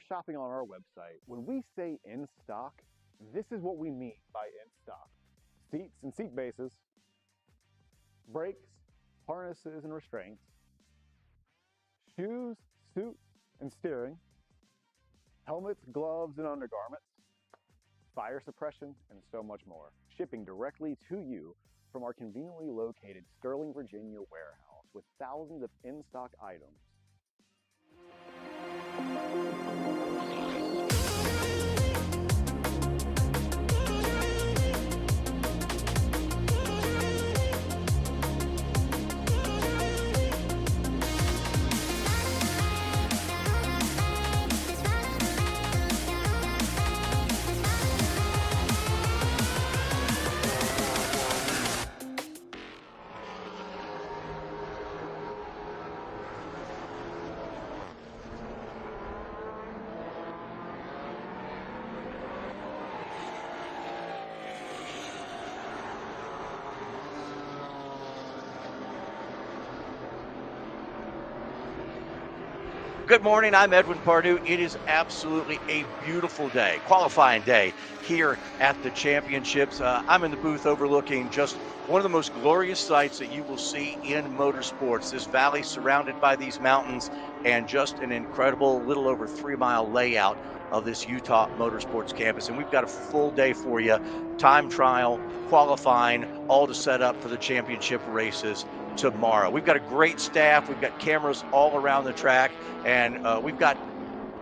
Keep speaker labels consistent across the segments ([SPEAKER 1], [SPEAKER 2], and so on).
[SPEAKER 1] shopping on our website, when we say in stock, this is what we mean by in stock. Seats and seat bases, brakes, harnesses and restraints, shoes, suits and steering, helmets, gloves and undergarments, fire suppression, and so much more. Shipping directly to you from our conveniently located Sterling, Virginia warehouse with thousands of in-stock items.
[SPEAKER 2] Good morning, I'm Edwin Pardue. It is absolutely a beautiful day, qualifying day here at the championships. I'm in the booth overlooking just one of the most glorious sights that you will see in motorsports. This valley surrounded by these mountains and just an incredible little over 3-mile layout of this Utah Motorsports Campus. And we've got a full day for you, time trial, qualifying, all to set up for the championship races tomorrow. We've got a great staff. We've got cameras all around the track, and we've got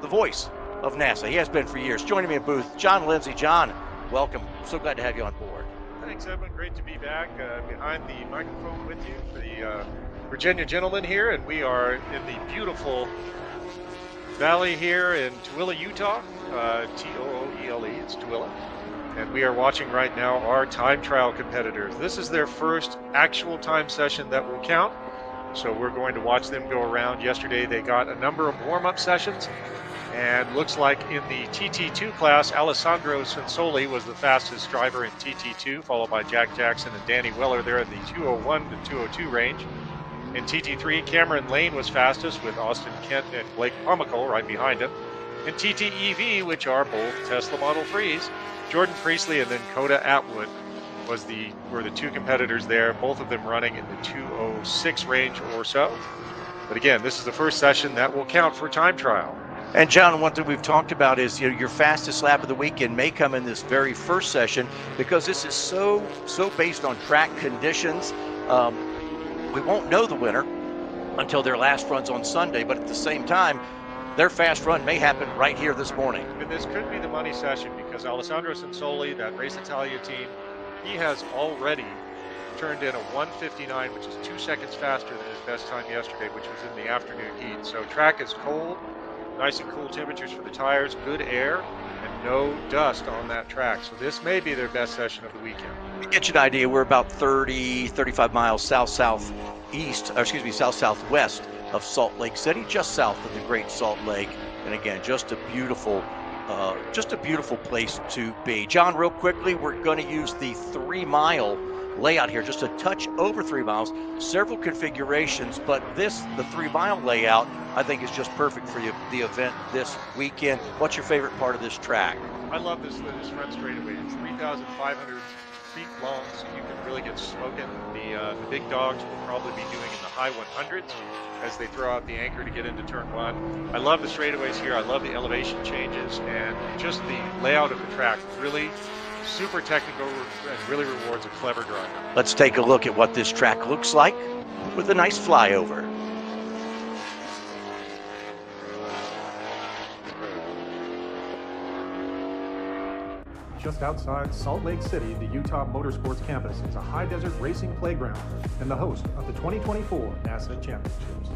[SPEAKER 2] the voice of NASA. He has been for years. Joining me in booth, John Lindsay. John, welcome. So glad to have you on board.
[SPEAKER 3] Thanks, Edwin. Great to be back behind the microphone with you for the Virginia gentlemen here, and we are in the beautiful valley here in Tooele, Utah. Tooele, it's Tooele. And we are watching right now our time trial competitors. This is their first actual time session that will count. So we're going to watch them go around. Yesterday they got a number of warm-up sessions, and looks like in the TT2 class, Alessandro Sansoli was the fastest driver in TT2, followed by Jack Jackson and Danny Weller there in the 201 to 202 range. In TT3, Cameron Lane was fastest with Austin Kent and Blake Pomical right behind him. In TTEV, which are both Tesla Model 3s, Jordan Priestley and then Coda Atwood were the two competitors there, both of them running in the 206 range or so. But again, this is the first session that will count for time trial.
[SPEAKER 2] And John, one thing we've talked about is your fastest lap of the weekend may come in this very first session, because this is so based on track conditions. We won't know the winner until their last run's on Sunday, but at the same time, their fast run may happen right here this morning.
[SPEAKER 3] And this could be the money session, because Alessandro Sansoli, that Race Italia team, he has already turned in a 1:59, which is 2 seconds faster than his best time yesterday, which was in the afternoon heat. So track is cold, nice and cool temperatures for the tires, good air, and no dust on that track. So this may be their best session of the weekend.
[SPEAKER 2] To get you an idea, we're about 35 miles southwest of Salt Lake City, just south of the Great Salt Lake. And again, just a beautiful place to be. John, real quickly, we're going to use the 3-mile layout here, just a touch over 3 miles, several configurations, but the 3-mile layout, I think, is just perfect for the event this weekend. What's your favorite part of this track?
[SPEAKER 3] I love this front straightaway. It's 3,500 feet long, so you can really get smoking. The big dogs will probably be doing in the high 100s as they throw out the anchor to get into turn 1. I love the straightaways here. I love the elevation changes, and just the layout of the track. Really super technical and really rewards a clever driver.
[SPEAKER 2] Let's take a look at what this track looks like with a nice flyover.
[SPEAKER 4] Just outside Salt Lake City, the Utah Motorsports Campus is a high desert racing playground and the host of the 2024 NASA Championships.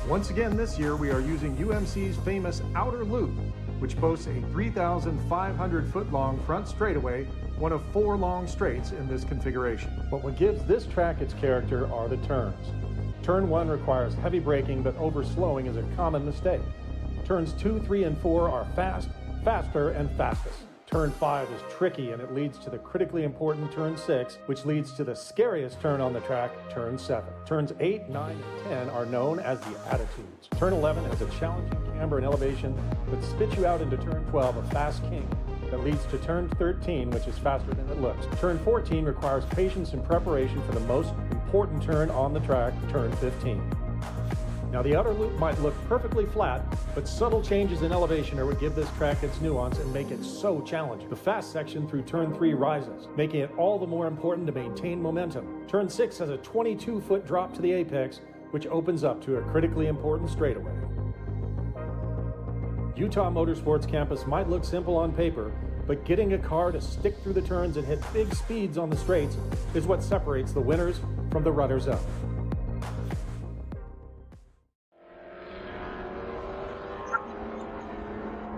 [SPEAKER 4] Once again this year, we are using UMC's famous Outer Loop, which boasts a 3,500-foot-long front straightaway, one of 4 long straights in this configuration. But what gives this track its character are the turns. Turn 1 requires heavy braking, but overslowing is a common mistake. Turns 2, 3, and 4 are fast, faster, and fastest. Turn 5 is tricky and it leads to the critically important turn 6, which leads to the scariest turn on the track, turn 7. Turns 8, 9, and 10 are known as the attitudes. Turn 11 has a challenging camber and elevation that spits you out into turn 12, a fast king, that leads to turn 13, which is faster than it looks. Turn 14 requires patience and preparation for the most important turn on the track, turn 15. Now the outer loop might look perfectly flat, but subtle changes in elevation are what give this track its nuance and make it so challenging. The fast section through turn 3 rises, making it all the more important to maintain momentum. Turn 6 has a 22-foot drop to the apex, which opens up to a critically important straightaway. Utah Motorsports Campus might look simple on paper, but getting a car to stick through the turns and hit big speeds on the straights is what separates the winners from the runners-up.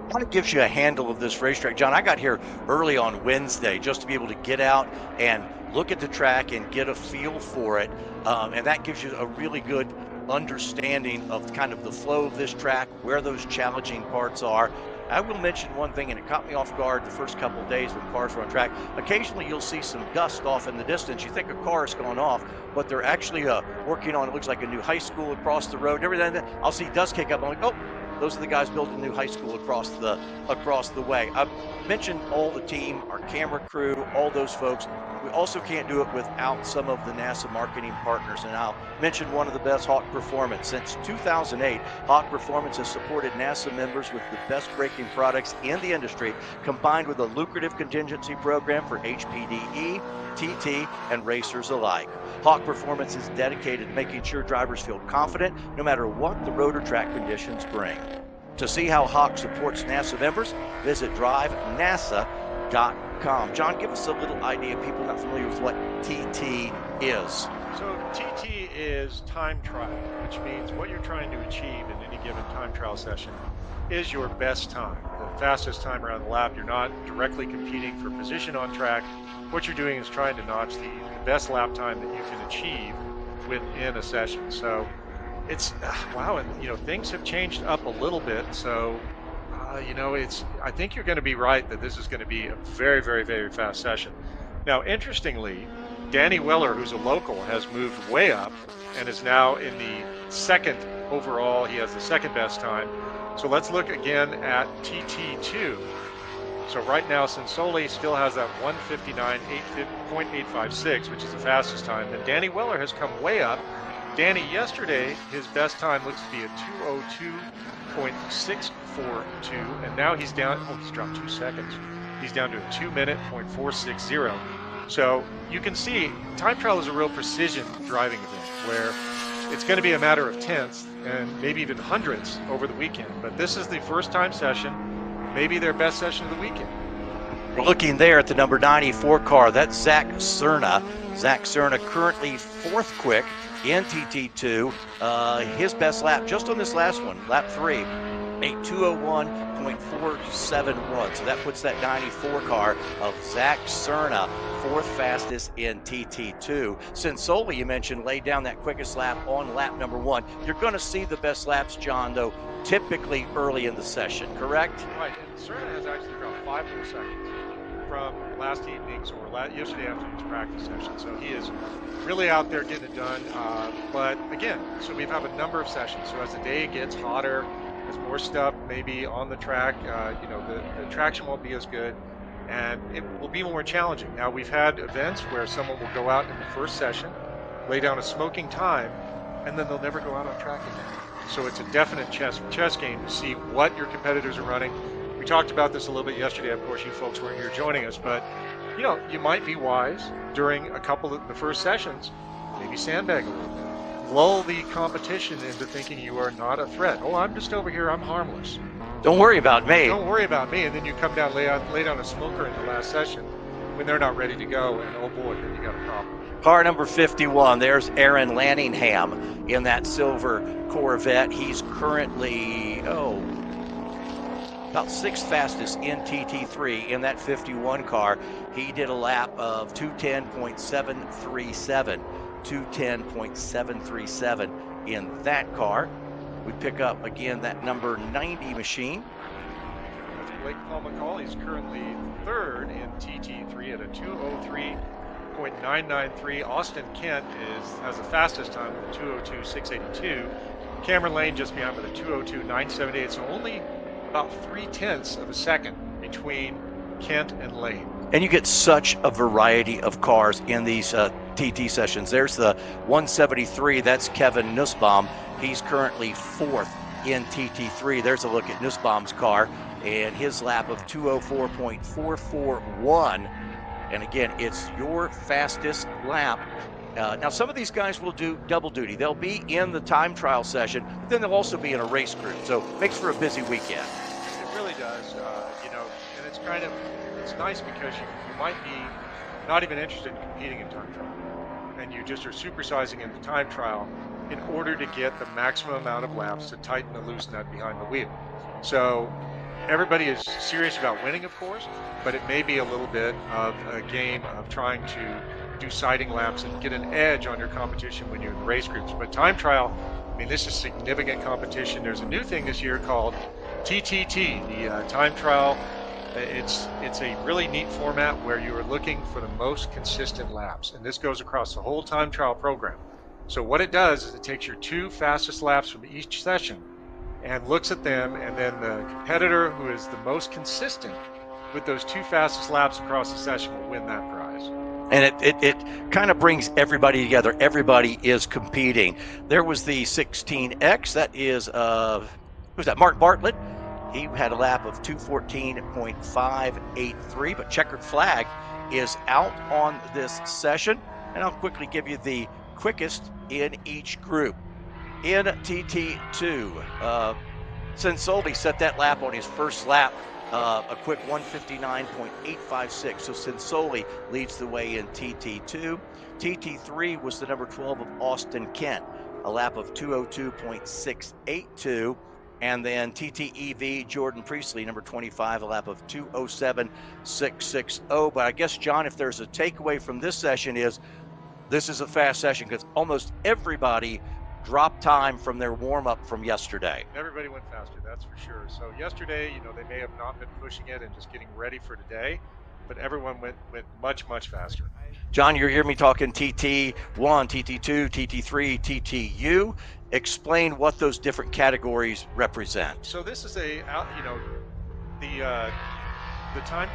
[SPEAKER 2] Kind of gives you a handle of this racetrack. John, I got here early on Wednesday just to be able to get out and look at the track and get a feel for it. And that gives you a really good understanding of kind of the flow of this track, where those challenging parts are. I will mention one thing, and it caught me off guard the first couple of days when cars were on track. Occasionally you'll see some dust off in the distance. You think a car has gone off, but they're actually working on, it looks like a new high school across the road. Everything, I'll see dust kick up. I'm like, oh, those are the guys building a new high school across the way. I've mentioned all the team, our camera crew, all those folks. We also can't do it without some of the NASA marketing partners. And I'll mention one of the best, Hawk Performance. Since 2008, Hawk Performance has supported NASA members with the best braking products in the industry, combined with a lucrative contingency program for HPDE, TT, and racers alike. Hawk Performance is dedicated to making sure drivers feel confident no matter what the road or track conditions bring. To see how Hawk supports NASA members, visit DRIVENASA.com. John, give us a little idea, people not familiar with what TT is.
[SPEAKER 3] So TT is time trial, which means what you're trying to achieve in any given time trial session is your best time, the fastest time around the lap. You're not directly competing for position on track. What you're doing is trying to notch the best lap time that you can achieve within a session. So it's wow, and things have changed up a little bit. So I think you're going to be right that this is going to be a very, very, very fast session. Now, interestingly, Danny Weller, who's a local, has moved way up and is now in the second overall. He has the second best time. So let's look again at TT2. So right now, Sensoli still has that 1:59.856, which is the fastest time. And Danny Weller has come way up. Danny, yesterday, his best time looks to be a 2:02.642, and now he's down, he's dropped 2 seconds. He's down to a 2:0460. So you can see time trial is a real precision driving event where it's going to be a matter of tenths and maybe even hundredths over the weekend. But this is the first time session, maybe their best session of the weekend.
[SPEAKER 2] We're looking there at the number 94 car. That's Zach Cerna. Zach Cerna currently fourth quick in TT2. His best lap just on this last one, lap 3, a 2:01.471. So that puts that 94 car of Zach Cerna fourth fastest in TT2. Sensoli, you mentioned, laid down that quickest lap on lap number 1. You're going to see the best laps, John, though, typically early in the session, correct?
[SPEAKER 3] Right, and Cerna has actually dropped 5 more seconds from last evening's or yesterday afternoon's practice session. So he is really out there getting it done. But again, so we have a number of sessions. So as the day gets hotter, there's more stuff maybe on the track, the traction won't be as good and it will be more challenging. Now, we've had events where someone will go out in the first session, lay down a smoking time, and then they'll never go out on track again. So it's a definite chess game to see what your competitors are running. We talked about this a little bit yesterday. Of course, you folks weren't here joining us, but you might be wise during a couple of the first sessions, maybe sandbag a little bit. Lull the competition into thinking you are not a threat. Oh, I'm just over here, I'm harmless.
[SPEAKER 2] Don't worry about me.
[SPEAKER 3] Don't worry about me. And then you come down, lay down a smoker in the last session when they're not ready to go, and oh boy, then you got a problem.
[SPEAKER 2] Car number 51, there's Aaron Lanningham in that silver Corvette. He's currently, about 6th fastest in TT3 in that 51 car. He did a lap of 2:10.737. 2:10.737 in that car. We pick up again that number 90 machine.
[SPEAKER 3] Blake Paul McCall. He's currently third in TT3 at a 2:03.993. Austin Kent has the fastest time with a 2:02.682. Cameron Lane just behind with a 2:02.978. So only about 0.3 of a second between Kent and Lane.
[SPEAKER 2] And you get such a variety of cars in these TT sessions. There's the 173, that's Kevin Nussbaum. He's currently fourth in TT3. There's a look at Nussbaum's car and his lap of 2:04.441. And again, it's your fastest lap. Now, some of these guys will do double duty. They'll be in the time trial session, but then they'll also be in a race group. So makes for a busy weekend.
[SPEAKER 3] It really does, and it's nice because you might be not even interested in competing in time trial, and you just are supersizing in the time trial in order to get the maximum amount of laps to tighten the loose nut behind the wheel. So everybody is serious about winning, of course, but it may be a little bit of a game of trying to do sighting laps and get an edge on your competition when you're in the race groups. But time trial, I mean, this is significant competition. There's a new thing this year called TTT, the time trial. It's a really neat format where you are looking for the most consistent laps, and this goes across the whole time trial program. So what it does is it takes your 2 fastest laps from each session and looks at them, and then the competitor who is the most consistent with those 2 fastest laps across the session will win that prize.
[SPEAKER 2] And it kind of brings everybody together. Everybody is competing. There was the 16X. That is, who's that? Mark Bartlett. He had a lap of 2:14.583, but checkered flag is out on this session. And I'll quickly give you the quickest in each group. In TT2, Sensoli set that lap on his first lap, a quick 1:59.856. So Sensoli leads the way in TT2. TT3 was the number 12 of Austin Kent, a lap of 2:02.682. And then TTEV, Jordan Priestley, number 25, a lap of 2:07.660. But I guess, John, if there's a takeaway from this session is this is a fast session because almost everybody dropped time from their warm-up from yesterday.
[SPEAKER 3] Everybody went faster, that's for sure. So yesterday, they may have not been pushing it and just getting ready for today, but everyone went much, much faster.
[SPEAKER 2] John, you hear me talking TT1, TT2, TT3, TTU. Explain what those different categories represent.
[SPEAKER 3] So this is the time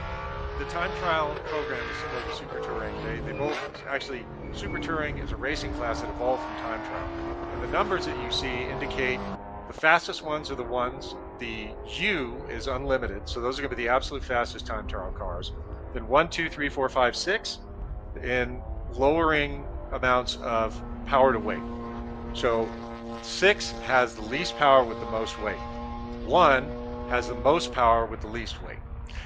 [SPEAKER 3] trial program is similar to Super Touring. They both actually, Super Touring is a racing class that evolved from time trial. And the numbers that you see indicate the fastest ones are the ones, the U is unlimited. So those are going to be the absolute fastest time trial cars. Then 1, 2, 3, 4, 5, 6 in lowering amounts of power to weight. So 6 has the least power with the most weight. 1 has the most power with the least weight.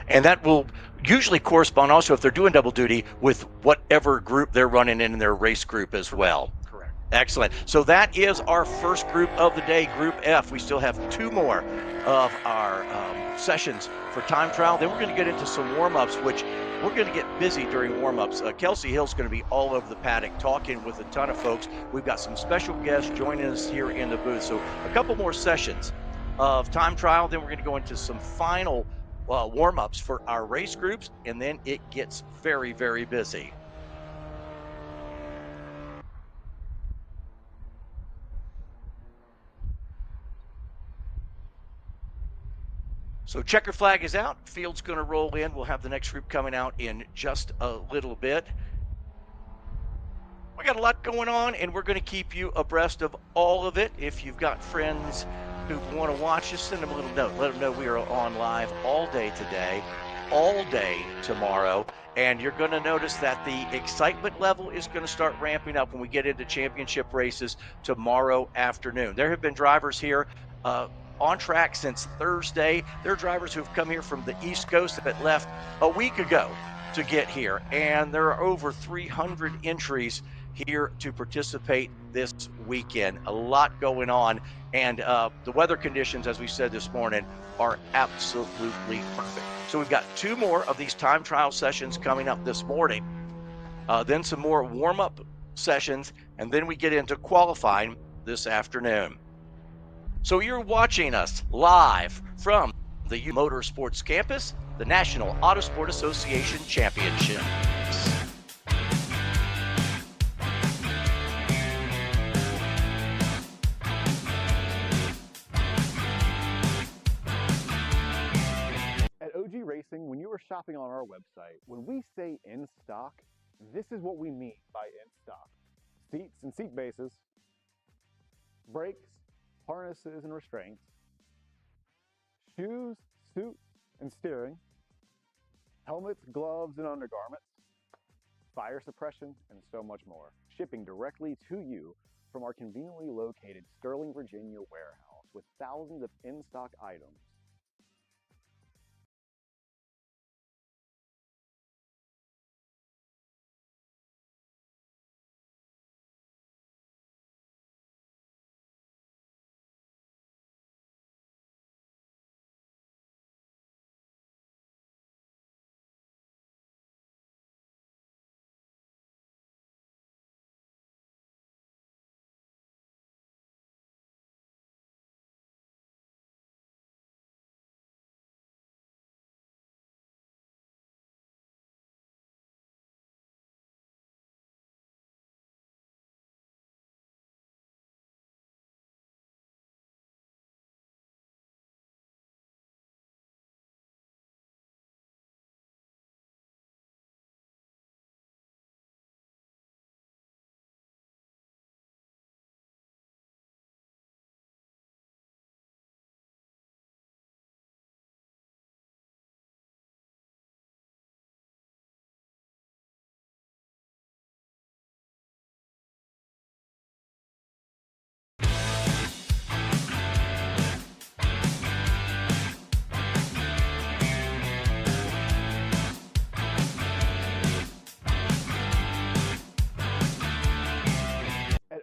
[SPEAKER 2] And that will usually correspond also, if they're doing double duty, with whatever group they're running in their race group as well.
[SPEAKER 3] Correct.
[SPEAKER 2] Excellent. So that is our first group of the day, Group F. We still have 2 more of our sessions for time trial. Then we're going to get into some warm-ups, which we're going to get busy during warm-ups. Kelsey Hill's going to be all over the paddock talking with a ton of folks. We've got some special guests joining us here in the booth. So a couple more sessions of time trial. Then we're going to go into some final warm-ups for our race groups, and then it gets very, very busy. So checker flag is out. Field's going to roll in. We'll have the next group coming out in just a little bit. We got a lot going on, and we're going to keep you abreast of all of it. If you've got friends who want to watch us, send them a little note. Let them know we are on live all day today, all day tomorrow. And you're going to notice that the excitement level is going to start ramping up when we get into championship races tomorrow afternoon. There have been drivers here on track since Thursday. There are drivers who've come here from the East Coast that left a week ago to get here. And there are over 300 entries here to participate this weekend. A lot going on. And the weather conditions, as we said this morning, are absolutely perfect. So we've got 2 more of these time trial sessions coming up this morning. Then some more warm-up sessions. And then we get into qualifying this afternoon. So you're watching us live from the Utah Motorsports Campus, the National Autosport Association Championship.
[SPEAKER 1] At OG Racing, when you are shopping on our website, when we say in stock, this is what we mean by in stock. Seats and seat bases, brakes, harnesses and restraints, shoes, suits and steering, helmets, gloves and undergarments, fire suppression, and so much more. Shipping directly to you from our conveniently located Sterling, Virginia warehouse with thousands of in-stock items.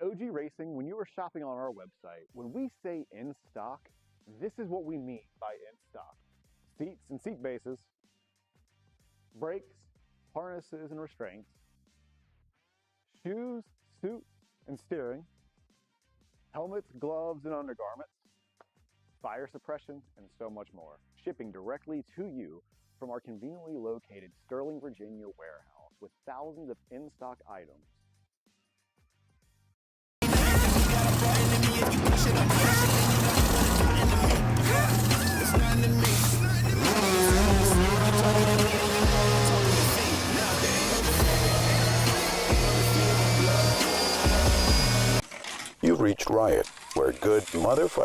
[SPEAKER 1] OG Racing, when you are shopping on our website, when we say in stock, this is what we mean by in stock. Seats and seat bases, brakes, harnesses and restraints, shoes, suits and steering, helmets, gloves and undergarments, fire suppression, and so much more. Shipping directly to you from our conveniently located Sterling, Virginia warehouse with thousands of in-stock items.
[SPEAKER 5] You've reached Riot, where good motherfucker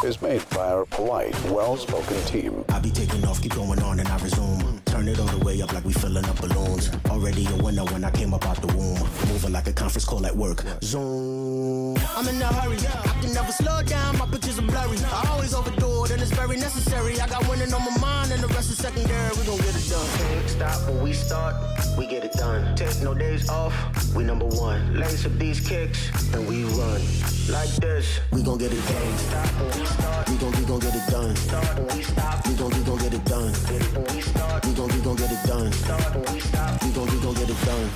[SPEAKER 5] is made by our polite, well-spoken team.
[SPEAKER 6] I be taking off, keep going on, and I resume. Turn it all the way up like we filling up balloons. Already a winner when I came up out the womb. Moving like a conference call at work. Zoom. I'm in a hurry. I can never slow down. My pictures are blurry. I always overdo it, and it's very necessary. I got winning on my mind, and the rest is secondary. We gon' get it done. Can't stop when we start. We get it done. Take no days off. We number one. Lace up these kicks, and we run like this. We gon' get it done. Stop when we start. We gon' get it done. Start when we stop. We gon' get it done. When we start. We gon' get it done. Start when we stop. We gon' get it done.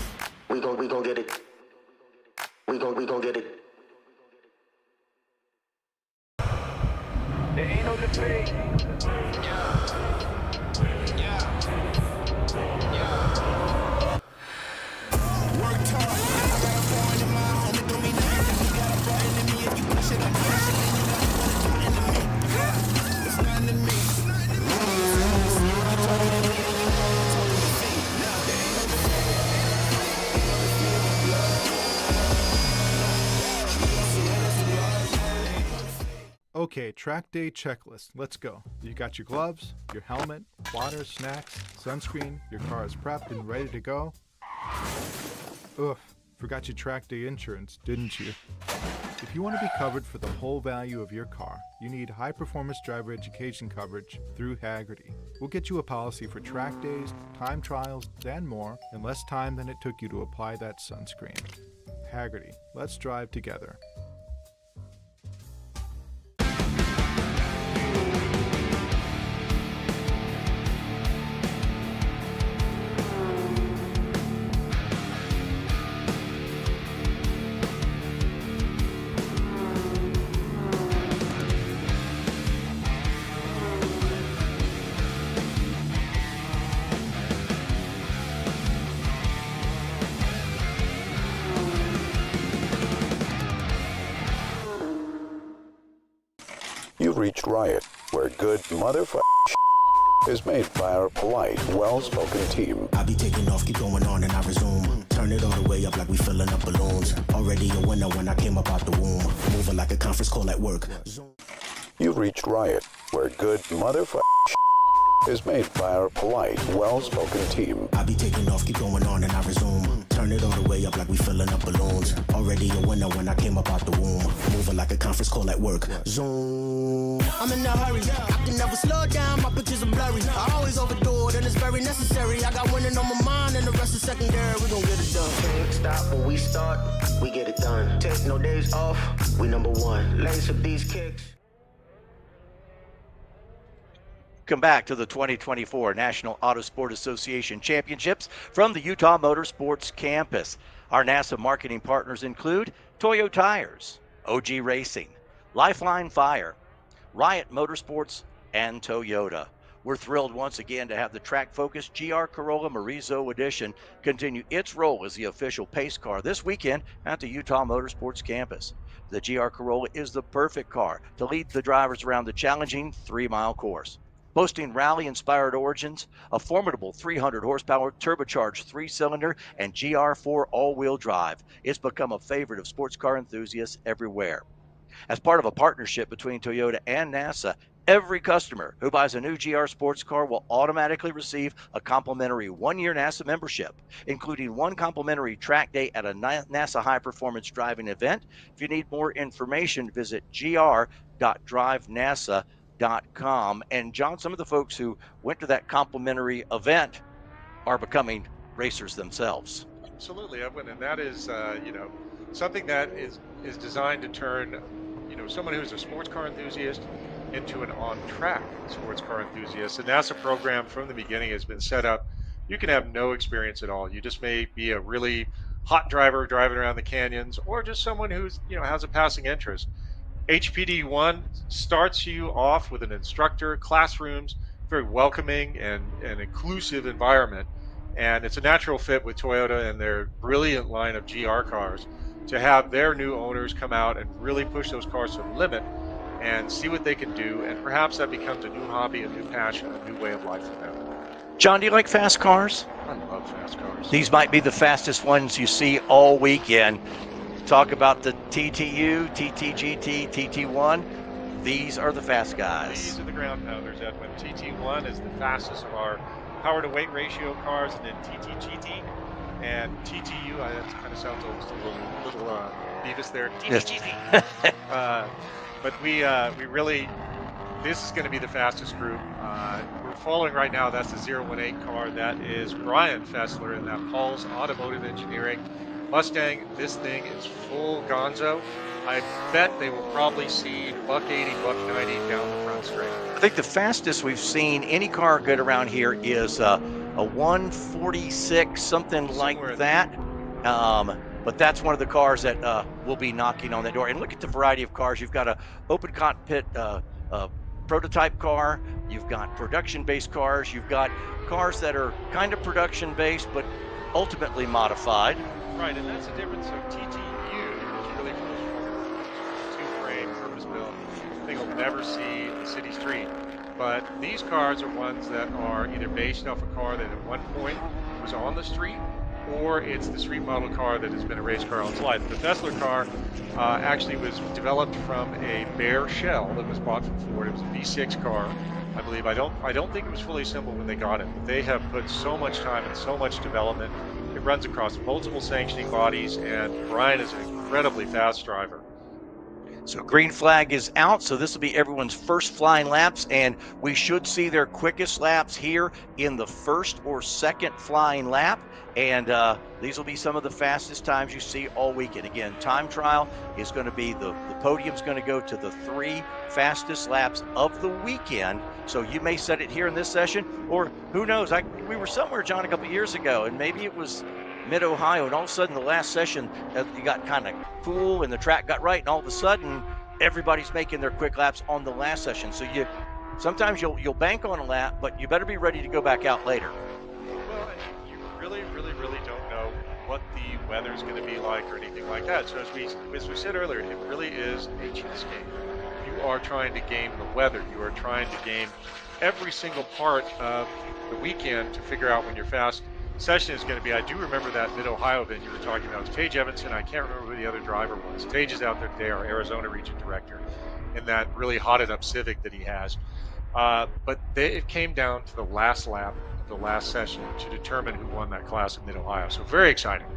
[SPEAKER 6] We gon' get it. We gon' get it.
[SPEAKER 7] There ain't no debate.
[SPEAKER 6] Worked hard. I got a point in my home. It don't mean nothing. You got a button in me if you push it. I'm pushing and you got a button in me. It's nothing to me.
[SPEAKER 8] Okay, track day checklist. Let's go. You got your gloves, your helmet, water, snacks, sunscreen, your car is prepped and ready to go. Ugh, forgot your track day insurance, didn't you? If you want to be covered for the whole value of your car, you need high performance driver education coverage through Hagerty. We'll get you a policy for track days, time trials, and more in less time than it took you to apply that sunscreen. Hagerty, let's drive together.
[SPEAKER 5] You've reached Riot, where good motherfucking is made by our polite, well-spoken team.
[SPEAKER 6] I be taking off, keep going on, and I resume. Turn it all the way up like we filling up balloons. Already a winner when I came up out the womb. Moving like a conference call at work.
[SPEAKER 5] You've reached Riot, where good motherfucking is made by our polite, well-spoken team.
[SPEAKER 6] I be taking off, keep going on, and I resume. Turn it all the way up like we filling up balloons. Already a winner when I came up out the womb. Moving like a conference call at work. Zoom. I'm in a hurry. I can never slow down. My pictures are blurry. I always overdo it, and it's very necessary. I got winning on my mind, and the rest is secondary. We gon' get it done. Can't stop when we start. We get it done. Take no days off. We number one. Lace up these kicks.
[SPEAKER 2] Welcome back to the 2024 National Auto Sport Association Championships from the Utah Motorsports Campus. Our NASA marketing partners include Toyo Tires, OG Racing, Lifeline Fire, Riot Motorsports, and Toyota. We're thrilled once again to have the track-focused GR Corolla Marizo Edition continue its role as the official pace car this weekend at the Utah Motorsports Campus. The GR Corolla is the perfect car to lead the drivers around the challenging 3-mile course. Boasting rally-inspired origins, a formidable 300-horsepower turbocharged 3-cylinder, and GR4 all-wheel drive, it's become a favorite of sports car enthusiasts everywhere. As part of a partnership between Toyota and NASA, every customer who buys a new GR sports car will automatically receive a complimentary one-year NASA membership, including 1 complimentary track day at a NASA high-performance driving event. If you need more information, visit gr.drivenasa.com. And John, some of the folks who went to that complimentary event are becoming racers themselves.
[SPEAKER 3] Absolutely, Edwin, and that is, something that is designed to turn, someone who's a sports car enthusiast into an on-track sports car enthusiast. The NASA program from the beginning has been set up. You can have no experience at all. You just may be a really hot driver driving around the canyons, or just someone who's, has a passing interest. HPD1 starts you off with an instructor, classrooms, very welcoming and inclusive environment. And it's a natural fit with Toyota and their brilliant line of GR cars to have their new owners come out and really push those cars to the limit and see what they can do. And perhaps that becomes a new hobby, a new passion, a new way of life for them.
[SPEAKER 2] John, do you like fast cars?
[SPEAKER 3] I love fast cars.
[SPEAKER 2] These might be the fastest ones you see all weekend. Talk about the TTU, TTGT, TT1. These are the fast guys.
[SPEAKER 3] These are the ground pounders, Edwin. TT1 is the fastest of our power to weight ratio cars, and then TTGT and TTU. That kind of sounds a little Beavis there. TTGT. But we really, this is going to be the fastest group. We're following right now. That's the 018 car. That is Brian Fessler in that Paul's Automotive Engineering Mustang. This thing is full gonzo. I bet they will probably see $180, $190 down the front straight.
[SPEAKER 2] I think the fastest we've seen any car good around here is a 146, something like that. But that's one of the cars that will be knocking on that door. And look at the variety of cars. You've got a open cockpit prototype car. You've got production-based cars. You've got cars that are kind of production-based, but ultimately modified.
[SPEAKER 3] Right, and that's the difference. So TTU is really for those two-frame, purpose-built. Thing will never see the city street. But these cars are ones that are either based off a car that at one point was on the street, or it's the street model car that has been a race car all its life. The Fessler car actually was developed from a bare shell that was bought from Ford. It was a V6 car, I believe. I don't think it was fully assembled when they got it, but they have put so much time and so much development. It runs across multiple sanctioning bodies, and Brian is an incredibly fast driver.
[SPEAKER 2] So green flag is out, so this will be everyone's first flying laps, and we should see their quickest laps here in the first or second flying lap. And these will be some of the fastest times you see all weekend. Again, time trial is going to be the podium's going to go to the 3 fastest laps of the weekend. So you may set it here in this session, or who knows? We were somewhere, John, a couple years ago, and maybe it was mid-Ohio, and all of a sudden the last session you got kind of cool and the track got right, and all of a sudden everybody's making their quick laps on the last session. So sometimes you'll bank on a lap, but you better be ready to go back out later.
[SPEAKER 3] Well, you really don't know what the weather's going to be like or anything like that. So as we said earlier, it really is a chess game. You are trying to game the weather. You are trying to game every single part of the weekend to figure out when your fast session is going to be. I do remember that Mid-Ohio event you were talking about. It was Tage Evanson. I can't remember who the other driver was. Tage is out there today, our Arizona region director, in that really hotted up Civic that he has. But it came down to the last lap of the last session to determine who won that class in Mid-Ohio. So very exciting.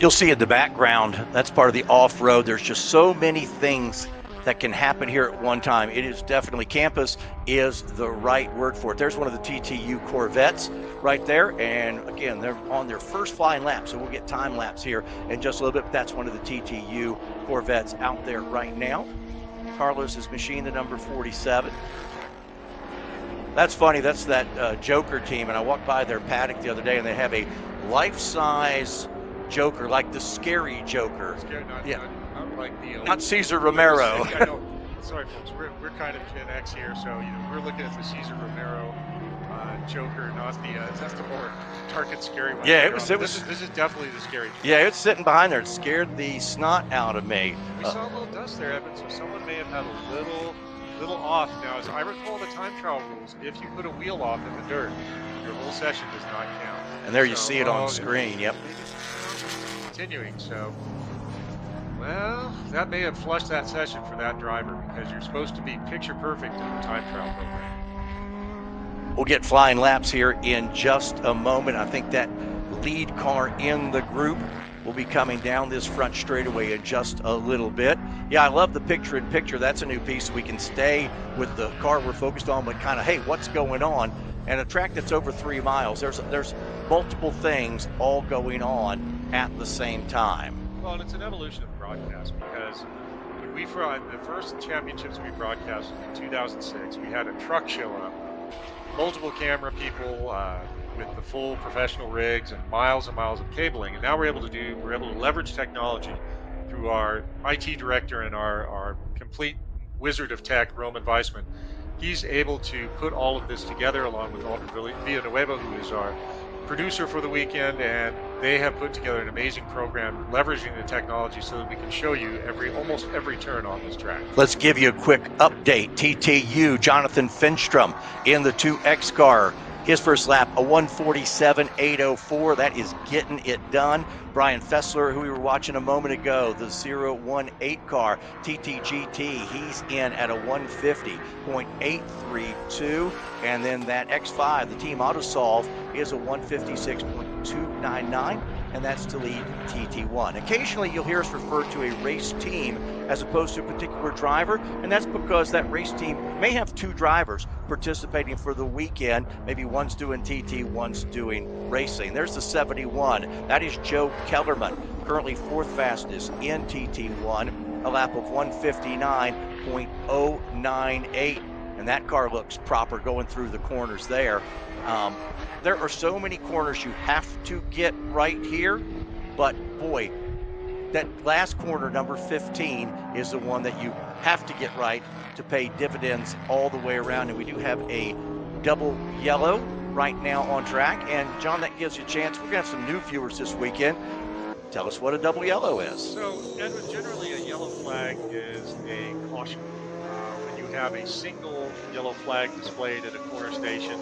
[SPEAKER 2] You'll see in the background, that's part of the off-road. There's just so many things that can happen here at one time. It is definitely, campus is the right word for it. There's one of the TTU Corvettes right there. And again, they're on their first flying lap. So we'll get time lapse here in just a little bit. That's one of the TTU Corvettes out there right now. Carlos has machined the number 47. That's funny. That's that Joker team. And I walked by their paddock the other day and they have a life-size Joker, like the scary Joker.
[SPEAKER 3] Not like the
[SPEAKER 2] not Cesar Romero.
[SPEAKER 3] I know. Sorry, folks. We're kind of Gen X here, so we're looking at the Cesar Romero Joker, not the that's the more Target scary one.
[SPEAKER 2] Yeah,
[SPEAKER 3] this is definitely the scary Joker.
[SPEAKER 2] Yeah, it's sitting behind there. It scared the snot out of me.
[SPEAKER 3] We saw a little dust there, Evan, so someone may have had a little off. Now, as I recall the time trial rules, if you put a wheel off in the dirt, your whole session does not count.
[SPEAKER 2] And there you see it on screen. Yep.
[SPEAKER 3] Continuing, so well, that may have flushed that session for that driver because you're supposed to be picture perfect in the time trial program.
[SPEAKER 2] We'll get flying laps here in just a moment. I think that lead car in the group will be coming down this front straightaway in just a little bit. Yeah, I love the picture-in-picture. That's a new piece, so we can stay with the car we're focused on, but kind of, hey, what's going on? And a track that's over 3 miles, there's multiple things all going on at the same time.
[SPEAKER 3] Well, and it's an evolution of broadcast because when the first championships we broadcasted in 2006, we had a truck show up, multiple camera people with the full professional rigs and miles of cabling. And now we're able to leverage technology through our IT director and our complete wizard of tech, Roman Weissman. He's able to put all of this together along with Alder Villanueva, who is our producer for the weekend, and they have put together an amazing program leveraging the technology so that we can show you almost every turn on this track.
[SPEAKER 2] Let's give you a quick update. TTU, Jonathan Finstrom in the 2X car. His first lap, a 1:47.804. That is getting it done. Brian Fessler, who we were watching a moment ago, the 018 car, TTGT, he's in at a 150.832. And then that X5, the Team Autosolve, is a 156.299. And that's to lead TT1. Occasionally you'll hear us refer to a race team as opposed to a particular driver, and that's because that race team may have 2 drivers participating for the weekend. Maybe one's doing TT, one's doing racing. There's the 71. That is Joe Kellerman, currently 4th fastest in TT1, a lap of 159.098. And that car looks proper going through the corners there. There are so many corners you have to get right here, but boy, that last corner, number 15, is the one that you have to get right to pay dividends all the way around. And we do have a double yellow right now on track. And John, that gives you a chance. We're gonna have some new viewers this weekend. Tell us what a double yellow is.
[SPEAKER 3] So, Edwin, generally a yellow flag is a caution. When you have a single yellow flag displayed at a corner station,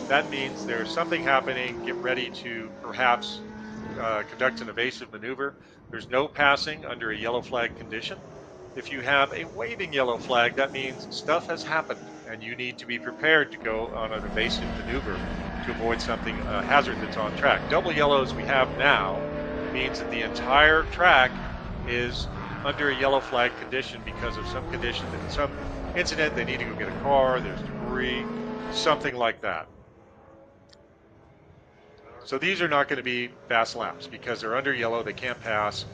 [SPEAKER 3] that means there's something happening. Get ready to perhaps conduct an evasive maneuver. There's no passing under a yellow flag condition. If you have a waving yellow flag, that means stuff has happened and you need to be prepared to go on an evasive maneuver to avoid something, hazard that's on track. Double yellows we have now means that the entire track is under a yellow flag condition because of some condition, some incident, they need to go get a car, there's debris, something like that. So these are not going to be fast laps because they're under yellow, they can't pass.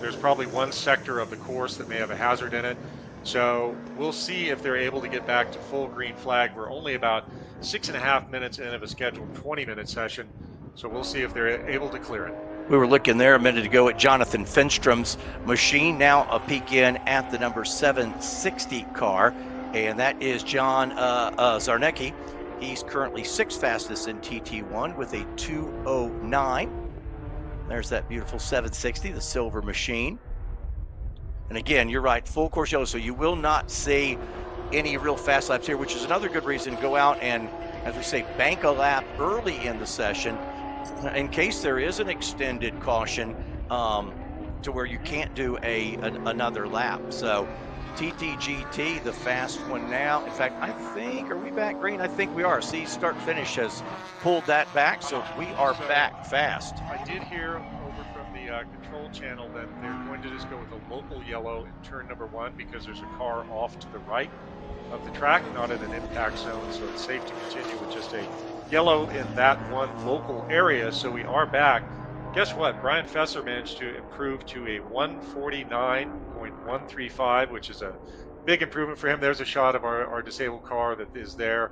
[SPEAKER 3] There's probably one sector of the course that may have a hazard in it. So we'll see if they're able to get back to full green flag. We're only about 6.5 minutes in of a scheduled 20-minute session. So we'll see if they're able to clear it.
[SPEAKER 2] We were looking there a minute ago at Jonathan Finstrom's machine. Now a peek in at the number 760 car, and that is John Zarnecki. He's currently 6th fastest in TT1 with a 2:09. There's that beautiful 760, the silver machine. And again, you're right, full course yellow, so you will not see any real fast laps here, which is another good reason to go out and, as we say, bank a lap early in the session in case there is an extended caution to where you can't do another lap. So TTGT, the fast one now. In fact, I think, are we back green? I think we are. See, start finish has pulled that back, so we are back fast.
[SPEAKER 3] I did hear over from the control channel that they're going to just go with a local yellow in turn number 1 because there's a car off to the right of the track, not in an impact zone, so it's safe to continue with just a yellow in that one local area. So we are back. Guess what? Brian Fesser managed to improve to a 149.135, which is a big improvement for him. There's a shot of our disabled car that is there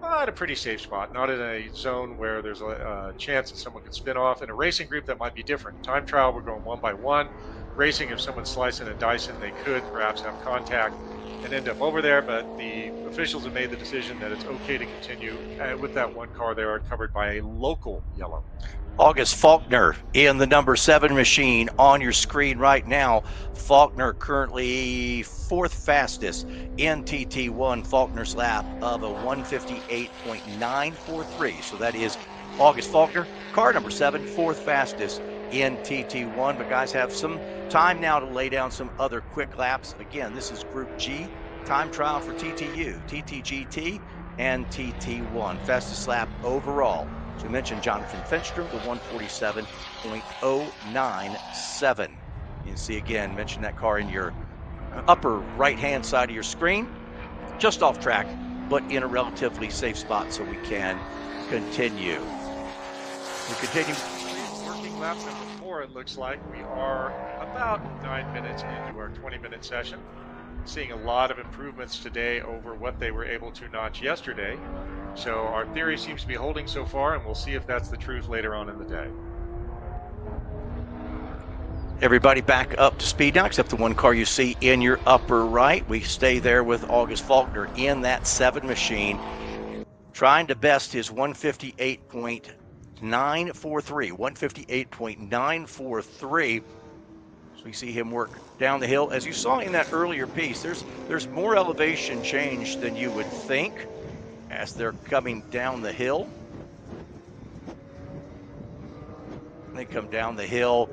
[SPEAKER 3] at a pretty safe spot, not in a zone where there's a chance that someone could spin off. In a racing group, that might be different. Time trial, we're going one by one. Racing, if someone's slicing and dicing, they could perhaps have contact and end up over there, but the officials have made the decision that it's okay to continue with that one car there covered by a local yellow.
[SPEAKER 2] August Faulkner in the number 7 machine on your screen right now. Faulkner currently 4th fastest in TT1. Faulkner's lap of a 158.943. So that is August Faulkner, car number 7, 4th fastest in TT1. But guys have some time now to lay down some other quick laps. Again, this is Group G, time trial for TTU, TTGT, and TT1. Fastest lap overall. So we mentioned Jonathan Fenstrom, the 147.097. You can see again, mention that car in your upper right-hand side of your screen, just off track, but in a relatively safe spot so we can continue. We continue.
[SPEAKER 3] Working lap number 4, it looks like. We are about 9 minutes into our 20-minute session. Seeing a lot of improvements today over what they were able to notch yesterday. So our theory seems to be holding so far, and we'll see if that's the truth later on in the day.
[SPEAKER 2] Everybody back up to speed now, except the one car you see in your upper right. We stay there with August Faulkner in that 7 machine, trying to best his 158.943. 158.943. So we see him work down the hill. As you saw in that earlier piece, there's more elevation change than you would think as they're coming down the hill. They come down the hill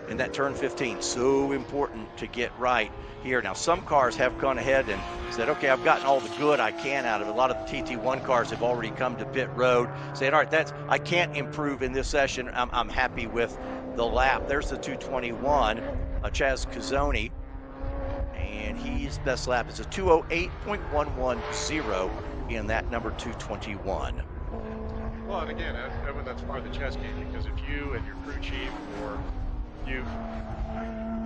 [SPEAKER 2] in that turn 15. So important to get right here. Now, some cars have gone ahead and said, okay, I've gotten all the good I can out of it. A lot of the TT1 cars have already come to pit road saying, all right, I can't improve in this session. I'm happy with the lap. There's the 221, Chaz Cazzoni, and his best lap is a 208.110 in that number 221.
[SPEAKER 3] Well, and again, Evan, that's part of the chess game, because if you and your crew chief or you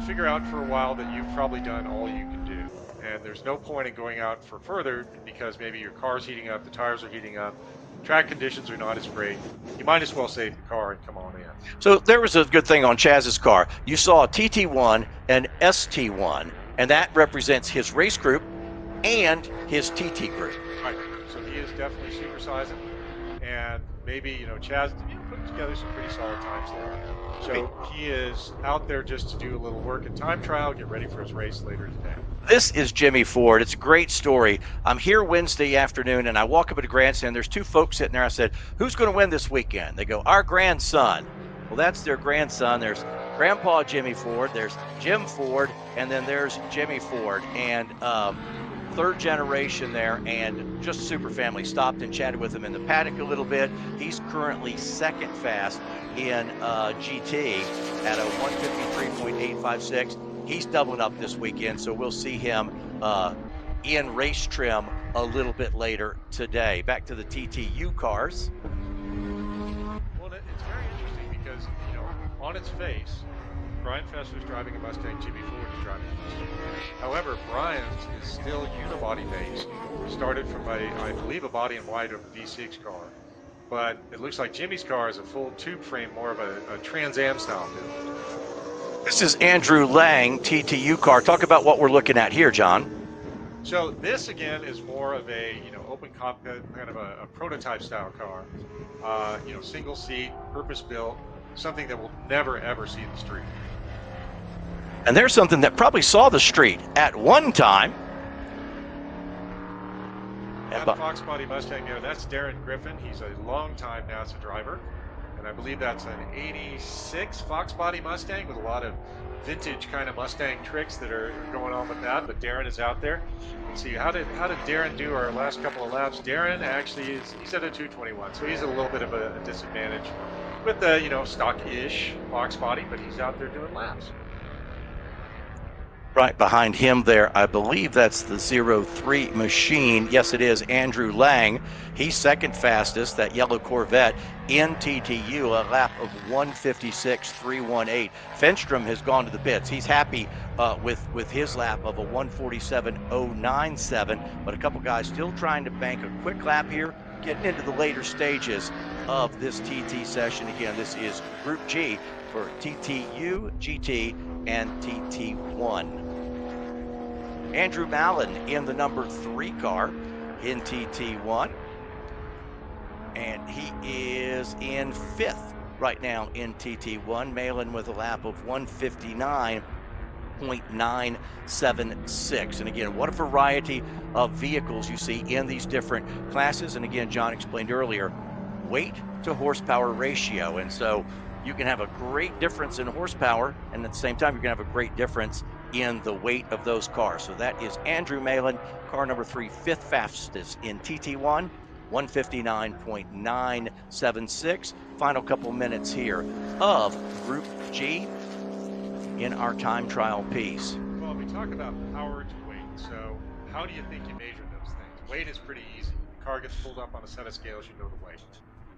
[SPEAKER 3] figure out for a while that you've probably done all you can do, and there's no point in going out for further because maybe your car's heating up, the tires are heating up, track conditions are not as great, you might as well save the car and come on in.
[SPEAKER 2] So there was a good thing on Chaz's car. You saw a TT1 and ST1, and that represents his race group and his TT group.
[SPEAKER 3] Right. So he is definitely supersizing, and maybe, Chaz put together some pretty solid times there. So he is out there just to do a little work in time trial, get ready for his race later today.
[SPEAKER 2] This is Jimmy Ford. It's a great story. I'm here Wednesday afternoon, and I walk up at the grandstand. There's 2 folks sitting there. I said, who's going to win this weekend? They go, our grandson. Well, that's their grandson. There's Grandpa Jimmy Ford, there's Jim Ford, and then there's Jimmy Ford. And 3rd generation there, and just super family. Stopped and chatted with him in the paddock a little bit. He's currently 2nd fast in GT at a 153.856. He's doubling up this weekend, so we'll see him in race trim a little bit later today. Back to the TTU cars.
[SPEAKER 3] Well, it's very interesting because, on its face, Brian Fesser's driving a Mustang, Jimmy Ford is driving a Mustang. However, Brian's is still unibody based. Started from I believe a body in white of a V6 car. But it looks like Jimmy's car is a full tube frame, more of a Trans Am style build.
[SPEAKER 2] This is Andrew Lang, TTU car. Talk about what we're looking at here, John.
[SPEAKER 3] So this again is more of a open cockpit, kind of a prototype style car. Single seat, purpose built, something that we'll never ever see in the street.
[SPEAKER 2] And there's something that probably saw the street at one time.
[SPEAKER 3] That Fox Body Mustang there, that's Darren Griffin. He's a longtime NASA driver. And I believe that's an 86 Fox Body Mustang with a lot of vintage kind of Mustang tricks that are going on with that. But Darren is out there. Let's see, how did Darren do our last couple of laps? Darren actually he's at a 221, so he's at a little bit of a disadvantage with the, you know, stock-ish Fox Body, but he's out there doing laps.
[SPEAKER 2] Right behind him there, I believe that's the 03 machine. Yes, it is Andrew Lang. He's second fastest, that yellow Corvette in TTU, a lap of 156.318. Fenstrom has gone to the pits. He's happy with his lap of a 147.097, but a couple guys still trying to bank a quick lap here, getting into the later stages of this TT session. Again, this is Group G for TTU, GT, and TT1. Andrew Mallon in the number 3 car in TT1. And he is in 5th right now in TT1. Mallon with a lap of 159.976. And again, what a variety of vehicles you see in these different classes. And again, John explained earlier, weight to horsepower ratio. And so you can have a great difference in horsepower, and at the same time, you're going to have a great difference in the weight of those cars. So that is Andrew Mallon, car number 3, 5th fastest in TT1, 159.976. Final couple minutes here of Group G in our time trial piece.
[SPEAKER 3] Well, we talk about power to weight. So how do you think you measure those things? Weight is pretty easy. The car gets pulled up on a set of scales, you know the weight.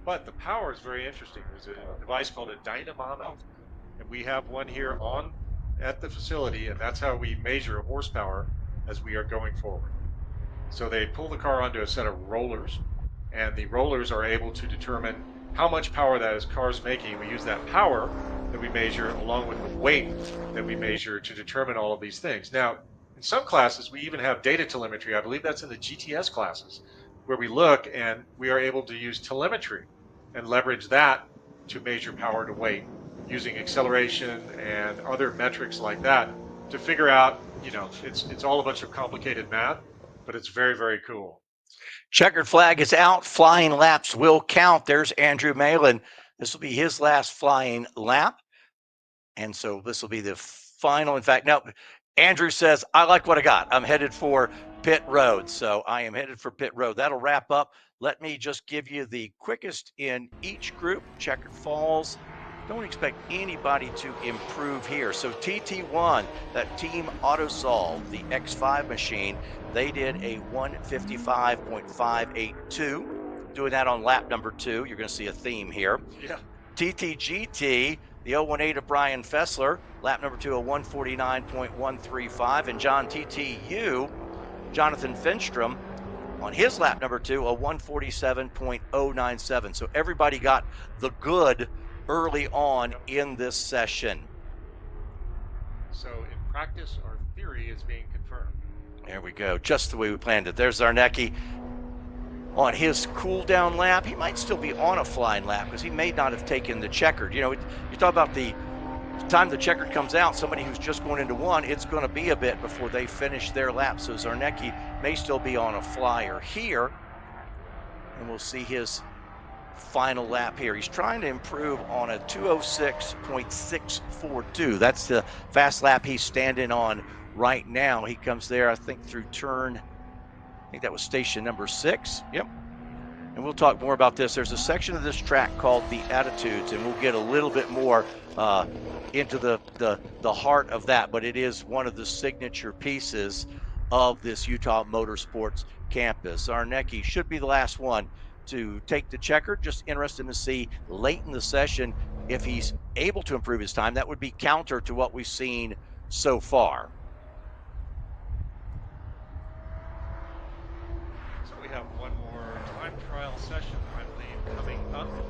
[SPEAKER 3] But the power is very interesting. There's a device called a dynamometer, and we have one here at the facility, and that's how we measure horsepower as we are going forward. So they pull the car onto a set of rollers, and the rollers are able to determine how much power that car's making. We use that power that we measure along with the weight that we measure to determine all of these things. Now, in some classes, we even have data telemetry. I believe that's in the GTS classes, where we look and we are able to use telemetry and leverage that to measure power to weight using acceleration and other metrics like that to figure out, you know, it's all a bunch of complicated math, but it's very, very cool.
[SPEAKER 2] Checkered flag is out. Flying laps will count. There's Andrew Mallon. This will be his last flying lap. And so this will be the final. In fact, no, Andrew says, I like what I got. I'm headed for pit road. So I am headed for pit road. That'll wrap up. Let me just give you the quickest in each group. Checkered Falls. Don't expect anybody to improve here. So TT1, that Team Autosolve, the X5 machine, they did a 155.582. Doing that on lap number 2. You're going to see a theme here.
[SPEAKER 3] Yeah.
[SPEAKER 2] TTGT, the 018 of Brian Fessler, lap number 2, a 149.135. And John TTU, Jonathan Fenstrom, on his lap number 2, a 147.097. So everybody got the good early on in this session.
[SPEAKER 3] So in practice, our theory is being confirmed.
[SPEAKER 2] There we go, just the way we planned it. There's Zarnecki on his cool down lap. He might still be on a flying lap because he may not have taken the checkered. You know, you talk about the time the checkered comes out, somebody who's just going into one, it's going to be a bit before they finish their lap. So Zarnecki may still be on a flyer here, and we'll see his final lap here. He's trying to improve on a 206.642. That's the fast lap he's standing on right now. He comes there, I think, through turn, I think that was station number 6. Yep. And we'll talk more about this. There's a section of this track called the Attitudes, and we'll get a little bit more into the heart of that, but it is one of the signature pieces of this Utah Motorsports Campus. Zarnecki should be the last one to take the checker. Just interested to see late in the session if he's able to improve his time. That would be counter to what we've seen so far.
[SPEAKER 3] So we have one more time trial session, I believe, coming up to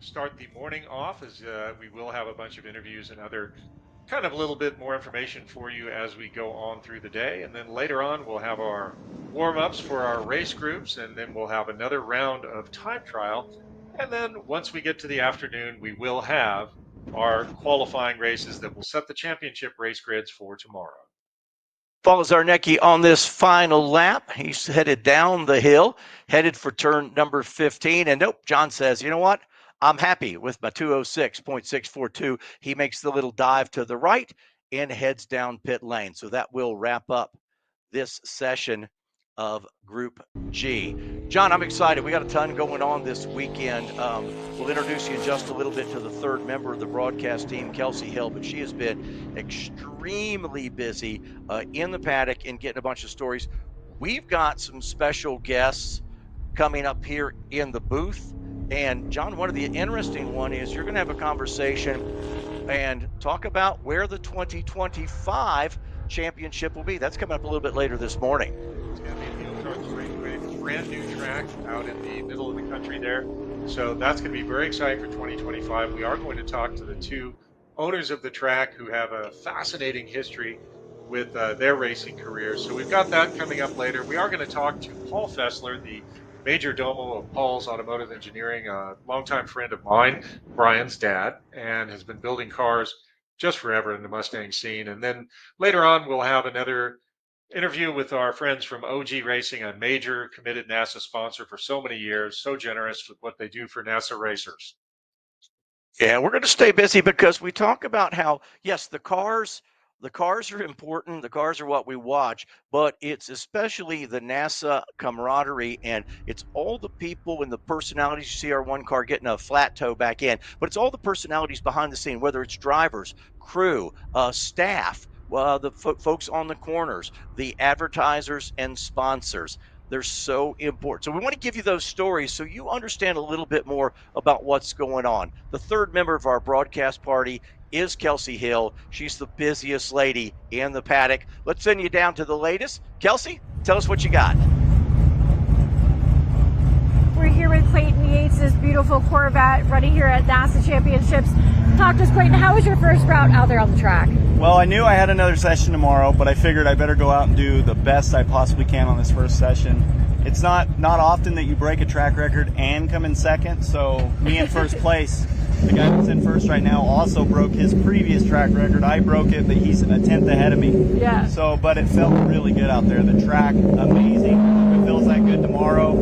[SPEAKER 3] start the morning off, as we will have a bunch of interviews and other kind of a little bit more information for you as we go on through the day. And then later on, we'll have our warm-ups for our race groups, and then we'll have another round of time trial. And then once we get to the afternoon, we will have our qualifying races that will set the championship race grids for tomorrow.
[SPEAKER 2] Follows Zarnecki on this final lap. He's headed down the hill, headed for turn number 15. And nope, John says, you know what? I'm happy with my 206.642. He makes the little dive to the right and heads down pit lane. So that will wrap up this session of Group G. John, I'm excited. We got a ton going on this weekend. We'll introduce you in just a little bit to the third member of the broadcast team, Kelsey Hill, but she has been extremely busy in the paddock and getting a bunch of stories. We've got some special guests coming up here in the booth. And John, one of the interesting one is you're going to have a conversation and talk about where the 2025 championship will be. That's coming up a little bit later this morning.
[SPEAKER 3] It's going to be the Ozarks Raceway, brand new track out in the middle of the country there. So that's going to be very exciting for 2025. We are going to talk to the two owners of the track who have a fascinating history with their racing careers. So we've got that coming up later. We are going to talk to Paul Fessler, the major domo of Paul's Automotive Engineering, a longtime friend of mine, Brian's dad, and has been building cars just forever in the Mustang scene. And then later on, we'll have another interview with our friends from OG Racing, a major committed NASA sponsor for so many years, so generous with what they do for NASA racers.
[SPEAKER 2] Yeah, we're going to stay busy because we talk about how, yes, the cars are important. The cars are what we watch, but it's especially the NASA camaraderie, and it's all the people and the personalities. You see our one car getting a flat toe back in, but it's all the personalities behind the scene, whether it's drivers, crew, staff, the folks on the corners, the advertisers and sponsors. They're so important. So we want to give you those stories so you understand a little bit more about what's going on. The third member of our broadcast party is Kelsey Hill. She's the busiest lady in the paddock. Let's send you down to the latest. Kelsey, tell us what you got.
[SPEAKER 7] We're here with Clayton Yates, this beautiful Corvette running here at NASA Championships. Talk to us, Clayton. How was your first route out there on the track?
[SPEAKER 9] Well, I knew I had another session tomorrow, but I figured I better go out and do the best I possibly can on this first session. It's not often that you break a track record and come in second, so me in first place. The guy that's in first right now also broke his previous track record. I broke it, but he's a tenth ahead of me.
[SPEAKER 7] Yeah.
[SPEAKER 9] So, but it felt really good out there. The track, amazing. It feels that good tomorrow.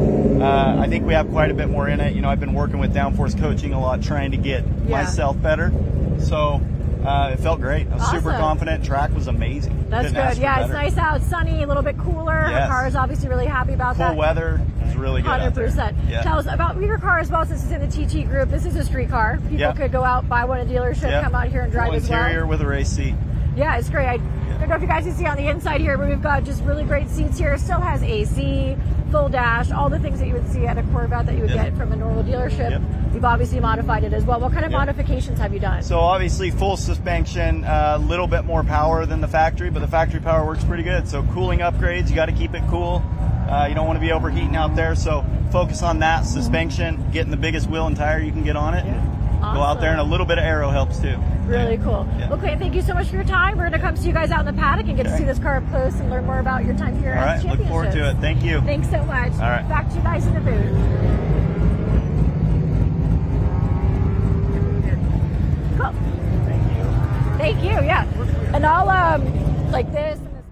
[SPEAKER 9] I think we have quite a bit more in it. You know, I've been working with downforce coaching a lot, trying to get myself better. So it felt great. I was super confident. Track was amazing.
[SPEAKER 7] That's good. Yeah, it's nice out, sunny, a little bit cooler.
[SPEAKER 9] Yes.
[SPEAKER 7] The car is obviously really happy about that.
[SPEAKER 9] Cool weather. It's really good.
[SPEAKER 7] 100%.
[SPEAKER 9] Yeah.
[SPEAKER 7] Tell us about your car as well, since it's in the TT group. This is a street car. People could go out, buy one at a dealership, come out here and drive as well.
[SPEAKER 9] Interior with a race seat.
[SPEAKER 7] Yeah, it's great. I don't know if you guys can see on the inside here, but we've got just really great seats here. It still has AC, full dash, all the things that you would see at a Corvette that you would get from a normal dealership. You've obviously modified it as well. What kind of modifications have you done?
[SPEAKER 9] So obviously full suspension, a little bit more power than the factory, but the factory power works pretty good. So cooling upgrades, you got to keep it cool. You don't want to be overheating out there, so focus on that. Suspension, getting the biggest wheel and tire you can get on it. Awesome. Go out there, and a little bit of aero helps too.
[SPEAKER 7] Really cool.
[SPEAKER 9] Yeah.
[SPEAKER 7] Well, Clayton, thank you so much for your time. We're going to come see you guys out in the paddock and get to see this car up close and learn more about your time here at the
[SPEAKER 9] Look forward to it. Thank you.
[SPEAKER 7] Thanks so much.
[SPEAKER 9] All right.
[SPEAKER 7] Back to you guys in the booth. Cool. Thank you. Yeah. And I'll like this and this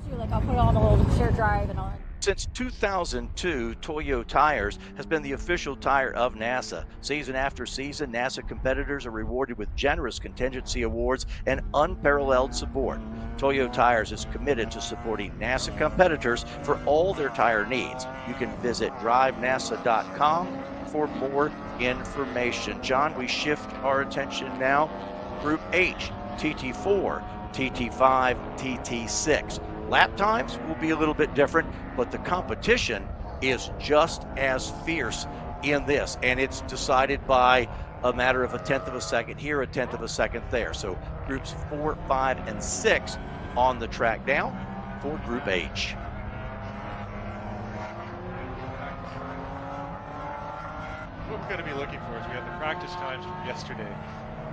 [SPEAKER 7] too. Like I'll put it on a little shared drive and all that.
[SPEAKER 2] Since 2002, Toyo Tires has been the official tire of NASA. Season after season, NASA competitors are rewarded with generous contingency awards and unparalleled support. Toyo Tires is committed to supporting NASA competitors for all their tire needs. You can visit DRIVENASA.com for more information. John, we shift our attention now. Group H, TT4, TT5, TT6. Lap times will be a little bit different, but the competition is just as fierce in this, and it's decided by a matter of a tenth of a second here, a tenth of a second there. So groups 4, 5, and 6 on the track now for Group H.
[SPEAKER 3] What we're going to be looking for is we have the practice times from yesterday,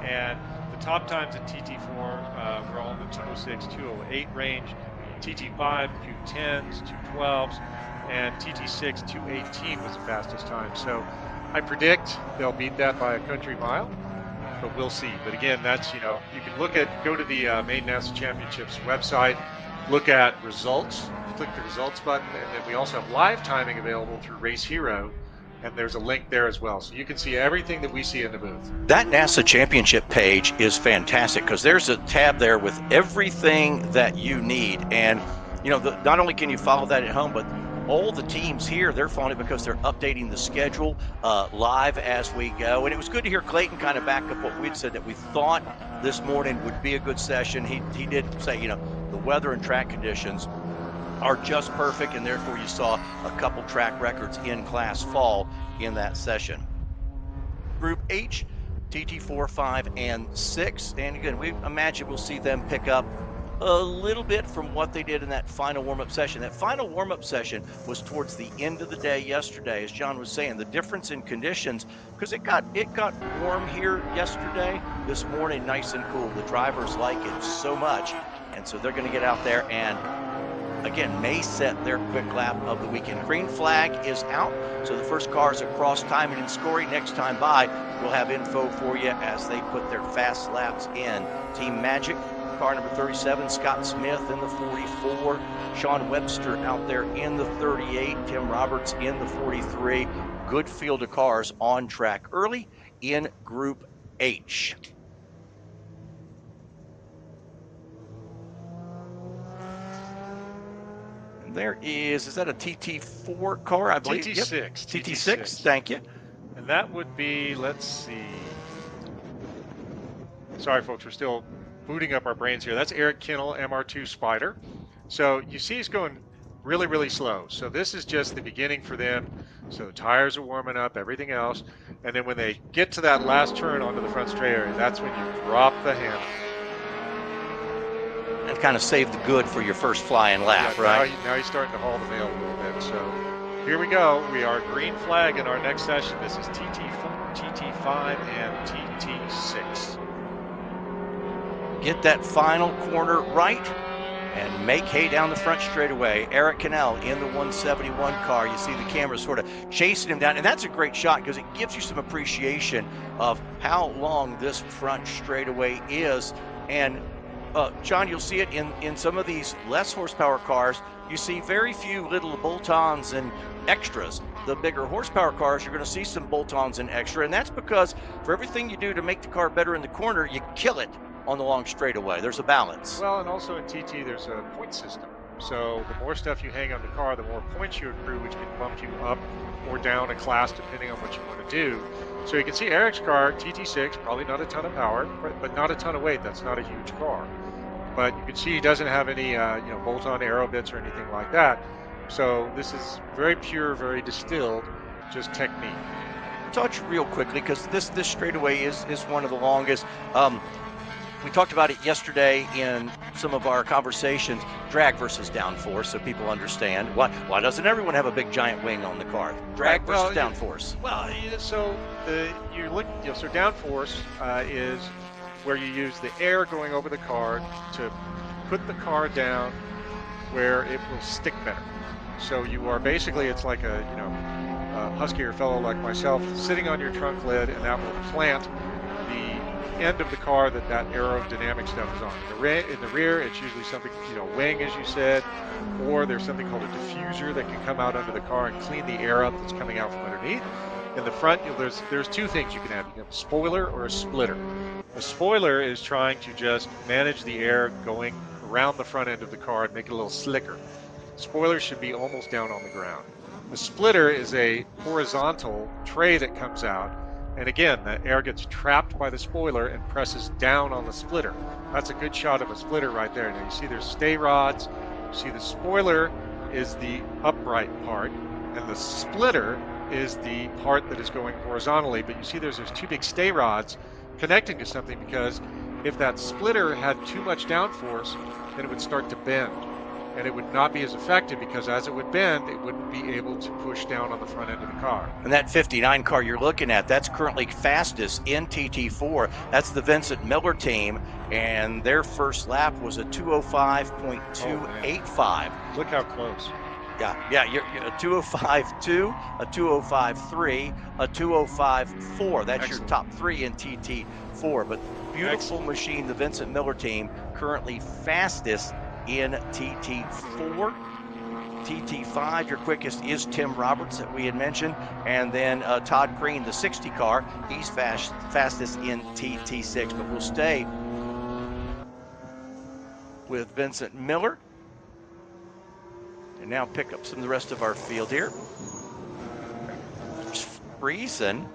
[SPEAKER 3] and the top times in TT4 were all in the 206, 208 range. TT5, 210s, 212s, and TT6, 218 was the fastest time. So I predict they'll beat that by a country mile. but we'll see. But again, that's, you can go to the main NASA Championships website, look at results, click the results button, and then we also have live timing available through Race Hero, and there's a link there as well. So you can see everything that we see in the booth.
[SPEAKER 2] That NASA Championship page is fantastic because there's a tab there with everything that you need. And, not only can you follow that at home, but all the teams here, they're following it because they're updating the schedule live as we go. And it was good to hear Clayton kind of back up what we'd said, that we thought this morning would be a good session. He did say, the weather and track conditions are just perfect, and therefore you saw a couple track records in Class fall in that session. Group H, TT4, 5, and 6. And again, we imagine we'll see them pick up a little bit from what they did in that final warm-up session. That final warm-up session was towards the end of the day yesterday, as John was saying. The difference in conditions, because it got warm here yesterday. This morning, nice and cool. The drivers like it so much, and so they're going to get out there and, again, may set their quick lap of the weekend. Green flag is out, so the first cars across timing and scoring. Next time by, we'll have info for you as they put their fast laps in. Team Magic, car number 37, Scott Smith in the 44, Sean Webster out there in the 38, Tim Roberts in the 43. Good field of cars on track early in Group H. And there is that a TT4 car, I believe?
[SPEAKER 3] TT6.
[SPEAKER 2] Yep. TT6, thank you.
[SPEAKER 3] And that would be, let's see. Sorry, folks, we're still booting up our brains here. That's Eric Kinnell, MR2 Spider. So you see he's going really, really slow. So this is just the beginning for them. So the tires are warming up, everything else. And then when they get to that last turn onto the front straight area, that's when you drop the handle.
[SPEAKER 2] And kind of save the good for your first flying lap, right?
[SPEAKER 3] Now he's starting to haul the mail a little bit. So here we go. We are green flag in our next session. This is TT4, TT5, and TT6.
[SPEAKER 2] Get that final corner right and make hay down the front straightaway. Eric Kinnell in the 171 car. You see the camera sort of chasing him down, and that's a great shot because it gives you some appreciation of how long this front straightaway is. And John, you'll see it in some of these less horsepower cars. You see very few little bolt-ons and extras. The bigger horsepower cars, you're going to see some bolt-ons and extra, and that's because for everything you do to make the car better in the corner, you kill it on the long straightaway. There's a balance.
[SPEAKER 3] Well, and also in TT, there's a point system. So the more stuff you hang on the car, the more points you accrue, which can bump you up or down a class depending on what you want to do. So you can see Eric's car, TT6, probably not a ton of power, but not a ton of weight. That's not a huge car. But you can see he doesn't have any bolt-on aero bits or anything like that. So this is very pure, very distilled, just technique.
[SPEAKER 2] Touch real quickly because this straightaway is one of the longest. We talked about it yesterday in some of our conversations, drag versus downforce, so people understand. Why doesn't everyone have a big giant wing on the car? Drag versus downforce.
[SPEAKER 3] Well, so so downforce is where you use the air going over the car to put the car down where it will stick better. So you are basically, it's like a huskier fellow like myself sitting on your trunk lid, and that will plant the end of the car that aerodynamic stuff is on. In the rear, it's usually something, wing, as you said, or there's something called a diffuser that can come out under the car and clean the air up that's coming out from underneath. In the front, there's two things you can have. You can have a spoiler or a splitter. A spoiler is trying to just manage the air going around the front end of the car and make it a little slicker. Spoiler should be almost down on the ground. The splitter is a horizontal tray that comes out, and again, the air gets trapped by the spoiler and presses down on the splitter. That's a good shot of a splitter right there. Now you see there's stay rods. You see the spoiler is the upright part, and the splitter is the part that is going horizontally. But you see there's two big stay rods connecting to something, because if that splitter had too much downforce, then it would start to bend. And it would not be as effective, because as it would bend, it wouldn't be able to push down on the front end of the car.
[SPEAKER 2] And that 59 car you're looking at, that's currently fastest in TT4. That's the Vincent Miller team, and their first lap was a 205.285.
[SPEAKER 3] Look how close.
[SPEAKER 2] Yeah, you're a 205.2, a 205.3, a 205.4. That's your top three in TT4. But beautiful machine, the Vincent Miller team, currently fastest in TT4. TT5, your quickest is Tim Roberts that we had mentioned, and then Todd Green, the 60 car, he's fastest in TT6. But we'll stay with Vincent Miller. And now pick up some of the rest of our field here. There's Friesen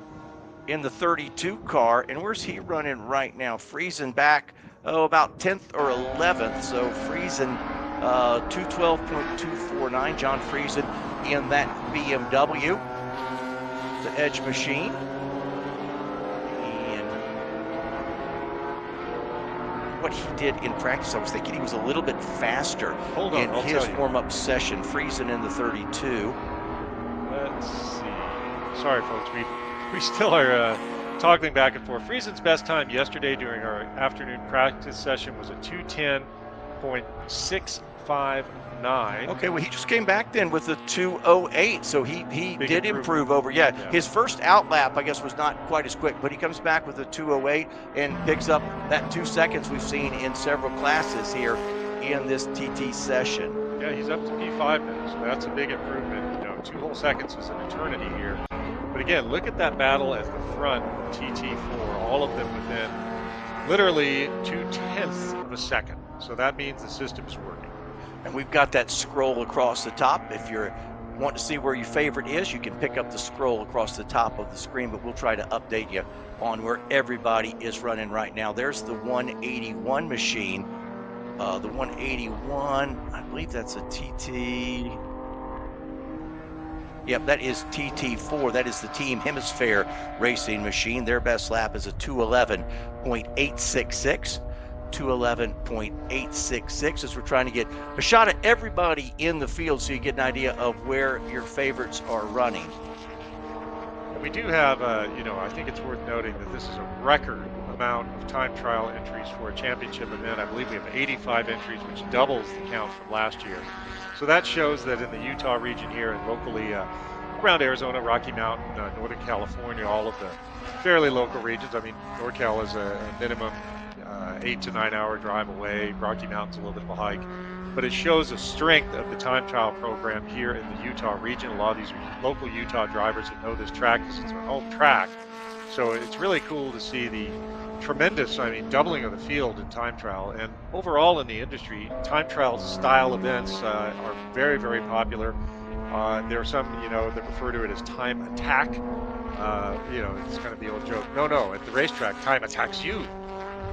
[SPEAKER 2] in the 32 car, and where's he running right now? Friesen back, about 10th or 11th. So Friesen, 212.249. John Friesen in that BMW, the Edge machine. What he did in practice, I was thinking he was a little bit faster in his warm-up session. Friesen in the 32.
[SPEAKER 3] Let's see. Sorry, folks. We still are toggling back and forth. Friesen's best time yesterday during our afternoon practice session was a 210.659.
[SPEAKER 2] Okay, well, he just came back then with a 208, so he did improve over. Yeah, his first out lap, I guess, was not quite as quick, but he comes back with a 208 and picks up that 2 seconds we've seen in several classes here in this TT session.
[SPEAKER 3] Yeah, he's up to P5 now, so that's a big improvement. 2 whole seconds is an eternity here. But again, look at that battle at the front, TT4, all of them within literally 0.2 of a second. So that means the system is working.
[SPEAKER 2] And we've got that scroll across the top. If you want to see where your favorite is, you can pick up the scroll across the top of the screen, but we'll try to update you on where everybody is running right now. There's the 181 machine. The 181, I believe that's a TT. Yep, that is TT4. That is the Team Hemisphere Racing machine. Their best lap is a 211.866. 211.866 as we're trying to get a shot at everybody in the field so you get an idea of where your favorites are running.
[SPEAKER 3] And we do have, I think it's worth noting that this is a record amount of time trial entries for a championship event. I believe we have 85 entries, which doubles the count from last year. So that shows that in the Utah region here and locally around Arizona, Rocky Mountain, Northern California, all of the fairly local regions. I mean, NorCal is a minimum 8 to 9 hour drive away. Rocky Mountain's a little bit of a hike. But it shows the strength of the time trial program here in the Utah region. A lot of these are local Utah drivers that know this track. This is their home track. So it's really cool to see the tremendous, doubling of the field in time trial. And overall in the industry, time trial style events are very, very popular. There are some, that refer to it as time attack. It's kind of the old joke. No, at the racetrack, time attacks you.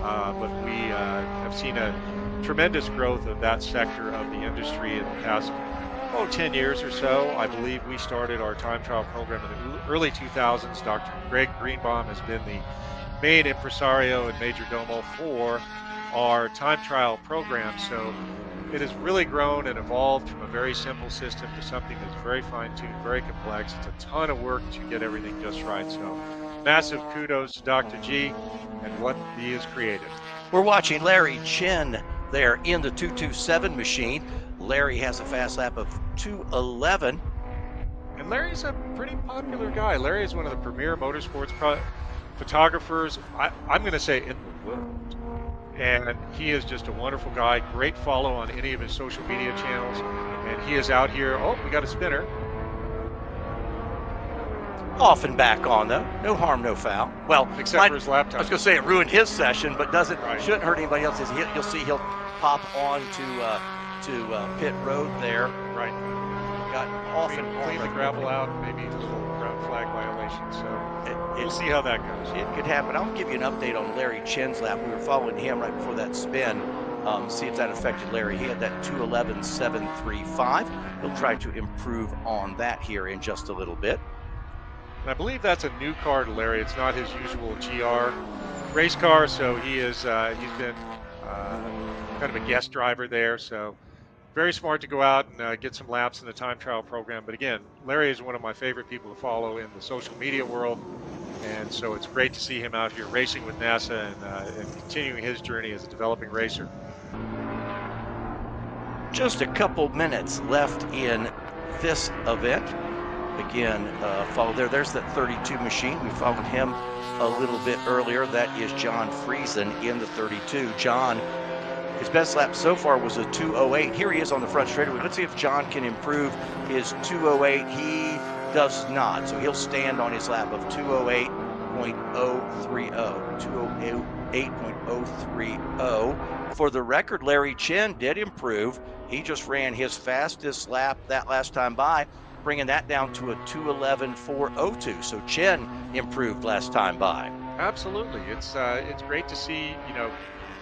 [SPEAKER 3] But we have seen a tremendous growth of that sector of the industry in the past 10 years or so. I believe we started our time trial program in the early 2000s. Dr. Greg Greenbaum has been the main impresario and major domo for our time trial program. So it has really grown and evolved from a very simple system to something that's very fine-tuned, very complex. It's a ton of work to get everything just right. So massive kudos to Dr. G and what he has created.
[SPEAKER 2] We're watching Larry Chen there in the 227 machine. Larry has a fast lap of 2:11.
[SPEAKER 3] And Larry's a pretty popular guy. Larry is one of the premier motorsports photographers, I'm going to say, in the world. And he is just a wonderful guy. Great follow on any of his social media channels. And he is out here. Oh, we got a spinner.
[SPEAKER 2] Off and back on, though. No harm, no foul. Well,
[SPEAKER 3] except for his lap time.
[SPEAKER 2] I was going to say it ruined his session, but shouldn't hurt anybody else's. You'll see he'll pop on to pit road there.
[SPEAKER 3] Right.
[SPEAKER 2] Got off and
[SPEAKER 3] clean the gravel out, maybe a little ground flag violation. So we'll see how that goes.
[SPEAKER 2] It could happen. I'll give you an update on Larry Chen's lap. We were following him right before that spin. See if that affected Larry. He had that 2:11.735. He'll try to improve on that here in just a little bit.
[SPEAKER 3] And I believe that's a new car to Larry. It's not his usual GR race car, so he's been kind of a guest driver there. So very smart to go out and get some laps in the time trial program. But again, Larry is one of my favorite people to follow in the social media world. And so it's great to see him out here racing with NASA and continuing his journey as a developing racer.
[SPEAKER 2] Just a couple minutes left in this event. Again, follow there. There's that 32 machine. We followed him a little bit earlier. That is John Friesen in the 32. John, his best lap so far was a 2:08. Here he is on the front straightaway. Let's see if John can improve his 2:08. He does not. So he'll stand on his lap of 2:08.030. 2:08.030. For the record, Larry Chen did improve. He just ran his fastest lap that last time by, bringing that down to a 2:11.402. So Chen improved last time by.
[SPEAKER 3] Absolutely. It's great to see, you know,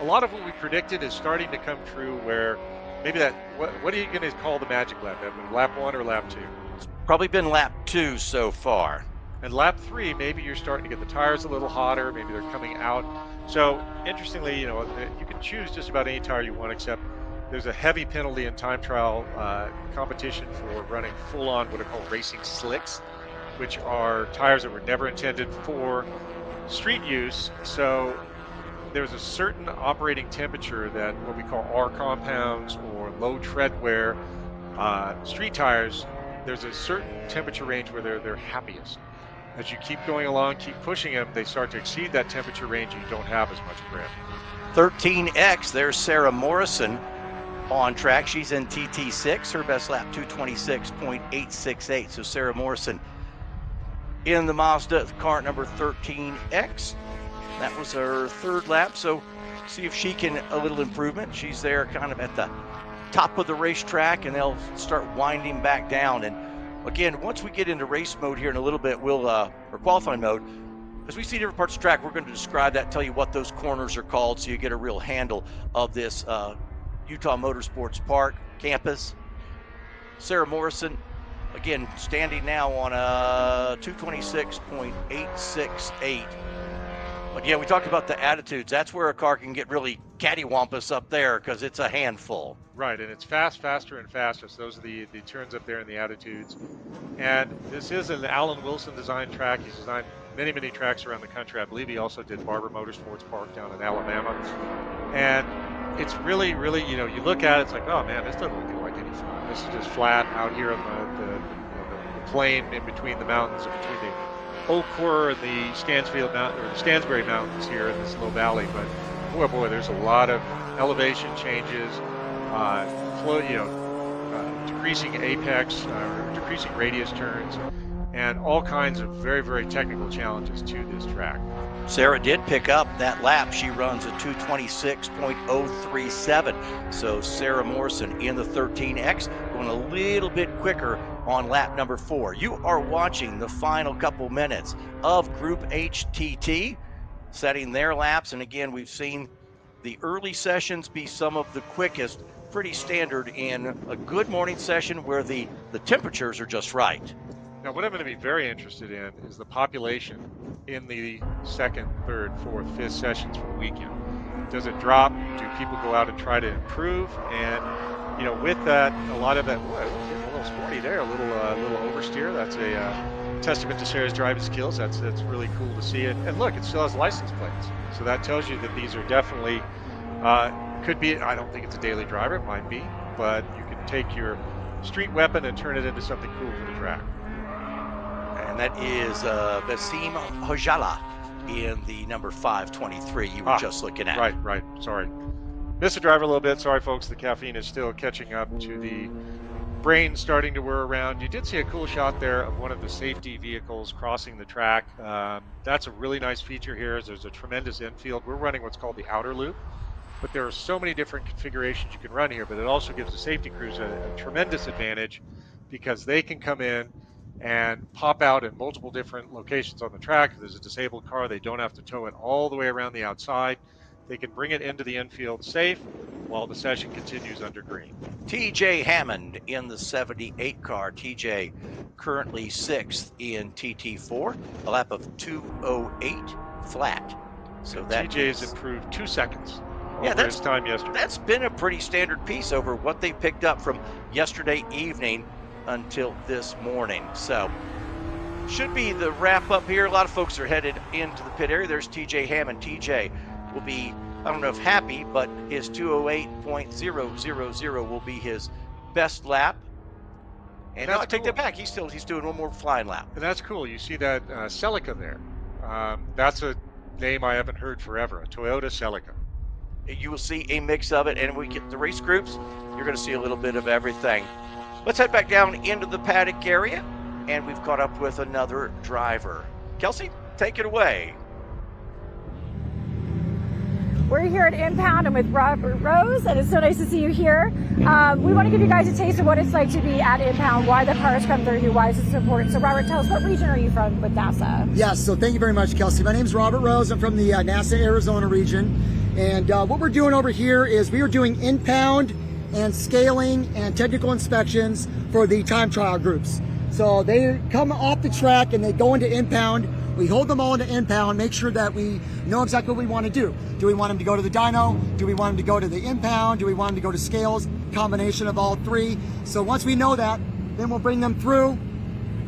[SPEAKER 3] a lot of what we predicted is starting to come true, where maybe that, what are you going to call the magic lap, Edwin? Lap 1 or lap 2?
[SPEAKER 2] It's probably been lap 2 so far.
[SPEAKER 3] And lap 3, maybe you're starting to get the tires a little hotter, maybe they're coming out. So interestingly, you know, you can choose just about any tire you want, except there's a heavy penalty in time trial competition for running full-on what are called racing slicks, which are tires that were never intended for street use. So there's a certain operating temperature that what we call R compounds or low tread wear street tires, there's a certain temperature range where they're happiest. As you keep going along, keep pushing them, they start to exceed that temperature range and you don't have as much grip.
[SPEAKER 2] 13X, there's Sarah Morrison on track. She's in TT6. Her best lap, 2:26.868. So Sarah Morrison in the Mazda car number 13X. That was her third lap. So see if she can, a little improvement. She's there kind of at the top of the racetrack, and they'll start winding back down. And again, once we get into race mode here in a little bit, we'll, or qualifying mode, as we see different parts of the track, we're going to describe that, tell you what those corners are called, so you get a real handle of this Utah Motorsports Park campus. Sarah Morrison, again, standing now on a 2:26.868. Again, we talked about the attitudes. That's where a car can get really cattywampus up there because it's a handful.
[SPEAKER 3] Right, and it's faster and faster. So those are the turns up there and the attitudes. And this is an Alan Wilson designed track. He's designed many tracks around the country. I believe he also did Barber Motorsports Park down in Alabama. And it's really, you know, you look at it, it's like, oh man, this doesn't look like any fun. This is just flat out here on the plain in between the mountains, between the Eau Coeur and the Stansfield Mountain, or the Stansbury Mountains here in this low valley. But boy, there's a lot of elevation changes, decreasing apex, decreasing radius turns, and all kinds of very technical challenges to this track.
[SPEAKER 2] Sarah did pick up that lap. She runs a 2:26.037. So Sarah Morrison in the 13X going a little bit quicker on lap number 4. You are watching the final couple minutes of Group HTT setting their laps. And again, we've seen the early sessions be some of the quickest, pretty standard in a good morning session where the temperatures are just right.
[SPEAKER 3] Now, what I'm going to be very interested in is the population in the second, third, fourth, fifth sessions for the weekend. Does it drop? Do people go out and try to improve? And, you know, with that, a lot of that, a little sporty there, a little oversteer. That's a testament to Sarah's driving skills. That's really cool to see it. And look, it still has license plates. So that tells you that these are definitely, could be, I don't think it's a daily driver, it might be, but you can take your street weapon and turn it into something cool for the track.
[SPEAKER 2] And that is Basim Hojala in the number 523 you were just looking at.
[SPEAKER 3] Right. Sorry. Missed the driver a little bit. Sorry, folks. The caffeine is still catching up to the brain starting to whir around. You did see a cool shot there of one of the safety vehicles crossing the track. That's a really nice feature here. There's a tremendous infield. We're running what's called the outer loop, but there are so many different configurations you can run here, but it also gives the safety crews a tremendous advantage because they can come in and pop out in multiple different locations on the track. If there's a disabled car, they don't have to tow it all the way around the outside. They can bring it into the infield safe while the session continues under green.
[SPEAKER 2] TJ Hammond in the 78 car. TJ currently 6th in TT4, a lap of 2:08 flat. So that
[SPEAKER 3] TJ's improved 2 seconds over
[SPEAKER 2] that's
[SPEAKER 3] his time yesterday.
[SPEAKER 2] That's been a pretty standard piece over what they picked up from yesterday evening until this morning. So should be the wrap up here. A lot of folks are headed into the pit area. There's TJ Hammond. TJ will be, I don't know if happy, but his 2:08.000 will be his best lap. And I take that back. He's doing one more flying lap.
[SPEAKER 3] And that's cool. You see that Celica there. That's a name I haven't heard forever, a Toyota Celica.
[SPEAKER 2] You will see a mix of it, and when we get the race groups, you're going to see a little bit of everything. Let's head back down into the paddock area, and we've caught up with another driver. Kelsey, take it away.
[SPEAKER 7] We're here at Impound. I'm with Robert Rose, and it's so nice to see you here. We want to give you guys a taste of what it's like to be at Impound, why the cars come through here, why is it so important. So Robert, tell us, what region are you from with NASA?
[SPEAKER 10] Yes, so thank you very much, Kelsey. My name is Robert Rose. I'm from the NASA Arizona region. And what we're doing over here is we are doing impound and scaling and technical inspections for the time trial groups. So they come off the track and they go into impound. We hold them all into impound, make sure that we know exactly what we want to do. Do we want them to go to the dyno? Do we want them to go to the impound? Do we want them to go to scales? Combination of all three. So once we know that, then we'll bring them through,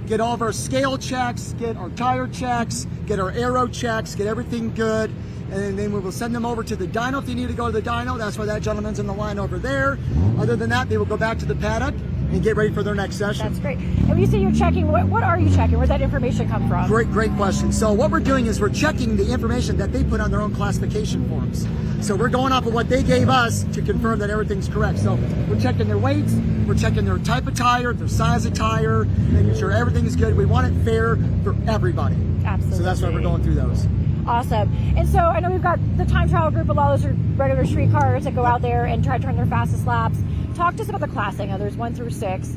[SPEAKER 10] get all of our scale checks, get our tire checks, get our aero checks, get everything good. And then we will send them over to the dyno if they need to go to the dyno. That's why that gentleman's in the line over there. Other than that, they will go back to the paddock and get ready for their next session.
[SPEAKER 7] That's great. And when you say you're checking, what are you checking? Where's that information come from?
[SPEAKER 10] Great question. So what we're doing is we're checking the information that they put on their own classification forms. So we're going off of what they gave us to confirm that everything's correct. So we're checking their weights, we're checking their type of tire, their size of tire, making sure everything's good. We want it fair for everybody.
[SPEAKER 7] Absolutely.
[SPEAKER 10] So that's why we're going through those.
[SPEAKER 7] Awesome. And so I know we've got the time trial group, a lot of those are regular street cars that go out there and try to turn their fastest laps. Talk to us about the classing. There's 1 through 6.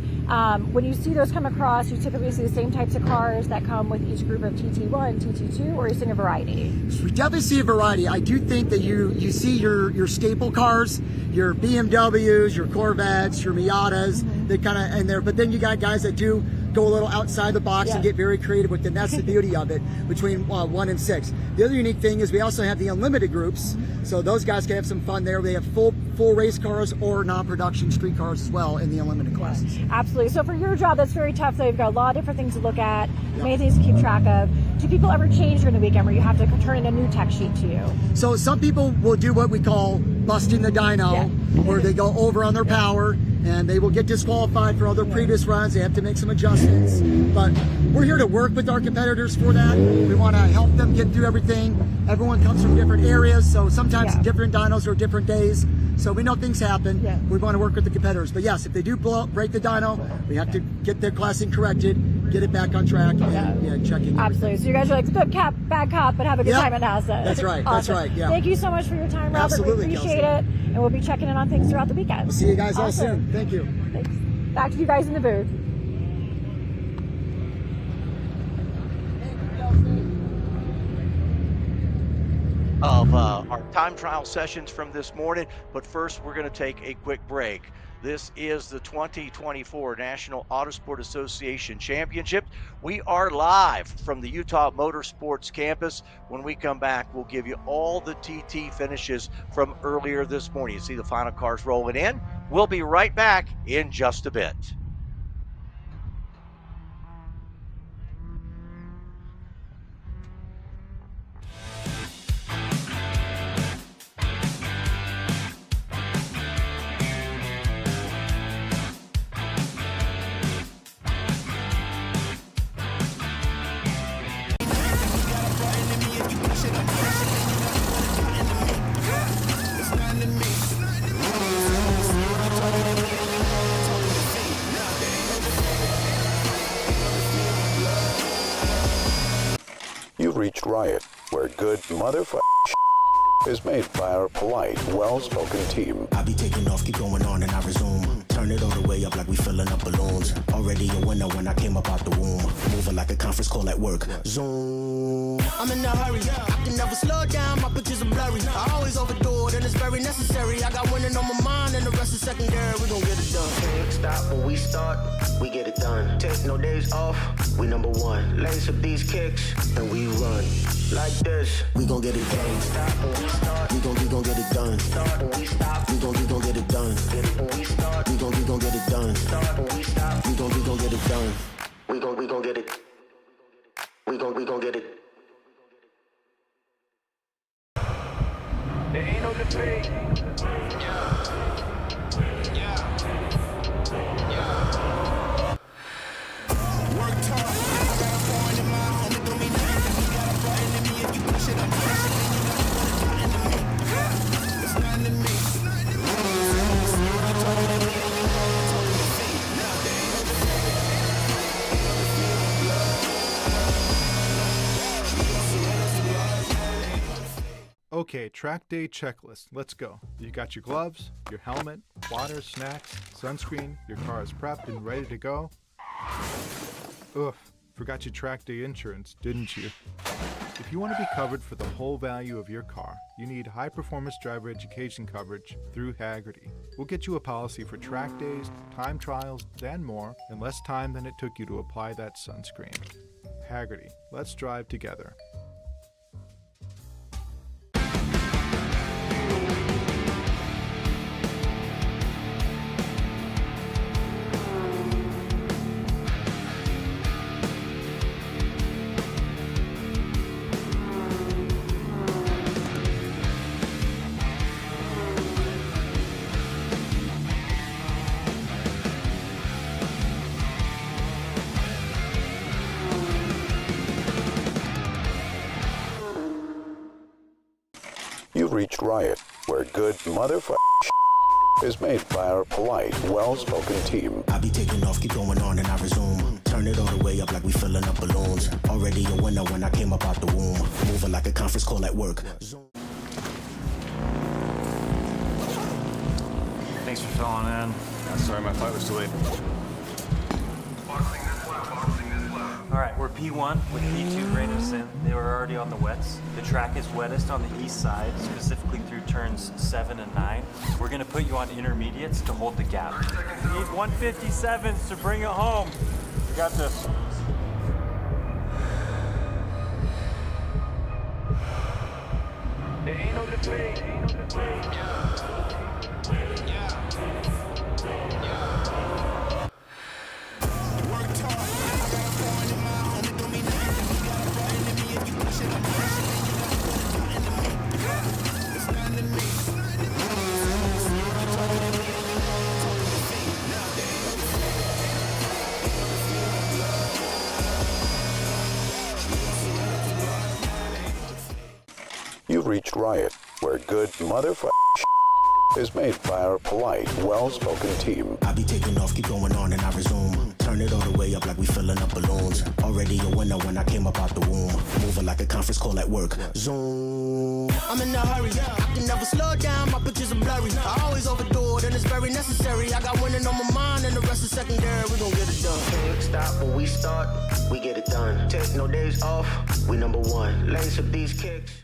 [SPEAKER 7] When you see those come across, you typically see the same types of cars that come with each group of TT1, TT2, or are you seeing a variety?
[SPEAKER 10] We definitely see a variety. I do think that you see your staple cars, your BMWs, your Corvettes, your Miatas, they kind of in there. But then you got guys that do go a little outside the box and get very creative with them. That's the beauty of it between 1 and 6. The other unique thing is we also have the unlimited groups, so those guys can have some fun there. They have full race cars or non-production street cars as well in the unlimited classes.
[SPEAKER 7] Absolutely. So for your job, that's very tough. So you've got a lot of different things to look at, many things to keep track of. Do people ever change during the weekend where you have to turn in a new tech sheet to you?
[SPEAKER 10] So some people will do what we call busting the dyno, where they go over on their power and they will get disqualified for other previous runs. They have to make some adjustments. But we're here to work with our competitors for that. We want to help them get through everything. Everyone comes from different areas, so sometimes different dynos or different days. So we know things happen. We want to work with the competitors. But yes, if they do break the dyno, we have to get their classing corrected, get it back on track, and check in.
[SPEAKER 7] Absolutely. So you guys are like the good cop, bad cop, but have a good time at NASA.
[SPEAKER 10] That's right.
[SPEAKER 7] Awesome.
[SPEAKER 10] That's right. Yeah.
[SPEAKER 7] Thank you so much for your time, Robert.
[SPEAKER 10] Absolutely,
[SPEAKER 7] We appreciate
[SPEAKER 10] Kelsey.
[SPEAKER 7] it. And we'll be checking in on things throughout the weekend.
[SPEAKER 10] We'll see you guys all soon. Thank you.
[SPEAKER 7] Thanks. Back to you guys in the booth.
[SPEAKER 2] Of our time trial sessions from this morning, but first we're going to take a quick break. This is the 2024 National Autosport Association Championship. We are live from the Utah Motorsports Campus. When we come back, we'll give you all the TT finishes from earlier this morning. You see the final cars rolling in. We'll be right back in just a bit.
[SPEAKER 5] You've reached Riot, where good motherfucking is made by our polite, well-spoken team.
[SPEAKER 6] I be taking off, keep going on, and I resume. Turn it all the way up like we filling up balloons. Already a winner when I came up out the womb. Moving like a conference call at work. Zoom. I'm in a hurry. I can never slow down. My pictures are blurry. I always overdo it, and it's very necessary. I got winning on my mind, and the rest is secondary. We gon' get it done. Can't stop when we start. We get it done. Take no days off. We number one. Lace up these kicks, and we run like this. We gon' get it done. Stop when we start. We gon' get it done. Start when we stop. We gon' get it done. Get it when we start. We gon' get it done. Start when we stop. We gon' get it done. We gon' get it. We gon' get it.
[SPEAKER 11] There ain't no debate.
[SPEAKER 8] Okay, track day checklist. Let's go. You got your gloves, your helmet, water, snacks, sunscreen, your car is prepped and ready to go. Oof, forgot your track day insurance, didn't you? If you want to be covered for the whole value of your car, you need high-performance driver education coverage through Hagerty. We'll get you a policy for track days, time trials, and more in less time than it took you to apply that sunscreen. Hagerty, let's drive together.
[SPEAKER 5] You've reached Riot, where good is made by our polite, well-spoken team.
[SPEAKER 6] I be taking off, keep going on, and I resume. Turn it all the way up like we filling up balloons. Already a winner when I came up out the womb. Moving like a conference call at work.
[SPEAKER 12] Thanks for filling in.
[SPEAKER 13] Sorry, my flight was delayed.
[SPEAKER 12] All right, we're P1 with P2 reining us in. They were already on the wets. The track is wettest on the east side, specifically through turns 7 and 9. We're gonna put you on intermediates to hold the gap. We need 157s to bring it home. We got this.
[SPEAKER 11] There ain't no debate.
[SPEAKER 5] You've reached Riot, where good is made by our polite, well-spoken team.
[SPEAKER 6] I be taking off, keep going on, and I resume. Turn it all the way up like we filling up balloons. Already a winner when I came up out the womb. Moving like a conference call at work. Zoom. I'm in a hurry, I can never slow down, my pictures are blurry. I always overdo it and it's very necessary. I got winning on my mind and the rest is secondary. We gon' get it done. Can't stop when we start, we get it done. Take no days off, we number one. Lace up these kicks.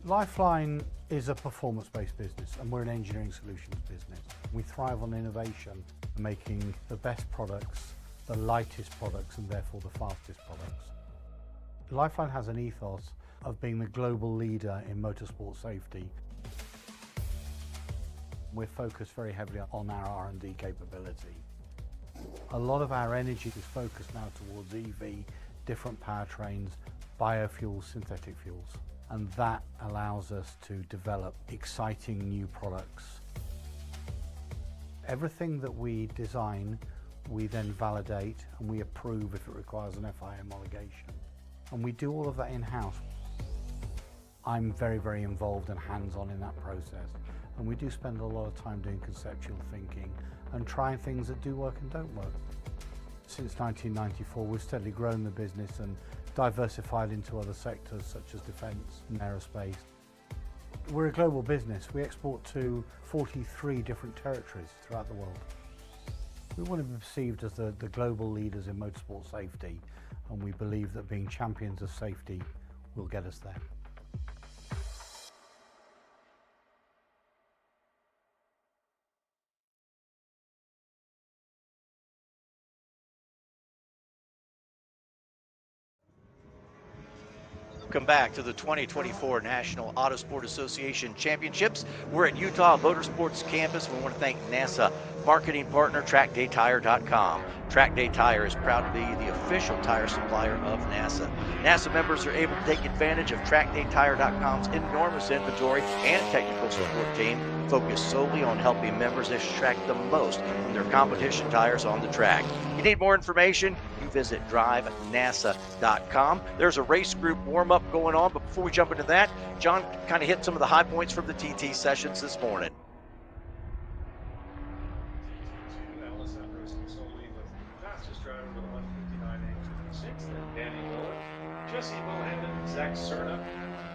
[SPEAKER 14] Lifeline is a performance-based business and we're an engineering solutions business. We thrive on innovation and making the best products, the lightest products and therefore the fastest products. Lifeline has an ethos of being the global leader in motorsport safety. We're focused very heavily on our R&D capability. A lot of our energy is focused now towards EV, different powertrains, biofuels, synthetic fuels. And that allows us to develop exciting new products. Everything that we design, we then validate and we approve if it requires an FIA homologation. And we do all of that in-house. I'm very, very involved and hands-on in that process. And we do spend a lot of time doing conceptual thinking and trying things that do work and don't work. Since 1994, we've steadily grown the business and diversified into other sectors such as defence and aerospace. We're a global business. We export to 43 different territories throughout the world. We want to be perceived as the global leaders in motorsport safety, and we believe that being champions of safety will get us there.
[SPEAKER 2] Welcome back to the 2024 National Autosport Association Championships. We're at Utah Motorsports Campus. We want to thank NASA marketing partner TrackDayTire.com Track Day Tire is proud to be the official tire supplier of NASA. NASA members are able to take advantage of TrackDayTire.com's enormous inventory and technical support team, focused solely on helping members extract the most from their competition tires on the track. If you need more information, you visit DRIVENASA.com. There's a race group warm-up going on, but before we jump into that, John kind of hit some of the high points from the TT sessions this morning.
[SPEAKER 3] Jesse Bohannon, Zach Cerna,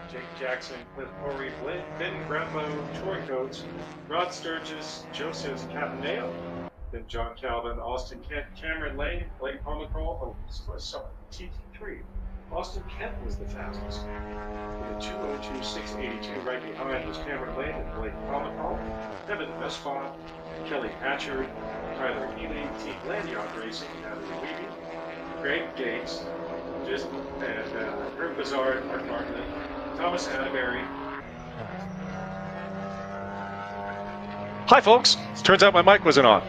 [SPEAKER 3] Jake Jackson, Cliff Corey, Ben Grambo, Troy Coates, Rod Sturgis, Joseph Cataneo, then John Calvin, Austin Kent, Cameron Lane, Blake Pomacraw, TT3. Austin Kent was the fastest. With a 2:02.682 right behind was Cameron Lane and Blake Pomacraw, Evan Vespon, Kelly Hatcher, Tyler Healy, Team Landyard Racing, Natalie Weeby, Greg Gates, and Herb Bazard, Mark Martin, Thomas Atterbury. Hi, folks. It turns out my mic wasn't on.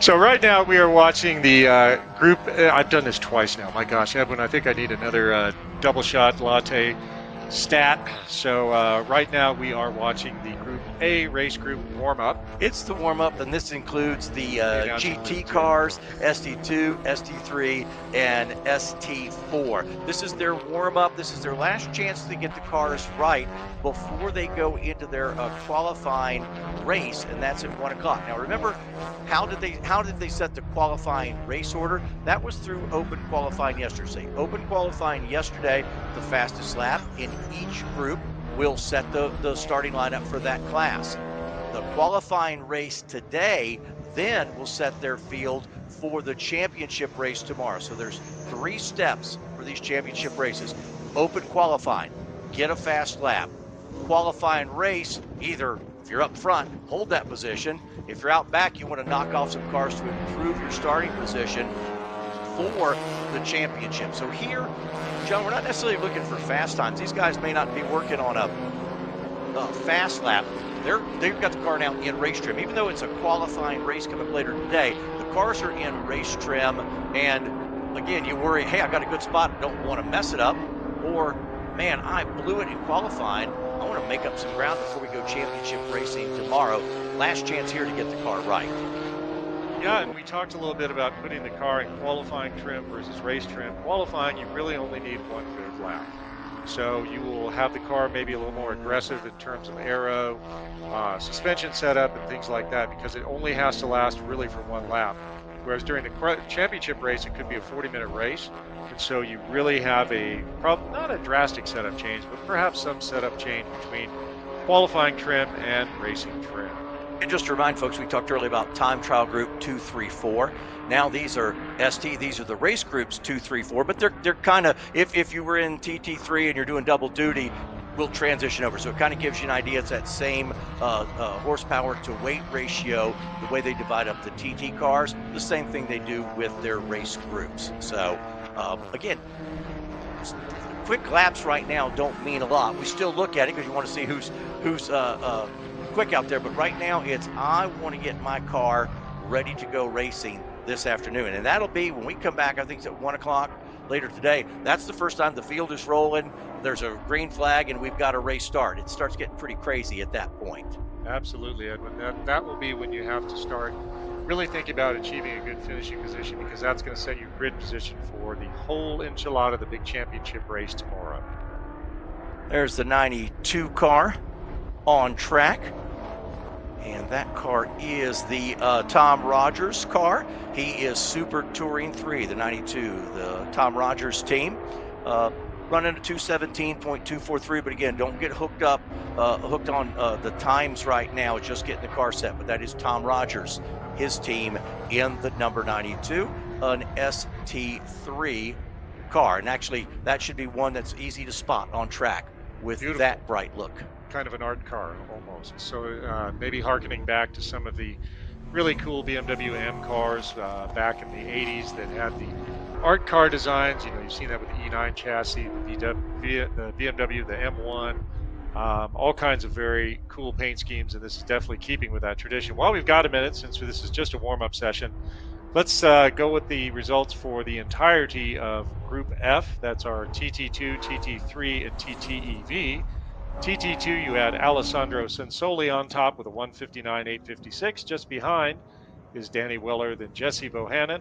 [SPEAKER 3] So right now we are watching the group. I've done this twice now. My gosh, Edwin, I think I need another double shot latte stat. So right now we are watching the Group A race group warm up.
[SPEAKER 2] It's the warm up, and this includes the GT cars, ST2, ST3, and ST4. This is their warm up. This is their last chance to get the cars right before they go into their qualifying race, and that's at 1 o'clock. Now remember, how did they set the qualifying race order? That was through open qualifying yesterday. Open qualifying yesterday, the fastest lap in each group will set the starting lineup for that class. The qualifying race today then will set their field for the championship race tomorrow. So there's 3 steps for these championship races. Open qualifying, get a fast lap. Qualifying race, either if you're up front, hold that position. If you're out back, you want to knock off some cars to improve your starting position for the championship. So here, John, we're not necessarily looking for fast times. These guys may not be working on a fast lap. They've got the car now in race trim. Even though it's a qualifying race coming later today, the cars are in race trim. And again, you worry, hey, I got a good spot, don't want to mess it up. Or, man, I blew it in qualifying. I want to make up some ground before we go championship racing tomorrow. Last chance here to get the car right.
[SPEAKER 3] Yeah, and we talked a little bit about putting the car in qualifying trim versus race trim. Qualifying, you really only need 1 good lap. So you will have the car maybe a little more aggressive in terms of aero, suspension setup, and things like that, because it only has to last really for 1 lap. Whereas during the championship race, it could be a 40-minute race. And so you really have not a drastic setup change, but perhaps some setup change between qualifying trim and racing trim.
[SPEAKER 2] And just to remind folks, we talked earlier about time trial group 2, 3, 4. Now these are ST, these are the race groups 2, 3, 4, but they're kind of, if you were in TT3 and you're doing double duty, we'll transition over. So it kind of gives you an idea. It's that same horsepower to weight ratio, the way they divide up the TT cars, the same thing they do with their race groups. So again, quick laps right now don't mean a lot. We still look at it because you want to see who's quick out there, but right now it's I want to get my car ready to go racing this afternoon, and that'll be when we come back. I think it's at 1 o'clock later today. That's the first time the field is rolling. There's a green flag and we've got a race start. It starts getting pretty crazy at that point.
[SPEAKER 3] Absolutely, Edwin. That will be when you have to start really thinking about achieving a good finishing position, because that's going to set you grid position for the whole enchilada, the big championship race tomorrow.
[SPEAKER 2] There's the 92 car on track, and that car is the Tom Rogers car. He is Super Touring 3, the 92, the Tom Rogers team, running a 217.243. But again, don't get hooked on the times right now. It's just getting the car set. But that is Tom Rogers, his team in the number 92, an ST3 car, and actually that should be one that's easy to spot on track with beautiful, that bright look.
[SPEAKER 3] Kind of an art car almost. So maybe hearkening back to some of the really cool BMW M cars back in the 80s that had the art car designs. You know, you've seen that with the E9 chassis, the BMW, the M1. all kinds of very cool paint schemes, and this is definitely keeping with that tradition. While we've got a minute, since this is just a warm-up session, let's go with the results for the entirety of Group F. That's our TT2, TT3, and TTEV. TT2, you had Alessandro Sensoli on top with a 159.856. Just behind is Danny Weller, then Jesse Bohannon,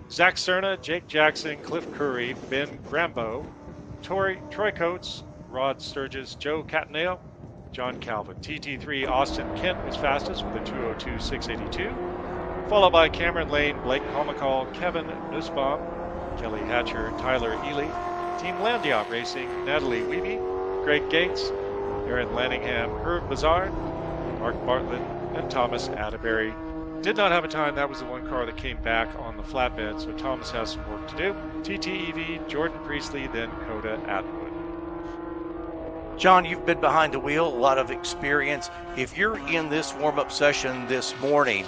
[SPEAKER 3] Zach Cerna, Jake Jackson, Cliff Curry, Ben Grambo, Troy Coates, Rod Sturgis, Joe Cataneo, John Calvin. TT3, Austin Kent was fastest with a 202.682, followed by Cameron Lane, Blake Comacall, Kevin Nussbaum, Kelly Hatcher, Tyler Ely. Team Landiot Racing, Natalie Weeby, Greg Gates, Aaron Lanningham, Herb Bazard, Mark Bartlett, and Thomas Atterbury. Did not have a time. That was the one car that came back on the flatbed, so Thomas has some work to do. TTEV, Jordan Priestley, then Coda Atwood.
[SPEAKER 2] John, you've been behind the wheel, a lot of experience. If you're in this warm-up session this morning,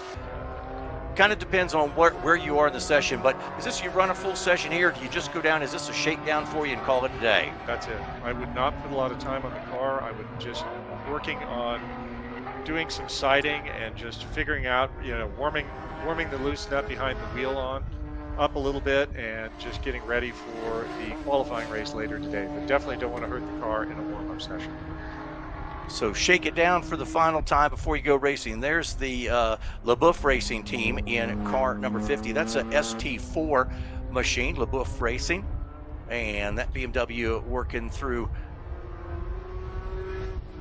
[SPEAKER 2] kind of depends on where you are in the session, but is this, you run a full session here, do you just go down, is this a shakedown for you and call it a day?
[SPEAKER 3] That's it. I would not put a lot of time on the car. I would just working on doing some sighting and just figuring out, warming the loose nut behind the wheel up a little bit, and just getting ready for the qualifying race later today. But definitely don't want to hurt the car in a warm-up session.
[SPEAKER 2] So shake it down for the final time before you go racing. There's the LeBoeuf Racing team in car number 50. That's a ST4 machine, LeBoeuf Racing. And that BMW working through,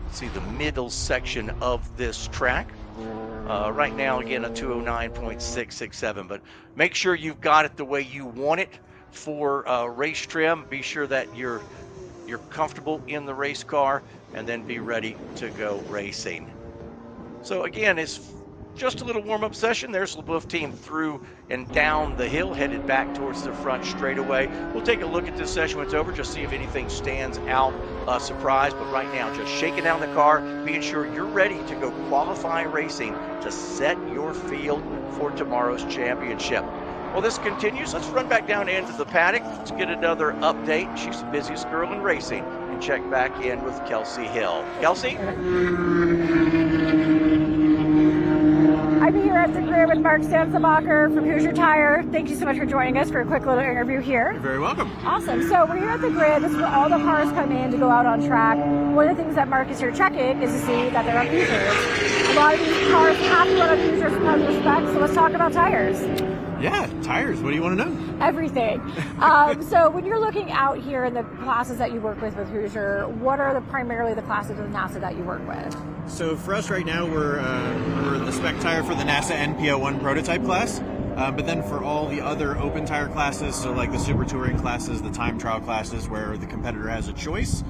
[SPEAKER 2] let's see, the middle section of this track. Right now, again, a 209.667. But make sure you've got it the way you want it for race trim. Be sure that you're comfortable in the race car, and then be ready to go racing. So again, it's just a little warm-up session. There's LeBoeuf team through and down the hill, headed back towards the front straightaway. We'll take a look at this session when it's over, just see if anything stands out surprise. But right now, just shaking down the car, being sure you're ready to go qualify racing to set your field for tomorrow's championship. Well, this continues. Let's run back down into the paddock. Let's get another update. She's the busiest girl in racing, and check back in with Kelsey Hill. Kelsey?
[SPEAKER 7] I'm here at the grid with Mark Sansabacher from Hoosier Tire. Thank you so much for joining us for a quick little interview here.
[SPEAKER 13] You're very welcome.
[SPEAKER 7] Awesome. So we're here at the grid. This is where all the cars come in to go out on track. One of the things that Mark is here checking is to see that they're on Hoosiers. A lot of these cars have to run on Hoosiers from other respects, so let's talk about tires.
[SPEAKER 13] Yeah, tires. What do you want to know?
[SPEAKER 7] Everything. So when you're looking out here in the classes that you work with Hoosier, what are primarily the classes of NASA that you work with?
[SPEAKER 13] So for us right now, we're the spec tire for the NASA NPO1 prototype class. But then for all the other open tire classes, so like the super touring classes, the time trial classes where the competitor has a choice,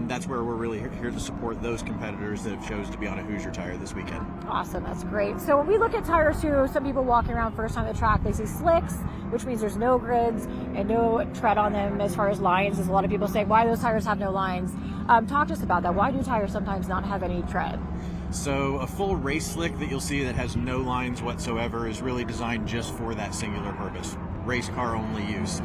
[SPEAKER 13] that's where we're really here to support those competitors that have chose to be on a Hoosier tire this weekend.
[SPEAKER 7] Awesome, that's great. So when we look at tires too, some people walking around first on the track, they see slicks, which means there's no grids and no tread on them as far as lines. There's a lot of people saying, why do those tires have no lines? Talk to us about that. Why do tires sometimes not have any tread?
[SPEAKER 13] So a full race slick that you'll see that has no lines whatsoever is really designed just for that singular purpose, race car only use.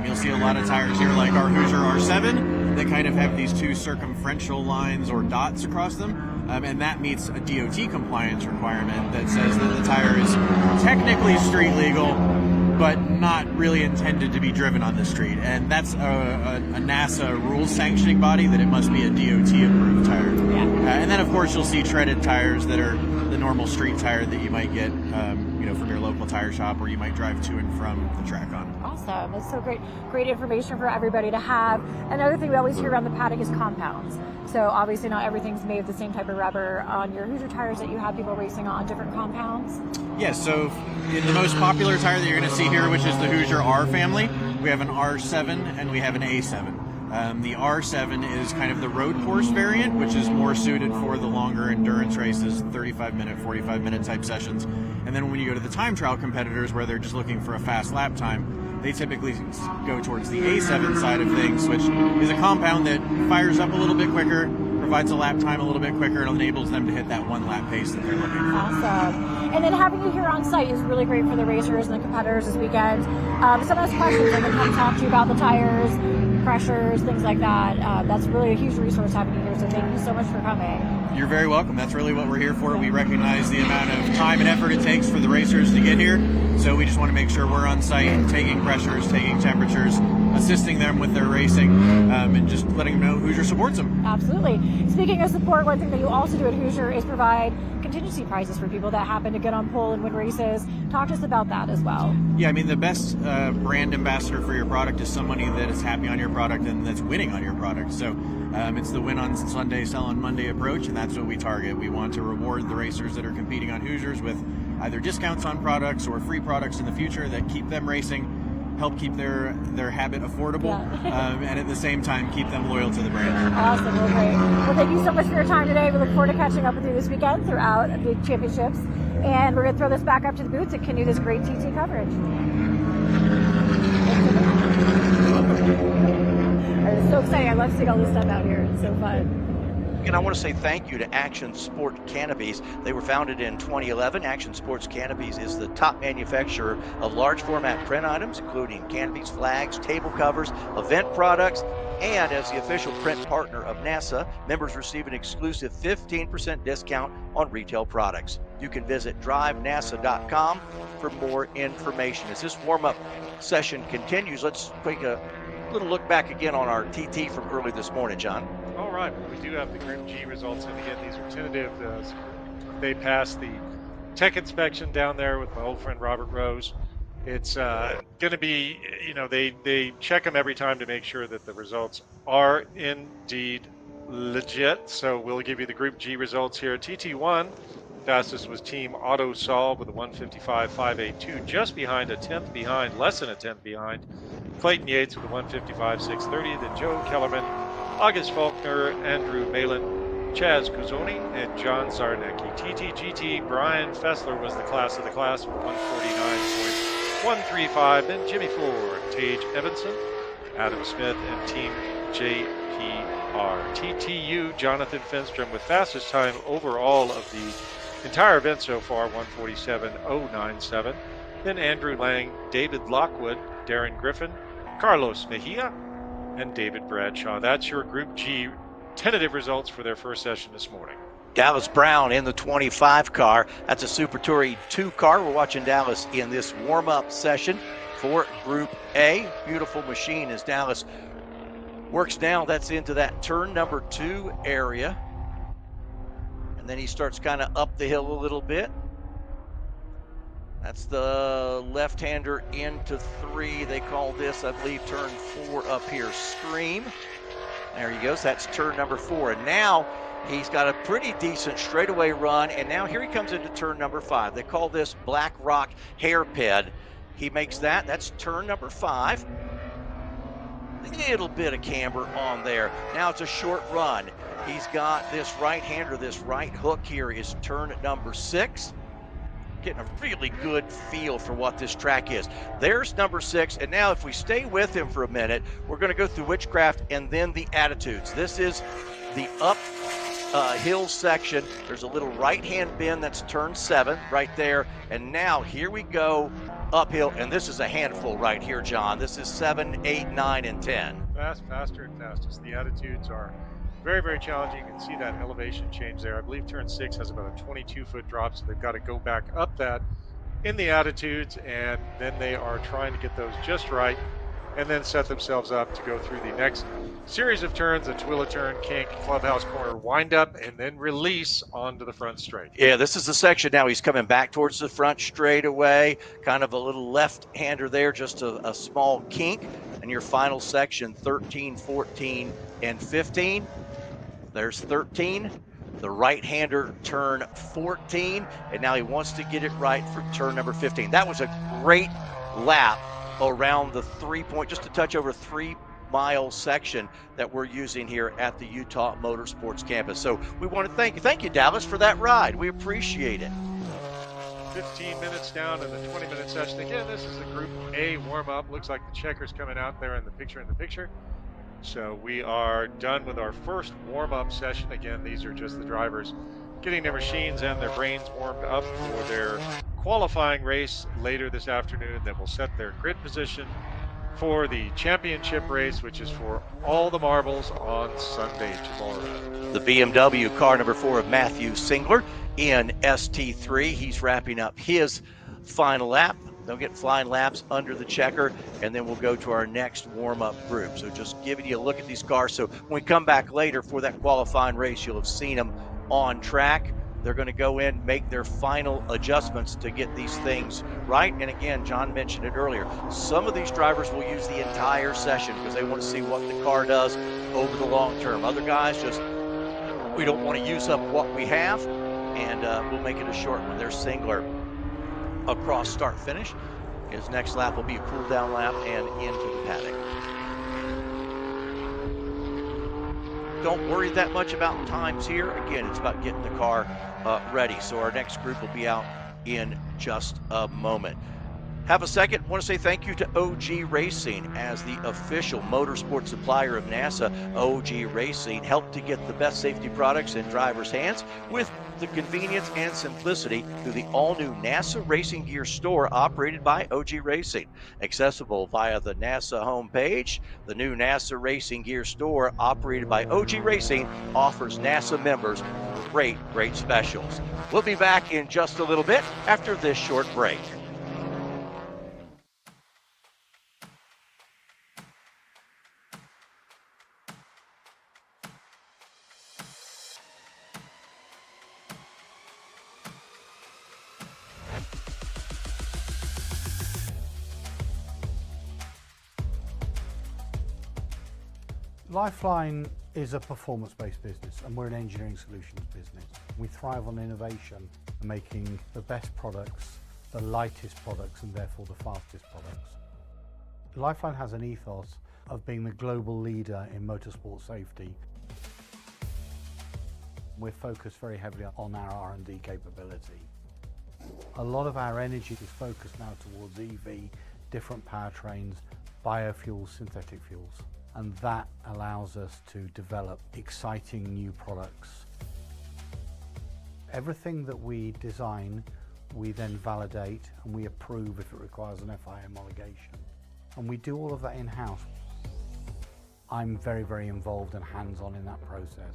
[SPEAKER 13] You'll see a lot of tires here like our Hoosier R7 that kind of have these two circumferential lines or dots across them, and that meets a DOT compliance requirement that says that the tire is technically street legal but not really intended to be driven on the street, and that's a NASA rules sanctioning body that it must be a DOT approved tire.
[SPEAKER 7] Yeah.
[SPEAKER 13] And then of course you'll see treaded tires that are the normal street tire that you might get from your local tire shop, or you might drive to and from the track on.
[SPEAKER 7] Awesome, that's so great information for everybody to have. Another thing we always hear around the paddock is compounds. So obviously not everything's made of the same type of rubber. On your Hoosier tires that you have people racing on, different compounds?
[SPEAKER 13] Yeah, so in the most popular tire that you're going to see here, which is the Hoosier R family, we have an R7 and we have an A7. The R7 is kind of the road course variant, which is more suited for the longer endurance races, 35-minute, 45-minute type sessions. And then when you go to the time trial competitors where they're just looking for a fast lap time, they typically go towards the A7 side of things, which is a compound that fires up a little bit quicker, provides a lap time a little bit quicker. It enables them to hit that 1 lap pace that they're looking for.
[SPEAKER 7] Awesome. And then having you here on site is really great for the racers and the competitors this weekend. Some of those questions, they can come talk to you about the tires, pressures, things like that. That's really a huge resource having you here, so thank you so much for coming.
[SPEAKER 13] You're very welcome. That's really what we're here for. We recognize the amount of time and effort it takes for the racers to get here, so we just want to make sure we're on site, taking pressures, taking temperatures, assisting them with their racing, and just letting them know Hoosier supports them.
[SPEAKER 7] Absolutely. Speaking of support, one thing that you also do at Hoosier is provide contingency prizes for people that happen to get on pole and win races. Talk to us about that as well.
[SPEAKER 13] Yeah, I mean, the best brand ambassador for your product is somebody that is happy on your product and that's winning on your product. So it's the win on Sunday, sell on Monday approach, and that's what we target. We want to reward the racers that are competing on Hoosiers with either discounts on products or free products in the future that keep them racing, help keep their habit affordable, and at the same time keep them loyal to the brand.
[SPEAKER 7] Awesome. Well, great. Well, thank you so much for your time today. We look forward to catching up with you this weekend throughout the championships. And we're going to throw this back up to the booth to continue this great TT coverage. It's so exciting. I love seeing all this stuff out here. It's so fun.
[SPEAKER 2] And I want to say thank you to Action Sport Canopies. They were founded in 2011. Action Sports Canopies is the top manufacturer of large format print items, including canopies, flags, table covers, event products, and as the official print partner of NASA, members receive an exclusive 15% discount on retail products. You can visit DRIVENASA.com for more information. As this warm-up session continues, let's take a little look back again on our TT from early this morning, John.
[SPEAKER 3] All right, well, we do have the Group G results, and again, these are tentative. They passed the tech inspection down there with my old friend Robert Rose. It's going to be, they check them every time to make sure that the results are indeed legit. So we'll give you the Group G results here. TT1, fastest was Team Auto Solve with a 155.582, just behind, less than a tenth behind. Clayton Yates with a 155.630, then Joe Kellerman, August Faulkner, Andrew Malin, Chaz Cuzzoni, and John Zarnecki. TTGT, Brian Fessler was the class of the class with 149.135. Then Jimmy Ford, Tage Evanson, Adam Smith, and Team JPR. TTU, Jonathan Finstrom with fastest time overall of the entire event so far, 147.097. Then Andrew Lang, David Lockwood, Darren Griffin, Carlos Mejia, and David Bradshaw. That's your Group G tentative results for their first session this morning.
[SPEAKER 2] Dallas Brown in the 25 car. That's a Super Touring 2 car. We're watching Dallas in this warm-up session for Group A. Beautiful machine as Dallas works down. That's into that turn number 2 area. And then he starts kind of up the hill a little bit. That's the left-hander into 3. They call this, I believe, turn 4 up here. Scream. There he goes. That's turn number 4. And now he's got a pretty decent straightaway run. And now here he comes into turn number 5. They call this Black Rock Hairpin. He makes that. That's turn number 5. A little bit of camber on there. Now it's a short run. He's got this right-hander, this right hook here is turn number 6. Getting a really good feel for what this track is. There's number 6, and now if we stay with him for a minute, we're going to go through Witchcraft and then the Attitudes. This is the uphill section. There's a little right-hand bend, that's turn 7 right there, and now here we go uphill, and this is a handful right here, John. This is 7, 8, 9, and 10.
[SPEAKER 3] Faster and fastest. The Attitudes are very, very challenging. You can see that elevation change there. I believe turn 6 has about a 22-foot drop, so they've got to go back up that in the Attitudes, and then they are trying to get those just right and then set themselves up to go through the next series of turns, a Twilla turn, kink, clubhouse corner, wind up, and then release onto the front straight.
[SPEAKER 2] Yeah, this is the section now. He's coming back towards the front straightaway, kind of a little left-hander there, just a small kink. And your final section, 13, 14, and 15. There's 13, the right-hander turn 14, and now he wants to get it right for turn number 15. That was a great lap around the 3-point, just a touch over 3-mile section that we're using here at the Utah Motorsports Campus. So we want to thank you, Dallas, for that ride. We appreciate it.
[SPEAKER 3] 15 minutes down in the 20-minute session. Again, this is the Group A warm-up. Looks like the checkers coming out there in the picture. So we are done with our first warm-up session. Again, these are just the drivers getting their machines and their brains warmed up for their qualifying race later this afternoon. Then we'll set their grid position for the championship race, which is for all the marbles on Sunday tomorrow.
[SPEAKER 2] The BMW car number 4 of Matthew Singler in ST3. He's wrapping up his final lap. They'll get flying laps under the checker, and then we'll go to our next warm-up group. So just giving you a look at these cars. So when we come back later for that qualifying race, you'll have seen them on track. They're going to go in, make their final adjustments to get these things right. And again, John mentioned it earlier, some of these drivers will use the entire session because they want to see what the car does over the long term. Other guys just, we don't want to use up what we have, and we'll make it a short one. There's Singler across start finish. His next lap will be a cool down lap and into the paddock. Don't worry that much about times here. Again, it's about getting the car ready. So our next group will be out in just a moment. Have a second. Want to say thank you to OG Racing as the official motorsport supplier of NASA. OG Racing helped to get the best safety products in drivers' hands with the convenience and simplicity through the all-new NASA Racing Gear store operated by OG Racing. Accessible via the NASA homepage, the new NASA Racing Gear store operated by OG Racing offers NASA members great specials. We'll be back in just a little bit after this short break.
[SPEAKER 14] Lifeline is a performance-based business, and we're an engineering solutions business. We thrive on innovation, making the best products, the lightest products, and therefore the fastest products. Lifeline has an ethos of being the global leader in motorsport safety. We're focused very heavily on our R&D capability. A lot of our energy is focused now towards EV, different powertrains, biofuels, synthetic fuels. And that allows us to develop exciting new products. Everything that we design, we then validate and we approve if it requires an FIA homologation. And we do all of that in-house. I'm very involved and hands-on in that process.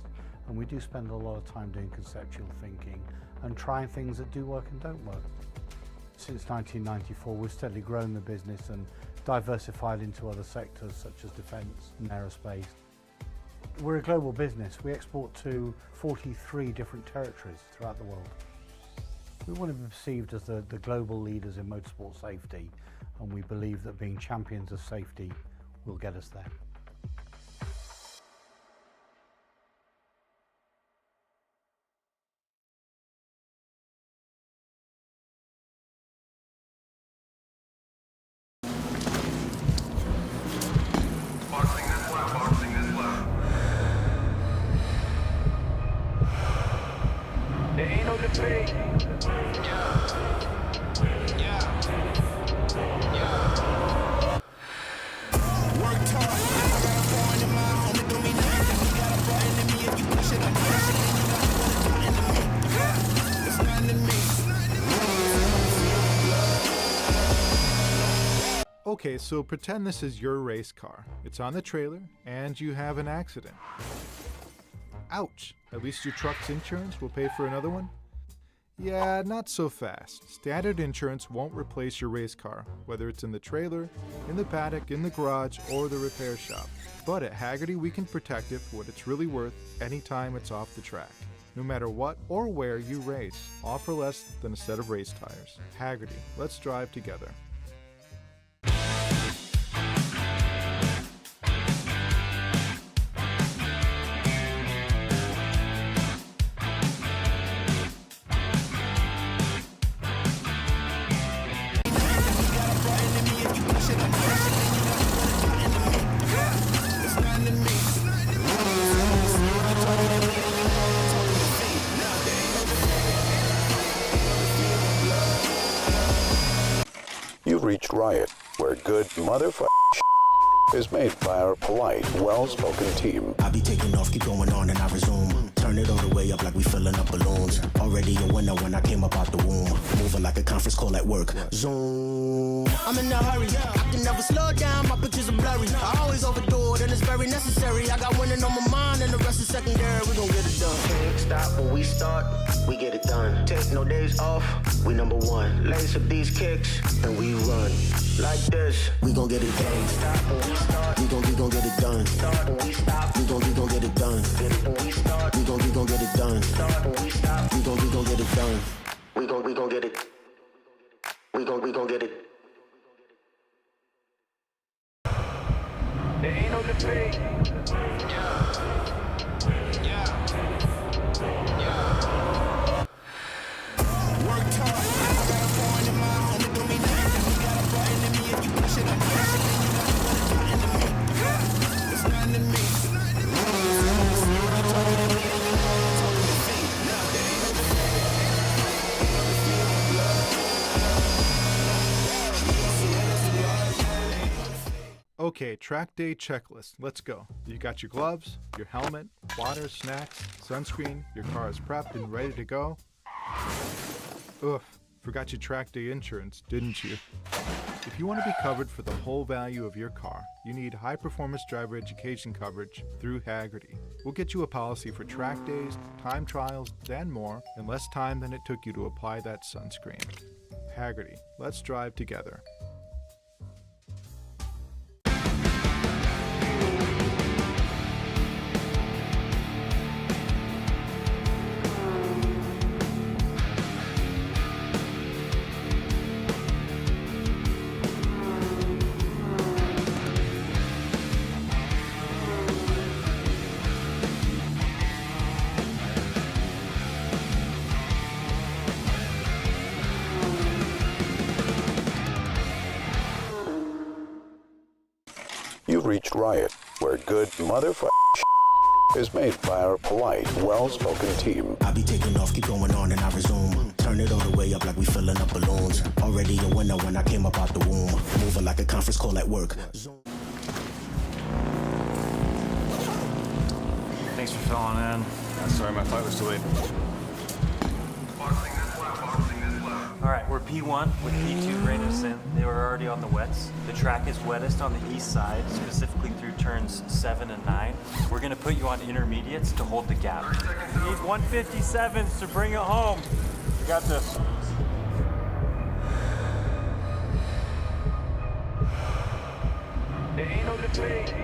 [SPEAKER 14] And we do spend a lot of time doing conceptual thinking and trying things that do work and don't work. Since 1994, we've steadily grown the business and diversified into other sectors such as defence and aerospace. We're a global business. We export to 43 different territories throughout the world. We want to be perceived as the global leaders in motorsport safety, and we believe that being champions of safety will get us there.
[SPEAKER 8] Okay, so pretend this is your race car. It's on the trailer, and you have an accident. Ouch! At least your truck's insurance will pay for another one? Yeah, not so fast. Standard insurance won't replace your race car, whether it's in the trailer, in the paddock, in the garage, or the repair shop. But at Hagerty, we can protect it for what it's really worth anytime it's off the track. No matter what or where you race, offer less than a set of race tires. Hagerty, let's drive together.
[SPEAKER 5] You've reached Riot, where good motherfucking is made by our polite, well-spoken team.
[SPEAKER 6] I be taking off, keep going on, and I resume. Turn it all the way up like we filling up balloons. Already a winner when I came up out the womb. Moving like a conference call at work. Zoom. I'm in a hurry. I can never slow down. My pictures are blurry. I always overdo it, and it's very necessary. I got winning on my mind, and the rest is secondary. We gon' get it done. Can't stop when we start. We get it done. Take no days off. We number one. Lace up these kicks, and we run like this. We gon' get it done. Stop when we start. We gon' get it done. Start when we stop. We gon' get it done. When we start. We gon' get it done. Start when we stop. We gon' get it done. We gon' get it. We gon' get it.
[SPEAKER 11] There ain't no debate.
[SPEAKER 6] Worked hard. I got a point in my home. It don't mean nothing. You got a button in me. If you push it, I'm pushing it. You know what it's nothing to me. It's nothing to me.
[SPEAKER 8] Okay, track day checklist. Let's go. You got your gloves, your helmet, water, snacks, sunscreen, your car is prepped and ready to go. Ugh, forgot your track day insurance, didn't you? If you want to be covered for the whole value of your car, you need high-performance driver education coverage through Hagerty. We'll get you a policy for track days, time trials, and more in less time than it took you to apply that sunscreen. Hagerty, let's drive together.
[SPEAKER 5] You've reached Riot, where good motherfucking is made by our polite, well-spoken team.
[SPEAKER 6] I be taking off, keep going on, and I resume. Turn it all the way up like we filling up balloons. Already a winner when I came up out the womb. Moving like a conference call at work.
[SPEAKER 12] Thanks for filling in.
[SPEAKER 9] Sorry, my flight was delayed.
[SPEAKER 12] All right, we're P1 with P2 reiners in. They were already on the wets. The track is wettest on the east side, specifically through turns 7 and 9. We're gonna put you on intermediates to hold the gap. You need 157s to bring it home.
[SPEAKER 9] You got this.
[SPEAKER 11] There ain't no debate.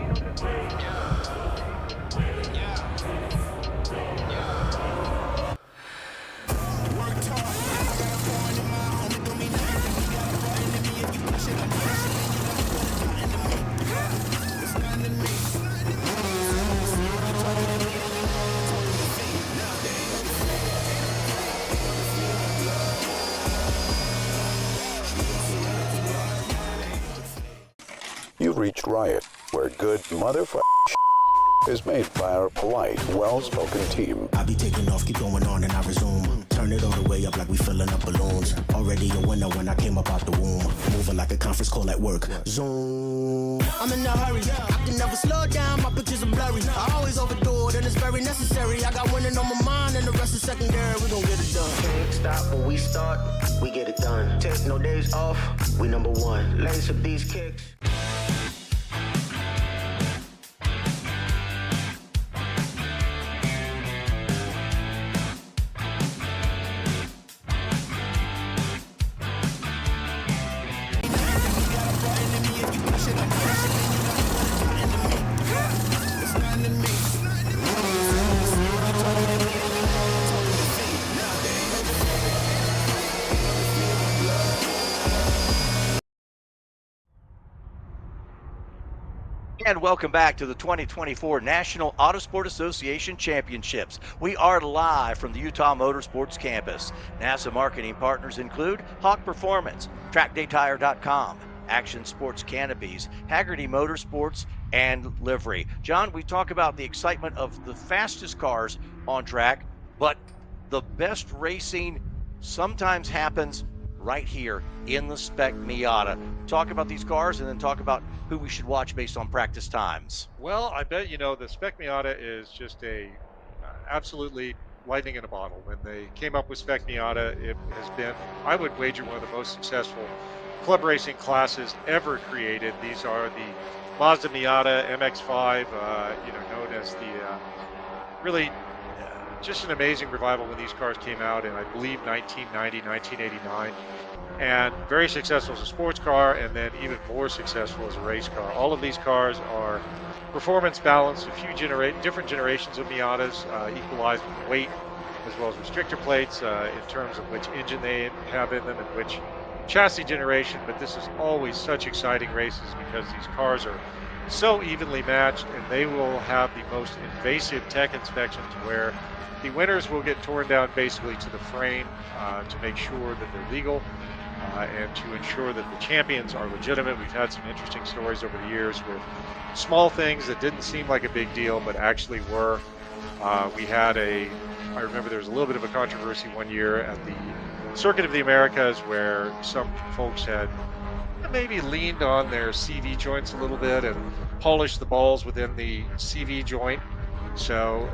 [SPEAKER 5] You've reached Riot, where good motherfucking is made by our polite, well-spoken team.
[SPEAKER 6] I be taking off, keep going on, and I resume. Turn it all the way up like we filling up balloons. Already a winner when I came up out the womb. Moving like a conference call at work. Zoom. I'm in a hurry. I can never slow down. My pictures are blurry. I always overdo it, and it's very necessary. I got winning on my mind, and the rest is secondary. We gon' get it done. Can't stop when we start. We get it done. Take no days off. We number one. Lace up these kicks.
[SPEAKER 2] And welcome back to the 2024 National Autosport Association Championships. We are live from the Utah Motorsports Campus. NASA marketing partners include Hawk Performance, TrackDayTire.com, Action Sports Canopies, Hagerty Motorsports, and Livery. John, we talk about the excitement of the fastest cars on track, but the best racing sometimes happens right here in the Spec Miata. talk about these cars and then talk about who we should watch based on practice times.
[SPEAKER 3] Well, I bet the Spec Miata is just a absolutely lightning in a bottle. When they came up with Spec Miata, it has been, I would wager, one of the most successful club racing classes ever created. These are the Mazda Miata MX-5, known as the really just an amazing revival when these cars came out in, I believe, 1990, 1989. And very successful as a sports car, and then even more successful as a race car. All of these cars are performance balanced, a few different generations of Miatas, equalized with weight as well as restrictor plates in terms of which engine they have in them and which chassis generation. But this is always such exciting races because these cars are so evenly matched, and they will have the most invasive tech inspections where the winners will get torn down basically to the frame to make sure that they're legal. And to ensure that the champions are legitimate. We've had some interesting stories over the years with small things that didn't seem like a big deal, but actually were. I remember there was a little bit of a controversy one year at the Circuit of the Americas where some folks had maybe leaned on their CV joints a little bit and polished the balls within the CV joint. So,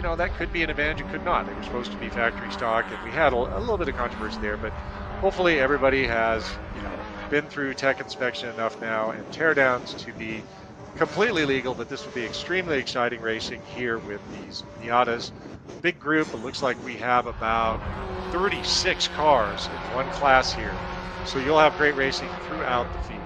[SPEAKER 3] that could be an advantage, it could not. They were supposed to be factory stock, and we had a little bit of controversy there, but hopefully everybody has, been through tech inspection enough now and teardowns to be completely legal, but this will be extremely exciting racing here with these Miatas. Big group. It looks like we have about 36 cars in one class here. So you'll have great racing throughout the field.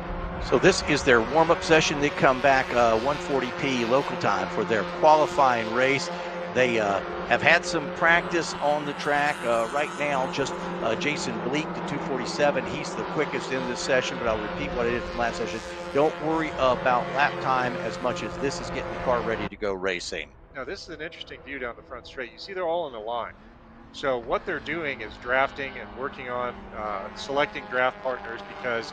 [SPEAKER 2] So this is their warm-up session. They come back 1:40 local time for their qualifying race. They have had some practice on the track. Right now, just Jason Bleak, the 247. He's the quickest in this session, but I'll repeat what I did from last session. Don't worry about lap time as much as this is getting the car ready to go racing.
[SPEAKER 3] Now, this is an interesting view down the front straight. You see they're all in a line. So what they're doing is drafting and working on selecting draft partners, because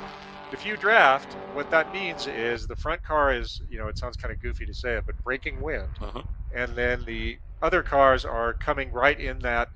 [SPEAKER 3] if you draft, what that means is the front car is, it sounds kind of goofy to say it, but breaking wind. And then the other cars are coming right in that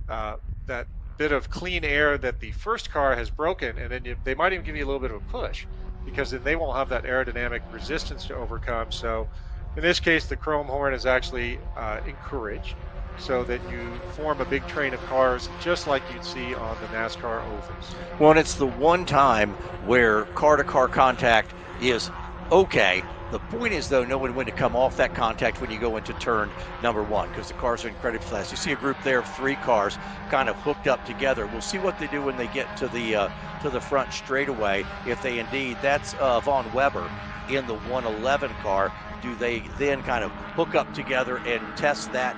[SPEAKER 3] that bit of clean air that the first car has broken, and then they might even give you a little bit of a push, because then they won't have that aerodynamic resistance to overcome. So in this case, the chrome horn is actually encouraged, so that you form a big train of cars just like you'd see on the NASCAR ovals.
[SPEAKER 2] Well, and it's the one time where car-to-car contact is okay. The point is, though, knowing when to come off that contact when you go into turn number one, because the cars are incredibly fast. You see a group there of 3 cars kind of hooked up together. We'll see what they do when they get to the front straightaway. If they indeed, that's Von Weber in the 111 car. Do they then kind of hook up together and test that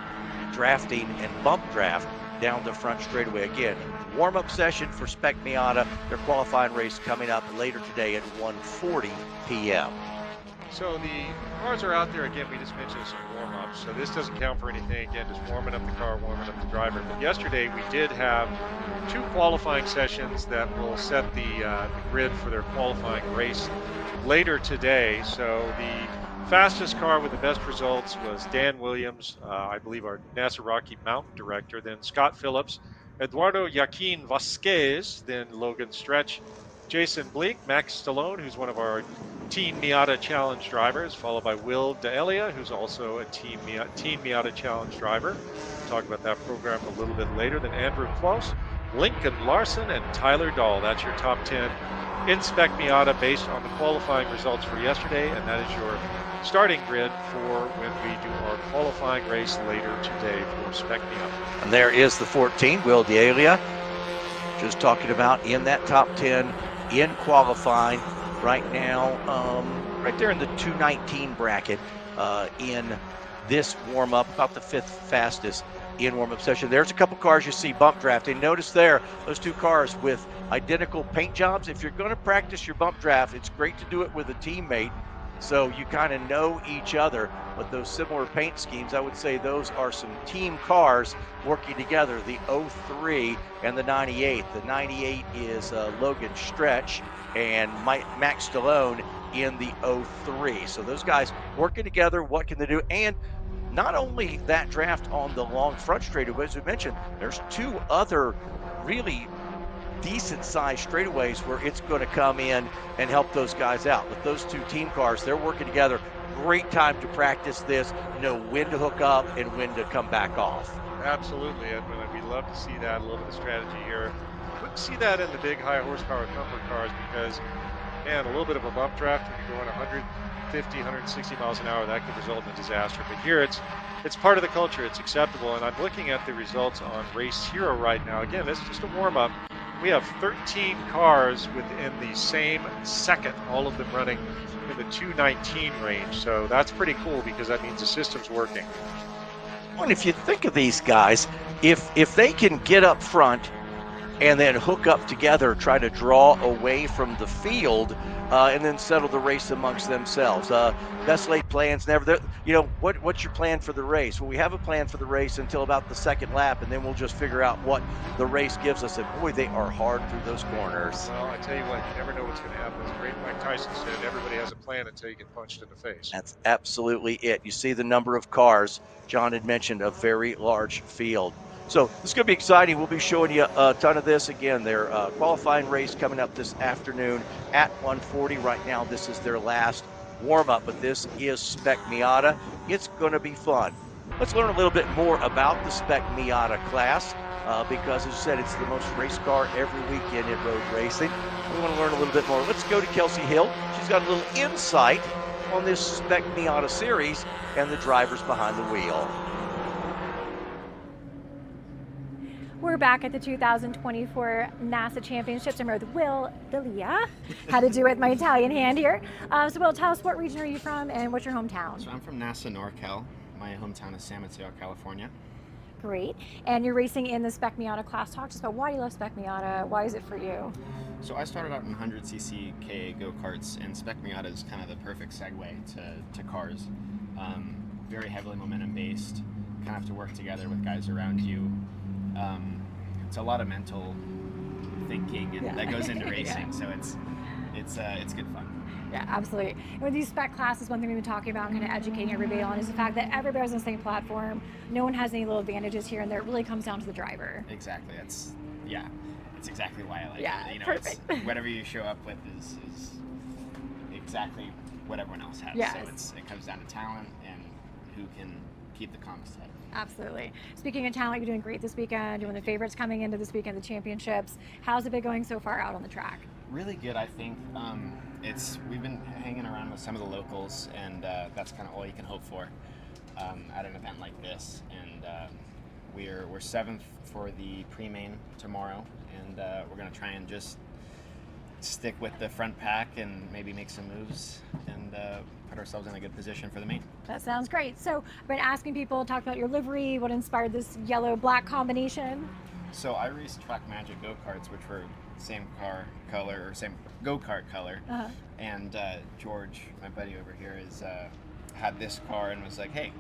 [SPEAKER 2] drafting and bump draft down the front straightaway? Again, warm-up session for Spec Miata. Their qualifying race coming up later today at 1:40 p.m.
[SPEAKER 3] So the cars are out there again. We just mentioned some warm-ups, so this doesn't count for anything. Again, just warming up the car, warming up the driver. But yesterday we did have 2 qualifying sessions that will set the grid for their qualifying race later today. So the fastest car with the best results was Dan Williams, I believe our NASA Rocky Mountain director, then Scott Phillips, Eduardo Joaquin Vasquez, then Logan Stretch, Jason Bleak, Max Stallone, who's one of our Team Miata Challenge drivers, followed by Will D'Elia, who's also a Team Miata Challenge driver. We'll talk about that program a little bit later. Then Andrew Klaus, Lincoln Larson, and Tyler Dahl. That's your top 10 in Spec Miata based on the qualifying results for yesterday, and that is your starting grid for when we do our qualifying race later today for Spec Miata.
[SPEAKER 2] And there is the 14, Will D'Elia, just talking about in that top 10 in qualifying right now, right there in the 219 bracket in this warm-up, about the 5th fastest in warm-up session. There's a couple cars you see bump drafting. Notice there, those 2 cars with identical paint jobs. If you're going to practice your bump draft, it's great to do it with a teammate, so you kind of know each other. But those similar paint schemes, I would say those are some team cars working together, the 03 and the 98. The 98 is Logan Stretch and Max Stallone in the 03. So those guys working together, what can they do? And not only that draft on the long front straightaway, as we mentioned, there's 2 other really decent sized straightaways where it's going to come in and help those guys out. With those two team cars, they're working together. Great time to practice this, know when to hook up and when to come back off.
[SPEAKER 3] Absolutely, Edwin. We'd love to see that, a little bit of strategy here. Wouldn't see that in the big high horsepower thumper cars because, man, a little bit of a bump draft when you're going 150, 160 miles an hour, that could result in a disaster. But here it's part of the culture. It's acceptable. And I'm looking at the results on Race Hero right now. Again, this is just a warm-up. We have 13 cars within the same second, all of them running in the 219 range. So that's pretty cool because that means the system's working.
[SPEAKER 2] And if you think of these guys, if they can get up front and then hook up together, try to draw away from the field, and then settle the race amongst themselves. Best laid plans never. You know, what's your plan for the race? Well, we have a plan for the race until about the second lap, and then we'll just figure out what the race gives us. And boy, they are hard through those corners.
[SPEAKER 3] Well, I tell you what, you never know what's going to happen. As great Mike Tyson said, everybody has a plan until you get punched in the face.
[SPEAKER 2] That's absolutely it. You see the number of cars. John had mentioned a very large field. So it's going to be exciting. We'll be showing you a ton of this. Again, their qualifying race coming up this afternoon at 1:40. Right now, this is their last warm-up, but this is Spec Miata. It's going to be fun. Let's learn a little bit more about the Spec Miata class because, as you said, it's the most race car every weekend in road racing. We want to learn a little bit more. Let's go to Kelsey Hill. She's got a little insight on this Spec Miata series and the drivers behind the wheel.
[SPEAKER 7] We're back at the 2024 NASA Championships. I'm here with Will Delia. How to do it, my Italian hand here. So Will, tell us what region are you from and what's your hometown?
[SPEAKER 15] So I'm from NASA NorCal. My hometown is San Mateo, California.
[SPEAKER 7] Great. And you're racing in the Spec Miata class. Talk to us about why you love Spec Miata. Why is it for you?
[SPEAKER 15] So I started out in 100cc KA go-karts, and Spec Miata is kind of the perfect segue to cars. Very heavily momentum based. Kind of have to work together with guys around you. It's a lot of mental thinking and that goes into racing, so it's good fun.
[SPEAKER 7] Yeah, absolutely. And with these spec classes, one thing we've been talking about and kind of educating everybody on is the fact that everybody's on the same platform. No one has any little advantages here and there. It really comes down to the driver.
[SPEAKER 15] Exactly. It's exactly why I like it. You know,
[SPEAKER 7] perfect.
[SPEAKER 15] It's, whatever you show up with is exactly what everyone else has.
[SPEAKER 7] Yes.
[SPEAKER 15] So it comes down to talent and who can keep the comms tight.
[SPEAKER 7] Absolutely. Speaking of talent, you're doing great this weekend. You're one of the favorites coming into this weekend, the championships. How's it been going so far out on the track?
[SPEAKER 15] Really good, I think. We've been hanging around with some of the locals, and that's kind of all you can hope for at an event like this. And we're seventh for the pre-main tomorrow, and we're going to try and just stick with the front pack and maybe make some moves and put ourselves in a good position for the main.
[SPEAKER 7] That sounds great. So I've been asking people, talk about your livery, what inspired this yellow-black combination?
[SPEAKER 15] So I raced Track Magic go-karts, which were same car color, or same go-kart color. And George, my buddy over here, had this car and was like, hey,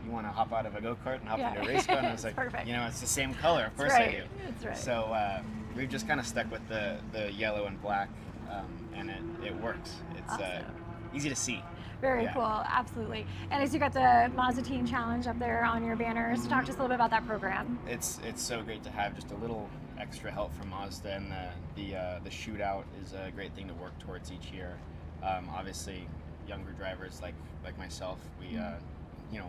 [SPEAKER 15] you want to hop out of a go-kart and hop into a race car? And I was like,
[SPEAKER 7] perfect.
[SPEAKER 15] You know, it's the same color, of course
[SPEAKER 7] right.
[SPEAKER 15] I do.
[SPEAKER 7] That's right.
[SPEAKER 15] So we've just kind of stuck with the yellow and black, and it works. It's
[SPEAKER 7] awesome.
[SPEAKER 15] Easy to see.
[SPEAKER 7] Very cool, absolutely. And as you got the Mazda Teen Challenge up there on your banner, so talk to us a little bit about that program.
[SPEAKER 15] It's so great to have just a little extra help from Mazda, and the shootout is a great thing to work towards each year. Obviously, younger drivers like myself, we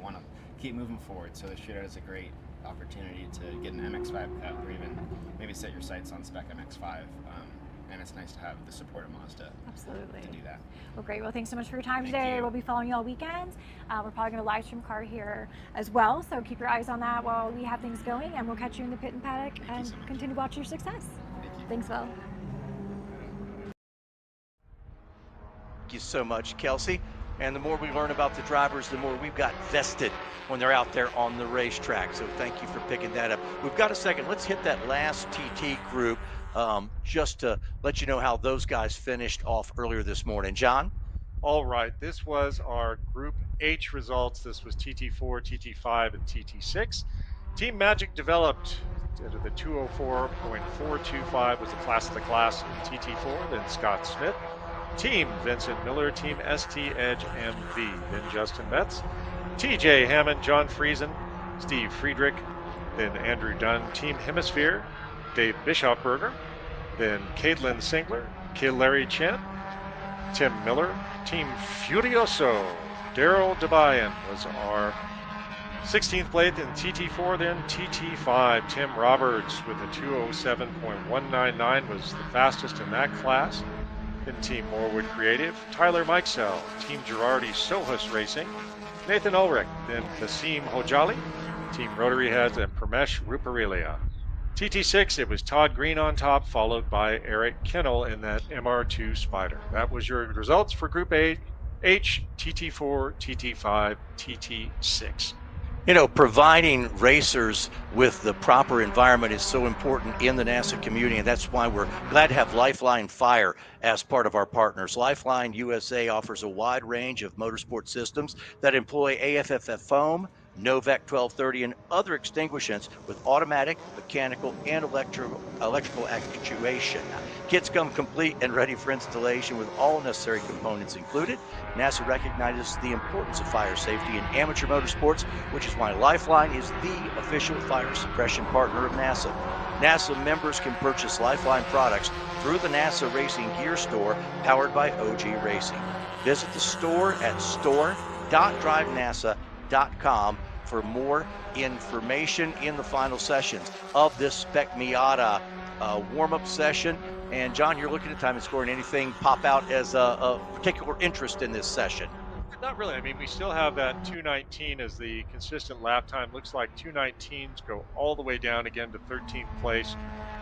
[SPEAKER 15] want to keep moving forward. So the shootout is a great opportunity to get an MX-5 Cup, or even maybe set your sights on Spec MX-5. And it's nice to have the support of Mazda to do that.
[SPEAKER 7] Well, great. Well, thanks so much for your time today. We'll be following you all weekend. We're probably going to live stream car here as well, so keep your eyes on that while we have things going, and we'll catch you in the pit and paddock and continue to watch your success. Thanks, Will.
[SPEAKER 2] Thank you so much, Kelsey. And the more we learn about the drivers, the more we've got vested when they're out there on the racetrack. So thank you for picking that up. We've got a second. Let's hit that last TT group just to let you know how those guys finished off earlier this morning. John?
[SPEAKER 3] All right, this was our Group H results. This was TT4, TT5, and TT6. Team Magic developed the 204.425 was the class of the class in TT4, then Scott Smith. Team Vincent Miller, Team ST Edge MV, then Justin Metz, TJ Hammond, John Friesen, Steve Friedrich, then Andrew Dunn, Team Hemisphere, Dave Bischofberger, then Caitlin Singler, Larry Chen, Tim Miller, Team Furioso. Daryl DeBayan was our 16th place in TT4, then TT5. Tim Roberts with a 207.199 was the fastest in that class. In Team Morwood Creative, Tyler Mikesell, Team Girardi Sohus Racing, Nathan Ulrich, then Basim Hojali, Team Rotary Heads, and Pramesh Ruparilia. TT6, it was Todd Green on top, followed by Eric Kennel in that MR2 Spider. That was your results for Group H, TT4, TT5, TT6.
[SPEAKER 2] You know, providing racers with the proper environment is so important in the NASA community, and that's why we're glad to have Lifeline Fire as part of our partners. Lifeline USA offers a wide range of motorsport systems that employ AFFF foam, Novec 1230, and other extinguishants with automatic, mechanical, and electrical actuation. Kits come complete and ready for installation with all necessary components included. NASA recognizes the importance of fire safety in amateur motorsports, which is why Lifeline is the official fire suppression partner of NASA. NASA members can purchase Lifeline products through the NASA Racing Gear Store powered by OG Racing. Visit the store at store.drivenasa.com for more information in the final sessions of this Spec Miata warm-up session. And John, you're looking at time and scoring. Anything pop out as a particular interest in this session?
[SPEAKER 3] Not really. I mean, we still have that 219 as the consistent lap time. Looks like 219s go all the way down again to 13th place.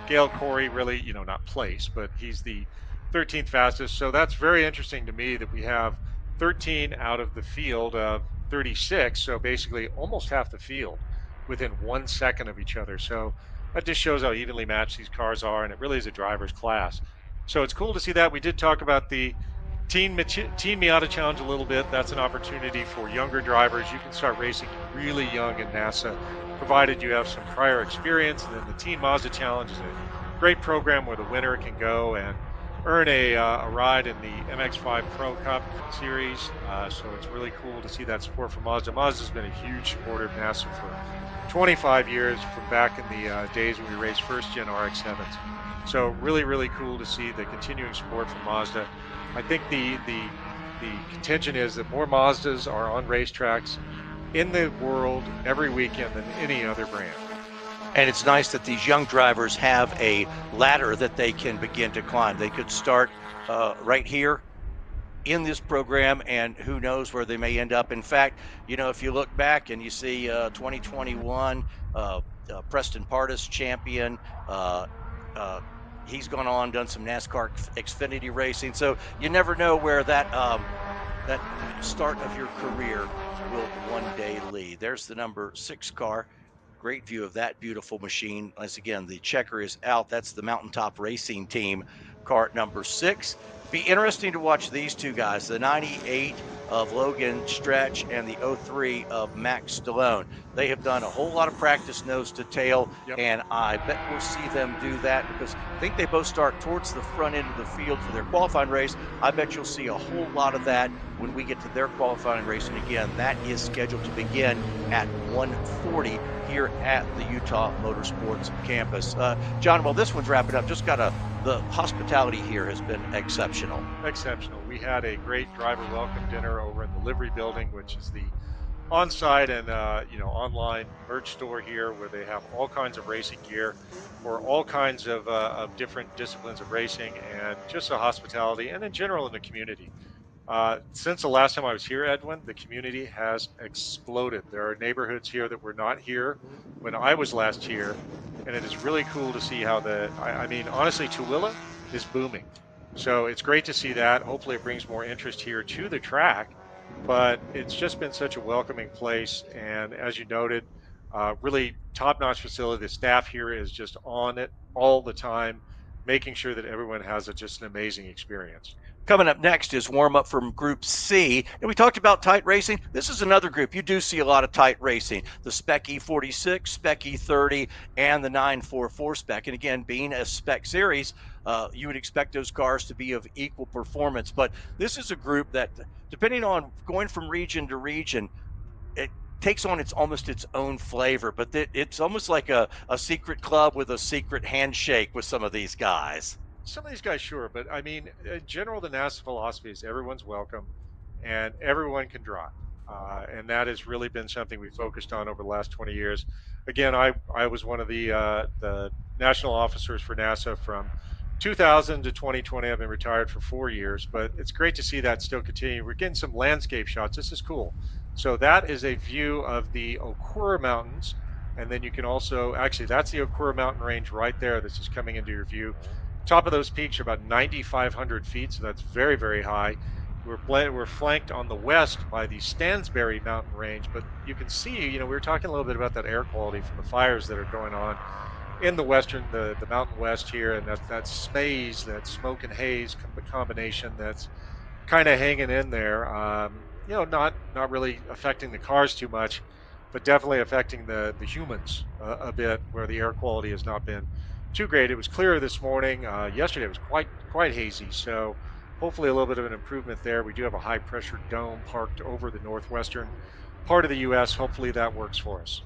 [SPEAKER 3] Gail Corey really, not place, but he's the 13th fastest. So that's very interesting to me that we have 13 out of the field of 36. So basically almost half the field within 1 second of each other. So that just shows how evenly matched these cars are, and it really is a driver's class. So it's cool to see that. We did talk about the Teen Miata Challenge a little bit. That's an opportunity for younger drivers. You can start racing really young in NASA, provided you have some prior experience. And then the Teen Mazda Challenge is a great program where the winner can go and earn a ride in the MX-5 Pro Cup Series. So it's really cool to see that support from Mazda. Mazda's been a huge supporter of NASA for 25 years, from back in the days when we raced first-gen RX-7s. So really, really cool to see the continuing support from Mazda. I think the contention is that more Mazdas are on racetracks in the world every weekend than any other brand.
[SPEAKER 2] And it's nice that these young drivers have a ladder that they can begin to climb. They could start right here in this program, and who knows where they may end up. In fact, if you look back and you see 2021, Preston Pardus champion, he's gone on, done some NASCAR Xfinity racing. So you never know where that start of your career will one day lead. There's the number 6 car. Great view of that beautiful machine. Once again, the checker is out. That's the Mountaintop Racing Team car number 6. Be interesting to watch these two guys, the 98 of Logan Stretch and the 03 of Max Stallone. They have done a whole lot of practice nose to tail, and I bet we'll see them do that because I think they both start towards the front end of the field for their qualifying race. I bet you'll see a whole lot of that when we get to their qualifying race. And again, that is scheduled to begin at 1:40 here at the Utah Motorsports Campus. John, while this one's wrapping up, the hospitality here has been exceptional.
[SPEAKER 3] Exceptional. We had a great driver welcome dinner over in the Livery Building, which is the on-site and online merch store here, where they have all kinds of racing gear for all kinds of different disciplines of racing, and just the hospitality and in general in the community. Since the last time I was here, Edwin, the community has exploded. There are neighborhoods here that were not here when I was last here, and it is really cool to see how honestly, Tooele is booming. So it's great to see that. Hopefully it brings more interest here to the track, but it's just been such a welcoming place. And as you noted, really top-notch facility. The staff here is just on it all the time, making sure that everyone has just an amazing experience.
[SPEAKER 2] Coming up next is warm-up from Group C. And we talked about tight racing. This is another group. You do see a lot of tight racing. The Spec E46, Spec E30, and the 944 Spec. And again, being a Spec series, you would expect those cars to be of equal performance. But this is a group that, depending on going from region to region, it takes on almost its own flavor. But it's almost like a secret club with a secret handshake with some of these guys.
[SPEAKER 3] Some of these guys, sure, but I mean, in general, the NASA philosophy is everyone's welcome, and everyone can drive, and that has really been something we focused on over the last 20 years. Again, I was one of the national officers for NASA from 2000 to 2020. I've been retired for 4 years, but it's great to see that still continue. We're getting some landscape shots. This is cool. So that is a view of the Okura Mountains, and then you can also actually that's the Okura Mountain range right there. This is coming into your view. Top of those peaks are about 9,500 feet, so that's very, very high. We're flanked on the west by the Stansbury Mountain Range, but you can see, we were talking a little bit about that air quality from the fires that are going on in the the Mountain West here, and that SMAZE, that smoke and haze combination that's kind of hanging in there. Not really affecting the cars too much, but definitely affecting the humans a bit, where the air quality has not been too great. It was clearer this morning. Yesterday was quite hazy, so hopefully a little bit of an improvement there. We do have a high pressure dome parked over the northwestern part of the U.S. Hopefully that works for us.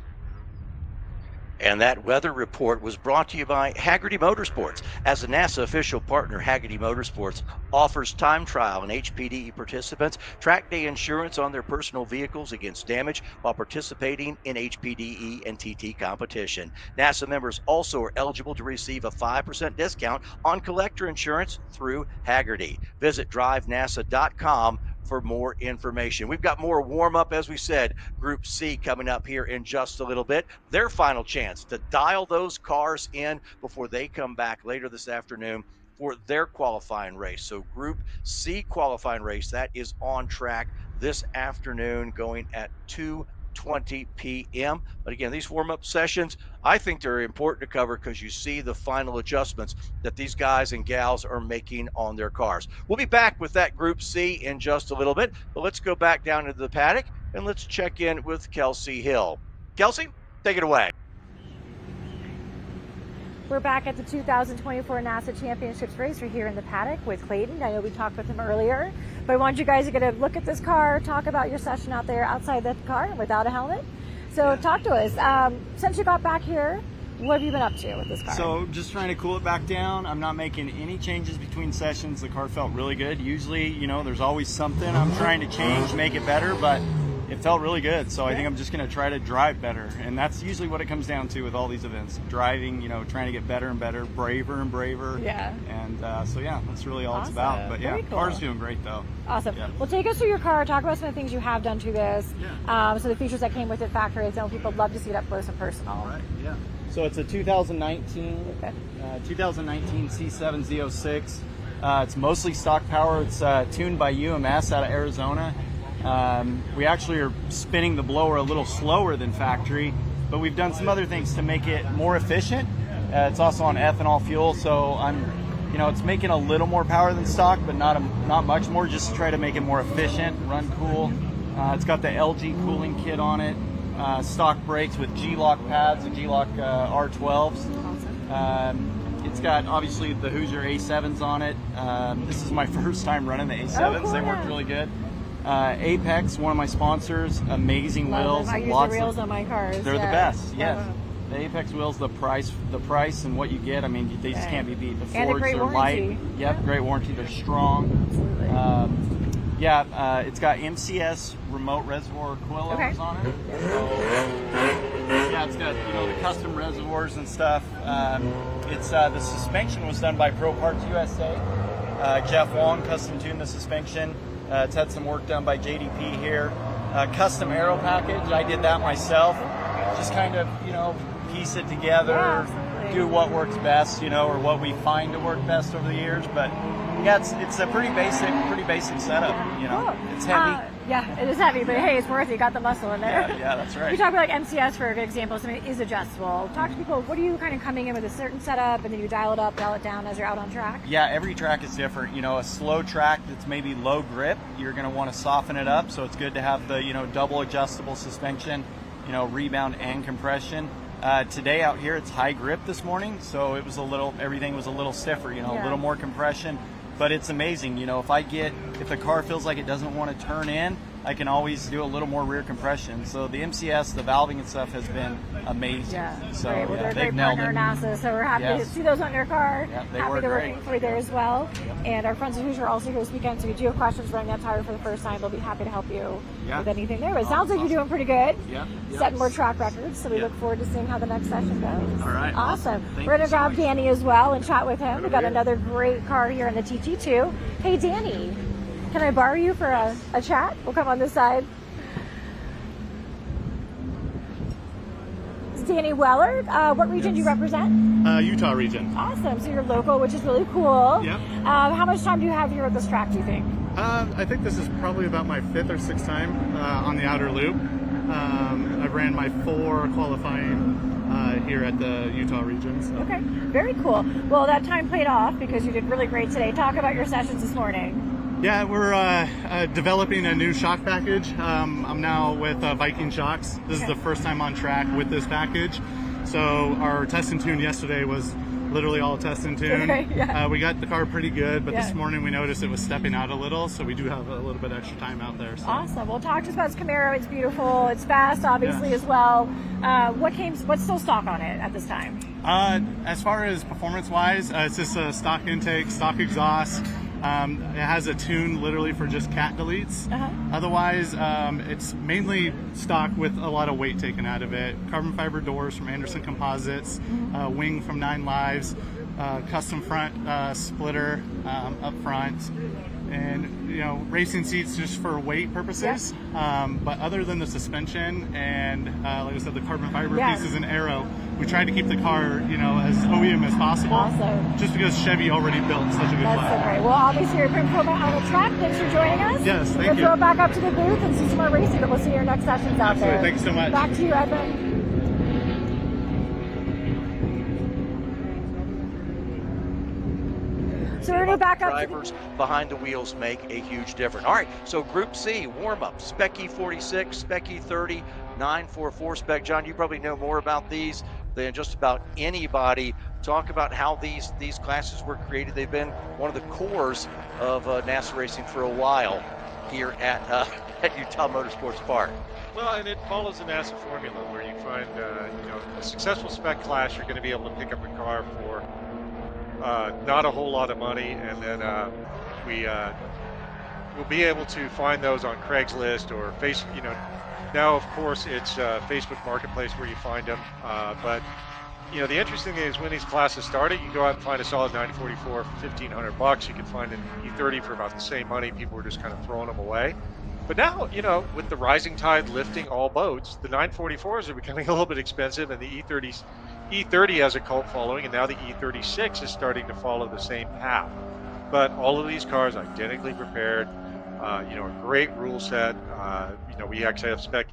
[SPEAKER 2] And that weather report was brought to you by Hagerty Motorsports. As a NASA official partner, Hagerty Motorsports offers time trial and HPDE participants track day insurance on their personal vehicles against damage while participating in HPDE and TT competition. NASA members also are eligible to receive a 5% discount on collector insurance through Hagerty. Visit DriveNASA.com for more information. We've got more warm-up, as we said, Group C coming up here in just a little bit. Their final chance to dial those cars in before they come back later this afternoon for their qualifying race. So Group C qualifying race, that is on track this afternoon going at 2:20 p.m. But again, these warm-up sessions, I think they're important to cover because you see the final adjustments that these guys and gals are making on their cars. We'll be back with that Group C in just a little bit, but let's go back down into the paddock and let's check in with Kelsey Hill. Kelsey, take it away.
[SPEAKER 7] We're back at the 2024 NASA Championships race. We're here in the paddock with Clayton. I know we talked with him earlier, but I want you guys to get a look at this car, talk about your session out there outside the car without a helmet. So talk to us. Since you got back here, what have you been up to with this car?
[SPEAKER 9] So just trying to cool it back down. I'm not making any changes between sessions. The car felt really good. Usually, there's always something I'm trying to change, make it better, but it felt really good. So I think I'm just going to try to drive better. And that's usually what it comes down to with all these events. Driving, trying to get better and better, braver and braver.
[SPEAKER 7] Yeah.
[SPEAKER 9] And that's really all it's about. But
[SPEAKER 7] Very cool.
[SPEAKER 9] Car's doing great though.
[SPEAKER 7] Awesome.
[SPEAKER 9] Yeah.
[SPEAKER 7] Well, take us through your car. Talk about some of the things you have done to this. Yeah. So the features that came with it, factory. I know people love to see it up close and personal.
[SPEAKER 9] All right. Yeah. So it's a 2019 C7 Z06. It's mostly stock power. It's tuned by UMS out of Arizona. We actually are spinning the blower a little slower than factory, but we've done some other things to make it more efficient. It's also on ethanol fuel, so it's making a little more power than stock, but not much more, just to try to make it more efficient, run cool. It's got the LG cooling kit on it, stock brakes with G-Lock pads, the G-Lock R12s. Awesome. It's got obviously the Hoosier A7s on it. This is my first time running the A7s.
[SPEAKER 7] Oh, cool.
[SPEAKER 9] They worked really good. Apex, one of my sponsors, amazing wheels.
[SPEAKER 7] I use the rails on my cars.
[SPEAKER 9] They're the best, yes. The Apex wheels, the price and what you get, they just can't be beat. The Fords are light. Yep, great warranty. They're strong. Absolutely. It's got MCS remote reservoir coilovers on it. It's got the custom reservoirs and stuff. The suspension was done by Pro Parts USA. Jeff Wong custom tuned the suspension. It's had some work done by JDP here. Custom aero package, I did that myself. Just kind of, piece it together, do what works best, or what we find to work best over the years. But it's a pretty basic setup,
[SPEAKER 7] Cool.
[SPEAKER 9] It's heavy.
[SPEAKER 7] It is heavy, but hey, it's worth it. You got the muscle in there.
[SPEAKER 9] Yeah, that's right.
[SPEAKER 7] You talk about MCS for a good example. Something is adjustable. Talk to people. What are you kind of coming in with a certain setup, and then you dial it up, dial it down as you're out on track? Yeah,
[SPEAKER 9] every track is different. A slow track that's maybe low grip, you're going to want to soften it up. So it's good to have the double adjustable suspension, rebound and compression. Today out here it's high grip this morning, so everything was a little stiffer. A little more compression. But it's amazing, if the car feels like it doesn't want to turn in, I can always do a little more rear compression. So the MCS, the valving and stuff has been amazing.
[SPEAKER 7] Yeah,
[SPEAKER 9] so
[SPEAKER 7] great. Well,
[SPEAKER 9] yeah,
[SPEAKER 7] they're a great partner, NASA, so we're happy to see those on your car.
[SPEAKER 9] Yeah, they
[SPEAKER 7] happy
[SPEAKER 9] were
[SPEAKER 7] to
[SPEAKER 9] great.
[SPEAKER 7] work for you there as well. Yep. And our friends at Hoosier are also here this weekend, so if you do have questions running that tire for the first time, they'll be happy to help you with anything there. But it sounds like you're doing pretty good.
[SPEAKER 9] Yeah.
[SPEAKER 7] Setting more track records, so we look forward to seeing how the next session goes.
[SPEAKER 9] All right.
[SPEAKER 7] Awesome.
[SPEAKER 9] Thank
[SPEAKER 7] We're going
[SPEAKER 9] you
[SPEAKER 7] to
[SPEAKER 9] so
[SPEAKER 7] grab
[SPEAKER 9] much.
[SPEAKER 7] Danny as well and chat with him. We got another great car here in the TT2. Hey, Danny, can I borrow you for a chat? We'll come on this side. Danny Weller, what region do you represent?
[SPEAKER 16] Utah region.
[SPEAKER 7] Awesome. So you're local, which is really cool.
[SPEAKER 16] Yep.
[SPEAKER 7] How much time do you have here at this track, do you think?
[SPEAKER 16] I think this is probably about my 5th or 6th time on the outer loop. I've ran my 4 qualifying here at the Utah region. So.
[SPEAKER 7] Okay, very cool. Well, that time played off because you did really great today. Talk about your sessions this morning.
[SPEAKER 16] Yeah, we're developing a new shock package. I'm now with Viking Shocks. This is the first time on track with this package. So our test and tune yesterday was literally all test and tune.
[SPEAKER 7] Okay, yeah.
[SPEAKER 16] We got the car pretty good, but this morning we noticed it was stepping out a little, so we do have a little bit extra time out there. So.
[SPEAKER 7] Awesome. Well, talk to us about this Camaro. It's beautiful. It's fast, obviously, as well. What's still stock on it at this time?
[SPEAKER 16] As far as performance-wise, it's just a stock intake, stock exhaust. It has a tune literally for just cat deletes. Otherwise, it's mainly stock with a lot of weight taken out of it. Carbon fiber doors from Anderson Composites, wing from 9 Lives, custom front splitter up front, and racing seats just for weight purposes. But other than the suspension and like I said, the carbon fiber pieces and aero, we tried to keep the car as OEM as possible.
[SPEAKER 7] Awesome.
[SPEAKER 16] Just because Chevy already built such a good
[SPEAKER 7] That's
[SPEAKER 16] platform.
[SPEAKER 7] so great. Well, obviously you're pretty cool on the track. Thanks for joining us.
[SPEAKER 16] Yes, thank
[SPEAKER 7] we'll
[SPEAKER 16] you.
[SPEAKER 7] throw it back up to the booth and see some more racing, but we'll see your next sessions out
[SPEAKER 16] Absolutely.
[SPEAKER 7] there.
[SPEAKER 16] Thank you so much.
[SPEAKER 7] Back to you, Edmund. So we're going to back up.
[SPEAKER 2] Drivers behind the wheels make a huge difference. All right, so Group C, warm-up, Spec E46, Spec E30, 944 Spec. John, you probably know more about these than just about anybody. Talk about how these classes were created. They've been one of the cores of NASA racing for a while here at Utah Motorsports Park.
[SPEAKER 3] Well, and it follows the NASA formula where you find, a successful spec class, you're going to be able to pick up a car for not a whole lot of money, and then we'll be able to find those on Craigslist or Facebook. Now of course it's Facebook Marketplace where you find them. But the interesting thing is when these classes started, you go out and find a solid 944 for $1,500. You can find an E30 for about the same money. People were just kind of throwing them away. But now, with the rising tide lifting all boats, the 944s are becoming a little bit expensive, and the E30 has a cult following, and now the E36 is starting to follow the same path. But all of these cars identically prepared, a great rule set. We actually have Spec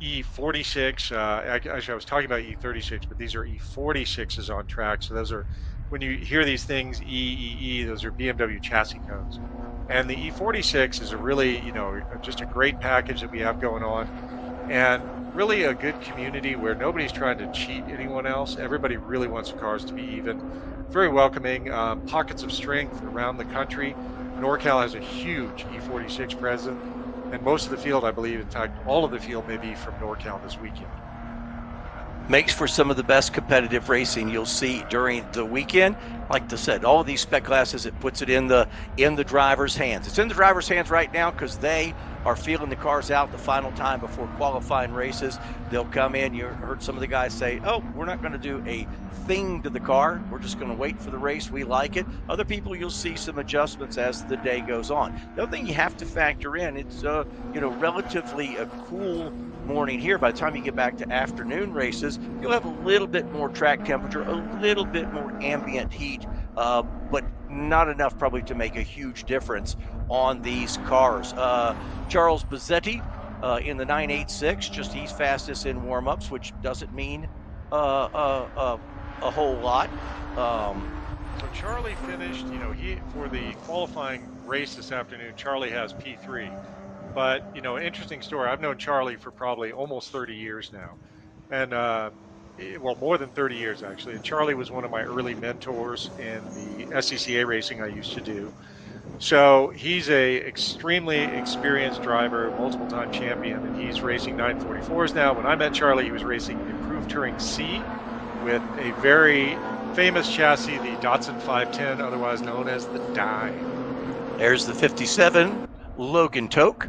[SPEAKER 3] E46. Actually, I was talking about E36, but these are E46s on track. So those are, when you hear these things, EEE, those are BMW chassis codes. And the E46 is a really, just a great package that we have going on. And really a good community where nobody's trying to cheat anyone else. Everybody really wants the cars to be even. Very welcoming. Pockets of strength around the country. NorCal has a huge E46 presence, and most of the field, I believe, in fact, all of the field may be from NorCal this weekend.
[SPEAKER 2] Makes for some of the best competitive racing you'll see during the weekend. Like I said, all of these spec classes, it puts it in the driver's hands. It's in the driver's hands right now because they are feeling the cars out the final time before qualifying races. They'll come in. You heard some of the guys say, oh, we're not going to do a thing to the car. We're just going to wait for the race. We like it. Other people, you'll see some adjustments as the day goes on. The other thing you have to factor in, it's relatively a cool morning here. By the time you get back to afternoon races, you'll have a little bit more track temperature, a little bit more ambient heat, but not enough probably to make a huge difference on these cars. Charles Bazzetti in the 986, just he's fastest in warm-ups, which doesn't mean a whole lot.
[SPEAKER 3] So Charlie finished, for the qualifying race this afternoon, Charlie has P3. But, an interesting story. I've known Charlie for probably almost 30 years now. And, more than 30 years, actually. And Charlie was one of my early mentors in the SCCA racing I used to do. So he's a extremely experienced driver, multiple time champion, and he's racing 944s now. When I met Charlie, he was racing Improved Touring C with a very famous chassis, the Datsun 510, otherwise known as the Dime.
[SPEAKER 2] There's the 57 Logan Toke.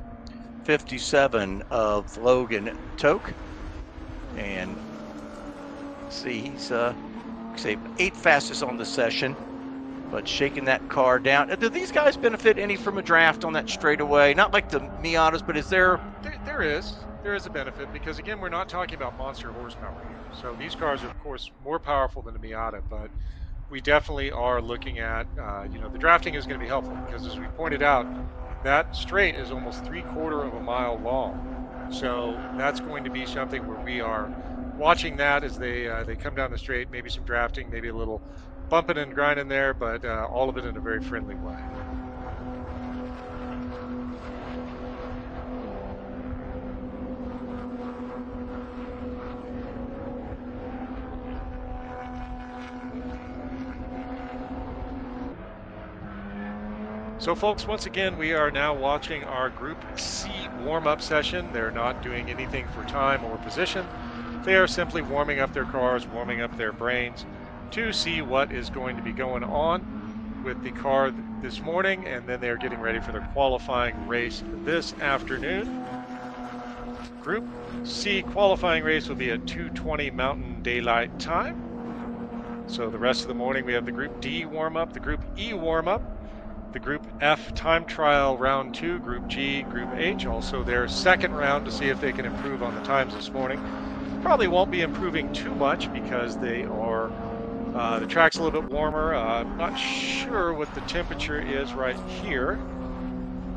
[SPEAKER 2] 57 of Logan Toke. And see, he's say 8th fastest on the session, but shaking that car down. Do these guys benefit any from a draft on that straightaway? Not like the Miatas, but is there?
[SPEAKER 3] There is a benefit, because again, we're not talking about monster horsepower here. So these cars are of course more powerful than a Miata, but we definitely are looking at, the drafting is going to be helpful, because as we pointed out, that straight is almost 3/4 of a mile long. So that's going to be something where we are watching that as they come down the straight, maybe some drafting, maybe a little bumping and grinding there, but all of it in a very friendly way. So folks, once again, we are now watching our Group C warm-up session. They're not doing anything for time or position. They are simply warming up their cars, warming up their brains to see what is going to be going on with the car this morning, and then they're getting ready for their qualifying race this afternoon. Group C qualifying race will be at 2:20 Mountain Daylight Time. So the rest of the morning we have the Group D warm-up, the Group E warm-up, the Group F time trial round 2, Group G, Group H, also their second round to see if they can improve on the times this morning. Probably won't be improving too much because they are, the track's a little bit warmer. I'm not sure what the temperature is right here.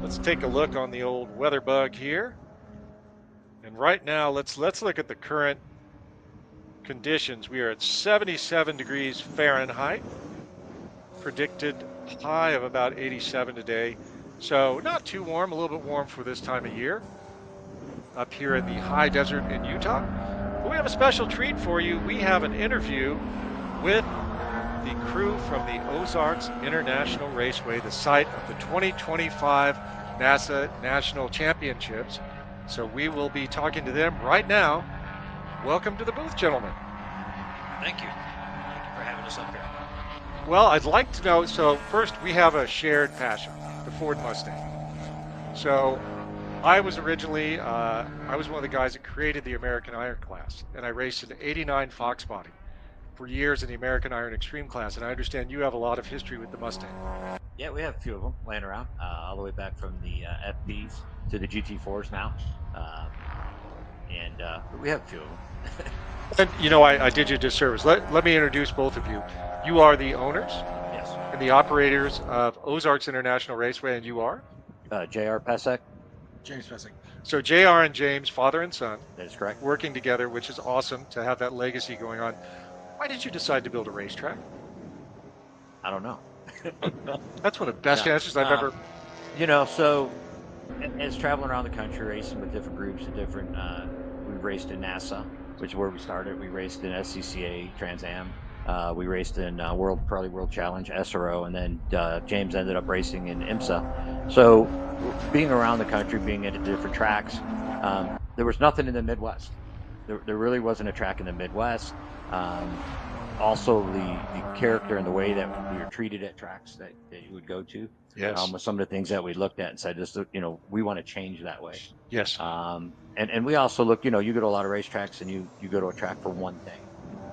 [SPEAKER 3] Let's take a look on the old weather bug here. And right now, let's look at the current conditions. We are at 77 degrees Fahrenheit. Predicted high of about 87 today. So not too warm, a little bit warm for this time of year. Up here in the high desert in Utah. But we have a special treat for you. We have an interview with the crew from the Ozarks International Raceway, the site of the 2025 NASA National Championships. So we will be talking to them right now. Welcome to the booth, gentlemen.
[SPEAKER 17] Thank you. Thank you for having us up here.
[SPEAKER 3] Well, I'd like to know, so first we have a shared passion, the Ford Mustang. So I was originally, I was one of the guys that created the American Iron class, and I raced an 89 Fox body for years in the American Iron Extreme class, and I understand you have a lot of history with the Mustang.
[SPEAKER 17] Yeah, we have a few of them laying around, all the way back from the FBs to the GT4s now, and we have a few of them.
[SPEAKER 3] And you know, I did you a disservice. Let me introduce both of you. You are the owners,
[SPEAKER 17] yes,
[SPEAKER 3] and the operators of Ozarks International Raceway, and you are?
[SPEAKER 17] J.R. Pesek.
[SPEAKER 3] James Pesek. So J.R. and James, father and son.
[SPEAKER 17] That is correct.
[SPEAKER 3] Working together, which is awesome to have that legacy going on. Why did you decide to build a racetrack?
[SPEAKER 17] I don't know.
[SPEAKER 3] That's one of the best answers I've ever.
[SPEAKER 17] You know, so as traveling around the country, racing with different groups and different, we raced in NASA, which is where we started. We raced in SCCA, Trans Am. We raced in World Challenge, SRO, and then James ended up racing in IMSA. So being around the country, being at different tracks, there was nothing in the Midwest. There really wasn't a track in the Midwest. Also, the character and the way that we were treated at tracks that you would go to,
[SPEAKER 3] yes,
[SPEAKER 17] was some of the things that we looked at and said, just, we want to change that way.
[SPEAKER 3] Yes.
[SPEAKER 17] And we also look, you go to a lot of racetracks and you go to a track for one thing.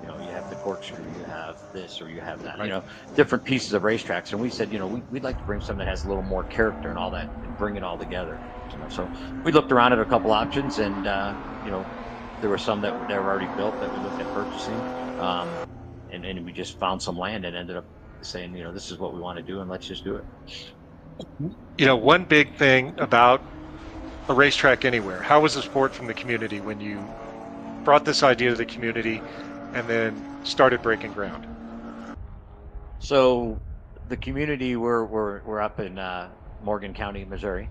[SPEAKER 17] You have the corkscrew, you have this, or you have that,
[SPEAKER 3] right,
[SPEAKER 17] different pieces of racetracks. And we said, we'd like to bring something that has a little more character and all that and bring it all together. So we looked around at a couple options, and, there were some that were already built that we looked at purchasing. And we just found some land and ended up saying, this is what we want to do, and let's just do it.
[SPEAKER 3] One big thing about a racetrack anywhere, how was the support from the community when you brought this idea to the community and then started breaking ground?
[SPEAKER 17] So the community, we're up in Morgan County, Missouri,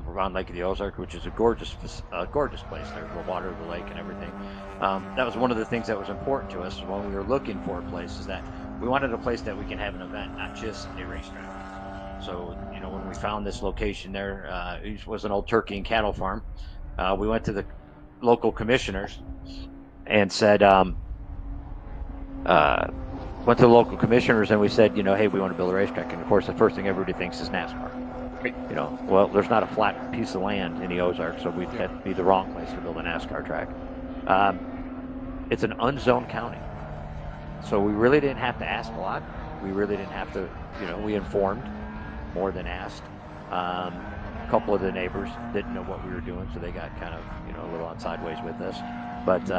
[SPEAKER 17] around Lake of the Ozark, which is a gorgeous place. There's the water, the lake, and everything. That was one of the things that was important to us when we were looking for a place, is that we wanted a place that we can have an event, not just a racetrack. So, when we found this location there, it was an old turkey and cattle farm. We went to the local commissioners and said, went to the local commissioners and we said, hey, we want to build a racetrack. And of course, the first thing everybody thinks is NASCAR. Well, there's not a flat piece of land in the Ozarks, so that'd be the wrong place to build a NASCAR track. It's an unzoned county, so we really didn't have to ask a lot. We really didn't have to, we informed more than asked. A couple of the neighbors didn't know what we were doing, so they got kind of, a little on sideways with us. But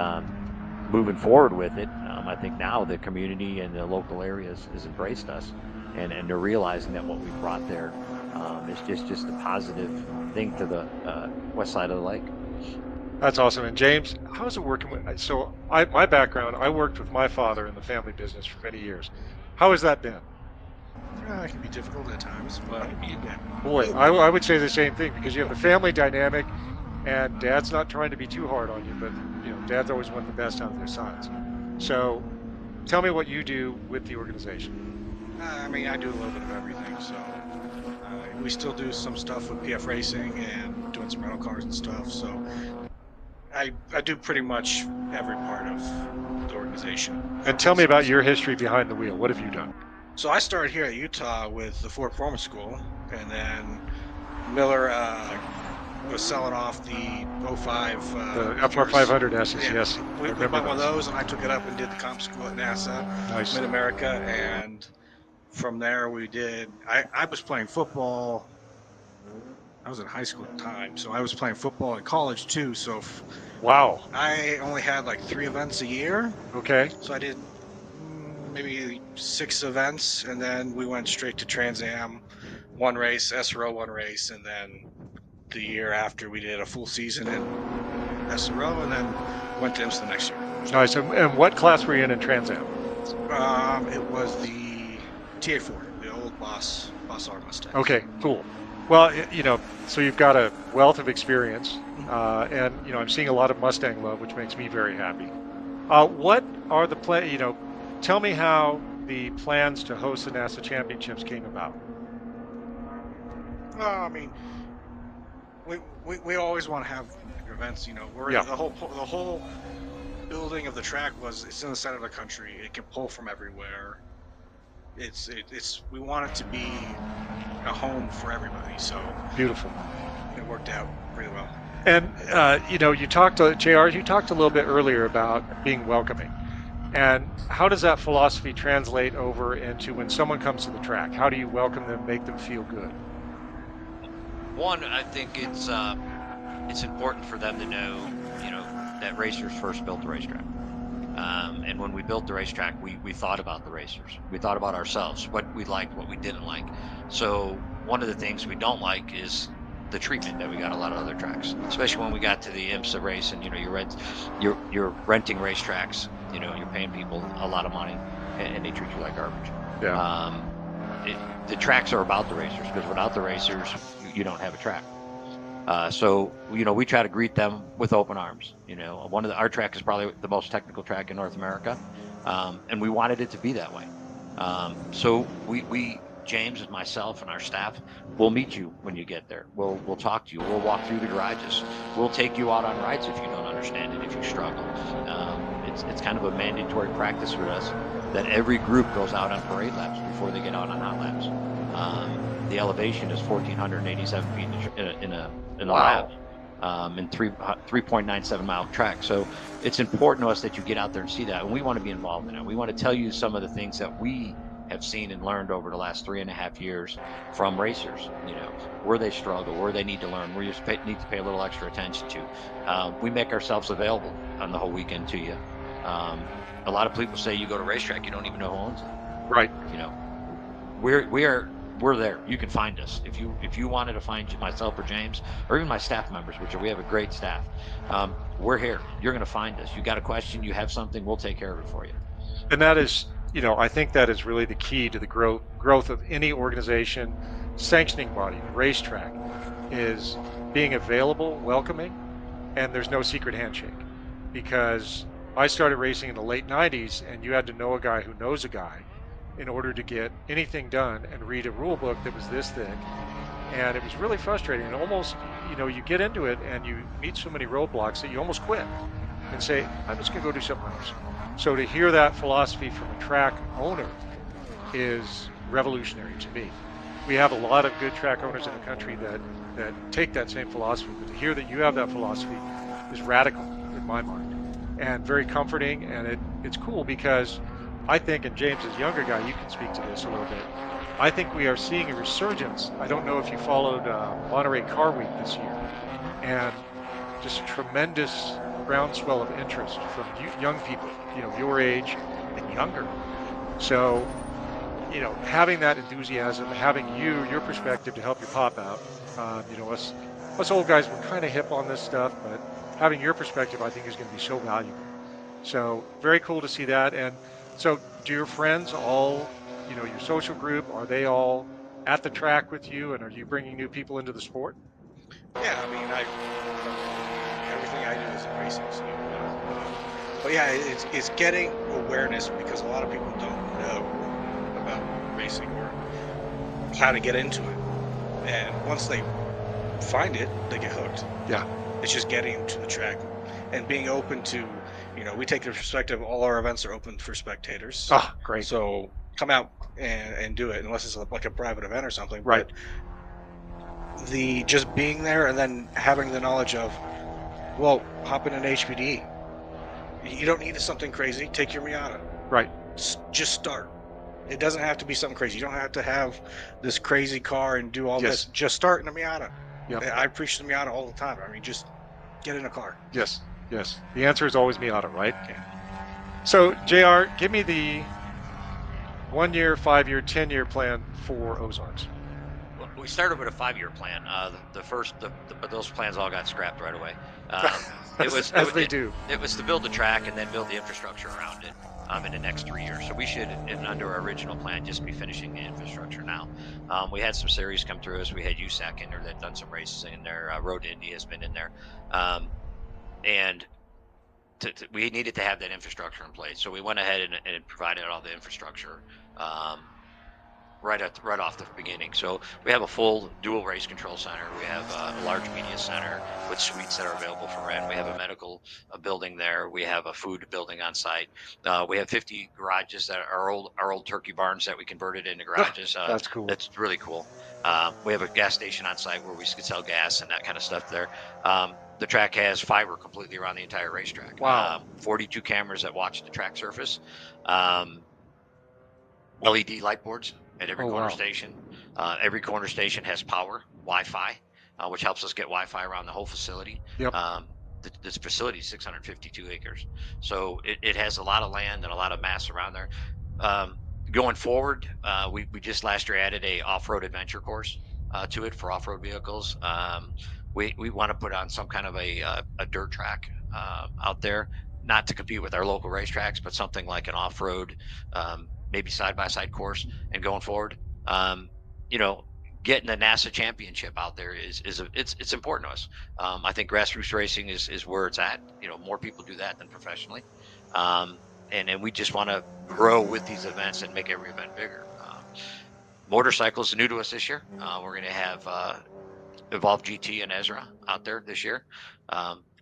[SPEAKER 17] moving forward with it, I think now the community and the local areas has embraced us, and they're realizing that what we brought there is just a positive thing to the west side of the lake.
[SPEAKER 3] That's awesome. And James, how's it working with, so my background, I worked with my father in the family business for many years. How has that been?
[SPEAKER 18] It can be difficult at times, but
[SPEAKER 3] Boy, I would say the same thing, because you have the family dynamic, and Dad's not trying to be too hard on you, but Dads always want the best out of their sons. So tell me what you do with the organization.
[SPEAKER 18] I do a little bit of everything. So we still do some stuff with PF Racing and doing some rental cars and stuff. So I do pretty much every part of the organization.
[SPEAKER 3] And tell me about your history behind the wheel. What have you done?
[SPEAKER 18] So I started here at Utah with the Ford Performance School, and then Miller was selling off the 05
[SPEAKER 3] the FR500 S's.
[SPEAKER 18] Yeah.
[SPEAKER 3] Yes,
[SPEAKER 18] We bought one of those, and I took it up and did the comp school at NASA,
[SPEAKER 3] Nice.
[SPEAKER 18] Mid-America, and from there we did. I was playing football. I was in high school at the time, so I was playing football in college too. So
[SPEAKER 3] wow,
[SPEAKER 18] I only had like 3 events a year.
[SPEAKER 3] Okay.
[SPEAKER 18] So I did maybe 6 events, and then we went straight to Trans Am, 1 race, SRO 1 race, and then the year after we did a full season in SRO, and then went to IMSA the next year.
[SPEAKER 3] Nice. And what class were you in Trans Am?
[SPEAKER 18] It was the TA4, the old Boss R Mustang.
[SPEAKER 3] Okay, cool. Well, so you've got a wealth of experience, and I'm seeing a lot of Mustang love, which makes me very happy. What are the tell me how the plans to host the NASA Championships came about.
[SPEAKER 18] We always want to have events. The whole building of the track it's in the center of the country. It can pull from everywhere. We want it to be a home for everybody. So
[SPEAKER 3] beautiful.
[SPEAKER 18] It worked out pretty well.
[SPEAKER 3] And you talked to JR. You talked a little bit earlier about being welcoming, and how does that philosophy translate over into when someone comes to the track? How do you welcome them, make them feel good?
[SPEAKER 17] One, I think it's important for them to know, that racers first built the racetrack. And when we built the racetrack, we thought about the racers. We thought about ourselves, what we liked, what we didn't like. So one of the things we don't like is the treatment that we got a lot of other tracks, especially when we got to the IMSA race, and you're renting racetracks. You're paying people a lot of money, and they treat you like garbage.
[SPEAKER 3] Yeah.
[SPEAKER 17] The tracks are about the racers, because without the racers, you don't have a track. So we try to greet them with open arms. Our track is probably the most technical track in North America, and we wanted it to be that way. So we James and myself and our staff will meet you when you get there. We'll talk to you. We'll walk through the garages. We'll take you out on rides if you don't understand it, if you struggle. It's kind of a mandatory practice for us that every group goes out on parade laps before they get out on hot laps. The elevation is 1,487 feet in a lap, in 3.97 mile track. So it's important to us that you get out there and see that, and we want to be involved in it. We want to tell you some of the things that we have seen and learned over the last 3.5 years from racers, where they struggle, where they need to learn, where you need to pay a little extra attention to. We make ourselves available on the whole weekend to you. A lot of people say you go to racetrack, you don't even know who owns it.
[SPEAKER 3] Right.
[SPEAKER 17] We're there. You can find us. If you wanted to find myself or James, or even my staff members, we have a great staff, we're here. You're going to find us. You got a question, you have something, we'll take care of it for you.
[SPEAKER 3] And that is, I think that is really the key to the growth of any organization, sanctioning body, racetrack, is being available, welcoming, and there's no secret handshake. Because I started racing in the late 90s, and you had to know a guy who knows a guy, in order to get anything done and read a rule book that was this thick. And it was really frustrating. And almost, you get into it and you meet so many roadblocks that you almost quit and say, I'm just going to go do something else. So to hear that philosophy from a track owner is revolutionary to me. We have a lot of good track owners in the country that take that same philosophy, but to hear that you have that philosophy is radical in my mind and very comforting. And it's cool because I think, and James, as a younger guy, you can speak to this a little bit. I think we are seeing a resurgence. I don't know if you followed Monterey Car Week this year, and just a tremendous groundswell of interest from young people, your age and younger. So, having that enthusiasm, having your perspective to help your pop out. Us old guys, we're kind of hip on this stuff, but having your perspective, I think, is going to be so valuable. So very cool to see that. And so do your friends all, your social group, are they all at the track with you, and are you bringing new people into the sport?
[SPEAKER 18] Yeah, I mean, everything I do is in racing. So, but yeah, it's getting awareness because a lot of people don't know about racing or how to get into it. And once they find it, they get hooked.
[SPEAKER 3] Yeah.
[SPEAKER 18] It's just getting to the track and being open to, we take the perspective, all our events are open for spectators.
[SPEAKER 3] Ah, great.
[SPEAKER 18] So come out and do it, unless it's like a private event or something.
[SPEAKER 3] Right.
[SPEAKER 18] But just being there and then having the knowledge of, well, hop in an HPD. You don't need something crazy. Take your Miata.
[SPEAKER 3] Right.
[SPEAKER 18] Just start. It doesn't have to be something crazy. You don't have to have this crazy car and do all this. Just start in a Miata.
[SPEAKER 3] Yep.
[SPEAKER 18] I preach the Miata all the time. I mean, just get in a car.
[SPEAKER 3] Yes. The answer is always Miata, right? Yeah. So, JR, give me the 1 year, 5 year, 10-year plan for Ozarks.
[SPEAKER 2] Well, we started with a 5-year plan. But those plans all got scrapped right away. It was to build the track and then build the infrastructure around it in the next 3 years. So we should, under our original plan, just be finishing the infrastructure now. We had some series come through us. We had USAC in there that done some races in there. Road to Indy has been in there. And we needed to have that infrastructure in place. So we went ahead and provided all the infrastructure right off the beginning. So we have a full dual race control center. We have a large media center with suites that are available for rent. We have a medical building there. We have a food building on site. We have 50 garages that are our old turkey barns that we converted into garages.
[SPEAKER 3] That's cool.
[SPEAKER 2] That's really cool. We have a gas station on site where we can sell gas and that kind of stuff there. The track has fiber completely around the entire racetrack.
[SPEAKER 3] Wow.
[SPEAKER 2] 42 cameras that watch the track surface. LED light boards at every corner station. Every corner station has power, Wi-Fi, which helps us get Wi-Fi around the whole facility.
[SPEAKER 3] Yep.
[SPEAKER 2] This facility is 652 acres. So it has a lot of land and a lot of mass around there. Going forward, we just last year added a off-road adventure course to it for off-road vehicles. We want to put on some kind of a dirt track out there, not to compete with our local racetracks, but something like an off-road, maybe side-by-side course. And going forward, getting the NASA championship out there it's important to us. I think grassroots racing is where it's at. More people do that than professionally. And we just want to grow with these events and make every event bigger. Motorcycles are new to us this year. We're going to have Evolve GT and Ezra out there this year.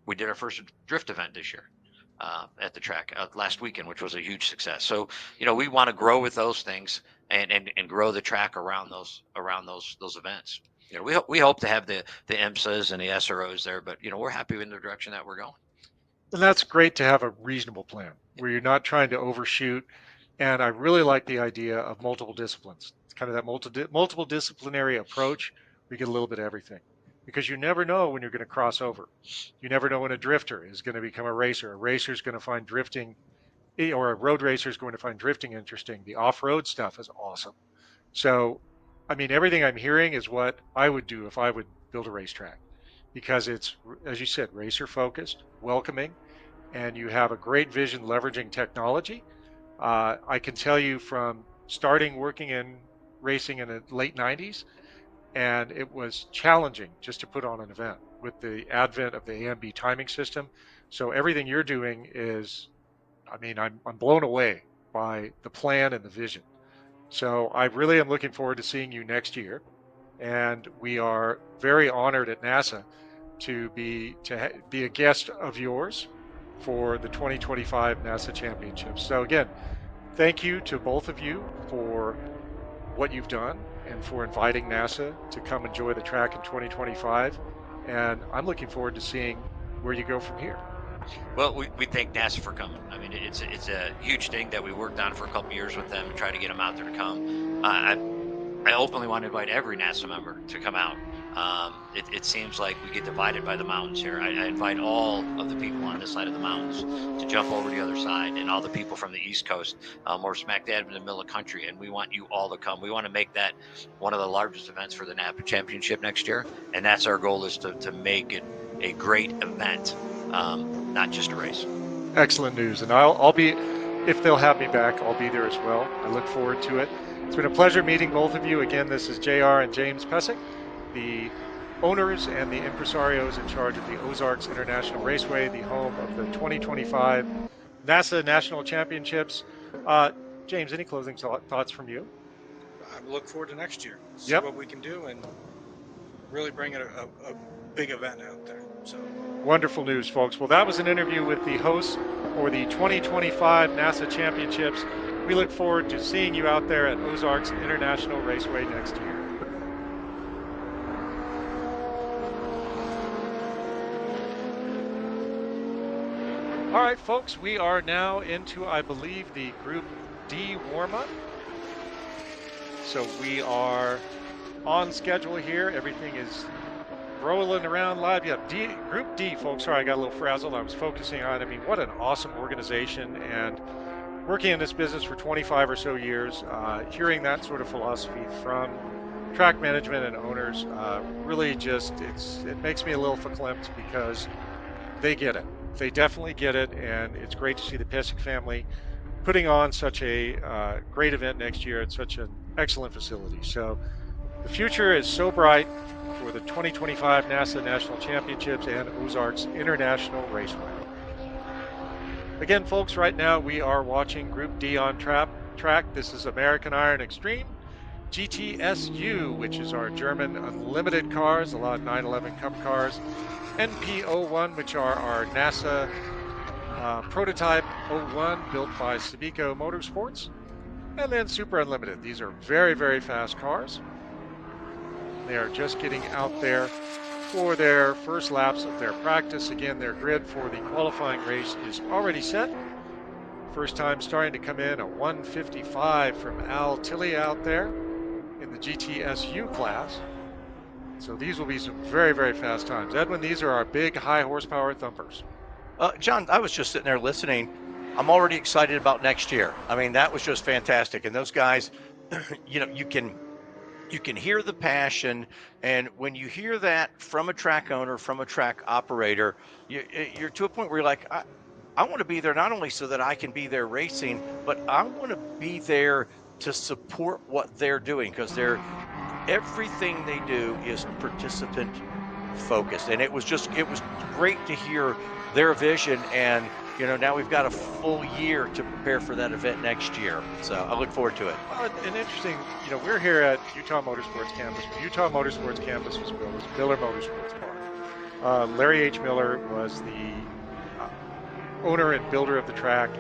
[SPEAKER 2] We did our first drift event this year at the track last weekend, which was a huge success. So, we want to grow with those things and grow the track around those events. We hope to have the IMSAs and the SROs there, but we're happy in the direction that we're going.
[SPEAKER 3] And that's great to have a reasonable plan where you're not trying to overshoot. And I really like the idea of multiple disciplines. It's kind of that multiple disciplinary approach. We get a little bit of everything because you never know when you're going to cross over. You never know when a drifter is going to become a racer. A racer is going to find drifting, or a road racer is going to find drifting interesting. The off-road stuff is awesome. So, I mean, everything I'm hearing is what I would do if I would build a racetrack, because it's, as you said, racer focused, welcoming, and you have a great vision leveraging technology. I can tell you from starting working in racing in the late 90s, and it was challenging just to put on an event with the advent of the AMB timing system. So everything you're doing is, I mean, I'm blown away by the plan and the vision. So I really am looking forward to seeing you next year. And we are very honored at NASA to be a guest of yours for the 2025 NASA Championships. So again, thank you to both of you for what you've done and for inviting NASA to come enjoy the track in 2025. And I'm looking forward to seeing where you go from here.
[SPEAKER 2] Well, we thank NASA for coming. I mean, it's a huge thing that we worked on for a couple years with them and try to get them out there to come. I openly want to invite every NASA member to come out. It seems like we get divided by the mountains here. I invite all of the people on this side of the mountains to jump over the other side, and all the people from the East Coast. We're smack dab in the middle of the country, and we want you all to come. We want to make that one of the largest events for the NAPA Championship next year, and that's our goal, is to make it a great event, not just a race.
[SPEAKER 3] Excellent news, and I'll be, if they'll have me back, I'll be there as well. I look forward to it. It's been a pleasure meeting both of you. Again, this is JR and James Pesic, the owners and the impresarios in charge of the Ozarks International Raceway, the home of the 2025 NASA National Championships. James, any closing thoughts from you?
[SPEAKER 18] I look forward to next year. See what we can do and really bring it a big event out there. So
[SPEAKER 3] wonderful news, folks. Well, that was an interview with the hosts for the 2025 NASA Championships. We look forward to seeing you out there at Ozarks International Raceway next year. All right, folks, we are now into, I believe, the Group D warm-up. So we are on schedule here. Everything is rolling around live. Yeah, Group D, folks. Sorry, I got a little frazzled. I was focusing on, I mean, what an awesome organization. And working in this business for 25 or so years, hearing that sort of philosophy from track management and owners, really just, it makes me a little verklempt, because they get it. They definitely get it, and it's great to see the Pesic family putting on such a great event next year at such an excellent facility. So the future is so bright for the 2025 NASA National Championships and Ozarks International Raceway. Again, folks, right now we are watching Group D on track. This is American Iron Extreme, GTSU, which is our German unlimited cars, a lot of 911 Cup cars, NP01, which are our NASA prototype 01 built by Spec Motorsports, and then Super Unlimited. These are very, very fast cars. They are just getting out there for their first laps of their practice. Again, their grid for the qualifying race is already set. First time starting to come in, a 155 from Al Tilley out there in the GTSU class. So these will be some very, very fast times. Edwin, these are our big high horsepower thumpers.
[SPEAKER 2] John, I was just sitting there listening. I'm already excited about next year. I mean, that was just fantastic. And those guys, you know, you can hear the passion, and when you hear that from a track owner, from a track operator, you're to a point where you're like, I want to be there not only so that I can be there racing, but I want to be there to support what they're doing, because everything they do is participant focused. And it was great to hear their vision, and you know, now we've got a full year to prepare for that event next year. So I look forward to it.
[SPEAKER 3] And interesting, you know, we're here at Utah Motorsports Campus. When Utah Motorsports Campus was built, it was Miller Motorsports Park. Larry H. Miller was the owner and builder of the track.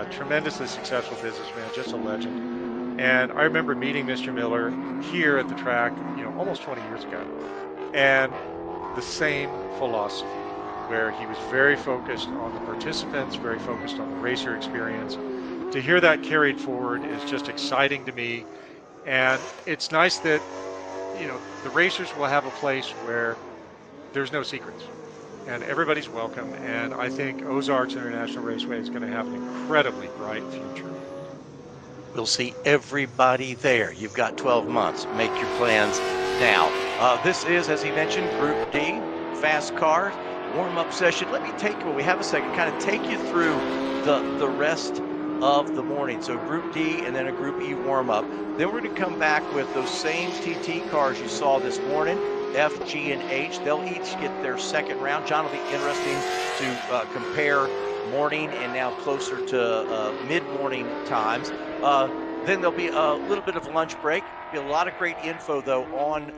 [SPEAKER 3] Tremendously successful businessman, just a legend. And I remember meeting Mr. Miller here at the track, you know, almost 20 years ago. And the same philosophy, where he was very focused on the participants, very focused on the racer experience. To hear that carried forward is just exciting to me. And it's nice that, you know, the racers will have a place where there's no secrets and everybody's welcome. And I think Ozarks International Raceway is going to have an incredibly bright future.
[SPEAKER 2] We'll see everybody there. You've got 12 months. Make your plans now. This is, as he mentioned, Group D, fast car warm-up session. Let me when we have a second, kind of take you through the rest of the morning. So Group D and then a Group E warm-up. Then we're going to come back with those same TT cars you saw this morning, F, G, and H. They'll each get their second round. John, will be interesting to compare morning and now closer to mid-morning times. Then there'll be a little bit of lunch break. Be a lot of great info, though, on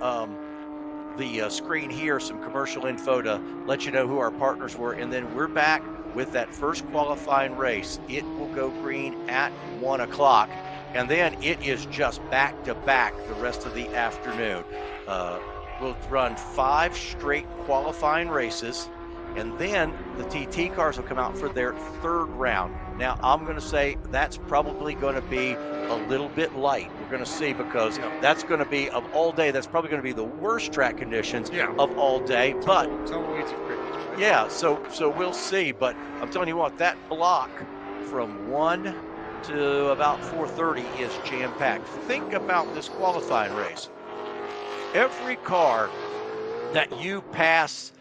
[SPEAKER 2] the screen here, some commercial info to let you know who our partners were. And then we're back with that first qualifying race. It will go green at 1 o'clock. And then it is just back to back the rest of the afternoon. We'll run 5 straight qualifying races, and then the TT cars will come out for their 3rd round. Now, I'm going to say that's probably going to be a little bit light. We're going to see, because that's going to be, of all day, that's probably going to be the worst track conditions of all day. But yeah, so we'll see. But I'm telling you what, that block from 1 to about 4:30 is jam-packed. Think about this qualifying race. Every car that you pass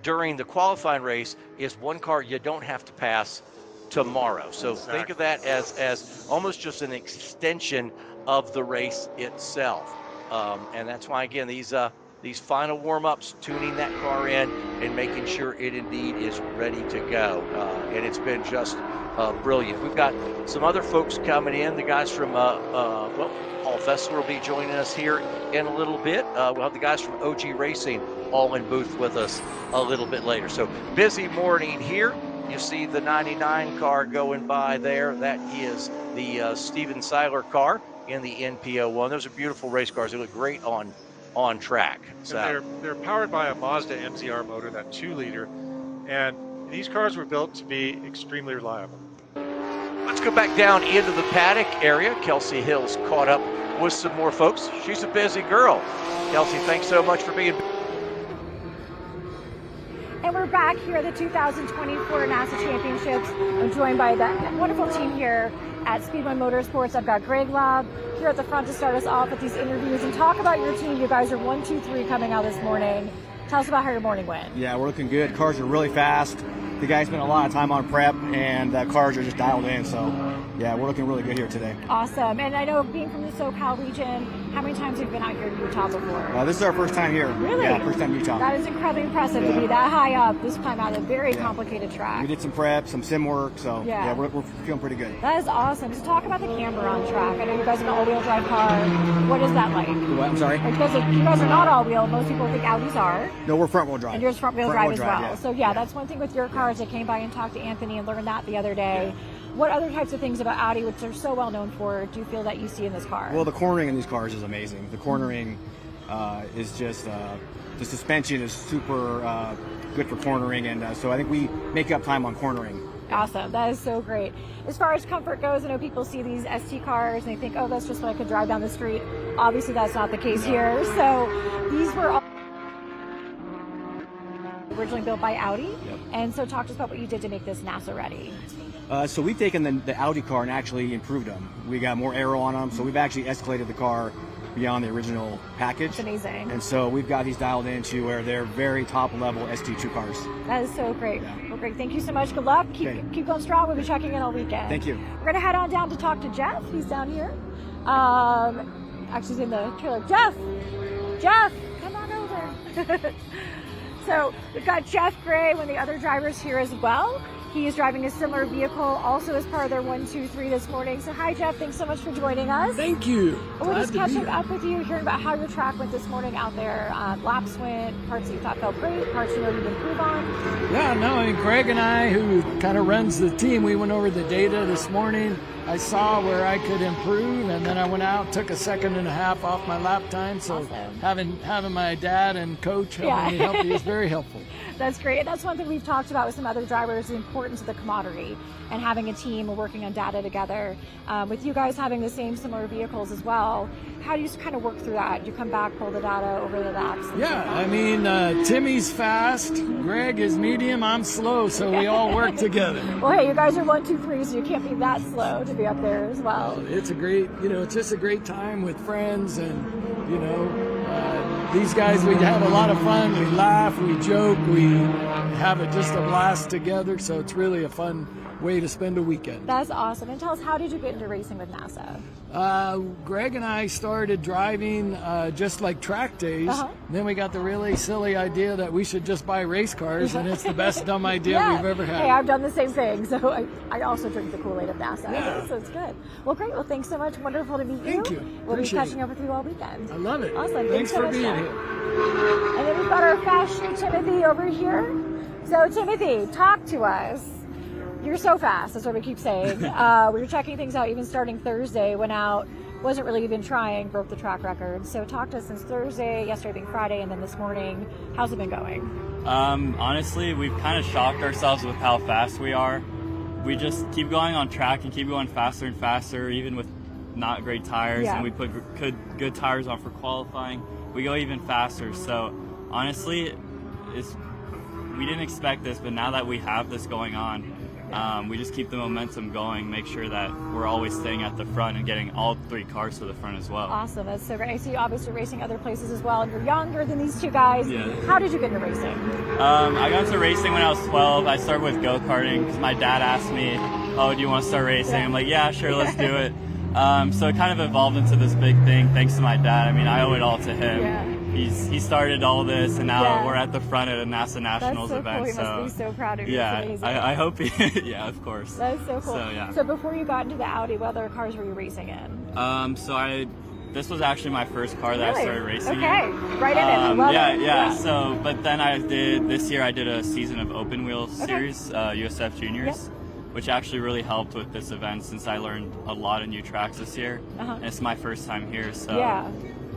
[SPEAKER 2] during the qualifying race is one car you don't have to pass tomorrow. So think of that as almost just an extension of the race itself. And that's why, again, these final warm-ups, tuning that car in and making sure it indeed is ready to go. And it's been just brilliant. We've got some other folks coming in. The guys from, Paul Fessler will be joining us here in a little bit. We'll have the guys from OG Racing all in booth with us a little bit later. So busy morning here. You see the 99 car going by there. That is the Steven Seiler car in the NPO1. Those are beautiful race cars. They look great on track. So
[SPEAKER 3] they're powered by a Mazda MZR motor, that 2-liter, and these cars were built to be extremely reliable.
[SPEAKER 2] Let's go back down into the paddock area. Kelsey Hill's caught up with some more folks. She's a busy girl. Kelsey, thanks so much for being.
[SPEAKER 7] And we're back here at the 2024 NASA Championships. I'm joined by the wonderful team here at Speedway Motorsports. I've got Greg Lobb here at the front to start us off with these interviews and talk about your team. You guys are 1, 2, 3 coming out this morning. Tell us about how your morning went.
[SPEAKER 9] Yeah, we're looking good. Cars are really fast. The guys spent a lot of time on prep, and the cars are just dialed in. So, yeah, we're looking really good here today.
[SPEAKER 7] Awesome. And I know, being from the SoCal region, how many times have you been out here in Utah before?
[SPEAKER 9] This is our first time here.
[SPEAKER 7] Really?
[SPEAKER 9] Yeah, first time in Utah.
[SPEAKER 7] That is incredibly impressive to be that high up this time out of a very complicated track.
[SPEAKER 9] We did some prep, some sim work, so
[SPEAKER 7] Yeah.
[SPEAKER 9] we're feeling pretty good.
[SPEAKER 7] That is awesome. So talk about the camber on track. I know you guys are an all-wheel drive car. What is that like?
[SPEAKER 9] What? I'm sorry?
[SPEAKER 7] Because you guys are not all-wheel. Most people think Audis are.
[SPEAKER 9] No, we're front-wheel drive.
[SPEAKER 7] And yours front-wheel drive as well.
[SPEAKER 9] Yeah.
[SPEAKER 7] So yeah, that's one thing with your cars. I came by and talked to Anthony and learned that the other day. What other types of things about Audi, which they're so well known for, do you feel that you see in this car?
[SPEAKER 9] Well, the cornering in these cars is amazing. The cornering is just, the suspension is super good for cornering, and so I think we make up time on cornering.
[SPEAKER 7] Awesome. That is so great. As far as comfort goes, I know people see these ST cars and they think, oh, that's just what I could drive down the street. Obviously, that's not the case here. So these were all originally built by Audi. And so talk to us about what you did to make this NASA ready.
[SPEAKER 9] So we've taken the Audi car and actually improved them. We got more aero on them, so we've actually escalated the car beyond the original package.
[SPEAKER 7] That's amazing.
[SPEAKER 9] And so we've got these dialed into where they're very top level ST2 cars.
[SPEAKER 7] That is so great. Well, great. Thank you so much. Good luck. Keep going strong. We'll be checking in all weekend.
[SPEAKER 9] Thank you.
[SPEAKER 7] We're going to head on down to talk to Jeff. He's down here. Actually, he's in the trailer. Jeff, come on over. So we've got Jeff Gray, one of the other drivers here as well. He is driving a similar vehicle, also as part of their 1, 2, 3 this morning. So hi, Jeff. Thanks so much for joining us.
[SPEAKER 19] Thank you.
[SPEAKER 7] We're just catching up with you, hearing about how your track went this morning out there. Laps went, parts that you thought felt great, parts you know you can improve on.
[SPEAKER 19] Yeah, no, and Greg and I, who kind of runs the team, we went over the data this morning. I saw where I could improve, and then I went out, took a 1.5 seconds off my lap time. So having my dad and coach helping me help me is very helpful.
[SPEAKER 7] That's great. And that's one thing we've talked about with some other drivers, the importance of the camaraderie and having a team and working on data together. With you guys having the similar vehicles as well, how do you kind of work through that? Do you come back, pull the data over the laps?
[SPEAKER 19] Yeah, I mean, Timmy's fast, Greg is medium, I'm slow, so we all work together.
[SPEAKER 7] Well, hey, you guys are 1, 2, 3, so you can't be that slow to be up there as well.
[SPEAKER 19] It's a great, it's just a great time with friends, and, these guys, we have a lot of fun, we laugh, we joke, we have just a blast together, so it's really a fun way to spend a weekend.
[SPEAKER 7] That's awesome. And tell us, how did you get into racing with NASA?
[SPEAKER 19] Greg and I started driving just like track days. Then we got the really silly idea that we should just buy race cars, and it's the best dumb idea we've ever had.
[SPEAKER 7] Hey, I've done the same thing, so I also drink the Kool-Aid of NASA.
[SPEAKER 19] Yeah.
[SPEAKER 7] So it's good. Well, great. Well, thanks so much. Wonderful to meet you.
[SPEAKER 19] Thank you.
[SPEAKER 7] We'll be
[SPEAKER 19] Appreciate
[SPEAKER 7] catching up with you all weekend.
[SPEAKER 19] I love it.
[SPEAKER 7] Awesome.
[SPEAKER 19] Thanks
[SPEAKER 7] so
[SPEAKER 19] for
[SPEAKER 7] much,
[SPEAKER 19] being
[SPEAKER 7] Jack.
[SPEAKER 19] here.
[SPEAKER 7] And then we've got our fast shoe Timothy over here. So Timothy, talk to us. You're so fast. That's what we keep saying. We were checking things out even starting Thursday. Went out. Wasn't really even trying, broke the track record. So talk to us since Thursday, yesterday being Friday, and then this morning. How's it been going?
[SPEAKER 20] Honestly, we've kind of shocked ourselves with how fast we are. We just keep going on track and keep going faster and faster, even with not great tires.
[SPEAKER 7] Yeah.
[SPEAKER 20] And we put good tires on for qualifying. We go even faster. So honestly, we didn't expect this, but now that we have this going on, we just keep the momentum going, make sure that we're always staying at the front and getting all 3 cars to the front as well.
[SPEAKER 7] Awesome. That's so great. I see you obviously racing other places as well, and you're younger than these two guys.
[SPEAKER 20] Yeah.
[SPEAKER 7] How did you get into racing?
[SPEAKER 20] I got into racing when I was 12. I started with go-karting because my dad asked me, oh, do you want to start racing? I'm like, yeah, sure, let's do it. So it kind of evolved into this big thing thanks to my dad. I mean, I owe it all to him.
[SPEAKER 7] Yeah.
[SPEAKER 20] He started all this, and now we're at the front at a NASA Nationals
[SPEAKER 7] That's so
[SPEAKER 20] event.
[SPEAKER 7] Cool. He must be so proud of you.
[SPEAKER 20] Yeah,
[SPEAKER 7] It's amazing.
[SPEAKER 20] I hope he. Yeah, of course.
[SPEAKER 7] That's so cool.
[SPEAKER 20] So, yeah.
[SPEAKER 7] So before you got into the Audi, what other cars were you racing in?
[SPEAKER 20] This was actually my first car that I started racing in.
[SPEAKER 7] Okay, right in it. I love it.
[SPEAKER 20] Yeah. So, but then this year I did a season of open wheel series, USF Juniors. Which actually really helped with this event since I learned a lot of new tracks this year. And it's my first time here, so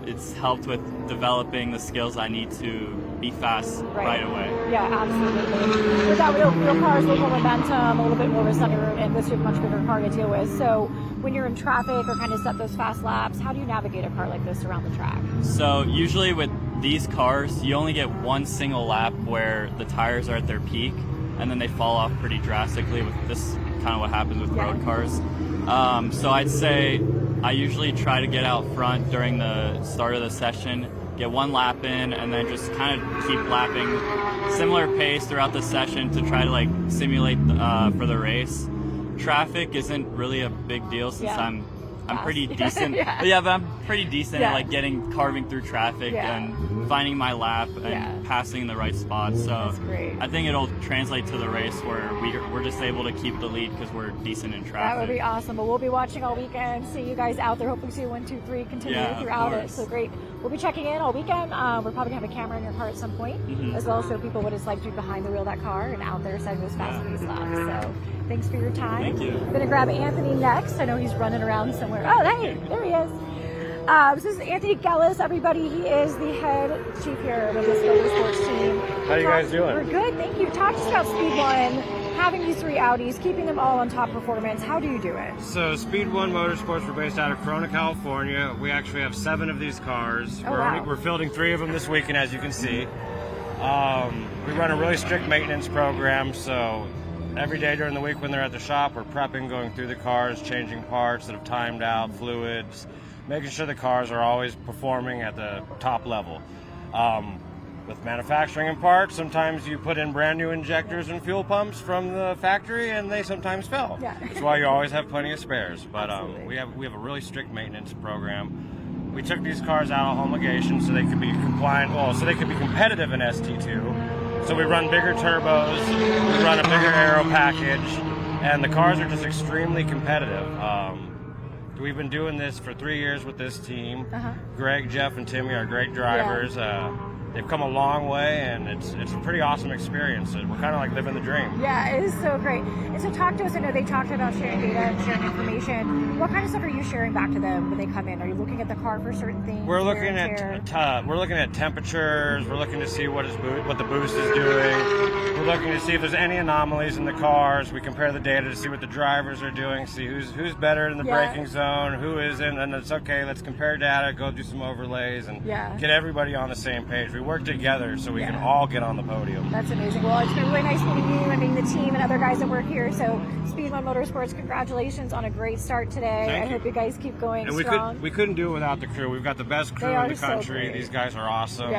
[SPEAKER 20] it's helped with developing the skills I need to be fast right away.
[SPEAKER 7] Yeah, absolutely. Without real cars, a little more momentum, a little bit more of a sunny room, and this is a much bigger car to deal with. So when you're in traffic or kind of set those fast laps, how do you navigate a car like this around the track?
[SPEAKER 20] So usually with these cars, you only get one single lap where the tires are at their peak, and then they fall off pretty drastically. With this kind of what happens with road cars. So I'd say I usually try to get out front during the start of the session, get one lap in, and then just kind of keep lapping similar pace throughout the session to try to like simulate for the race. Traffic isn't really a big deal since I'm pretty decent. But I'm pretty decent at like carving through traffic and finding my lap and passing the right spot. So I think it'll translate to the race where we're just able to keep the lead because we're decent in traffic.
[SPEAKER 7] That would be awesome. But we'll be watching all weekend, see you guys out there. Hopefully see 1, 2, 3 continue throughout it. So great. We'll be checking in all weekend. We're probably gonna have a camera in your car at some point, as well as show people what it's like to be behind the wheel of that car and out there setting those fast-paced laps. So thanks for your time.
[SPEAKER 20] Thank you.
[SPEAKER 7] I'm gonna grab Anthony next. I know he's running around somewhere. Oh, hey, there he is. This is Anthony Gellis, everybody. He is the head chief here with this motorsports team.
[SPEAKER 3] How you guys doing?
[SPEAKER 7] We're good, thank you. Talk to us about Speed One, having these 3 Audis, keeping them all on top performance. How do you do it?
[SPEAKER 3] So Speed One Motorsports, we're based out of Corona, California. We actually have 7 of these cars. We're fielding 3 of them this weekend, as you can see. We run a really strict maintenance program, so every day during the week when they're at the shop, we're prepping, going through the cars, changing parts that have timed out, fluids, making sure the cars are always performing at the top level. With manufacturing and parts, sometimes you put in brand new injectors and fuel pumps from the factory, and they sometimes fail. That's why you always have plenty of spares. But we have a really strict maintenance program. We took these cars out of homologation so they could be compliant, so they could be competitive in ST2. So we run bigger turbos, we run a bigger aero package, and the cars are just extremely competitive. We've been doing this for 3 years with this team. Greg, Jeff, and Timmy are great drivers. They've come a long way, and it's a pretty awesome experience. We're kind of like living the dream.
[SPEAKER 7] Yeah, it is so great. And so talk to us. I know they talked about sharing data and sharing information. What kind of stuff are you sharing back to them when they come in? Are you looking at the car for certain things?
[SPEAKER 3] We're looking at temperatures. We're looking to see what the boost is doing. We're looking to see if there's any anomalies in the cars. We compare the data to see what the drivers are doing, see who's better in the braking zone, who isn't, and it's okay. Let's compare data, go do some overlays, and get everybody on the same page. We work together so we can all get on the podium.
[SPEAKER 7] That's amazing. Well, it's been really nice meeting you and meeting the team and other guys that work here. So Speed One Motorsports, congratulations on a great start today.
[SPEAKER 3] Thank
[SPEAKER 7] I
[SPEAKER 3] you.
[SPEAKER 7] hope you guys keep going
[SPEAKER 3] and
[SPEAKER 7] strong.
[SPEAKER 3] we couldn't do it without the crew. We've got the best crew in the country.
[SPEAKER 7] So
[SPEAKER 3] these guys are awesome.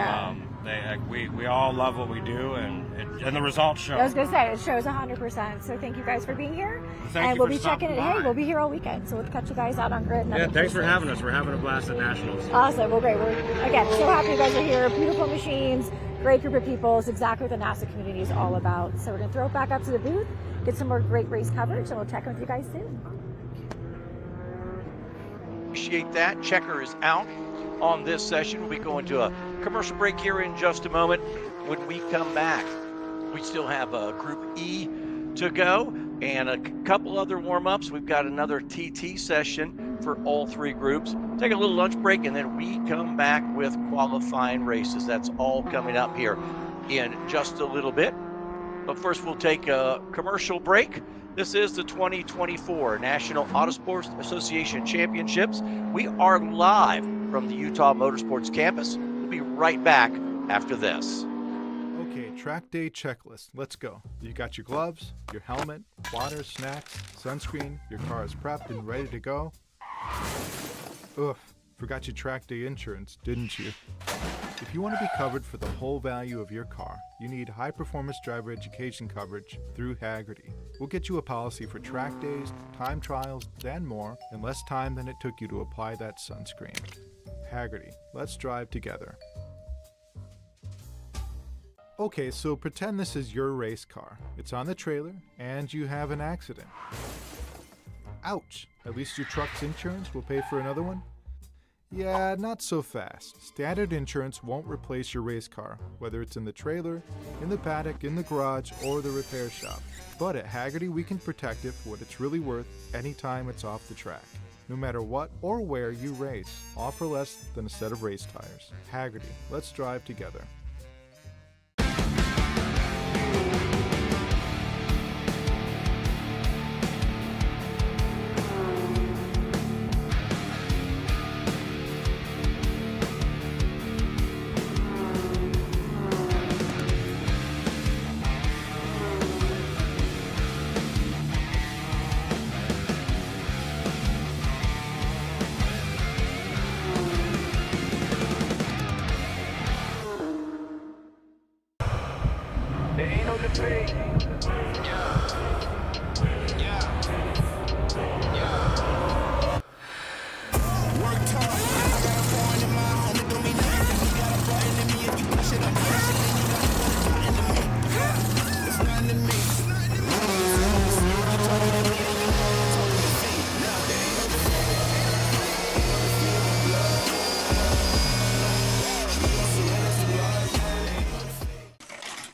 [SPEAKER 21] We all love what we do, and the results show.
[SPEAKER 7] I was going to say, it shows 100%. So thank you guys for being here.
[SPEAKER 21] Thank you
[SPEAKER 7] we'll
[SPEAKER 21] for
[SPEAKER 7] be checking it.
[SPEAKER 21] stopping
[SPEAKER 7] Hey,
[SPEAKER 21] by.
[SPEAKER 7] we'll be here all weekend. So we'll catch you guys out on grid.
[SPEAKER 21] Yeah, thanks for having us. We're having a blast at Nationals.
[SPEAKER 7] Awesome. Well, great. We're, again, so happy you guys are here. Beautiful machines, great group of people. It's exactly what the NASA community is all about. So we're going to throw it back up to the booth, get some more great race coverage, and we'll check in with you guys soon.
[SPEAKER 2] Appreciate that. Checker is out on this session. We'll be going to a commercial break here in just a moment. When we come back, we still have Group E to go and a couple other warm-ups. We've got another TT session for all three groups. Take a little lunch break, and then we come back with qualifying races. That's all coming up here in just a little bit. But first, we'll take a commercial break. This is the 2024 National Autosports Association Championships. We are live from the Utah Motorsports Campus. We'll be right back after this.
[SPEAKER 8] Okay, track day checklist. Let's go. You got your gloves, your helmet, water, snacks, sunscreen, your car is prepped and ready to go. Ugh, forgot your track day insurance, didn't you? If you want to be covered for the whole value of your car, you need high-performance driver education coverage through Hagerty. We'll get you a policy for track days, time trials, and more in less time than it took you to apply that sunscreen. Hagerty, let's drive together. Okay, so pretend this is your race car. It's on the trailer, and you have an accident. Ouch! At least your truck's insurance will pay for another one? Yeah, not so fast. Standard insurance won't replace your race car, whether it's in the trailer, in the paddock, in the garage, or the repair shop. But at Hagerty, we can protect it for what it's really worth anytime it's off the track. No matter what or where you race, offer less than a set of race tires. Hagerty, let's drive together.
[SPEAKER 11] There ain't no debate.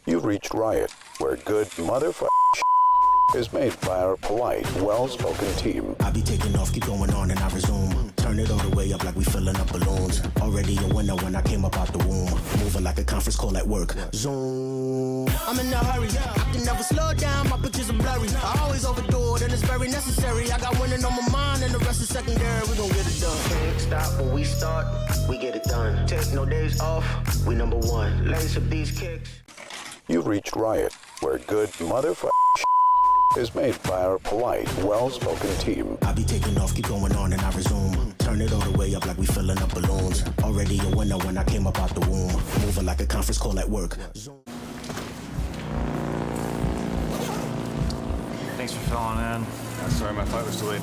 [SPEAKER 5] You've reached Riot, where good motherfucking is made by our polite, well-spoken team.
[SPEAKER 6] I be taking off, keep going on, and I resume. Turn it all the way up like we filling up balloons. Already a winner when I came up out the womb. Moving like a conference call at work. Zoom. I'm in a hurry. I can never slow down, my pictures are blurry. I always overdo it, and it's very necessary. I got winning on my mind, and the rest is secondary. We gon' get it done. Can't stop when we start, we get it done. Take no days off, we number one. Lace up these kicks.
[SPEAKER 5] You've reached Riot, where good motherfucking is made by our polite, well-spoken team.
[SPEAKER 6] I be taking off, keep going on, and I resume. Turn it all the way up like we filling up balloons. Already a winner when I came up out the womb. Moving like a conference call at work. Zoom.
[SPEAKER 12] Thanks for filling in.
[SPEAKER 21] Sorry, my flight was delayed.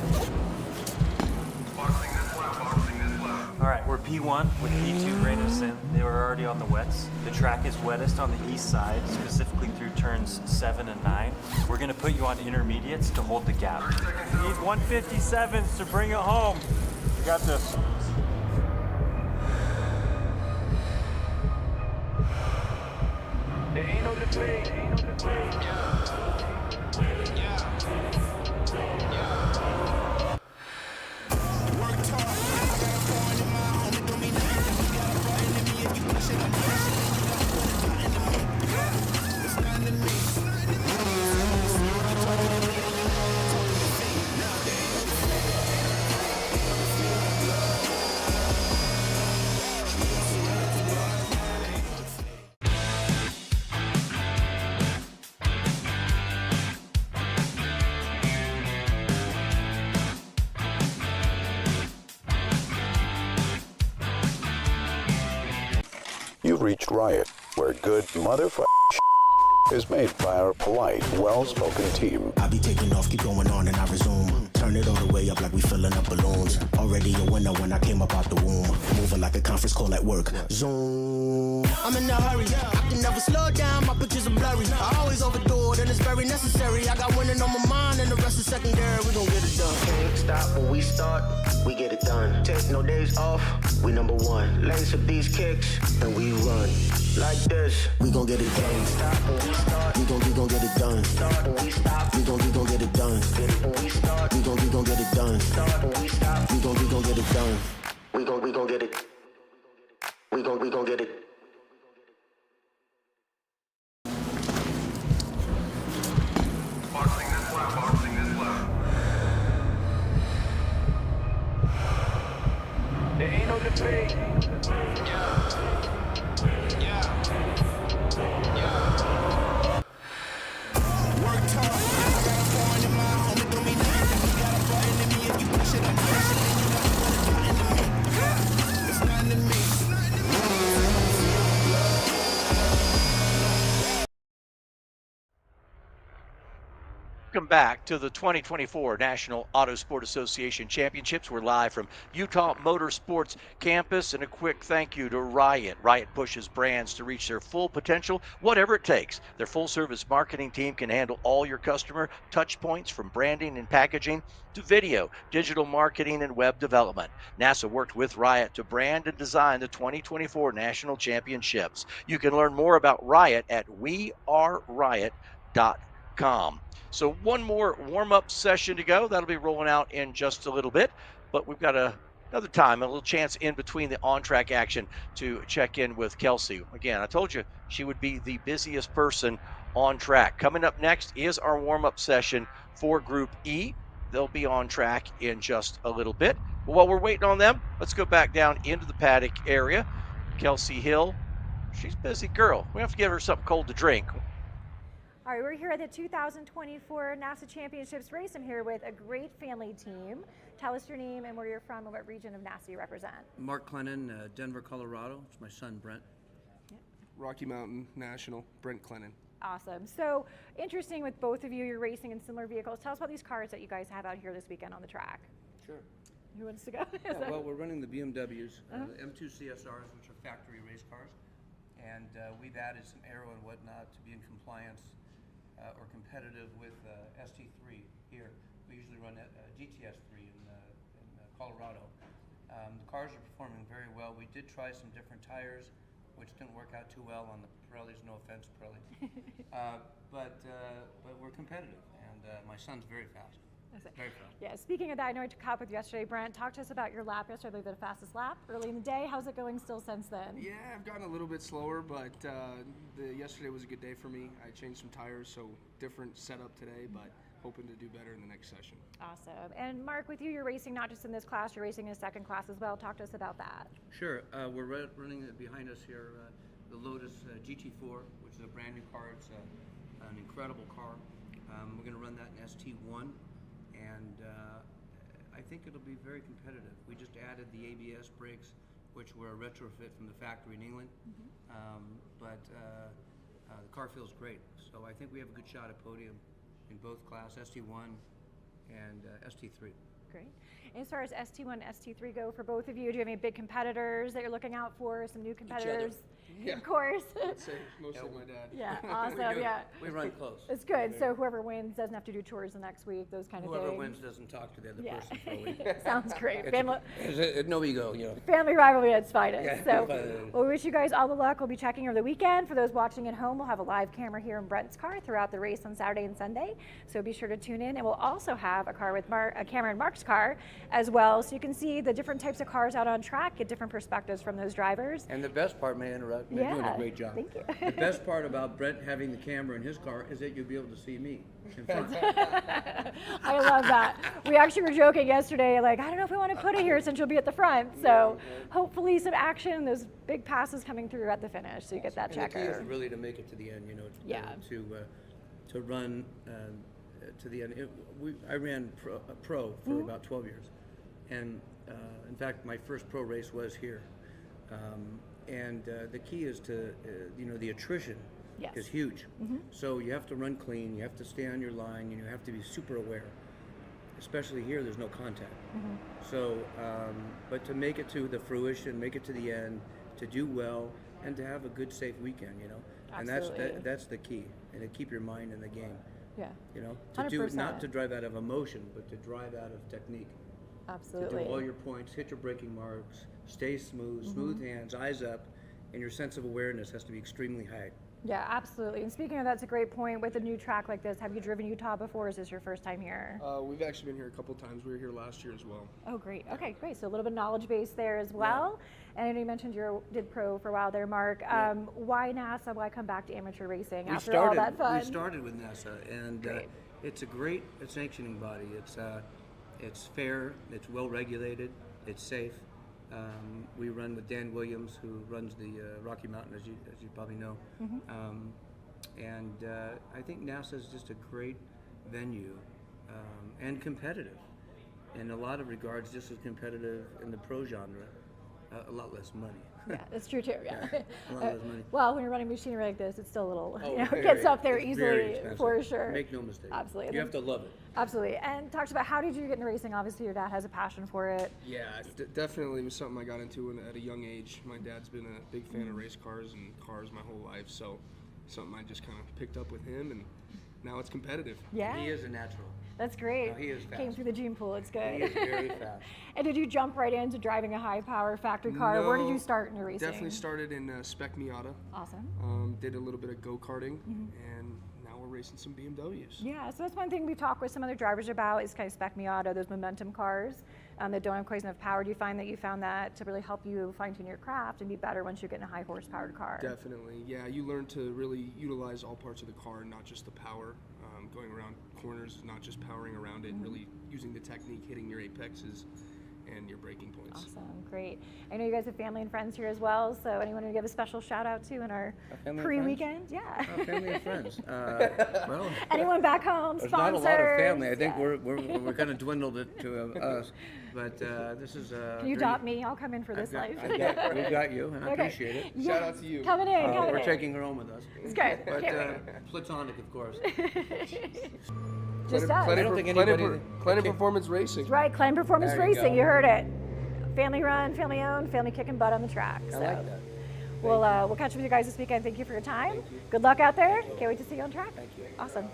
[SPEAKER 12] All right, we're P1 with P2 Grantsville. They were already on the wets. The track is wettest on the east side, specifically through turns 7 and 9. We're gonna put you on intermediates to hold the gap. We need 157s to bring it home.
[SPEAKER 21] You got this.
[SPEAKER 11] There ain't no debate.
[SPEAKER 5] You've reached Riot, where good motherfucking is made by our polite, well-spoken team.
[SPEAKER 6] I be taking off, keep going on, and I resume. Turn it all the way up like we filling up balloons. Already a winner when I came up out the womb. Moving like a conference call at work. Zoom. I'm in a hurry. I can never slow down. My pictures are blurry. I always overdo it, and it's very necessary. I got winning on my mind, and the rest is secondary. We gon' get it done. Can't stop when we start. We get it done. Take no days off. We number one. Lace up these kicks, and we run. Like this, we gon' get it done. Stop when we start. We gon' get it done. Start when we stop. We gon' get it done. Get it when we start. We gon' get it done. Start when we stop. We gon' get it done. We gon' get it. We gon' get it.
[SPEAKER 11] There ain't no debate.
[SPEAKER 2] Welcome back to the 2024 National Auto Sport Association Championships. We're live from Utah Motorsports Campus, and a quick thank you to Riot. Riot pushes brands to reach their full potential, whatever it takes. Their full-service marketing team can handle all your customer touch points, from branding and packaging to video, digital marketing, and web development. NASA worked with Riot to brand and design the 2024 National Championships. You can learn more about Riot at weareriot.com. So one more warm-up session to go. That'll be rolling out in just a little bit, but we've got another time, a little chance in between the on-track action to check in with Kelsey. Again, I told you she would be the busiest person on track. Coming up next is our warm-up session for Group E. They'll be on track in just a little bit. But while we're waiting on them, let's go back down into the paddock area. Kelsey Hill, she's a busy girl. We have to give her something cold to drink.
[SPEAKER 7] All right, we're here at the 2024 NASA Championships race. I'm here with a great family team. Tell us your name and where you're from and what region of NASA you represent.
[SPEAKER 4] Mark Clennon, Denver, Colorado. It's my son, Brent.
[SPEAKER 7] Yeah.
[SPEAKER 22] Rocky Mountain National, Brent Clennon.
[SPEAKER 7] Awesome. So interesting with both of you, you're racing in similar vehicles. Tell us about these cars that you guys have out here this weekend on the track.
[SPEAKER 4] Sure.
[SPEAKER 7] Who wants to go?
[SPEAKER 4] Yeah, well, we're running the BMWs, the M2 CSRs, which are factory race cars. And we've added some aero and whatnot to be in compliance or competitive with ST3 here. We usually run GTS3 in Colorado. The cars are performing very well. We did try some different tires, which didn't work out too well on the Pirellis. No offense, Pirelli. But we're competitive, and my son's very fast. Very fast.
[SPEAKER 7] Yeah, speaking of that, I know I took a cop with you yesterday. Brent, talk to us about your lap yesterday. I believe the fastest lap early in the day. How's it going still since then?
[SPEAKER 22] Yeah, I've gotten a little bit slower, but yesterday was a good day for me. I changed some tires, so different setup today, but hoping to do better in the next session.
[SPEAKER 7] Awesome. And Mark, with you, you're racing not just in this class, you're racing in a second class as well. Talk to us about that.
[SPEAKER 4] Sure. We're running behind us here the Lotus GT4, which is a brand new car. It's an incredible car. We're going to run that in ST1. And I think it'll be very competitive. We just added the ABS brakes, which were a retrofit from the factory in England. But the car feels great. So I think we have a good shot at podium in both class, ST1 and ST3.
[SPEAKER 7] Great. And as far as ST1 and ST3 go for both of you, do you have any big competitors that you're looking out for? Some new competitors?
[SPEAKER 22] Yeah.
[SPEAKER 7] Of course.
[SPEAKER 22] I'd say mostly my dad.
[SPEAKER 7] Yeah, awesome. Yeah.
[SPEAKER 4] We run close.
[SPEAKER 7] It's good. So whoever wins doesn't have to do tours the next week, those kind of things.
[SPEAKER 4] Whoever wins doesn't talk to the other person for a week.
[SPEAKER 7] Sounds great.
[SPEAKER 4] No ego, you know.
[SPEAKER 7] Family rivalry at its finest.
[SPEAKER 4] Yeah.
[SPEAKER 7] So well, we wish you guys all the luck. We'll be checking over the weekend. For those watching at home, we'll have a live camera here in Brent's car throughout the race on Saturday and Sunday. So be sure to tune in. And we'll also have a car with a camera in Mark's car as well. So you can see the different types of cars out on track, get different perspectives from those drivers.
[SPEAKER 4] And the best part, may I interrupt? You're doing a great job.
[SPEAKER 7] Thank you.
[SPEAKER 4] The best part about Brent having the camera in his car is that you'll be able to see me in front.
[SPEAKER 7] I love that. We actually were joking yesterday, like, I don't know if we want to put it here since you'll be at the front. So hopefully some action, those big passes coming through at the finish, so you get that checker.
[SPEAKER 4] The key is really to make it to the end, you know, to run to the end. I ran pro for about 12 years. And in fact, my first pro race was here. And the key is to, the attrition
[SPEAKER 7] Yes.
[SPEAKER 4] is huge.
[SPEAKER 7] Mhm.
[SPEAKER 4] So you have to run clean, you have to stay on your line, and you have to be super aware. Especially here, there's no contact.
[SPEAKER 7] Mhm.
[SPEAKER 4] So, but to make it to the fruition, make it to the end, to do well, and to have a good, safe weekend, And
[SPEAKER 7] Absolutely.
[SPEAKER 4] that's the key, and to keep your mind in the game.
[SPEAKER 7] Yeah.
[SPEAKER 4] To do
[SPEAKER 7] 100%.
[SPEAKER 4] not to drive out of emotion, but to drive out of technique.
[SPEAKER 7] Absolutely.
[SPEAKER 4] To do all your points, hit your braking marks, stay smooth, smooth hands, eyes up, and your sense of awareness has to be extremely high.
[SPEAKER 7] Yeah, absolutely. And speaking of that's a great point with a new track like this. Have you driven Utah before? Or is this your first time here?
[SPEAKER 22] We've actually been here a couple times. We were here last year as well.
[SPEAKER 7] Oh, great. Okay, great. So a little bit of knowledge base there as well. And I know you mentioned you did pro for a while there, Mark. Why NASA? Why come back to amateur racing after all that fun?
[SPEAKER 4] We started with NASA, and it's a great sanctioning body. It's fair, it's well regulated, it's safe. We run with Dan Williams, who runs the Rocky Mountain, as you probably know. And I think NASA is just a great venue and competitive. In a lot of regards, just as competitive in the pro genre. A lot less money.
[SPEAKER 7] Yeah, it's true too. Yeah.
[SPEAKER 4] A lot less money.
[SPEAKER 7] Well, when you're running machinery like this, it's still a little,
[SPEAKER 4] Very,
[SPEAKER 7] gets up there
[SPEAKER 4] it's
[SPEAKER 7] easily
[SPEAKER 4] very expensive.
[SPEAKER 7] for sure.
[SPEAKER 4] Make no mistake.
[SPEAKER 7] Absolutely.
[SPEAKER 4] You have to love it.
[SPEAKER 7] Absolutely. And talked about how did you get into racing? Obviously, your dad has a passion for it.
[SPEAKER 22] Yeah, definitely was something I got into at a young age. My dad's been a big fan of race cars and cars my whole life, so something I just kind of picked up with him, and now it's competitive.
[SPEAKER 7] Yeah.
[SPEAKER 4] He is a natural.
[SPEAKER 7] That's great.
[SPEAKER 4] No, he is fast.
[SPEAKER 7] Came through the gene pool. It's good.
[SPEAKER 4] He is very fast.
[SPEAKER 7] And did you jump right into driving a high power factory car?
[SPEAKER 22] No,
[SPEAKER 7] Where did you start in your racing?
[SPEAKER 22] Definitely started in Spec Miata.
[SPEAKER 7] Awesome.
[SPEAKER 22] Did a little bit of go-karting, and now we're racing some BMWs.
[SPEAKER 7] Yeah, so that's one thing we talk with some other drivers about is kind of Spec Miata, those momentum cars that don't have quite enough power. Do you find that you found that to really help you fine-tune your craft and be better once you get in a high horsepower car?
[SPEAKER 22] Definitely, yeah. You learn to really utilize all parts of the car, not just the power. Going around corners, not just powering around it, really using the technique, hitting your apexes and your braking points.
[SPEAKER 7] Awesome, great. I know you guys have family and friends here as well, so anyone to give a special shout out to in our pre-weekend? Yeah.
[SPEAKER 4] Family and friends. Well,
[SPEAKER 7] anyone back home,
[SPEAKER 4] there's
[SPEAKER 7] sponsors?
[SPEAKER 4] not a lot of family. I think we're kind of dwindled it to us, but this is.
[SPEAKER 7] Can you adopt me? I'll come in for this life.
[SPEAKER 4] We've got you, and I
[SPEAKER 7] Okay.
[SPEAKER 4] appreciate it.
[SPEAKER 7] Yeah.
[SPEAKER 22] Shout out to you.
[SPEAKER 7] Coming in.
[SPEAKER 4] We're taking her home with us.
[SPEAKER 7] It's good.
[SPEAKER 4] But
[SPEAKER 7] Can't
[SPEAKER 4] platonic, of course.
[SPEAKER 7] Just us.
[SPEAKER 4] I don't think anybody.
[SPEAKER 22] Clayton Performance Racing.
[SPEAKER 7] That's right, Clayton Performance
[SPEAKER 4] There you
[SPEAKER 7] Racing.
[SPEAKER 4] go.
[SPEAKER 7] You heard it. Family run, family owned, family kicking butt on the track.
[SPEAKER 4] I
[SPEAKER 7] So
[SPEAKER 4] like that.
[SPEAKER 7] we'll catch up with you guys this weekend. Thank you for your time. Good luck out there. Can't wait to see you on track.
[SPEAKER 4] Thank you.
[SPEAKER 7] Awesome.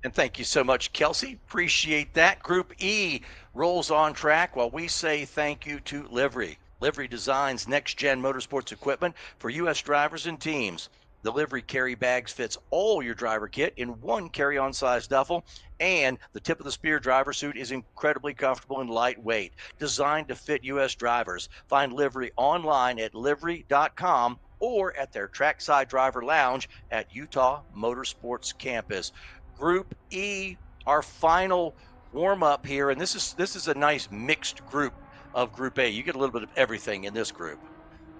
[SPEAKER 2] And thank you so much, Kelsey. Appreciate that. Group E rolls on track while we say thank you to Livery. Livery designs next-gen motorsports equipment for U.S. drivers and teams. The Livery carry bags fits all your driver kit in one carry-on size duffel, and the tip of the spear driver suit is incredibly comfortable and lightweight, designed to fit U.S. drivers. Find Livery online at livery.com or at their trackside driver lounge at Utah Motorsports Campus. Group E, our final warm-up here, and this is a nice mixed group of Group A. You get a little bit of everything in this group.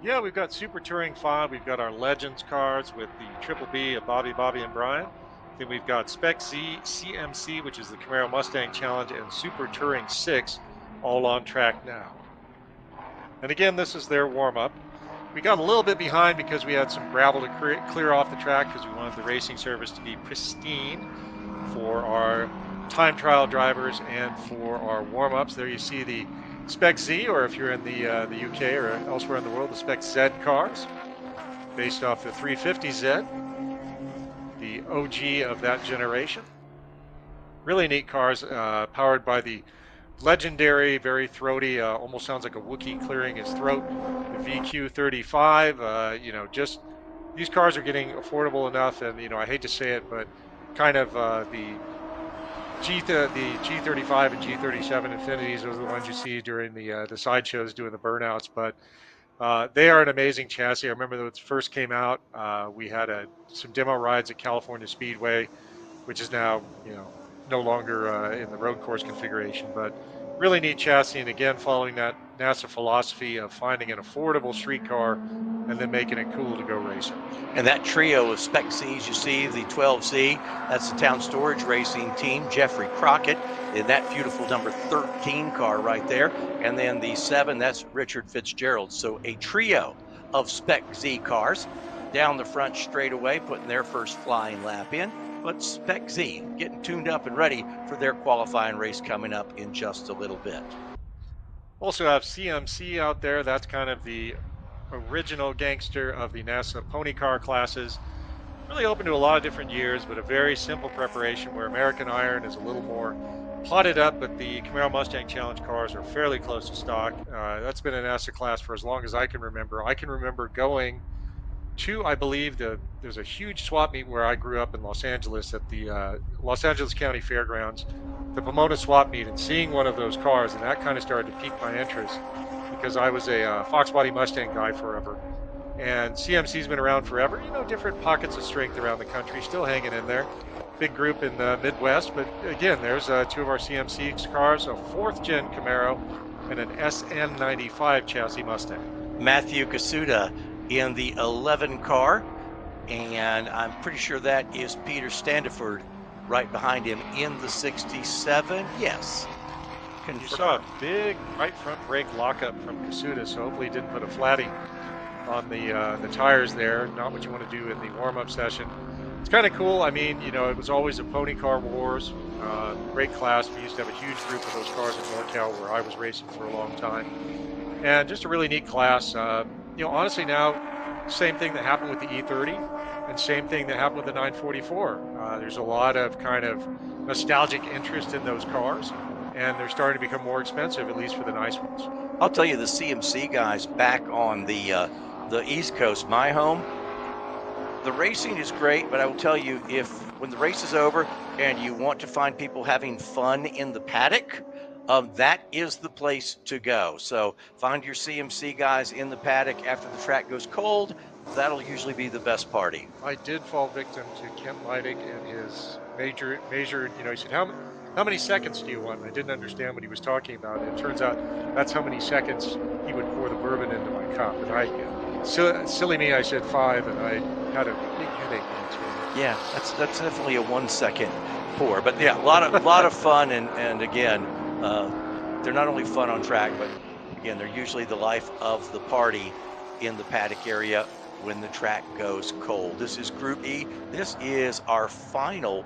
[SPEAKER 3] Yeah, we've got Super Touring 5. We've got our Legends cars with the Triple B of Bobby, and Brian. Then we've got Spec Z, CMC, which is the Camaro Mustang Challenge, and Super Touring 6, all on track now. And again, this is their warm-up. We got a little bit behind because we had some gravel to clear off the track because we wanted the racing surface to be pristine for our time trial drivers and for our warm-ups. There you see the Spec Z, or if you're in the UK or elsewhere in the world, the Spec Z cars, based off the 350Z, the OG of that generation. Really neat cars, powered by the legendary, very throaty, almost sounds like a Wookiee clearing his throat, the VQ35. Just these cars are getting affordable enough, and I hate to say it, but kind of the G35 and G37 Infinities, those are the ones you see during the sideshows doing the burnouts, but they are an amazing chassis. I remember when it first came out, we had some demo rides at California Speedway, which is now no longer in the road course configuration, but really neat chassis, and again, following that NASA philosophy of finding an affordable street car and then making it cool to go racing.
[SPEAKER 2] And that trio of Spec Zs, you see the 12Z, that's the Town Storage Racing team, Jeffrey Crockett, in that beautiful number 13 car right there. And then the 7, that's Richard Fitzgerald. So a trio of Spec Z cars down the front straightaway, putting their first flying lap in. But Spec Z getting tuned up and ready for their qualifying race coming up in just a little bit.
[SPEAKER 3] Also have CMC out there. That's kind of the original gangster of the NASA pony car classes. Really open to a lot of different years, but a very simple preparation where American Iron is a little more potted up, but the Camaro Mustang Challenge cars are fairly close to stock. That's been a NASA class for as long as I can remember. I can remember going to, I believe, there's a huge swap meet where I grew up in Los Angeles at the Los Angeles County Fairgrounds, the Pomona swap meet, and seeing one of those cars, and that kind of started to pique my interest because I was a Fox Body Mustang guy forever. And CMC's been around forever, you know, different pockets of strength around the country, still hanging in there. Big group in the Midwest, but again, there's 2 of our CMC cars, a 4th gen Camaro and an SN95 chassis Mustang.
[SPEAKER 2] Matthew Kasuda in the 11 car, and I'm pretty sure that is Peter Standiford right behind him in the 67. Yes.
[SPEAKER 3] You saw a big right front brake lockup from Kasuda, so hopefully he didn't put a flatty on the tires there. Not what you want to do in the warm-up session. It's kind of cool. I mean, you know, it was always a pony car wars. Great class. We used to have a huge group of those cars in NorCal where I was racing for a long time. And just a really neat class. You know, honestly now, same thing that happened with the E30 and same thing that happened with the 944. There's a lot of kind of nostalgic interest in those cars, and they're starting to become more expensive, at least for the nice ones.
[SPEAKER 2] I'll tell you, the CMC guys back on the East Coast, my home, the racing is great, but I will tell you, when the race is over and you want to find people having fun in the paddock, that is the place to go. So find your CMC guys in the paddock after the track goes cold. That'll usually be the best party.
[SPEAKER 3] I did fall victim to Kent Leidig and his major, you know, he said, how many seconds do you want? And I didn't understand what he was talking about. And it turns out that's how many seconds he would pour the bourbon into my cup. And silly me, I said 5, and I had a big headache.
[SPEAKER 2] Yeah, that's definitely a 1 second pour. But yeah, a lot of fun, and again, they're not only fun on track, but again, they're usually the life of the party in the paddock area when the track goes cold. This is Group E. This is our final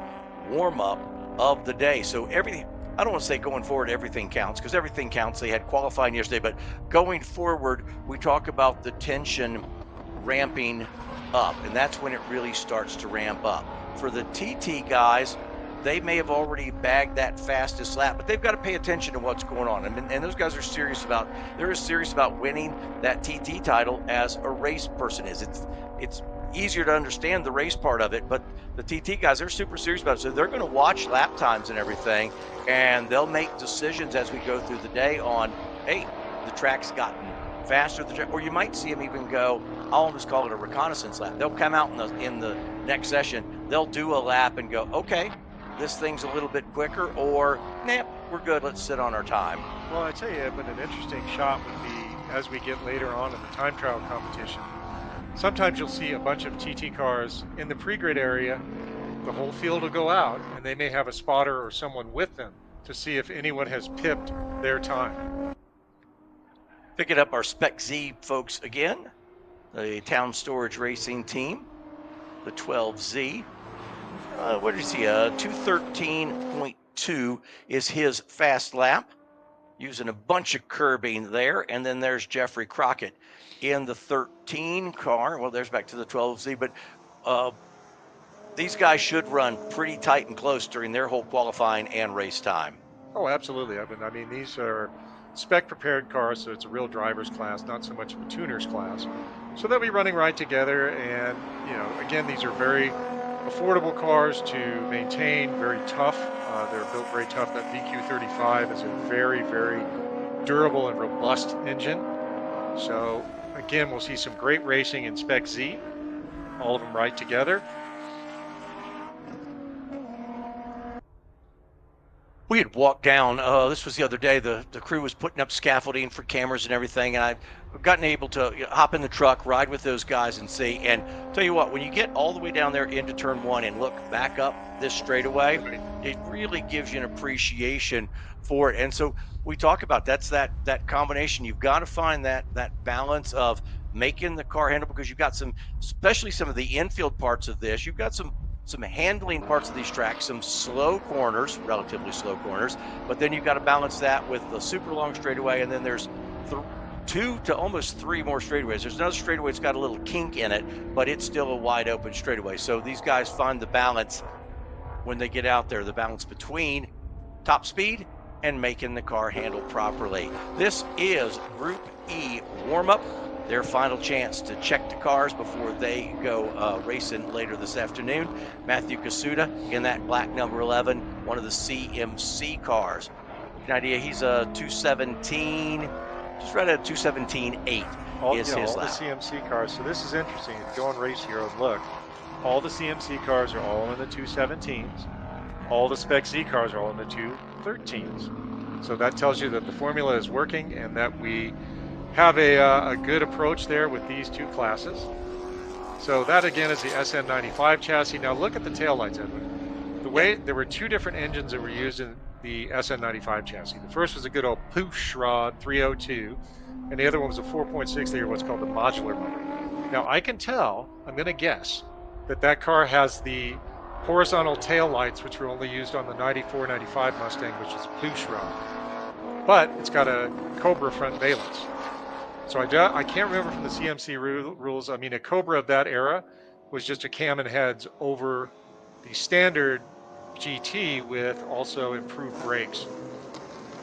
[SPEAKER 2] warm-up of the day. So everything, I don't want to say going forward everything counts, because everything counts. They had qualifying yesterday, but going forward, we talk about the tension ramping up, and that's when it really starts to ramp up. For the TT guys, they may have already bagged that fastest lap, but they've got to pay attention to what's going on. And those guys are serious about, they're as serious about winning that TT title as a race person is. It's easier to understand the race part of it, but the TT guys, they're super serious about it. So they're going to watch lap times and everything, and they'll make decisions as we go through the day on, hey, the track's gotten faster, or you might see them even go, I'll almost call it a reconnaissance lap. They'll come out in the next session, they'll do a lap and go, okay, this thing's a little bit quicker, or nah, we're good, let's sit on our time.
[SPEAKER 3] Well, I tell you, but an interesting shot would be as we get later on in the time trial competition. Sometimes you'll see a bunch of TT cars in the pre-grid area. The whole field will go out, and they may have a spotter or someone with them to see if anyone has pipped their time.
[SPEAKER 2] Picking up our Spec Z folks again, the Town Storage Racing team, the 12Z. What did you see? 213.2 is his fast lap, using a bunch of curbing there. And then there's Jeffrey Crockett in the 13 car. Well, there's back to the 12Z, but these guys should run pretty tight and close during their whole qualifying and race time.
[SPEAKER 3] Oh, absolutely. I mean, these are spec prepared cars, so it's a real driver's class, not so much of a tuner's class. So they'll be running right together, and you know, again, these are very affordable cars to maintain, very tough. They're built very tough. That VQ35 is a very, very durable and robust engine. So again, we'll see some great racing in Spec Z, all of them right together.
[SPEAKER 2] We had walked down, this was the other day, the crew was putting up scaffolding for cameras and everything, and I've gotten able to hop in the truck, ride with those guys and see. And tell you what, when you get all the way down there into turn 1 and look back up this straightaway, it really gives you an appreciation for it. And so we talk about that combination. You've got to find that balance of making the car handle, because you've got some, especially some of the infield parts of this, you've got some handling parts of these tracks, some slow corners, relatively slow corners, but then you've got to balance that with the super long straightaway, and then there's 2 to almost 3 more straightaways. There's another straightaway that's got a little kink in it, but it's still a wide open straightaway. So these guys find the balance when they get out there, the balance between top speed and making the car handle properly. This is Group E warm-up, their final chance to check the cars before they go racing later this afternoon. Matthew Kasuda in that black number 11, one of the CMC cars. An idea, he's a 217, just right at 217.8 is his lap.
[SPEAKER 3] The CMC cars. So this is interesting. If you go on Race Hero and look, all the CMC cars are all in the 217s. All the Spec Z cars are all in the 213s. So that tells you that the formula is working and that we have a good approach there with these 2 classes. So that again is the SN95 chassis. Now look at the taillights, Edwin. The way there were 2 different engines that were used in the SN95 chassis. The first was a good old Pushrod 302, and the other one was a 4.6 liter, what's called the modular motor. Now I can tell, I'm going to guess, that car has the horizontal tail lights, which were only used on the 94, 95 Mustang, which is Pushrod. But it's got a Cobra front valence. So I can't remember from the CMC rules. I mean, a Cobra of that era was just a cam and heads over the standard GT with also improved brakes.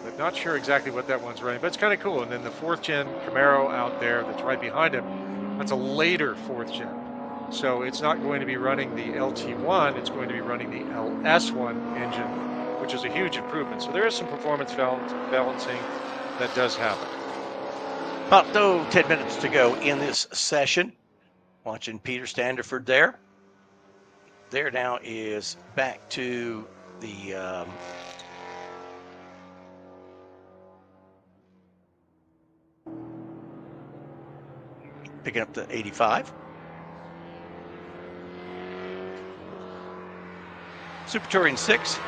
[SPEAKER 3] But not sure exactly what that one's running, but it's kind of cool. And then the 4th gen Camaro out there that's right behind him, that's a later 4th gen. So it's not going to be running the LT1, it's going to be running the LS1 engine, which is a huge improvement. So there is some performance balancing that does happen.
[SPEAKER 2] About 10 minutes to go in this session. Watching Peter Standiford there. There now is back to the picking up the 85. Super Touring 6.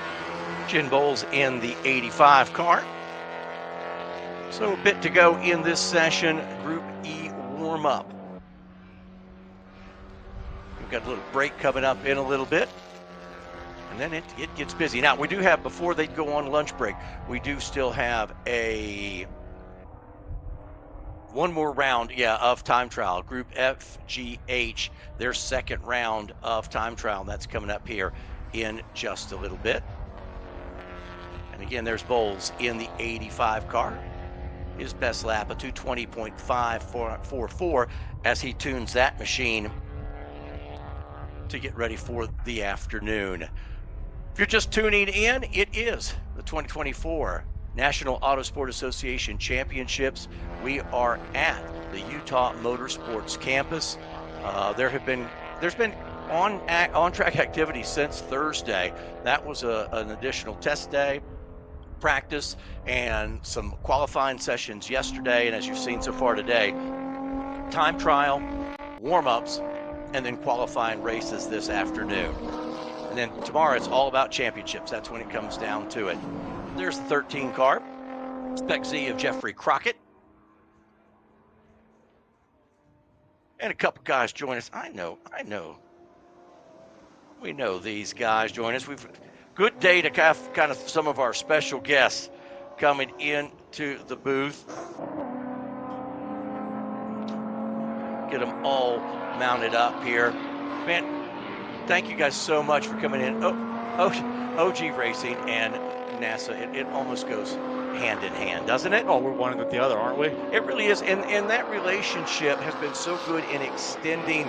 [SPEAKER 2] Jen Bowles in the 85 car. So a bit to go in this session, Group E warm-up. We've got a little break coming up in a little bit, and then it gets busy. Now, we do have, before they go on lunch break, we do still have one more round, of time trial. Group FGH, their second round of time trial. That's coming up here in just a little bit. And again, there's Bowles in the 85 car. His best lap, a 220.544, as he tunes that machine to get ready for the afternoon. If you're just tuning in, it is the 2024 National Autosport Association Championships. We are at the Utah Motorsports Campus. There's been on-track activity since Thursday. That was an additional test day, practice, and some qualifying sessions yesterday, and as you've seen so far today, time trial, warm-ups, and then qualifying races this afternoon. And then tomorrow it's all about championships. That's when it comes down to it. There's the 13 car, Spec Z of Jeffrey Crockett. And a couple guys join us. I know. We know these guys join us. We've good day to kind of some of our special guests coming into the booth. Get them all mounted up here. Man, thank you guys so much for coming in. OG Racing and NASA, it almost goes hand in hand, doesn't it?
[SPEAKER 1] Oh, we're one with the other, aren't we?
[SPEAKER 2] It really is, and that relationship has been so good in extending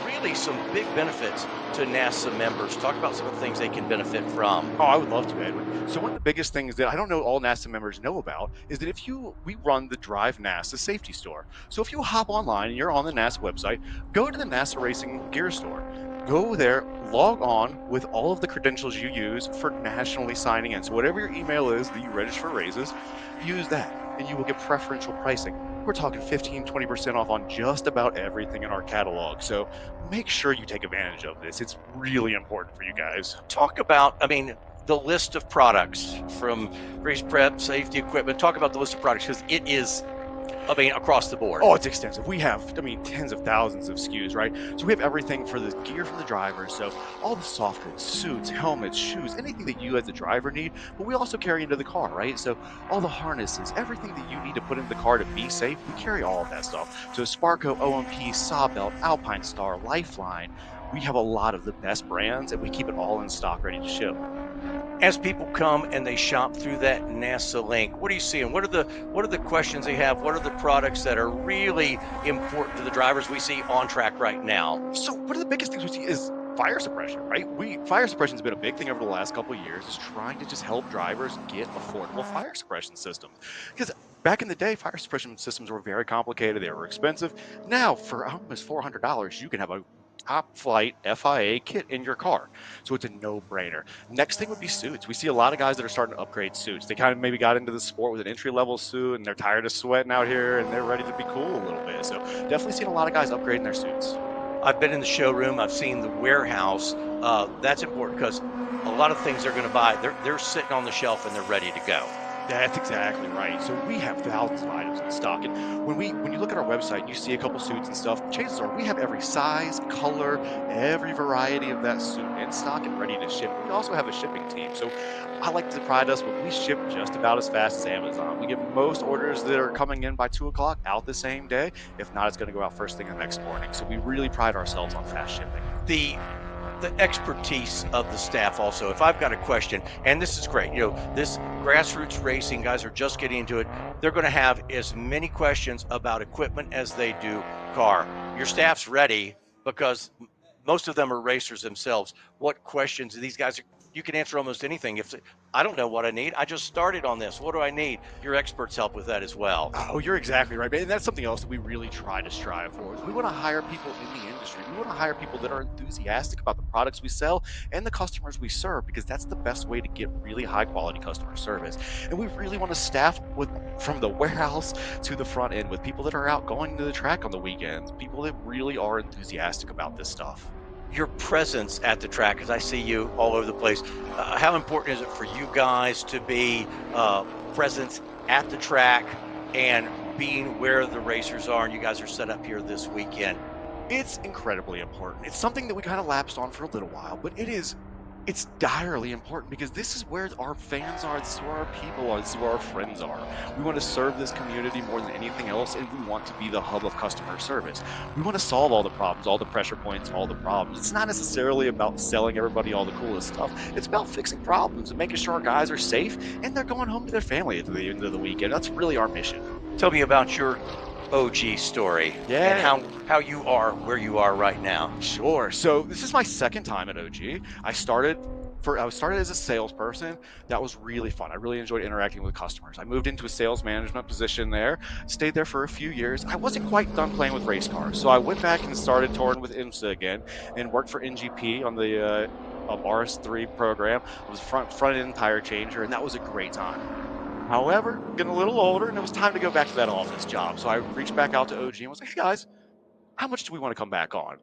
[SPEAKER 2] really some big benefits to NASA members. Talk about some of the things they can benefit from.
[SPEAKER 1] Oh, I would love to, Edwin. So one of the biggest things that I don't know all NASA members know about is that we run the DRIVENASA safety store. So if you hop online and you're on the NASA website, go to the NASA Racing Gear Store. Go there, log on with all of the credentials you use for nationally signing in. So whatever your email is that you register for raises, use that and you will get preferential pricing. We're talking 15, 20% off on just about everything in our catalog. So make sure you take advantage of this. It's really important for you guys.
[SPEAKER 2] Talk about, I mean, the list of products from race prep, safety equipment. Talk about the list of products because it is, I mean, across the board.
[SPEAKER 1] Oh, it's extensive. We have, I mean, tens of thousands of SKUs, right? So we have everything for the gear from the drivers. So all the soft goods, suits, helmets, shoes, anything that you as a driver need, but we also carry into the car, right? So all the harnesses, everything that you need to put into the car to be safe, we carry all of that stuff. So Sparco, OMP, Sawbelt, Alpine Star, Lifeline, we have a lot of the best brands and we keep it all in stock ready to ship.
[SPEAKER 2] As people come and they shop through that NASA link, what are you seeing? What are the questions they have? What are the products that are really important to the drivers we see on track right now?
[SPEAKER 1] So one of the biggest things we see is fire suppression, right? Fire suppression has been a big thing over the last couple of years, is trying to just help drivers get affordable fire suppression systems. Because back in the day, fire suppression systems were very complicated, they were expensive. Now, for almost $400, you can have a top flight FIA kit in your car. So it's a no-brainer. Next thing would be suits. We see a lot of guys that are starting to upgrade suits. They kind of maybe got into the sport with an entry-level suit and they're tired of sweating out here and they're ready to be cool a little bit. So definitely seeing a lot of guys upgrading their suits.
[SPEAKER 2] I've been in the showroom. I've seen the warehouse. That's important because a lot of things they're going to buy, they're sitting on the shelf and they're ready to go.
[SPEAKER 1] That's exactly right. So we have thousands of items in stock, and when you look at our website and you see a couple suits and stuff, chances are we have every size, color, every variety of that suit in stock and ready to ship. We also have a shipping team, so I like to pride us when we ship just about as fast as Amazon. We get most orders that are coming in by 2 o'clock out the same day. If not, it's going to go out first thing the next morning. So we really pride ourselves on fast shipping.
[SPEAKER 2] The expertise of the staff also. If I've got a question, and this is great, you know, this grassroots racing, guys are just getting into it. They're going to have as many questions about equipment as they do car. Your staff's ready because most of them are racers themselves. What questions these guys, you can answer almost anything. If I don't know what I need, I just started on this. What do I need? Your experts help with that as well.
[SPEAKER 1] Oh, you're exactly right, man. And that's something else that we really try to strive for. We want to hire people in the industry. We want to hire people that are enthusiastic about the products we sell and the customers we serve, because that's the best way to get really high quality customer service. And we really want to staff with from the warehouse to the front end with people that are out going to the track on the weekends, people that really are enthusiastic about this stuff.
[SPEAKER 2] Your presence at the track, because I see you all over the place. How important is it for you guys to be present at the track and being where the racers are, and you guys are set up here this weekend?
[SPEAKER 1] It's incredibly important. It's something that we kind of lapsed on for a little while, but it's direly important because this is where our fans are, this is where our people are, this is where our friends are. We want to serve this community more than anything else, and we want to be the hub of customer service. We want to solve all the problems, all the pressure points, all the problems. It's not necessarily about selling everybody all the coolest stuff. It's about fixing problems and making sure our guys are safe and they're going home to their family at the end of the weekend. That's really our mission.
[SPEAKER 2] Tell me about your OG story, and how you are where you are right now.
[SPEAKER 1] Sure. So this is my second time at OG. I started as a salesperson. That was really fun. I really enjoyed interacting with customers. I moved into a sales management position there, stayed there for a few years. I wasn't quite done playing with race cars, so I went back and started touring with IMSA again and worked for NGP on the RS3 program. I was front end tire changer, and that was a great time. However, getting a little older, and it was time to go back to that office job. So I reached back out to OG and was like, hey guys, how much do we want to come back on?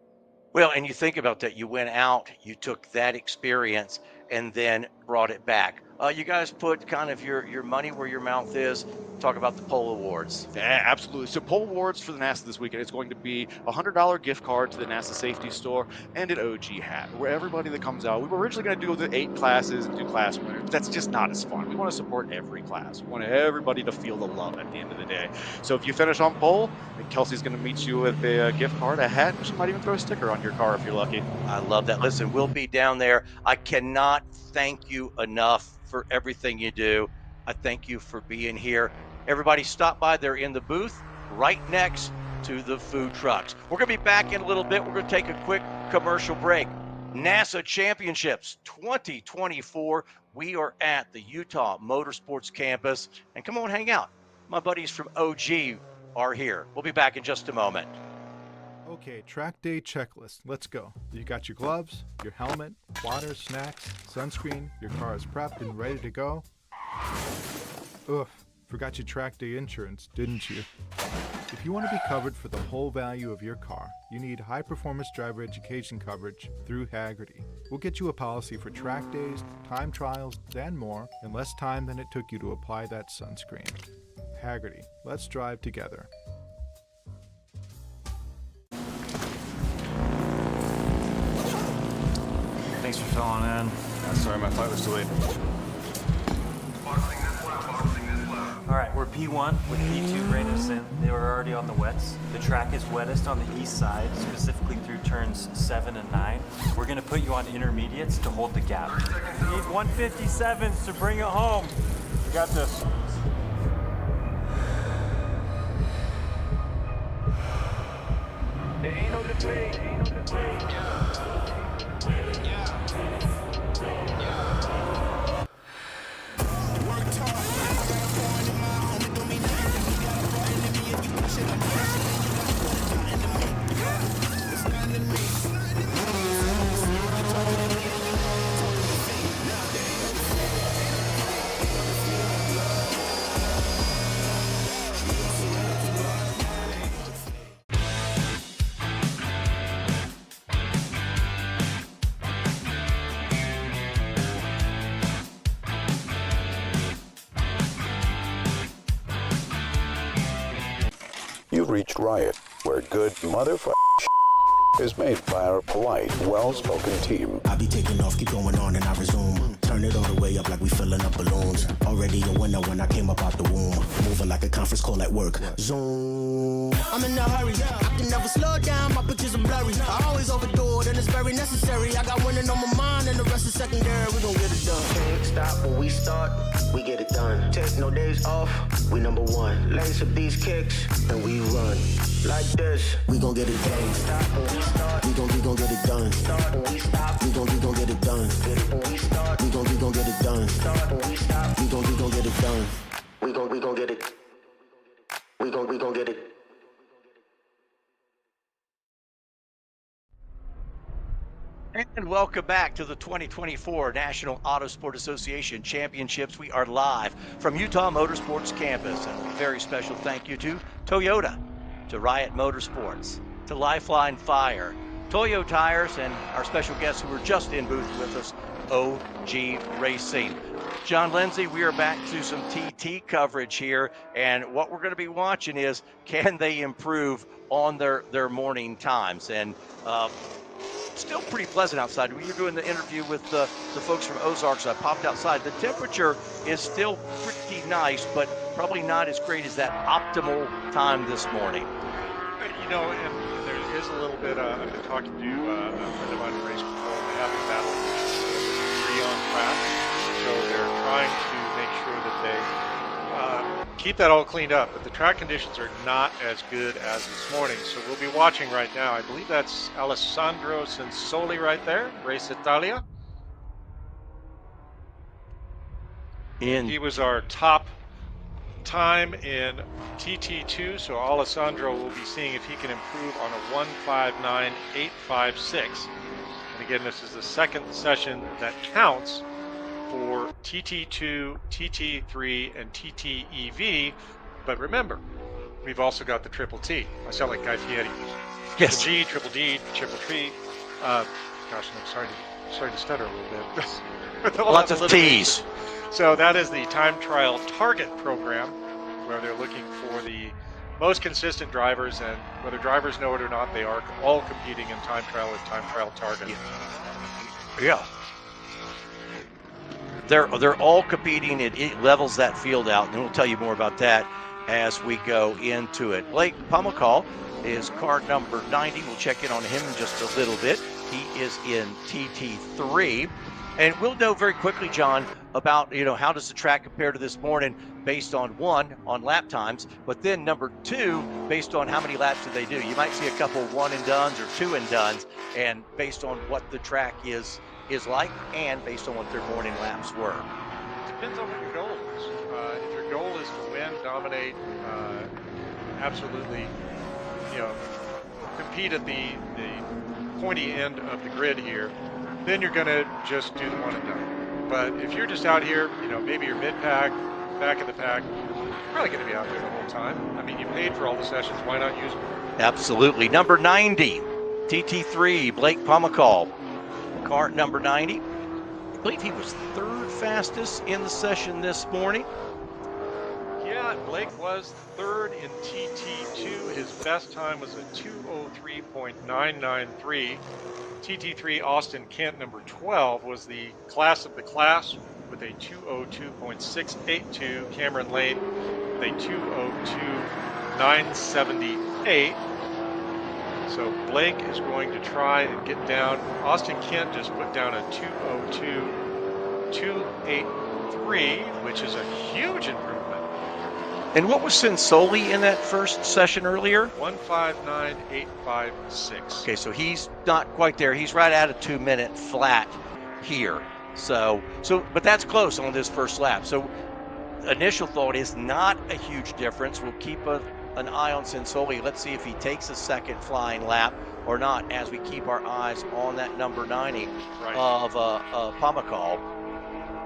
[SPEAKER 2] Well, and you think about that. You went out, you took that experience, and then brought it back. You guys put kind of your money where your mouth is. Talk about the Pole Awards.
[SPEAKER 1] Yeah, absolutely. So Pole Awards for the NASA this weekend is going to be a $100 gift card to the NASA Safety Store and an OG hat, where everybody that comes out, we were originally going to do the 8 classes and do class winners, but that's just not as fun. We want to support every class. We want everybody to feel the love at the end of the day. So if you finish on pole, Kelsey's going to meet you with a gift card, a hat, and she might even throw a sticker on your car if you're lucky.
[SPEAKER 2] I love that. Listen, we'll be down there. I cannot thank you enough for everything you do. I thank you for being here. Everybody stop by. They're in the booth right next to the food trucks. We're going to be back in a little bit. We're going to take a quick commercial break. NASA Championships 2024. We are at the Utah Motorsports Campus. And come on, hang out. My buddies from OG are here. We'll be back in just a moment.
[SPEAKER 8] Okay, track day checklist. Let's go. You got your gloves, your helmet, water, snacks, sunscreen, your car is prepped and ready to go. Ugh, forgot your track day insurance, didn't you? If you want to be covered for the whole value of your car, you need high-performance driver education coverage through Hagerty. We'll get you a policy for track days, time trials, and more in less time than it took you to apply that sunscreen. Hagerty, let's drive together.
[SPEAKER 12] Thanks for filling in.
[SPEAKER 21] Sorry, my flight was delayed.
[SPEAKER 12] All right, we're P1 with P2 rein us in. They were already on the wets. The track is wettest on the east side, specifically through turns 7 and 9. We're going to put you on intermediates to hold the gap. We need 157s to bring it home.
[SPEAKER 21] We got this.
[SPEAKER 11] There ain't no debate. Ain't no debate.
[SPEAKER 5] You've reached Riot, where good motherfucker is made by our polite, well-spoken team.
[SPEAKER 6] I be taking off, keep going on, and I resume. Turn it all the way up like we filling up balloons. Already a winner when I came up out the womb. Moving like a conference call at work. Zoom. I'm in a hurry. I can never slow down. My pictures are blurry. I always overdo it, and it's very necessary. I got winning on my mind, and the rest is secondary. We gon' get it done. Can't stop when we start. We get it done. Take no days off. We number one. Lace up these kicks, and we run. Like this, we gon' get it done. Stop when we start. We gon' get it done. Start when we stop. We gon' get it done. Get it when we start. We gon' get it done. Start when we stop. We gon' get it done. We gon' get it. We gon' get it.
[SPEAKER 2] And welcome back to the 2024 National Autosport Association Championships. We are live from Utah Motorsports Campus. And a very special thank you to Toyota, to Riot Motorsports, to Lifeline Fire, Toyo Tires, and our special guests who were just in booth with us, OG Racing. John Lindsay, we are back to some TT coverage here, and what we're going to be watching is, can they improve on their morning times? And still pretty pleasant outside. We were doing the interview with the folks from Ozarks. I popped outside. The temperature is still pretty nice, but probably not as great as that optimal time this morning.
[SPEAKER 3] You know, and there is a little bit, I've been talking to a friend of mine in race control, and they have a battle with 3 on track. So they're trying to make sure that they keep that all cleaned up, but the track conditions are not as good as this morning. So we'll be watching right now. I believe that's Alessandro Sensoli right there, Race Italia. He was our top time in TT2, so Alessandro will be seeing if he can improve on a 1:59.856. And again, this is the second session that counts for TT2, TT3, and TTEV. But remember, we've also got the Triple T. I sound like Guy Fieri.
[SPEAKER 2] Yes.
[SPEAKER 3] Triple G, Triple D, Triple T. Gosh, I'm sorry to stutter a little bit. With
[SPEAKER 2] Lots of T's.
[SPEAKER 3] So that is the time trial target program, where they're looking for the most consistent drivers, and whether drivers know it or not, they are all competing in time trial with time trial target.
[SPEAKER 2] Yeah. They're all competing. It levels that field out, and we'll tell you more about that as we go into it. Blake Pumacall is car number 90. We'll check in on him in just a little bit. He is in TT3. And we'll know very quickly, John, about, how does the track compare to this morning based on, 1, on lap times, but then number 2, based on how many laps do they do. You might see a couple 1-and-dones or 2-and-dones, and based on what the track is like, and based on what their morning laps were.
[SPEAKER 3] Depends on what your goal is. If your goal is to win, dominate, absolutely, compete at the pointy end of the grid here, then you're going to just do the one and done. But if you're just out here, you know, maybe you're mid-pack, back of the pack, you're probably going to be out there the whole time. I mean, you paid for all the sessions, why not use them?
[SPEAKER 2] Absolutely. Number 90, TT3, Blake Pomacall. Car number 90. I believe he was third fastest in the session this morning.
[SPEAKER 3] Yeah, Blake was third in TT2. His best time was a 2:03.993. TT3 Austin Kent, number 12, was the class of the class with a 2:02.682. Cameron Lane with a 2:02.978. So Blake is going to try and get down. Austin Kent just put down a 2:02.283, which is a huge improvement.
[SPEAKER 2] And what was Sensoli in that first session earlier?
[SPEAKER 3] 1:59.856.
[SPEAKER 2] Okay, so he's not quite there. He's right at a 2-minute flat here. So, but that's close on this first lap. So, initial thought is not a huge difference. We'll keep an eye on Sensoli. Let's see if he takes a second flying lap or not, as we keep our eyes on that number 90 of Pomacall.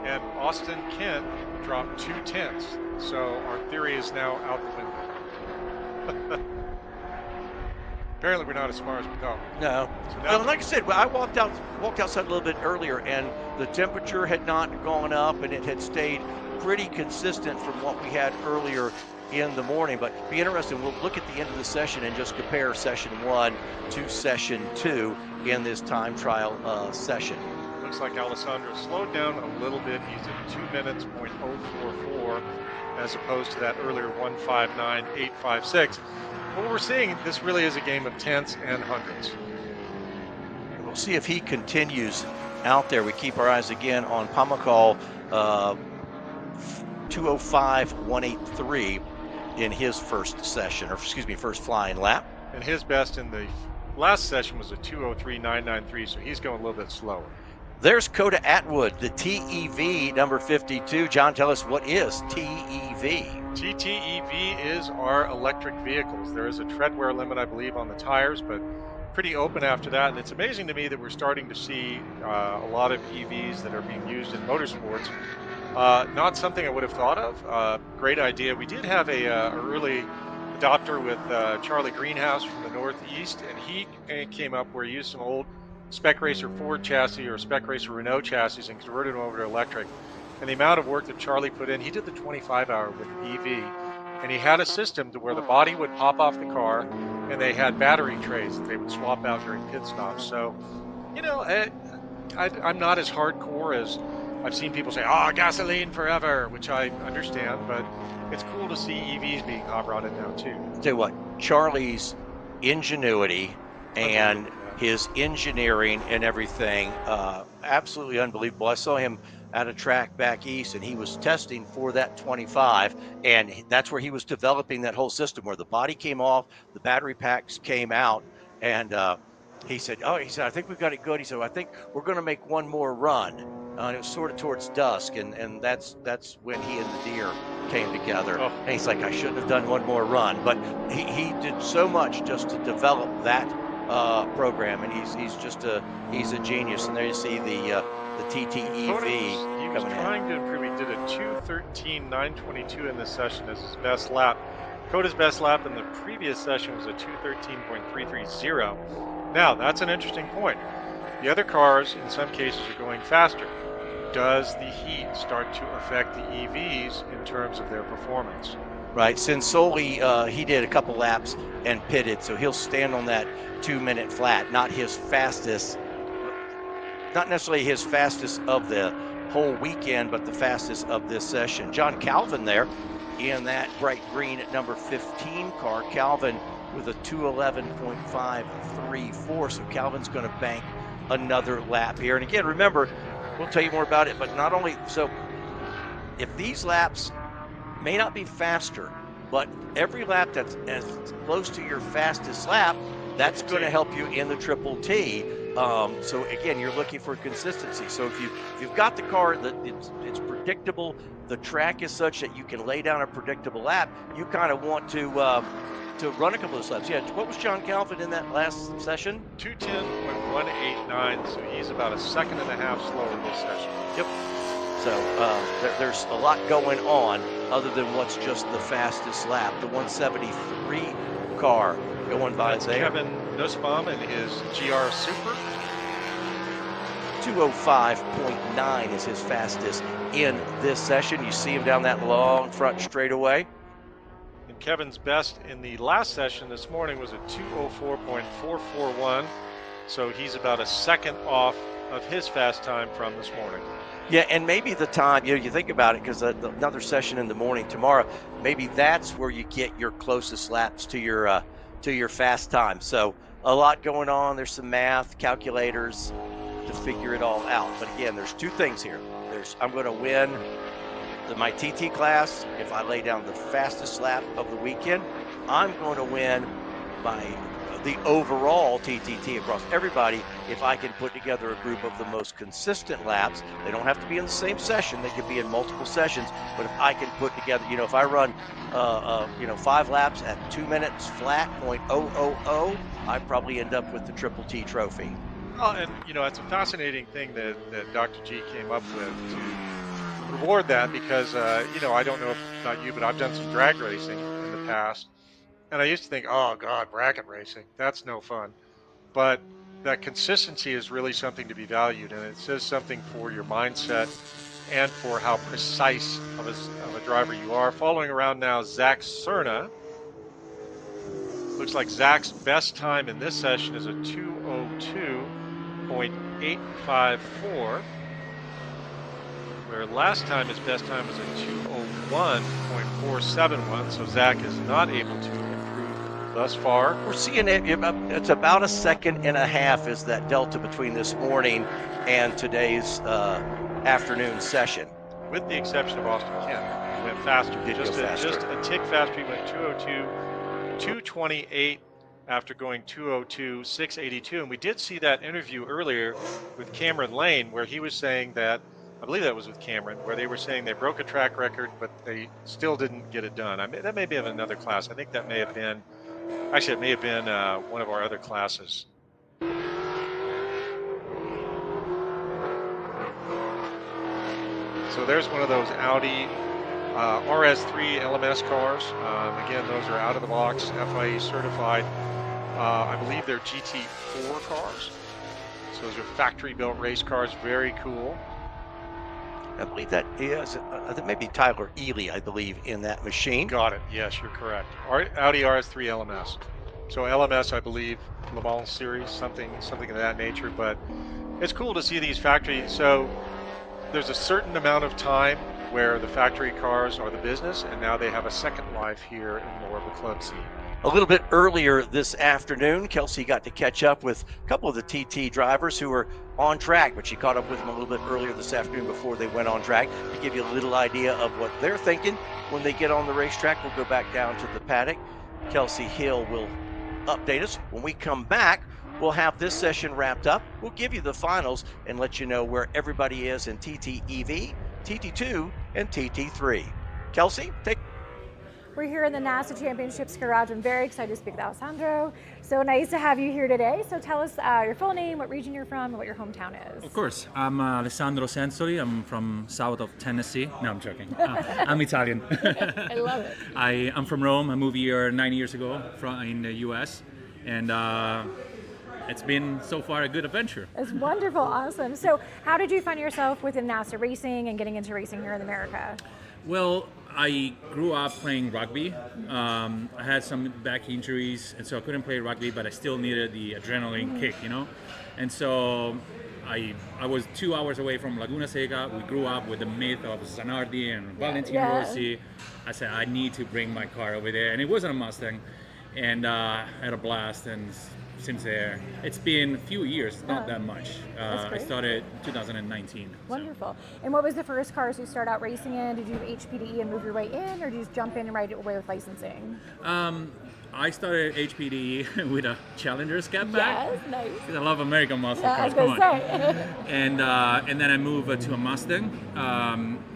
[SPEAKER 3] And Austin Kent dropped 2/10. So our theory is now out the window. Apparently we're not as far as we thought.
[SPEAKER 2] No.
[SPEAKER 3] So
[SPEAKER 2] Well, like I said, I walked outside a little bit earlier, and the temperature had not gone up, and it had stayed pretty consistent from what we had earlier in the morning. But be interesting. We'll look at the end of the session and just compare session 1 to session 2 in this time trial session.
[SPEAKER 3] Looks like Alessandro slowed down a little bit. He's at 2 minutes, .044, as opposed to that earlier 1:59.856. What we're seeing, this really is a game of tenths and hundreds.
[SPEAKER 2] We'll see if he continues out there. We keep our eyes again on Pomacall, 2:05.183 in his first session, or excuse me, first flying lap.
[SPEAKER 3] And his best in the last session was a 2:03.993, so he's going a little bit slower.
[SPEAKER 2] There's Coda Atwood, the TEV number 52. John, tell us, what is TEV?
[SPEAKER 3] TTEV is our electric vehicles. There is a tread wear limit, I believe, on the tires, but pretty open after that. And it's amazing to me that we're starting to see a lot of EVs that are being used in motorsports. Not something I would have thought of. Great idea. We did have a early adopter with Charlie Greenhouse from the Northeast, and he came up where he used some old Spec Racer Ford chassis or Spec Racer Renault chassis and converted them over to electric. And the amount of work that Charlie put in, he did the 25-hour with EV, and he had a system to where the body would pop off the car, and they had battery trays that they would swap out during pit stops. So, you know, I'm not as hardcore as I've seen people say, oh, gasoline forever, which I understand, but it's cool to see EVs being hot rodded now too.
[SPEAKER 2] Tell you what, Charlie's ingenuity and his engineering and everything, absolutely unbelievable. I saw him at a track back east, and he was testing for that 25, and that's where he was developing that whole system where the body came off, the battery packs came out, and he said, I think we've got it good. He said, I think we're going to make one more run. And it was sort of towards dusk, and that's when he and the deer came together. Oh. And he's like, I shouldn't have done one more run, but he did so much just to develop that program, and he's a genius. And there you see the TTEV.
[SPEAKER 3] He was trying to improve. He did a 2:13.922 in this session as his best lap. Coda's best lap in the previous session was a 2:13.330. Now that's an interesting point. The other cars in some cases are going faster. Does the heat start to affect the EVs in terms of their performance?
[SPEAKER 2] Right. Sensoli, he did a couple laps and pitted, so he'll stand on that 2-minute flat. Not necessarily his fastest of the whole weekend, but the fastest of this session. John Calvin there in that bright green at number 15 car. Calvin with a 2:11.534. So Calvin's going to bank another lap here. And again, remember, we'll tell you more about it, but not only so, if these laps may not be faster, but every lap that's as close to your fastest lap, that's going to help you in the Triple T. So again, you're looking for consistency. So if you've got the car that it's predictable, the track is such that you can lay down a predictable lap, you kind of want to to run a couple of laps. Yeah, what was John Calvin in that last session?
[SPEAKER 3] 2:10.189, so he's about a second and a half slower this session.
[SPEAKER 2] Yep. So there's a lot going on other than what's just the fastest lap. The 173 car going by there.
[SPEAKER 3] Kevin Nussbaum and his GR Super.
[SPEAKER 2] 2:05.9 is his fastest in this session. You see him down that long front straightaway.
[SPEAKER 3] And Kevin's best in the last session this morning was a 2:04.441. So he's about a second off of his fast time from this morning.
[SPEAKER 2] Yeah, and maybe the time, you think about it, because another session in the morning tomorrow, maybe that's where you get your closest laps to your fast time. So a lot going on. There's some math, calculators to figure it all out. But again, there's two things here. I'm going to win my TT class if I lay down the fastest lap of the weekend. I'm going to win the overall TTT across everybody if I can put together a group of the most consistent laps. They don't have to be in the same session. They could be in multiple sessions. But if I can put together, if I run 5 laps at 2 minutes flat, 0.000, I probably end up with the Triple T trophy.
[SPEAKER 3] Oh, and it's a fascinating thing that Dr. G came up with to reward that, because I don't know about you, but I've done some drag racing in the past. And I used to think, oh, God, bracket racing, that's no fun. But that consistency is really something to be valued, and it says something for your mindset and for how precise of a driver you are. Following around now, Zach Cerna. Looks like Zach's best time in this session is a 2:02.854, where last time his best time was a 2:01.471, so Zach is not able to thus far.
[SPEAKER 2] We're seeing it's about a second and a half is that delta between this morning and today's afternoon session.
[SPEAKER 3] With the exception of Austin Kent, he went faster. Just a tick faster. He went 2:02.228 after going 2:02.682. And we did see that interview earlier with Cameron Lane, where he was saying that, I believe that was with Cameron, where they were saying they broke a track record, but they still didn't get it done. That may be of another class. I think that may have been, actually, it may have been one of our other classes. So there's one of those Audi RS3 LMS cars. Again, those are out of the box, FIA certified. I believe they're GT4 cars. So those are factory built race cars, very cool.
[SPEAKER 2] I believe that is, that may be Tyler Ely, I believe, in that machine.
[SPEAKER 3] Got it. Yes, you're correct. Audi RS3 LMS. So LMS, I believe, Le Mans series, something of that nature. But it's cool to see these factory. So there's a certain amount of time where the factory cars are the business, and now they have a second life here in more of the club scene.
[SPEAKER 2] A little bit earlier this afternoon, Kelsey got to catch up with a couple of the TT drivers who were on track, but she caught up with them a little bit earlier this afternoon before they went on track to give you a little idea of what they're thinking when they get on the racetrack. We'll go back down to the paddock. Kelsey Hill will update us. When we come back, we'll have this session wrapped up. We'll give you the finals and let you know where everybody is in TT-EV, TT2, and TT3. Kelsey, take.
[SPEAKER 7] We're here in the NASA Championships garage. I'm very excited to speak with Alessandro. So nice to have you here today. So tell us your full name, what region you're from, and what your hometown is.
[SPEAKER 10] Of course. I'm Alessandro Sensori. I'm from south of Tennessee. No, I'm joking. I'm Italian.
[SPEAKER 7] I love it.
[SPEAKER 10] I'm from Rome. I moved here 9 years ago in the U.S. And it's been so far a good adventure.
[SPEAKER 7] It's wonderful. Awesome. So how did you find yourself within NASA racing and getting into racing here in America?
[SPEAKER 10] Well, I grew up playing rugby. I had some back injuries, and so I couldn't play rugby, but I still needed the adrenaline kick, And so I was 2 hours away from Laguna Seca. We grew up with the myth of Zanardi and Valentino Rossi. I said, I need to bring my car over there. And it wasn't a Mustang. And I had a blast. And since there, it's been a few years, not that much. I started 2019.
[SPEAKER 7] Wonderful. And what was the first cars you started out racing in? Did you do HPDE and move your way in, or did you just jump in and right away with licensing?
[SPEAKER 10] I started HPDE with a Challenger Scat Pack.
[SPEAKER 7] Yes, nice.
[SPEAKER 10] Because I love American muscle cars.
[SPEAKER 7] I was going to say.
[SPEAKER 10] And then I moved to a Mustang.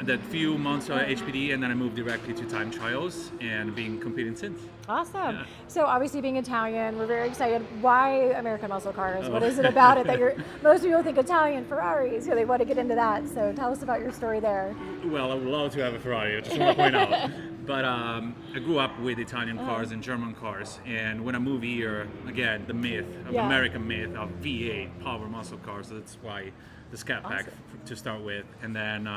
[SPEAKER 10] That few months of HPDE, and then I moved directly to time trials and been competing since.
[SPEAKER 7] Awesome.
[SPEAKER 10] Yeah.
[SPEAKER 7] So obviously being Italian, we're very excited. Why American muscle cars? What is it about it that most people think Italian Ferraris, they want to get into that. So tell us about your story there.
[SPEAKER 10] Well, I would love to have a Ferrari, I just want to point out. But I grew up with Italian cars and German cars. And when I moved here, again, the myth of American myth of V8 power muscle cars. So that's why the Scat Pack to start with. And then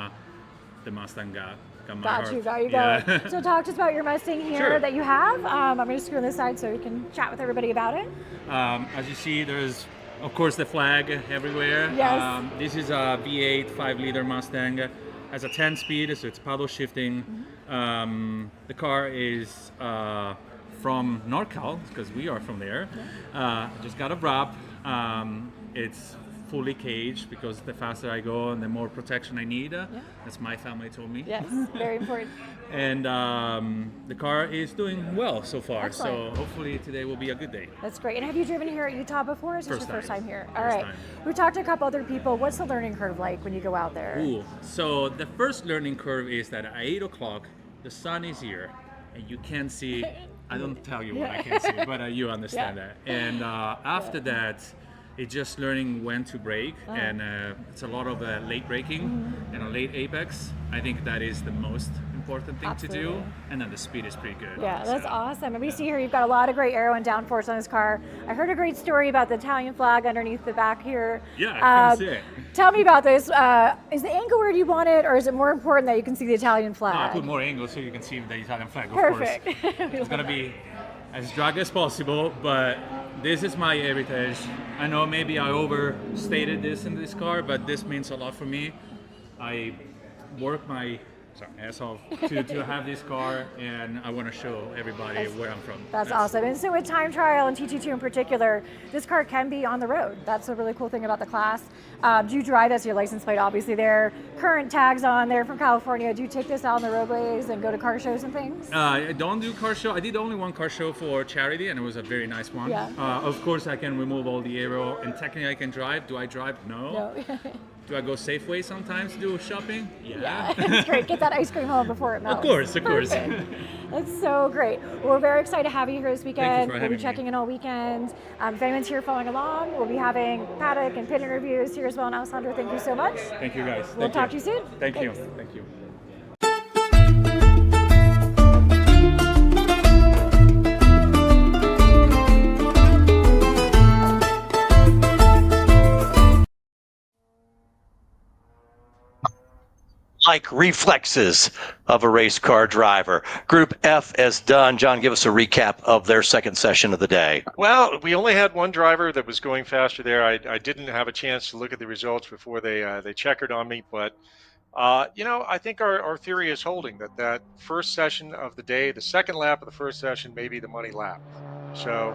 [SPEAKER 10] the Mustang got my heart.
[SPEAKER 7] Got you.
[SPEAKER 10] Yeah.
[SPEAKER 7] So talk to us about your Mustang here that you have. I'm going to screw on this side so we can chat with everybody about it.
[SPEAKER 10] As you see, there's, of course, the flag everywhere.
[SPEAKER 7] Yes.
[SPEAKER 10] This is a V8 5-liter Mustang. Has a 10-speed, so it's paddle shifting. The car is from NorCal, because we are from there. Just got a wrap. It's fully caged because the faster I go and the more protection I need. That's my family told me.
[SPEAKER 7] Yes, very important.
[SPEAKER 10] And the car is doing well so far.
[SPEAKER 7] Excellent.
[SPEAKER 10] So hopefully today will be a good day.
[SPEAKER 7] That's great. And have you driven here at Utah before? Or is this your first time here? All
[SPEAKER 10] First
[SPEAKER 7] right.
[SPEAKER 10] time.
[SPEAKER 7] We talked to a couple other people. What's the learning curve like when you go out there?
[SPEAKER 10] Ooh. So the first learning curve is that at 8 o'clock, the sun is here and you can see, I don't tell you what I can see, but you understand that. And after that, it's just learning when to brake, and it's a lot of late braking and a late apex. I think that is the most important thing to do, and then the speed is pretty good.
[SPEAKER 7] Yeah, that's awesome. And we see here you've got a lot of great aero and downforce on this car. I heard a great story about the Italian flag underneath the back here.
[SPEAKER 10] Yeah, I can see it.
[SPEAKER 7] Tell me about this. Is the angle where you want it, or is it more important that you can see the Italian flag?
[SPEAKER 10] No, I put more angle so you can see the Italian flag, of
[SPEAKER 7] Perfect.
[SPEAKER 10] course. It's going to be as drag as possible, but this is my heritage. I know maybe I overstated this in this car, but this means a lot for me. I work my ass off to have this car, and I want to show everybody where I'm from.
[SPEAKER 7] That's awesome. And so with time trial and TT2 in particular, this car can be on the road. That's a really cool thing about the class. Do you drive as your license plate? Obviously, there current tags on there from California. Do you take this out on the roadways and go to car shows and things?
[SPEAKER 10] I don't do car show. I did only one car show for charity, and it was a very nice one.
[SPEAKER 7] Yeah.
[SPEAKER 10] Of course, I can remove all the aero, and technically I can drive. Do I drive? No. Do I go Safeway sometimes to do shopping? Yeah.
[SPEAKER 7] It's great. Get that ice cream home before it melts.
[SPEAKER 10] Of course.
[SPEAKER 7] That's so great. Well, we're very excited to have you here this weekend.
[SPEAKER 10] Thank you for
[SPEAKER 7] we'll be
[SPEAKER 10] having
[SPEAKER 7] checking in all weekend. If anyone's here following along, we'll be having Paddock and pit interviews here as well. And Alessandro, thank you so much.
[SPEAKER 10] Thank you, guys.
[SPEAKER 7] We'll talk to you soon.
[SPEAKER 10] Thank you.
[SPEAKER 7] Thanks.
[SPEAKER 10] Thank you.
[SPEAKER 2] Like reflexes of a race car driver. Group F is done. John, give us a recap of their second session of the day.
[SPEAKER 3] Well, we only had one driver that was going faster there. I didn't have a chance to look at the results before they checkered on me, but I think our theory is holding that first session of the day, the second lap of the first session, may be the money lap. So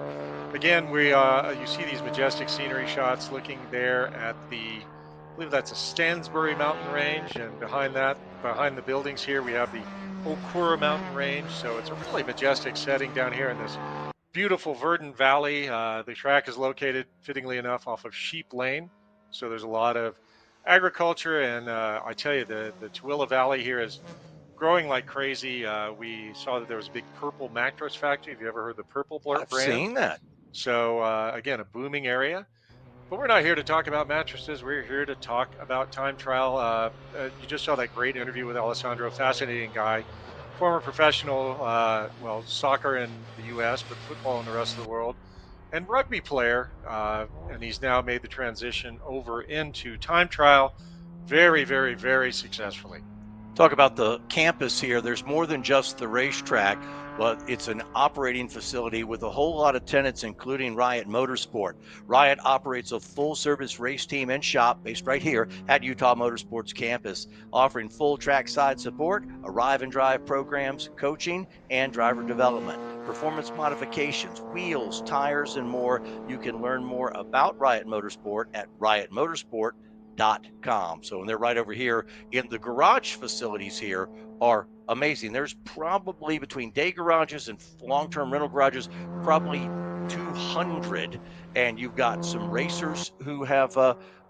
[SPEAKER 3] again, you see these majestic scenery shots looking there at I believe that's a Stansbury mountain range, and behind the buildings here, we have the Okura mountain range. So it's a really majestic setting down here in this beautiful verdant valley. The track is located, fittingly enough, off of Sheep Lane. So there's a lot of agriculture, and I tell you, the Tooele Valley here is growing like crazy. We saw that there was a big purple mattress factory. Have you ever heard the Purple brand?
[SPEAKER 2] I've seen that.
[SPEAKER 3] So again, a booming area. But we're not here to talk about mattresses. We're here to talk about time trial. You just saw that great interview with Alessandro, fascinating guy, former professional, soccer in the U.S., but football in the rest of the world, and rugby player. And he's now made the transition over into time trial very, very, very successfully.
[SPEAKER 2] Talk about the campus here. There's more than just the racetrack, but it's an operating facility with a whole lot of tenants, including Riot Motorsport. Riot operates a full-service race team and shop based right here at Utah Motorsports Campus, offering full trackside support, arrive and drive programs, coaching, and driver development, performance modifications, wheels, tires, and more. You can learn more about Riot Motorsport at riotmotorsport.com. So, and they're right over here in the garage facilities here are amazing. There's probably between day garages and long-term rental garages, probably 200. And you've got some racers who have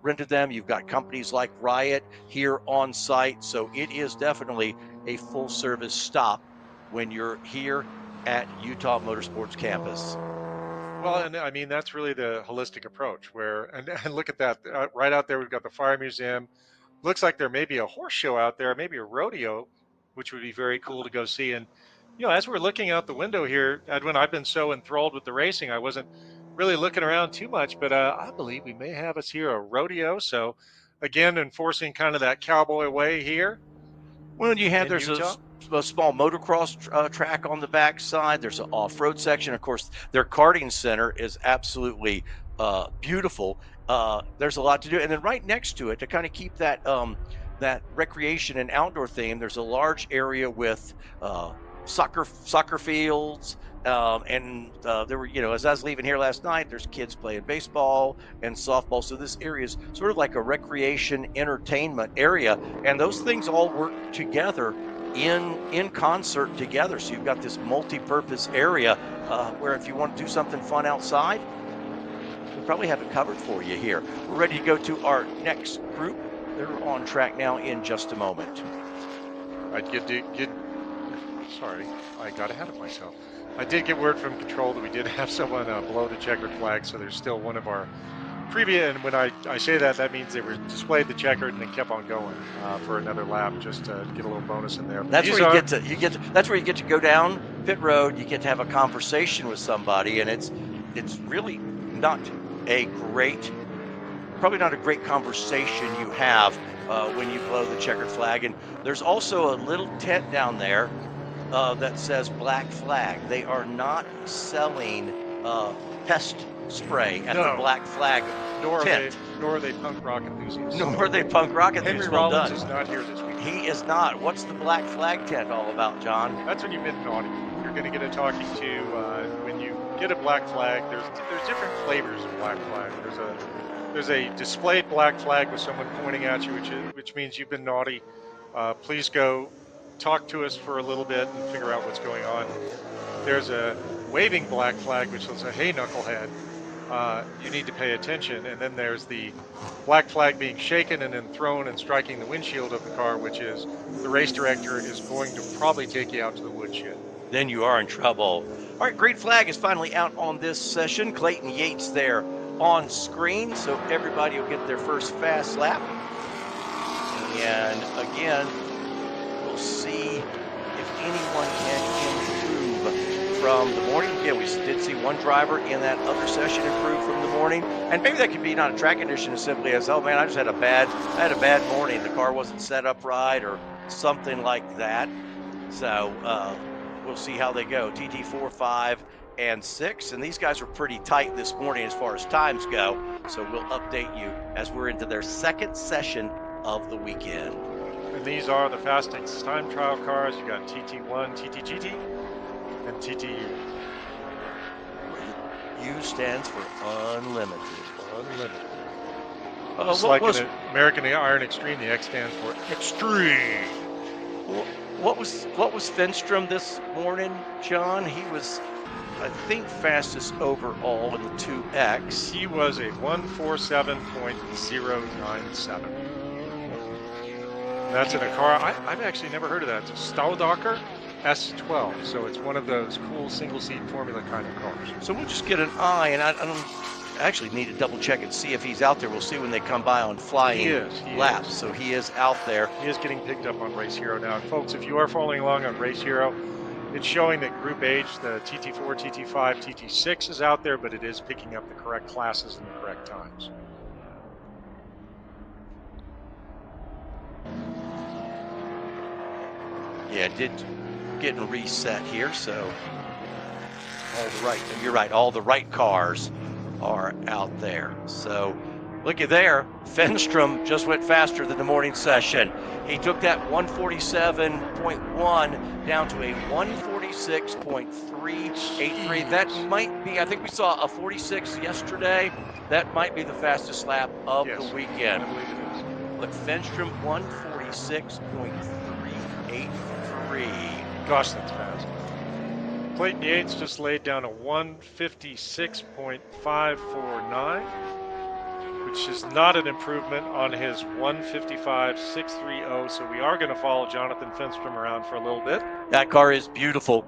[SPEAKER 2] rented them. You've got companies like Riot here on site. So it is definitely a full service stop when you're here at Utah Motorsports Campus.
[SPEAKER 3] Well, and I mean, that's really the holistic approach where, and look at that, right out there, we've got the Fire Museum. Looks like there may be a horse show out there, maybe a rodeo, which would be very cool to go see. And, you know, as we're looking out the window here, Edwin, I've been so enthralled with the racing, I wasn't really looking around too much, but I believe we may have us here a rodeo. So, again, enforcing kind of that cowboy way here.
[SPEAKER 2] Well, you have, there's a small motocross track on the backside. There's an off-road section. Of course, their karting center is absolutely beautiful. There's a lot to do. And then right next to it, to kind of keep that that recreation and outdoor theme, there's a large area with soccer fields. And there were, you know, as I was leaving here last night, there's kids playing baseball and softball. So this area is sort of like a recreation entertainment area. And those things all work together in concert together. So you've got this multi-purpose area where if you want to do something fun outside, we probably have it covered for you here. We're ready to go to our next group. They're on track now in just a moment.
[SPEAKER 3] Sorry, I got ahead of myself. I did get word from control that we did have someone below the checkered flag, so there's still one of our previous, and when I say that, that means they were displayed the checkered and then kept on going for another lap just to get a little bonus in there. But
[SPEAKER 2] that's where you get to that's where you get to go down pit road. You get to have a conversation with somebody, and it's really not a great, probably not a great conversation you have when you blow the checkered flag. And there's also a little tent down there that says Black Flag. They are not selling pest spray at the Black Flag tent.
[SPEAKER 3] Nor are they punk rock enthusiasts.
[SPEAKER 2] Nor are they punk rock enthusiasts.
[SPEAKER 3] Henry Rollins is not here this week.
[SPEAKER 2] He is not. What's the Black Flag tent all about, John?
[SPEAKER 3] That's when you've been naughty. You're going to get a talking to when you get a Black Flag. There's different flavors of Black Flag. There's a displayed Black Flag with someone pointing at you, which means you've been naughty. Please go talk to us for a little bit and figure out what's going on. There's a waving Black Flag, which will say, hey, knucklehead, you need to pay attention. And then there's the Black Flag being shaken and then thrown and striking the windshield of the car, which is the race director is going to probably take you out to the woodshed.
[SPEAKER 2] Then you are in trouble. All right, green flag is finally out on this session. Clayton Yates there on screen, so everybody will get their first fast lap. And again, we'll see if anyone can improve from the morning. Again, we did see one driver in that other session improve from the morning, and maybe that could be not a track condition as simply as, oh man, I had a bad morning. The car wasn't set up right or something like that. So we'll see how they go. TT 4, 5, and 6, and these guys were pretty tight this morning as far as times go. So we'll update you as we're into their second session of the weekend.
[SPEAKER 3] And these are the fastest time trial cars. You got TT1, TTGT, and TTU.
[SPEAKER 2] U stands for unlimited.
[SPEAKER 3] Unlimited. Just like in American Iron Extreme, the X stands for extreme.
[SPEAKER 2] What was Finstrom this morning, John? He was, I think, fastest overall in the 2X.
[SPEAKER 3] He was a 147.097. That's in a car, I've actually never heard of that. It's a Staudacher S12, so it's one of those cool single-seat formula kind of cars.
[SPEAKER 2] So we'll just get an eye, and I don't actually need to double-check and see if he's out there. We'll see when they come by on flying laps. So he is out there.
[SPEAKER 3] He is getting picked up on Race Hero now. And folks, if you are following along on Race Hero, it's showing that Group H, the TT4, TT5, TT6 is out there, but it is picking up the correct classes and the correct times.
[SPEAKER 2] Yeah, it did getting reset here, so you're right, all the right cars are out there. So looky there, Finstrom just went faster than the morning session. He took that 147.1 down to a 146.383. That might be, I think we saw a 46 yesterday. That might be the fastest lap of the weekend.
[SPEAKER 3] I believe it is.
[SPEAKER 2] Look, Finstrom 146.383.
[SPEAKER 3] Gosh, that's fast. Clayton Yates just laid down a 156.549, which is not an improvement on his 155.630. So we are going to follow Jonathan Finstrom around for a little bit.
[SPEAKER 2] That car is beautiful.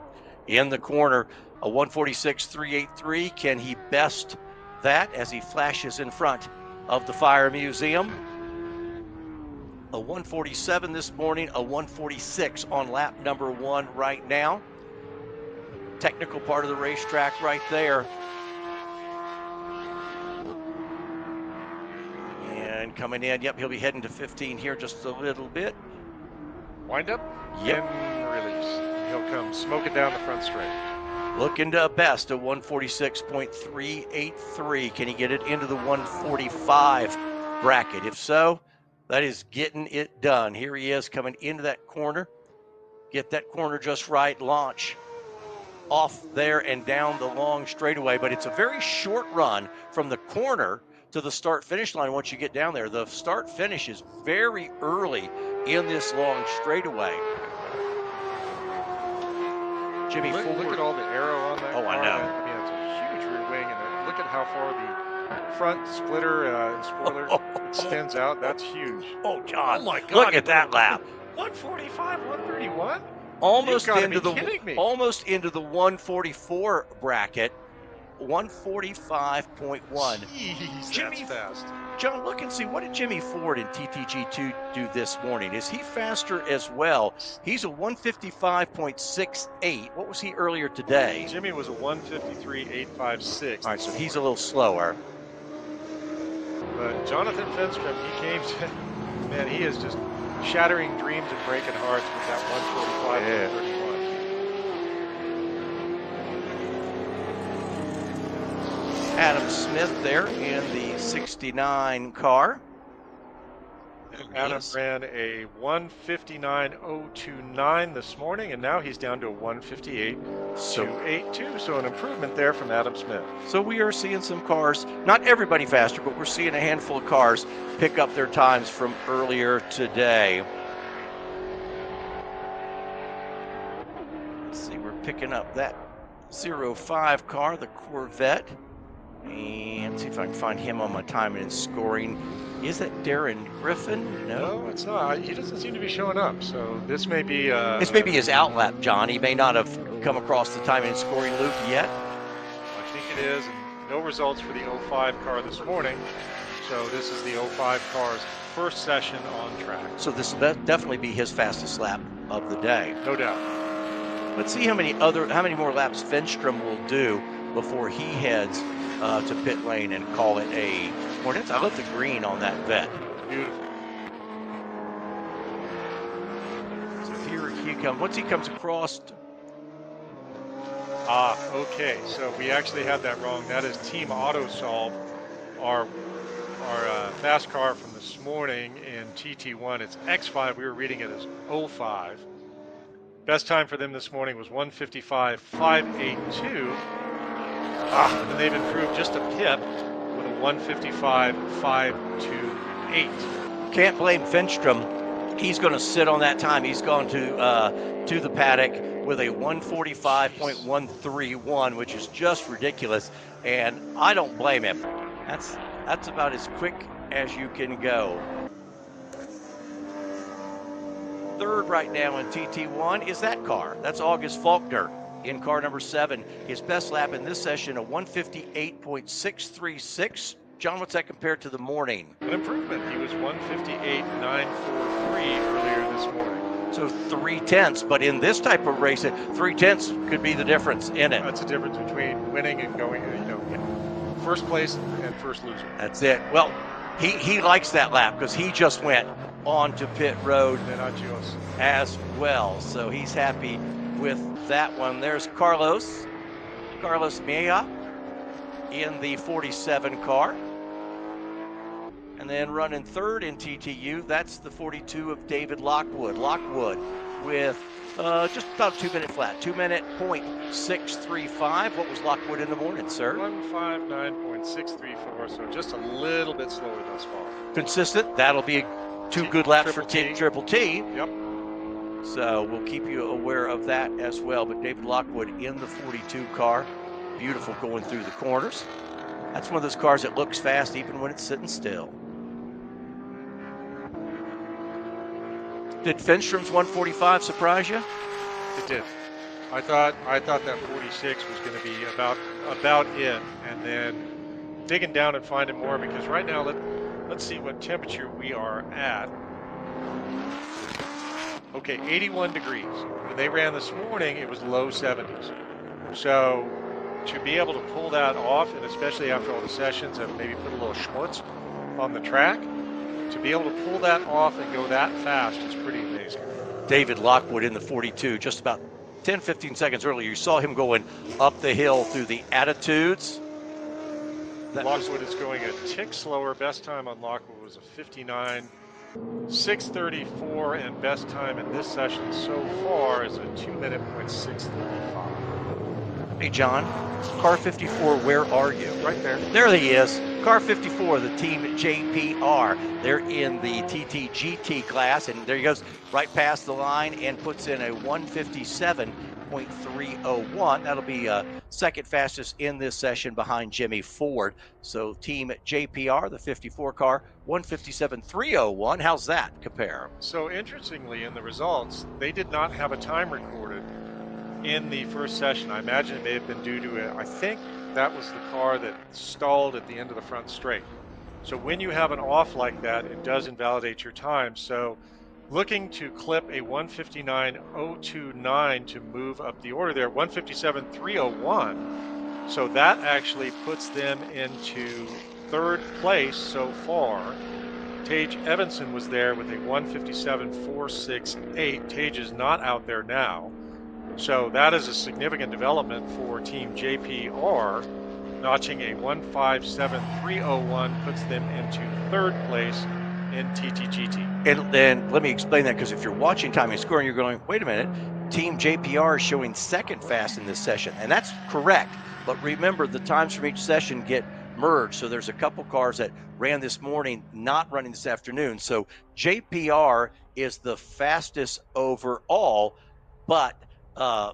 [SPEAKER 2] in the corner. A 146.383. Can he best that as he flashes in front of the Fire Museum? A 147 this morning, a 146 on lap number 1 right now. Technical part of the racetrack right there. And coming in, yep, he'll be heading to 15 here just a little bit.
[SPEAKER 3] Wind up,
[SPEAKER 2] Yep.
[SPEAKER 3] and release. He'll come smoking down the front straight.
[SPEAKER 2] Looking to best a 146.383. Can he get it into the 145 bracket? If so, that is getting it done. Here he is coming into that corner. Get that corner just right. Launch off there and down the long straightaway. But it's a very short run from the corner to the start-finish line once you get down there. The start-finish is very early in this long straightaway. Jimmy
[SPEAKER 3] Look
[SPEAKER 2] Ford.
[SPEAKER 3] at all the arrow on that
[SPEAKER 2] Oh,
[SPEAKER 3] car.
[SPEAKER 2] I know.
[SPEAKER 3] I mean, it's a huge rear wing, and look at how far the front splitter and spoiler extends out. That's huge.
[SPEAKER 2] Oh, John.
[SPEAKER 3] Oh, my God.
[SPEAKER 2] Look at that lap.
[SPEAKER 3] 145, 131?
[SPEAKER 2] Almost
[SPEAKER 3] You've gotta
[SPEAKER 2] into
[SPEAKER 3] be
[SPEAKER 2] the
[SPEAKER 3] kidding me.
[SPEAKER 2] almost into the 144 bracket. 145.1.
[SPEAKER 3] Jeez,
[SPEAKER 2] Jimmy,
[SPEAKER 3] that's fast.
[SPEAKER 2] John, look and see, what did Jimmy Ford in TTG2 do this morning? Is he faster as well? He's a 155.68. What was he earlier today?
[SPEAKER 3] Jimmy was a 153.856.
[SPEAKER 2] All right, so he's a little slower.
[SPEAKER 3] But Jonathan Fenstrom, he came to, man, he is just shattering dreams and breaking hearts with that 145, 131.
[SPEAKER 2] Adam Smith there in the 69 car.
[SPEAKER 3] Adam ran a 159.029 this morning, and now he's down to a 158.282. So an improvement there from Adam Smith.
[SPEAKER 2] So we are seeing some cars, not everybody faster, but we're seeing a handful of cars pick up their times from earlier today. Let's see, we're picking up that 05 car, the Corvette. And see if I can find him on my timing and scoring. Is that Darren Griffin?
[SPEAKER 3] No, it's not. He doesn't seem to be showing up. So this may be
[SPEAKER 2] this may be his outlap, John. He may not have come across the timing and scoring loop yet.
[SPEAKER 3] I think it is. And no results for the 05 car this morning. So this is the 05 car's first session on track.
[SPEAKER 2] So this will definitely be his fastest lap of the day.
[SPEAKER 3] No doubt.
[SPEAKER 2] Let's see how many more laps Fenstrom will do before he heads to pit lane and call it a Hornets. I love the green on that vet.
[SPEAKER 3] Beautiful.
[SPEAKER 2] So here he comes. Once he comes across.
[SPEAKER 3] Okay. So we actually had that wrong. That is Team AutoSolve, our fast car from this morning in TT1. It's X5. We were reading it as 05. Best time for them this morning was 155.582. And they've improved just a pip with a 155.528.
[SPEAKER 2] Can't blame Fenstrom. He's going to sit on that time. He's gone to the paddock with a 145.131, which is just ridiculous. And I don't blame him. That's about as quick as you can go. Third right now in TT1 is that car. That's August Faulkner in car number 7. His best lap in this session, a 158.636. John, what's that compared to the morning?
[SPEAKER 3] An improvement. He was 158.943 earlier this morning.
[SPEAKER 2] So 3/10, but in this type of race, 3/10 could be the difference in it.
[SPEAKER 3] That's the difference between winning and going, first place and first loser.
[SPEAKER 2] That's it. Well, he likes that lap because he just went on to pit road as well. So he's happy with that one. There's Carlos Mejia in the 47 car. And then running third in TTU, that's the 42 of David Lockwood. Lockwood with just about a 2-minute flat, 2-minute.635. What was Lockwood in the morning, sir?
[SPEAKER 3] 159.634, so just a little bit slower thus far.
[SPEAKER 2] Consistent. That'll be 2 good laps for Triple T.
[SPEAKER 3] Yep.
[SPEAKER 2] So we'll keep you aware of that as well. But David Lockwood in the 42 car. Beautiful going through the corners. That's one of those cars that looks fast even when it's sitting still. Did Fenstrom's 145 surprise you?
[SPEAKER 3] It did. I thought that 46 was going to be about it, and then digging down and finding more, because right now let's see what temperature we are at. Okay, 81 degrees. When they ran this morning, it was low 70s. So to be able to pull that off, and especially after all the sessions and maybe put a little schmutz on the track, to be able to pull that off and go that fast is pretty amazing.
[SPEAKER 2] David Lockwood in the 42, just about 10, 15 seconds earlier. You saw him going up the hill through the attitudes.
[SPEAKER 3] Lockwood is going a tick slower. Best time on Lockwood was a 59.634, and best time in this session so far is a 2:06:35.
[SPEAKER 2] Hey, John, car 54, where are you?
[SPEAKER 3] Right there.
[SPEAKER 2] There he is. Car 54, the team JPR. They're in the TTGT class, and there he goes right past the line and puts in a 157.301. That'll be second fastest in this session behind Jimmy Ford. So team JPR, the 54 car, 157.301. How's that compare?
[SPEAKER 3] So interestingly, in the results, they did not have a time recorded in the first session. I imagine it may have been due to it. I think that was the car that stalled at the end of the front straight. So when you have an off like that, it does invalidate your time. So looking to clip a 159.029 to move up the order there, 157.301. So that actually puts them into third place so far. Tage Evanson was there with a 157.468. Tage is not out there now. So that is a significant development for Team JPR. Notching a 157.301 puts them into third place in TTGT.
[SPEAKER 2] And let me explain that, because if you're watching timing scoring, you're going, wait a minute, Team JPR is showing second fast in this session, and that's correct. But remember, the times from each session get merged. So there's a couple cars that ran this morning, not running this afternoon. So JPR is the fastest overall, but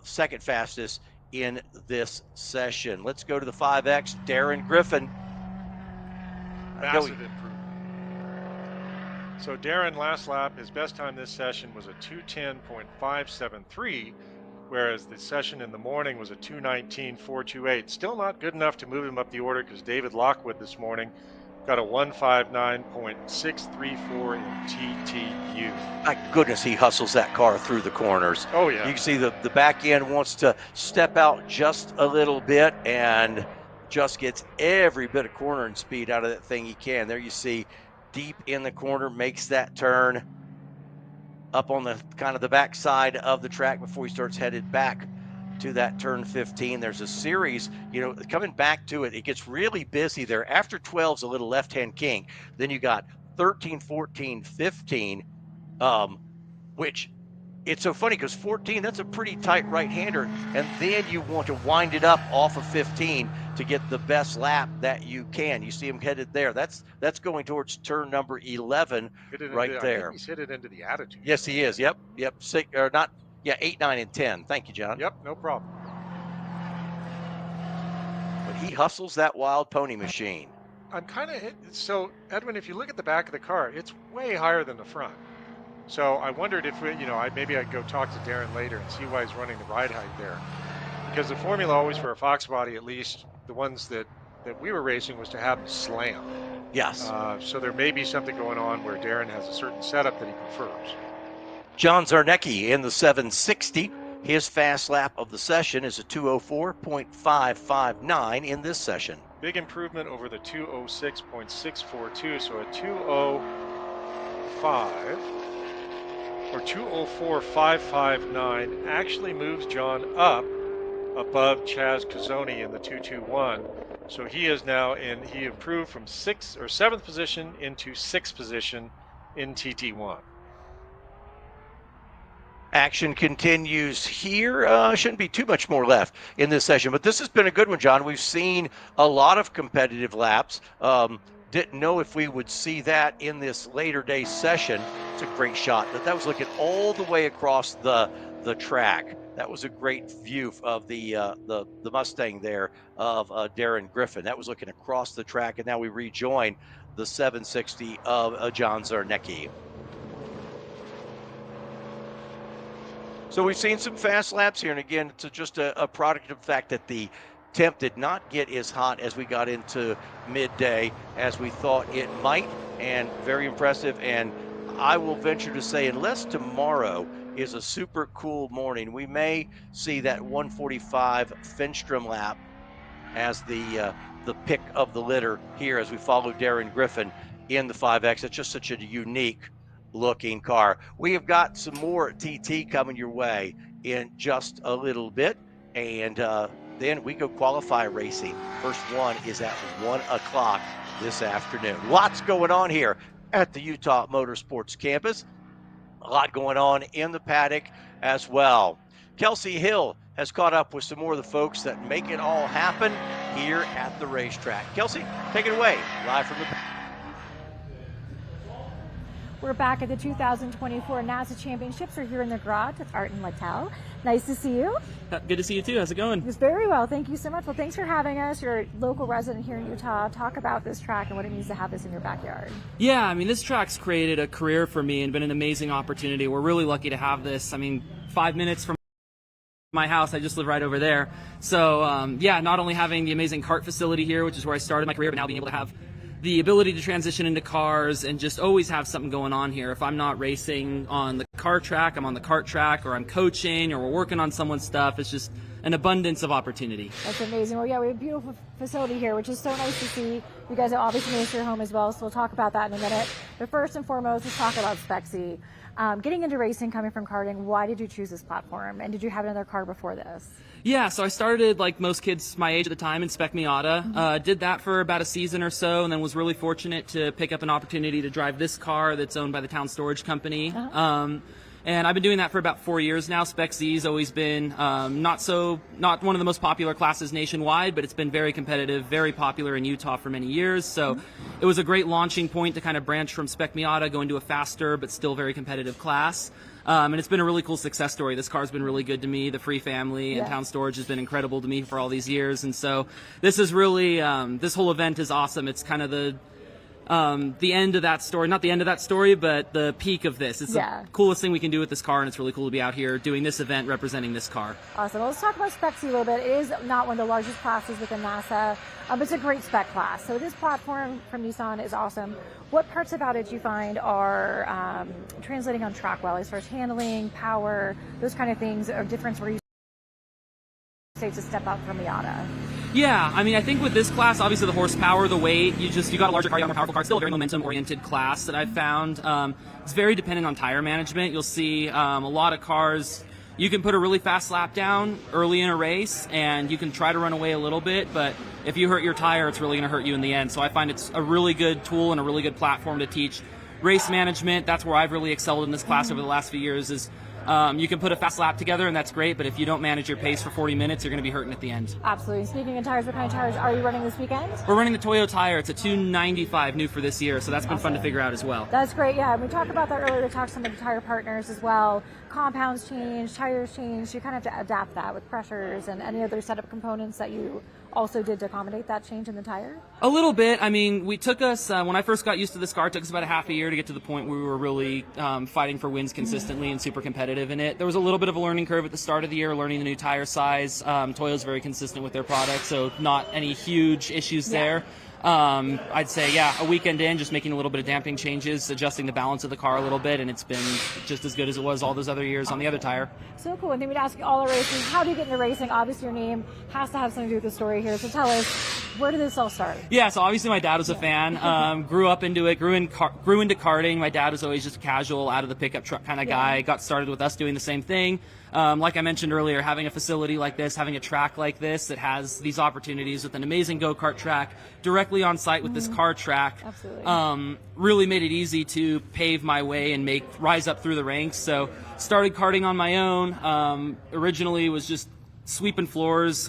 [SPEAKER 2] second fastest in this session. Let's go to the 5X, Darren Griffin.
[SPEAKER 3] Massive improvement. So Darren, last lap, his best time this session was a 2:10.573, whereas the session in the morning was a 2:19.428. Still not good enough to move him up the order, because David Lockwood this morning got a 159.634 in TTU.
[SPEAKER 2] My goodness, he hustles that car through the corners.
[SPEAKER 3] Oh, yeah.
[SPEAKER 2] You can see the back end wants to step out just a little bit and just gets every bit of cornering speed out of that thing he can. There you see deep in the corner, makes that turn up on the kind of the back side of the track before he starts headed back to that turn 15. There's a series, coming back to it, it gets really busy there. After 12's a little left-hand kink. Then you got 13, 14, 15, which it's so funny because 14, that's a pretty tight right-hander. And then you want to wind it up off of 15 to get the best lap that you can. You see him headed there. That's going towards turn number 11 right there.
[SPEAKER 3] I think he's hit it into the attitude.
[SPEAKER 2] Yes, he is. Yep. 8, 9, and 10. Thank you, John.
[SPEAKER 3] Yep, no problem.
[SPEAKER 2] But he hustles that wild pony machine.
[SPEAKER 3] I'm kind of so Edwin, if you look at the back of the car, it's way higher than the front. So I wondered if maybe I'd go talk to Darren later and see why he's running the ride height there, because the formula always for a Fox body, at least the ones that we were racing, was to have them slam.
[SPEAKER 2] Yes.
[SPEAKER 3] So there may be something going on where Darren has a certain setup that he prefers.
[SPEAKER 2] John Zarnecki in the 760. His fast lap of the session is a 2:04.559 in this session.
[SPEAKER 3] Big improvement over the 2:06.642, so a 2:05 or 2:04.559 actually moves John up above Chaz Cazzoni in the 2:21. So he is now he improved from 6th or 7th position into 6th position in TT1.
[SPEAKER 2] Action continues here. Shouldn't be too much more left in this session, but this has been a good one, John. We've seen a lot of competitive laps. Didn't know if we would see that in this later day session. It's a great shot. That was looking all the way across the track. That was a great view of the Mustang there of Darren Griffin. That was looking across the track, and now we rejoin the 760 of John Zarnecki. So we've seen some fast laps here, and again, it's just a product of the fact that the temp did not get as hot as we got into midday as we thought it might, and very impressive. And I will venture to say, unless tomorrow is a super cool morning, we may see that 145 Finstrom lap as the pick of the litter here as we follow Darren Griffin in the 5X. It's just such a unique looking car. We have got some more TT coming your way in just a little bit, and then we go qualifier racing. First one is at 1 o'clock this afternoon. Lots going on here at the Utah Motorsports Campus. A lot going on in the paddock as well. Kelsey Hill has caught up with some more of the folks that make it all happen here at the racetrack. Kelsey, take it away, live from the paddock.
[SPEAKER 7] We're back at the 2024 NASA Championships. We're here in the garage with Art and Littell. Nice to see you.
[SPEAKER 13] Good to see you too. How's it going?
[SPEAKER 7] It's very well. Thank you so much. Well, thanks for having us. You're a local resident here in Utah. Talk about this track and what it means to have this in your backyard.
[SPEAKER 13] Yeah, I mean, this track's created a career for me and been an amazing opportunity. We're really lucky to have this. I mean, 5 minutes from my house, I just live right over there. So, yeah, not only having the amazing kart facility here, which is where I started my career, but now being able to have the ability to transition into cars and just always have something going on here. If I'm not racing on the car track, I'm on the kart track, or I'm coaching, or we're working on someone's stuff. It's just an abundance of opportunity.
[SPEAKER 7] That's amazing. Well, yeah, we have a beautiful facility here, which is so nice to see. You guys have obviously made your home as well, so we'll talk about that in a minute. But first and foremost, let's talk about Spexy. Getting into racing, coming from karting, why did you choose this platform? And did you have another car before this?
[SPEAKER 13] Yeah, so I started, like most kids my age at the time, in Spec Miata. Did that for about a season or so, and then was really fortunate to pick up an opportunity to drive this car that's owned by the Town Storage Company. And I've been doing that for about 4 years now. Spec Z's always been not one of the most popular classes nationwide, but it's been very competitive, very popular in Utah for many years. So it was a great launching point to kind of branch from Spec Miata, go into a faster but still very competitive class. And it's been a really cool success story. This car's been really good to me. The Free family and Town Storage has been incredible to me for all these years. And so this is really, this whole event is awesome. It's kind of the end of that story, not the end of that story, but the peak of this. It's the coolest thing we can do with this car, and it's really cool to be out here doing this event representing this car.
[SPEAKER 7] Awesome. Well, let's talk about Spexy a little bit. It is not one of the largest classes within NASA, but it's a great spec class. So this platform from Nissan is awesome. What parts about it do you find are translating on track well, as far as handling, power, those kind of things, or difference where you say to step up from Miata?
[SPEAKER 13] Yeah, I mean, I think with this class, obviously the horsepower, the weight, you got a larger car, you got a more powerful car. It's still a very momentum-oriented class that I've found. It's very dependent on tire management. You'll see a lot of cars, you can put a really fast lap down early in a race, and you can try to run away a little bit, but if you hurt your tire, it's really going to hurt you in the end. So I find it's a really good tool and a really good platform to teach race management. That's where I've really excelled in this class over the last few years is you can put a fast lap together, and that's great, but if you don't manage your pace for 40 minutes, you're going to be hurting at the end.
[SPEAKER 7] Absolutely. Speaking of tires, what kind of tires are you running this weekend?
[SPEAKER 13] We're running the Toyo tire. It's a 295 new for this year, so that's been fun to figure out as well.
[SPEAKER 7] That's great, yeah. We talked about that earlier. We talked to some of the tire partners as well. Compounds change, tires change. You kind of have to adapt that with pressures and any other setup components that you also did to accommodate that change in the tire?
[SPEAKER 13] A little bit. I mean, we took us, when I first got used to this car, it took us about a half a year to get to the point where we were really fighting for wins consistently and super competitive in it. There was a little bit of a learning curve at the start of the year, learning the new tire size. Toyo's very consistent with their product, so not any huge issues there. I'd say, a weekend in, just making a little bit of damping changes, adjusting the balance of the car a little bit, and it's been just as good as it was all those other years on the other tire.
[SPEAKER 7] So cool. And then we'd ask all our racers, how do you get into racing? Obviously, your name has to have something to do with the story here. So tell us, where did this all start? Yeah, so obviously my dad was a fan. Grew up into it, grew into karting. My dad was always just a casual, out of the pickup truck kind of guy. Got started with us doing the same thing. Like I mentioned earlier, having a facility like this, having a track like this that has these opportunities with an amazing go-kart track directly on site with this car track, really made it easy to pave my way and rise up through the ranks. So started karting on my own. Originally was just sweeping floors,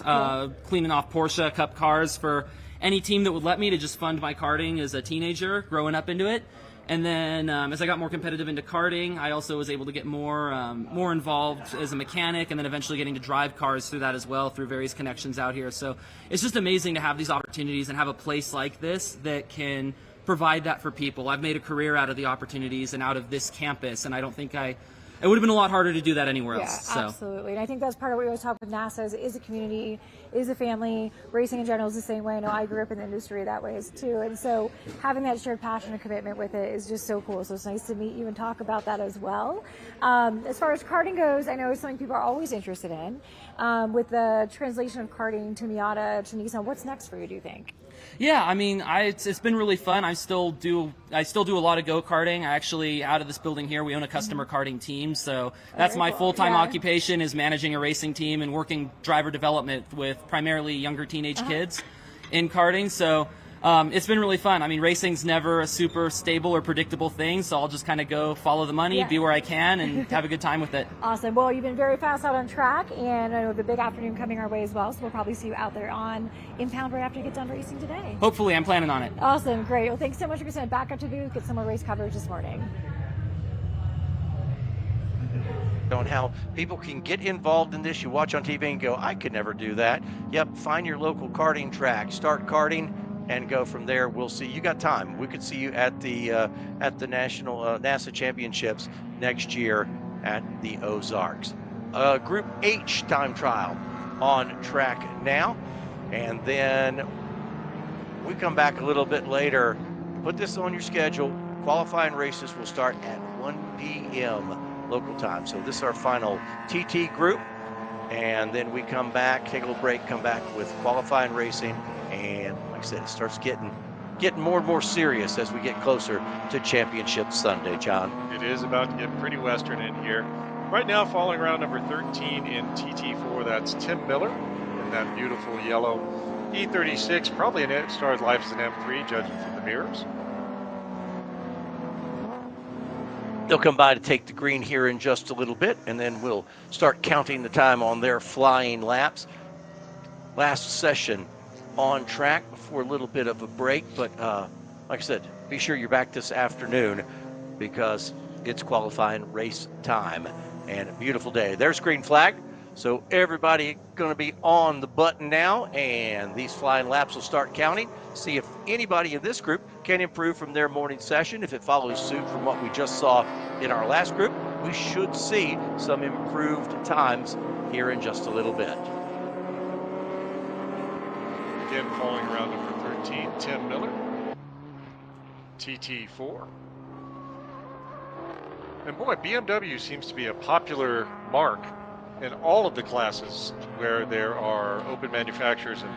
[SPEAKER 7] cleaning off Porsche Cup cars for any team that would let me to just fund my karting as a teenager, growing up into it. And then as I got more competitive into karting, I also was able to get more involved as a mechanic, and then eventually getting to drive cars through that as well, through various connections out here. So it's just amazing to have these opportunities and have a place like this that can provide that for people. I've made a career out of the opportunities and out of this campus, and I don't think I
[SPEAKER 13] it would have been a lot harder to do that anywhere
[SPEAKER 7] Yeah,
[SPEAKER 13] else. So.
[SPEAKER 7] absolutely. And I think that's part of what we always talk with NASA is a community, is a family. Racing in general is the same way. I know I grew up in the industry that way too. And so having that shared passion and commitment with it is just so cool. So it's nice to meet you and talk about that as well. As far as karting goes, I know it's something people are always interested in. With the translation of karting to Miata to Nissan, what's next for you, do you think?
[SPEAKER 13] Yeah, I mean, it's been really fun. I still do a lot of go-karting. I actually, out of this building here, we own a customer karting team, so that's my full-time occupation, is managing a racing team and working driver development with primarily younger teenage kids in karting. So it's been really fun. I mean, racing's never a super stable or predictable thing, so I'll just kind of go follow the money, be where I can, and have a good time with it.
[SPEAKER 7] Awesome. Well, you've been very fast out on track, and I know the big afternoon coming our way as well, so we'll probably see you out there on Impound right after you get done racing today.
[SPEAKER 13] Hopefully, I'm planning on it.
[SPEAKER 7] Awesome. Great. Well, thanks so much for sending back up to the booth, get some more race coverage this morning.
[SPEAKER 2] On how people can get involved in this. You watch on TV and go, I could never do that. Yep, find your local karting track, start karting, and go from there. We'll see. You got time. We could see you at the national NASA Championships next year at the Ozarks. Group H time trial on track now, and then we come back a little bit later. Put this on your schedule. Qualifying races will start at 1 p.m. local time. So this is our final TT group, and then we come back, take a little break, come back with qualifying racing, and like I said, it starts getting more and more serious as we get closer to Championship Sunday, John.
[SPEAKER 3] It is about to get pretty Western in here. Right now, following round number 13 in TT4, that's Tim Miller in that beautiful yellow E36, probably started life as an M3, judging from the mirrors.
[SPEAKER 2] They'll come by to take the green here in just a little bit, and then we'll start counting the time on their flying laps. Last session on track before a little bit of a break, but like I said, be sure you're back this afternoon because it's qualifying race time, and a beautiful day. There's green flag, so everybody going to be on the button now, and these flying laps will start counting. See if anybody in this group can improve from their morning session. If it follows suit from what we just saw in our last group, we should see some improved times here in just a little bit.
[SPEAKER 3] Again, following round number 13, Tim Miller, TT4. And boy, BMW seems to be a popular mark in all of the classes where there are open manufacturers and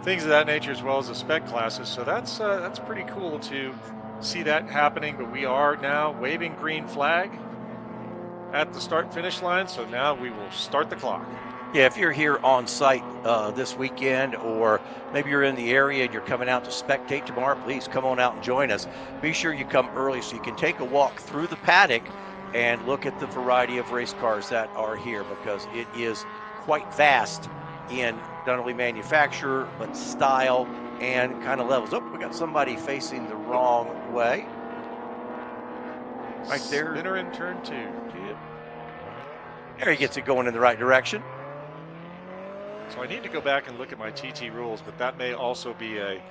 [SPEAKER 3] things of that nature, as well as the spec classes. So that's pretty cool to see that happening. But we are now waving green flag at the start-finish line. So now we will start the clock.
[SPEAKER 2] Yeah, if you're here on site this weekend, or maybe you're in the area and you're coming out to spectate tomorrow, please come on out and join us. Be sure you come early so you can take a walk through the paddock and look at the variety of race cars that are here, because it is quite vast in not only manufacturer, but style and kind of levels. Oh, we got somebody facing the wrong way. Right there.
[SPEAKER 3] Spinner in turn 2.
[SPEAKER 2] There he gets it going in the right direction.
[SPEAKER 3] So I need to go back and look at my TT rules, but that may also be a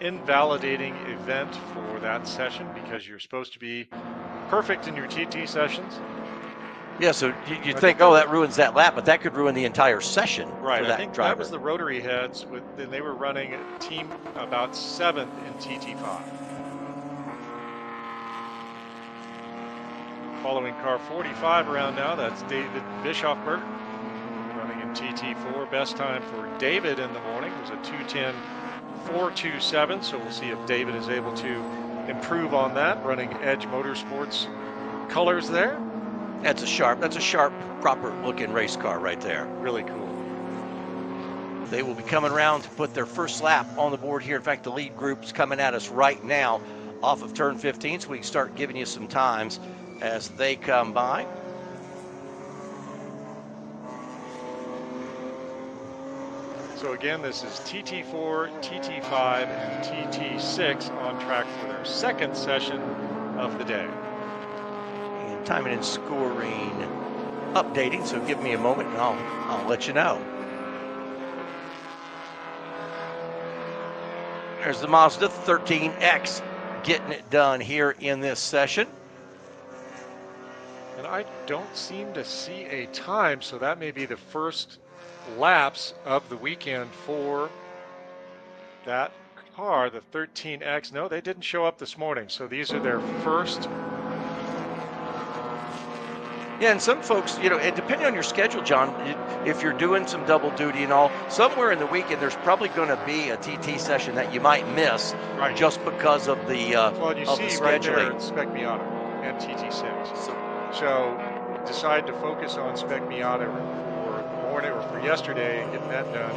[SPEAKER 3] invalidating event for that session, because you're supposed to be perfect in your TT sessions.
[SPEAKER 2] Yeah, so you think, oh, that ruins that lap, but that could ruin the entire session
[SPEAKER 3] right,
[SPEAKER 2] for that
[SPEAKER 3] I think
[SPEAKER 2] driver.
[SPEAKER 3] That was the rotary heads. They were running a team about 7th in TT5. Following car 45 around now, that's David Bischoffberg running in TT4. Best time for David in the morning was a 2:10.427. So we'll see if David is able to improve on that, running Edge Motorsports colors there.
[SPEAKER 2] That's a sharp, proper looking race car right there.
[SPEAKER 3] Really cool.
[SPEAKER 2] They will be coming around to put their first lap on the board here. In fact, the lead group's coming at us right now off of turn 15, so we can start giving you some times as they come by.
[SPEAKER 3] So again, this is TT4, TT5, and TT6 on track for their second session of the day.
[SPEAKER 2] And timing and scoring updating, so give me a moment and I'll let you know. There's the Mazda 13X getting it done here in this session.
[SPEAKER 3] And I don't seem to see a time, so that may be the first laps of the weekend for that car, the 13X. No, they didn't show up this morning, so these are their first.
[SPEAKER 2] Yeah, and some folks, you know, and depending on your schedule, John, if you're doing some double duty and all, somewhere in the weekend there's probably going to be a TT session that you might miss,
[SPEAKER 3] right,
[SPEAKER 2] just because of the
[SPEAKER 3] well, you
[SPEAKER 2] of
[SPEAKER 3] see
[SPEAKER 2] the scheduling.
[SPEAKER 3] right there in Spec Miata and TT6. So decide to focus on Spec Miata for the morning or for yesterday and getting that done,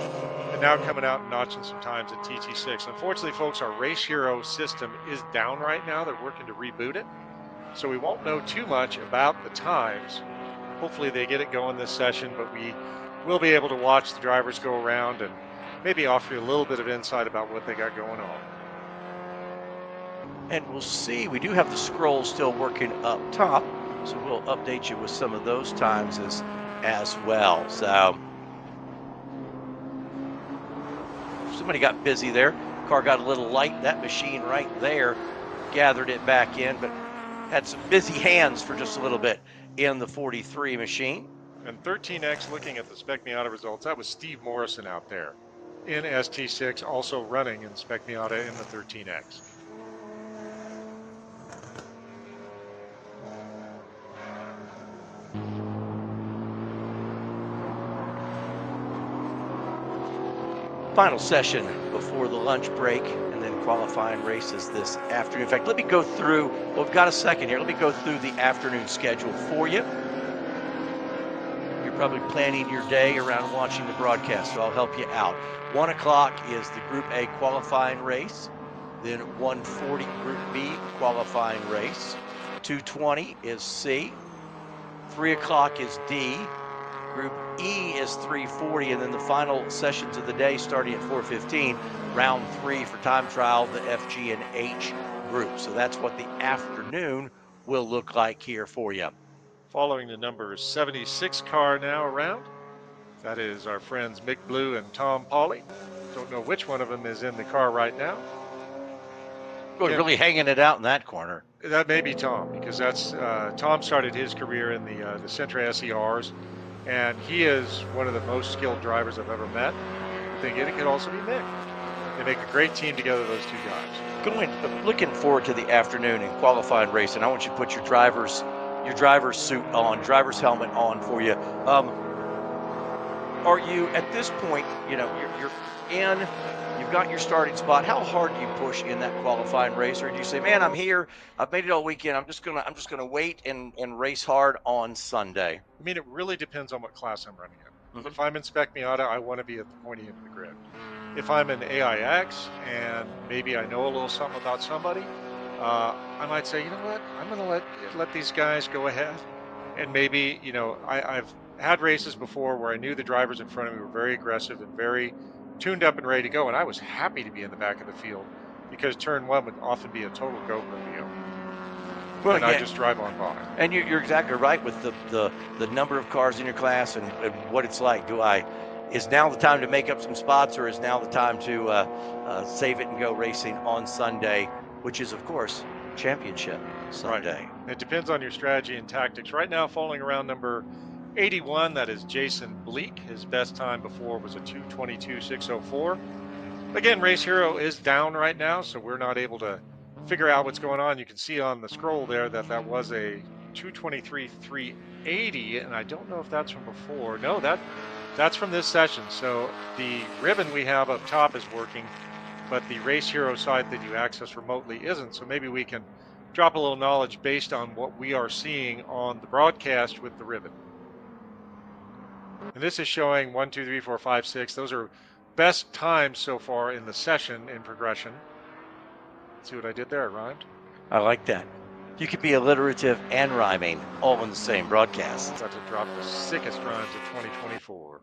[SPEAKER 3] and now coming out and notching some times at TT6. Unfortunately, folks, our Race Hero system is down right now. They're working to reboot it. So we won't know too much about the times. Hopefully they get it going this session, but we will be able to watch the drivers go around and maybe offer you a little bit of insight about what they got going on.
[SPEAKER 2] And we'll see, we do have the scroll still working up top, so we'll update you with some of those times as well. So somebody got busy there. Car got a little light. That machine right there gathered it back in, but had some busy hands for just a little bit in the 43 machine.
[SPEAKER 3] And 13X, looking at the Spec Miata results, that was Steve Morrison out there in ST6, also running in Spec Miata in the 13X.
[SPEAKER 2] Final session before the lunch break, and then qualifying races this afternoon. In fact, let me go through, well, we've got a second here. Let me go through the afternoon schedule for you. You're probably planning your day around watching the broadcast, so I'll help you out. 1 o'clock is the Group A qualifying race. Then 1:40 Group B qualifying race. 2:20 is C. 3 o'clock is D. Group E is 3:40, and then the final sessions of the day starting at 4:15, round 3 for time trial, the F, G, and H group. So that's what the afternoon will look like here for you.
[SPEAKER 3] Following the number 76 car now around. That is our friends Mick Blue and Tom Pauly. Don't know which one of them is in the car right now.
[SPEAKER 2] Boy, really hanging it out in that corner.
[SPEAKER 3] That may be Tom, because that's Tom started his career in the Sentra SERs. And he is one of the most skilled drivers I've ever met. I think it could also be Mick. They make a great team together, those two guys.
[SPEAKER 2] Looking forward to the afternoon and qualifying race, and I want you to put your driver's suit on, driver's helmet on for you. Are you at this point? You know, you're in. You've got your starting spot. How hard do you push in that qualifying race, or do you say, "Man, I'm here. I've made it all weekend. I'm just gonna wait and race hard on Sunday"?
[SPEAKER 3] I mean, it really depends on what class I'm running in. If I'm in Spec Miata, I want to be at the pointy end of the grid. If I'm in AIX and maybe I know a little something about somebody, I might say, you know what, I'm going to let these guys go ahead. And maybe, you know, I've had races before where I knew the drivers in front of me were very aggressive and very tuned up and ready to go, and I was happy to be in the back of the field because turn 1 would often be a total GoPro deal. Well, and I just drive on by.
[SPEAKER 2] And you're exactly right with the number of cars in your class and what it's like. Is now the time to make up some spots, or is now the time to save it and go racing on Sunday, which is, of course, Championship Sunday.
[SPEAKER 3] Right. It depends on your strategy and tactics. Right now, falling around number 81, that is Jason Bleak. His best time before was a 2:22.604. Again, Race Hero is down right now, so we're not able to figure out what's going on. You can see on the scroll there that was a 2:23.380, and I don't know if that's from before. No, that's from this session. So the ribbon we have up top is working, but the Race Hero site that you access remotely isn't. So maybe we can drop a little knowledge based on what we are seeing on the broadcast with the ribbon. And this is showing 1, 2, 3, 4, 5, 6. Those are best times so far in the session in progression. See what I did there? It rhymed.
[SPEAKER 2] I like that. You could be alliterative and rhyming all in the same broadcast.
[SPEAKER 3] About to drop the sickest rhymes of 2024.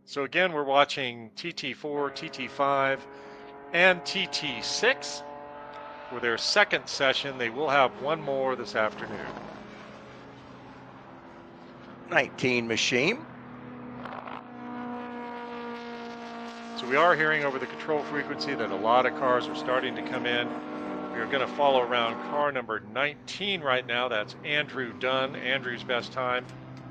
[SPEAKER 3] So again, we're watching TT4, TT5, and TT6 for their second session. They will have one more this afternoon.
[SPEAKER 2] 19 machine.
[SPEAKER 3] So we are hearing over the control frequency that a lot of cars are starting to come in. We We are going to follow around car number 19 right now. That's Andrew Dunn. Andrew's best time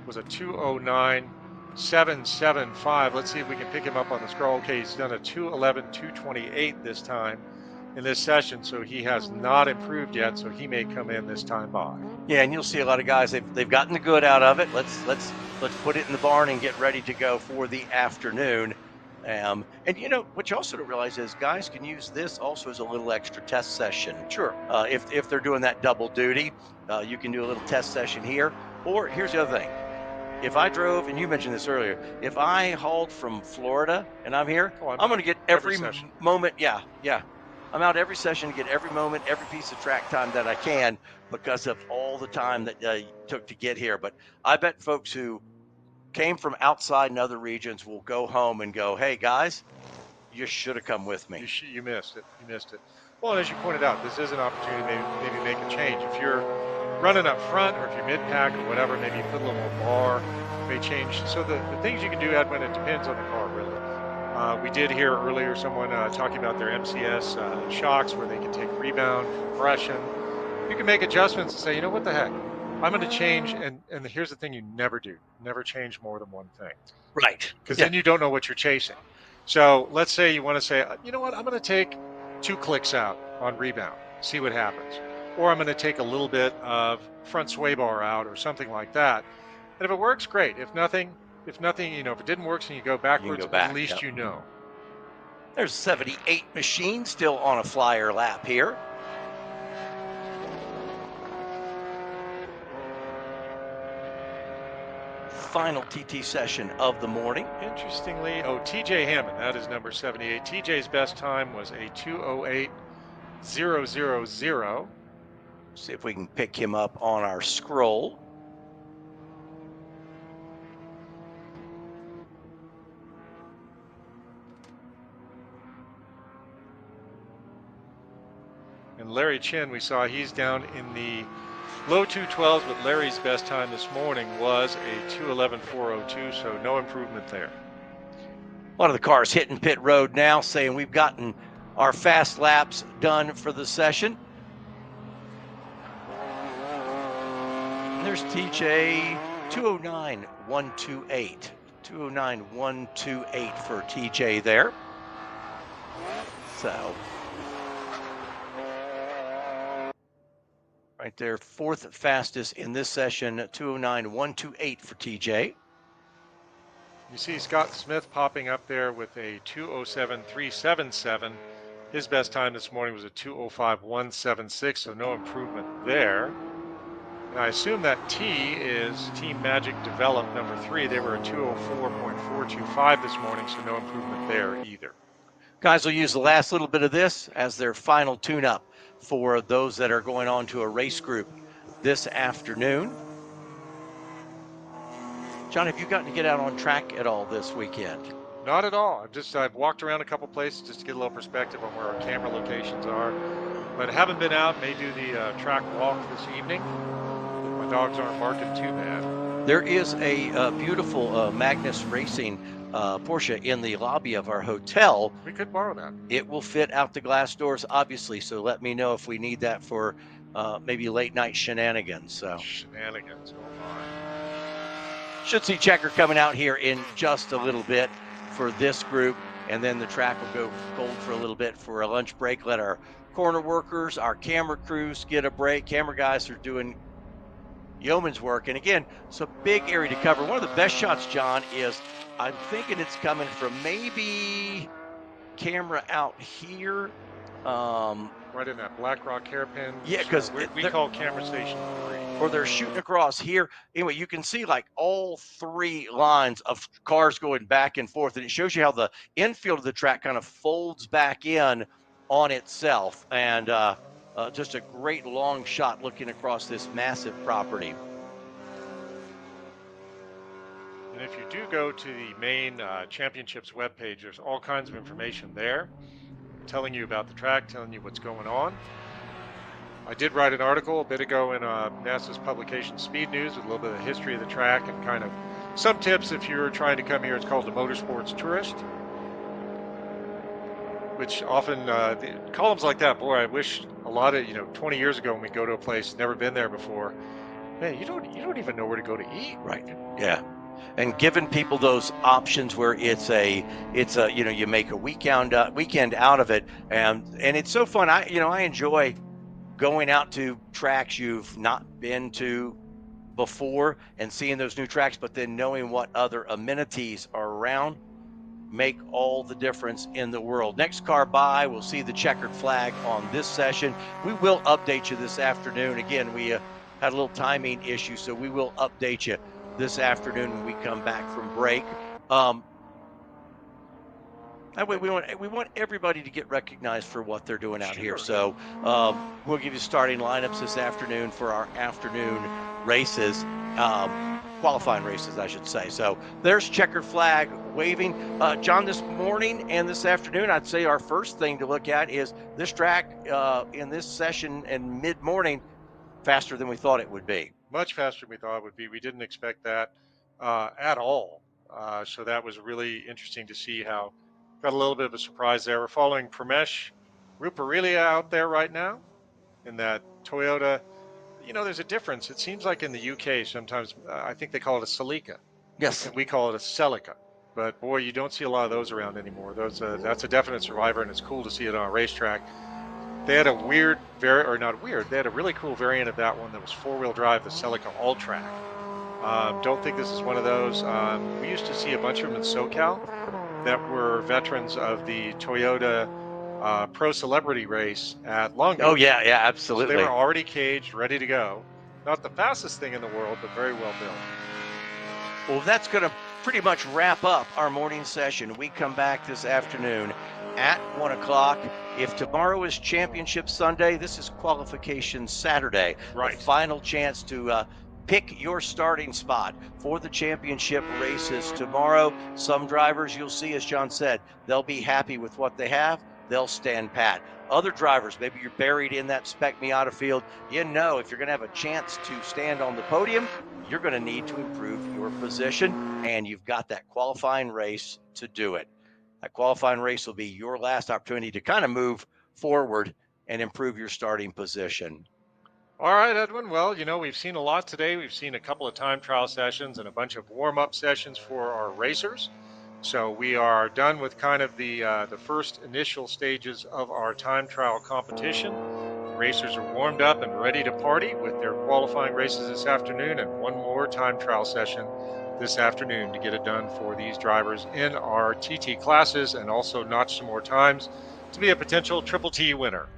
[SPEAKER 3] was a 2:09.775. Let's see if we can pick him up on the scroll. Okay, he's done a 2:11.228 this time in this session, so he has not improved yet, so he may come in this time by.
[SPEAKER 2] Yeah, and you'll see a lot of guys, they've gotten the good out of it. Let's put it in the barn and get ready to go for the afternoon. And you know, what you also don't realize is guys can use this also as a little extra test session.
[SPEAKER 3] Sure.
[SPEAKER 2] If they're doing that double duty, you can do a little test session here. Or here's the other thing. If I drove, and you mentioned this earlier, if I hauled from Florida and I'm here, I'm going to get every moment. Yeah. I'm out every session to get every moment, every piece of track time that I can because of all the time that took to get here. But I bet folks who came from outside in other regions will go home and go, hey, guys, you should have come with me.
[SPEAKER 3] You missed it. You missed it. Well, and as you pointed out, this is an opportunity to maybe make a change. If you're running up front or if you're mid-pack or whatever, maybe you put a little more bar, may change. So the things you can do, Edwin, it depends on the car, really. We did hear earlier someone talking about their MCS shocks where they can take rebound, compression. You can make adjustments and say, you know, what the heck? I'm going to change, and here's the thing you never do. Never change more than one thing.
[SPEAKER 2] Right.
[SPEAKER 3] Because then you don't know what you're chasing. So let's say you want to say, you know what, I'm going to take 2 clicks out on rebound, see what happens. Or I'm going to take a little bit of front sway bar out or something like that. And if it works, great. If nothing, you know, if it didn't work and you go backwards, at least you know.
[SPEAKER 2] There's 78 machines still on a flyer lap here. Final TT session of the morning.
[SPEAKER 3] Interestingly, TJ Hammond, that is number 78. TJ's best time was a 2:08.000.
[SPEAKER 2] See if we can pick him up on our scroll.
[SPEAKER 3] And Larry Chin, we saw he's down in the low 212s, but Larry's best time this morning was a 2:11.402, so no improvement there.
[SPEAKER 2] A lot of the cars hitting pit road now saying we've gotten our fast laps done for the session. And there's TJ, 2:09.128. 2:09.128 for TJ there. So right there, 4th fastest in this session, 2:09.128 for TJ.
[SPEAKER 3] You see Scott Smith popping up there with a 2:07.377. His best time this morning was a 2:05.176, so no improvement there. And I assume that T is Team Magic Develop number 3. They were a 2:04.425 this morning, so no improvement there either.
[SPEAKER 2] Guys will use the last little bit of this as their final tune-up for those that are going on to a race group this afternoon. John, have you gotten to get out on track at all this weekend?
[SPEAKER 3] Not at all. I've walked around a couple places just to get a little perspective on where our camera locations are, but haven't been out. May do the track walk this evening. My dogs aren't barking too bad.
[SPEAKER 2] There is a beautiful Magnus Racing Porsche in the lobby of our hotel.
[SPEAKER 3] We could borrow that.
[SPEAKER 2] It will fit out the glass doors, obviously, so let me know if we need that for maybe late night shenanigans. So.
[SPEAKER 3] Shenanigans, oh my.
[SPEAKER 2] Should see Checker coming out here in just a little bit for this group, and then the track will go cold for a little bit for a lunch break. Let our corner workers, our camera crews get a break. Camera guys are doing yeoman's work. And again, it's a big area to cover. One of the best shots, John, is I'm thinking it's coming from maybe camera out here.
[SPEAKER 3] Right in that Black Rock hairpin.
[SPEAKER 2] Yeah, because
[SPEAKER 3] we call camera station 3.
[SPEAKER 2] Or they're shooting across here. Anyway, you can see like all 3 lines of cars going back and forth, and it shows you how the infield of the track kind of folds back in on itself. And just a great long shot looking across this massive property.
[SPEAKER 3] And if you do go to the main championships webpage, there's all kinds of information there telling you about the track, telling you what's going on. I did write an article a bit ago in NASA's publication Speed News with a little bit of the history of the track and kind of some tips if you're trying to come here. It's called the Motorsports Tourist. which often the columns like that, boy, I wish a lot of 20 years ago when we go to a place never been there before, man, you don't even know where to go to eat.
[SPEAKER 2] Right. Yeah. And giving people those options where it's a you make a weekend out of it, and it's so fun. I enjoy going out to tracks you've not been to before and seeing those new tracks, but then knowing what other amenities are around make all the difference in the world. Next car by, we'll see the checkered flag on this session. We will update you this afternoon. Again, we had a little timing issue, so we will update you this afternoon when we come back from break. That way we want everybody to get recognized for what they're doing out here. So we'll give you starting lineups this afternoon for our afternoon races, qualifying races, I should say. So there's checkered flag waving. John, this morning and this afternoon, I'd say our first thing to look at is this track in this session and mid-morning faster than we thought it would be.
[SPEAKER 3] Much faster than we thought it would be. We didn't expect that at all. So that was really interesting to see how. Got a little bit of a surprise there. We're following Pramesh Ruparelia out there right now in that Toyota. There's a difference. It seems like in the UK sometimes, I think they call it a Celica.
[SPEAKER 2] Yes.
[SPEAKER 3] And we call it a Celica. But boy, you don't see a lot of those around anymore. That's a definite survivor, and it's cool to see it on a racetrack. They had a they had a really cool variant of that one that was four-wheel drive, the Celica All-Track. Don't think this is one of those. We used to see a bunch of them in SoCal that were veterans of the Toyota Pro Celebrity race at Long Beach.
[SPEAKER 2] Oh, yeah, absolutely.
[SPEAKER 3] So they were already caged, ready to go. Not the fastest thing in the world, but very well built.
[SPEAKER 2] Well, that's going to pretty much wrap up our morning session. We come back this afternoon at 1 o'clock. If tomorrow is Championship Sunday, this is Qualification Saturday.
[SPEAKER 3] Right.
[SPEAKER 2] The final chance to pick your starting spot for the championship races tomorrow. Some drivers you'll see, as John said, they'll be happy with what they have. They'll stand pat. Other drivers, maybe you're buried in that Spec Miata field. If you're going to have a chance to stand on the podium, you're going to need to improve your position, and you've got that qualifying race to do it. That qualifying race will be your last opportunity to kind of move forward and improve your starting position.
[SPEAKER 3] All right, Edwin. Well, we've seen a lot today. We've seen a couple of time trial sessions and a bunch of warm-up sessions for our racers. So we are done with kind of the first initial stages of our time trial competition. The racers are warmed up and ready to party with their qualifying races this afternoon, and one more time trial session this afternoon to get it done for these drivers in our TT classes, and also notch some more times to be a potential Triple T winner.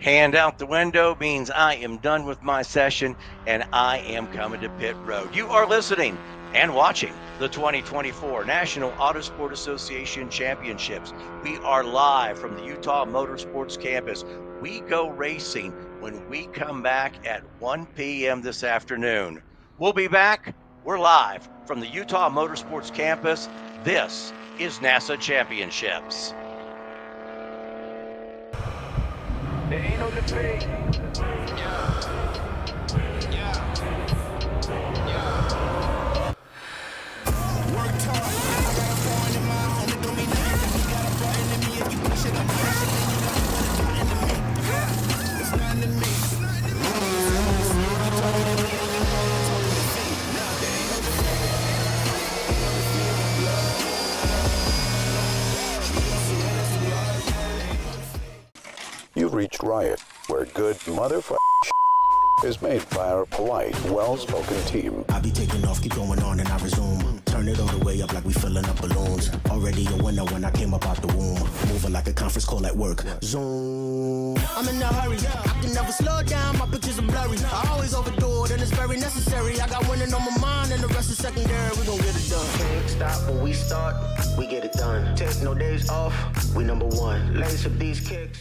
[SPEAKER 2] Hand out the window means I am done with my session and I am coming to pit road. You are listening and watching the 2024 National Autosport Association Championships. We are live from the Utah Motorsports Campus. We go racing when we come back at 1 p.m. this afternoon. We'll be back. We're live from the Utah Motorsports Campus. This is NASA Championships.
[SPEAKER 11] There ain't no debate.
[SPEAKER 5] You've reached Riot, where good motherfucking is made by our polite, well-spoken team.
[SPEAKER 6] I be taking off, keep going on, and I resume. Turn it all the way up like we filling up balloons. Already a winner when I came up out the womb. Moving like a conference call at work. Zoom. I'm in a hurry. I can never slow down. My pictures are blurry. I always overdo it, and it's very necessary. I got winning on my mind, and the rest is secondary. We gon' get it done. Can't stop when we start. We get it done. Take no days off. We number one. Lace up these kicks.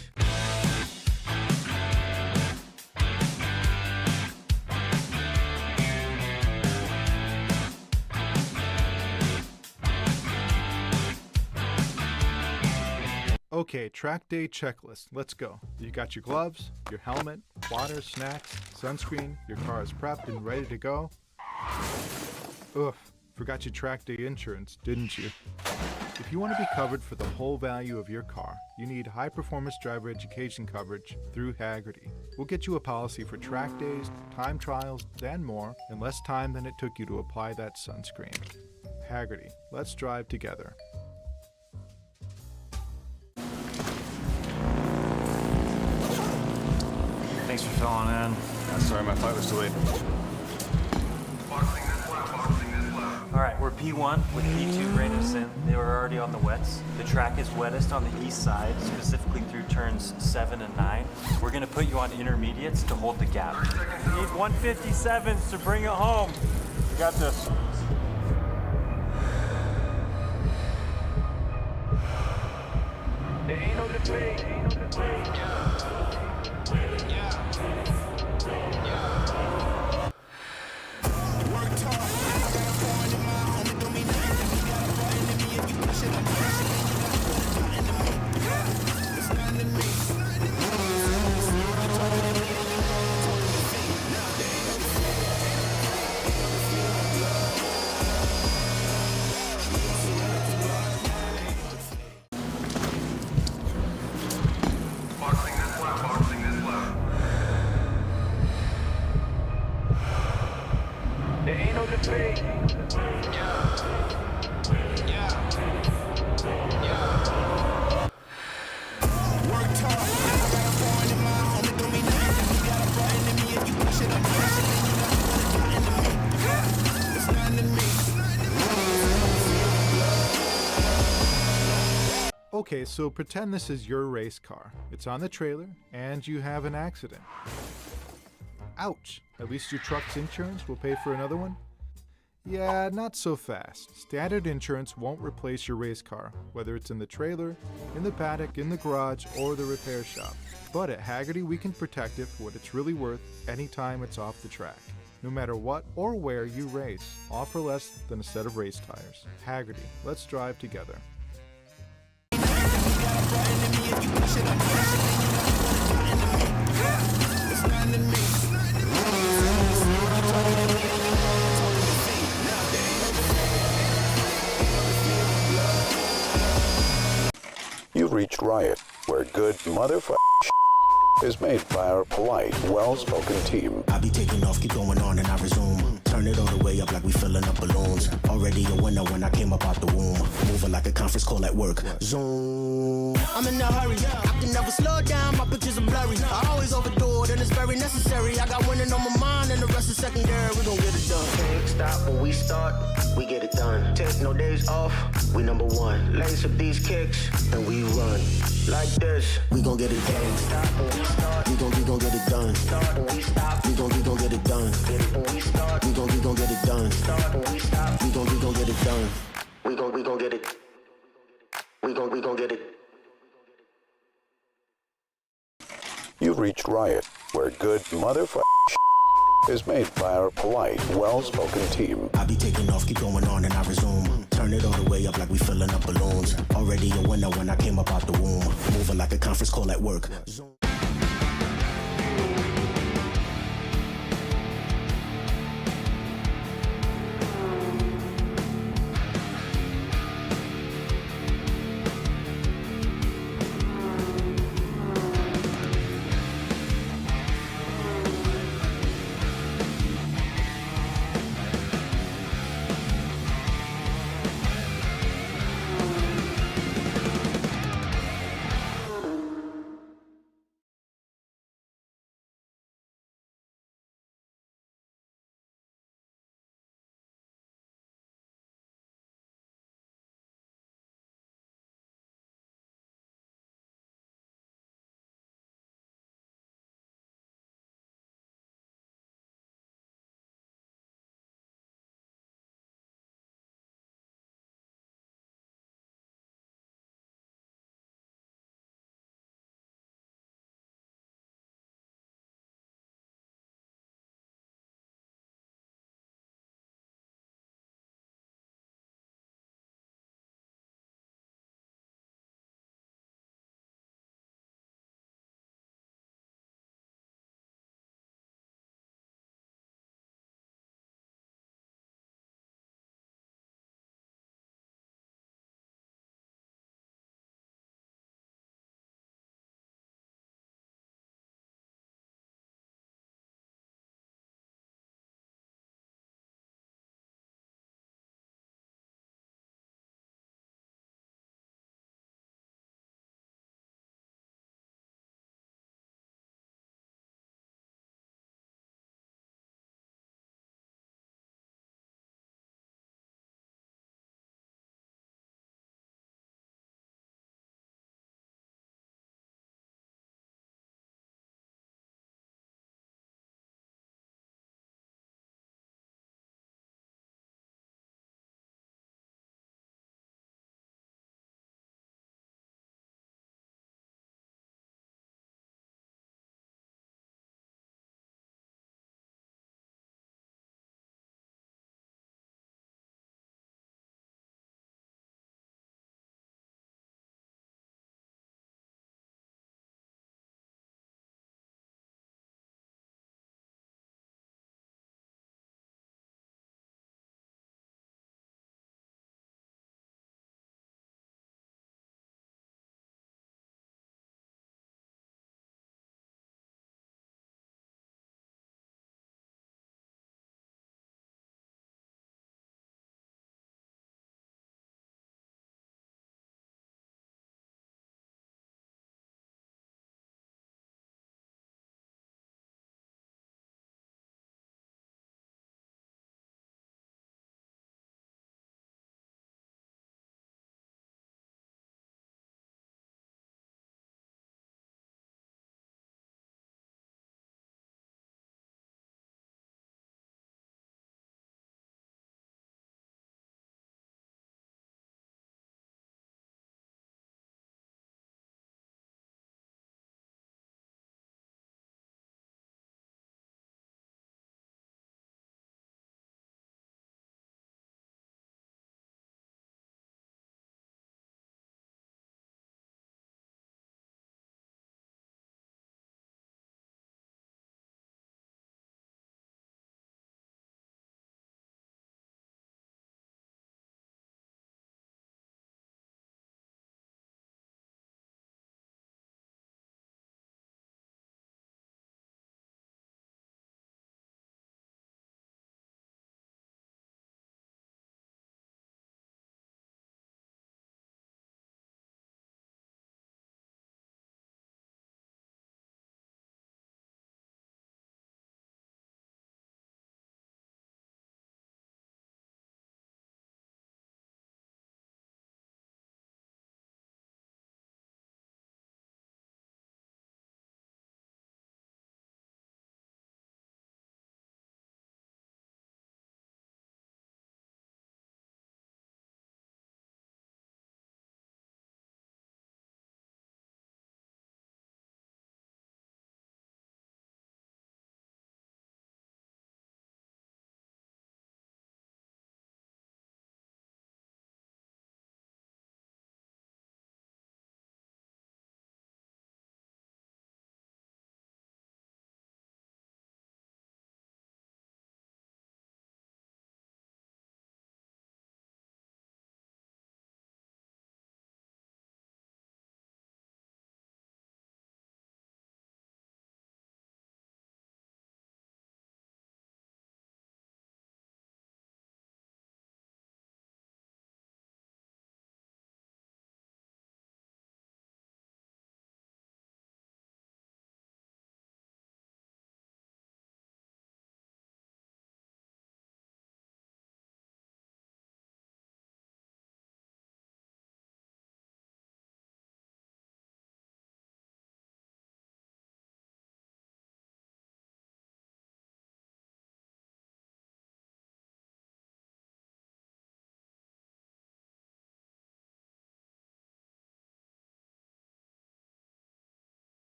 [SPEAKER 8] Okay, track day checklist. Let's go. You got your gloves, your helmet, water, snacks, sunscreen, your car is prepped and ready to go. Oof, forgot your track day insurance, didn't you? If you want to be covered for the whole value of your car, you need high-performance driver education coverage through Hagerty. We'll get you a policy for track days, time trials, and more in less time than it took you to apply that sunscreen. Hagerty, let's drive together.
[SPEAKER 12] Thanks for filling in.
[SPEAKER 21] Sorry, my flight was delayed.
[SPEAKER 12] All right, we're P1 with P2 rein us in. They were already on the wets. The track is wettest on the east side, specifically through turns 7 and 9. We're gonna put you on intermediates to hold the gap. You need 157s to bring it home.
[SPEAKER 21] We got this.
[SPEAKER 11] There ain't no debate. There ain't no debate.
[SPEAKER 8] Okay, so pretend this is your race car. It's on the trailer, and you have an accident. Ouch! At least your truck's insurance will pay for another one? Yeah, not so fast. Standard insurance won't replace your race car, whether it's in the trailer, in the paddock, in the garage, or the repair shop. But at Hagerty, we can protect it for what it's really worth anytime it's off the track. No matter what or where you race, all for less than a set of race tires. Hagerty, let's drive together.
[SPEAKER 5] You've reached Riot, where good motherfucking is made by our polite, well-spoken team.
[SPEAKER 6] I be taking off, keep going on, and I resume. Turn it all the way up like we filling up balloons. Already a winner when I came up out the womb. Moving like a conference call at work. Zoom. I'm in a hurry. I can never slow down. My pictures are blurry. I always overdo it, and it's very necessary. I got winning on my mind, and the rest is secondary. We gon' get it done. Can't stop when we start. We get it done. Take no days off. We number one. Lace up these kicks, and we run like this. We gon' get it done. Stop when we start. We gon' get it done. Start when we stop. We gon' get it done. Get it when we start. We gon' get it done. Start when we stop. We gon' get it done. We gon' get it. We gon' get it.
[SPEAKER 5] You've reached Riot, where good motherfucking is made by our polite, well-spoken team.
[SPEAKER 6] I be taking off, keep going on, and I resume. Turn it all the way up like we filling up balloons. Already a winner when I came up out the womb. Moving like a conference call at work. Zoom.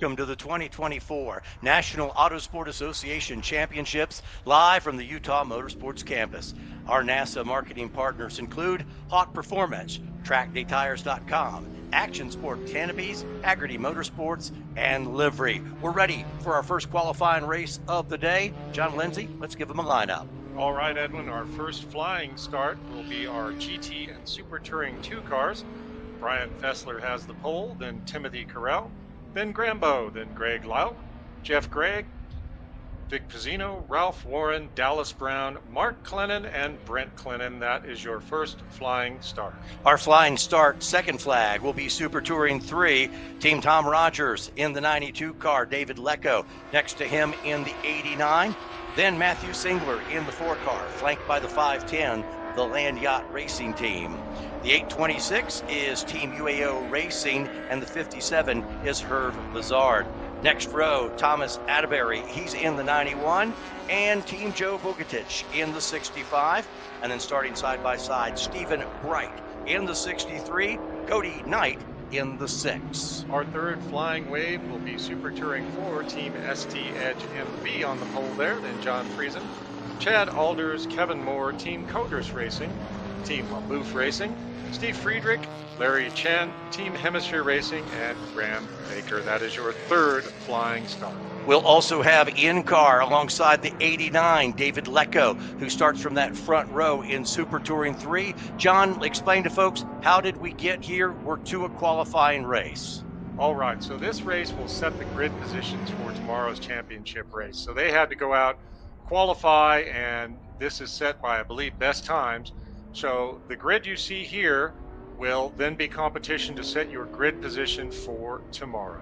[SPEAKER 2] Welcome to the 2024 National Autosport Association Championships, live from the Utah Motorsports Campus. Our NASA marketing partners include Hawk Performance, TrackDayTires.com, Action Sport Canopies, Hagerty Motorsports, and Livery. We're ready for our first qualifying race of the day. John Lindsay, let's give them a lineup.
[SPEAKER 3] All right, Edwin, our first flying start will be our GT and Super Touring 2 cars. Brian Fessler has the pole, then Timothy Carell, then Grambo, then Greg Lau, Jeff Gregg, Vic Pizzino, Ralph Warren, Dallas Brown, Mark Clennon, and Brent Clennon. That is your first flying start.
[SPEAKER 2] Our flying start, second flag, will be Super Touring 3. Team Tom Rogers in the 92 car, David Lecco next to him in the 89. Then Matthew Singler in the 4 car, flanked by the 510, the Land Yacht Racing Team. The 826 is Team UAO Racing, and the 57 is Herb Lazard. Next row, Thomas Atterbury, he's in the 91, and Team Joe Bogatich in the 65. And then starting side by side, Stephen Bright in the 63, Cody Knight in the 6.
[SPEAKER 3] Our third flying wave will be Super Touring 4, Team ST Edge MV on the pole there, then John Friesen, Chad Alders, Kevin Moore, Team Coders Racing, Team Booth Racing, Steve Friedrich, Larry Chen, Team Hemisphere Racing, and Graham Baker. That is your third flying start.
[SPEAKER 2] We'll also have in-car alongside the 89, David Lecco, who starts from that front row in Super Touring 3. John, explain to folks, how did we get here? We're to a qualifying race.
[SPEAKER 3] All right, so this race will set the grid positions for tomorrow's championship race. So they had to go out, qualify, and this is set by, I believe, best times. So the grid you see here will then be competition to set your grid position for tomorrow.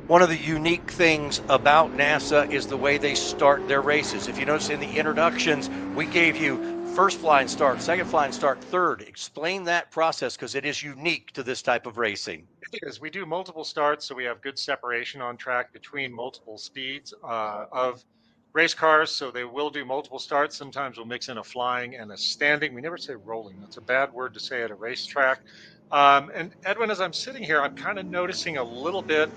[SPEAKER 2] One of the unique things about NASA is the way they start their races. If you notice in the introductions, we gave you first flying start, second flying start, third. Explain that process because it is unique to this type of racing.
[SPEAKER 3] It is. We do multiple starts, so we have good separation on track between multiple speeds of race cars, so they will do multiple starts. Sometimes we'll mix in a flying and a standing. We never say rolling. That's a bad word to say at a racetrack. And Edwin, as I'm sitting here, I'm kind of noticing a little bit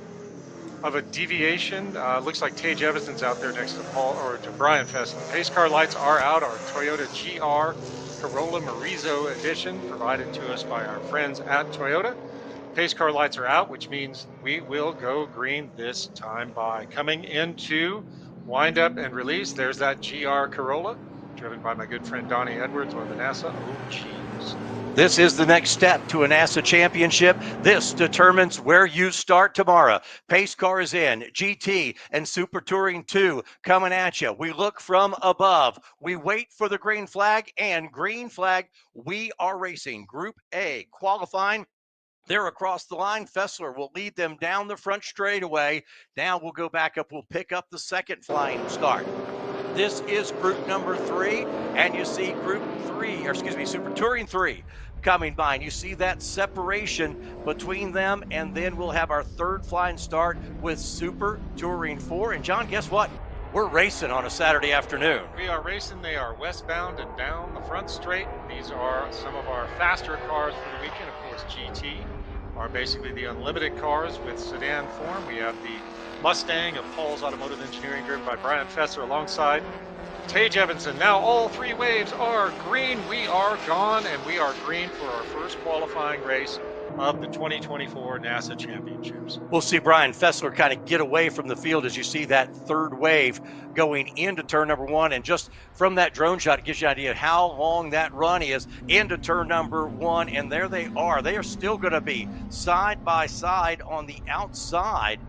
[SPEAKER 3] of a deviation. Looks like Tage Evanson's out there next to Brian Fessler. Pace car lights are out. Our Toyota GR Corolla Marizo edition provided to us by our friends at Toyota. Pace car lights are out, which means we will go green this time by coming into wind up and release. There's that GR Corolla, driven by my good friend Donnie Edwards, one of the NASA OGs.
[SPEAKER 2] This is the next step to a NASA championship. This determines where you start tomorrow. Pace car is in, GT and Super Touring 2 coming at you. We look from above. We wait for the green flag, and green flag, we are racing. Group A qualifying. They're across the line. Fessler will lead them down the front straightaway. Now we'll go back up. We'll pick up the second flying start. This is group number 3, and you see Super Touring 3 coming by, and you see that separation between them, and then we'll have our third flying start with Super Touring 4. And John, guess what? We're racing on a Saturday afternoon.
[SPEAKER 3] We are racing. They are westbound and down the front straight. These are some of our faster cars for the weekend. Of course, GT are basically the unlimited cars with sedan form. We have the Mustang of Paul's Automotive Engineering, driven by Brian Fessler, alongside Tage Evanson. Now all 3 waves are green. We are gone, and we are green for our first qualifying race of the 2024 NASA Championships.
[SPEAKER 2] We'll see Brian Fessler kind of get away from the field as you see that third wave going into turn number 1. And just from that drone shot, it gives you an idea of how long that run is into turn number 1. And there they are. They are still going to be side by side on the outside.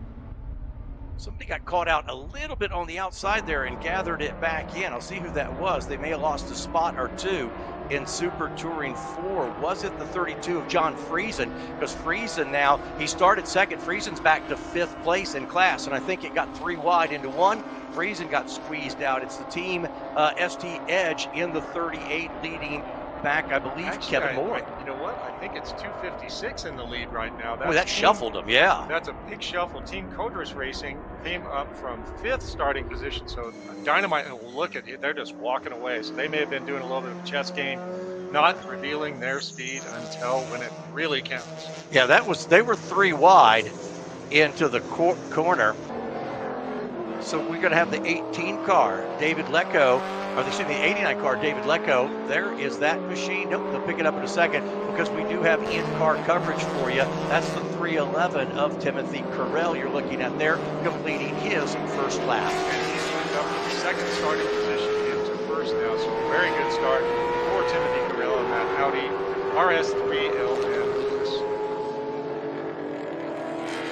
[SPEAKER 2] Somebody got caught out a little bit on the outside there and gathered it back in. I'll see who that was. They may have lost a spot or two in Super Touring 4. Was it the 32 of John Friesen? Because Friesen now, he started second. Friesen's back to 5th place in class, and I think it got 3 wide into 1. Friesen got squeezed out. It's the team ST Edge in the 38 leading back, I believe,
[SPEAKER 3] actually,
[SPEAKER 2] Kevin Moore.
[SPEAKER 3] You know what? I think it's 256 in the lead right now.
[SPEAKER 2] That shuffled them, yeah.
[SPEAKER 3] That's a big shuffle. Team Coders Racing came up from 5th starting position. So Dynamite, look at it, they're just walking away. So they may have been doing a little bit of a chest game not revealing their speed until when it really counts.
[SPEAKER 2] Yeah, they were 3 wide into the corner. So we're going to have the 18 car, David Lecco, or excuse me, the 89 car, David Lecco. There is that machine. Nope, they'll pick it up in a second because we do have in-car coverage for you. That's the 311 of Timothy Carell you're looking at there, completing his first lap.
[SPEAKER 3] And he's moved up to the second starting position into first now. So a very good start for Timothy Carell in that Audi RS3LN.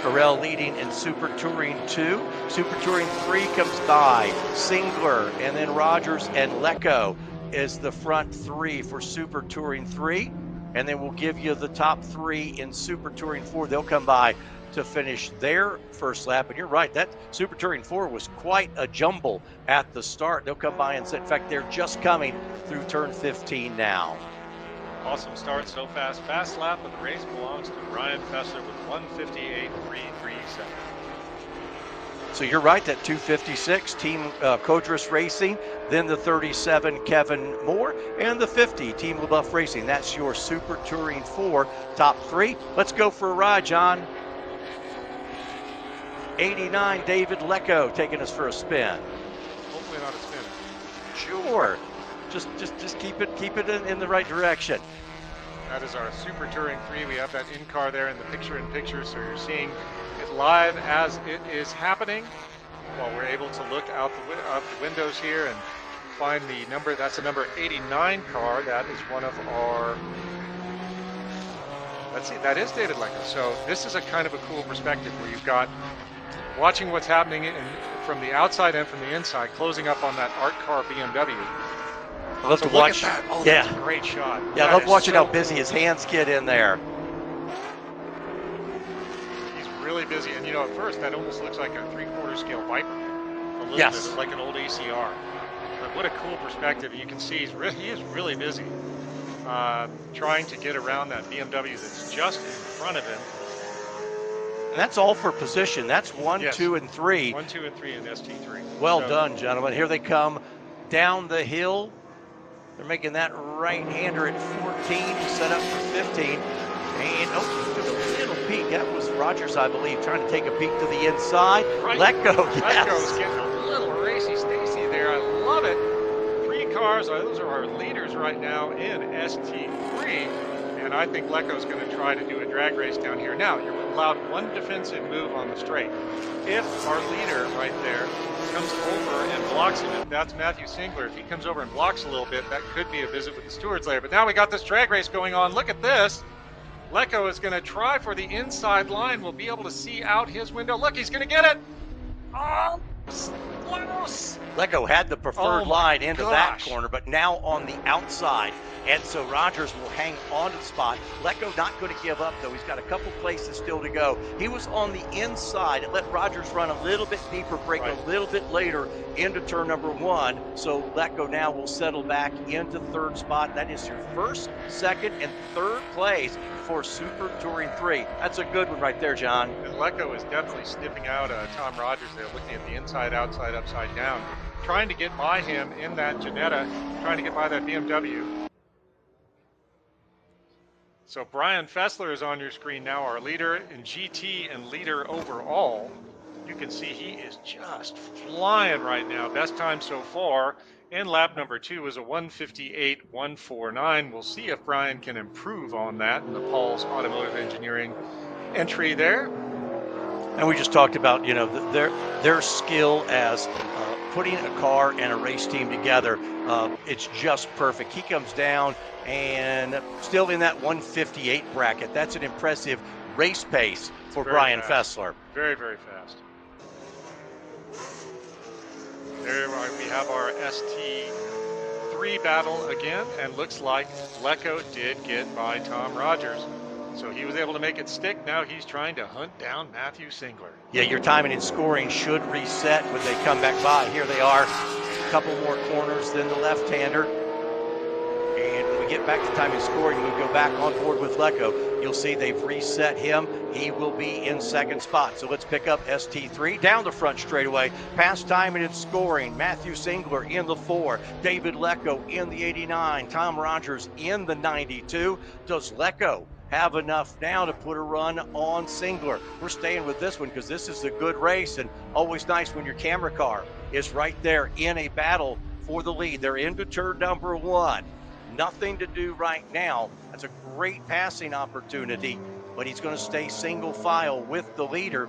[SPEAKER 2] Carell leading in Super Touring 2. Super Touring 3 comes by. Singler and then Rogers and Lecco is the front 3 for Super Touring 3. And then we'll give you the top 3 in Super Touring 4. They'll come by to finish their first lap. And you're right, that Super Touring 4 was quite a jumble at the start. They'll come by and say, in fact, they're just coming through turn 15 now.
[SPEAKER 3] Awesome start so fast. Fast lap of the race belongs to Brian Fessler with 1:58.337.
[SPEAKER 2] So you're right, that 256 Team Codris Racing, then the 37 Kevin Moore, and the 50 Team LaBeouf Racing. That's your Super Touring 4 top 3. Let's go for a ride, John. 89 David Lecco taking us for a spin.
[SPEAKER 3] Hopefully not a spin.
[SPEAKER 2] Sure. Just keep it in the right direction.
[SPEAKER 3] That is our Super Touring 3. We have that in-car there in the picture-in-picture, so you're seeing it live as it is happening while we're able to look out the windows here and find the number. That's the number 89 car. That is one of our... Let's see, that is David Lecco. So this is a kind of a cool perspective where you've got watching what's happening from the outside and from the inside, closing up on that art car BMW.
[SPEAKER 2] I love to watch.
[SPEAKER 3] Look at that. Oh,
[SPEAKER 2] yeah,
[SPEAKER 3] that's a great shot.
[SPEAKER 2] Yeah,
[SPEAKER 3] That
[SPEAKER 2] I love
[SPEAKER 3] is
[SPEAKER 2] watching
[SPEAKER 3] so
[SPEAKER 2] how busy his hands get in there.
[SPEAKER 3] He's really busy, and you know, at first that almost looks like a 3/4 scale Viper. A little
[SPEAKER 2] Yes.
[SPEAKER 3] bit, like an old ACR. But what a cool perspective! You can see he is really busy, trying to get around that BMW that's just in front of him.
[SPEAKER 2] And that's all for position. That's 1,
[SPEAKER 3] Yes.
[SPEAKER 2] 2, and 3.
[SPEAKER 3] 1, 2, and 3 in ST3.
[SPEAKER 2] Well
[SPEAKER 3] So,
[SPEAKER 2] done, gentlemen. Here they come down the hill. They're making that right-hander at 14, set up for 15. And, oh, just a little peek. That was Rogers, I believe, trying to take a peek to the inside. Let go,
[SPEAKER 3] Lecco's
[SPEAKER 2] yes.
[SPEAKER 3] getting a little racy Stacy there. I love it. 3 cars. Those are our leaders right now in ST3. And I think Lecco's going to try to do a drag race down here. Now, you're allowed 1 defensive move on the straight. If our leader right there comes over and blocks him, if that's Matthew Singler, if he comes over and blocks a little bit, that could be a visit with the stewards later. But now we got this drag race going on. Look at this. Lecco is going to try for the inside line. We'll be able to see out his window. Look, he's going to get it. Oh, close.
[SPEAKER 2] Lecco had the preferred line into that
[SPEAKER 3] gosh.
[SPEAKER 2] corner, but now on the outside. And so Rogers will hang on to the spot. Lecco not going to give up, though. He's got a couple places still to go. He was on the inside and let Rogers run a little bit deeper, break a little bit later into turn number 1. So Lecco now will settle back into 3rd spot. That is your 1st, 2nd, and 3rd place for Super Touring 3. That's a good one right there, John.
[SPEAKER 3] And Lecco is definitely sniffing out Tom Rogers there, looking at the inside, outside, upside down, trying to get by him in that Jetta, trying to get by that BMW. So Brian Fessler is on your screen now, our leader in GT and leader overall. You can see he is just flying right now. Best time so far in lap number 2 is a 1:58.149. We'll see if Brian can improve on that in the Paul's Automotive Engineering entry there.
[SPEAKER 2] And we just talked about, you know, their skill as putting a car and a race team together. It's just perfect. He comes down and still in that 1:58 bracket. That's an impressive race pace for Brian Fessler.
[SPEAKER 3] Very, very fast. There we have our ST3 battle again, and looks like Lecco did get by Tom Rogers. So he was able to make it stick. Now he's trying to hunt down Matthew Singler.
[SPEAKER 2] Yeah, your timing and scoring should reset when they come back by. Here they are, a couple more corners than the left-hander. And when we get back to time and scoring, we go back on board with Lecco. You'll see they've reset him. He will be in second spot. So let's pick up ST3 down the front straightaway. Past time and scoring. Matthew Singler in the 4. David Lecco in the 89. Tom Rogers in the 92. Does Lecco have enough now to put a run on Singler? We're staying with this one because this is a good race, and always nice when your camera car is right there in a battle for the lead. They're into turn number 1. Nothing to do right now. That's a great passing opportunity, but he's going to stay single file with the leader.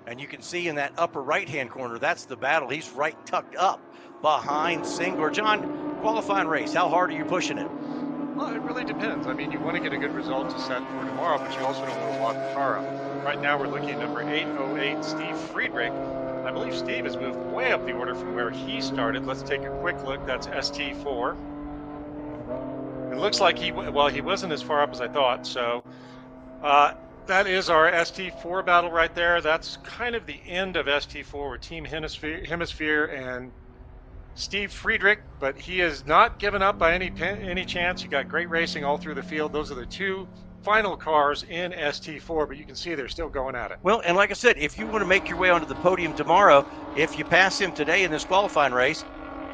[SPEAKER 2] And you can see in that upper right-hand corner, that's the battle. He's right tucked up behind Singler. John, qualifying race, how hard are you pushing it?
[SPEAKER 3] Well, it really depends. I mean, you want to get a good result to set for tomorrow, but you also don't want to lock the car up. Right now, we're looking at number 808, Steve Friedrich. I believe Steve has moved way up the order from where he started. Let's take a quick look. That's ST4. It looks like he wasn't as far up as I thought. So that is our ST4 battle right there. That's kind of the end of ST4 with Team Hemisphere and Steve Friedrich, but he has not given up by any chance. You got great racing all through the field. Those are the 2 final cars in ST4, but you can see they're still going at it.
[SPEAKER 2] Well, and like I said, if you want to make your way onto the podium tomorrow, if you pass him today in this qualifying race,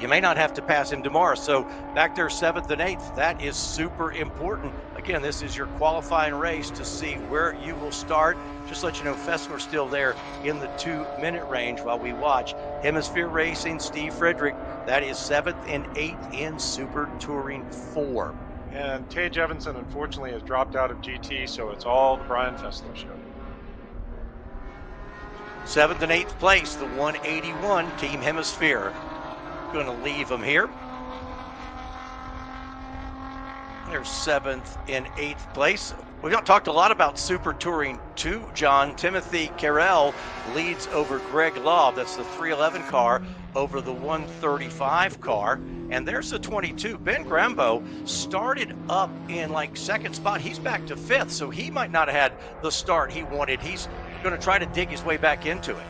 [SPEAKER 2] you may not have to pass him tomorrow. So back there 7th and 8th, that is super important. Again, this is your qualifying race to see where you will start. Just let you know, Fessler's still there in the 2-minute range while we watch Hemisphere Racing, Steve Friedrich. That is 7th and 8th in Super Touring 4.
[SPEAKER 3] And Tage Evanson, unfortunately, has dropped out of GT, so it's all the Brian Fessler show.
[SPEAKER 2] 7th and 8th place, the 181 Team Hemisphere. Going to leave them here. There's 7th and 8th place. We've not talked a lot about Super Touring 2, John. Timothy Carell leads over Greg Love. That's the 311 car over the 135 car. And there's the 22. Ben Grambo started up in like second spot. He's back to 5th, so he might not have had the start he wanted. He's going to try to dig his way back into it.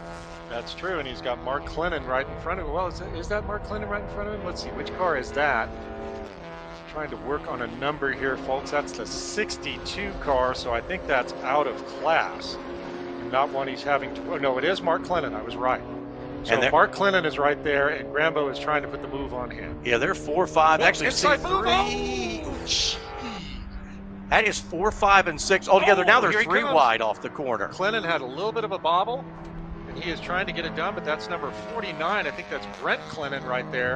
[SPEAKER 3] That's true, and he's got Mark Clennon right in front of him. Well, is that Mark Clennon right in front of him? Let's see, which car is that? Trying to work on a number here, folks. That's the 62 car, so I think that's out of class. And not one he's having to, oh, no, it is Mark Clennon, I was right. So Mark Clennon is right there, and Grambo is trying to put the move on him.
[SPEAKER 2] Yeah, they're 4, 5, actually
[SPEAKER 3] inside
[SPEAKER 2] 3.
[SPEAKER 3] Move.
[SPEAKER 2] That is 4, 5, and 6 altogether. Now they're 3 wide off the corner.
[SPEAKER 3] Clennon had a little bit of a bobble. He is trying to get it done, but that's number 49. I think that's Brent Clennon right there,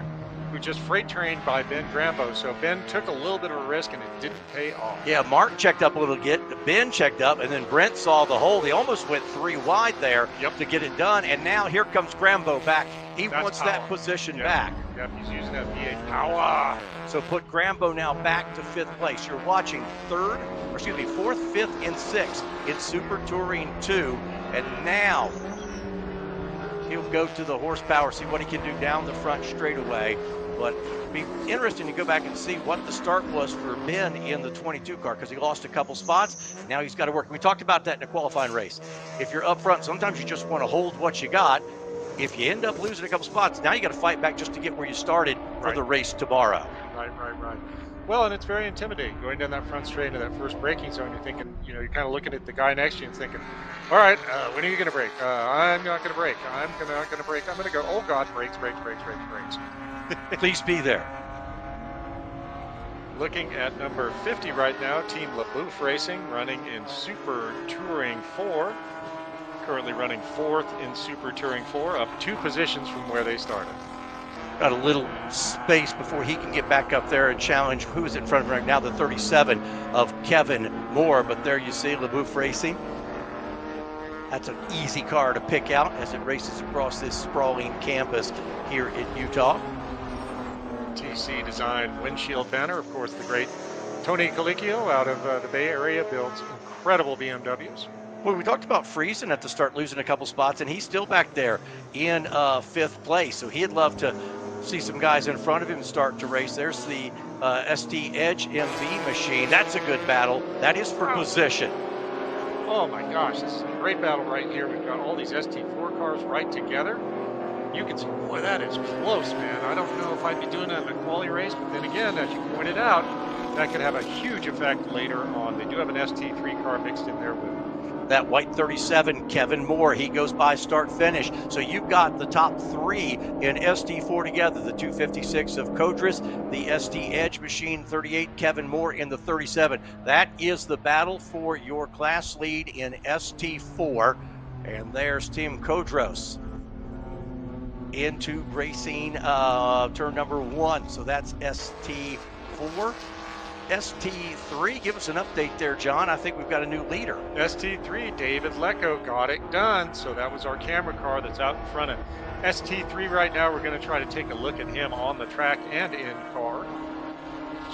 [SPEAKER 3] who just freight trained by Ben Grambo. So Ben took a little bit of a risk, and it didn't pay off.
[SPEAKER 2] Yeah, Mark checked up a little bit. Ben checked up, and then Brent saw the hole. He almost went 3 wide there to get it done. And now here comes Grambo back. He wants that position back.
[SPEAKER 3] Yep, he's using that V8 power.
[SPEAKER 2] So put Grambo now back to 5th place. You're watching 4th, 5th, and 6th in Super Touring 2. And now he'll go to the horsepower, see what he can do down the front straightaway. But it'd be interesting to go back and see what the start was for Ben in the 22 car, because he lost a couple spots. Now he's got to work. We talked about that in a qualifying race. If you're up front, sometimes you just want to hold what you got. If you end up losing a couple spots, now you got to fight back just to get where you started for the race tomorrow.
[SPEAKER 3] Right. Well, and it's very intimidating going down that front straight into that first braking zone. You're thinking, you're kind of looking at the guy next to you and thinking, all right, when are you going to brake? I'm not going to brake. I'm not going to brake. I'm going to go, oh God, brakes.
[SPEAKER 2] Please be there.
[SPEAKER 3] Looking at number 50 right now, Team LaBouffe Racing, running in Super Touring 4. Currently running 4th in Super Touring 4, up 2 positions from where they started.
[SPEAKER 2] Got a little space before he can get back up there and challenge who is in front of him right now, the 37 of Kevin Moore. But there you see LaBouffe Racing. That's an easy car to pick out as it races across this sprawling campus here in Utah.
[SPEAKER 3] TC Design windshield banner. Of course, the great Tony Colicchio out of the Bay Area builds incredible BMWs.
[SPEAKER 2] Well, we talked about Friesen at the start losing a couple spots, and he's still back there in 5th place. So he'd love to see some guys in front of him start to race. There's the ST Edge MV machine. That's a good battle. That is for position.
[SPEAKER 3] Oh my gosh, this is a great battle right here. We've got all these ST4 cars right together. you can see, boy, that is close, man. I don't know if I'd be doing that in a quali race, but then again, as you pointed out, that could have a huge effect later on. They do have an ST3 car mixed in there with
[SPEAKER 2] that white 37, Kevin Moore, he goes by start finish. So you've got the top 3 in ST4 together, the 256 of Codris, the ST Edge Machine 38, Kevin Moore in the 37. That is the battle for your class lead in ST4. And there's Tim Codros into racing turn number 1. So that's ST4. ST3, give us an update there, John. I think we've got a new leader.
[SPEAKER 3] ST3, David Lecco got it done. So that was our camera car that's out in front of ST3 right now. We're going to try to take a look at him on the track and in car.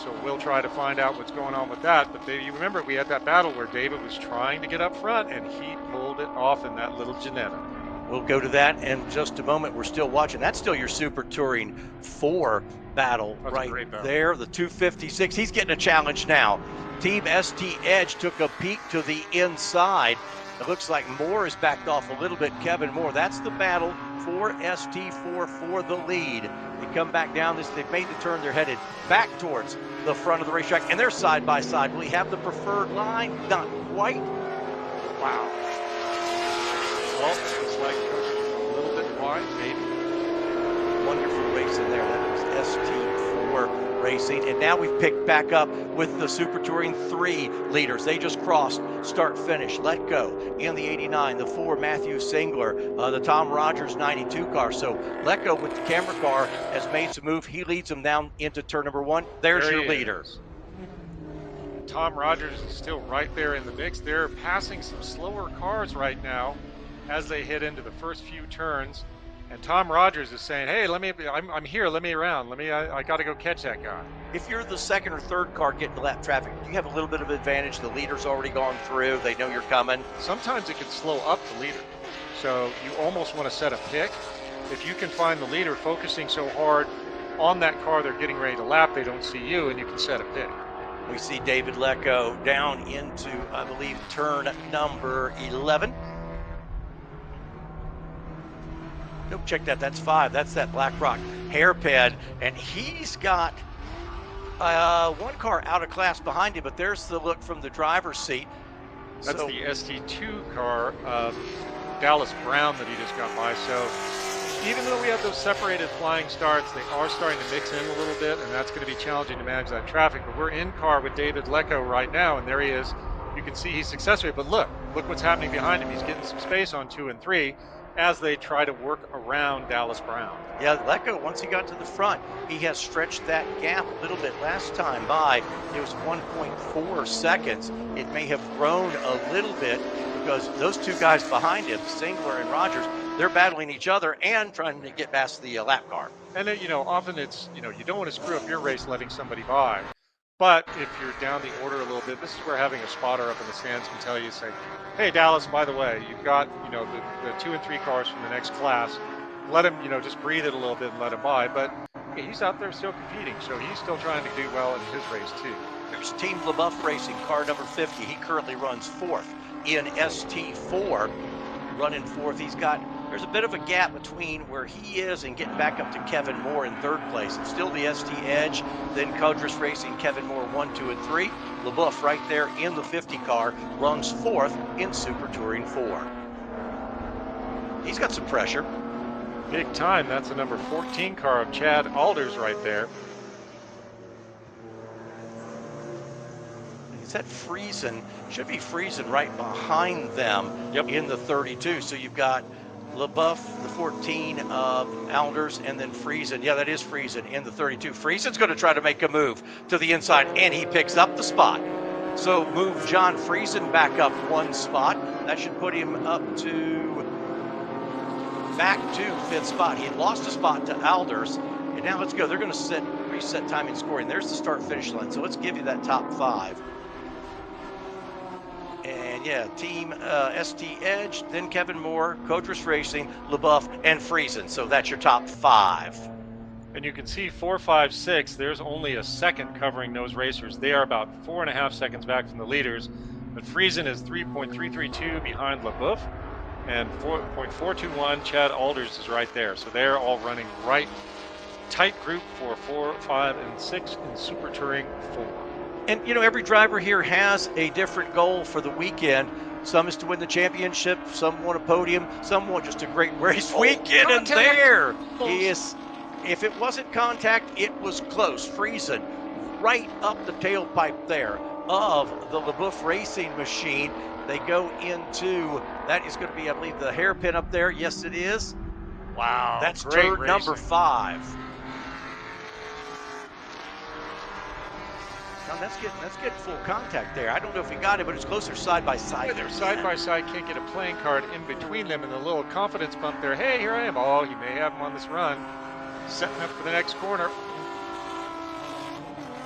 [SPEAKER 3] So we'll try to find out what's going on with that. But you remember we had that battle where David was trying to get up front and he pulled it off in that little Janetta.
[SPEAKER 2] We'll go to that in just a moment. We're still watching. That's still your Super Touring 4 battle. That's right there, the 256. He's getting a challenge now. Team ST Edge took a peek to the inside. It looks like Moore is backed off a little bit. Kevin Moore, that's the battle for ST4 for the lead. They come back down this, they've made the turn, they're headed back towards the front of the racetrack, and they're side by side. Will he have the preferred line? Not quite.
[SPEAKER 3] Wow. Well, it's like a little bit wide, maybe.
[SPEAKER 2] Wonderful race in there. That was ST4 racing. And now we've picked back up with the Super Touring 3 leaders. They just crossed start finish. Let Go in the 89, the 4 Matthew Singler, the Tom Rogers 92 car. So Let Go with the camera car has made some move. He leads them down into turn number 1. There's your leader.
[SPEAKER 3] Tom Rogers is still right there in the mix. They're passing some slower cars right now as they hit into the first few turns, and Tom Rogers is saying, "Hey, I'm here. Let me around. I got to go catch that guy."
[SPEAKER 2] If you're the second or third car getting to lap traffic, do you have a little bit of advantage? The leader's already gone through. They know you're coming.
[SPEAKER 3] Sometimes it can slow up the leader, so you almost want to set a pick. If you can find the leader focusing so hard on that car they're getting ready to lap, they don't see you, and you can set a pick.
[SPEAKER 2] We see David Lecco down into, I believe, turn number 11. Nope, check that. That's 5. That's that BlackRock hairpin. And he's got one car out of class behind him, but there's the look from the driver's seat.
[SPEAKER 3] That's the ST2 car of Dallas Brown that he just got by. So even though we have those separated flying starts, they are starting to mix in a little bit, and that's going to be challenging to manage that traffic. But we're in car with David Lecco right now, and there he is. You can see he's successful, but look what's happening behind him. He's getting some space on 2 and 3 as they try to work around Dallas Brown.
[SPEAKER 2] Yeah, Lecco, once he got to the front, he has stretched that gap a little bit. Last time by, it was 1.4 seconds. It may have grown a little bit because those 2 guys behind him, Singler and Rogers, they're battling each other and trying to get past the lap car.
[SPEAKER 3] And often it's, you don't want to screw up your race letting somebody by. But if you're down the order a little bit, this is where having a spotter up in the stands can tell you, say, hey, Dallas, by the way, you've got, the 2 and 3 cars from the next class. Let him, just breathe it a little bit and let him by. But he's out there still competing, so he's still trying to do well in his race, too.
[SPEAKER 2] There's Team LaBeouf Racing, car number 50. He currently runs 4th in ST4. Running 4th. There's a bit of a gap between where he is and getting back up to Kevin Moore in 3rd place. It's still the ST Edge, then Codris Racing, Kevin Moore 1, 2, and 3. LaBeouf right there in the 50 car, runs 4th in Super Touring 4. He's got some pressure.
[SPEAKER 3] Big time. That's the number 14 car of Chad Alders right there.
[SPEAKER 2] Is that Friesen? Should be Friesen right behind them in the 32. So you've got LaBeouf, the 14 of Alders, and then Friesen. Yeah, that is Friesen in the 32. Friesen's going to try to make a move to the inside, and he picks up the spot. So move John Friesen back up 1 spot. That should put him up back to 5th spot. He had lost a spot to Alders, and now let's go. They're going to reset time and scoring. There's the start-finish line. So let's give you that top 5. And yeah, Team ST Edge, then Kevin Moore, Codris Racing, LaBeouf, and Friesen. So that's your top 5.
[SPEAKER 3] And you can see 4, 5, 6. There's only a second covering those racers. They are about 4.5 seconds back from the leaders. But Friesen is 3.332 behind LaBeouf. and 4.421, Chad Alders is right there. So they're all running right tight group for 4, 5, and 6 in Super Touring 4.
[SPEAKER 2] And, you know, every driver here has a different goal for the weekend. Some is to win the championship, some want a podium, some want just a great race weekend. And there he is. If it wasn't contact, it was close. Friesen right up the tailpipe there of the LeBoeuf Racing machine. They go into, that is going to be, I believe, the hairpin up there. Yes, it is.
[SPEAKER 3] Wow.
[SPEAKER 2] That's
[SPEAKER 3] great
[SPEAKER 2] turn
[SPEAKER 3] racing.
[SPEAKER 2] number 5. Now that's getting full contact there. I don't know if he got it, but it's closer side by side.
[SPEAKER 3] Yeah, they're side by side, can't get a playing card in between them, and the little confidence bump there. Hey, here I am. Oh, you may have him on this run. Setting up for the next corner.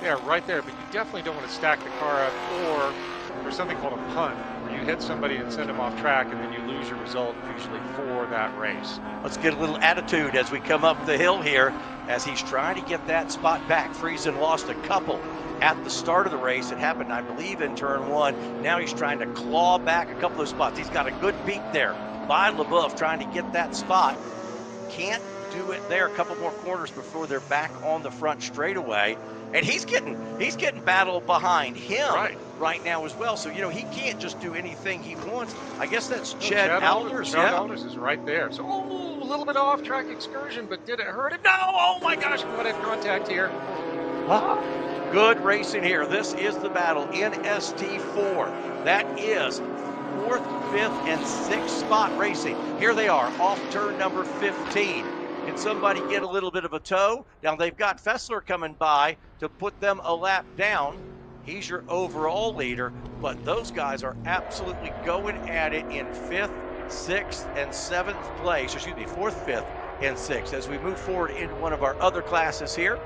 [SPEAKER 3] Yeah, right there, but you definitely don't want to stack the car up, or there's something called a punt, where you hit somebody and send them off track, and then you lose your result usually for that race.
[SPEAKER 2] Let's get a little attitude as we come up the hill here, as he's trying to get that spot back. Friesen lost a couple at the start of the race. It happened, I believe, in turn 1. Now he's trying to claw back a couple of spots. He's got a good beat there by LeBoeuf trying to get that spot. Can't do it there. A couple more corners before they're back on the front straightaway. And he's getting battle behind him right now as well. So, you know, he can't just do anything he wants. I guess that's Chad Alders.
[SPEAKER 3] Chad Alders is right there. So, a little bit off track excursion, but did it hurt him? No! Oh my gosh, we might have contact here.
[SPEAKER 2] Ah, good racing here. This is the battle in ST4. That is 4th, 5th, and 6th spot racing. Here they are off turn number 15. Can somebody get a little bit of a tow? Now they've got Fessler coming by to put them a lap down. He's your overall leader, but those guys are absolutely going at it in 5th, 6th, and 7th place. Excuse me, 4th, 5th, and 6th. As we move forward into one of our other classes here.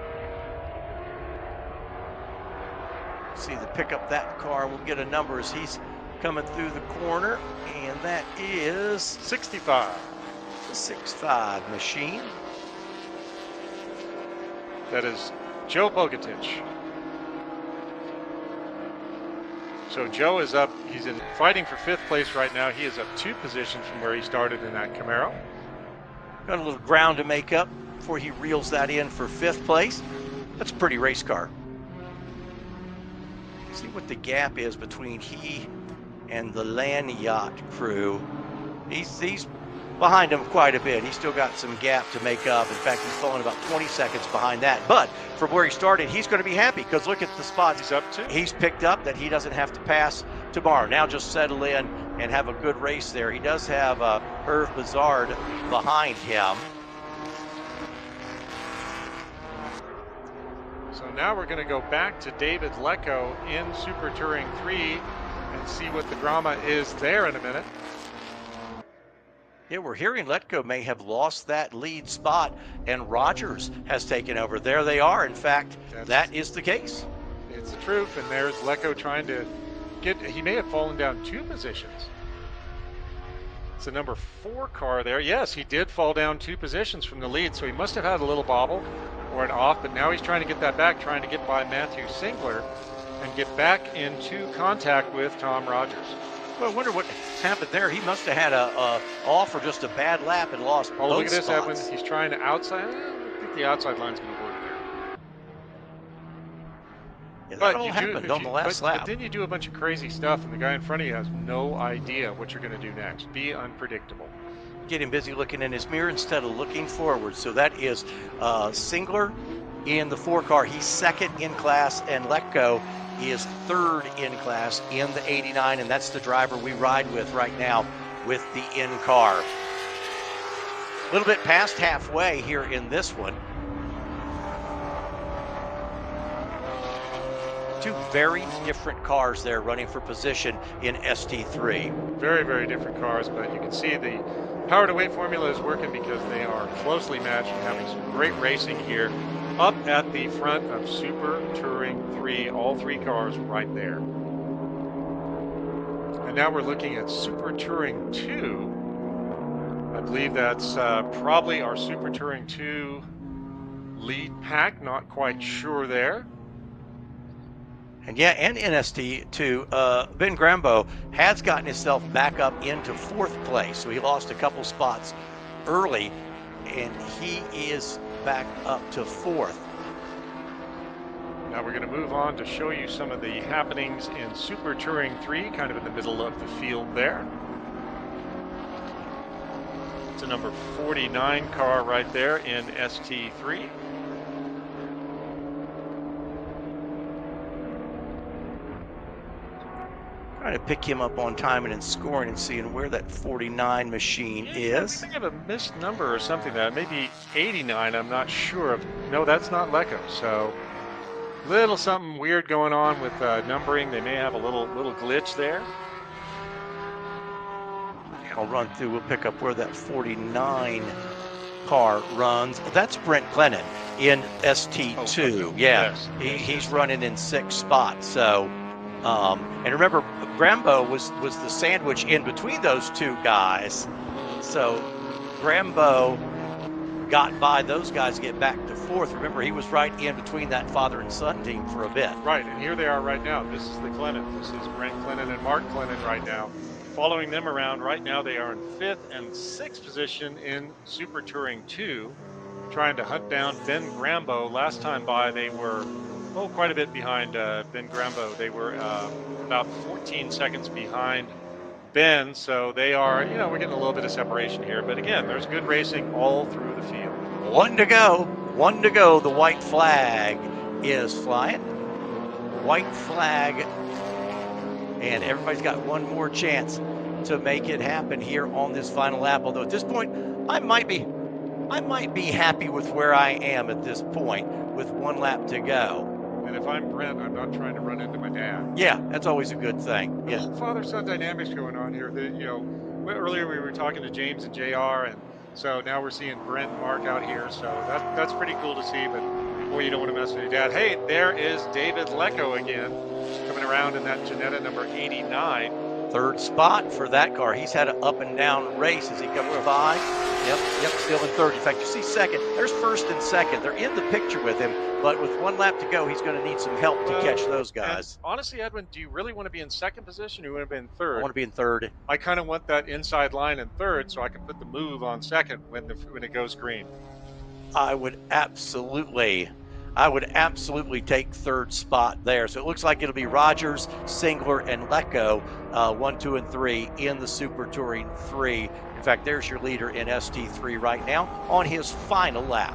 [SPEAKER 2] See the pick up that car. We'll get a number as he's coming through the corner, and that is
[SPEAKER 3] 65.
[SPEAKER 2] The 6.5 machine.
[SPEAKER 3] That is Joe Bogatich. So Joe is up. He's fighting for 5th place right now. He is up 2 positions from where he started in that Camaro.
[SPEAKER 2] Got a little ground to make up before he reels that in for 5th place. That's a pretty race car. See what the gap is between he and the Lanyard crew. He's behind him quite a bit. He's still got some gap to make up. In fact, he's falling about 20 seconds behind that. But from where he started, he's going to be happy because look at the spots
[SPEAKER 3] he's up to.
[SPEAKER 2] He's picked up that he doesn't have to pass tomorrow. Now just settle in and have a good race there. He does have Hervé Bazard behind him.
[SPEAKER 3] So now we're going to go back to David Lecco in Super Touring 3 and see what the drama is there in a minute.
[SPEAKER 2] Yeah, we're hearing Letco may have lost that lead spot and Rogers has taken over. There they are. In fact, that is the case.
[SPEAKER 3] It's the truth, and there's Lecco trying to get, he may have fallen down 2 positions. It's the number 4 car there. Yes, he did fall down 2 positions from the lead, so he must have had a little bobble or an off, but now he's trying to get that back, trying to get by Matthew Singler and get back into contact with Tom Rogers.
[SPEAKER 2] Well, I wonder what happened there. He must have had a off or just a bad lap and lost both
[SPEAKER 3] look at this,
[SPEAKER 2] spots.
[SPEAKER 3] Edwin. He's trying to outside. I don't think the outside line's going to work there.
[SPEAKER 2] Yeah, that all happened on the last lap.
[SPEAKER 3] But then you do a bunch of crazy stuff, and the guy in front of you has no idea what you're going to do next. Be unpredictable.
[SPEAKER 2] Getting busy looking in his mirror instead of looking forward. So that is Singler in the 4 car. He's 2nd in class, and Letco is 3rd in class in the 89, and that's the driver we ride with right now with the in car. A little bit past halfway here in this one. 2 very different cars there running for position in ST3.
[SPEAKER 3] Very, very different cars, but you can see the power to weight formula is working because they are closely matched and having some great racing here up at the front of Super Touring 3, all 3 cars right there. And now we're looking at Super Touring 2. I believe that's probably our Super Touring 2 lead pack, not quite sure there.
[SPEAKER 2] And yeah, and NST too. Ben Grambo has gotten himself back up into 4th place. So he lost a couple spots early, and he is back up to 4th.
[SPEAKER 3] Now we're going to move on to show you some of the happenings in Super Touring 3, kind of in the middle of the field there. It's a number 49 car right there in ST3.
[SPEAKER 2] Trying to pick him up on timing and scoring and seeing where that 49 machine is.
[SPEAKER 3] I think I have a missed number or something. That maybe 89. I'm not sure of. No, that's not Lecco. So little something weird going on with numbering. They may have a little glitch there.
[SPEAKER 2] I'll run through. We'll pick up where that 49 car runs. That's Brent Glennon in ST2. Yes, he's running in 6th spot. So. And remember, Grambo was the sandwich in between those two guys. So Grambo got by those guys to get back to 4th. Remember, he was right in between that father and son team for a bit.
[SPEAKER 3] Right, and here they are right now. This is the Glennon. This is Brent Glennon and Mark Glennon right now. Following them around right now, they are in 5th and 6th position in Super Touring 2, trying to hunt down Ben Grambo. Last time by, they were quite a bit behind Ben Grambo. They were about 14 seconds behind Ben, so they are, we're getting a little bit of separation here. But again, there's good racing all through the field.
[SPEAKER 2] 1 to go. 1 to go. The white flag is flying. White flag. And everybody's got one more chance to make it happen here on this final lap. Although at this point, I might be happy with where I am at this point with 1 lap to go.
[SPEAKER 3] And if I'm Brent, I'm not trying to run into my dad.
[SPEAKER 2] Yeah, that's always a good thing. Yeah.
[SPEAKER 3] Father-son dynamics going on here. Earlier we were talking to James and JR, and so now we're seeing Brent and Mark out here. So that's pretty cool to see. But boy, you don't want to mess with your dad. Hey, there is David Lecco again, coming around in that Janetta number 89.
[SPEAKER 2] 3rd spot for that car. He's had an up and down race as he comes by. Yep, still in 3rd. In fact, you see 2nd. There's 1st and 2nd. They're in the picture with him, but with 1 lap to go, he's going to need some help to catch those guys.
[SPEAKER 3] Honestly, Edwin, do you really want to be in 2nd position or you want to be in 3rd?
[SPEAKER 2] I want to be in 3rd.
[SPEAKER 3] I kind of want that inside line in 3rd so I can put the move on 2nd when it goes green.
[SPEAKER 2] I would absolutely take 3rd spot there. So it looks like it'll be Rogers, Singler, and Lecco, 1, 2, and 3 in the Super Touring 3. In fact, there's your leader in ST3 right now on his final lap.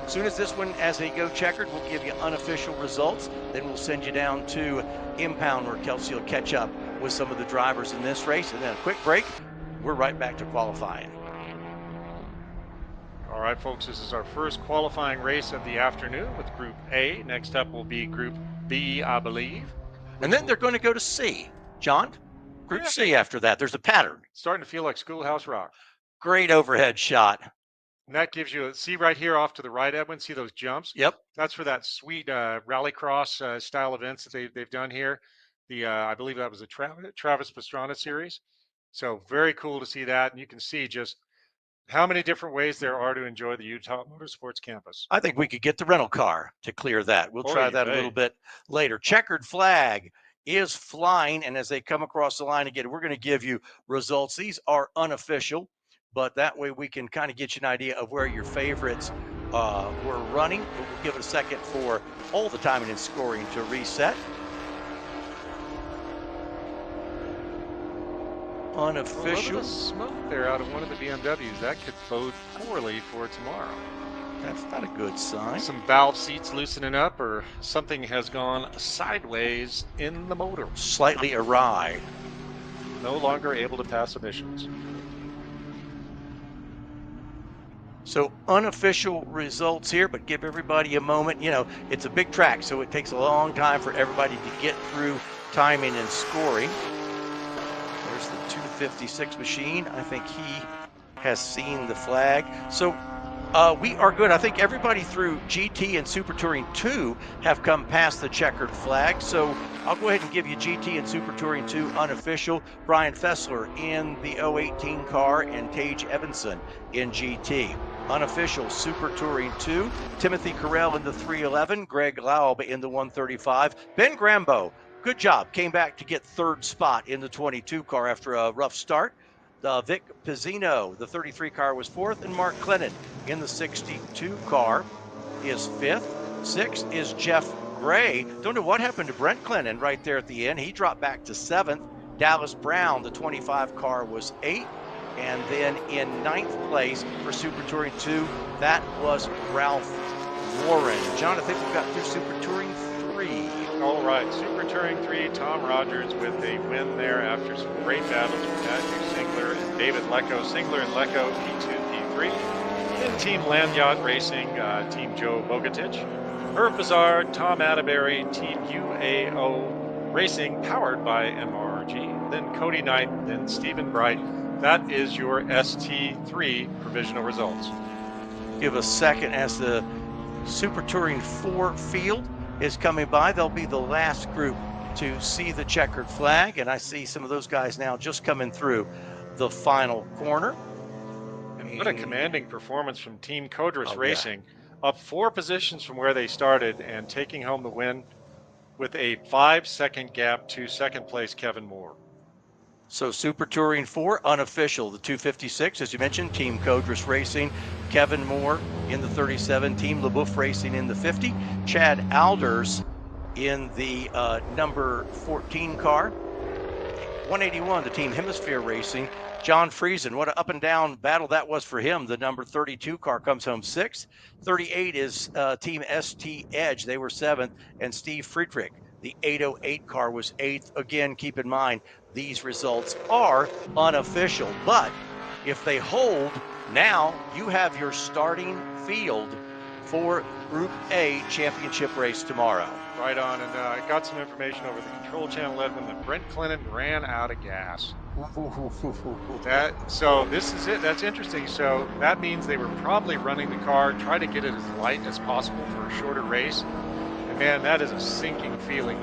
[SPEAKER 2] As soon as this one, as they go checkered, we'll give you unofficial results. Then we'll send you down to Impound, where Kelsey will catch up with some of the drivers in this race. And then a quick break. We're right back to qualifying.
[SPEAKER 3] All right, folks, this is our first qualifying race of the afternoon with Group A. Next up will be Group B, I believe.
[SPEAKER 2] And then they're going to go to C. John, Group C after that. There's a pattern.
[SPEAKER 3] Starting to feel like Schoolhouse Rock.
[SPEAKER 2] Great overhead shot.
[SPEAKER 3] And that gives you, see right here off to the right, Edwin, see those jumps?
[SPEAKER 2] Yep.
[SPEAKER 3] That's for that sweet rallycross style events that they've done here. I believe that was a Travis Pastrana series. So very cool to see that. And you can see just how many different ways there are to enjoy the Utah Motorsports Campus.
[SPEAKER 2] I think we could get the rental car to clear that. We'll try that a little bit later. Checkered flag is flying, and as they come across the line again, we're going to give you results. These are unofficial, but that way we can kind of get you an idea of where your favorites were running. We'll give it a second for all the timing and scoring to reset. Unofficial.
[SPEAKER 3] A little bit of smoke there out of one of the BMWs. That could bode poorly for tomorrow.
[SPEAKER 2] That's not a good sign.
[SPEAKER 3] Some valve seats loosening up, or something has gone sideways in the motor.
[SPEAKER 2] Slightly awry.
[SPEAKER 3] No longer able to pass emissions.
[SPEAKER 2] So unofficial results here, but give everybody a moment. You know, it's a big track, so it takes a long time for everybody to get through timing and scoring. There's the 256 machine. I think he has seen the flag. So we are good. I think everybody through GT and Super Touring 2 have come past the checkered flag. So I'll go ahead and give you GT and Super Touring 2 unofficial. Brian Fessler in the 018 car and Tage Evanson in GT. unofficial Super Touring 2. Timothy Carell in the 311, Greg Laub in the 135. Ben Grambo, good job, came back to get third spot in the 22 car after a rough start. Vic Pizzino, the 33 car, was fourth, and Mark Clennon in the 62 car is fifth. Sixth is Jeff Gray. Don't know what happened to Brent Clennon right there at the end. He dropped back to seventh. Dallas Brown, the 25 car, was eighth. And then in ninth place for Super Touring 2, that was Ralph Warren. John, I think we've got through Super Touring 3.
[SPEAKER 3] All right, Super Touring 3, Tom Rogers with a win there after some great battles with Matthew Singler and David Lecco. Singler and Lecco, P2, P3. Then Team Land Yacht Racing, Team Joe Bogatich. Herb Bazaar, Tom Atterbury, Team UAO Racing, powered by MRG. Then Cody Knight, then Stephen Bright. That is your ST3 provisional results.
[SPEAKER 2] Give a second as the Super Touring 4 field is coming by. They'll be the last group to see the checkered flag, and I see some of those guys now just coming through the final corner.
[SPEAKER 3] And what a commanding performance from Team Codris Racing. Up 4 positions from where they started and taking home the win with a 5-second gap to second place Kevin Moore.
[SPEAKER 2] So Super Touring 4, unofficial, the 256, as you mentioned, Team Codris Racing, Kevin Moore in the 37, Team LeBouf Racing in the 50, Chad Alders in the number 14 car, 181, the Team Hemisphere Racing, John Friesen, what an up and down battle that was for him. The number 32 car comes home 6th. 38 is Team ST Edge, they were 7th, and Steve Friedrich, the 808 car, was 8th. Again, keep in mind, these results are unofficial, but if they hold, now you have your starting field for Group A championship race tomorrow.
[SPEAKER 3] Right on, and I got some information over the control channel 11 that Brent Clennon ran out of gas. So this is it. That's interesting. So that means they were probably running the car, try to get it as light as possible for a shorter race. And man, that is a sinking feeling.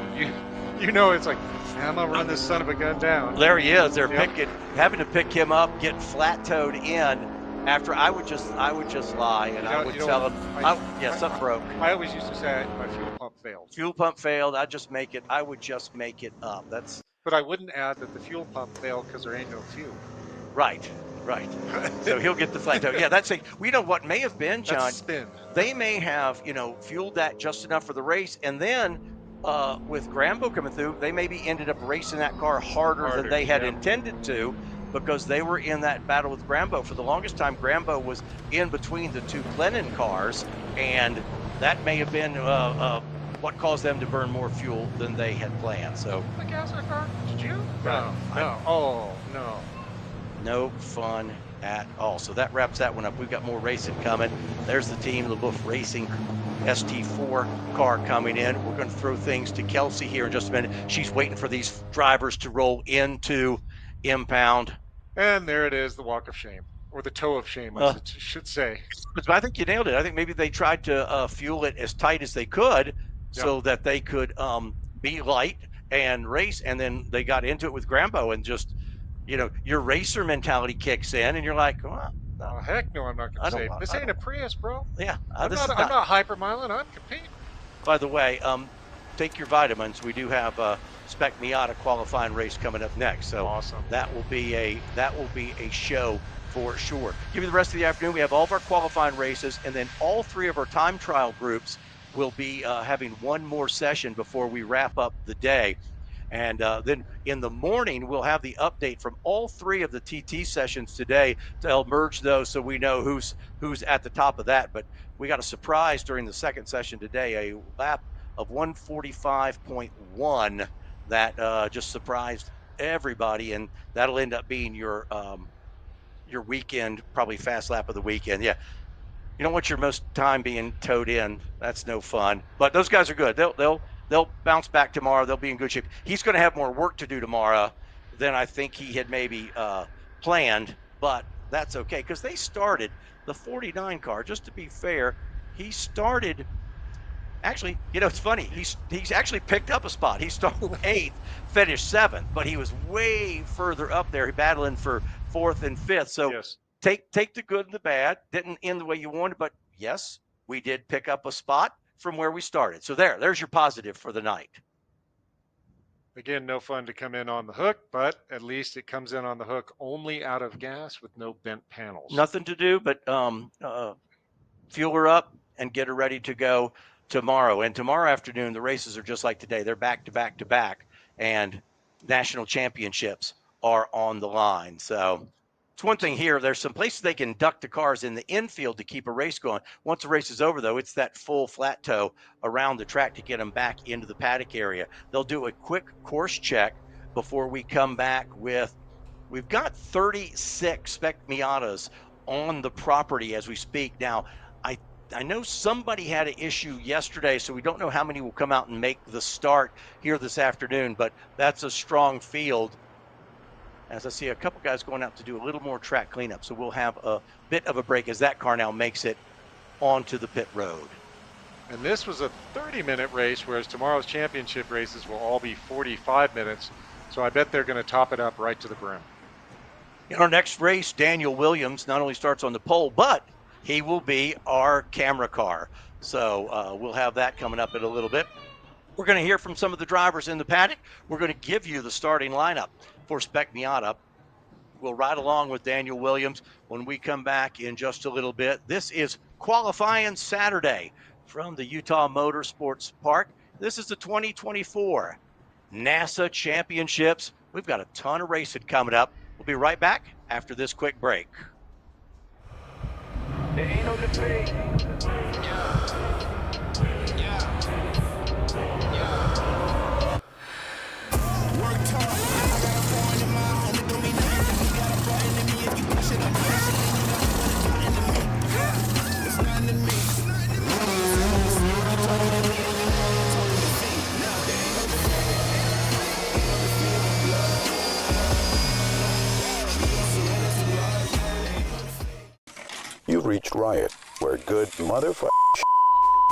[SPEAKER 3] You know, it's like, man, I'm gonna run this son of a gun down.
[SPEAKER 2] There he is. They're having to pick him up, get flat towed in. After I would just lie and I would tell him, something broke.
[SPEAKER 3] I always used to say my fuel pump failed.
[SPEAKER 2] Fuel pump failed. I would just make it up.
[SPEAKER 3] But I wouldn't add that the fuel pump failed because there ain't no fuel.
[SPEAKER 2] Right. So he'll get the flat tow. Yeah, that's we know what may have been, John.
[SPEAKER 3] That's spin.
[SPEAKER 2] They may have, fueled that just enough for the race, and then with Grambo coming through, they maybe ended up racing that car harder than they had intended to, because they were in that battle with Grambo. For the longest time, Grambo was in between the two Glennon cars, and that may have been what caused them to burn more fuel than they had planned. So
[SPEAKER 3] the gas in the car? Did you? No. No.
[SPEAKER 2] No fun at all. So that wraps that one up. We've got more racing coming. There's the Team LeBouf Racing ST4 car coming in. We're going to throw things to Kelsey here in just a minute. She's waiting for these drivers to roll into Impound.
[SPEAKER 3] And there it is, the walk of shame, or the toe of shame, I should say.
[SPEAKER 2] But I think you nailed it. I think maybe they tried to fuel it as tight as they could so that they could be light and race. And then they got into it with Grambo, and just, your racer mentality kicks in, and you're like, well,
[SPEAKER 3] oh, heck no, I'm not going to say. This ain't a Prius, bro.
[SPEAKER 2] Yeah.
[SPEAKER 3] I'm not hypermiling. I'm competing.
[SPEAKER 2] By the way, take your vitamins. We do have Spec Miata qualifying race coming up next. So
[SPEAKER 3] awesome.
[SPEAKER 2] That will be a show for sure. Give you the rest of the afternoon. We have all of our qualifying races, and then all 3 of our time trial groups will be having one more session before we wrap up the day. And then in the morning, we'll have the update from all 3 of the TT sessions today to merge those so we know who's at the top of that. But we got a surprise during the second session today, a lap of 145.1 that just surprised everybody, and that'll end up being your weekend, probably fast lap of the weekend. Yeah, you don't want your most time being towed in. That's no fun. But those guys are good. They'll bounce back tomorrow. They'll be in good shape. He's going to have more work to do tomorrow than I think he had maybe planned, but that's okay, because they started the 49 car. Just to be fair, he started. Actually, it's funny. He's actually picked up a spot. He started 8th, finished 7th, but he was way further up there, battling for 4th and 5th. So take the good and the bad. Didn't end the way you wanted, but yes, we did pick up a spot from where we started. So there's your positive for the night.
[SPEAKER 3] Again, no fun to come in on the hook, but at least it comes in on the hook only out of gas with no bent panels.
[SPEAKER 2] Nothing to do but fuel her up and get her ready to go tomorrow. And tomorrow afternoon, the races are just like today. They're back to back to back, and national championships are on the line. So it's one thing here. There's some places they can duck the cars in the infield to keep a race going. Once the race is over, though, it's that full flat tow around the track to get them back into the paddock area. They'll do a quick course check before we come back with, we've got 36 Spec Miatas on the property as we speak. Now, I know somebody had an issue yesterday, so we don't know how many will come out and make the start here this afternoon, but that's a strong field. As I see a couple guys going out to do a little more track cleanup, so we'll have a bit of a break as that car now makes it onto the pit road.
[SPEAKER 3] And this was a 30-minute race, whereas tomorrow's championship races will all be 45 minutes, so I bet they're going to top it up right to the brim.
[SPEAKER 2] In our next race, Daniel Williams not only starts on the pole, but he will be our camera car. So we'll have that coming up in a little bit. We're going to hear from some of the drivers in the paddock. We're going to give you the starting lineup for Spec Miata. We'll ride along with Daniel Williams when we come back in just a little bit. This is qualifying Saturday from the Utah Motorsports Park. This is the 2024 NASA Championships. We've got a ton of racing coming up. We'll be right back after this quick break.
[SPEAKER 11] There ain't no debate.
[SPEAKER 5] You've reached Riot, where good motherfucking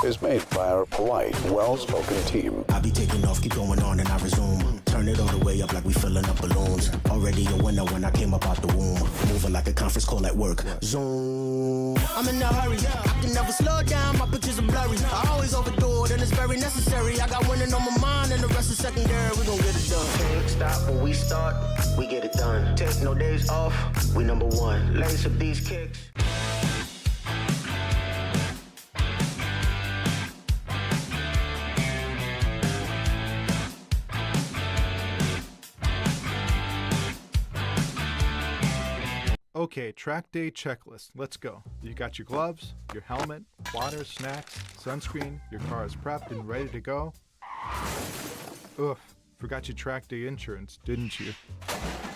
[SPEAKER 5] is made by our polite, well-spoken team.
[SPEAKER 6] I be taking off, keep going on, and I resume. Turn it all the way up like we filling up balloons. Already a winner when I came up out the womb. Moving like a conference call at work. Zoom. I'm in a hurry. I can never slow down. My pictures are blurry. I always overdo it, and it's very necessary. I got winning on my mind, and the rest is secondary. We gon' get it done. Can't stop when we start. We get it done. Take no days off. We number one. Lace up these kicks.
[SPEAKER 8] Okay, track day checklist. Let's go. You got your gloves, your helmet, water, snacks, sunscreen, your car is prepped and ready to go. Oof, forgot your track day insurance, didn't you?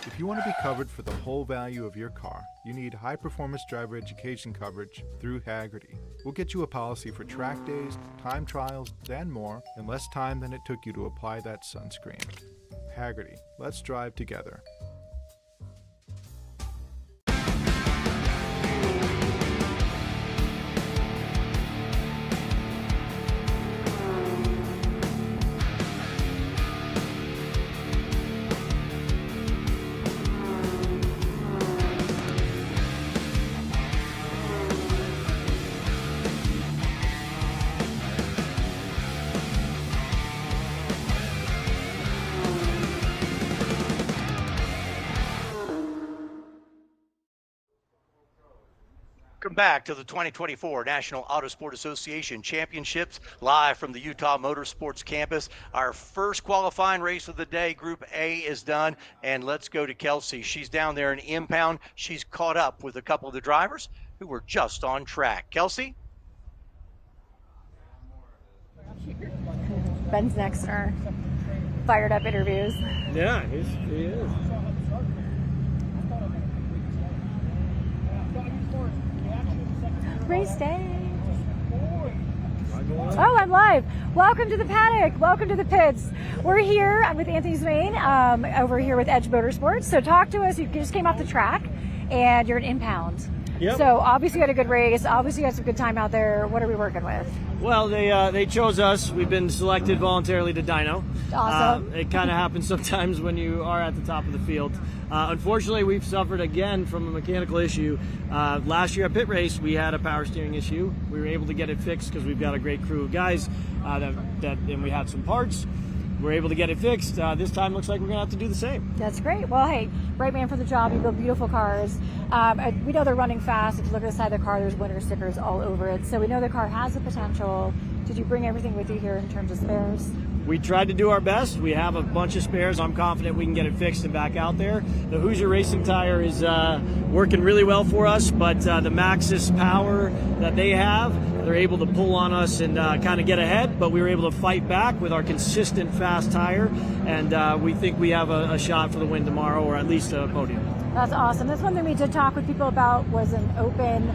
[SPEAKER 8] If you want to be covered for the whole value of your car, you need high-performance driver education coverage through Hagerty. We'll get you a policy for track days, time trials, and more in less time than it took you to apply that sunscreen. Hagerty, let's drive together.
[SPEAKER 2] Welcome back to the 2024 National Autosport Association Championships, live from the Utah Motorsports Campus. Our first qualifying race of the day, Group A, is done, and let's go to Kelsey. She's down there in Impound. She's caught up with a couple of the drivers who were just on track. Kelsey?
[SPEAKER 7] Ben's next in our fired up interviews.
[SPEAKER 14] Yeah, he is.
[SPEAKER 7] Race day. Oh, I'm live. Welcome to the paddock. Welcome to the pits. We're here. I'm with Anthony Swain over here with Edge Motorsports. So talk to us. You just came off the track and you're an Impound.
[SPEAKER 15] Yep.
[SPEAKER 7] So obviously you had a good race. Obviously you had some good time out there. What are we working with?
[SPEAKER 15] Well, they chose us. We've been selected voluntarily to dyno.
[SPEAKER 7] Awesome.
[SPEAKER 15] It kind of happens sometimes when you are at the top of the field. Unfortunately, we've suffered again from a mechanical issue. Last year at pit race, we had a power steering issue. We were able to get it fixed because we've got a great crew of guys, and we had some parts. We're able to get it fixed. This time looks like we're going to have to do the same.
[SPEAKER 7] That's great. Well, hey, right man for the job. You build beautiful cars. We know they're running fast. If you look at the side of the car, there's winter stickers all over it. So we know the car has the potential. Did you bring everything with you here in terms of spares?
[SPEAKER 15] We tried to do our best. We have a bunch of spares. I'm confident we can get it fixed and back out there. The Hoosier Racing tire is working really well for us, but the Maxxis power that they have, they're able to pull on us and kind of get ahead, but we were able to fight back with our consistent fast tire, and we think we have a shot for the win tomorrow, or at least a podium.
[SPEAKER 7] That's awesome. That's one thing we did talk with people about, was an open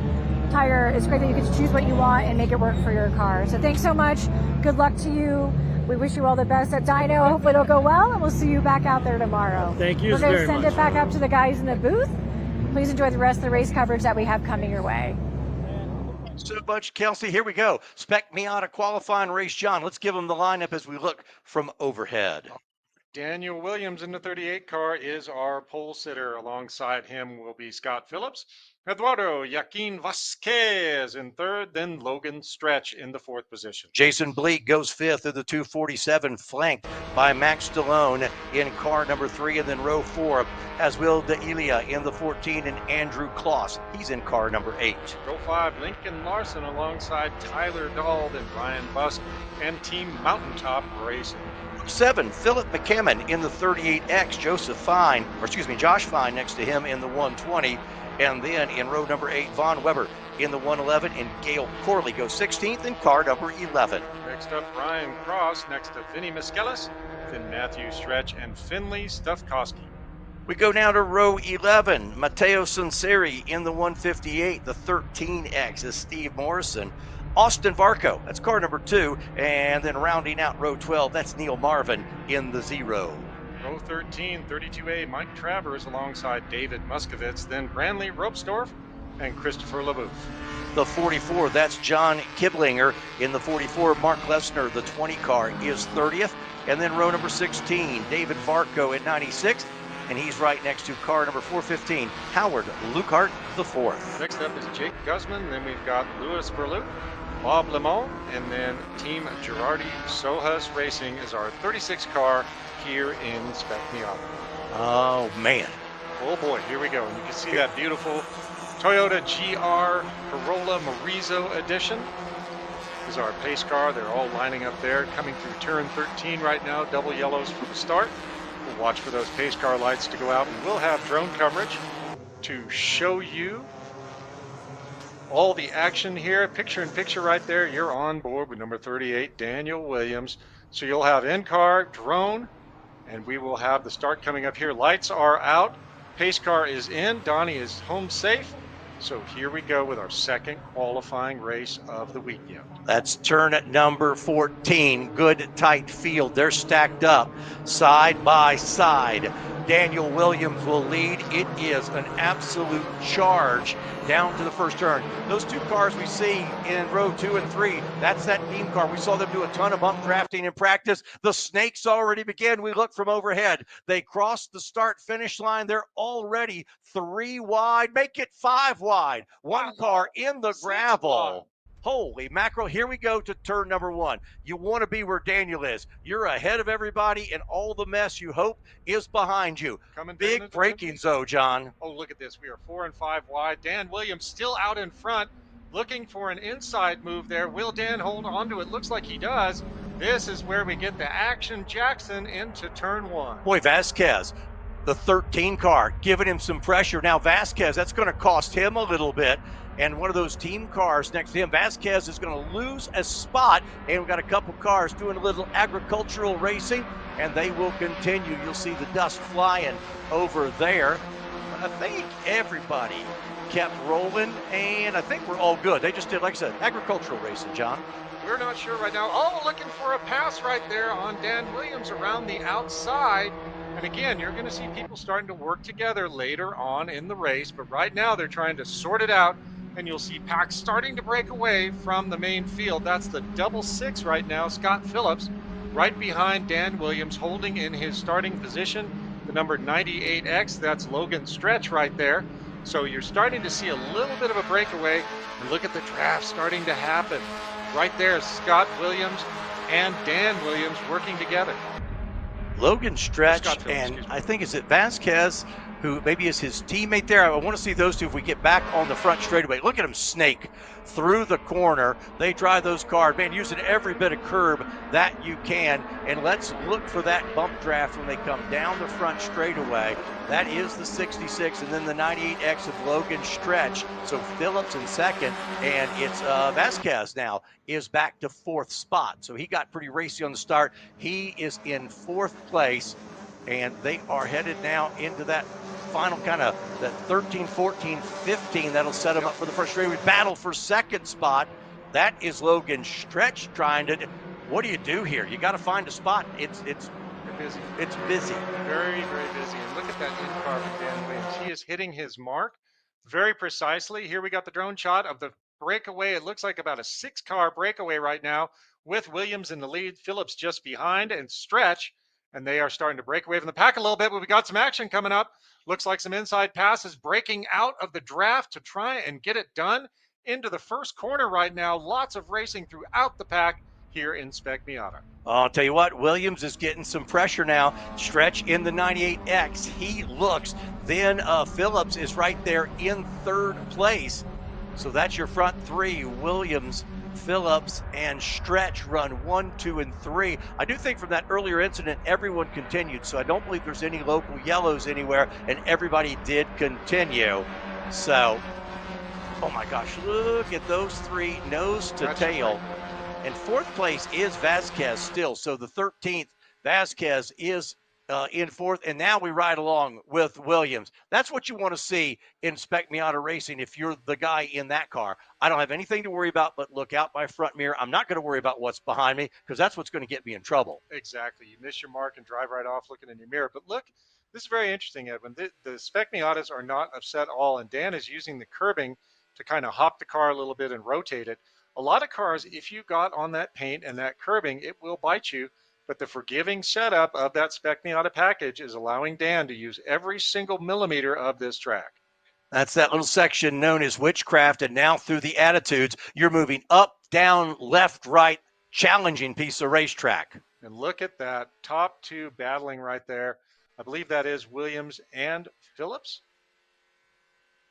[SPEAKER 7] tire. It's great that you get to choose what you want and make it work for your car. So thanks so much. Good luck to you. We wish you all the best at dyno. Hopefully it'll go well, and we'll see you back out there tomorrow.
[SPEAKER 15] Thank you
[SPEAKER 7] very much. We're going to send
[SPEAKER 15] much.
[SPEAKER 7] it back up to the guys in the booth. Please enjoy the rest of the race coverage that we have coming your way.
[SPEAKER 2] So much, Kelsey. Here we go. Spec Miata qualifying race. John, let's give them the lineup as we look from overhead.
[SPEAKER 3] Daniel Williams in the 38 car is our pole sitter. Alongside him will be Scott Phillips. Eduardo Joaquin Vasquez in third, then Logan Stretch in the fourth position.
[SPEAKER 2] Jason Bleak goes fifth in the 247, flanked by Max Stallone in car number 3, and then row 4 as Will D'Elia in the 14, and Andrew Kloss. He's in car number 8.
[SPEAKER 3] Row 5, Lincoln Larson alongside Tyler Dahl, then Ryan Busk and Team Mountaintop Racing.
[SPEAKER 2] 7, Philip McCammon in the 38X, Josh Fine next to him in the 120. And then in row number 8, Von Weber in the 111, and Gail Corley goes 16th in car number 11.
[SPEAKER 3] Next up, Ryan Cross next to Vinny Miskelis, then Matthew Stretch and Finley Stufkowski.
[SPEAKER 2] We go now to row 11, Matteo Sunseri in the 158. The 13X is Steve Morrison. Austin Varco, that's car number 2. And then rounding out row 12, that's Neil Marvin in the 0.
[SPEAKER 3] Row 13, 32A, Mike Travers alongside David Muskovitz, then Branley Ropesdorf and Christopher LaBouffe.
[SPEAKER 2] The 44, that's John Kiblinger in the 44. Mark Lesnar, the 20 car, is 30th. And then row number 16, David Varco at 96. And he's right next to car number 415, Howard Lukehart, the 4th.
[SPEAKER 3] Next up is Jake Guzman, then we've got Louis Berlut, Bob Lemont, and then Team Girardi Sohas Racing is our 36 car here in Spec Miata.
[SPEAKER 2] Oh, man.
[SPEAKER 3] Oh, boy, here we go. And you can see that beautiful Toyota GR Corolla Marizo edition. This is our pace car. They're all lining up there, coming through turn 13 right now, double yellows for the start. We'll watch for those pace car lights to go out, and we'll have drone coverage to show you all the action here. Picture in picture right there. You're on board with number 38, Daniel Williams. So you'll have in-car, drone, and we will have the start coming up here. Lights are out. Pace car is in. Donnie is home safe. So here we go with our second qualifying race of the weekend.
[SPEAKER 2] That's turn at number 14. Good tight field. They're stacked up side by side. Daniel Williams will lead. It is an absolute charge down to the first turn. Those two cars we see in row 2 and 3, that's that team car. We saw them do a ton of bump drafting in practice. The snakes already begin. We look from overhead. They cross the start finish line. They're already 3 wide. Make it 5 wide. One car in the gravel. Holy mackerel, here we go to turn number 1. You want to be where Daniel is. You're ahead of everybody, and all the mess you hope is behind you. Big braking zone, John.
[SPEAKER 3] Oh, look at this. We are 4 and 5 wide. Dan Williams still out in front, looking for an inside move there. Will Dan hold on to it? Looks like he does. This is where we get the Action Jackson into turn 1.
[SPEAKER 2] Boy, Vasquez, the 13 car, giving him some pressure. Now Vasquez, that's going to cost him a little bit. And one of those team cars next to him, Vasquez is going to lose a spot. And we've got a couple cars doing a little agricultural racing, and they will continue. You'll see the dust flying over there. But I think everybody kept rolling, and I think we're all good. They just did, like I said, agricultural racing, John.
[SPEAKER 3] We're not sure right now. Oh, looking for a pass right there on Dan Williams around the outside. And again, you're going to see people starting to work together later on in the race, but right now they're trying to sort it out, and you'll see packs starting to break away from the main field. That's the double six right now, Scott Phillips, right behind Dan Williams, holding in his starting position, the number 98X. That's Logan Stretch right there. So you're starting to see a little bit of a breakaway, and look at the draft starting to happen. Right there, Scott Williams and Dan Williams working together.
[SPEAKER 2] Logan Stretch, and I think, is it Vasquez, who maybe is his teammate there? I want to see those two if we get back on the front straightaway. Look at him snake through the corner. They drive those cars, man, using every bit of curb that you can. And let's look for that bump draft when they come down the front straightaway. That is the 66, and then the 98X of Logan Stretch. So Phillips in second, and it's Vasquez now is back to fourth spot. So he got pretty racy on the start. He is in fourth place, and they are headed now into that final kind of that 13, 14, 15. That'll set them up for the first straightaway battle for second spot. That is Logan Stretch trying to. What do you do here? You got to find a spot. It's
[SPEAKER 3] busy.
[SPEAKER 2] It's busy.
[SPEAKER 3] Very, very busy. And look at that in-car from Dan Williams. He is hitting his mark very precisely. Here we got the drone shot of the breakaway. It looks like about a 6-car breakaway right now with Williams in the lead, Phillips just behind, and Stretch. And they are starting to break away from the pack a little bit, but we got some action coming up. Looks like some inside passes breaking out of the draft to try and get it done into the first corner right now. Lots of racing throughout the pack here in Spec Miata.
[SPEAKER 2] I'll tell you what, Williams is getting some pressure now. Stretch in the 98X. He looks. Then Phillips is right there in third place. So that's your front three. Williams, Phillips, and Stretch run 1, 2, and 3. I do think from that earlier incident, everyone continued. So I don't believe there's any local yellows anywhere, and everybody did continue. So, oh my gosh, look at those three nose to tail. And fourth place is Vasquez still. So the 13th, Vasquez is in fourth. And now we ride along with Williams. That's what you want to see in Spec Miata racing if you're the guy in that car. I don't have anything to worry about but look out my front mirror. I'm not going to worry about what's behind me because that's what's going to get me in trouble.
[SPEAKER 3] Exactly. You miss your mark and drive right off looking in your mirror. But look, this is very interesting, Edwin. The Spec Miatas are not upset at all. And Dan is using the curbing to kind of hop the car a little bit and rotate it. A lot of cars, if you got on that paint and that curbing, it will bite you. But the forgiving setup of that Spec Miata package is allowing Dan to use every single millimeter of this track.
[SPEAKER 2] That's that little section known as witchcraft. And now through the attitudes, you're moving up, down, left, right, challenging piece of racetrack.
[SPEAKER 3] And look at that top two battling right there. I believe that is Williams and Phillips.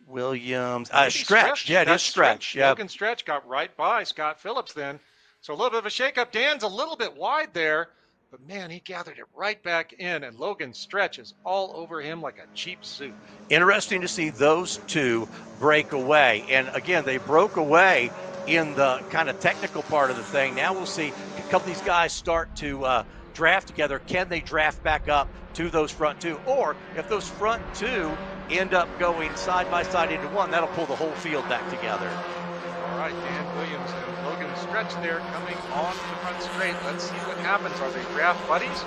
[SPEAKER 2] Williams, Stretch. Yeah, it is Stretch.
[SPEAKER 3] Yep. Logan Stretch got right by Scott Phillips then. So a little bit of a shakeup. Dan's a little bit wide there, but man, he gathered it right back in, and Logan Stretch is all over him like a cheap suit.
[SPEAKER 2] Interesting to see those two break away. And again, they broke away in the kind of technical part of the thing. Now we'll see a couple of these guys start to draft together. Can they draft back up to those front two? Or if those front two end up going side by side into one, that'll pull the whole field back together.
[SPEAKER 3] All right, Dan Williams and Logan Stretch there coming on the front straight. Let's see what happens. Are they draft buddies?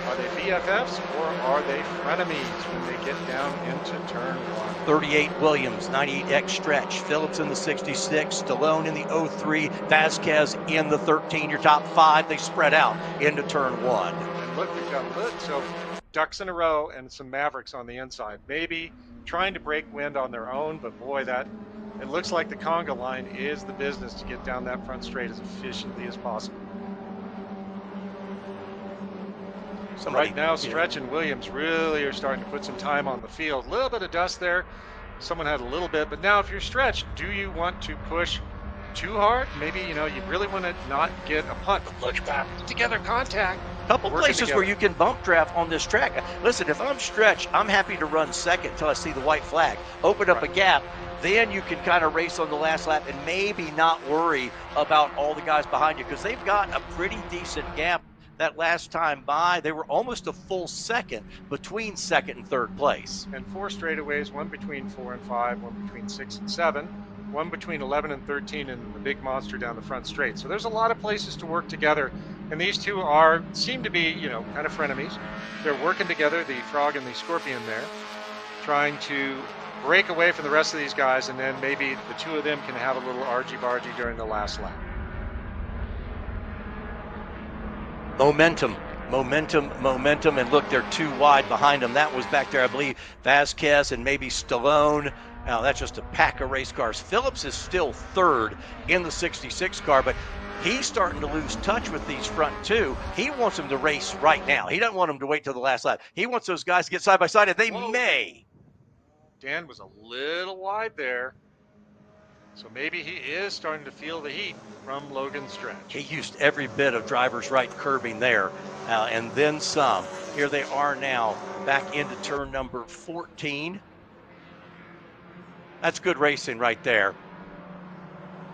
[SPEAKER 3] Are they BFFs? Or are they frenemies when they get down into turn one?
[SPEAKER 2] 38 Williams, 98X Stretch, Phillips in the 66, Stallone in the 03, Vasquez in the 13. Your top five, they spread out into turn one.
[SPEAKER 3] And look, we've got so ducks in a row and some Mavericks on the inside. Maybe trying to break wind on their own, but boy, it looks like the conga line is the business to get down that front straight as efficiently as possible. Right now, Stretch and Williams really are starting to put some time on the field. A little bit of dust there. Someone had a little bit, but now if you're Stretch, do you want to push too hard? Maybe, you really want to not get a punt, but look back together contact.
[SPEAKER 2] Couple places where you can bump draft on this track. Listen, if I'm Stretch, I'm happy to run second until I see the white flag. Open up a gap, then you can kind of race on the last lap and maybe not worry about all the guys behind you because they've got a pretty decent gap. That last time by, they were almost a full second between second and third place.
[SPEAKER 3] And 4 straightaways, one between 4 and 5, one between 6 and 7, one between 11 and 13, and the big monster down the front straight. So there's a lot of places to work together And these two seem to be, kind of frenemies. They're working together, the Frog and the Scorpion there, trying to break away from the rest of these guys, and then maybe the two of them can have a little argy-bargy during the last lap.
[SPEAKER 2] Momentum, and look, they're too wide behind them. That was back there, I believe, Vasquez and maybe Stallone. Now, that's just a pack of race cars. Phillips is still third in the 66 car, but he's starting to lose touch with these front two. He wants them to race right now. He doesn't want them to wait till the last lap. He wants those guys to get side by side, and they may.
[SPEAKER 3] Dan was a little wide there, so maybe he is starting to feel the heat from Logan's stretch.
[SPEAKER 2] He used every bit of driver's right curbing there, and then some. Here they are now back into turn number 14. That's good racing right there.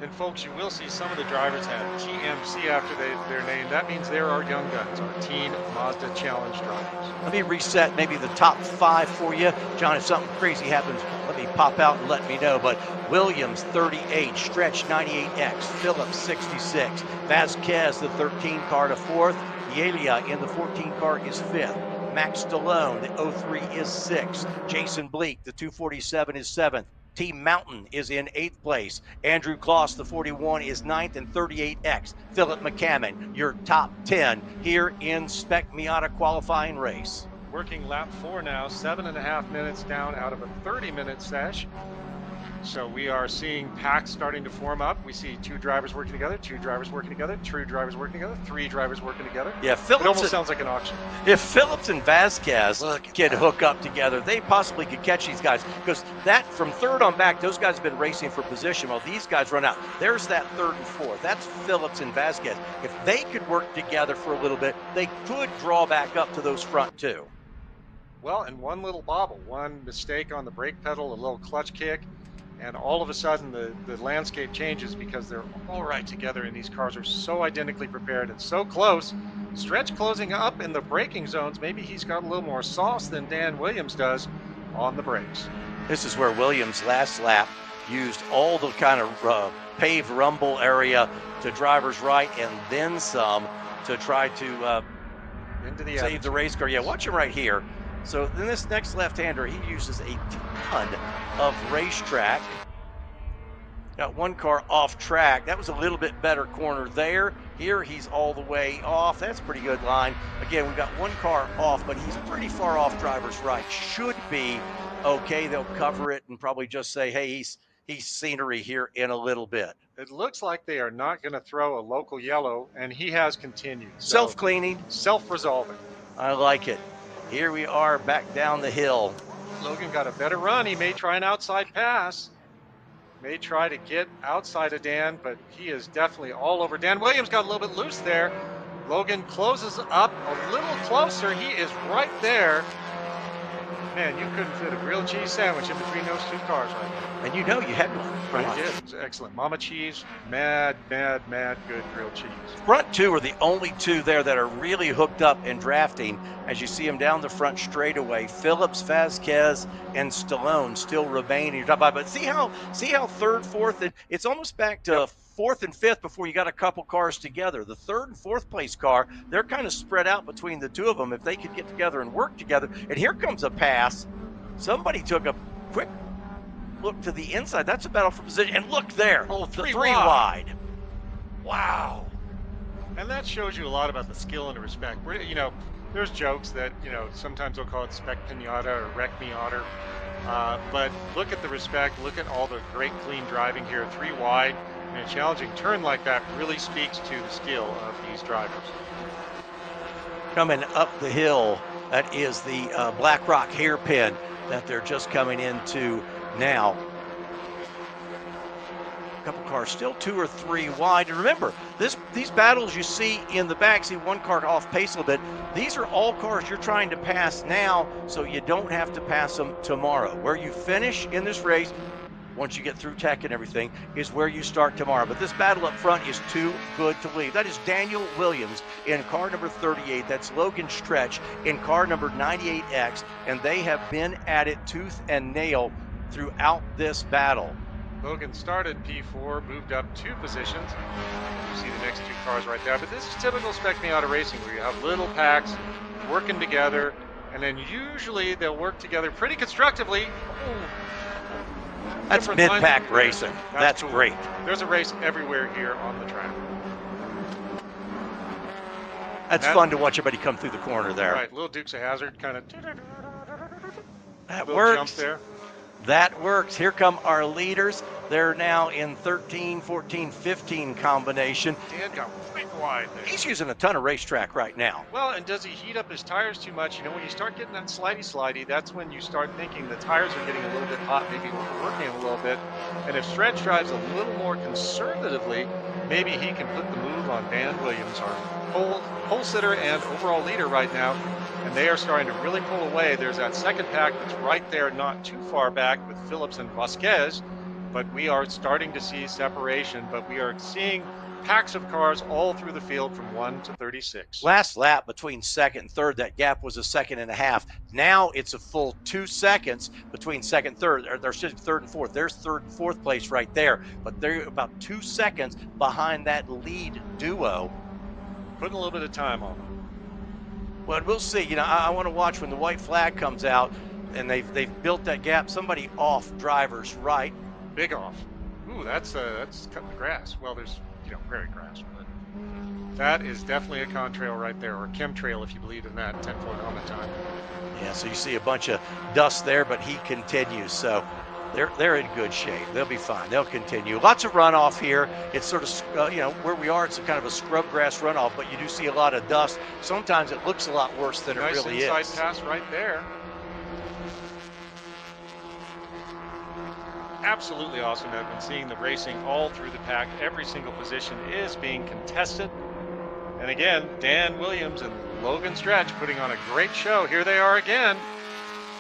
[SPEAKER 3] And folks, you will see some of the drivers have TMC after their name. That means they're our young guns, our Teen Mazda Challenge drivers.
[SPEAKER 2] Let me reset maybe the top 5 for you. John, if something crazy happens, let me pop out and let me know. But Williams, 38, Stretch, 98X, Phillips, 66, Vasquez, the 13 car to 4th, Yelia in the 14 car is 5th, Max Stallone, the 03 is 6th, Jason Bleak, the 247 is 7th, Team Mountain is in 8th place. Andrew Kloss, the 41, is 9th, and 38X. Philip McCammon, your top 10 here in Spec Miata qualifying race.
[SPEAKER 3] Working lap 4 now, 7.5 minutes down out of a 30-minute sesh. So we are seeing packs starting to form up. We see 2 drivers working together, 2 drivers working together, 2 drivers working together, 3 drivers working together.
[SPEAKER 2] Yeah, Phillips.
[SPEAKER 3] It almost sounds like an auction.
[SPEAKER 2] If Phillips and Vasquez can hook up together, they possibly could catch these guys. Because that, from 3rd on back, those guys have been racing for position while these guys run out. There's that 3rd and 4th. That's Phillips and Vasquez. If they could work together for a little bit, they could draw back up to those front 2.
[SPEAKER 3] Well, and one little bobble, one mistake on the brake pedal, a little clutch kick, and all of a sudden the landscape changes because they're all right together, and these cars are so identically prepared and so close. Stretch closing up in the braking zones. Maybe he's got a little more sauce than Dan Williams does on the brakes.
[SPEAKER 2] This is where Williams last lap used all the kind of paved rumble area to driver's right and then some to try to save the race car. Yeah, watch him right here. So then this next left-hander, he uses a ton of racetrack. Got one car off track. That was a little bit better corner there. Here he's all the way off. That's a pretty good line. Again, we've got one car off, but he's pretty far off driver's right. Should be okay. They'll cover it and probably just say, hey, he's scenery here in a little bit.
[SPEAKER 3] It looks like they are not going to throw a local yellow, and he has continued. So
[SPEAKER 2] self-cleaning.
[SPEAKER 3] Self-resolving.
[SPEAKER 2] I like it. Here we are back down the hill.
[SPEAKER 3] Logan got a better run. He may try an outside pass. May try to get outside of Dan, but he is definitely all over. Dan Williams got a little bit loose there. Logan closes up a little closer. He is right there. Man, you couldn't fit a grilled cheese sandwich in between those 2 cars right now.
[SPEAKER 2] And you know you had one.
[SPEAKER 3] I did. It was excellent. Mama cheese, mad good grilled cheese.
[SPEAKER 2] Front 2 are the only 2 there that are really hooked up and drafting. As you see them down the front straightaway, Phillips, Vasquez, and Stallone still remain in your top 5. But see how 3rd, 4th, and it's almost back to 4th and 5th before you got a couple cars together. The 3rd and 4th place car, they're kind of spread out between the 2 of them if they could get together and work together. And here comes a pass. Somebody took a quick look to the inside. That's a battle for position. And look there, the 3 wide. Wow.
[SPEAKER 3] And that shows you a lot about the skill and the respect. There's jokes that, sometimes they'll call it Spec Miata or Wreck Miata. But look at the respect. Look at all the great clean driving here. 3 wide. And a challenging turn like that really speaks to the skill of these drivers.
[SPEAKER 2] Coming up the hill, that is the Black Rock hairpin that they're just coming into now. A couple cars still 2 or 3 wide. And remember, these battles you see in the back, see one car off pace a little bit. These are all cars you're trying to pass now, so you don't have to pass them tomorrow. Where you finish in this race, once you get through tech and everything, is where you start tomorrow. But this battle up front is too good to leave. That is Daniel Williams in car number 38. That's Logan Stretch in car number 98X. And they have been at it tooth and nail throughout this battle.
[SPEAKER 3] Logan started P4, moved up 2 positions. You see the next 2 cars right there. But this is typical Spec Miata racing, where you have little packs working together, and then usually they'll work together pretty constructively.
[SPEAKER 2] That's mid-pack racing. That's
[SPEAKER 3] cool.
[SPEAKER 2] great.
[SPEAKER 3] There's a race everywhere here on the track.
[SPEAKER 2] That's fun to watch everybody come through the corner there.
[SPEAKER 3] Right, little Dukes of Hazzard kind of.
[SPEAKER 2] That
[SPEAKER 3] little
[SPEAKER 2] works.
[SPEAKER 3] jump there.
[SPEAKER 2] That works. Here come our leaders. They're now in 13, 14, 15 combination.
[SPEAKER 3] Dan got big wide there.
[SPEAKER 2] He's using a ton of racetrack right now.
[SPEAKER 3] Well, and does he heat up his tires too much? You know, when you start getting that slidey, that's when you start thinking the tires are getting a little bit hot, maybe working a little bit. And if Stretch drives a little more conservatively, maybe he can put the move on Dan Williams, our pole sitter and overall leader right now. And they are starting to really pull away. There's that second pack that's right there, not too far back, with Phillips and Vasquez. But we are starting to see separation, but we are seeing packs of cars all through the field from 1 to 36.
[SPEAKER 2] Last lap between second and third, that gap was a 1.5 seconds. Now it's a full 2 seconds between second and third. There's third and fourth. There's third and fourth place right there. But they're about 2 seconds behind that lead duo.
[SPEAKER 3] Putting a little bit of time on them.
[SPEAKER 2] Well, we'll see. You know, I want to watch when the white flag comes out and they've built that gap. Somebody off driver's right.
[SPEAKER 3] Big off. Ooh, that's cutting the grass. Well, there's, you know, prairie grass, but that is definitely a contrail right there, or a chemtrail if you believe in that 10-foot helmet time.
[SPEAKER 2] Yeah, so you see a bunch of dust there, but he continues. So they're in good shape. They'll be fine. They'll continue. Lots of runoff here. It's sort of, you know, where we are, it's a kind of a scrub grass runoff, but you do see a lot of dust. Sometimes it looks a lot worse than it really is.
[SPEAKER 3] Nice inside pass right there. Absolutely awesome, Edwin, seeing the racing all through the pack. Every single position is being contested. And again, Dan Williams and Logan Stretch putting on a great show. Here they are again.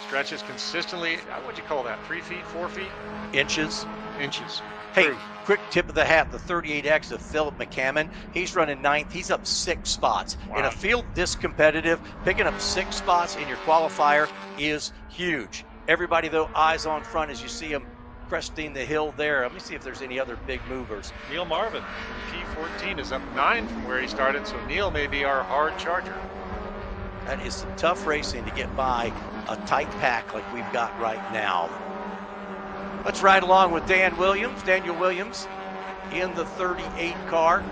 [SPEAKER 3] Stretch is consistently, what would you call that, 3 feet, 4 feet?
[SPEAKER 2] Inches.
[SPEAKER 3] Inches.
[SPEAKER 2] Hey,
[SPEAKER 3] True.
[SPEAKER 2] quick tip of the hat, the 38X of Philip McCammon. He's running 9th. He's up 6 spots.
[SPEAKER 3] Wow.
[SPEAKER 2] In a field this competitive, picking up 6 spots in your qualifier is huge. Everybody, though, eyes on front as you see him cresting the hill there. Let me see if there's any other big movers.
[SPEAKER 3] Neil Marvin, P14, is up 9 from where he started, so Neil may be our hard charger.
[SPEAKER 2] That is some tough racing to get by a tight pack like we've got right now. Let's ride along with Dan Williams, Daniel Williams, in the 38 car.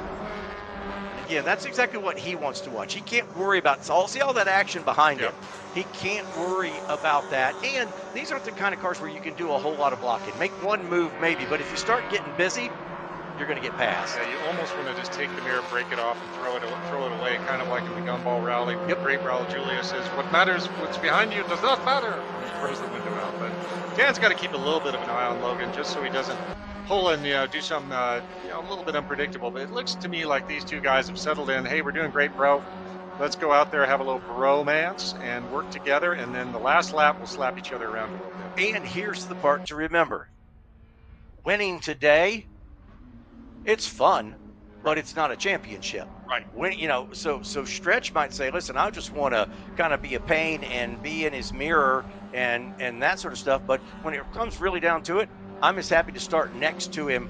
[SPEAKER 2] Again, that's exactly what he wants to watch. He can't worry about see all that action behind him. He can't worry about that. And these aren't the kind of cars where you can do a whole lot of blocking. Make one move maybe, but if you start getting busy, you're going to get past.
[SPEAKER 3] Yeah, you almost want to just take the mirror, break it off, and throw it away, kind of like in the Gumball Rally. Yep. Great Raul Julia says, what matters, what's behind you does not matter. He throws the window out. But Dan's got to keep a little bit of an eye on Logan, just so he doesn't pull and, do something, a little bit unpredictable. But it looks to me like these two guys have settled in. Hey, we're doing great, bro. Let's go out there, have a little bromance, and work together. And then the last lap, we'll slap each other around a little bit.
[SPEAKER 2] And here's the part to remember. Winning today, it's fun, but it's not a championship.
[SPEAKER 3] Right.
[SPEAKER 2] When, so Stretch might say, listen, I just want to kind of be a pain and be in his mirror and that sort of stuff. But when it comes really down to it, I'm as happy to start next to him.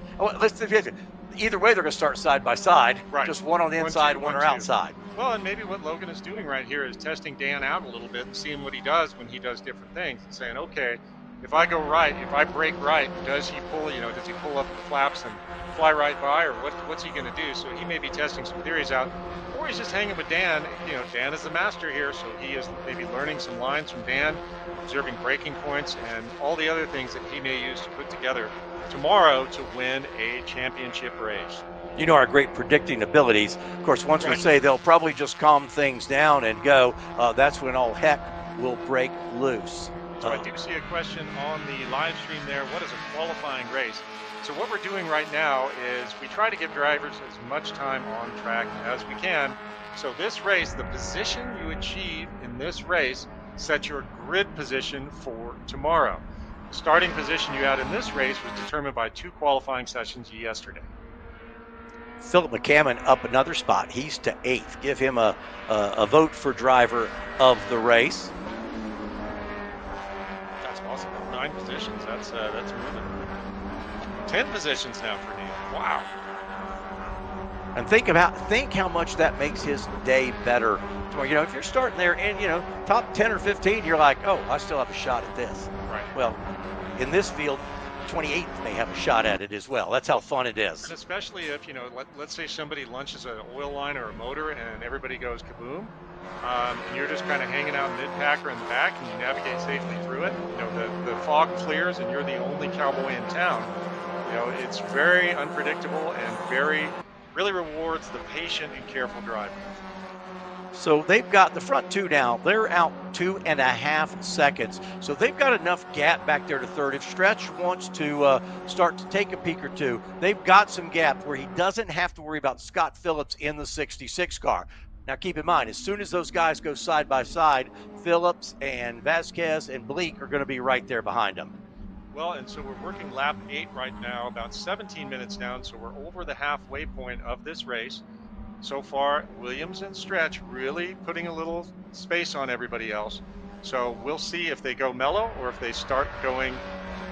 [SPEAKER 2] Either way, they're going to start side by side.
[SPEAKER 3] Right.
[SPEAKER 2] Just one on the inside, one outside.
[SPEAKER 3] Well, and maybe what Logan is doing right here is testing Dan out a little bit and seeing what he does when he does different things and saying, okay, if I go right, if I break right, does he pull, does he pull up the flaps and fly right by, or what's he going to do? So he may be testing some theories out, or he's just hanging with Dan. Dan is the master here, so he is maybe learning some lines from Dan, observing braking points, and all the other things that he may use to put together tomorrow to win a championship race.
[SPEAKER 2] Our great predicting abilities. Of course, once we say they'll probably just calm things down and go, that's when all heck will break loose.
[SPEAKER 3] So I do see a question on the live stream there. What is a qualifying race? So what we're doing right now is we try to give drivers as much time on track as we can. So this race, the position you achieve in this race sets your grid position for tomorrow. The starting position you had in this race was determined by 2 qualifying sessions yesterday.
[SPEAKER 2] Philip McCammon up another spot. He's to 8th. Give him a vote for driver of the race.
[SPEAKER 3] That's awesome. 9 positions. That's moving. 10 positions now for Neil. Wow.
[SPEAKER 2] And think how much that makes his day better. You know, if you're starting there in, you know, top 10 or 15, you're like, oh, I still have a shot at this.
[SPEAKER 3] Right.
[SPEAKER 2] Well, in this field, 28th may have a shot at it as well. That's how fun it is.
[SPEAKER 3] And especially if, you know, let's say somebody lunches an oil line or a motor and everybody goes kaboom, and you're just kind of hanging out mid-pack or in the back and you navigate safely through it. You know, the fog clears and you're the only cowboy in town. You know, it's very unpredictable and really rewards the patient and careful driver.
[SPEAKER 2] So they've got the front two now. They're out 2.5 seconds. So they've got enough gap back there to third. If Stretch wants to start to take a peek or two, they've got some gap where he doesn't have to worry about Scott Phillips in the 66 car. Now keep in mind, as soon as those guys go side by side, Phillips and Vasquez and Bleak are going to be right there behind them.
[SPEAKER 3] Well, and so we're working lap 8 right now, about 17 minutes down, so we're over the halfway point of this race. So far, Williams and Stretch really putting a little space on everybody else. So we'll see if they go mellow or if they start going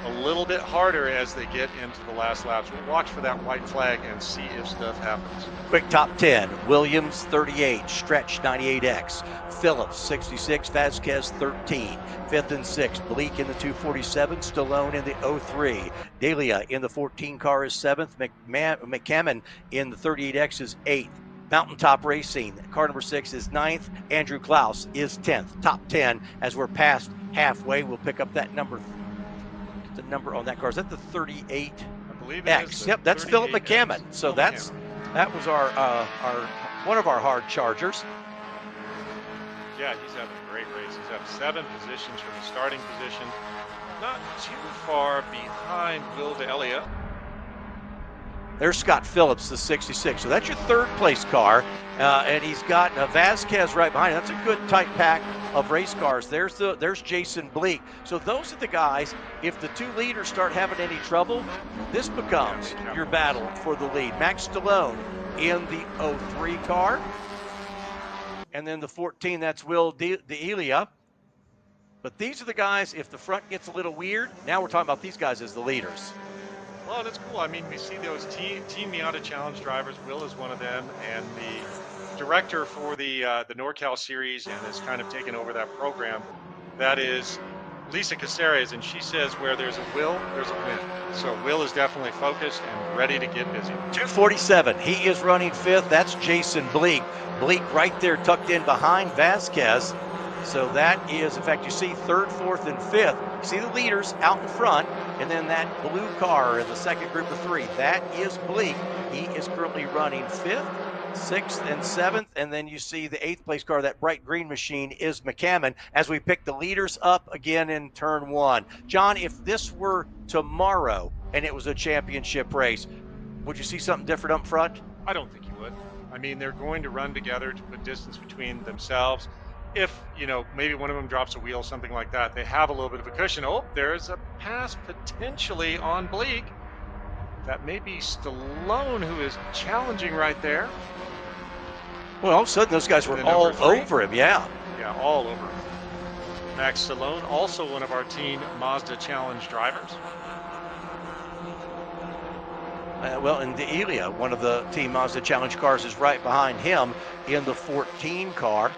[SPEAKER 3] a little bit harder as they get into the last laps. We'll watch for that white flag and see if stuff happens.
[SPEAKER 2] Quick top 10, Williams 38, Stretch 98X, Phillips 66, Vasquez 13, 5th and 6th, Bleak in the 247, Stallone in the 03, Delia in the 14 car is 7th, McCammon in the 38X is 8th. Mountaintop Racing, car number 6 is 9th. Andrew Klaus is 10th. Top 10 as we're past halfway. We'll pick up that number. The number on that car, is that the 38?
[SPEAKER 3] I believe it
[SPEAKER 2] X.
[SPEAKER 3] is.
[SPEAKER 2] Yep, that's Philip McCammon. So
[SPEAKER 3] Philip
[SPEAKER 2] that was our one of our hard chargers.
[SPEAKER 3] Yeah, he's having a great race. He's had 7 positions from the starting position. Not too far behind Will D'Elia.
[SPEAKER 2] There's Scott Phillips, the 66. So that's your third place car. And he's got Vasquez right behind him. That's a good tight pack of race cars. There's Jason Bleak. So those are the guys, if the 2 leaders start having any trouble, this becomes your battle for the lead. Max Stallone in the 03 car. And then the 14, that's Will D'Elia. But these are the guys, if the front gets a little weird, now we're talking about these guys as the leaders.
[SPEAKER 3] Well, that's cool. I mean, we see those Team Miata Challenge drivers. Will is one of them, and the director for the NorCal series and has kind of taken over that program. That is Lisa Caceres, and she says where there's a will, there's a win. So Will is definitely focused and ready to get busy.
[SPEAKER 2] 247, he is running 5th. That's Jason Bleak. Bleak right there tucked in behind Vasquez. So that is, in fact, you see 3rd, 4th, and 5th. You see the leaders out in front, and then that blue car in the second group of 3. That is Bleak. He is currently running 5th, 6th, and 7th. And then you see the 8th place car, that bright green machine, is McCammon, as we pick the leaders up again in turn 1. John, if this were tomorrow and it was a championship race, would you see something different up front?
[SPEAKER 3] I don't think you would. I mean, they're going to run together to put distance between themselves. If, you know, maybe one of them drops a wheel, something like that, they have a little bit of a cushion. Oh, there's a pass potentially on Bleak. That may be Stallone who is challenging right there.
[SPEAKER 2] Well, all of a sudden, those guys were all over him, yeah.
[SPEAKER 3] Yeah, all over him. Max Stallone, also one of our Team Mazda Challenge drivers.
[SPEAKER 2] Well, and D'Elia, one of the Team Mazda Challenge cars, is right behind him in the 14 car.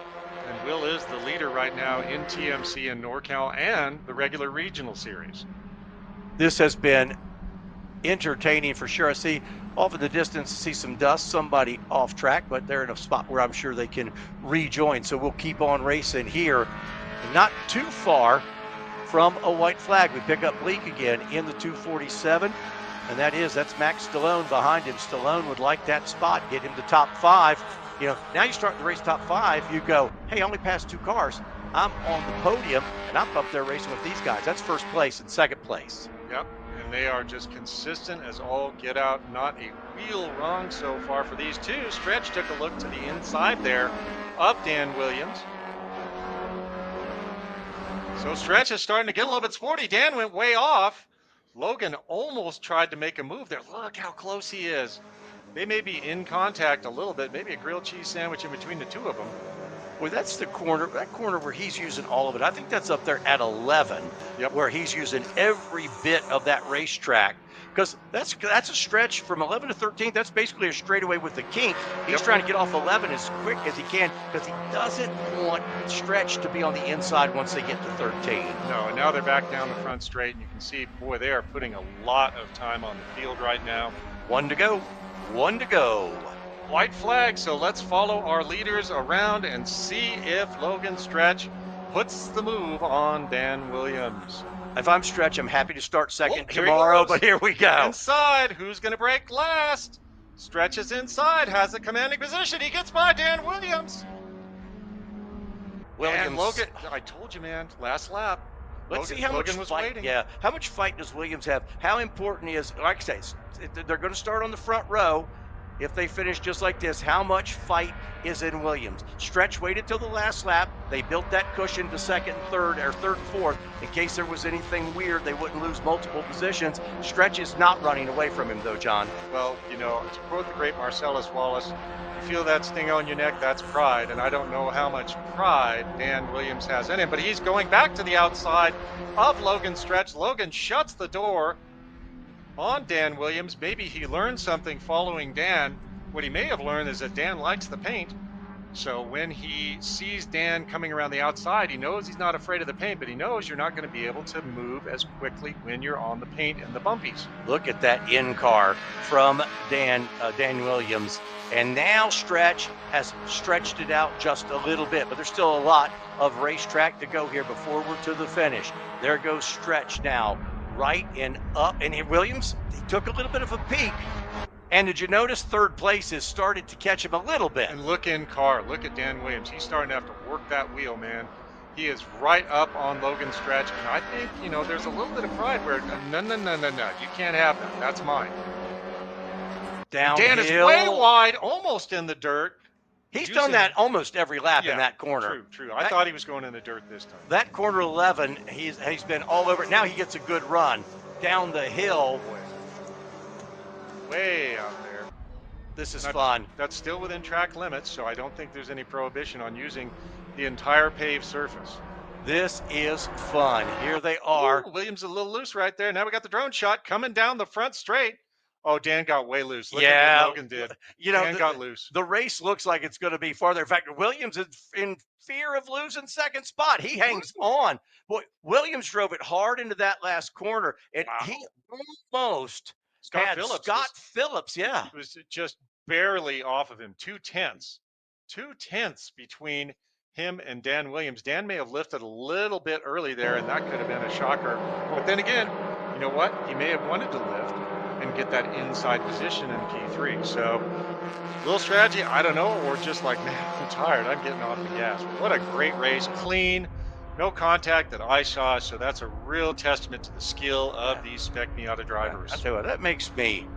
[SPEAKER 3] And Will is the leader right now in TMC and NorCal and the regular regional series.
[SPEAKER 2] This has been entertaining for sure. I see off in the distance, see some dust, somebody off track, but they're in a spot where I'm sure they can rejoin. So we'll keep on racing here. Not too far from a white flag. We pick up Bleak again in the 247. And that's Max Stallone behind him. Stallone would like that spot, get him to top 5. You know, now you start the race top 5, you go, hey, I only passed 2 cars. I'm on the podium, and I'm up there racing with these guys. That's first place and second place.
[SPEAKER 3] Yep, and they are just consistent as all get out. Not a wheel wrong so far for these 2. Stretch took a look to the inside there of Dan Williams. So Stretch is starting to get a little bit sporty. Dan went way off. Logan almost tried to make a move there. Look how close he is. They may be in contact a little bit, maybe a grilled cheese sandwich in between the 2 of them.
[SPEAKER 2] Well, that's the corner, that corner where he's using all of it. I think that's up there at 11, where he's using every bit of that racetrack. because that's a stretch from 11 to 13. That's basically a straightaway with the kink. He's trying to get off 11 as quick as he can because he doesn't want Stretch to be on the inside once they get to 13.
[SPEAKER 3] No, and now they're back down the front straight, and you can see, boy, they are putting a lot of time on the field right now.
[SPEAKER 2] 1 to go. 1 to go.
[SPEAKER 3] White flag, so let's follow our leaders around and see if Logan Stretch puts the move on Dan Williams.
[SPEAKER 2] If I'm Stretch, I'm happy to start second tomorrow, but here we go.
[SPEAKER 3] Inside, who's going to break last? Stretch is inside, has a commanding position. He gets by Dan Williams. And Logan, I told you, man, last lap.
[SPEAKER 2] Let's see how much fight. Yeah, how much fight does Williams have? How important is, like I say, they're going to start on the front row. If they finish just like this, how much fight is in Williams? Stretch waited till the last lap. They built that cushion to second and third, or third and fourth, in case there was anything weird. They wouldn't lose multiple positions. Stretch is not running away from him, though, John.
[SPEAKER 3] Well, you know, to quote the great Marcellus Wallace, you feel that sting on your neck, that's pride. And I don't know how much pride Dan Williams has in him, but he's going back to the outside of Logan Stretch. Logan shuts the door on Dan Williams. Maybe he learned something following Dan. What he may have learned is that Dan likes the paint. So when he sees Dan coming around the outside, he knows he's not afraid of the paint, but he knows you're not going to be able to move as quickly when you're on the paint and the bumpies.
[SPEAKER 2] Look at that in-car from Dan Williams. And now Stretch has stretched it out just a little bit, but there's still a lot of racetrack to go here before we're to the finish. There goes Stretch now. Right and up, and Williams, he took a little bit of a peek. And did you notice third place has started to catch him a little bit?
[SPEAKER 3] And look in car, look at Dan Williams. He's starting to have to work that wheel, man. He is right up on Logan Stretch, and I think, you know, there's a little bit of pride where, no, you can't have that. That's mine.
[SPEAKER 2] Downhill.
[SPEAKER 3] Dan is way wide, almost in the dirt.
[SPEAKER 2] He's done that almost every lap in that corner.
[SPEAKER 3] True. I thought he was going in the dirt this time.
[SPEAKER 2] That corner 11, he's been all over it. Now he gets a good run down the hill.
[SPEAKER 3] Way out there.
[SPEAKER 2] This is fun.
[SPEAKER 3] That's still within track limits, so I don't think there's any prohibition on using the entire paved surface.
[SPEAKER 2] This is fun. Here they are.
[SPEAKER 3] Ooh, Williams a little loose right there. Now we got the drone shot coming down the front straight. Oh, Dan got way loose. Look at what Logan did.
[SPEAKER 2] You know,
[SPEAKER 3] Dan got loose.
[SPEAKER 2] The race looks like it's going to be farther. In fact, Williams is in fear of losing second spot. He hangs on. Boy, Williams drove it hard into that last corner, and he almost had Scott Phillips. Yeah,
[SPEAKER 3] it was just barely off of him. 2/10 between him and Dan Williams. Dan may have lifted a little bit early there, and that could have been a shocker. But then again, you know what? He may have wanted to lift and get that inside position in P3. So, little strategy, I don't know, or just like, man, I'm tired, I'm getting off the gas. What a great race, clean, no contact that I saw. So that's a real testament to the skill of these Spec Miata drivers.
[SPEAKER 2] I tell you what, that makes me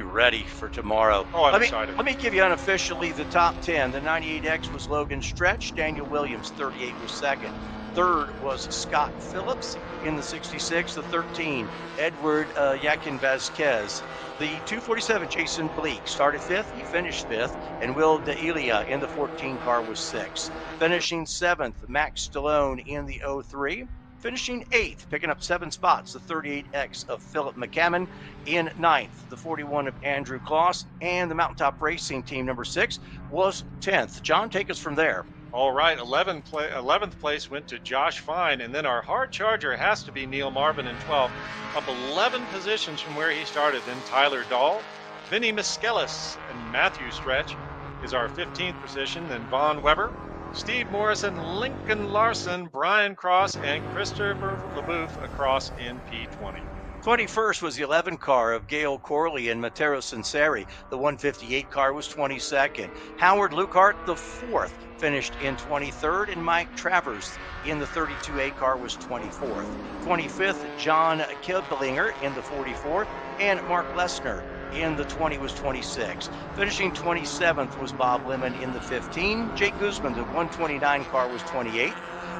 [SPEAKER 2] ready for tomorrow.
[SPEAKER 3] Oh, I'm excited.
[SPEAKER 2] Let me give you unofficially the top 10. The 98X was Logan Stretch. Daniel Williams, 38, was second. Third was Scott Phillips in the 66. The 13, Edward Yakin Vasquez. The 247, Jason Bleak, started fifth. He finished fifth. And Will D'Elia in the 14 car was sixth. Finishing seventh, Max Stallone in the 03. Finishing eighth, picking up 7 spots, the 38X of Philip McCammon. In ninth, the 41 of Andrew Kloss. And the Mountaintop Racing Team number 6 was 10th. John, take us from there.
[SPEAKER 3] All right, 11th place went to Josh Fine, and then our hard charger has to be Neil Marvin in 12th, up 11 positions from where he started. Then Tyler Dahl, Vinny Miskelis, and Matthew Stretch is our 15th position. Then Vaughn Weber, Steve Morrison, Lincoln Larson, Brian Cross, and Christopher LaBouffe across in P20.
[SPEAKER 2] 21st was the 11 car of Gail Corley and Matero Sinceri. The 158 car was 22nd. Howard Lukehart, the 4th, finished in 23rd, and Mike Travers in the 32A car was 24th. 25th, John Kibblinger in the 44th, and Mark Lesnar in the 20 was 26th. Finishing 27th was Bob Lemon in the 15. Jake Guzman, the 129 car was 28th.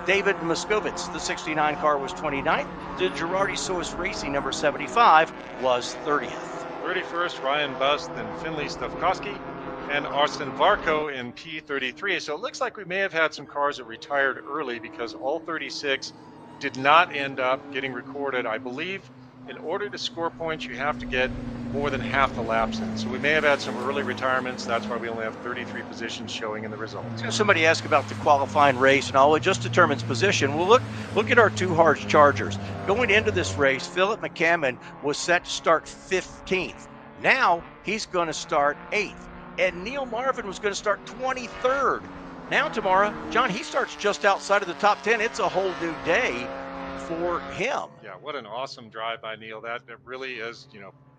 [SPEAKER 2] David Moskovitz, the 69 car was 29th. The Girardi Swiss Racing number 75 was 30th.
[SPEAKER 3] 31st, Ryan Bust, then Finley Stufkowski, and Arsene Varco in P33. So it looks like we may have had some cars that retired early because all 36 did not end up getting recorded. I believe in order to score points, you have to get more than half the laps in. So we may have had some early retirements. That's why we only have 33 positions showing in the results.
[SPEAKER 2] Somebody asked about the qualifying race and all. It just determines position. Well, look at our two Harsh Chargers. Going into this race, Philip McCammon was set to start 15th. Now he's going to start 8th. And Neil Marvin was going to start 23rd. Now tomorrow, John, he starts just outside of the top 10. It's a whole new day for him.
[SPEAKER 3] Yeah, what an awesome drive by Neil. That really is,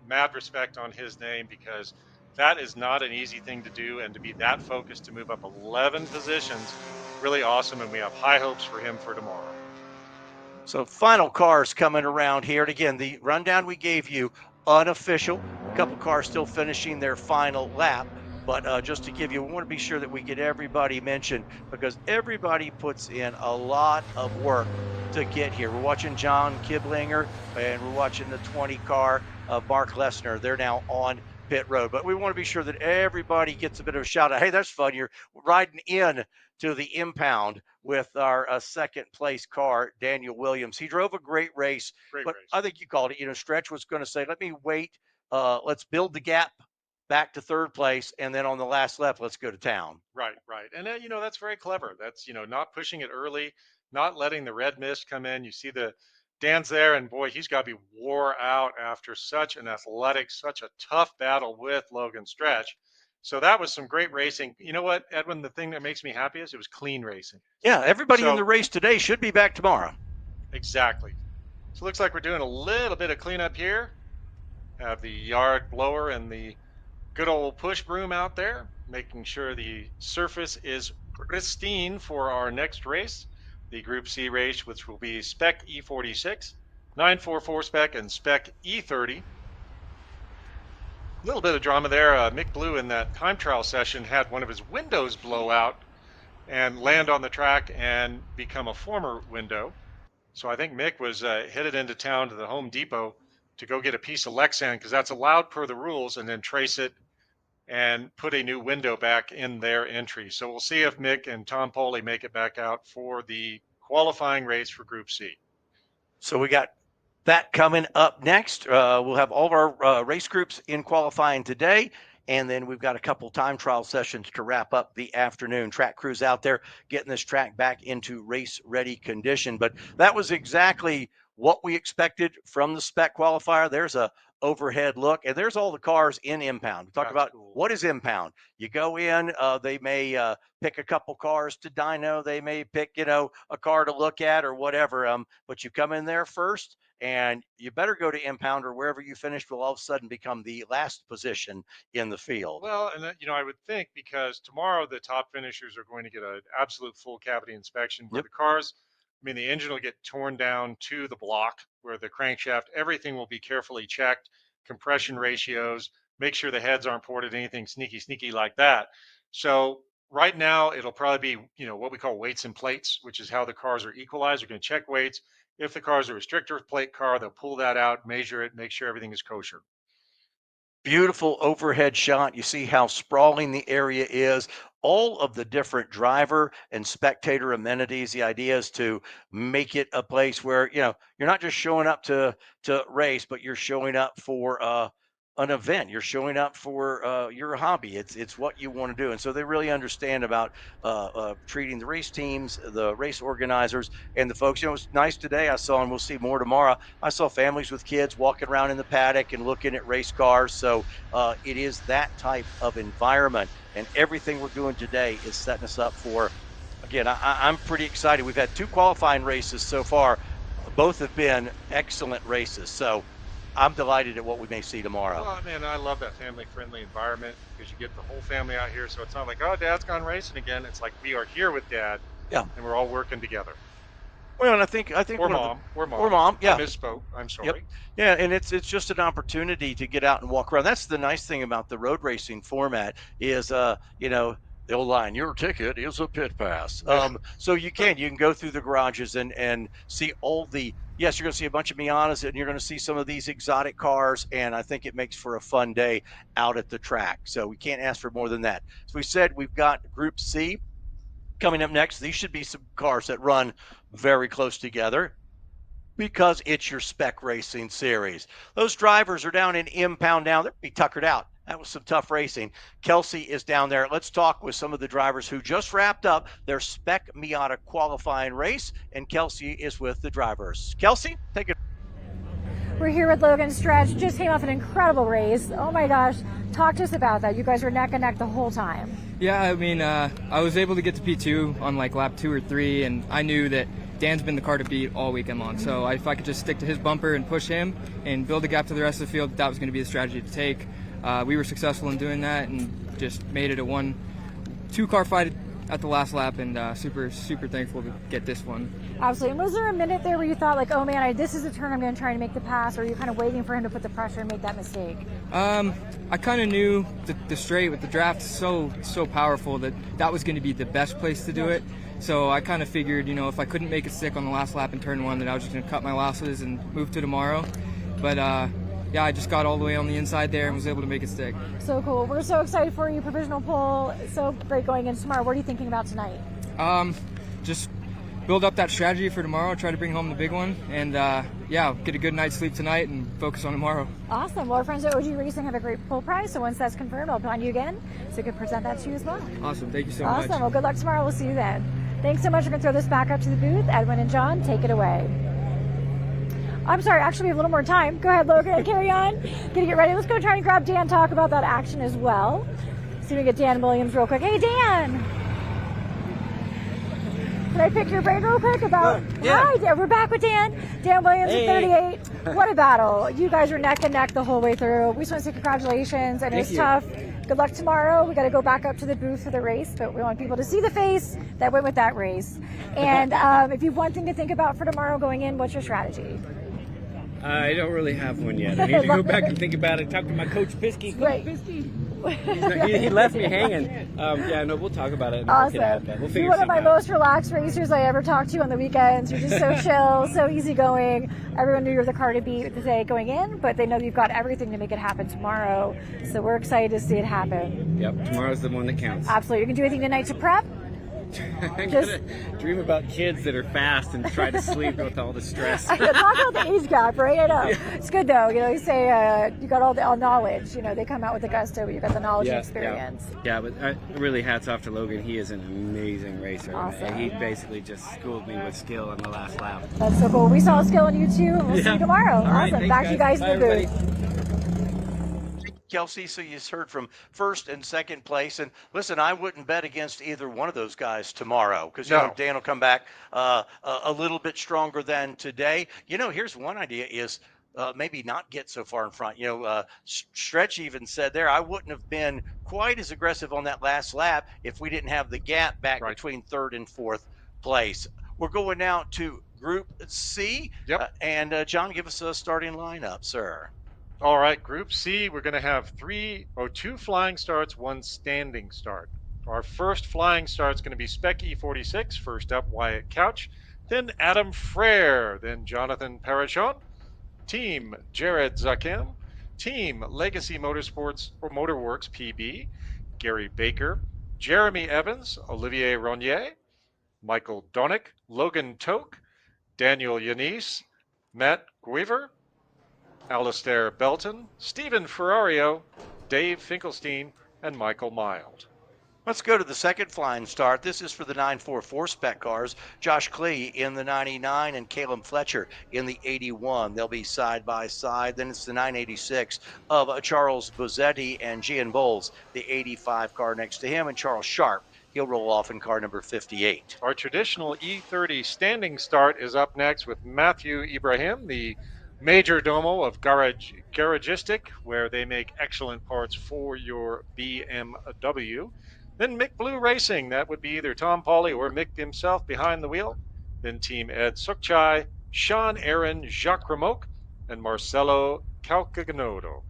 [SPEAKER 3] mad respect on his name, because that is not an easy thing to do, and to be that focused to move up 11 positions, really awesome, and we have high hopes for him for tomorrow.
[SPEAKER 2] So final cars coming around here. And again, the rundown we gave you, unofficial. A couple cars still finishing their final lap. But just to give you, we want to be sure that we get everybody mentioned, because everybody puts in a lot of work to get here. We're watching John Kiblinger, and we're watching the 20 car of Mark Lesnar. They're now on pit road. But we want to be sure that everybody gets a bit of a shout out. Hey, that's fun. You're riding in to the Impound with our second place car, Daniel Williams. He drove a great race. But I think you called it, Stretch was going to say, let me wait. Let's build the gap back to third place, and then on the last lap, let's go to town.
[SPEAKER 3] Right. And that's very clever. That's, not pushing it early, not letting the red mist come in. You see Dan's there, and boy, he's got to be wore out after such an athletic, such a tough battle with Logan Stretch. So that was some great racing. You know what, Edwin, the thing that makes me happy is it was clean racing.
[SPEAKER 2] Yeah, everybody in the race today should be back tomorrow.
[SPEAKER 3] Exactly. So it looks like we're doing a little bit of cleanup here. Have the yard blower and the good old push broom out there, making sure the surface is pristine for our next race, the Group C race, which will be Spec E46, 944 Spec, and Spec E30. A little bit of drama there. Mick Blue in that time trial session had one of his windows blow out and land on the track and become a former window. So I think Mick was headed into town to the Home Depot to go get a piece of Lexan, because that's allowed per the rules, and then trace it and put a new window back in their entry. So we'll see if Mick and Tom Poley make it back out for the qualifying race for Group C.
[SPEAKER 2] So we got that coming up next. We'll have all of our race groups in qualifying today, and then we've got a couple time trial sessions to wrap up the afternoon. Track crews out there getting this track back into race-ready condition. But that was exactly what we expected from the Spec qualifier. There's a overhead look, and there's all the cars in Impound. We talk about what is Impound. You go in, they may pick a couple cars to dyno, they may pick a car to look at or whatever, but you come in there first, and you better go to Impound, or wherever you finished will all of a sudden become the last position in the field.
[SPEAKER 3] Well, and I would think, because tomorrow the top finishers are going to get an absolute full cavity inspection where the cars, the engine will get torn down to the block, where the crankshaft, everything will be carefully checked, compression ratios, make sure the heads aren't ported, anything sneaky like that. So right now it'll probably be, what we call weights and plates, which is how the cars are equalized. They're going to check weights. If the car's a restrictor plate car, they'll pull that out, measure it, make sure everything is kosher.
[SPEAKER 2] Beautiful overhead shot. You see how sprawling the area is. All of the different driver and spectator amenities. The idea is to make it a place where, you're not just showing up to race, but you're showing up for an event. You're showing up for your hobby. It's what you want to do. And so they really understand about treating the race teams, the race organizers, and the folks. It was nice today. I saw, and we'll see more tomorrow, I saw families with kids walking around in the paddock and looking at race cars. So it is that type of environment. And everything we're doing today is setting us up for, again, I'm pretty excited. We've had 2 qualifying races so far. Both have been excellent races. So I'm delighted at what we may see tomorrow.
[SPEAKER 3] Oh, man, I love that family-friendly environment, because you get the whole family out here. So it's not like, oh, Dad's gone racing again. It's like we are here with Dad, and we're all working together.
[SPEAKER 2] Well, and I think
[SPEAKER 3] or mom,
[SPEAKER 2] yeah.
[SPEAKER 3] I misspoke. I'm sorry.
[SPEAKER 2] Yep. Yeah, and it's just an opportunity to get out and walk around. That's the nice thing about the road racing format is, the old line, your ticket is a pit pass. So you can go through the garages and see all the, yes, you're going to see a bunch of Miatas, and you're going to see some of these exotic cars, and I think it makes for a fun day out at the track. So we can't ask for more than that. So we said we've got Group C coming up next. These should be some cars that run very close together. Because it's your Spec Racing Series. Those drivers are down in Impound now. They'll be tuckered out. That was some tough racing. Kelsey is down there. Let's talk with some of the drivers who just wrapped up their Spec Miata qualifying race, and Kelsey is with the drivers. Kelsey, take it.
[SPEAKER 7] We're here with Logan Stretch. Just came off an incredible race. Oh my gosh. Talk to us about that. You guys were neck and neck the whole time.
[SPEAKER 16] Yeah, I mean, I was able to get to P2 on like lap 2 or 3, and I knew that Dan's been the car to beat all weekend long. So if I could just stick to his bumper and push him and build a gap to the rest of the field, that was going to be the strategy to take. We were successful in doing that and just made it a 1-2 car fight at the last lap, and super thankful to get this one.
[SPEAKER 7] Absolutely. And was there a minute there where you thought like, oh man, this is the turn I'm going to try and make the pass, or are you kind of waiting for him to put the pressure and make that mistake?
[SPEAKER 16] I kind of knew the straight with the draft so powerful that was going to be the best place to do it. So I kind of figured, if I couldn't make it stick on the last lap in turn 1, then I was just going to cut my losses and move to tomorrow. But yeah, I just got all the way on the inside there and was able to make it stick.
[SPEAKER 7] So cool. We're so excited for you. Provisional pole. So great going into tomorrow. What are you thinking about tonight?
[SPEAKER 16] Just build up that strategy for tomorrow, try to bring home the big one, and yeah, get a good night's sleep tonight and focus on tomorrow. Awesome.
[SPEAKER 7] Well, our friends at OG Racing have a great pole prize, so once that's confirmed, I'll plan you again so we can present that to you as well.
[SPEAKER 16] Awesome. Thank you so much.
[SPEAKER 7] Awesome. Well, good luck tomorrow. We'll see you then. Thanks so much. We're going to throw this back up to the booth. Edwin and John, take it away. I'm sorry, actually we have a little more time. Go ahead, Logan, carry on. Gonna get ready. Let's go try and grab Dan, talk about that action as well. See if we can get Dan Williams real quick. Hey, Dan! Can I pick your brain real quick about...
[SPEAKER 17] Yeah.
[SPEAKER 7] Hi, Dan. We're back with Dan. Dan Williams at 38. What a battle. You guys were neck and neck the whole way through. We just want to say congratulations, and it was tough. Good luck tomorrow. We got to go back up to the booth for the race, but we want people to see the face that went with that race. And if you have one thing to think about for tomorrow going in, what's your strategy?
[SPEAKER 17] I don't really have one yet. I need to go back and think about it. Talk to my coach, Pisky.
[SPEAKER 7] Right.
[SPEAKER 17] Pisky. He left me hanging. Yeah, no, we'll talk about it. And
[SPEAKER 7] Awesome.
[SPEAKER 17] We'll figure
[SPEAKER 7] You're one of my
[SPEAKER 17] something out.
[SPEAKER 7] most relaxed racers I ever talked to on the weekends. You're just so chill, so easygoing. Everyone knew you're the car to beat today going in, but they know you've got everything to make it happen tomorrow. So we're excited to see it happen.
[SPEAKER 17] Yep, tomorrow's the one that counts.
[SPEAKER 7] Absolutely. You're going to do anything tonight to prep?
[SPEAKER 17] I'm gonna dream about kids that are fast and try to sleep with all the stress.
[SPEAKER 7] Talk about the age gap, right? I know. It's good though. You say you got all the knowledge. They come out with the gusto, but you got the knowledge and experience.
[SPEAKER 17] Yeah, but really hats off to Logan. He is an amazing racer.
[SPEAKER 7] Awesome.
[SPEAKER 17] He basically just schooled me with skill on the last lap.
[SPEAKER 7] That's so cool. We saw a skill in you too. We'll see you tomorrow.
[SPEAKER 17] All right,
[SPEAKER 7] awesome.
[SPEAKER 17] thanks,
[SPEAKER 7] Back to you guys
[SPEAKER 17] Bye,
[SPEAKER 7] in the booth.
[SPEAKER 17] everybody.
[SPEAKER 2] Kelsey, so you heard from first and second place. And listen, I wouldn't bet against either one of those guys tomorrow because Dan will come back a little bit stronger than today. Here's one idea is maybe not get so far in front. Stretch even said there, I wouldn't have been quite as aggressive on that last lap if we didn't have the gap back between third and fourth place. We're going now to Group C.
[SPEAKER 3] Yep.
[SPEAKER 2] And John, give us a starting lineup, sir.
[SPEAKER 3] All right, Group C, we're going to have two flying starts, one standing start. Our first flying start is going to be Spec E46, first up Wyatt Couch, then Adam Frere, then Jonathan Parachon, Team Jared Zakem, Team Legacy Motorsports or Motorworks PB, Gary Baker, Jeremy Evans, Olivier Ronier, Michael Donick, Logan Toke, Daniel Yanis, Matt Guiver, Alistair Belton, Stephen Ferrario, Dave Finkelstein, and Michael Mild.
[SPEAKER 2] Let's go to the second flying start. This is for the 944 spec cars. Josh Klee in the 99 and Caleb Fletcher in the 81. They'll be side by side. Then it's the 986 of Charles Bozzetti and Gian Bowles, the 85 car next to him, and Charles Sharp. He'll roll off in car number 58.
[SPEAKER 3] Our traditional E30 standing start is up next with Matthew Ibrahim, the major domo of Garagistic, where they make excellent parts for your BMW. Then Mick Blue Racing, that would be either Tom Pauly or Mick himself behind the wheel. Then Team Ed Sukchai, Sean Aaron, Jacques Remoque, and Marcelo Calcagnodo.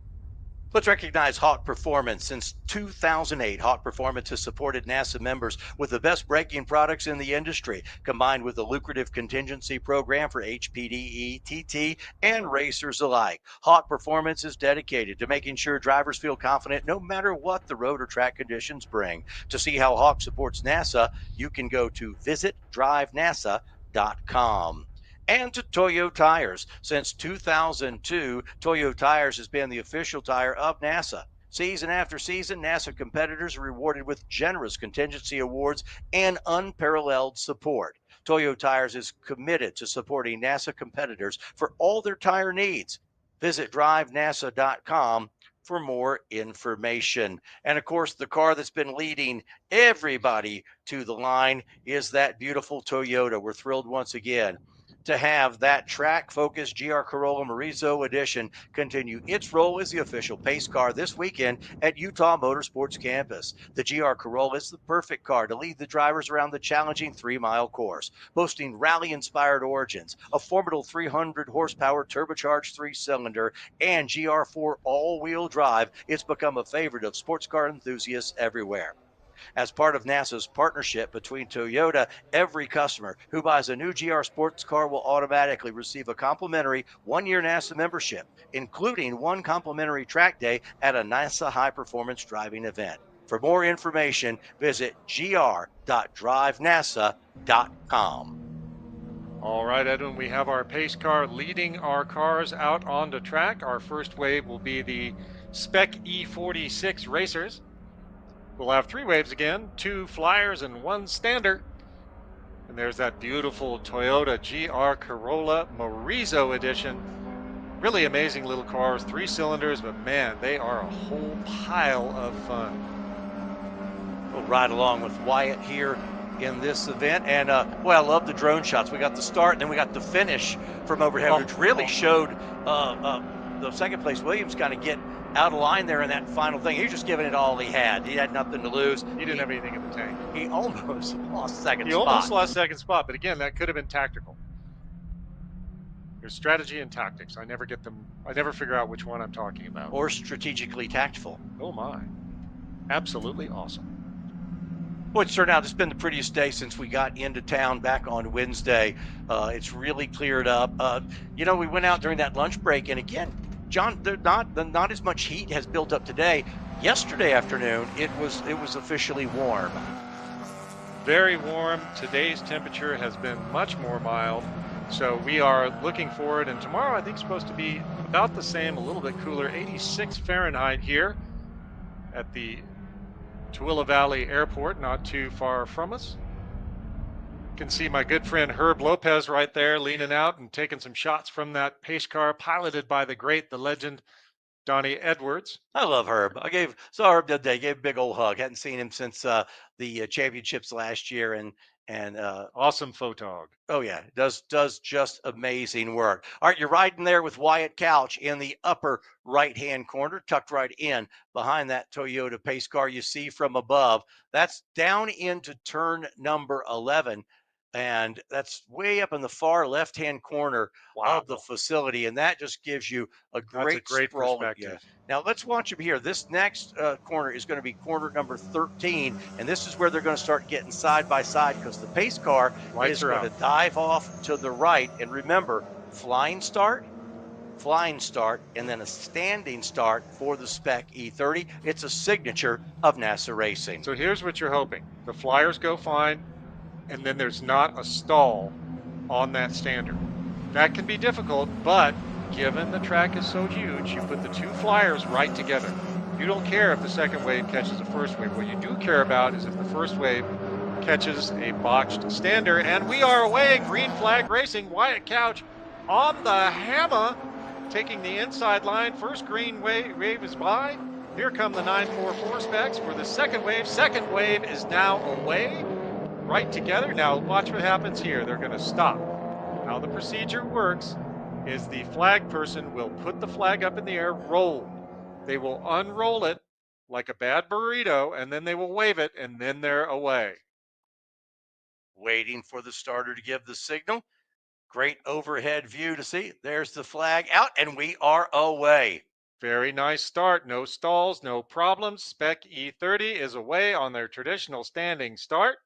[SPEAKER 2] Let's recognize Hawk Performance. Since 2008, Hawk Performance has supported NASA members with the best braking products in the industry, combined with a lucrative contingency program for HPDE, TT, and racers alike. Hawk Performance is dedicated to making sure drivers feel confident no matter what the road or track conditions bring. To see how Hawk supports NASA, you can go to visitdrivenasa.com. And to Toyo Tires. Since 2002, Toyo Tires has been the official tire of NASA. Season after season, NASA competitors are rewarded with generous contingency awards and unparalleled support. Toyo Tires is committed to supporting NASA competitors for all their tire needs. Visit DRIVENASA.com for more information. And of course, the car that's been leading everybody to the line is that beautiful Toyota. We're thrilled once again to have that track-focused GR Corolla Morizo Edition continue its role as the official pace car this weekend at Utah Motorsports Campus. The GR Corolla is the perfect car to lead the drivers around the challenging 3-mile course, boasting rally-inspired origins, a formidable 300-horsepower turbocharged 3-cylinder, and GR4 all-wheel drive. It's become a favorite of sports car enthusiasts everywhere. As part of NASA's partnership between Toyota, every customer who buys a new GR sports car will automatically receive a complimentary 1-year NASA membership, including 1 complimentary track day at a NASA high-performance driving event. For more information, visit gr.drivenasa.com.
[SPEAKER 3] All right, Edwin, we have our pace car leading our cars out on the track. Our first wave will be the Spec E46 Racers. We'll have 3 waves again, 2 flyers and 1 stander. And there's that beautiful Toyota GR Corolla Morizo Edition. Really amazing little cars, 3 cylinders, but man, they are a whole pile of fun.
[SPEAKER 2] We'll ride along with Wyatt here in this event. And boy, I love the drone shots. We got the start and then we got the finish from overhead, which really showed the second place Williams kind of get out of line there in that final thing. He was just giving it all he had. He had nothing to lose.
[SPEAKER 3] He didn't have anything in the tank.
[SPEAKER 2] He almost lost second spot.
[SPEAKER 3] He almost lost second spot, but again, that could have been tactical. There's strategy and tactics. I never get them. I never figure out which one I'm talking about.
[SPEAKER 2] Or strategically tactful.
[SPEAKER 3] Oh my. Absolutely awesome.
[SPEAKER 2] Boy, it's turned out it's been the prettiest day since we got into town back on Wednesday. It's really cleared up. We went out during that lunch break, and again, John, not as much heat has built up today. Yesterday afternoon, it was officially warm.
[SPEAKER 3] Very warm. Today's temperature has been much more mild. So we are looking forward, and tomorrow I think it's supposed to be about the same, a little bit cooler, 86 Fahrenheit here at the Tooele Valley Airport, not too far from us. You can see my good friend Herb Lopez right there leaning out and taking some shots from that pace car piloted by the great, the legend, Donnie Edwards.
[SPEAKER 2] I love Herb. Saw Herb the other day, gave a big old hug. Hadn't seen him since the championships last year, and
[SPEAKER 3] awesome photog.
[SPEAKER 2] Oh yeah, does just amazing work. All right, you're riding there with Wyatt Couch in the upper right-hand corner, tucked right in behind that Toyota pace car you see from above. That's down into turn number 11. And that's way up in the far left-hand corner of the facility, and that just gives you a great
[SPEAKER 3] perspective.
[SPEAKER 2] Yeah. Now let's watch them here. This next corner is going to be corner number 13, and this is where they're going to start getting side by side because the pace car is going to dive off to the right. And remember, flying start, and then a standing start for the Spec E30. It's a signature of NASA racing.
[SPEAKER 3] So here's what you're hoping: the flyers go fine, and then there's not a stall on that stander. That can be difficult, but given the track is so huge, you put the 2 flyers right together. You don't care if the second wave catches the first wave. What you do care about is if the first wave catches a botched stander. And we are away, green flag racing. Wyatt Couch on the hammer, taking the inside line. First green wave is by. Here come the 944 specs for the second wave. Second wave is now away. Right together. Now watch what happens here. They're going to stop. How the procedure works is the flag person will put the flag up in the air, roll. They will unroll it like a bad burrito, and then they will wave it, and then they're away.
[SPEAKER 2] Waiting for the starter to give the signal. Great overhead view to see. There's the flag out, and we are away.
[SPEAKER 3] Very nice start. No stalls, no problems. Spec E30 is away on their traditional standing start.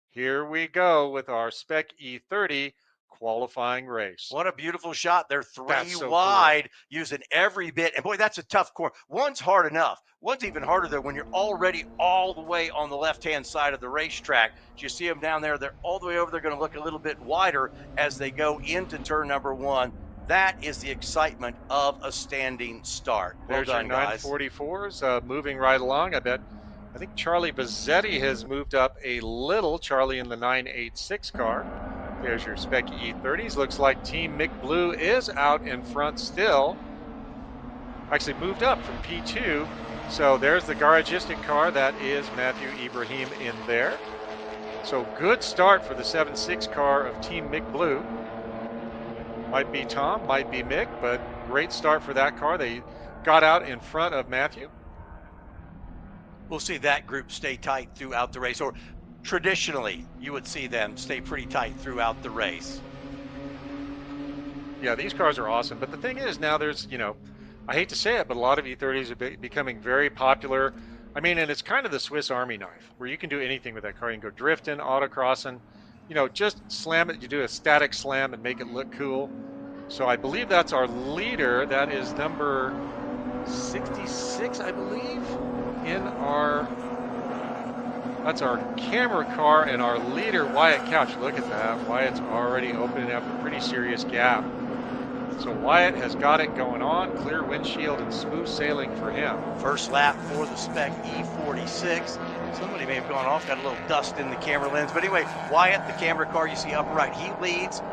[SPEAKER 3] Here we go with our Spec E30 qualifying race.
[SPEAKER 2] What a beautiful shot. They're three
[SPEAKER 3] That's so
[SPEAKER 2] wide, using every bit. And boy, that's a tough corner. One's hard enough. One's even harder though when you're already all the way on the left-hand side of the racetrack. You see them down there. They're all the way over. They're going to look a little bit wider as they go into turn number 1. That is the excitement of a standing start. Well
[SPEAKER 3] There's
[SPEAKER 2] done,
[SPEAKER 3] your
[SPEAKER 2] guys.
[SPEAKER 3] 944s moving right along. I think Charlie Bazzetti has moved up a little. Charlie in the 986 car. There's your Spec E30s. Looks like Team McBlue is out in front still. Actually moved up from P2. So there's the Garagistic car. That is Matthew Ibrahim in there. So good start for the 7.6 car of Team McBlue. Might be Tom, might be Mick, but great start for that car. They got out in front of Matthew.
[SPEAKER 2] We'll see that group stay tight throughout the race, or traditionally you would see them stay pretty tight throughout the race.
[SPEAKER 3] Yeah, these cars are awesome. But the thing is, now there's, I hate to say it, but a lot of E30s are becoming very popular. I mean, and it's kind of the Swiss Army knife, where you can do anything with that car. You can go drifting, autocrossing, just slam it. You do a static slam and make it look cool. So I believe that's our leader. That is number 66, I believe, that's our camera car, and our leader, Wyatt Couch. Look at that. Wyatt's already opening up a pretty serious gap. So Wyatt has got it going on. Clear windshield and smooth sailing for him.
[SPEAKER 2] First lap for the Spec E46. Somebody may have gone off, got a little dust in the camera lens. But anyway, Wyatt, the camera car you see up right, he leads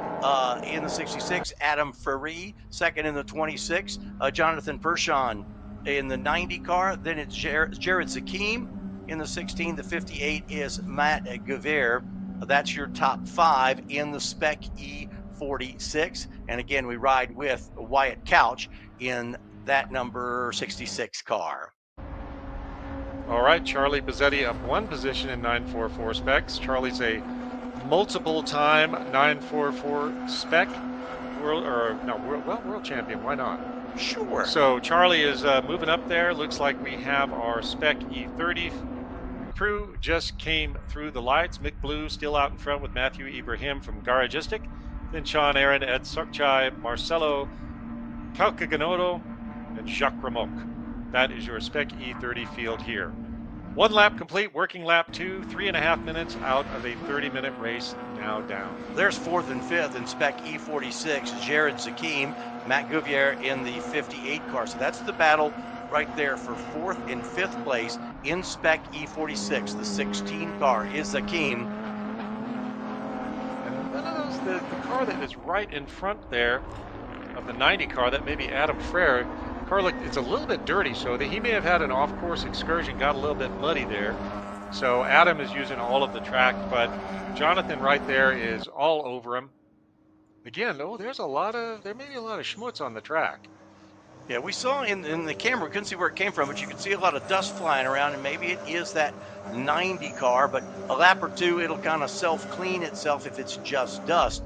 [SPEAKER 2] in the 66. Adam Ferree, second in the 26. Jonathan Pershon in the 90 car. Then it's Jared Zakim in the 16. The 58 is Matt Guevere. That's your top 5 in the Spec E46. And again, we ride with Wyatt Couch in that number 66 car.
[SPEAKER 3] All right, Charlie Bazzetti up 1 position in 944 specs. Charlie's a multiple-time 944 spec world champion. Why not?
[SPEAKER 2] Sure.
[SPEAKER 3] So Charlie is moving up there. Looks like we have our Spec E30 crew just came through the lights. Mick Blue still out in front with Matthew Ibrahim from Garagistic. Then Sean Aaron, Ed Sokchai, Marcelo Calcaganoto, and Jacques Ramok. That is your Spec E30 field here. 1 lap complete, working lap 2, 3.5 minutes out of a 30-minute race, now down.
[SPEAKER 2] There's 4th and 5th in Spec E46, Jared Zakim, Matt Guvier in the 58 car. So that's the battle right there for 4th and 5th place in Spec E46. The 16 car is Zakim.
[SPEAKER 3] And none of those, the car that is right in front there of the 90 car, that may be Adam Frere. It's a little bit dirty, so that he may have had an off-course excursion, got a little bit muddy there. So Adam is using all of the track, but Jonathan right there is all over him. Again, there may be a lot of schmutz on the track.
[SPEAKER 2] Yeah, we saw in the camera, we couldn't see where it came from, but you could see a lot of dust flying around, and maybe it is that 90 car, but a lap or 2, it'll kind of self-clean itself if it's just dust.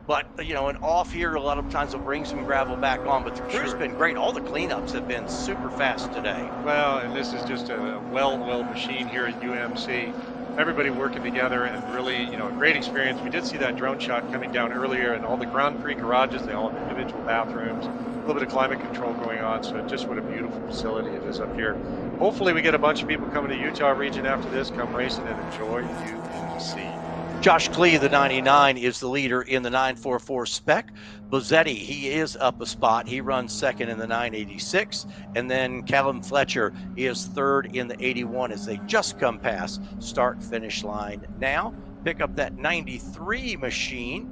[SPEAKER 2] But, and off here, a lot of times they'll bring some gravel back on, but the crew's been great. All the cleanups have been super fast today.
[SPEAKER 3] Well, and this is just a well-oiled machine here at UMC. Everybody working together and really, a great experience. We did see that drone shot coming down earlier, and all the Grand Prix garages, they all have individual bathrooms, a little bit of climate control going on, so just what a beautiful facility it is up here. Hopefully we get a bunch of people coming to Utah region after this, come racing and enjoy UMC.
[SPEAKER 2] Josh Klee, the 99, is the leader in the 944 Spec. Bozzetti, he is up a spot. He runs 2nd in the 986. And then Callum Fletcher is 3rd in the 81 as they just come past start-finish line now. Pick up that 93 machine.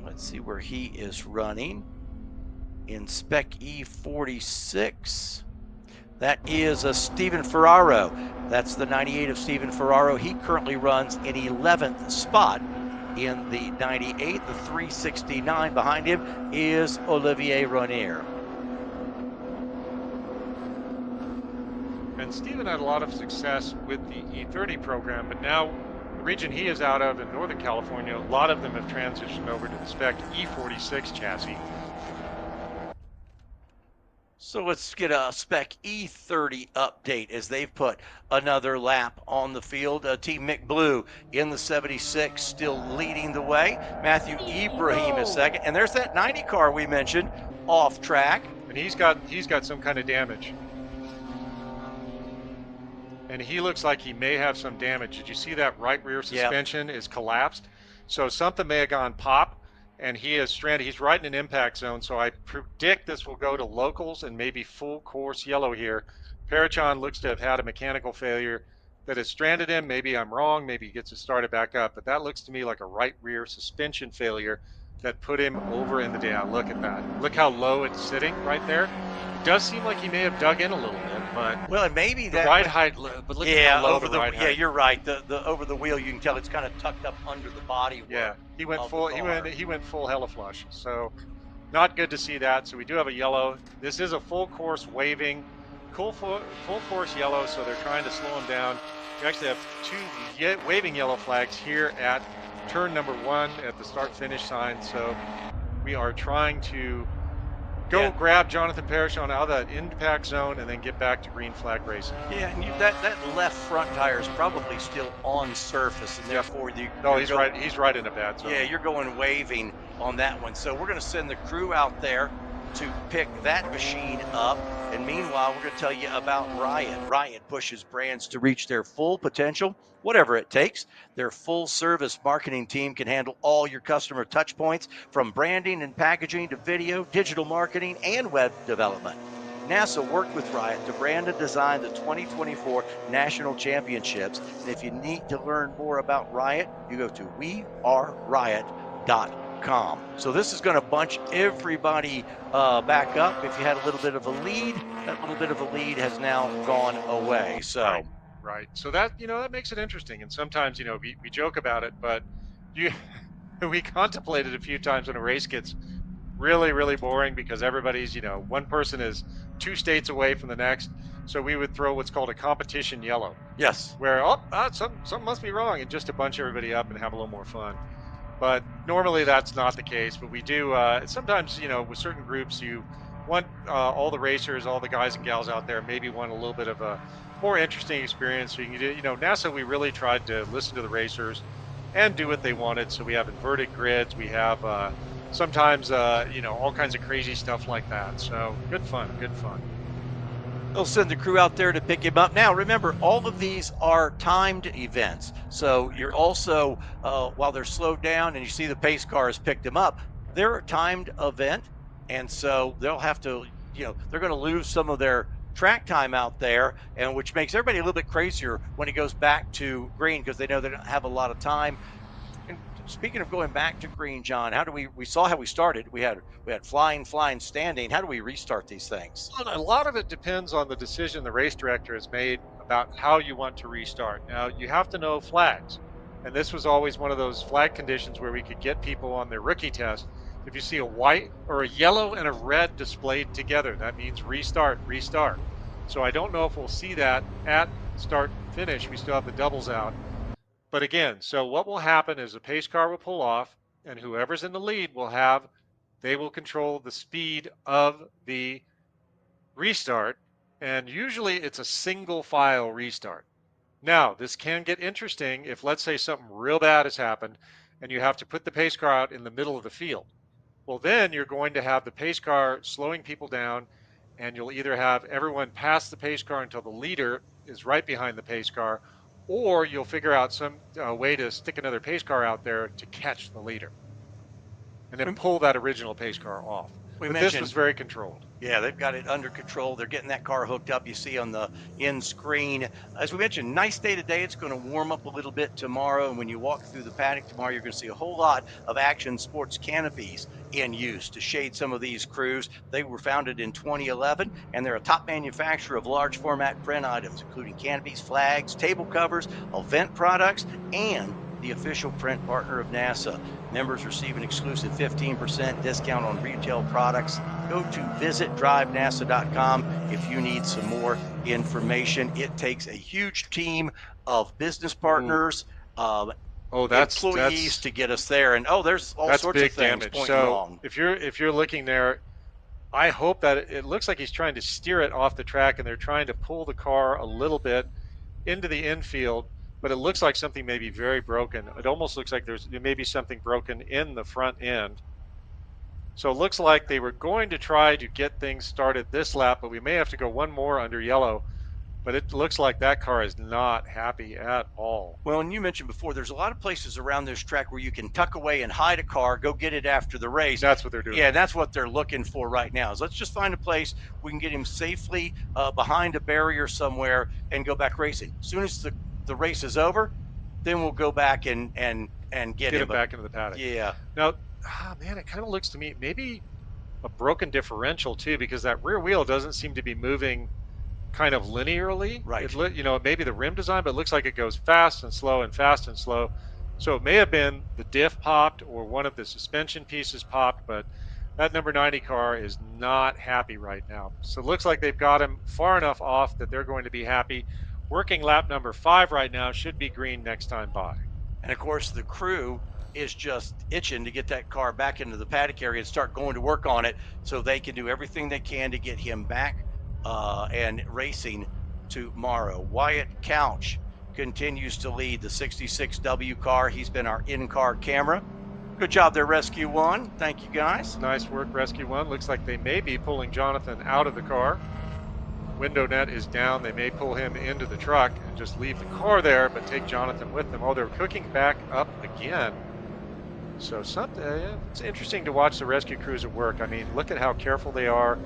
[SPEAKER 2] Let's see where he is running. In Spec E46. That is a Stephen Ferraro. That's the 98 of Stephen Ferraro. He currently runs in 11th spot in the 98. The 369 behind him is Olivier Ronier.
[SPEAKER 3] And Stephen had a lot of success with the E30 program, but now the region he is out of in Northern California, a lot of them have transitioned over to the Spec E46 chassis.
[SPEAKER 2] So let's get a Spec E30 update as they've put another lap on the field. Team Mick Blue in the 76 still leading the way. Matthew Ibrahim is second. And there's that 90 car we mentioned off track.
[SPEAKER 3] And he's got some kind of damage. And he looks like he may have some damage. Did you see that right rear suspension is collapsed? So something may have gone pop. And he is stranded. He's right in an impact zone, so I predict this will go to locals and maybe full course yellow here. Parachon looks to have had a mechanical failure that has stranded him. Maybe I'm wrong. Maybe he gets it started back up. But that looks to me like a right rear suspension failure that put him over in the down. Look at that. Look how low it's sitting right there. It does seem like he may have dug in a little bit, but
[SPEAKER 2] well, and maybe
[SPEAKER 3] the
[SPEAKER 2] that
[SPEAKER 3] ride height. But look at how low
[SPEAKER 2] over
[SPEAKER 3] the ride height.
[SPEAKER 2] Yeah, you're right. The over the wheel, you can tell it's kind of tucked up under the body.
[SPEAKER 3] Yeah, he went full. He went full hella flush. So, not good to see that. So we do have a yellow. This is a full course waving, full course yellow. So they're trying to slow him down. We actually have two waving yellow flags here at turn number 1 at the start finish sign. So we are trying to go grab Jonathan Parachon out of that impact zone and then get back to green flag racing.
[SPEAKER 2] Yeah, and that left front tire is probably still on surface, and therefore
[SPEAKER 3] he's right in a bad zone.
[SPEAKER 2] Yeah, you're going waving on that one. So we're going to send the crew out there to pick that machine up. And meanwhile, we're going to tell you about Riot. Riot pushes brands to reach their full potential, whatever it takes. Their full-service marketing team can handle all your customer touch points, from branding and packaging to video, digital marketing, and web development. NASA worked with Riot to brand and design the 2024 National Championships. And if you need to learn more about Riot, you go to weareriot.com. So this is going to bunch everybody back up. If you had a little bit of a lead, that little bit of a lead has now gone away. So
[SPEAKER 3] right. So that that makes it interesting. And sometimes we joke about it, but we contemplated a few times when a race gets really, really boring because everybody's one person is 2 states away from the next. So we would throw what's called a competition yellow.
[SPEAKER 2] Yes.
[SPEAKER 3] Where something must be wrong, and just to bunch everybody up and have a little more fun. But normally that's not the case. But we do sometimes, with certain groups, you want all the racers, all the guys and gals out there, maybe want a little bit of a more interesting experience. So you can do, NASA, we really tried to listen to the racers and do what they wanted. So we have inverted grids. We have sometimes, all kinds of crazy stuff like that. So good fun.
[SPEAKER 2] They'll send the crew out there to pick him up. Now, remember, all of these are timed events. So you're also, while they're slowed down and you see the pace car has picked him up, they're a timed event. And so they'll have to, they're going to lose some of their track time out there, and which makes everybody a little bit crazier when he goes back to green because they know they don't have a lot of time. And speaking of going back to green, John, how do we saw how we started. We had flying, standing. How do we restart these things?
[SPEAKER 3] Well, a lot of it depends on the decision the race director has made about how you want to restart. Now, you have to know flags. And this was always one of those flag conditions where we could get people on their rookie test. If you see a white or a yellow and a red displayed together, that means restart. So I don't know if we'll see that at start finish. We still have the doubles out. But again, so what will happen is a pace car will pull off, and whoever's in the lead they will control the speed of the restart. And usually it's a single file restart. Now, this can get interesting if, let's say, something real bad has happened and you have to put the pace car out in the middle of the field. Well, then you're going to have the pace car slowing people down, and you'll either have everyone pass the pace car until the leader is right behind the pace car, or you'll figure out some way to stick another pace car out there to catch the leader and then pull that original pace car off. But this was very controlled.
[SPEAKER 2] Yeah, they've got it under control. They're getting that car hooked up. You see on the end screen. As we mentioned, nice day today. It's going to warm up a little bit tomorrow. And when you walk through the paddock tomorrow, you're going to see a whole lot of Action Sports canopies in use to shade some of these crews. They were founded in 2011, and they're a top manufacturer of large format print items, including canopies, flags, table covers, event products, and the official print partner of NASA. Members receive an exclusive 15% discount on retail products. Go to visitdrivenasa.com if you need some more information. It takes a huge team of business partners, employees to get us there. And there's all sorts of things pointing along.
[SPEAKER 3] If you're looking there, I hope that it looks like he's trying to steer it off the track, and they're trying to pull the car a little bit into the infield, but it looks like something may be very broken. It almost looks like there may be something broken in the front end. So it looks like they were going to try to get things started this lap, but we may have to go one more under yellow. But it looks like that car is not happy at all.
[SPEAKER 2] Well, and you mentioned before, there's a lot of places around this track where you can tuck away and hide a car, go get it after the race.
[SPEAKER 3] That's what they're doing.
[SPEAKER 2] Yeah, that's what they're looking for right now. So let's just find a place we can get him safely behind a barrier somewhere and go back racing. As soon as the race is over, then we'll go back and get him
[SPEAKER 3] back into the paddock.
[SPEAKER 2] Yeah.
[SPEAKER 3] Now, man, it kind of looks to me maybe a broken differential too, because that rear wheel doesn't seem to be moving kind of linearly.
[SPEAKER 2] Right.
[SPEAKER 3] Maybe the rim design, but it looks like it goes fast and slow and fast and slow. So it may have been the diff popped or one of the suspension pieces popped, but that number 90 car is not happy right now. So it looks like they've got him far enough off that they're going to be happy. Working lap number 5 right now, should be green next time by.
[SPEAKER 2] And of course, the crew is just itching to get that car back into the paddock area and start going to work on it so they can do everything they can to get him back and racing tomorrow. Wyatt Couch continues to lead the 66W car. He's been our in-car camera. Good job there, Rescue One. Thank you, guys.
[SPEAKER 3] Nice work, Rescue One. Looks like they may be pulling Jonathan out of the car. Window net is down. They may pull him into the truck and just leave the car there, but take Jonathan with them. Oh, they're cooking back up again. So it's interesting to watch the rescue crews at work. I mean, look at how careful they are,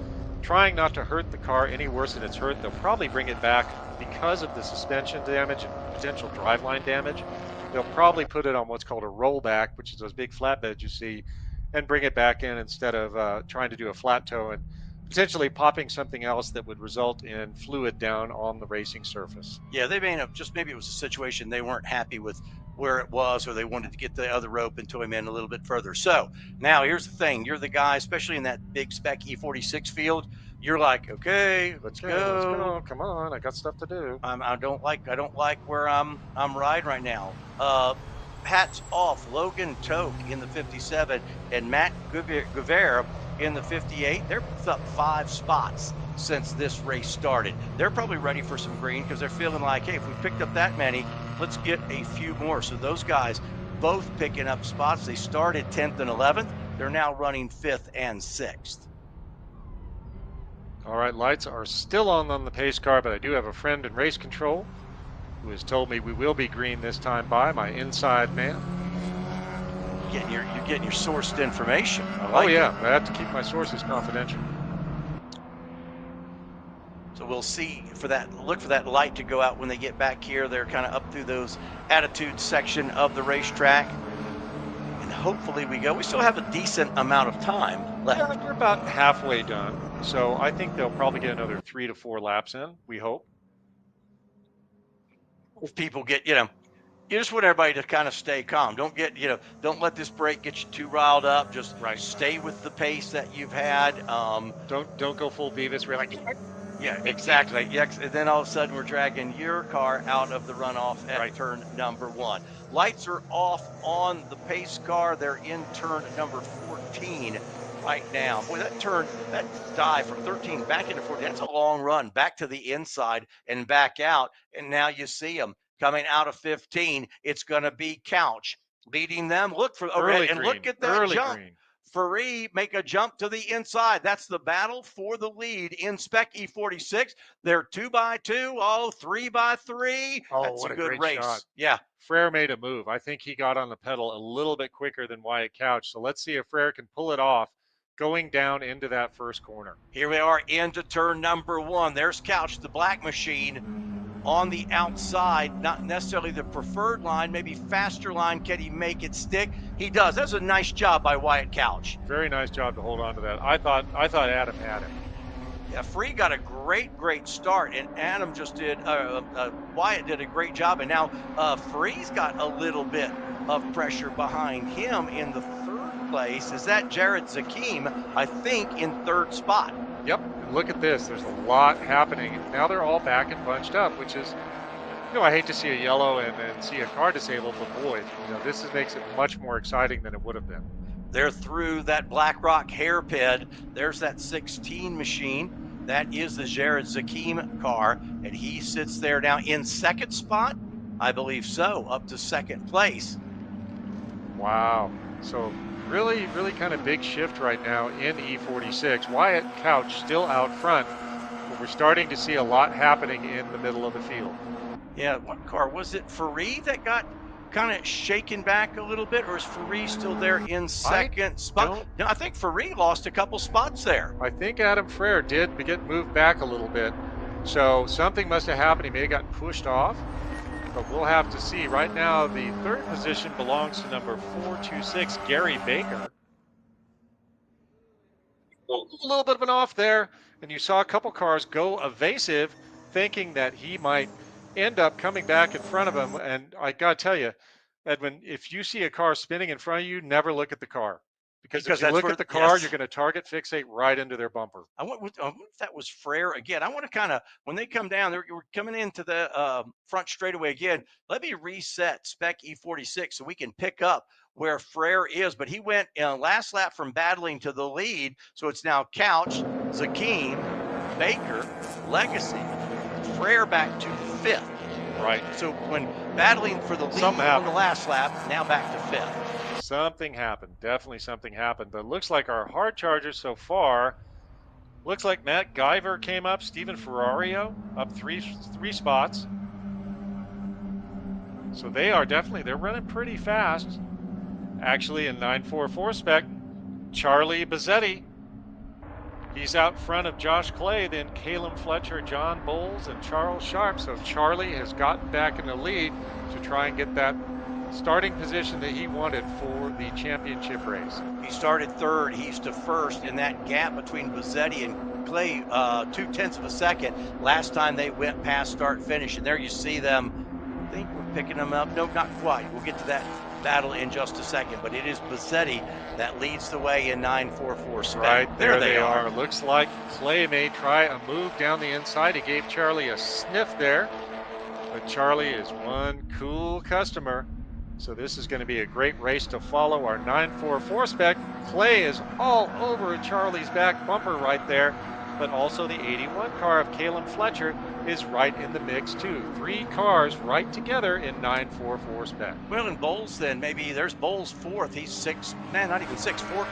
[SPEAKER 3] trying not to hurt the car any worse than it's hurt. They'll probably bring it back because of the suspension damage and potential driveline damage. They'll probably put it on what's called a rollback, which is those big flatbeds you see, and bring it back in instead of trying to do a flat tow and potentially popping something else that would result in fluid down on the racing surface.
[SPEAKER 2] Yeah, they may have maybe it was a situation they weren't happy with where it was, or they wanted to get the other rope and tow him in a little bit further. So now here's the thing. You're the guy, especially in that big Spec E46 field, you're like, okay, let's go.
[SPEAKER 3] Come on, I got stuff to do.
[SPEAKER 2] I don't like where I'm riding right now. Hats off, Logan Toke in the 57 and Matt Guevara in the 58. They're up 5 spots since this race started. They're probably ready for some green because they're feeling like, hey, if we picked up that many, let's get a few more. So those guys both picking up spots. They started 10th and 11th. They're now running 5th and 6th.
[SPEAKER 3] All right, lights are still on the pace car, but I do have a friend in race control who has told me we will be green this time by, my inside man.
[SPEAKER 2] You're getting your sourced information. I
[SPEAKER 3] have to keep my sources confidential.
[SPEAKER 2] So we'll see look for that light to go out when they get back here. They're kind of up through those attitude section of the racetrack. And hopefully we still have a decent amount of time left.
[SPEAKER 3] Yeah, we're about halfway done. So I think they'll probably get another 3 to 4 laps in, we hope.
[SPEAKER 2] If people get, you just want everybody to kind of stay calm. Don't don't let this break get you too riled up. Just stay with the pace that you've had.
[SPEAKER 3] Don't go full Beavis. We're like,
[SPEAKER 2] yeah, exactly. Yeah, and then all of a sudden we're dragging your car out of the runoff at turn number 1. Lights are off on the pace car. They're in turn number 14 right now. Boy, that dive from 13 back into 14, that's a long run back to the inside and back out. And now you see them coming out of 15. It's going to be Couch leading them. Look for
[SPEAKER 3] early
[SPEAKER 2] and
[SPEAKER 3] green.
[SPEAKER 2] Look at that jump.
[SPEAKER 3] Green.
[SPEAKER 2] Free make a jump to the inside. That's the battle for the lead in Spec E46. They're 2x2, 3x3.
[SPEAKER 3] Oh,
[SPEAKER 2] that's
[SPEAKER 3] what
[SPEAKER 2] a good
[SPEAKER 3] great
[SPEAKER 2] race.
[SPEAKER 3] Shot.
[SPEAKER 2] Yeah.
[SPEAKER 3] Frere made a move. I think he got on the pedal a little bit quicker than Wyatt Couch. So let's see if Frere can pull it off going down into that first corner.
[SPEAKER 2] Here we are into turn number 1. There's Couch, the black machine, on the outside, not necessarily the preferred line, maybe faster line. Can he make it stick? He does. That's a nice job by Wyatt Couch.
[SPEAKER 3] Very nice job to hold on to that. I thought Adam had him.
[SPEAKER 2] Yeah, Free got a great start, and Adam just did. Wyatt did a great job, and now Free's got a little bit of pressure behind him in the 3rd place. Is that Jared Zakim? I think in 3rd spot.
[SPEAKER 3] Yep. And look at this. There's a lot happening. Now they're all back and bunched up, which is, I hate to see a yellow and then see a car disabled, but boy, this makes it much more exciting than it would have been.
[SPEAKER 2] They're through that Black Rock hairpin. There's that 16 machine. That is the Jared Zakim car, and he sits there now in second spot, I believe so, up to second place.
[SPEAKER 3] Wow. So really kind of big shift right now in E46. Wyatt Couch still out front, but we're starting to see a lot happening in the middle of the field.
[SPEAKER 2] Yeah, what car was it? Ferree that got kind of shaken back a little bit, or is Ferree still there in second spot? No, I think Ferree lost a couple spots there.
[SPEAKER 3] I think Adam Frere did get moved back a little bit. So something must have happened. He may have gotten pushed off, but we'll have to see. Right now, the third position belongs to number 426, Gary Baker. A little bit of an off there, and you saw a couple cars go evasive, thinking that he might end up coming back in front of him. And I gotta tell you, Edwin, if you see a car spinning in front of you, never look at the car. Because if you look at the car, you're going to target fixate right into their bumper.
[SPEAKER 2] I wonder if that was Frere again. I want to kind of, when they come down, we're coming into the front straightaway again. Let me reset Spec E46 so we can pick up where Frere is. But he went last lap from battling to the lead. So it's now Couch, Zakim, Baker, Legacy, Frere back to fifth.
[SPEAKER 3] Right.
[SPEAKER 2] So when battling for the lead on the last lap, now back to fifth.
[SPEAKER 3] Something happened. Definitely something happened. But it looks like our hard chargers so far, looks like Matt Guyver came up, Stephen Ferrario up three spots. So they are definitely, they're running pretty fast. Actually in 944 spec, Charlie Bazzetti, he's out front of Josh Clay, then Caleb Fletcher, John Bowles, and Charles Sharp. So Charlie has gotten back in the lead to try and get that starting position that he wanted for the championship race.
[SPEAKER 2] He started third. He's to first in that gap between Bazzetti and Clay, 0.2 of a second. Last time they went past start finish, and there you see them. I think we're picking them up. No, not quite. We'll get to that battle in just a second, but it is Bazzetti that leads the way in 944 spec.
[SPEAKER 3] Right, there they are. Looks like Clay may try a move down the inside. He gave Charlie a sniff there, but Charlie is one cool customer. So this is going to be a great race to follow. Our 944 spec. Clay is all over Charlie's back bumper right there, but also the 81 car of Caleb Fletcher is right in the mix too. 3 cars right together in 944 spec.
[SPEAKER 2] Well, in Bowles then, maybe there's Bowles fourth. He's 4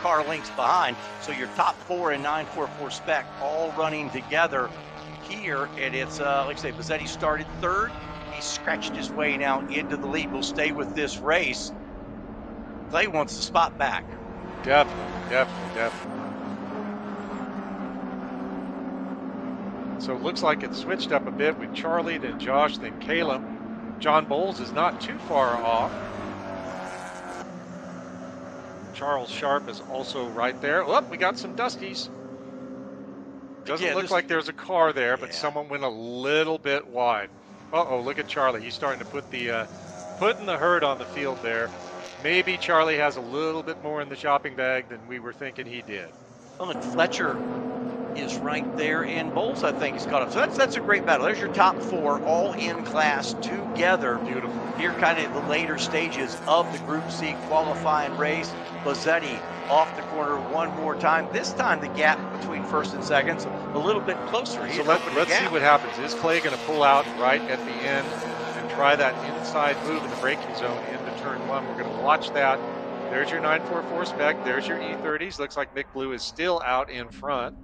[SPEAKER 2] car lengths behind. So your top 4 in 944 spec all running together here. And it's, like I say, Bazzetti started third. He scratched his way now into the lead. We'll stay with this race. Clay wants the spot back.
[SPEAKER 3] Definitely. So it looks like it switched up a bit with Charlie, then Josh, then Caleb. John Bowles is not too far off. Charles Sharp is also right there. Oh, we got some Dusties. Doesn't look like there's a car there, but someone went a little bit wide. Uh-oh, look at Charlie. He's starting to put the putting the herd on the field there. Maybe Charlie has a little bit more in the shopping bag than we were thinking he did.
[SPEAKER 2] Well, and Fletcher is right there, and Bowles, I think, is caught up. So that's a great battle. There's your top 4 all in class together.
[SPEAKER 3] Beautiful.
[SPEAKER 2] Here kind of the later stages of the Group C qualifying race. Bazzetti off the corner one more time. This time the gap between first and second's a little bit closer.
[SPEAKER 3] So let's see what happens. Is Clay going to pull out right at the end and try that inside move in the braking zone into turn 1? We're going to watch that. There's your 944 spec. There's your E30s. Looks like Mick Blue is still out in front.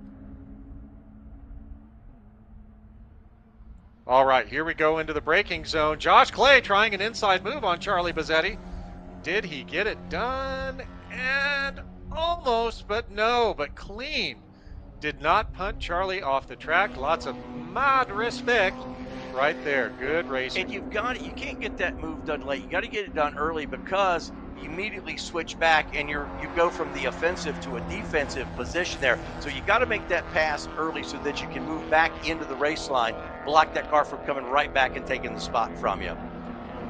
[SPEAKER 3] All right, here we go into the braking zone. Josh Clay trying an inside move on Charlie Bazzetti. Did he get it done? And almost, but no, but clean. Did not punt Charlie off the track. Lots of mad respect right there. Good racing.
[SPEAKER 2] And you can't get that move done late. You got to get it done early, because you immediately switch back and you go from the offensive to a defensive position there. So you got to make that pass early so that you can move back into the race line, block that car from coming right back and taking the spot from you.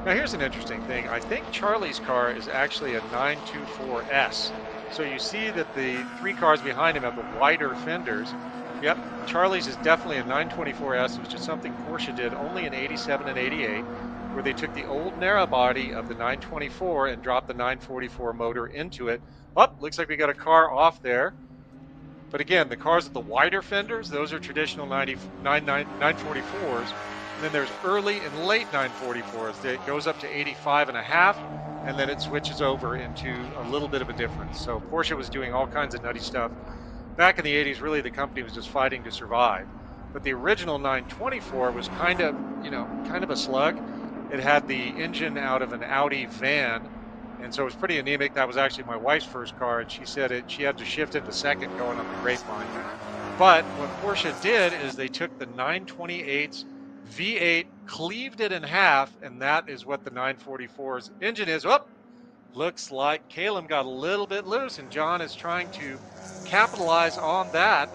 [SPEAKER 3] Now here's an interesting thing. I think Charlie's car is actually a 924S. So you see that the 3 cars behind him have the wider fenders. Yep, Charlie's is definitely a 924S, which is something Porsche did only in 87 and 88. where they took the old narrow body of the 924 and dropped the 944 motor into it. Oh, looks like we got a car off there. But again, the cars with the wider fenders, those are traditional 944s. And then there's early and late 944s. It goes up to 85.5, and then it switches over into a little bit of a difference. So Porsche was doing all kinds of nutty stuff. Back in the 80s, really the company was just fighting to survive. But the original 924 was kind of a slug. It had the engine out of an Audi van, and so it was pretty anemic. That was actually my wife's first car, and she said she had to shift into second going up the grapevine. But what Porsche did is they took the 928's V8, cleaved it in half, and that is what the 944's engine is. Oh, looks like Caleb got a little bit loose, and John is trying to capitalize on that.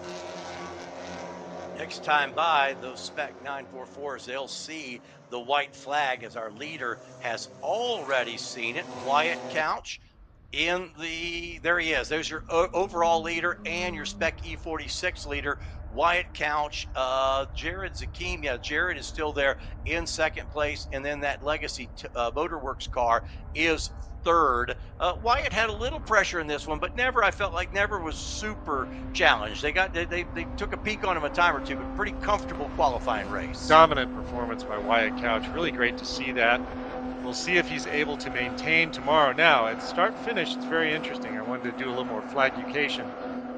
[SPEAKER 2] Next time by, those Spec 944s, they'll see the white flag as our leader has already seen it. Wyatt Couch there he is. There's your overall leader and your Spec E46 leader, Wyatt Couch. Jared Zakim, Jared is still there in second place. And then that Legacy Motorworks car is third. Wyatt had a little pressure in this one, but I felt like never was super challenged. They took a peek on him a time or two, but pretty comfortable qualifying race.
[SPEAKER 3] Dominant performance by Wyatt Couch. Really great to see that. We'll see if he's able to maintain tomorrow. Now, at start-finish, it's very interesting. I wanted to do a little more flagification.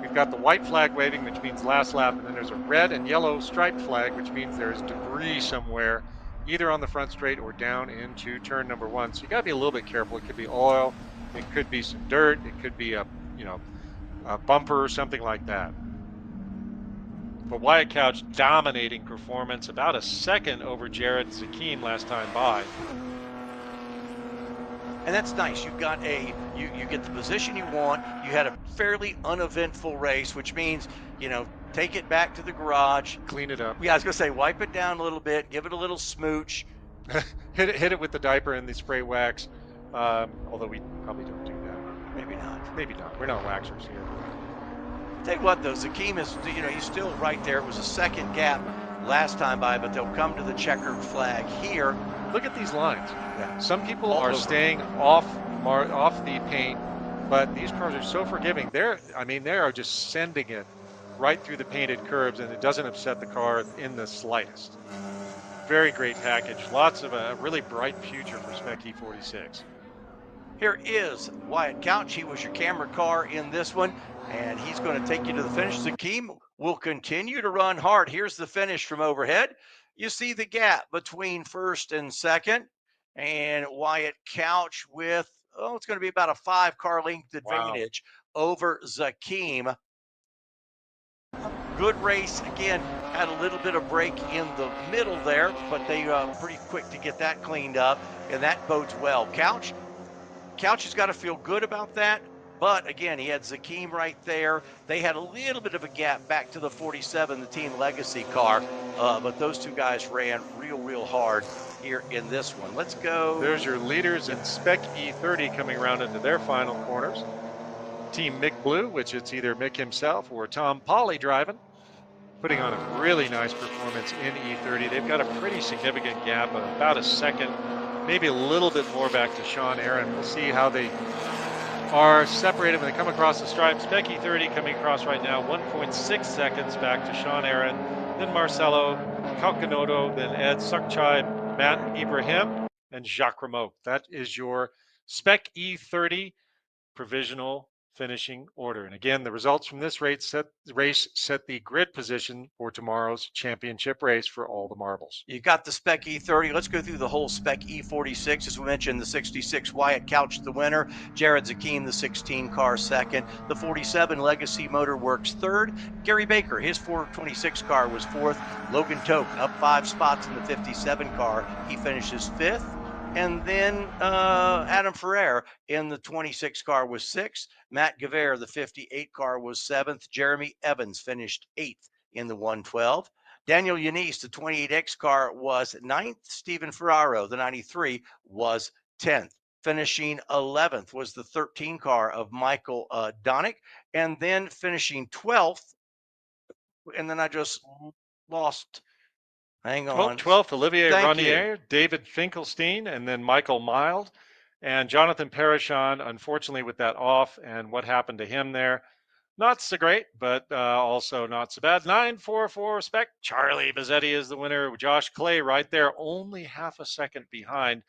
[SPEAKER 3] We've got the white flag waving, which means last lap, and then there's a red and yellow striped flag, which means there's debris somewhere, either on the front straight or down into turn number 1. So you got to be a little bit careful. It could be oil, it could be some dirt, it could be a bumper or something like that. But Wyatt Couch dominating performance, about a second over Jared Zakim last time by.
[SPEAKER 2] And that's nice. You've got you get the position you want. You had a fairly uneventful race, which means, take it back to the garage.
[SPEAKER 3] Clean it up.
[SPEAKER 2] Yeah, I was going to say, wipe it down a little bit, give it a little smooch.
[SPEAKER 3] hit it with the diaper and the spray wax. Although we probably don't do that.
[SPEAKER 2] Maybe not.
[SPEAKER 3] Maybe not. We're not waxers here.
[SPEAKER 2] Tell you what, though, Zakim is, he's still right there. It was a second gap last time by, but they'll come to the checkered flag here.
[SPEAKER 3] Look at these lines.
[SPEAKER 2] Yeah.
[SPEAKER 3] Some people are staying off the paint, but these cars are so forgiving. They are just sending it right through the painted curbs, and it doesn't upset the car in the slightest. Very great package. Lots of a really bright future for Spec E46.
[SPEAKER 2] Here is Wyatt Couch. He was your camera car in this one, and he's going to take you to the finish. Zakim will continue to run hard. Here's the finish from overhead. You see the gap between first and second, and Wyatt Couch with, it's going to be about a 5-car length advantage over Zakim. Good race. Again, had a little bit of break in the middle there, but they pretty quick to get that cleaned up, and that bodes well. Couch has got to feel good about that. But again, he had Zakim right there. They had a little bit of a gap back to the 47, the Team Legacy car. But those two guys ran real hard here in this one. Let's go.
[SPEAKER 3] There's your leaders in Spec E30 coming around into their final corners. Team Mick Blue, which it's either Mick himself or Tom Polly driving, putting on a really nice performance in E30. They've got a pretty significant gap of about a second, maybe a little bit more back to Sean Aaron. We'll see how they are separated when they come across the stripe. Spec E30 coming across right now, 1.6 seconds back to Sean Aaron, then Marcelo Calcanoto, then Ed Sukchai, Matt Ibrahim, and Jacques Rameau. That is your Spec E30 provisional finishing order. And again, the results from this race set the grid position for tomorrow's championship race for all the marbles.
[SPEAKER 2] You got the Spec E30. Let's go through the whole Spec E46. As we mentioned, the 66 Wyatt Couch, the winner. Jared Zakim, the 16 car, second. The 47 Legacy Motorworks, third. Gary Baker, his 426 car, was fourth. Logan Toke up 5 spots in the 57 car. He finishes fifth. And then Adam Ferrer in the 26 car was sixth. Matt Guevara, the 58 car, was seventh. Jeremy Evans finished eighth in the 112. Daniel Yanis, the 28X car, was ninth. Stephen Ferraro, the 93, was 10th. Finishing 11th was the 13 car of Michael Donick. And then finishing 12th, and then I just lost Hang on.
[SPEAKER 3] 12th, Olivier
[SPEAKER 2] Thank
[SPEAKER 3] Ronier, David Finkelstein, and then Michael Mild. And Jonathan Parashon, unfortunately, with that off and what happened to him there, not so great, but also not so bad. 944 Spec. Charlie Bazzetti is the winner. Josh Clay right there, only half a second behind.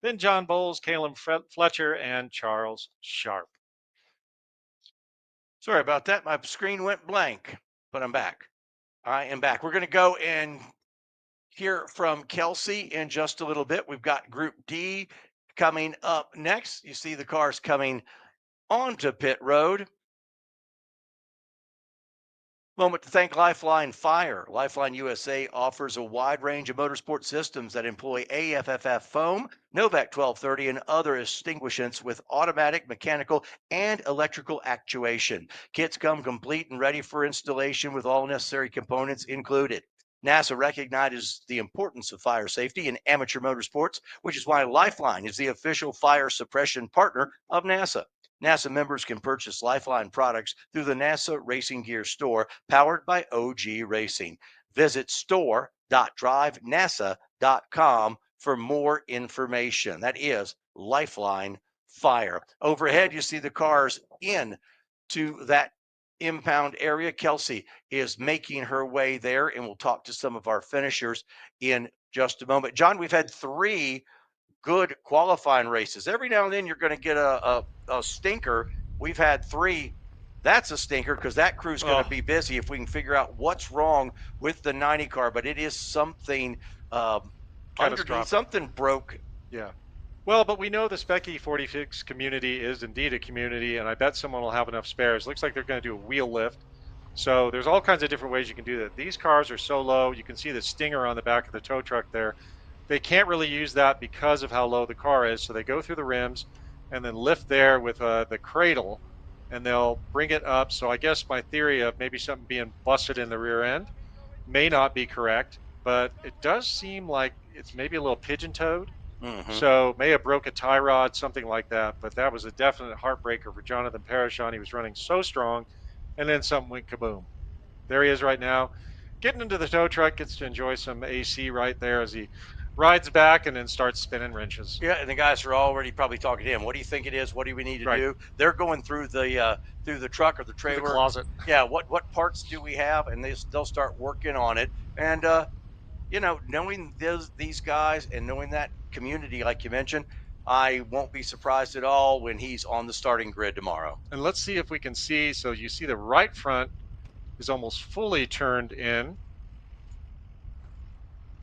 [SPEAKER 3] Then John Bowles, Caleb Fletcher, and Charles Sharp.
[SPEAKER 2] Sorry about that. My screen went blank, but I'm back. I am back. We're going to go and hear from Kelsey in just a little bit. We've got Group D coming up next. You see the cars coming onto pit road. Moment to thank Lifeline Fire. Lifeline USA offers a wide range of motorsport systems that employ AFFF foam, Novak 1230, and other extinguishants with automatic, mechanical, and electrical actuation. Kits come complete and ready for installation with all necessary components included. NASA recognizes the importance of fire safety in amateur motorsports, which is why Lifeline is the official fire suppression partner of NASA. NASA members can purchase Lifeline products through the NASA Racing Gear store powered by OG Racing. Visit store.drivenasa.com for more information. That is Lifeline Fire. Overhead, you see the cars in to that impound area. Kelsey is making her way there, and we'll talk to some of our finishers in just a moment. John, we've had 3 good qualifying races. Every now and then you're going to get a stinker. We've had 3. That's a stinker because that crew's going to be busy if we can figure out what's wrong with the 90 car, but it is something underneath, something broke.
[SPEAKER 3] Yeah. Well, but we know the Spec E46 community is indeed a community, and I bet someone will have enough spares. Looks like they're going to do a wheel lift. So there's all kinds of different ways you can do that. These cars are so low. You can see the stinger on the back of the tow truck there. They can't really use that because of how low the car is. So they go through the rims and then lift there with the cradle, and they'll bring it up. So I guess my theory of maybe something being busted in the rear end may not be correct, but it does seem like it's maybe a little pigeon-toed. So may have broke a tie rod, something like that. But that was a definite heartbreaker for Jonathan Parashon. He was running so strong, and then something went kaboom. There he is right now, getting into the tow truck, gets to enjoy some AC right there as he rides back and then starts spinning wrenches.
[SPEAKER 2] Yeah, and the guys are already probably talking to him. What do you think it is? What do we need to do? They're going through the truck or the trailer.
[SPEAKER 3] The closet.
[SPEAKER 2] Yeah, what parts do we have? And they'll start working on it. And knowing these guys and knowing that community, like you mentioned, I won't be surprised at all when he's on the starting grid tomorrow.
[SPEAKER 3] And let's see if we can see. So you see the right front is almost fully turned in.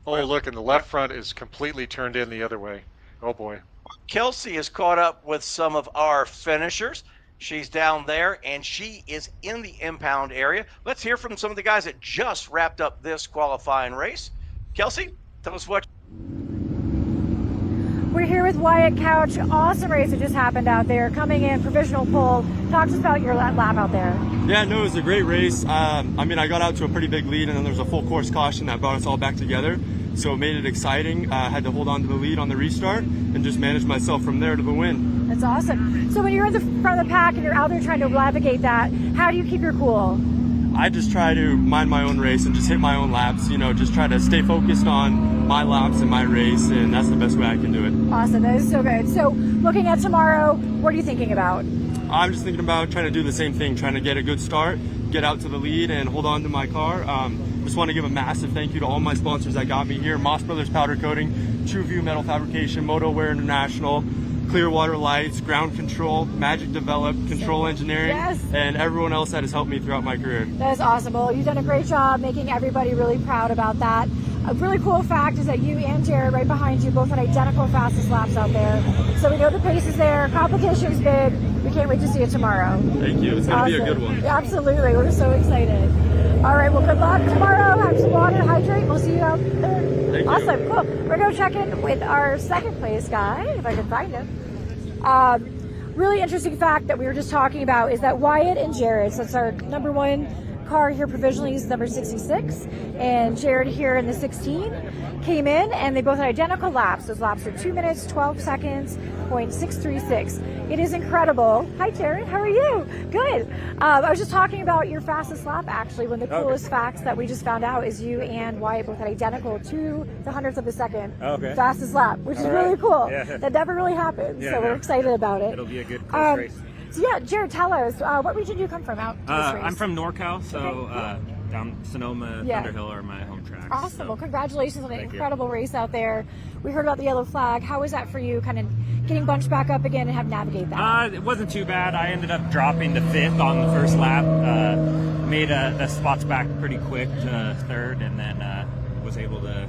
[SPEAKER 3] Oh, look, and the left front is completely turned in the other way. Oh, boy.
[SPEAKER 2] Kelsey is caught up with some of our finishers. She's down there, and she is in the impound area. Let's hear from some of the guys that just wrapped up this qualifying race. Kelsey, tell us what.
[SPEAKER 7] We're here with Wyatt Couch. Awesome race that just happened out there. Coming in, provisional pole. Talk to us about your lap out there.
[SPEAKER 9] Yeah, no, it was a great race. I got out to a pretty big lead, and then there was a full course caution that brought us all back together. So it made it exciting. I had to hold on to the lead on the restart and just manage myself from there to the win.
[SPEAKER 7] That's awesome. So when you're in the front of the pack and you're out there trying to navigate that, how do you keep your cool?
[SPEAKER 9] I just try to mind my own race and just hit my own laps, just try to stay focused on my laps and my race, and that's the best way I can do it.
[SPEAKER 7] Awesome, that is so good. So looking at tomorrow, what are you thinking about?
[SPEAKER 9] I'm just thinking about trying to do the same thing, trying to get a good start, get out to the lead, and hold on to my car. Just want to give a massive thank you to all my sponsors that got me here: Moss Brothers Powder Coating, TrueView Metal Fabrication, MotoWear International, Clearwater Lights, Ground Control, Magic Develop, Control Engineering, and everyone else that has helped me throughout my career.
[SPEAKER 7] That is awesome. Well, you've done a great job making everybody really proud about that. A really cool fact is that you and Jared, right behind you, both had identical fastest laps out there. So we know the pace is there. Competition's big. We can't wait to see it tomorrow.
[SPEAKER 9] Thank you. It's going to be a good one.
[SPEAKER 7] Absolutely. We're so excited. All right. Well, good luck tomorrow. Have some water, hydrate. We'll see you out there.
[SPEAKER 9] Thank you.
[SPEAKER 7] Awesome. Cool. We're going to check in with our second place guy, if I can find him. Really interesting fact that we were just talking about is that Wyatt and Jared, so it's our number one car here provisionally is number 66, and Jared here in the 16 came in, and they both had identical laps. Those laps are 2 minutes, 12 seconds, .636. It is incredible. Hi, Jared. How are you? Good. I was just talking about your fastest lap, actually. One of the coolest facts that we just found out is you and Wyatt both had identical to the hundredth of a second fastest lap, which is really cool. Yeah. That never really happens, so we're excited about it.
[SPEAKER 18] It'll be a good close race.
[SPEAKER 7] So yeah, Jared, tell us, what region do you come from out to this race?
[SPEAKER 18] I'm from NorCal, so down Sonoma, Thunderhill are my home tracks.
[SPEAKER 7] Awesome.
[SPEAKER 18] So.
[SPEAKER 7] Well, congratulations on an incredible race out there. We heard about the yellow flag. How was that for you, kind of getting bunched back up again and have to navigate that?
[SPEAKER 18] It wasn't too bad. I ended up dropping to 5th on the first lap. Made the spots back pretty quick to 3rd, and then was able to,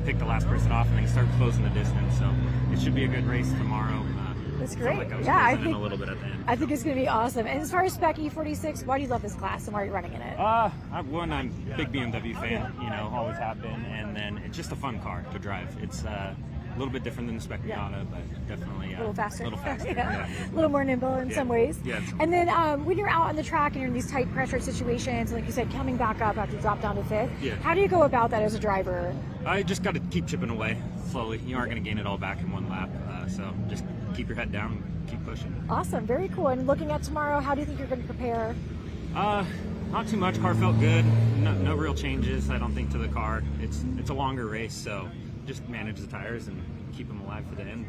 [SPEAKER 18] pick the last person off and then start closing the distance. So it should be a good race tomorrow.
[SPEAKER 7] That's great.
[SPEAKER 18] Like I was
[SPEAKER 7] I think
[SPEAKER 18] a little bit at the end.
[SPEAKER 7] I think it's going to be awesome. And as far as Spec E46, why do you love this class and why are you running in it?
[SPEAKER 18] I'm a big BMW fan. Always have been, and then it's just a fun car to drive. It's a little bit different than the Spec Miata, but definitely
[SPEAKER 7] a little faster.
[SPEAKER 18] Yeah.
[SPEAKER 7] A little more nimble in some ways.
[SPEAKER 18] Yeah.
[SPEAKER 7] And then when you're out on the track and you're in these tight pressure situations, like you said, coming back up after you drop down to 5th, how do you go about that as a driver?
[SPEAKER 18] I just got to keep chipping away slowly. You aren't going to gain it all back in one lap, so just keep your head down and keep pushing.
[SPEAKER 7] Awesome, very cool. And looking at tomorrow, how do you think you're going to prepare?
[SPEAKER 18] Not too much. Car felt good. No real changes, I don't think, to the car. It's a longer race, so just manage the tires and keep them alive for the end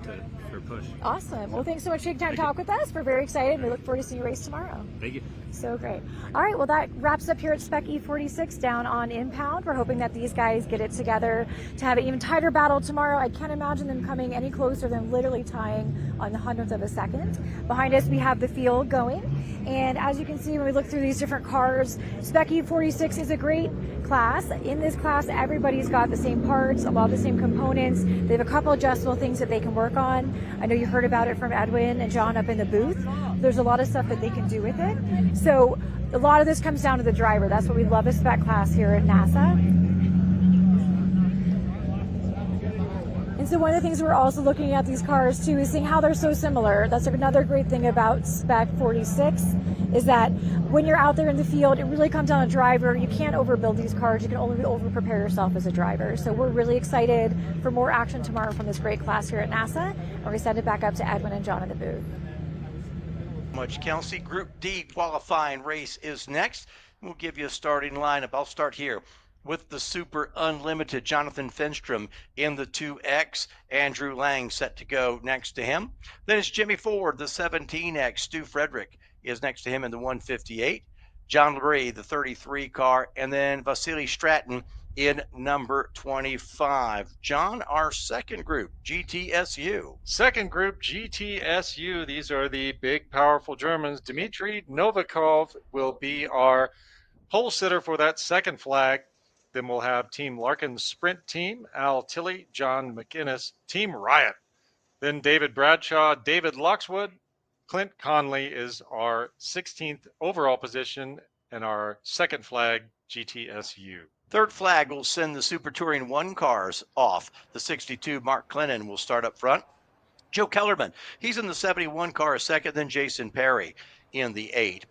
[SPEAKER 18] for a push.
[SPEAKER 7] Awesome. Well, thanks so much for taking time to talk with us. We're very excited. We look forward to seeing you race tomorrow.
[SPEAKER 18] Thank you.
[SPEAKER 7] So great. All right, well, that wraps up here at Spec E46 down on Impound. We're hoping that these guys get it together to have an even tighter battle tomorrow. I can't imagine them coming any closer than literally tying on the hundredth of a second. Behind us, we have the field going. And as you can see, when we look through these different cars, Spec E46 is a great class. In this class, everybody's got the same parts, a lot of the same components. They have a couple adjustable things that they can work on. I know you heard about it from Edwin and John up in the booth. There's a lot of stuff that they can do with it. So a lot of this comes down to the driver. That's what we love a spec class here at NASA. And so one of the things we're also looking at these cars too is seeing how they're so similar. That's another great thing about Spec 46 is that when you're out there in the field, it really comes down to driver. You can't overbuild these cars. You can only over-prepare yourself as a driver. So we're really excited for more action tomorrow from this great class here at NASA. And we're send it back up to Edwin and John in the booth.
[SPEAKER 2] Much, Kelsey. Group D qualifying race is next. We'll give you a starting lineup. I'll start here with the Super Unlimited. Jonathan Finstrom in the 2X. Andrew Lang set to go next to him. Then it's Jimmy Ford, the 17X. Stu Frederick is next to him in the 158. John LeBrie, the 33 car. And then Vasily Stratton in number 25. John, our second group, GTSU.
[SPEAKER 3] Second group, GTSU. These are the big, powerful Germans. Dmitry Novikov will be our pole sitter for that second flag. Then we'll have Team Larkin's sprint team, Al Tilley, John McInnes, Team Riot. Then David Bradshaw, David Loxwood. Clint Conley is our 16th overall position and our second flag, GTSU.
[SPEAKER 2] Third flag will send the Super Touring 1 cars off. The 62, Mark Clennon, will start up front. Joe Kellerman, he's in the 71 car second, then Jason Perry in the 8.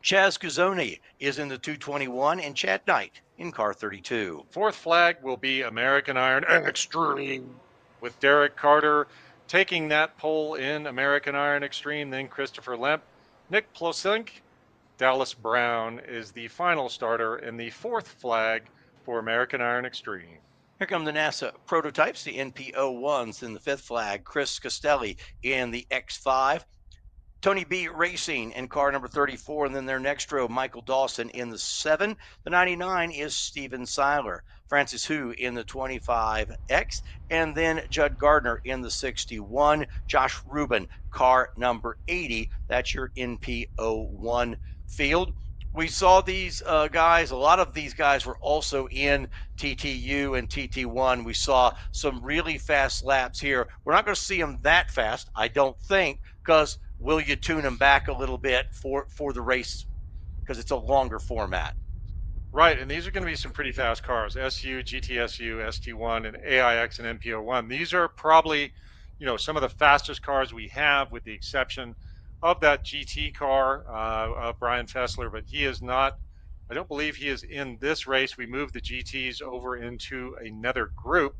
[SPEAKER 2] Chaz Cuzzoni is in the 221, and Chad Knight in car 32.
[SPEAKER 3] Fourth flag will be American Iron Extreme, with Derek Carter taking that pole in American Iron Extreme, then Christopher Lemp. Nick Plosink, Dallas Brown is the final starter in the fourth flag for American Iron Extreme.
[SPEAKER 2] Here come the NASA prototypes, the NP01s in the fifth flag. Chris Costelli in the X5. Tony B Racing in car number 34, and then their next row, Michael Dawson in the 7. The 99 is Steven Seiler. Francis Hu in the 25X, and then Judd Gardner in the 61. Josh Rubin, car number 80. That's your NP01 field. We saw these guys, a lot of these guys were also in TTU and TT1. We saw some really fast laps here. We're not going to see them that fast, I don't think, because will you tune them back a little bit for the race, because it's a longer format.
[SPEAKER 3] Right, and these are going to be some pretty fast cars. SU, GTSU, ST1, and AIX and NP01. These are probably, some of the fastest cars we have, with the exception of that GT car of Brian Fessler, but he is not I don't believe he is in this race. We moved the GTs over into another group.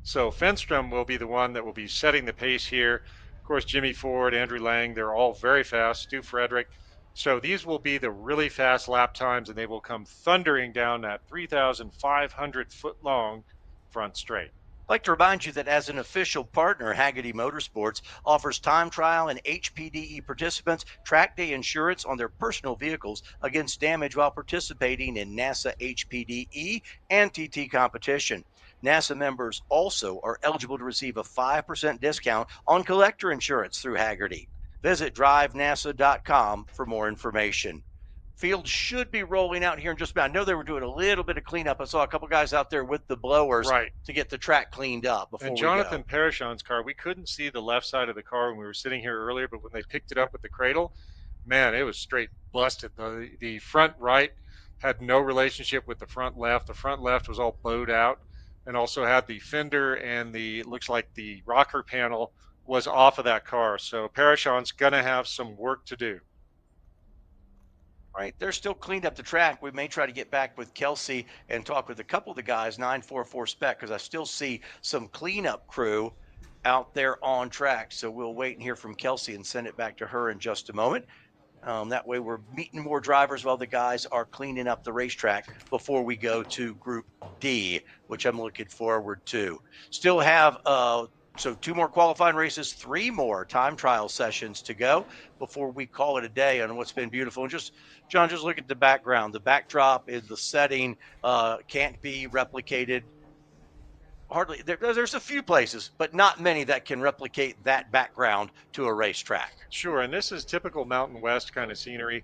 [SPEAKER 3] So Fenstrom will be the one that will be setting the pace here. Of course, Jimmy Ford, Andrew Lang, they're all very fast. Stu Frederick. So these will be the really fast lap times, and they will come thundering down that 3,500 foot long front straight.
[SPEAKER 2] I'd like to remind you that as an official partner, Hagerty Motorsports offers time trial and HPDE participants track day insurance on their personal vehicles against damage while participating in NASA HPDE and TT competition. NASA members also are eligible to receive a 5% discount on collector insurance through Hagerty. Visit DriveNASA.com for more information. Field should be rolling out here in just about. I know they were doing a little bit of cleanup. I saw a couple guys out there with the blowers to get the track cleaned up before
[SPEAKER 3] and Jonathan Parashon's car, we couldn't see the left side of the car when we were sitting here earlier, but when they picked it up with the cradle, man, it was straight busted. The front right had no relationship with the front left. The front left was all bowed out and also had the fender and looks like the rocker panel was off of that car. So Parashon's going to have some work to do.
[SPEAKER 2] Right, they're still cleaned up the track. We may try to get back with Kelsey and talk with a couple of the guys, 944 Spec, because I still see some cleanup crew out there on track. So we'll wait and hear from Kelsey and send it back to her in just a moment. That way we're meeting more drivers while the guys are cleaning up the racetrack before we go to Group D, which I'm looking forward to. Still have so 2 more qualifying races, 3 more time trial sessions to go before we call it a day on what's been beautiful. And just, John, just look at the background. The backdrop is the setting, can't be replicated. Hardly, there's a few places, but not many that can replicate that background to a racetrack.
[SPEAKER 3] Sure, and this is typical Mountain West kind of scenery.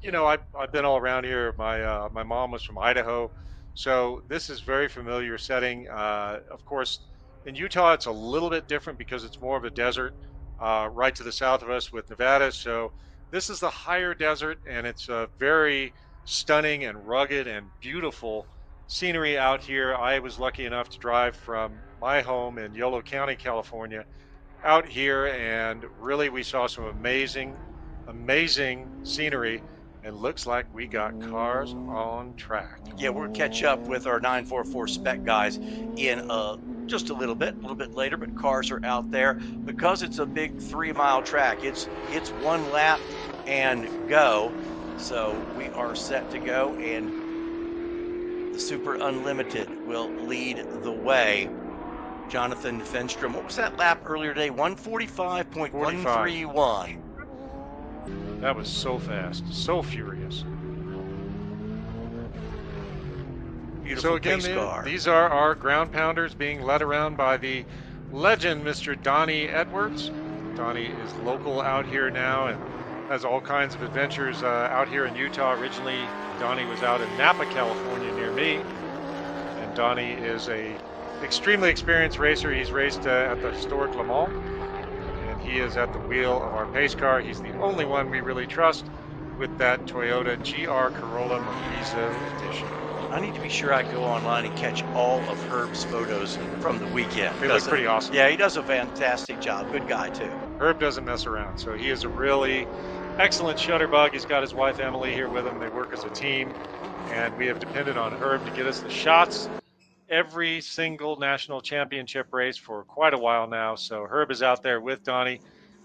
[SPEAKER 3] You know, I've been all around here. My mom was from Idaho, so this is very familiar setting. Of course, in Utah, it's a little bit different because it's more of a desert right to the south of us with Nevada. So this is the higher desert, and it's a very stunning and rugged and beautiful scenery out here. I was lucky enough to drive from my home in Yolo County, California, out here, and really we saw some amazing scenery. And looks like we got cars on track.
[SPEAKER 2] Yeah, we'll catch up with our 944 Spec guys in just a little bit later, but cars are out there. Because it's a big 3-mile track, it's 1 lap and go. So we are set to go, and the Super Unlimited will lead the way. Jonathan Fenstrom, what was that lap earlier today? 145.131.
[SPEAKER 3] That was so fast, so furious.
[SPEAKER 2] Beautiful
[SPEAKER 3] so again, these are our ground pounders being led around by the legend, Mr. Donnie Edwards. Donnie is local out here now and has all kinds of adventures out here in Utah. Originally, Donnie was out in Napa, California, near me. And Donnie is a extremely experienced racer. He's raced at the historic Le Mans. He is at the wheel of our pace car. He's the only one we really trust with that Toyota GR Corolla Morizo edition.
[SPEAKER 2] I need to be sure I go online and catch all of Herb's photos from the weekend.
[SPEAKER 3] They look pretty awesome.
[SPEAKER 2] Yeah, he does a fantastic job. Good guy, too.
[SPEAKER 3] Herb doesn't mess around, so he is a really excellent shutterbug. He's got his wife, Emily, here with him. They work as a team, and we have depended on Herb to get us the shots every single national championship race for quite a while now. So Herb is out there with Donnie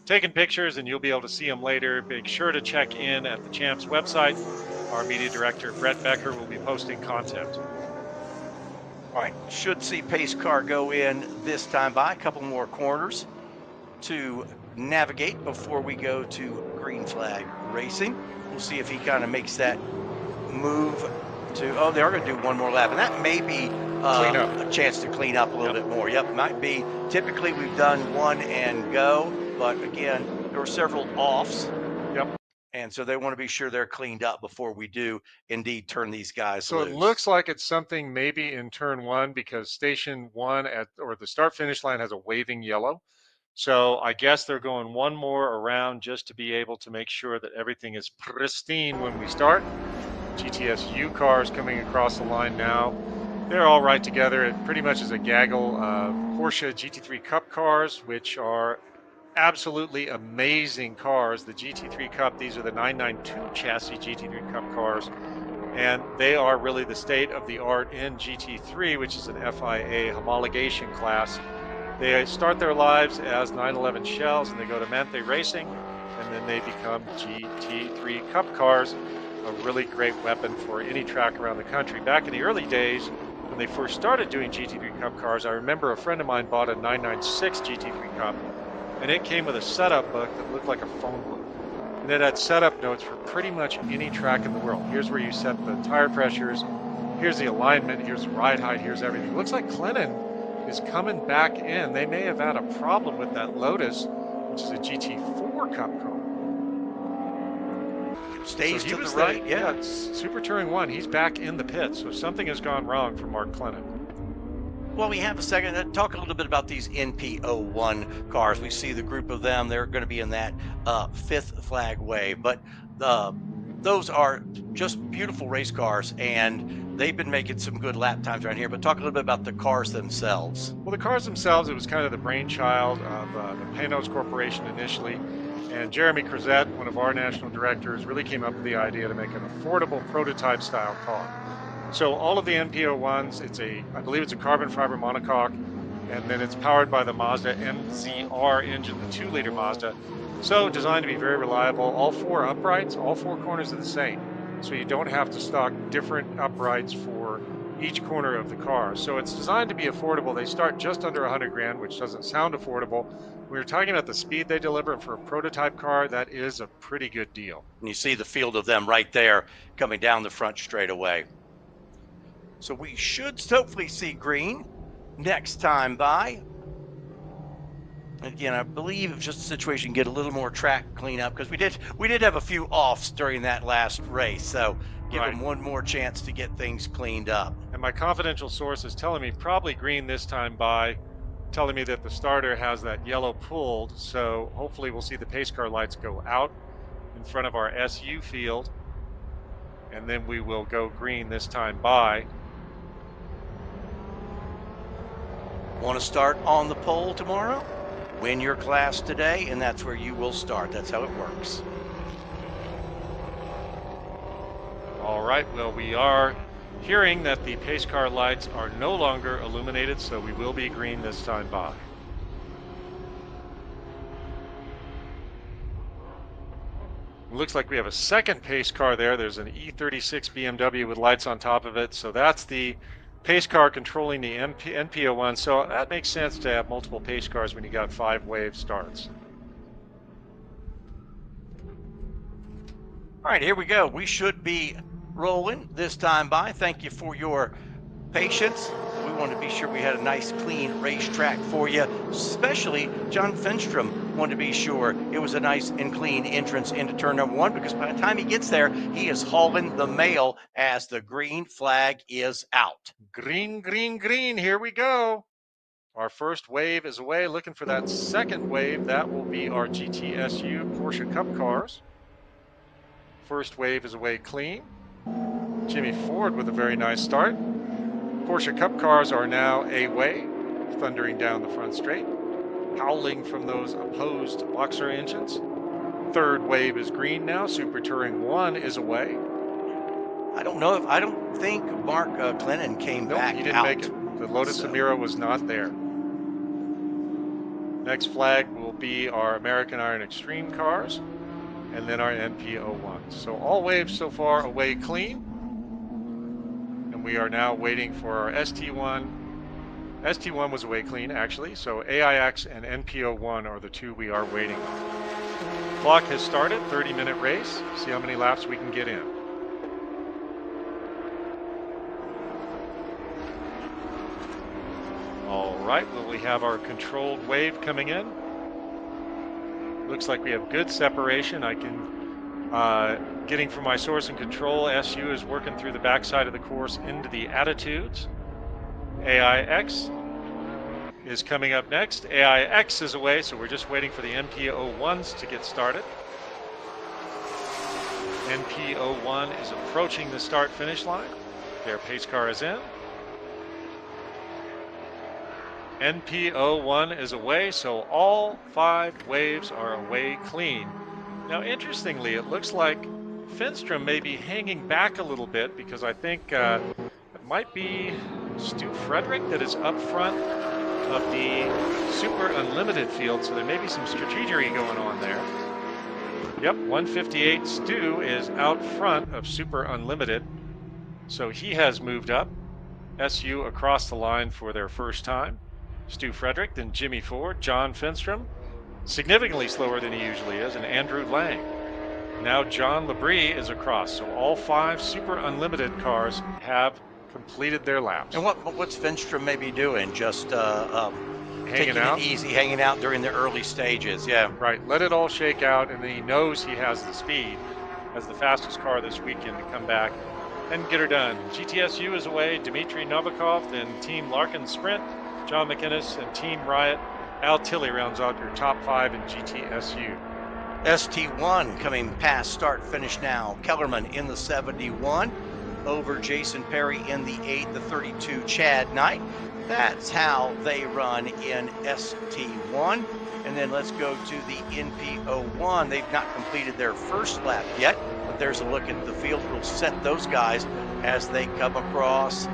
[SPEAKER 3] taking pictures, and you'll be able to see him later. Make sure to check in at the Champs website. Our media director, Brett Becker, will be posting content.
[SPEAKER 2] All right, should see pace car go in this time by. A couple more corners to navigate before we go to green flag racing. We'll see if he kind of makes that move to, oh, they are going to do 1 more lap, and that may be a chance to clean up a little bit more. Yep, might be. Typically we've done 1 and go, but again, there were several offs.
[SPEAKER 3] Yep.
[SPEAKER 2] And so they want to be sure they're cleaned up before we do indeed turn these guys loose.
[SPEAKER 3] So it looks like it's something maybe in turn 1, because station 1 or the start finish line has a waving yellow. So I guess they're going 1 more around just to be able to make sure that everything is pristine when we start. GTSU cars coming across the line now. They're all right together. It pretty much is a gaggle of Porsche GT3 Cup cars, which are absolutely amazing cars. The GT3 Cup, these are the 992 chassis GT3 Cup cars. And they are really the state of the art in GT3, which is an FIA homologation class. They start their lives as 911 shells and they go to Manthe Racing, and then they become GT3 Cup cars, a really great weapon for any track around the country. Back in the early days, when they first started doing GT3 Cup cars, I remember a friend of mine bought a 996 GT3 Cup, and it came with a setup book that looked like a phone book. And it had setup notes for pretty much any track in the world. Here's where you set the tire pressures, here's the alignment, here's the ride height, here's everything. It looks like Clinton is coming back in. They may have had a problem with that Lotus, which is a GT4 Cup car.
[SPEAKER 2] Stays
[SPEAKER 3] so
[SPEAKER 2] to the right, yeah.
[SPEAKER 3] Super Touring 1, he's back in the pit, so something has gone wrong for Mark Clinton.
[SPEAKER 2] Well, we have a second. Talk a little bit about these NP01 cars. We see the group of them. They're going to be in that fifth flag wave. But those are just beautiful race cars, and they've been making some good lap times around here. But talk a little bit about the cars themselves.
[SPEAKER 3] Well, the cars themselves, it was kind of the brainchild of the Panos Corporation initially. And Jeremy Crozet, one of our national directors, really came up with the idea to make an affordable prototype style car. So all of the NP01s, I believe it's a carbon fiber monocoque, and then it's powered by the Mazda MZR engine, the 2-liter Mazda. So designed to be very reliable. All 4 uprights, all 4 corners are the same. So you don't have to stock different uprights for each corner of the car. So it's designed to be affordable. They start just under 100 grand, which doesn't sound affordable. We were talking about the speed they deliver for a prototype car. That is a pretty good deal.
[SPEAKER 2] And you see the field of them right there coming down the front straightaway. So we should hopefully see green next time by. Again, I believe it's just a situation, get a little more track cleanup, because we did have a few offs during that last race. So give them one more chance to get things cleaned up.
[SPEAKER 3] And my confidential source is telling me probably green this time by, telling me that the starter has that yellow pulled. So hopefully we'll see the pace car lights go out in front of our SU field. And then we will go green this time by.
[SPEAKER 2] Want to start on the pole tomorrow? Win your class today, and that's where you will start. That's how it works.
[SPEAKER 3] All right, well, we are hearing that the pace car lights are no longer illuminated, so we will be green this time by. It looks like we have a second pace car there. There's an E36 BMW with lights on top of it, so that's the pace car controlling the NP01, so that makes sense to have multiple pace cars when you got 5 wave starts.
[SPEAKER 2] All right, here we go. We should be rolling this time by. Thank you for your patience. We wanted to be sure we had a nice clean racetrack for you, especially John Fenstrom wanted to be sure it was a nice and clean entrance into turn number 1, because by the time he gets there, he is hauling the mail as the green flag is out.
[SPEAKER 3] Green, green, green, here we go. Our first wave is away. Looking for that second wave. That will be our GTSU Porsche Cup cars. First wave is away clean. Jimmy Ford with a very nice start. Porsche Cup cars are now away, thundering down the front straight, howling from those opposed Boxer engines. Third wave is green now. Super Touring 1 is away.
[SPEAKER 2] I don't think Mark Clinton came back.
[SPEAKER 3] He didn't make it. The Lotus Emira was not there. Next flag will be our American Iron Extreme cars, and then our NP01. So all waves so far away clean. And we are now waiting for our ST1. ST1 was away clean, actually. So AIX and NP01 are the 2 we are waiting on. Clock has started, 30-minute race. See how many laps we can get in. All right, well, we have our controlled wave coming in. Looks like we have good separation. I can, getting from my source and control, SU is working through the backside of the course into the attitudes. AIX is coming up next. AIX is away, so we're just waiting for the NP01s to get started. NP01 is approaching the start-finish line. Their pace car is in. NP01 is away, so all 5 waves are away clean. Now, interestingly, it looks like Finstrom may be hanging back a little bit because I think it might be Stu Frederick that is up front of the Super Unlimited field, so there may be some strategery going on there. Yep, 158 Stu is out front of Super Unlimited, so he has moved up. SU across the line for their first time. Stu Frederick, then Jimmy Ford, John Finstrom, significantly slower than he usually is, and Andrew Lang. Now John Labrie is across, so all 5 Super Unlimited cars have completed their laps.
[SPEAKER 2] And what's Finstrom maybe doing? Just taking
[SPEAKER 3] out?
[SPEAKER 2] it easy, hanging out during the early stages. Yeah.
[SPEAKER 3] Right. Let it all shake out, and then he knows he has the speed as the fastest car this weekend to come back and get her done. GTSU is away. Dmitry Novikov, then Team Larkin Sprint, John McInnes, and Team Riot. Al Tilley rounds out your top 5 in GTSU.
[SPEAKER 2] ST1 coming past start finish now. Kellerman in the 71 over Jason Perry in the 8, the 32 Chad Knight. That's how they run in ST1. And then let's go to the NPO1. They've not completed their first lap yet, but there's a look at the field. We'll set those guys as they come across,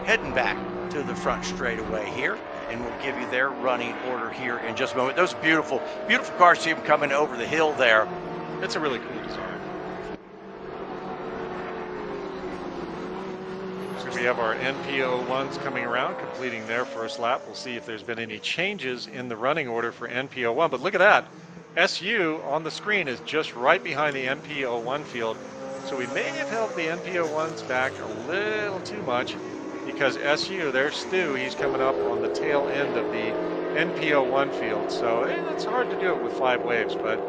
[SPEAKER 2] heading back to the front straightaway here. And we'll give you their running order here in just a moment. Those beautiful, beautiful cars, see them coming over the hill there.
[SPEAKER 3] It's a really cool design. So we have our NPO1s coming around, completing their first lap. We'll see if there's been any changes in the running order for NPO1. But look at that. SU on the screen is just right behind the NPO1 field. So we may have held the NPO1s back a little too much, because SU, there's Stu, he's coming up on the tail end of the NPO1 field. So it's hard to do it with 5 waves, but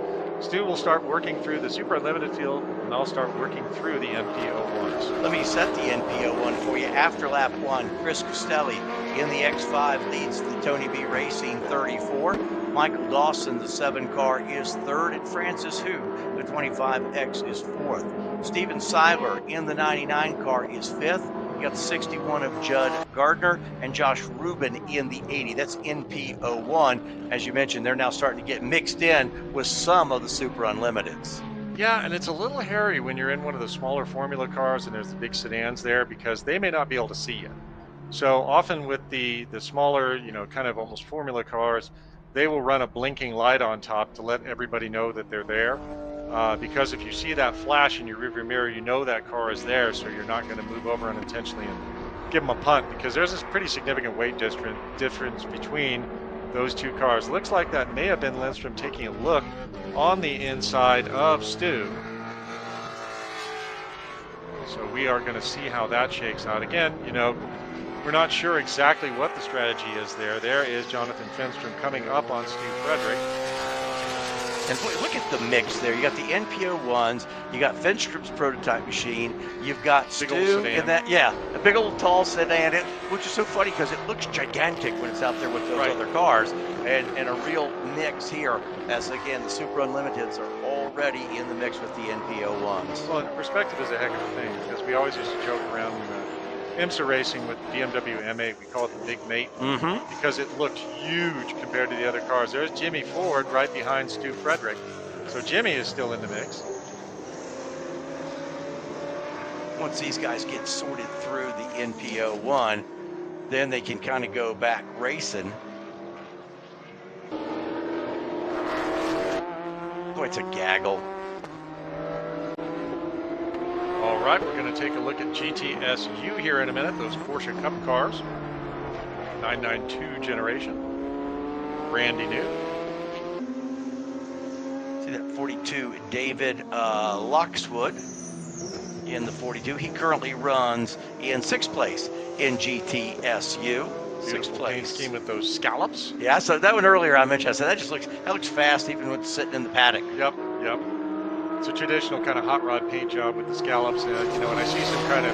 [SPEAKER 3] Stu will start working through the Super Unlimited field, and I'll start working through the NPO1s.
[SPEAKER 2] Let me set the NPO1 for you. After lap 1, Chris Costelli in the X5 leads the Tony B Racing 34. Michael Dawson, the 7 car, is 3rd, and Francis Hu, the 25X, is 4th. Steven Seiler in the 99 car is 5th. You got the 61 of Judd Gardner and Josh Rubin in the 80. That's NPO1. As you mentioned, they're now starting to get mixed in with some of the Super Unlimiteds.
[SPEAKER 3] Yeah, and it's a little hairy when you're in one of the smaller formula cars and there's the big sedans there, because they may not be able to see you. So often with the smaller, kind of almost formula cars, they will run a blinking light on top to let everybody know that they're there. Because if you see that flash in your rearview mirror, you know that car is there, so you're not going to move over unintentionally and give them a punt, because there's this pretty significant weight difference between those 2 cars. Looks like that may have been Lindstrom taking a look on the inside of Stu. So we are going to see how that shakes out. Again, we're not sure exactly what the strategy is there. There is Jonathan Finstrom coming up on Stu Frederick.
[SPEAKER 2] And look at the mix there. You got the NPO1s, you got Finstrom's prototype machine, you've got Stu in that, a big old tall sedan, which is so funny because it looks gigantic when it's out there with those other cars, and a real mix here, as again, the Super Unlimiteds are already in the mix with the NPO1s.
[SPEAKER 3] Well, perspective is a heck of a thing, because we always used to joke around IMSA racing with BMW M8, we call it the Big Mate, because it looked huge compared to the other cars. There's Jimmy Ford right behind Stu Frederick. So Jimmy is still in the mix.
[SPEAKER 2] Once these guys get sorted through the NPO1, then they can kind of go back racing. Boy, it's a gaggle.
[SPEAKER 3] All right, we're going to take a look at GTSU here in a minute, those Porsche Cup cars. 992 generation, brandy new.
[SPEAKER 2] See that 42 David Loxwood in the 42. He currently runs in 6th place in GTSU.
[SPEAKER 3] Beautiful paint scheme with those scallops.
[SPEAKER 2] Yeah, so that one earlier I mentioned, I said that looks fast even when it's sitting in the paddock.
[SPEAKER 3] Yep. It's a traditional kind of hot rod paint job with the scallops. And I see some kind of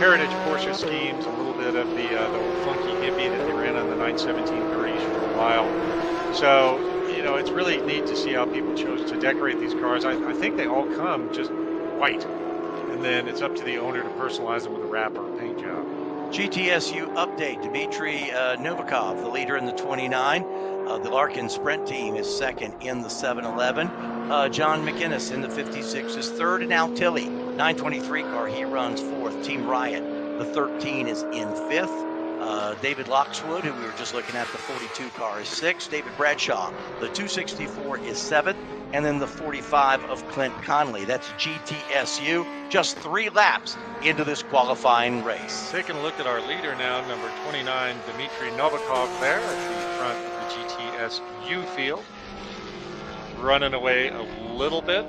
[SPEAKER 3] heritage Porsche schemes, a little bit of the old funky hippie that they ran on the 91730s for a while. So, it's really neat to see how people chose to decorate these cars. I think they all come just white. And then it's up to the owner to personalize them with a wrap or a paint job.
[SPEAKER 2] GTSU update, Dmitry Novikov, the leader in the 29. The Larkin Sprint team is second in the 711. John McInnes in the 56 is third, and Al Tilley, 923 car, he runs fourth. Team Riot, the 13 is in fifth. David Loxwood, who we were just looking at, the 42 car, is sixth. David Bradshaw, the 264, is seventh. And then the 45 of Clint Conley, that's GTSU, just 3 laps into this qualifying race.
[SPEAKER 3] Taking a look at our leader now, number 29, Dmitry Novikov there at the front of the GTSU field. Running away a little bit.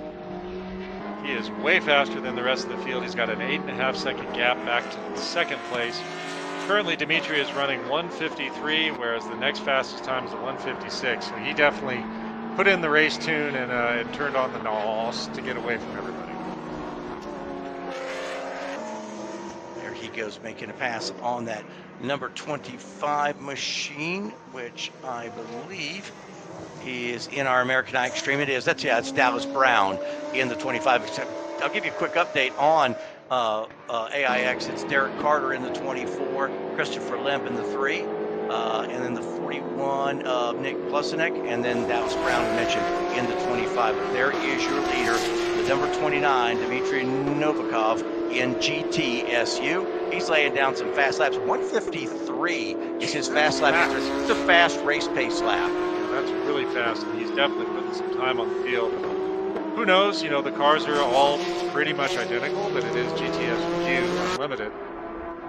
[SPEAKER 3] He is way faster than the rest of the field. He's got an 8.5 second gap back to second place. Currently, Dmitry is running 1:53, whereas the next fastest time is the 1:56. So he definitely put in the race tune and turned on the NOS to get away from everybody.
[SPEAKER 2] There he goes, making a pass on that number 25 machine, which I believe is in our American Eye Extreme. It is. It's Dallas Brown in the 25. I'll give you a quick update on AIX. It's Derek Carter in the 24, Christopher Lemp in the 3, and then the 41, Nick Plusenek, and then Dallas Brown mentioned in the 25. But there is your leader, the number 29, Dmitry Novikov in GTSU. He's laying down some fast laps. 1:53 is his fast lap. It's a fast race pace lap.
[SPEAKER 3] Yeah, that's really fast, and he's definitely putting some time on the field. Who knows? You know, the cars are all pretty much identical, but it is GTSU Unlimited.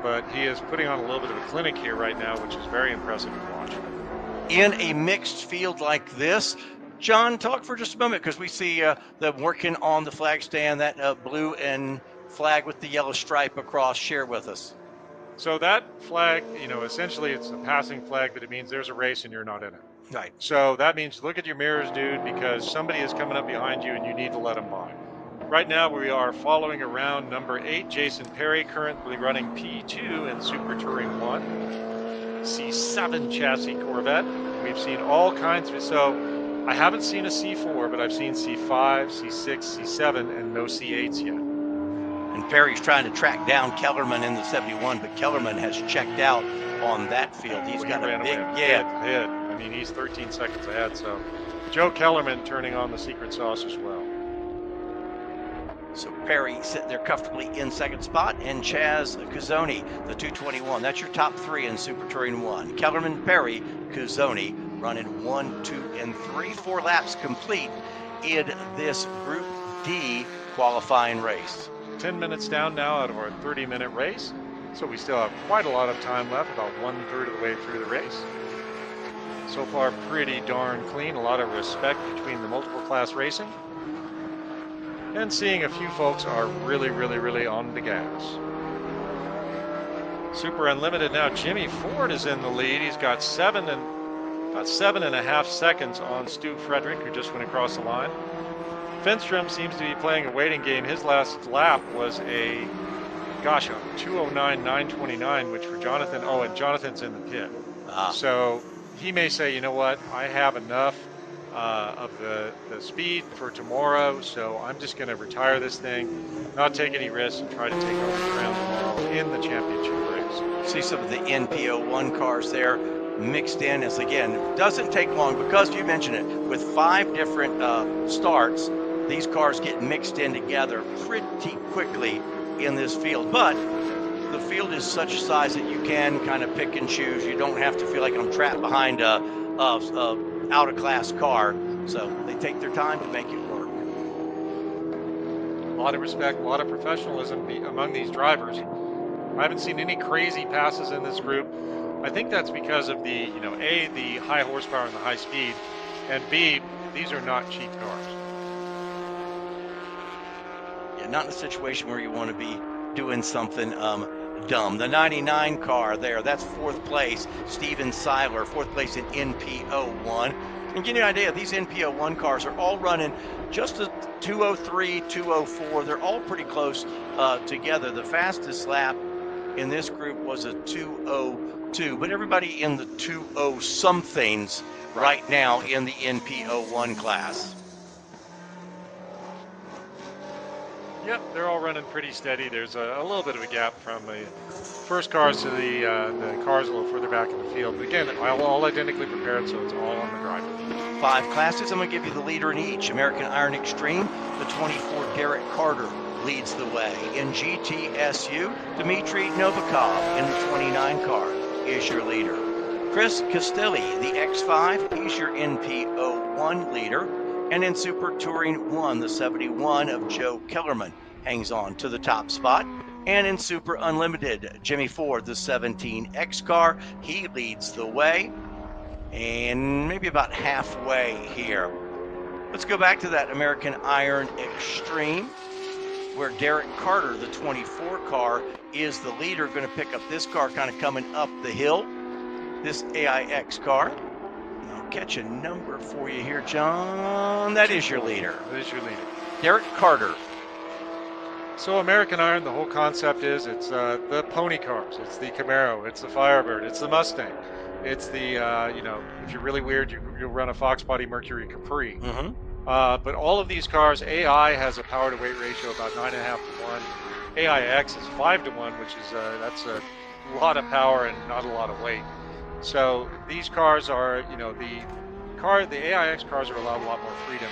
[SPEAKER 3] But he is putting on a little bit of a clinic here right now, which is very impressive to watch.
[SPEAKER 2] In a mixed field like this, John, talk for just a moment, because we see them working on the flag stand, that blue and flag with the yellow stripe across. Share with us.
[SPEAKER 3] So that flag, you know, essentially it's a passing flag, but it means there's a race and you're not in it.
[SPEAKER 2] Right.
[SPEAKER 3] So that means look at your mirrors, dude, because somebody is coming up behind you and you need to let them by. Right now we are following around number 8, Jason Perry, currently running P2 in Super Touring 1. C7 chassis Corvette. We've seen all kinds of, so I haven't seen a C4, but I've seen C5, C6, C7, and no C8s yet.
[SPEAKER 2] And Perry's trying to track down Kellerman in the 71, but Kellerman has checked out on that field. He's got a big
[SPEAKER 3] hit. I mean, he's 13 seconds ahead, so Joe Kellerman turning on the secret sauce as well.
[SPEAKER 2] So Perry sitting there comfortably in second spot, and Chaz Cuzzoni, the 221. That's your top 3 in Super Touring 1. Kellerman, Perry, Cuzzoni running 1, 2, and 3. 4 laps complete in this Group D qualifying race.
[SPEAKER 3] 10 minutes down now out of our 30-minute race, so we still have quite a lot of time left, about 1/3 of the way through the race. So far, pretty darn clean. A lot of respect between the multiple class racing. And seeing a few folks are really, really, really on the gas. Super Unlimited now. Jimmy Ford is in the lead. He's got 7.5 seconds on Stu Frederick, who just went across the line. Fenstrom seems to be playing a waiting game. His last lap was a 2:09.929, which for Jonathan, and Jonathan's in the pit. So he may say, you know what, I have enough of the speed for tomorrow, so I'm just going to retire this thing, not take any risks, and try to take over the ground tomorrow in the championship race.
[SPEAKER 2] See some of the NPO1 cars there mixed in, as again, doesn't take long, because you mentioned it, with 5 different starts, these cars get mixed in together pretty quickly in this field. But the field is such a size that you can kind of pick and choose. You don't have to feel like I'm trapped behind a out-of-class car. So they take their time to make it work.
[SPEAKER 3] A lot of respect, a lot of professionalism among these drivers. I haven't seen any crazy passes in this group. I think that's because of the, A, the high horsepower and the high speed, and B, these are not cheap cars.
[SPEAKER 2] Yeah, not in a situation where you want to be doing something dumb. The 99 car there, that's 4th place. Steven Seiler, 4th place in NPO1. And give you an idea, these NPO1 cars are all running just a 2:03, 2:04. They're all pretty close together. The fastest lap in this group was a 2:02, but everybody in the 2:0 somethings right now in the NPO1 class.
[SPEAKER 3] Yep, they're all running pretty steady. There's a little bit of a gap from the first cars to the cars a little further back in the field. But again, all identically prepared, so it's all on the driver.
[SPEAKER 2] 5 classes. I'm going to give you the leader in each. American Iron Extreme, the 24 Derek Carter leads the way. In GTSU, Dmitry Novikov in the 29 car is your leader. Chris Castelli, the X5, he's your NPO1 leader. And in Super Touring 1, the 71 of Joe Kellerman hangs on to the top spot. And in Super Unlimited, Jimmy Ford, the 17X car, he leads the way. And maybe about halfway here. Let's go back to that American Iron Extreme, where Derek Carter, the 24 car, is the leader. Going to pick up this car kind of coming up the hill. This AIX car. I'll catch a number for you here, John. That is your leader.
[SPEAKER 3] That is your leader.
[SPEAKER 2] Derek Carter.
[SPEAKER 3] So American Iron, the whole concept is it's the pony cars. It's the Camaro. It's the Firebird. It's the Mustang. It's the, if you're really weird, you'll run a Fox Body Mercury Capri.
[SPEAKER 2] Mm-hmm.
[SPEAKER 3] But all of these cars, AI has a power to weight ratio about 9.5 to 1. AIX is 5 to 1, which is that's a lot of power and not a lot of weight. So these cars are, the AIX cars are allowed a lot more freedom,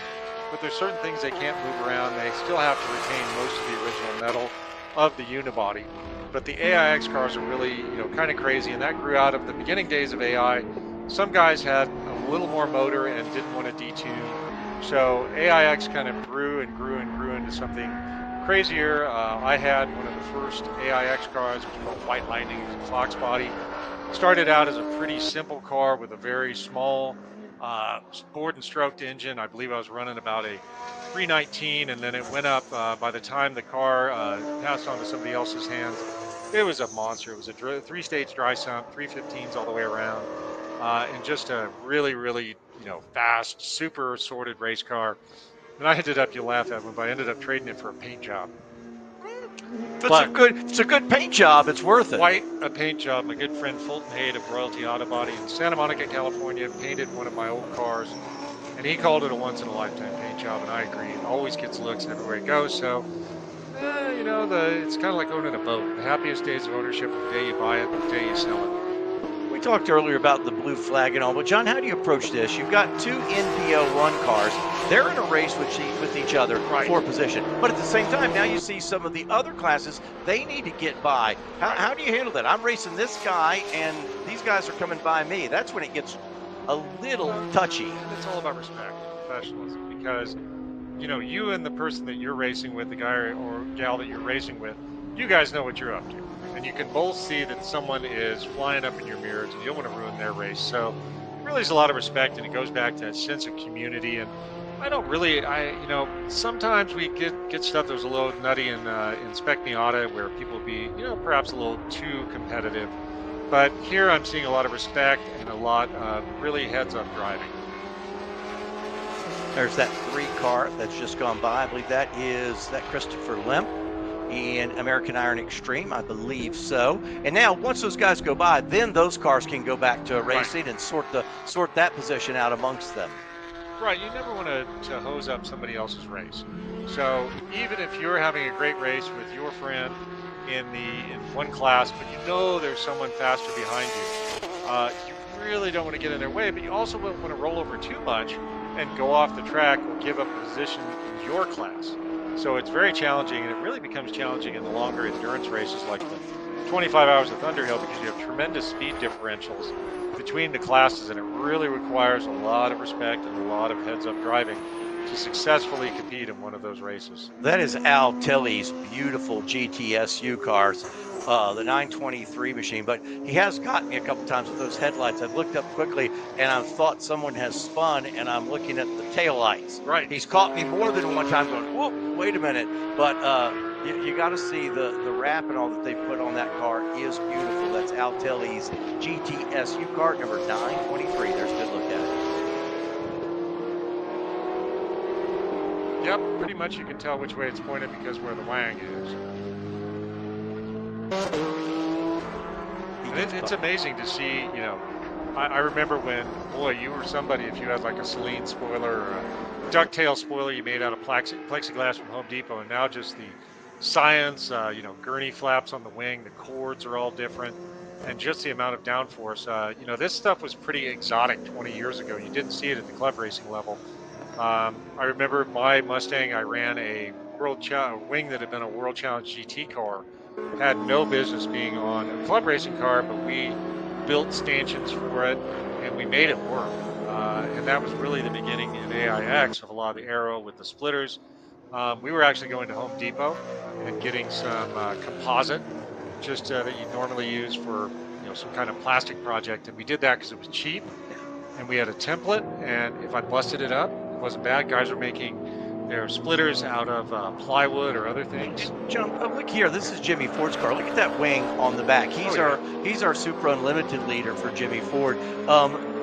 [SPEAKER 3] but there's certain things they can't move around. They still have to retain most of the original metal of the unibody. But the AIX cars are really, kind of crazy, and that grew out of the beginning days of AI. Some guys had a little more motor and didn't want to detune. So AIX kind of grew and grew and grew into something crazier. I had one of the first AIX cars, which was called White Lightning. It was a Fox body. Started out as a pretty simple car with a very small bored and stroked engine. I believe I was running about a 319, and then it went up. By the time the car passed on to somebody else's hands, it was a monster. It was a 3-stage dry sump, 315s all the way around, and just a really, really, fast, super sorted race car. And I ended up, you'll laugh at me, but I ended up trading it for a paint job.
[SPEAKER 2] It's a good paint job. It's worth it.
[SPEAKER 3] Quite a paint job. My good friend Fulton Hayde of Royalty Auto Body in Santa Monica, California, painted one of my old cars, and he called it a once-in-a-lifetime paint job, and I agree. It always gets looks everywhere it goes. So, it's kind of like owning a boat. The happiest days of ownership are the day you buy it, the day you sell it.
[SPEAKER 2] We talked earlier about the blue flag and all, but John, how do you approach this? You've got 2 NPO1 cars. They're in a race with each other for position. But at the same time, now you see some of the other classes, they need to get by. How do you handle that? I'm racing this guy, and these guys are coming by me. That's when it gets a little touchy.
[SPEAKER 3] It's all about respect, professionalism, because, you and the person that you're racing with, the guy or gal that you're racing with, you guys know what you're up to. And you can both see that someone is flying up in your mirrors and you don't want to ruin their race. So really is a lot of respect, and it goes back to that sense of community. And sometimes we get stuff that was a little nutty in Spec Miata, where people would be, perhaps a little too competitive. But here I'm seeing a lot of respect and a lot of really heads-up driving.
[SPEAKER 2] There's that 3 car that's just gone by. I believe that Christopher Lemp in American Iron Extreme, I believe so. And now, once those guys go by, then those cars can go back to racing and sort that position out amongst them.
[SPEAKER 3] Right, you never want to hose up somebody else's race. So even if you're having a great race with your friend in one class, but there's someone faster behind you, you really don't want to get in their way, but you also wouldn't want to roll over too much and go off the track or give up a position in your class. So it's very challenging, and it really becomes challenging in the longer endurance races like the 25 Hours of Thunderhill, because you have tremendous speed differentials between the classes, and it really requires a lot of respect and a lot of heads-up driving to successfully compete in one of those races.
[SPEAKER 2] That is Al Tilley's beautiful GTSU cars, the 923 machine, but he has got me a couple times with those headlights. I've looked up quickly, and I've thought someone has spun, and I'm looking at the taillights.
[SPEAKER 3] Right.
[SPEAKER 2] He's caught me more than one time going, whoa, wait a minute. But you got to see the wrap and all that they put on that car is beautiful. That's Al Tilley's GTSU car, number 923. There's a good look at it.
[SPEAKER 3] Yep, pretty much you can tell which way it's pointed because where the wang is. And it's amazing to see, I remember when, boy, you were somebody if you had like a Celine spoiler or a ducktail spoiler you made out of plexiglass from Home Depot, and now just the science, you know, gurney flaps on the wing, the cords are all different, and just the amount of downforce. You know, this stuff was pretty exotic 20 years ago. You didn't see it at the club racing level. I remember my Mustang, I ran a wing that had been a World Challenge GT car, had no business being on a club racing car, but we built stanchions for it and we made it work. And that was really the beginning in AIX of a lot of the aero with the splitters. We were actually going to Home Depot and getting some composite, just that you normally use for, you know, some kind of plastic project, and we did that because it was cheap, and we had a template. And if I busted it up, it wasn't bad. Guys were making their splitters out of plywood or other things.
[SPEAKER 2] John, look here. This is Jimmy Ford's car. Look at that wing on the back. He's our Super Unlimited leader for Jimmy Ford.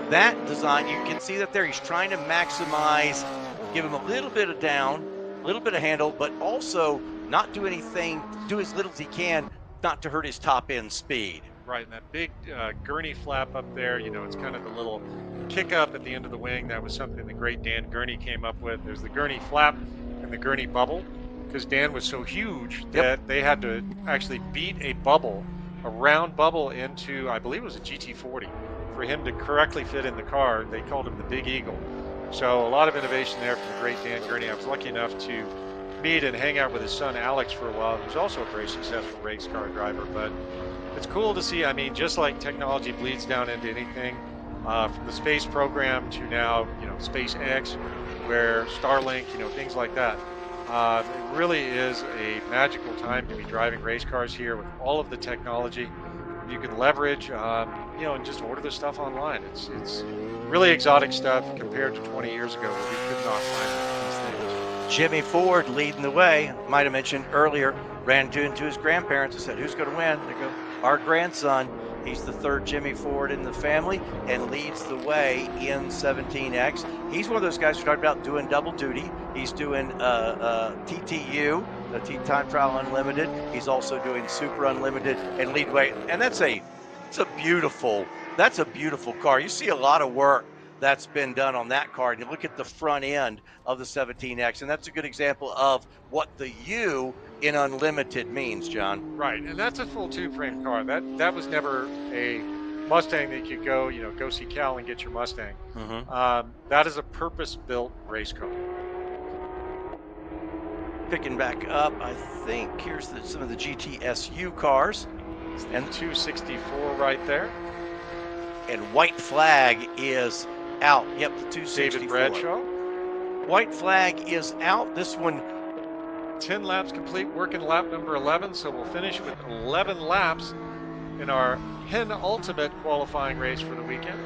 [SPEAKER 2] That design, you can see that there. He's trying to maximize, give him a little bit of down, a little bit of handle, but also not do anything, do as little as he can, not to hurt his top end speed.
[SPEAKER 3] Right, and that big gurney flap up there, you know, it's kind of the little kick up at the end of the wing. That was something the great Dan Gurney came up with. There's the gurney flap and the gurney bubble, because Dan was so huge that they had to actually beat a bubble, a round bubble, into, I believe it was a GT40, for him to correctly fit in the car. They called him the Big Eagle. So a lot of innovation there from the great Dan Gurney. I was lucky enough to meet and hang out with his son Alex for a while, who's also a very successful race car driver. But it's cool to see. I mean, just like technology bleeds down into anything, from the space program to now, you know, SpaceX, where Starlink, you know, things like that. It really is a magical time to be driving race cars here with all of the technology you can leverage, you know, and just order the stuff online. It's really exotic stuff compared to 20 years ago where we could not find these things.
[SPEAKER 2] Jimmy Ford leading the way. Might have mentioned earlier, ran into his grandparents and said, "Who's going to win?" They go, "Our grandson." He's the third Jimmy Ford in the family and leads the way in 17X. He's one of those guys who talked about doing double duty. He's doing TTU, the Time Trial Unlimited. He's also doing Super Unlimited and lead weight. And that's a beautiful car. You see a lot of work that's been done on that car. And you look at the front end of the 17X, and that's a good example of what the U in Unlimited means, John.
[SPEAKER 3] Right, and that's a full two-frame car. That was never a Mustang that you could go see Cal and get your Mustang. That is a purpose-built race car.
[SPEAKER 2] Picking back up, I think here's some of the GTSU cars.
[SPEAKER 3] And 264 right there.
[SPEAKER 2] And white flag is out. Yep, the 264.
[SPEAKER 3] David Bradshaw.
[SPEAKER 2] White flag is out. This one,
[SPEAKER 3] 10 laps complete, working lap number 11, so we'll finish with 11 laps in our penultimate qualifying race for the weekend.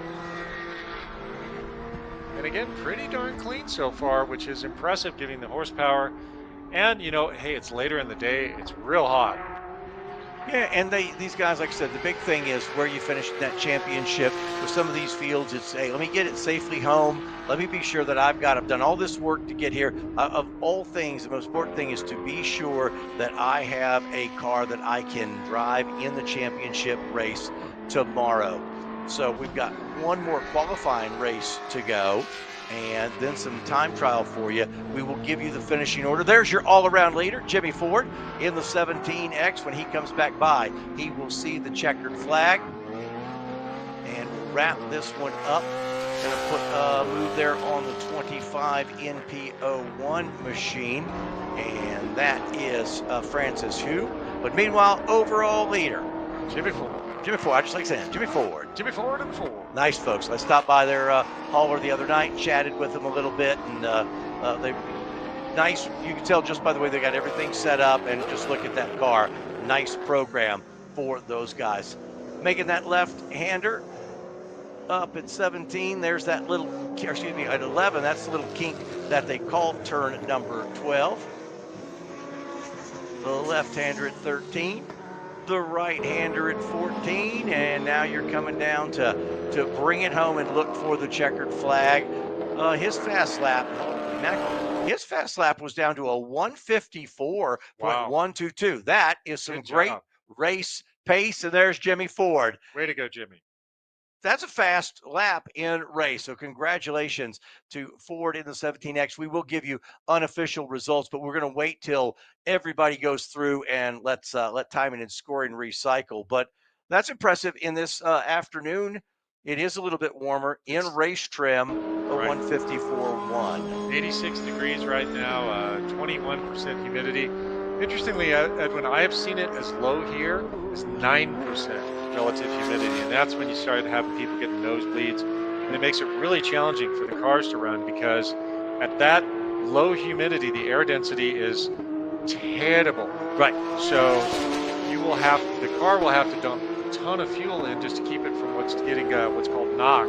[SPEAKER 3] And again, pretty darn clean so far, which is impressive given the horsepower. And, you know, hey, it's later in the day, it's real hot.
[SPEAKER 2] Yeah, and these guys, like I said, the big thing is where you finish in that championship. With some of these fields, it's, hey, let me get it safely home. Let me be sure that I've done all this work to get here. Of all things, the most important thing is to be sure that I have a car that I can drive in the championship race tomorrow. So we've got one more qualifying race to go, and then some time trial for you. We will give you the finishing order. There's your all-around leader, Jimmy Ford, in the 17X. When he comes back by, he will see the checkered flag, and we'll wrap this one up. Gonna put move there on the 25 NP01 machine, and that is Francis Hu. But meanwhile, overall leader,
[SPEAKER 3] Jimmy Ford.
[SPEAKER 2] Jimmy Ford, I just like saying, Jimmy Ford.
[SPEAKER 3] Jimmy Ford and Ford.
[SPEAKER 2] Nice folks. I stopped by their hauler the other night, chatted with them a little bit, and they nice. You can tell just by the way they got everything set up, and just look at that car. Nice program for those guys. Making that left-hander up at 17. There's that little, excuse me, at 11. That's the little kink that they call turn number 12. The left-hander at 13. The right-hander at 14, and now you're coming down to bring it home and look for the checkered flag. His fast lap was down to a 154.122. That is some great race pace, and there's Jimmy Ford.
[SPEAKER 3] Way to go, Jimmy.
[SPEAKER 2] that's a fast lap in race. So congratulations to Ford in the 17X. We will give you unofficial results, but we're going to wait till everybody goes through and let timing and scoring recycle. But that's impressive in this afternoon. It is a little bit warmer in race trim, a 154.1.
[SPEAKER 3] 86 degrees right now, 21% humidity. Interestingly, Edwin, I have seen it as low here as 9% relative humidity, and that's when you start having people getting nosebleeds, and it makes it really challenging for the cars to run because at that low humidity, the air density is terrible.
[SPEAKER 2] Right.
[SPEAKER 3] So the car will have to dump a ton of fuel in just to keep it from what's called knock,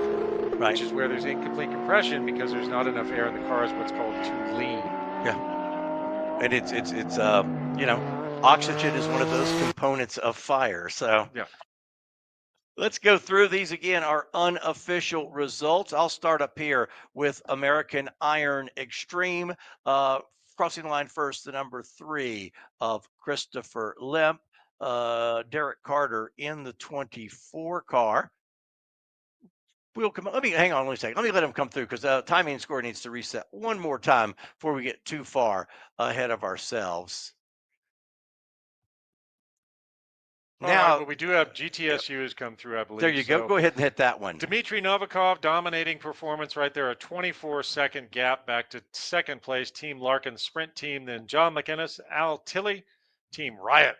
[SPEAKER 2] right,
[SPEAKER 3] which is where there's incomplete compression because there's not enough air in the car, is what's called too lean.
[SPEAKER 2] Yeah. And it's oxygen is one of those components of fire. So
[SPEAKER 3] yeah.
[SPEAKER 2] Let's go through these again, our unofficial results. I'll start up here with American Iron Extreme. Crossing the line first, the number 3 of Christopher Lemp. Derek Carter in the 24 car. We'll come. Let me hang on one second. Let me let him come through because timing and score needs to reset one more time before we get too far ahead of ourselves.
[SPEAKER 3] Now, but we do have GTSU has come through, I believe.
[SPEAKER 2] There you go. Go ahead and hit that one.
[SPEAKER 3] Dmitry Novikov, dominating performance right there. A 24-second gap back to second place. Team Larkin Sprint Team. Then John McInnes, Al Tilley, Team Riot.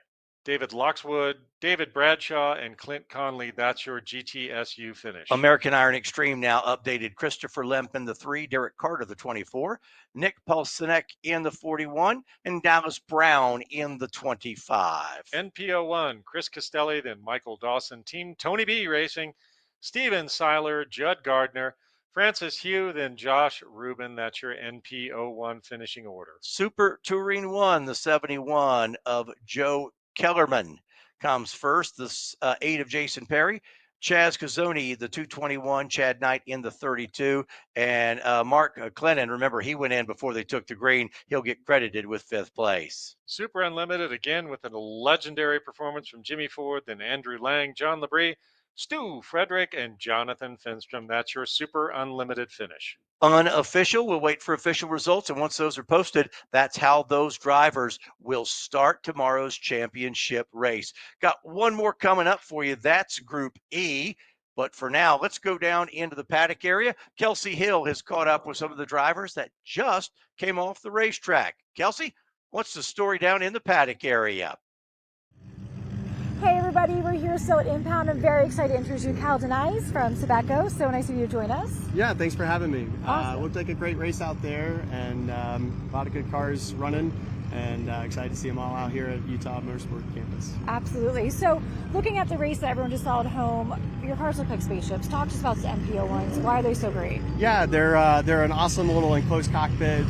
[SPEAKER 3] David Loxwood, David Bradshaw, and Clint Conley. That's your GTSU finish.
[SPEAKER 2] American Iron Extreme now updated. Christopher Lemp in the 3, Derek Carter the 24, Nick Paulsenek in the 41, and Dallas Brown in the 25.
[SPEAKER 3] NPO1, Chris Castelli, then Michael Dawson. Team Tony B Racing, Steven Seiler, Judd Gardner, Francis Hugh, then Josh Rubin. That's your NPO1 finishing order.
[SPEAKER 2] Super Touring 1, the 71 of Joe Kellerman comes first. The 8 of Jason Perry. Chaz Cazzoni, the 221. Chad Knight in the 32. And Mark Clennon, remember, he went in before they took the green. He'll get credited with 5th place.
[SPEAKER 3] Super Unlimited, again, with a legendary performance from Jimmy Ford, then Andrew Lang, John Labrie, Stu Frederick, and Jonathan Finstrom. That's your Super Unlimited finish.
[SPEAKER 2] Unofficial, we'll wait for official results, and once those are posted, that's how those drivers will start tomorrow's championship race. Got one more coming up for you. That's Group E. But for now, let's go down into the paddock area. Kelsey Hill has caught up with some of the drivers that just came off the racetrack. Kelsey, what's the story down in the paddock area?
[SPEAKER 7] Hey everybody, we're here still at Impound. I'm very excited to introduce you Cal Denise from Tobacco. So nice of you to join us.
[SPEAKER 19] Yeah, thanks for having me.
[SPEAKER 7] Awesome.
[SPEAKER 19] Looked like a great race out there, and a lot of good cars running, and excited to see them all out here at Utah Motorsports Campus.
[SPEAKER 7] Absolutely. So looking at the race that everyone just saw at home, your cars look like spaceships. Talk to us about the MPO1s. Why are they so great?
[SPEAKER 19] Yeah, they're an awesome little enclosed cockpit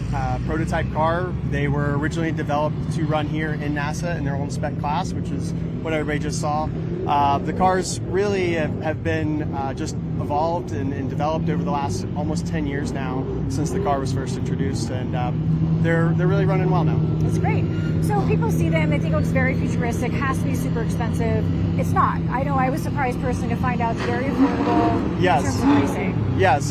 [SPEAKER 19] prototype car. They were originally developed to run here in NASA in their own spec class, which is what everybody just saw. The cars really have been just evolved and developed over the last almost 10 years now since the car was first introduced, and they're really running well now.
[SPEAKER 7] That's great. So people see them, they think it looks very futuristic, has to be super expensive. It's not. I know I was surprised personally to find out it's very affordable in terms of pricing.
[SPEAKER 19] Yes,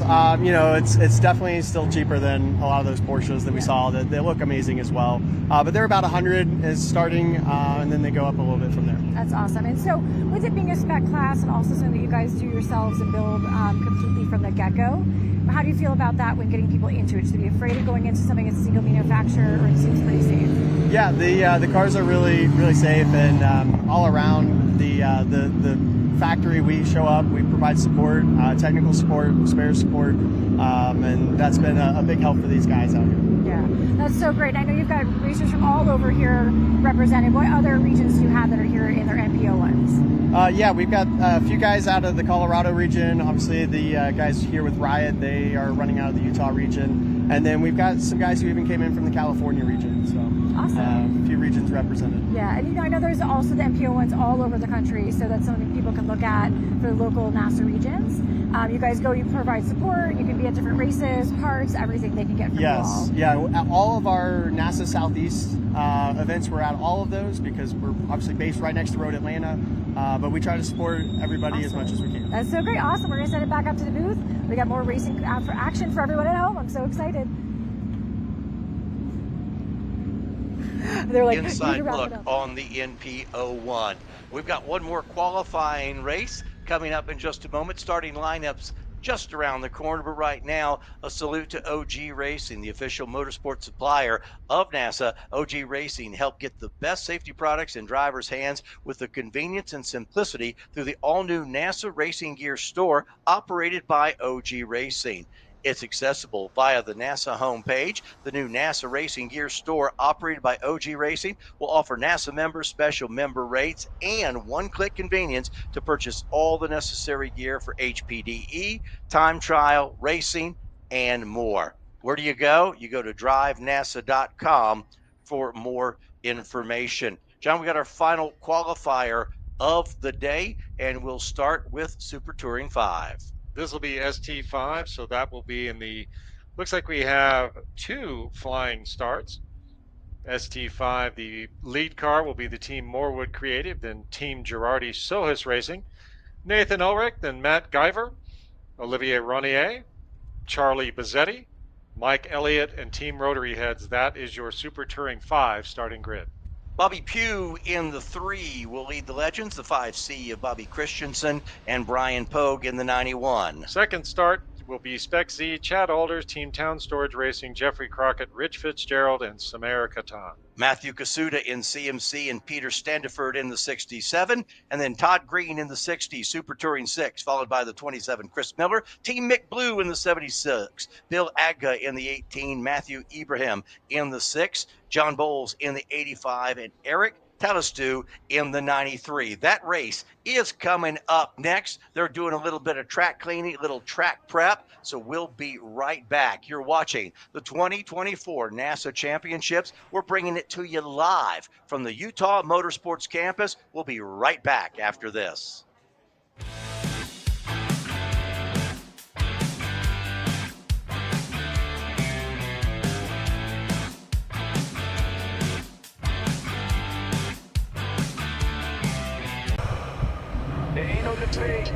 [SPEAKER 19] it's definitely still cheaper than a lot of those Porsches that we saw. That they look amazing as well. But they're about 100 is starting, and then they go up a little bit from there.
[SPEAKER 7] That's awesome. And so with it being a spec class and also something that you guys do yourselves and build completely from the get-go, how do you feel about that when getting people into it? Should they be afraid of going into something that's a single manufacturer, or it seems pretty safe?
[SPEAKER 19] Yeah, the cars are really safe, and all around the factory we show up, we provide support, technical support, spare support, and that's been a big help for these guys out here.
[SPEAKER 7] Yeah, that's so great. I know you've got racers from all over here represented. What other regions do you have that are here in their MPO1s?
[SPEAKER 19] Yeah, we've got a few guys out of the Colorado region. Obviously, the guys here with Riot, they are running out of the Utah region. And then we've got some guys who even came in from the California region. So
[SPEAKER 7] Awesome.
[SPEAKER 19] A few regions represented.
[SPEAKER 7] Yeah, and I know there's also the MPO ones all over the country, so that's something people can look at for the local NASA regions. You guys go, you provide support, you can be at different races, parts, everything they can get from you all.
[SPEAKER 19] Yeah, all of our NASA Southeast events, we're at all of those because we're obviously based right next to Road Atlanta, but we try to support everybody as much as we can.
[SPEAKER 7] That's so great. Awesome. We're going to send it back up to the booth. We got more racing for action for everyone at home. I'm so excited. They're like,
[SPEAKER 2] inside look on the NPO1. We've got one more qualifying race coming up in just a moment. Starting lineups just around the corner, but right now, a salute to OG Racing, the official motorsport supplier of NASA. OG Racing helped get the best safety products in drivers' hands with the convenience and simplicity through the all-new NASA Racing Gear store operated by OG Racing. It's accessible via the NASA homepage. The new NASA Racing Gear store operated by OG Racing will offer NASA members special member rates and one-click convenience to purchase all the necessary gear for HPDE, time trial, racing, and more. Where do you go? You go to DRIVENASA.com for more information. John, we got our final qualifier of the day, and we'll start with Super Touring 5.
[SPEAKER 3] This will be ST5, so that will be in the, looks like we have 2 flying starts. ST5, the lead car will be the Team Morewood Creative, then Team Girardi Sohis Racing, Nathan Ulrich, then Matt Guyver, Olivier Ronier, Charlie Bazzetti, Mike Elliott, and Team Rotary Heads. That is your Super Touring 5 starting grid.
[SPEAKER 2] Bobby Pugh in the 3 will lead the Legends, the 5C of Bobby Christensen and Brian Pogue in the 91.
[SPEAKER 3] Second start will be Spec Z, Chad Alders, Team Town Storage Racing, Jeffrey Crockett, Rich Fitzgerald, and Samara Katan.
[SPEAKER 2] Matthew Kasuda in CMC and Peter Standiford in the 67, and then Todd Green in the 60, Super Touring 6, followed by the 27, Chris Miller, Team Mick Blue in the 76, Bill Agga in the 18, Matthew Ibrahim in the 6, John Bowles in the 85, and Eric Talistu in the 93. That race is coming up next. They're doing a little bit of track cleaning, a little track prep, so we'll be right back. You're watching the 2024 NASA Championships. We're bringing it to you live from the Utah Motorsports Campus. We'll be right back after this.
[SPEAKER 11] There ain't no debate.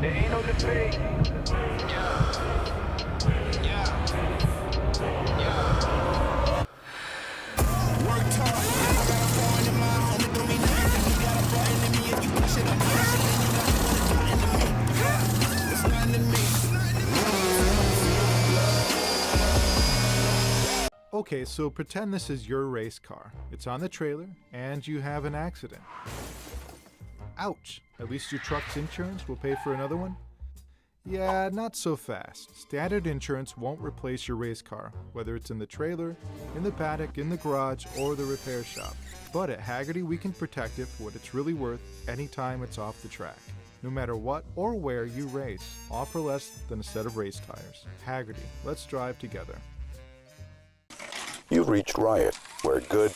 [SPEAKER 11] There ain't no debate.
[SPEAKER 8] Okay, so pretend this is your race car. It's on the trailer, and you have an accident. Ouch! At least your truck's insurance will pay for another one? Yeah, not so fast. Standard insurance won't replace your race car, whether it's in the trailer, in the paddock, in the garage, or the repair shop. But at Hagerty, we can protect it for what it's really worth anytime it's off the track. No matter what or where you race, offer less than a set of race tires. Hagerty, let's drive together.
[SPEAKER 5] You've reached Riot, where good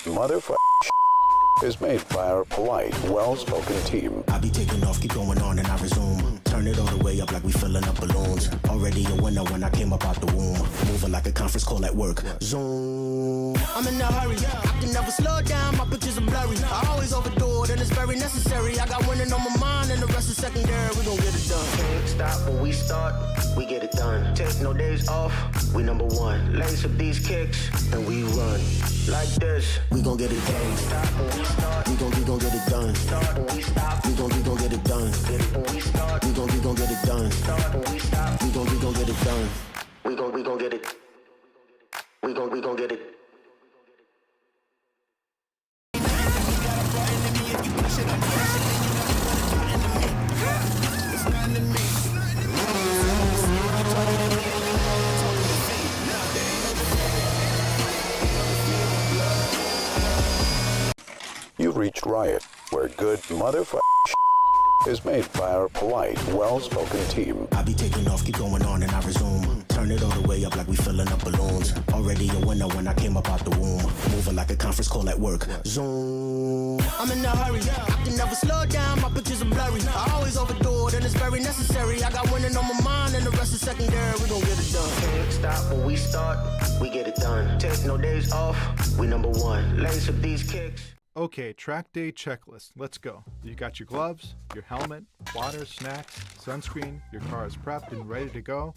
[SPEAKER 5] is made by our polite, well-spoken team.
[SPEAKER 6] I be taking off, keep going on, and I resume. Turn it all the way up like we filling up balloons. Already a winner when I came up out the womb. Moving like a conference call at work. Zoom. I'm in a hurry. I can never slow down. My pictures are blurry. I always overdo it, and it's very necessary. I got winning on my mind, and the rest is secondary. We gon' get it done. Can't stop when we start. We get it done. Take no days off. We number one. Lace up these kicks, and we run like this. We gon' get it done. Stop when we start. We gon' get it done. Start when we stop. We gon' get it done. Get it when we start. We gon' get it done. Start when we stop. We gon' done. We gon' get it. We gon' get it.
[SPEAKER 5] You've reached Riot, where good motherfucker is made by our polite, well-spoken team.
[SPEAKER 6] I be taking off, keep going on, and I resume. Turn it all the way up like we filling up balloons. Already a winner when I came up out the womb. Moving like a conference call at work. Zoom. I'm in a hurry. I can never slow down. My pictures are blurry. I always overdo it, and it's very necessary. I got winning on my mind, and the rest is secondary. We gon' get it done. Can't stop when we start. We get it done. Take no days off. We number one. Lace up these kicks.
[SPEAKER 8] Okay, track day checklist. Let's go. You got your gloves, your helmet, water, snacks, sunscreen, your car is prepped and ready to go.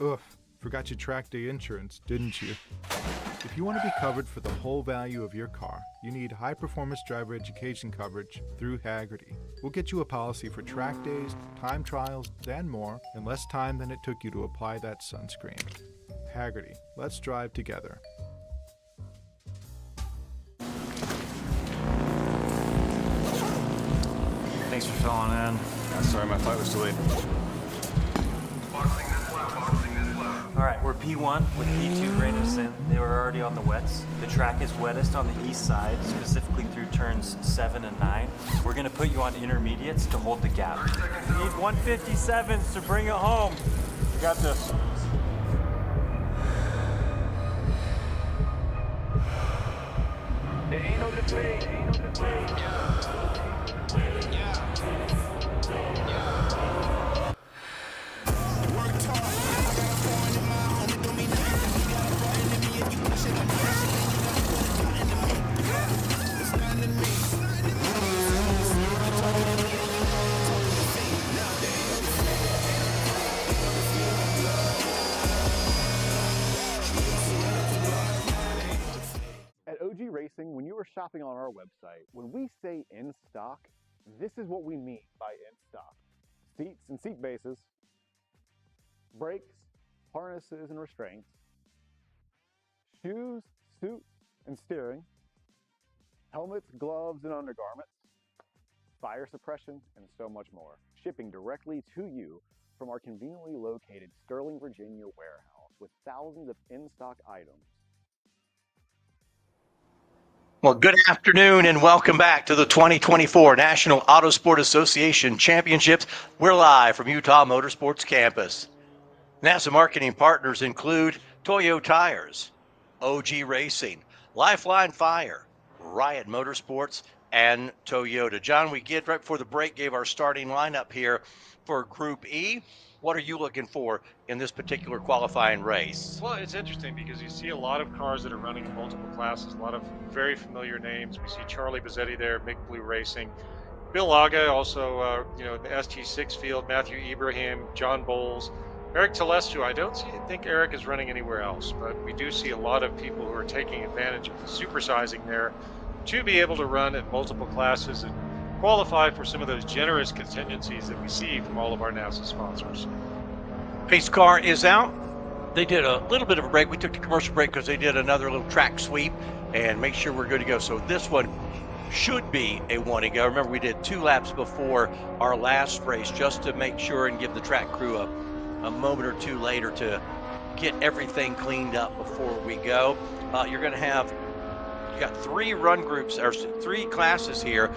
[SPEAKER 8] Ugh, forgot your track day insurance, didn't you? If you want to be covered for the whole value of your car, you need high-performance driver education coverage through Hagerty. We'll get you a policy for track days, time trials, and more in less time than it took you to apply that sunscreen. Hagerty, let's drive together.
[SPEAKER 12] Thanks for filling in.
[SPEAKER 21] Sorry, my flight was delayed.
[SPEAKER 12] All right, we're P1 with P2 Grantsville. They were already on the wets. The track is wettest on the east side, specifically through turns 7 and 9. We're gonna put you on intermediates to hold the gap.
[SPEAKER 18] We need 157s to bring it home.
[SPEAKER 21] We got this.
[SPEAKER 11] There ain't no debate.
[SPEAKER 20] At OG Racing, when you are shopping on our website, when we say in stock, this is what we mean by in stock. Seats and seat bases, brakes, harnesses and restraints, shoes, suits and steering, helmets, gloves and undergarments, fire suppression, and so much more. Shipping directly to you from our conveniently located Sterling, Virginia warehouse with thousands of in-stock items.
[SPEAKER 2] Well, good afternoon and welcome back to the 2024 National Autosport Association Championships. We're live from Utah Motorsports Campus. NASA marketing partners include Toyo Tires, OG Racing, Lifeline Fire, Riot Motorsports, and Toyota. John, we right before the break gave our starting lineup here for Group E. What are you looking for in this particular qualifying race?
[SPEAKER 3] Well, it's interesting because you see a lot of cars that are running in multiple classes, a lot of very familiar names. We see Charlie Bazzetti there, Mick Blue Racing, Bill Aga, also, the ST6 field, Matthew Ibrahim, John Bowles, Eric Telescu. I don't think Eric is running anywhere else, but we do see a lot of people who are taking advantage of the supersizing there to be able to run in multiple classes and qualify for some of those generous contingencies that we see from all of our NASA sponsors.
[SPEAKER 2] Pace car is out. They did a little bit of a break. We took the commercial break because they did another little track sweep and make sure we're good to go. So this one should be a one and go. Remember, we did 2 laps before our last race just to make sure and give the track crew a moment or two later to get everything cleaned up before we go. You're going to have you got 3 run groups or 3 classes here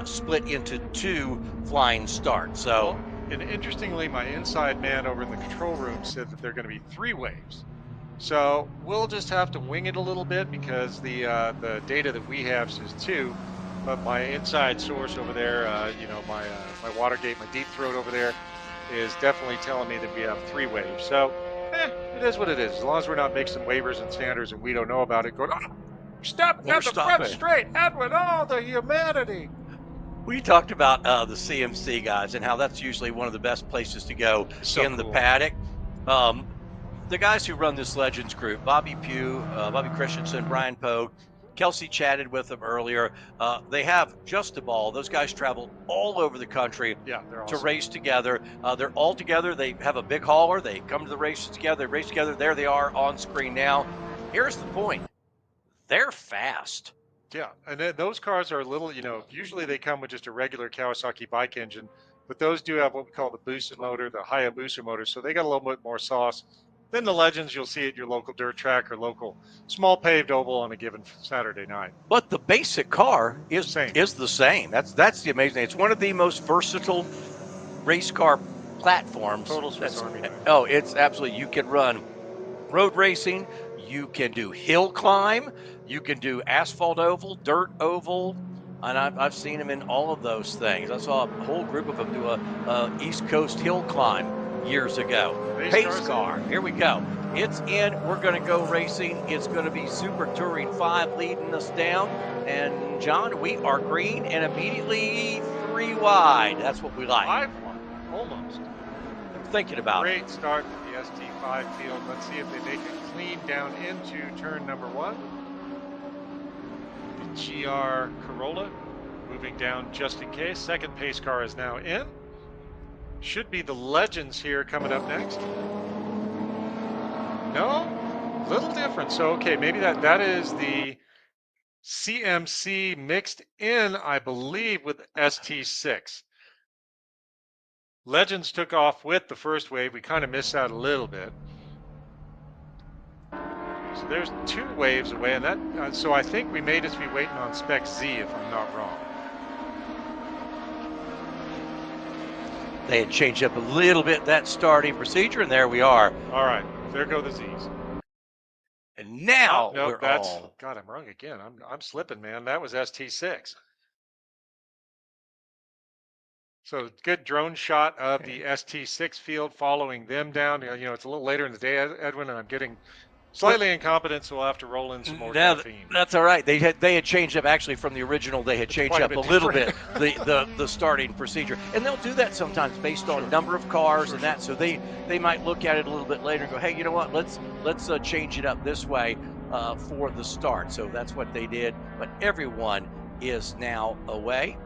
[SPEAKER 2] split into 2 flying starts. So,
[SPEAKER 3] and interestingly, my inside man over in the control room said that they're going to be 3 waves. So we'll just have to wing it a little bit because the data that we have says 2, but my inside source over there, my Watergate, my Deep Throat over there, is definitely telling me that we have 3 waves. So it is what it is. As long as we're not making some waivers and standards and we don't know about it, going, oh, stop at the front straight, Edwin, oh, the humanity.
[SPEAKER 2] We talked about the CMC guys and how that's usually one of the best places to go the paddock. The guys who run this Legends group, Bobby Pugh, Bobby Christensen, Brian Pogue, Kelsey chatted with them earlier. They have just a ball. Those guys travel all over the country
[SPEAKER 3] Yeah, they're
[SPEAKER 2] to
[SPEAKER 3] awesome.
[SPEAKER 2] race together. They're all together. They have a big hauler. They come to the races together. They race together. There they are on screen now. Here's the point. They're fast.
[SPEAKER 3] Yeah, and then those cars are a little, usually they come with just a regular Kawasaki bike engine, but those do have what we call the boosted motor, the Hayabusa motor, so they got a little bit more sauce. Then the Legends, you'll see at your local dirt track or local small paved oval on a given Saturday night.
[SPEAKER 2] But the basic car is the same. That's the amazing thing. It's one of the most versatile race car platforms.
[SPEAKER 3] Total Swiss Army knife.
[SPEAKER 2] Oh, it's absolutely. You can run road racing. You can do hill climb. You can do asphalt oval, dirt oval. And I've seen them in all of those things. I saw a whole group of them do a East Coast hill climb years ago. Pace car. Here we go. It's in. We're going to go racing. It's going to be Super Touring 5 leading us down. And, John, we are green and immediately 3 wide. That's what we like.
[SPEAKER 3] 5 wide, almost.
[SPEAKER 2] I'm thinking about it.
[SPEAKER 3] Great start for the ST5 field. Let's see if they make it clean down into turn number 1. The GR Corolla moving down just in case. Second pace car is now in. Should be the Legends here coming up next. No, little different. So, okay, maybe that is the CMC mixed in, I believe, with ST6. Legends took off with the first wave. We kind of missed out a little bit. So there's 2 waves away, and that. So I think we may just be waiting on Spec Z, if I'm not wrong.
[SPEAKER 2] They had changed up a little bit that starting procedure, and there we are.
[SPEAKER 3] All right, there go the Z's.
[SPEAKER 2] And now
[SPEAKER 3] no,
[SPEAKER 2] we're
[SPEAKER 3] that's
[SPEAKER 2] all.
[SPEAKER 3] God. I'm wrong again. I'm slipping, man. That was ST6. So good drone shot of the ST6 field following them down. It's a little later in the day, Edwin, and I'm getting slightly incompetent, so we'll have to roll in some more caffeine.
[SPEAKER 2] That's all right. They had changed up actually from the original. They had changed up a little bit the starting procedure, and they'll do that sometimes based on number of cars and that. So they might look at it a little bit later and go, hey, you know what? Let's change it up this way for the start. So that's what they did. But everyone is now away.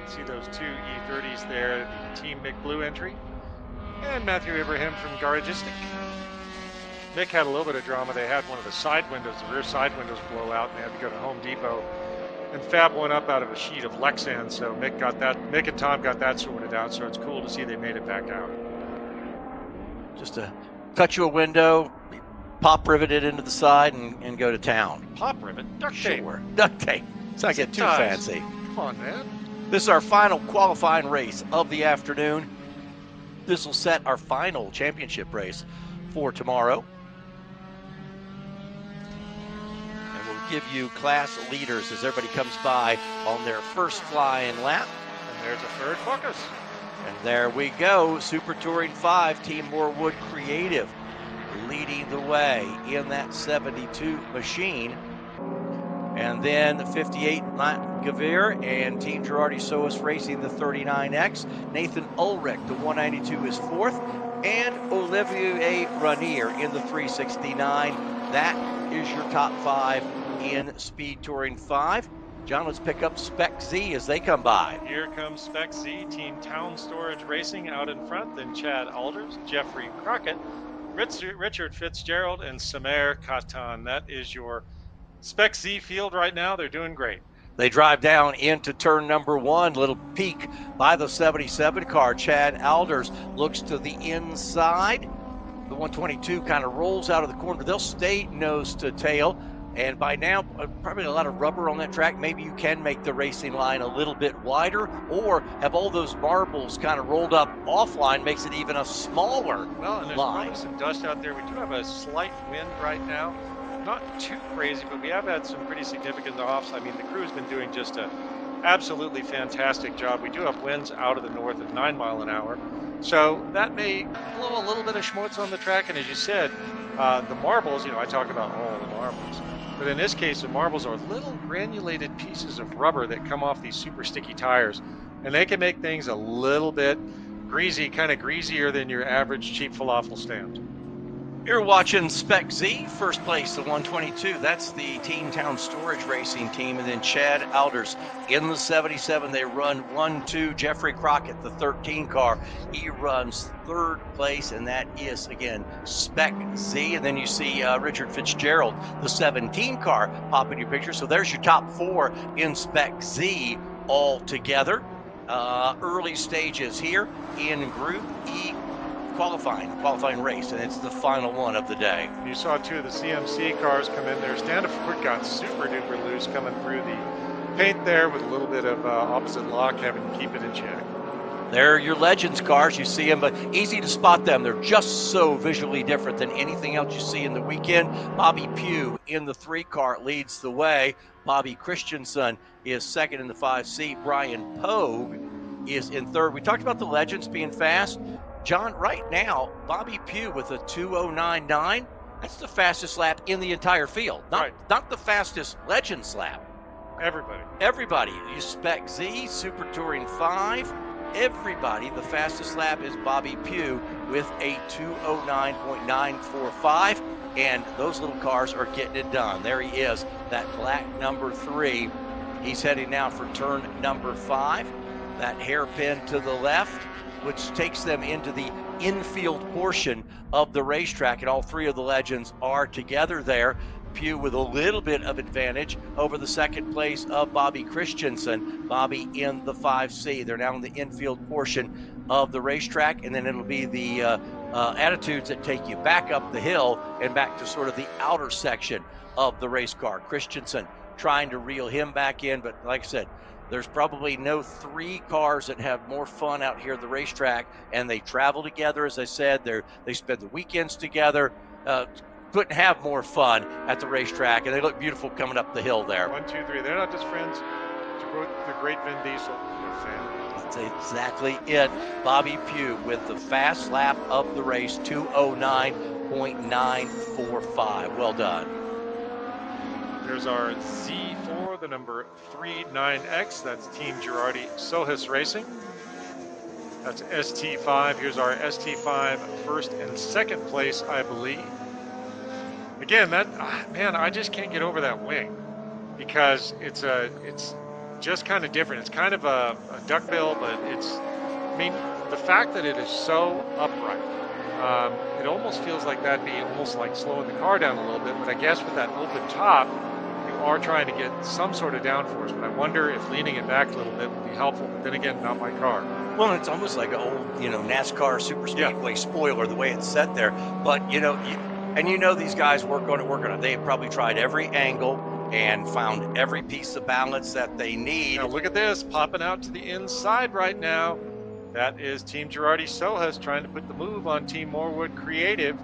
[SPEAKER 3] See those 2 E30s there, the Team Mick Blue entry, and Matthew Ibrahim from Garagistic. Mick had a little bit of drama. They had one of the side windows, the rear side windows blow out, and they had to go to Home Depot and fab one up out of a sheet of Lexan. So Mick and Tom got that sorted out. So it's cool to see they made it back out.
[SPEAKER 2] Just to cut you a window, pop rivet it into the side, and go to town.
[SPEAKER 3] Pop rivet? Duct tape.
[SPEAKER 2] Sure. Duct tape. Let's not get too fancy.
[SPEAKER 3] Come on, man.
[SPEAKER 2] This is our final qualifying race of the afternoon. This will set our final championship race for tomorrow. And we'll give you class leaders as everybody comes by on their first flying lap.
[SPEAKER 3] And there's a third focus.
[SPEAKER 2] And there we go. Super Touring 5, Team Morewood Creative leading the way in that 72 machine. And then the 58 Matt Gavir and Team Girardi Soas Racing the 39X. Nathan Ulrich, the 192, is 4th. And Olivier Ranier in the 369. That is your top 5 in Speed Touring 5. John, let's pick up Spec Z as they come by.
[SPEAKER 3] Here comes Spec Z, Team Town Storage Racing out in front. Then Chad Alders, Jeffrey Crockett, Richard Fitzgerald, and Samer Katan. That is your Spec Z field right now. They're doing great.
[SPEAKER 2] They drive down into turn number 1. Little peek by the 77 car. Chad Alders looks to the inside. The 122 kind of rolls out of the corner. They'll stay nose to tail. And by now, probably a lot of rubber on that track. Maybe you can make the racing line a little bit wider, or have all those marbles kind of rolled up offline, makes it even a smaller
[SPEAKER 3] Well, and there's
[SPEAKER 2] line.
[SPEAKER 3] probably some dust out there. We do have a slight wind right now. Not too crazy, but we have had some pretty significant offs. I mean, the crew's been doing just an absolutely fantastic job. We do have winds out of the north at 9 miles an hour. So that may blow a little bit of schmutz on the track. And as you said, the marbles, I talk about all the marbles. But in this case, the marbles are little granulated pieces of rubber that come off these super sticky tires. And they can make things a little bit greasy, kind of greasier than your average cheap falafel stand.
[SPEAKER 2] You're watching Spec Z, first place, the 122. That's the Teen Town Storage Racing team. And then Chad Alders in the 77. They run 1-2. Jeffrey Crockett, the 13 car, he runs third place. And that is, again, Spec Z. And then you see Richard Fitzgerald, the 17 car, pop in your picture. So there's your top 4 in Spec Z all together. Early stages here in Group E. Qualifying race, and it's the final one of the day.
[SPEAKER 3] You saw 2 of the CMC cars come in there. Standard Ford got super duper loose coming through the paint there with a little bit of opposite lock, having to keep it in check.
[SPEAKER 2] They're your Legends cars. You see them, but easy to spot them. They're just so visually different than anything else you see in the weekend. Bobby Pugh in the 3 car leads the way. Bobby Christensen is second in the 5C. Brian Pogue is in third. We talked about the Legends being fast. John, right now, Bobby Pugh with a 2:09.9. That's the fastest lap in the entire field. Not the fastest Legends lap. Everybody. You Spec Z, Super Touring 5. Everybody, the fastest lap is Bobby Pugh with a 2:09.945. And those little cars are getting it done. There he is, that black number 3. He's heading now for turn number 5. That hairpin to the left, which takes them into the infield portion of the racetrack, and all 3 of the Legends are together there. Pugh with a little bit of advantage over the second place of Bobby Christensen. Bobby in the 5C. They're now in the infield portion of the racetrack, and then it'll be the attitudes that take you back up the hill and back to sort of the outer section of the race car. Christensen trying to reel him back in, but like I said, there's probably no 3 cars that have more fun out here at the racetrack, and they travel together. As I said, they spend the weekends together. Couldn't have more fun at the racetrack, and they look beautiful coming up the hill there.
[SPEAKER 3] 1, 2, 3. They're not just friends. The great Vin Diesel, they're family.
[SPEAKER 2] That's exactly it. Bobby Pugh with the fast lap of the race, 2:09.945. Well done.
[SPEAKER 3] There's our Z4, the number 39X. That's Team Girardi Sohis Racing. That's ST5. Here's our ST5 first and second place, I believe. Again, man, I just can't get over that wing because it's just kind of different. It's kind of a duckbill, but the fact that it is so upright, it almost feels like that'd be almost like slowing the car down a little bit. But I guess with that open top, are trying to get some sort of downforce, but I wonder if leaning it back a little bit would be helpful. But then again, not my car.
[SPEAKER 2] Well, it's almost like an old, NASCAR super speedway spoiler, the way it's set there. But these guys work on it. They have probably tried every angle and found every piece of balance that they need.
[SPEAKER 3] Now look at this, popping out to the inside right now. That is Team Girardi Sohis trying to put the move on Team Moorwood Creative.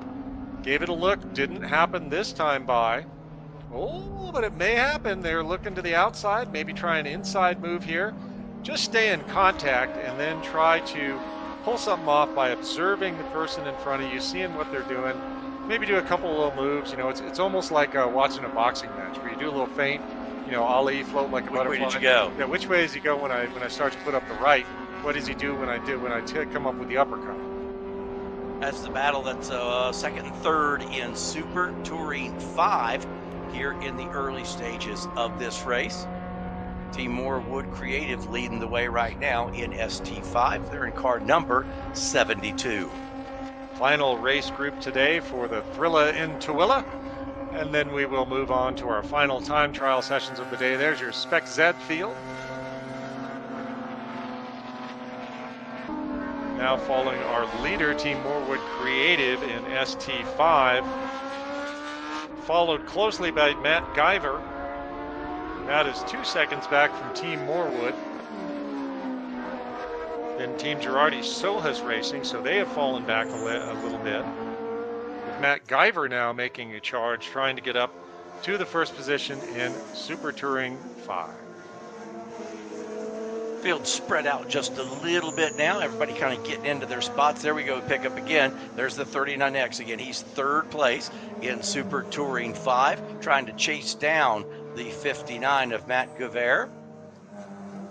[SPEAKER 3] Gave it a look, didn't happen this time by. Oh, but it may happen. They're looking to the outside, maybe try an inside move here. Just stay in contact and then try to pull something off by observing the person in front of you, seeing what they're doing. Maybe do a couple of little moves. It's almost like watching a boxing match where you do a little feint. Ali float like a butterfly.
[SPEAKER 2] Which way did you go?
[SPEAKER 3] Yeah, which way does he go when I start to put up the right? What does he do when I come up with the uppercut?
[SPEAKER 2] That's the battle. That's second and third in Super Touring 5 here in the early stages of this race. Team Moorwood Creative leading the way right now in ST5. They're in car number 72.
[SPEAKER 3] Final race group today for the Thrilla in Tooele. And then we will move on to our final time trial sessions of the day. There's your Spec Z field. Now following our leader, Team Moorwood Creative in ST5. Followed closely by Matt Guyver. Matt is 2 seconds back from Team Moorwood. Then Team Girardi Sohis Racing, so they have fallen back a little bit. With Matt Guyver now making a charge, trying to get up to the first position in Super Touring 5.
[SPEAKER 2] Field spread out just a little bit now. Everybody kind of getting into their spots. There we go, pick up again. There's the 39X again. He's third place in Super Touring 5, trying to chase down the 59 of Matt Guyver.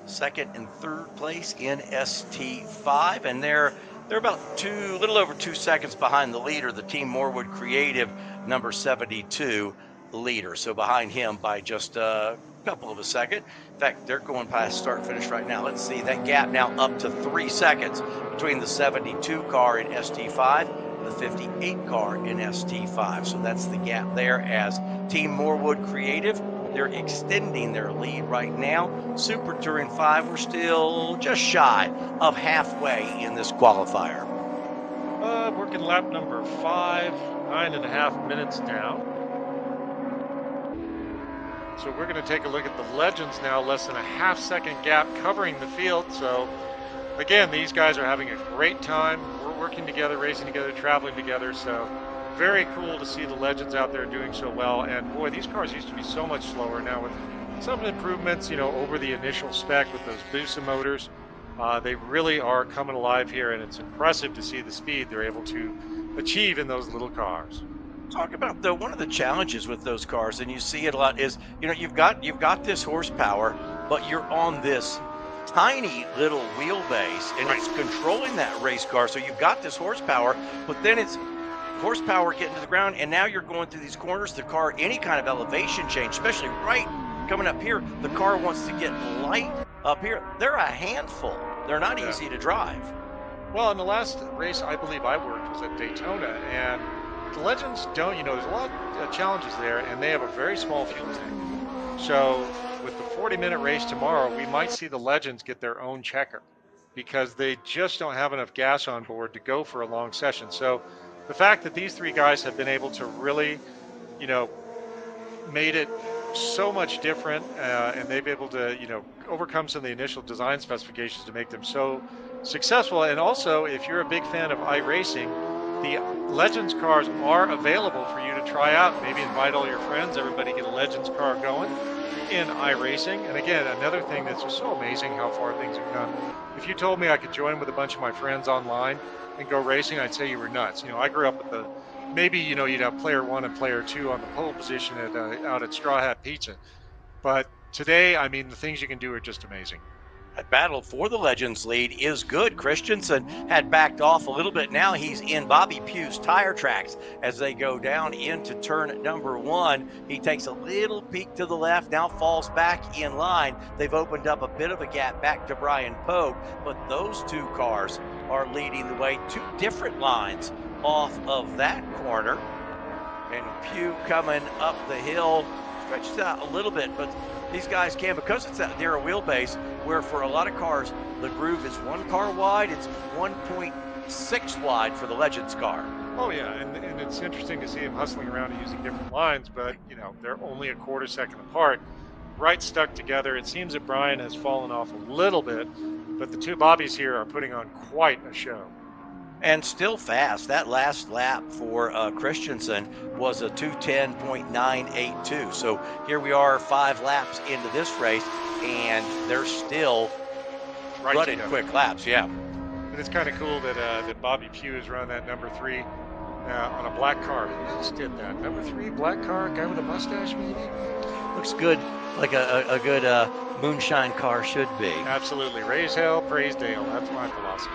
[SPEAKER 2] Second and third place in ST5, and there They're about little over 2 seconds behind the leader, the Team Morewood Creative number 72 leader. So behind him by just a couple of a second. In fact, they're going past start finish right now. Let's see that gap now up to 3 seconds between the 72 car in ST5 and the 58 car in ST5. So that's the gap there as Team Morewood Creative, they're extending their lead right now. Super Touring 5, we're still just shy of halfway in this qualifier.
[SPEAKER 3] Working lap number 5, 9.5 minutes down. So we're going to take a look at the Legends now, less than a half-second gap covering the field. So again, these guys are having a great time. We're working together, racing together, traveling together. So very cool to see the Legends out there doing so well. And boy, these cars used to be so much slower. Now with some improvements, you know, over the initial spec with those Busa motors, they really are coming alive here, and it's impressive to see the speed they're able to achieve in those little cars.
[SPEAKER 2] Talk about though, one of the challenges with those cars, and you see it a lot, is you've got this horsepower, but you're on this tiny little wheelbase, and it's controlling that race car. So you've got this horsepower, but then it's horsepower getting to the ground, and now you're going through these corners. The car, any kind of elevation change, especially right coming up here, the car wants to get light up here. They're a handful. They're not easy to drive.
[SPEAKER 3] Well, in the last race I believe I worked was at Daytona, and the Legends don't, there's a lot of challenges there, and they have a very small fuel tank. So with the 40-minute race tomorrow, we might see the Legends get their own checker because they just don't have enough gas on board to go for a long session. So the fact that these three guys have been able to really, made it so much different, and they've been able to, overcome some of the initial design specifications to make them so successful. And also, if you're a big fan of iRacing, the Legends cars are available for you to try out. Maybe invite all your friends, everybody get a Legends car going in iRacing. And again, another thing that's just so amazing how far things have come. If you told me I could join with a bunch of my friends online and go racing, I'd say you were nuts. I grew up with the, maybe, you'd have player 1 and player 2 on the pole position out at Straw Hat Pizza. But today, I mean, the things you can do are just amazing.
[SPEAKER 2] That battle for the Legends lead is good. Christensen had backed off a little bit. Now he's in Bobby Pugh's tire tracks as they go down into turn number 1. He takes a little peek to the left, now falls back in line. They've opened up a bit of a gap back to Brian Pogue, but those two cars are leading the way. Two different lines off of that corner. And Pugh coming up the hill, stretches out a little bit, but these guys can, because it's that narrow wheelbase, where for a lot of cars, the groove is 1 car wide, it's 1.6 wide for the Legends car.
[SPEAKER 3] Oh yeah, and it's interesting to see them hustling around and using different lines, but they're only a quarter second apart, right stuck together. It seems that Brian has fallen off a little bit, but the two Bobbies here are putting on quite a show.
[SPEAKER 2] And still fast. That last lap for Christensen was a 2:10.982. So here we are 5 laps into this race, and they're still running quick laps. Yeah.
[SPEAKER 3] And it's kind of cool that Bobby Pugh has run that number 3 on a black car. Who just did that? Number 3 black car, guy with a mustache maybe?
[SPEAKER 2] Looks good, like a good moonshine car should be.
[SPEAKER 3] Absolutely. Raise hell, praise Dale. That's my philosophy.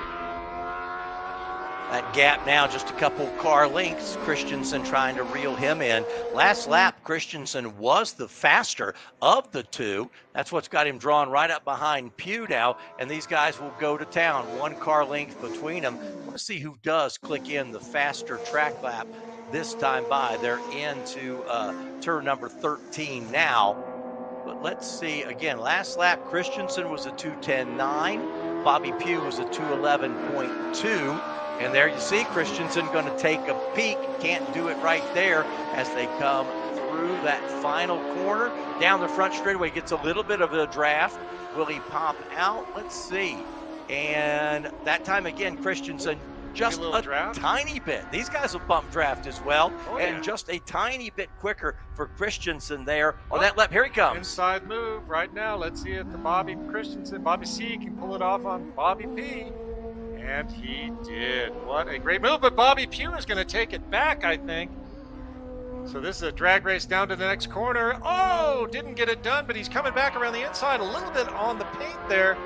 [SPEAKER 2] That gap now just a couple car lengths. Christensen trying to reel him in. Last lap, Christensen was the faster of the two. That's what's got him drawn right up behind Pugh now. And these guys will go to town. 1 car length between them. I want to see who does click in the faster track lap this time by. They're into turn number 13 now. But let's see, again, last lap, Christensen was a 2:10.9. Bobby Pugh was a 2:11.2. And there you see Christensen going to take a peek. Can't do it right there as they come through that final corner. Down the front straightaway, gets a little bit of a draft. Will he pop out? Let's see. And that time again, Christensen just a tiny bit. These guys will bump draft as well. And just a tiny bit quicker for Christensen there on that lap. Here he comes.
[SPEAKER 3] Inside move right now. Let's see if the Bobby C can pull it off on Bobby P. And he did. What a great move, but Bobby Pugh is going to take it back, I think. So this is a drag race down to the next corner. Oh, didn't get it done, but he's coming back around the inside a little bit on the paint there.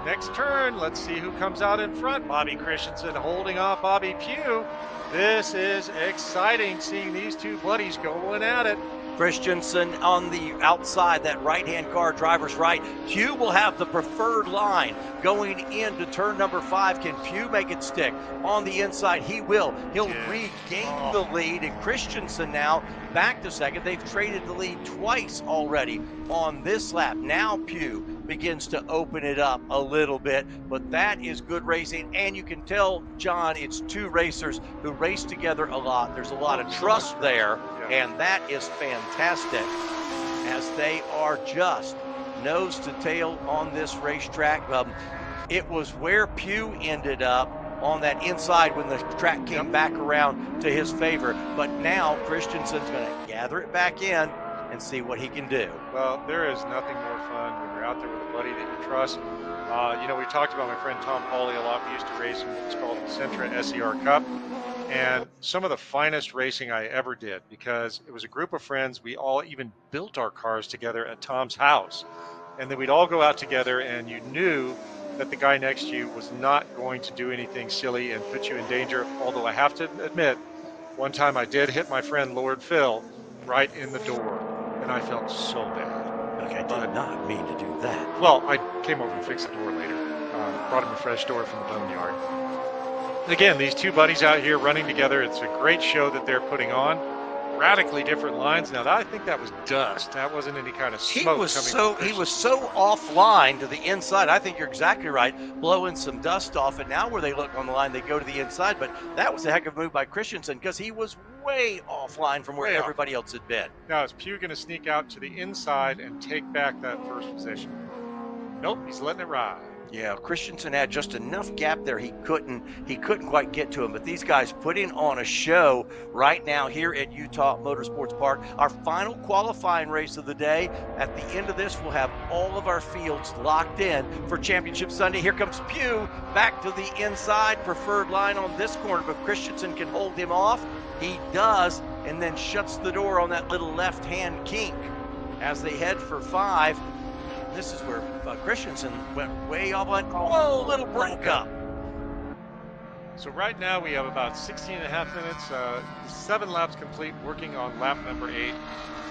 [SPEAKER 3] Next turn, let's see who comes out in front. Bobby Christensen holding off Bobby Pugh. This is exciting, seeing these two buddies going at it.
[SPEAKER 2] Christensen on the outside, that right-hand car, driver's right. Pugh will have the preferred line going into turn number 5. Can Pugh make it stick? On the inside, he will. He'll regain the lead, and Christensen now back to second. They've traded the lead twice already on this lap. Now Pugh begins to open it up a little bit, but that is good racing, and you can tell, John, it's two racers who race together a lot. There's a lot of trust there, and that is fantastic, as they are just nose to tail on this racetrack. It was where Pugh ended up on that inside when the track came back around to his favor, but now Christensen's going to gather it back in and see what he can do.
[SPEAKER 3] Well, there is nothing more fun when you're out there with a buddy that you trust. You know, we talked about my friend Tom Pauly a lot. We used to race in what's called the Sentra SER Cup, and some of the finest racing I ever did, because it was a group of friends. We all even built our cars together at Tom's house, and then we'd all go out together, and you knew that the guy next to you was not going to do anything silly and put you in danger. Although I have to admit, one time I did hit my friend Lord Phil right in the door, and I felt so bad.
[SPEAKER 2] Okay, I did not mean to do that.
[SPEAKER 3] Well, I came over and fixed the door later. Brought him a fresh door from the boneyard. Again, these two buddies out here running together. It's a great show that they're putting on. Radically different lines. Now, I think that was dust. That wasn't any kind of smoke.
[SPEAKER 2] He was so offline to the inside. I think you're exactly right, blowing some dust off. And now where they look on the line, they go to the inside. But that was a heck of a move by Christensen, because he was way offline from where everybody else had been.
[SPEAKER 3] Now, is Pugh going to sneak out to the inside and take back that first position? Nope, he's letting it ride.
[SPEAKER 2] Yeah, Christensen had just enough gap there. He couldn't quite get to him. But these guys putting on a show right now here at Utah Motorsports Park. Our final qualifying race of the day. At the end of this, we'll have all of our fields locked in for Championship Sunday. Here comes Pugh back to the inside, preferred line on this corner, but Christensen can hold him off. He does, and then shuts the door on that little left-hand kink as they head for 5. This is where Christensen went way off on, whoa, little break up.
[SPEAKER 3] So right now we have about 16 and a half minutes, 7 laps complete, working on lap number 8,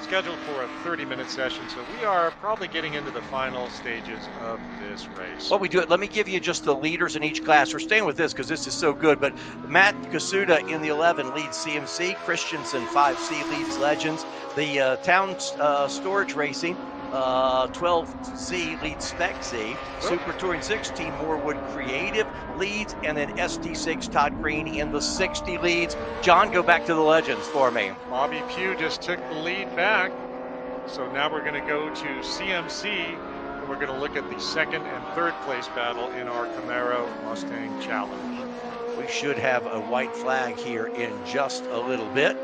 [SPEAKER 3] scheduled for a 30-minute session. So we are probably getting into the final stages of this race.
[SPEAKER 2] Well, we do it. Let me give you just the leaders in each class. We're staying with this because this is so good, but Matt Kasuda in the 11 leads CMC, Christensen 5C leads Legends, the Town Storage Racing 12Z leads Spec Z, Super Touring 16 Morewood Creative leads, and then ST6 Todd Green in the 60 leads. John, go back to the Legends for me.
[SPEAKER 3] Bobby Pugh just took the lead back, so now we're going to go to CMC, and we're going to look at the 2nd and 3rd place battle in our Camaro Mustang Challenge.
[SPEAKER 2] We should have a white flag here in just a little bit.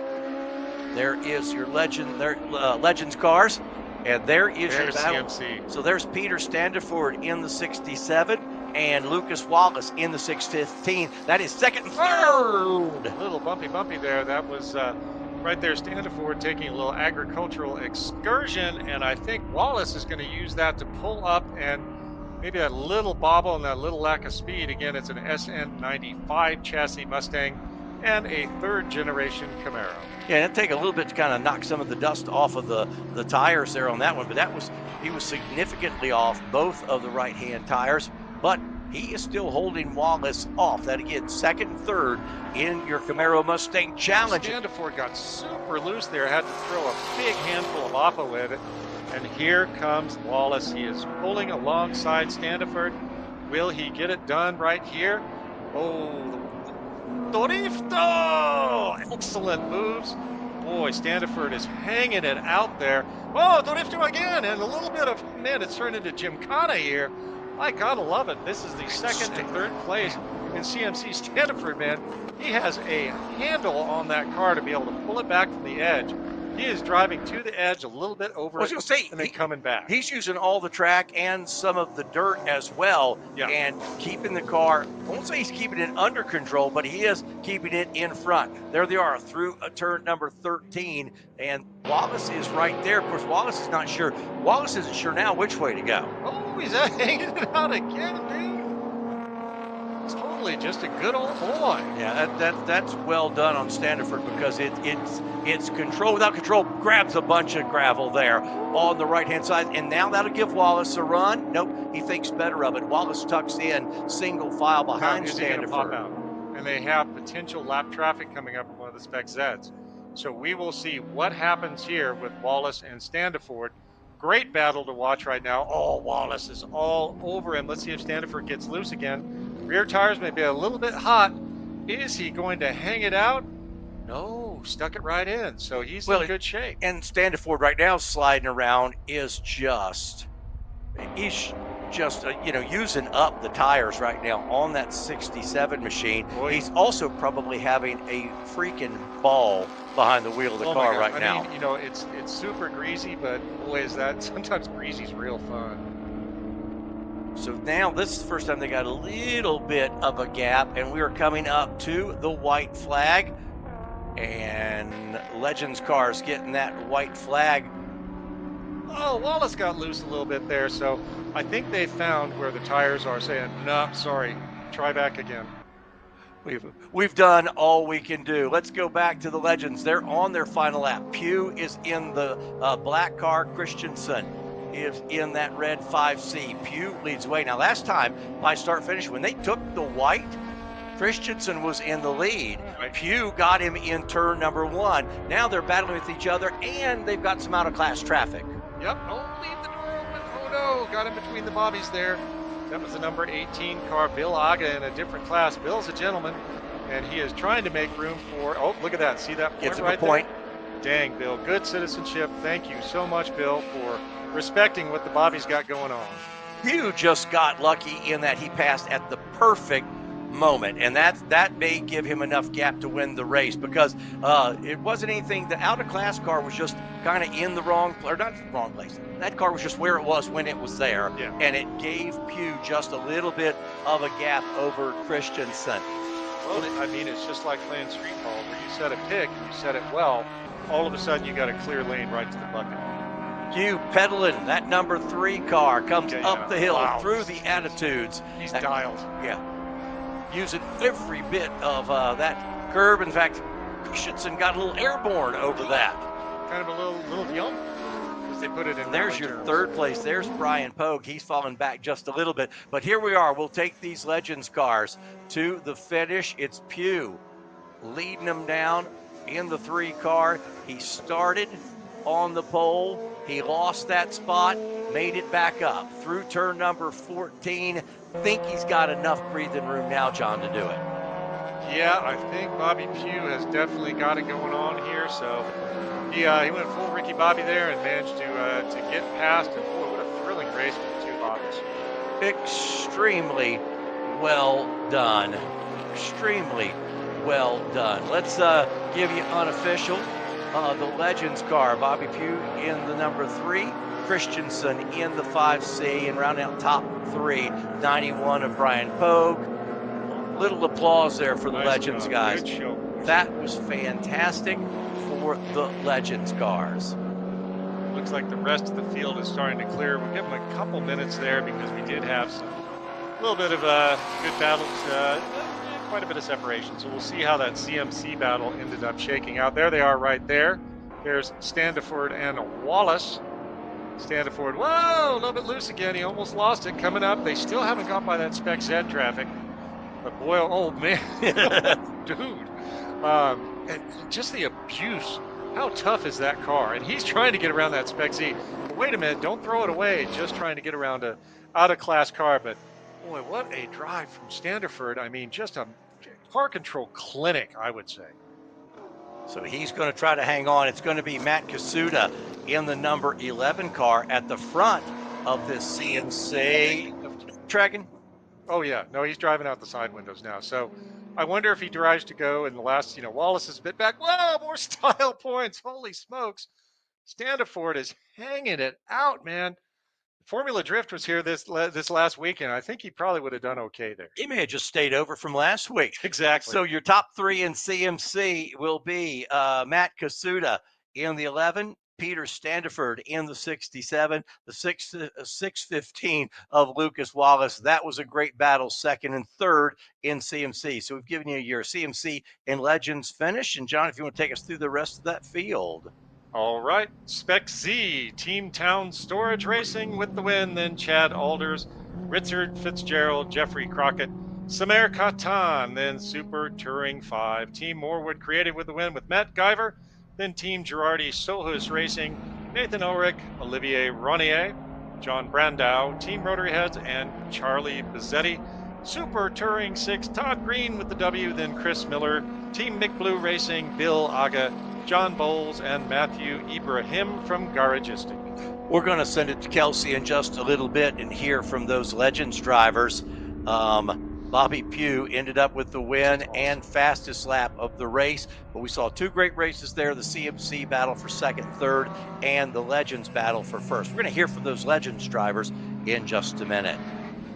[SPEAKER 2] There is your Legends cars. And there's your battle. CMC. So there's Peter Standiford in the 67 and Lucas Wallace in the 615. That is 2nd and 3rd.
[SPEAKER 3] A little bumpy there. That was right there, Standiford taking a little agricultural excursion, and I think Wallace is going to use that to pull up, and maybe that little bobble and that little lack of speed. Again, it's an SN95 chassis Mustang and a 3rd generation Camaro.
[SPEAKER 2] Yeah, it'd take a little bit to kind of knock some of the dust off of the tires there on that one, but he was significantly off both of the right-hand tires, but he is still holding Wallace off. That again, 2nd and 3rd in your Camaro Mustang Challenge.
[SPEAKER 3] Standiford got super loose there, had to throw a big handful of Oppo at it, and here comes Wallace. He is pulling alongside Standiford. Will he get it done right here? Oh, Dorifto! Excellent moves. Boy, Standiford is hanging it out there. Oh, Dorifto again, and a little bit of, man, it's turned into Gymkhana here. I gotta love it. This is the 2nd and 3rd place in CMC. Standiford, man, he has a handle on that car to be able to pull it back from the edge. He is driving to the edge a little bit over and then coming back.
[SPEAKER 2] He's using all the track and some of the dirt as well, and keeping the car, I won't say he's keeping it under control, but he is keeping it in front. There they are through a turn number 13, and Wallace is right there. Of course, Wallace is not sure. Wallace isn't sure now which way to go.
[SPEAKER 3] Oh, Oh, he's hanging it out again, dude. Totally just a good old boy.
[SPEAKER 2] Yeah, that's well done on Standiford because it's control without control. Grabs a bunch of gravel there on the right-hand side, and now that'll give Wallace a run. Nope, he thinks better of it. Wallace tucks in single file behind
[SPEAKER 3] Is he gonna pop
[SPEAKER 2] Standiford.
[SPEAKER 3] out? And they have potential lap traffic coming up in one of the Spec Zs. So we will see what happens here with Wallace and Standiford. Great battle to watch right now. Oh, Wallace is all over him. Let's see if Standiford gets loose again. Rear tires may be a little bit hot. Is he going to hang it out? No, stuck it right in. So he's in good shape.
[SPEAKER 2] And Standiford right now sliding around is just, he's just, using up the tires right now on that 67 machine.
[SPEAKER 3] Boy.
[SPEAKER 2] He's also probably having a freaking ball behind the wheel of the car
[SPEAKER 3] God.
[SPEAKER 2] right now.
[SPEAKER 3] I mean, it's super greasy, but boy, is that sometimes greasy's real fun.
[SPEAKER 2] So now this is the first time they got a little bit of a gap, and we are coming up to the white flag. And Legends cars getting that white flag.
[SPEAKER 3] Oh, Wallace got loose a little bit there, so I think they found where the tires are saying, no, sorry, try back again.
[SPEAKER 2] We've done all we can do. Let's go back to the Legends. They're on their final lap. Pugh is in the black car. Christensen is in that red 5C. Pugh leads the way. Now, last time, by start finish, when they took the white, Christensen was in the lead. Pugh got him in turn number 1. Now they're battling with each other, and they've got some out-of-class traffic.
[SPEAKER 3] Yep, oh, leave the door open. Oh, no, got him between the bobbies there. That was the number 18 car, Bill Aga, in a different class. Bill's a gentleman, and he is trying to make room for, oh, look at that. See that point
[SPEAKER 2] Gets him
[SPEAKER 3] right
[SPEAKER 2] a point.
[SPEAKER 3] there? Dang, Bill, good citizenship. Thank you so much, Bill, for respecting what the bobbies got going on.
[SPEAKER 2] Pugh just got lucky in that he passed at the perfect moment, and that may give him enough gap to win the race because it wasn't anything. The out-of-class car was just kind of in the wrong place, or not the wrong place. That car was just where it was when it was there, and it gave Pugh just a little bit of a gap over Christensen.
[SPEAKER 3] Well, I mean, it's just like playing street ball where you set a pick and you set it well. All of a sudden, you got a clear lane right to the bucket.
[SPEAKER 2] Pugh pedaling that number 3 car comes up the hill through the attitudes.
[SPEAKER 3] He's dialed.
[SPEAKER 2] Yeah. Using every bit of that curb. In fact, Christensen got a little airborne over that.
[SPEAKER 3] Kind of a little young, because they put it in.
[SPEAKER 2] There's your third place. There's Brian Pogue. He's fallen back just a little bit. But here we are. We'll take these Legends cars to the finish. It's Pugh leading them down in the 3 car. He started on the pole. He lost that spot, made it back up through turn number 14. Think he's got enough breathing room now, John, to do it.
[SPEAKER 3] Yeah, I think Bobby Pugh has definitely got it going on here. So he went full Ricky Bobby there and managed to get past. And boy, what a thrilling race for the 2 Bobbies.
[SPEAKER 2] Extremely well done. Extremely well done. Let's give you unofficial. The Legends car, Bobby Pugh in the number 3, Christensen in the 5C, and rounding out top 3, 91 of Brian Pogue. Little applause there for the Legends
[SPEAKER 3] job.
[SPEAKER 2] guys.
[SPEAKER 3] Good show.
[SPEAKER 2] That was fantastic for the Legends cars.
[SPEAKER 3] Looks like the rest of the field is starting to clear. We'll give them a couple minutes there because we did have a little bit of good battles, quite a bit of separation. So we'll see how that CMC battle ended up shaking out. There they are right there. There's Standiford and Wallace. Standiford, whoa, a little bit loose again. He almost lost it. Coming up, they still haven't got by that Spec Z traffic. But boy, oh man, dude. And just the abuse. How tough is that car? And he's trying to get around that Spec Z. Wait a minute, don't throw it away. Just trying to get around a out-of-class car. But boy, what a drive from Standiford. I mean, just a car control clinic, I would say.
[SPEAKER 2] So he's going to try to hang on. It's going to be Matt Kasuda in the number 11 car at the front of this CMC. Tracking?
[SPEAKER 3] Oh, yeah. No, he's driving out the side windows now. So I wonder if he drives to go in the last, Wallace is a bit back. Whoa, more style points. Holy smokes. Standiford is hanging it out, man. Formula Drift was here this last weekend. I think he probably would have done okay there.
[SPEAKER 2] He may have just stayed over from last week.
[SPEAKER 3] Exactly.
[SPEAKER 2] So your top 3 in CMC will be Matt Kasuda in the 11, Peter Standiford in the 67, the 615 of Lucas Wallace. That was a great battle, second and third in CMC. So we've given you your CMC and Legends finish. And John, if you want to take us through the rest of that field.
[SPEAKER 3] All right, Spec Z, Team Town Storage Racing with the win. Then Chad Alders, Richard Fitzgerald, Jeffrey Crockett, Samer Katan, then Super Touring 5. Team Morewood Creative with the win with Matt Guyver. Then Team Girardi Sohus Racing, Nathan Ulrich, Olivier Ronier, John Brandau, Team Rotary Heads, and Charlie Bizzetti. Super Touring 6, Todd Green with the W, then Chris Miller, Team Mick Blue Racing, Bill Aga, John Bowles, and Matthew Ibrahim from Garagistic.
[SPEAKER 2] We're going to send it to Kelsey in just a little bit and hear from those Legends drivers. Bobby Pugh ended up with the win and fastest lap of the race, but we saw two great races there, the CMC battle for second, third, and the Legends battle for first. We're going to hear from those Legends drivers in just a minute.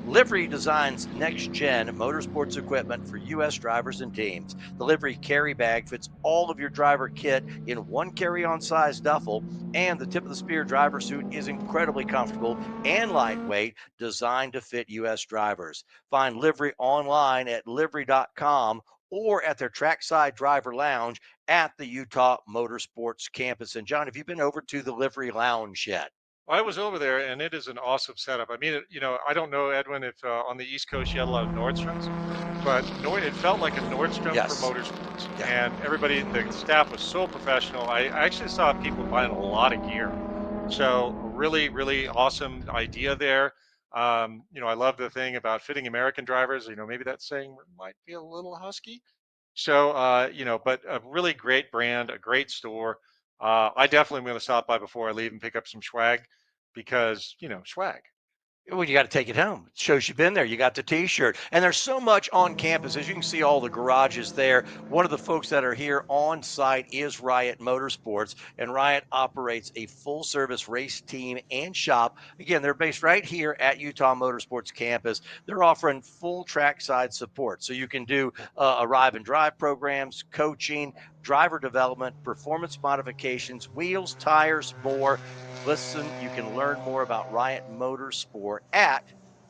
[SPEAKER 2] Livery designs next-gen motorsports equipment for U.S. drivers and teams. The Livery carry bag fits all of your driver kit in one carry-on size duffel, and the tip of the spear driver suit is incredibly comfortable and lightweight, designed to fit U.S. drivers. Find Livery online at livery.com or at their trackside driver lounge at the Utah Motorsports Campus. And John, have you been over to the Livery Lounge yet?
[SPEAKER 3] I was over there, and it is an awesome setup. I mean, I don't know, Edwin, if on the East Coast you had a lot of Nordstroms, but it felt like a Nordstrom for motorsports. Yeah. And everybody, the staff was so professional. I actually saw people buying a lot of gear. So really, really awesome idea there. I love the thing about fitting American drivers. Maybe that saying might be a little husky. So, but a really great brand, a great store. I definitely am going to stop by before I leave and pick up some swag because, swag.
[SPEAKER 2] Well, you got to take it home. It shows you've been there. You got the T-shirt. And there's so much on campus. As you can see, all the garages there. One of the folks that are here on site is Riot Motorsports. And Riot operates a full-service race team and shop. Again, they're based right here at Utah Motorsports Campus. They're offering full trackside support. So you can do arrive and drive programs, coaching, driver development, performance modifications, wheels, tires, more. Listen, you can learn more about Riot Motorsport at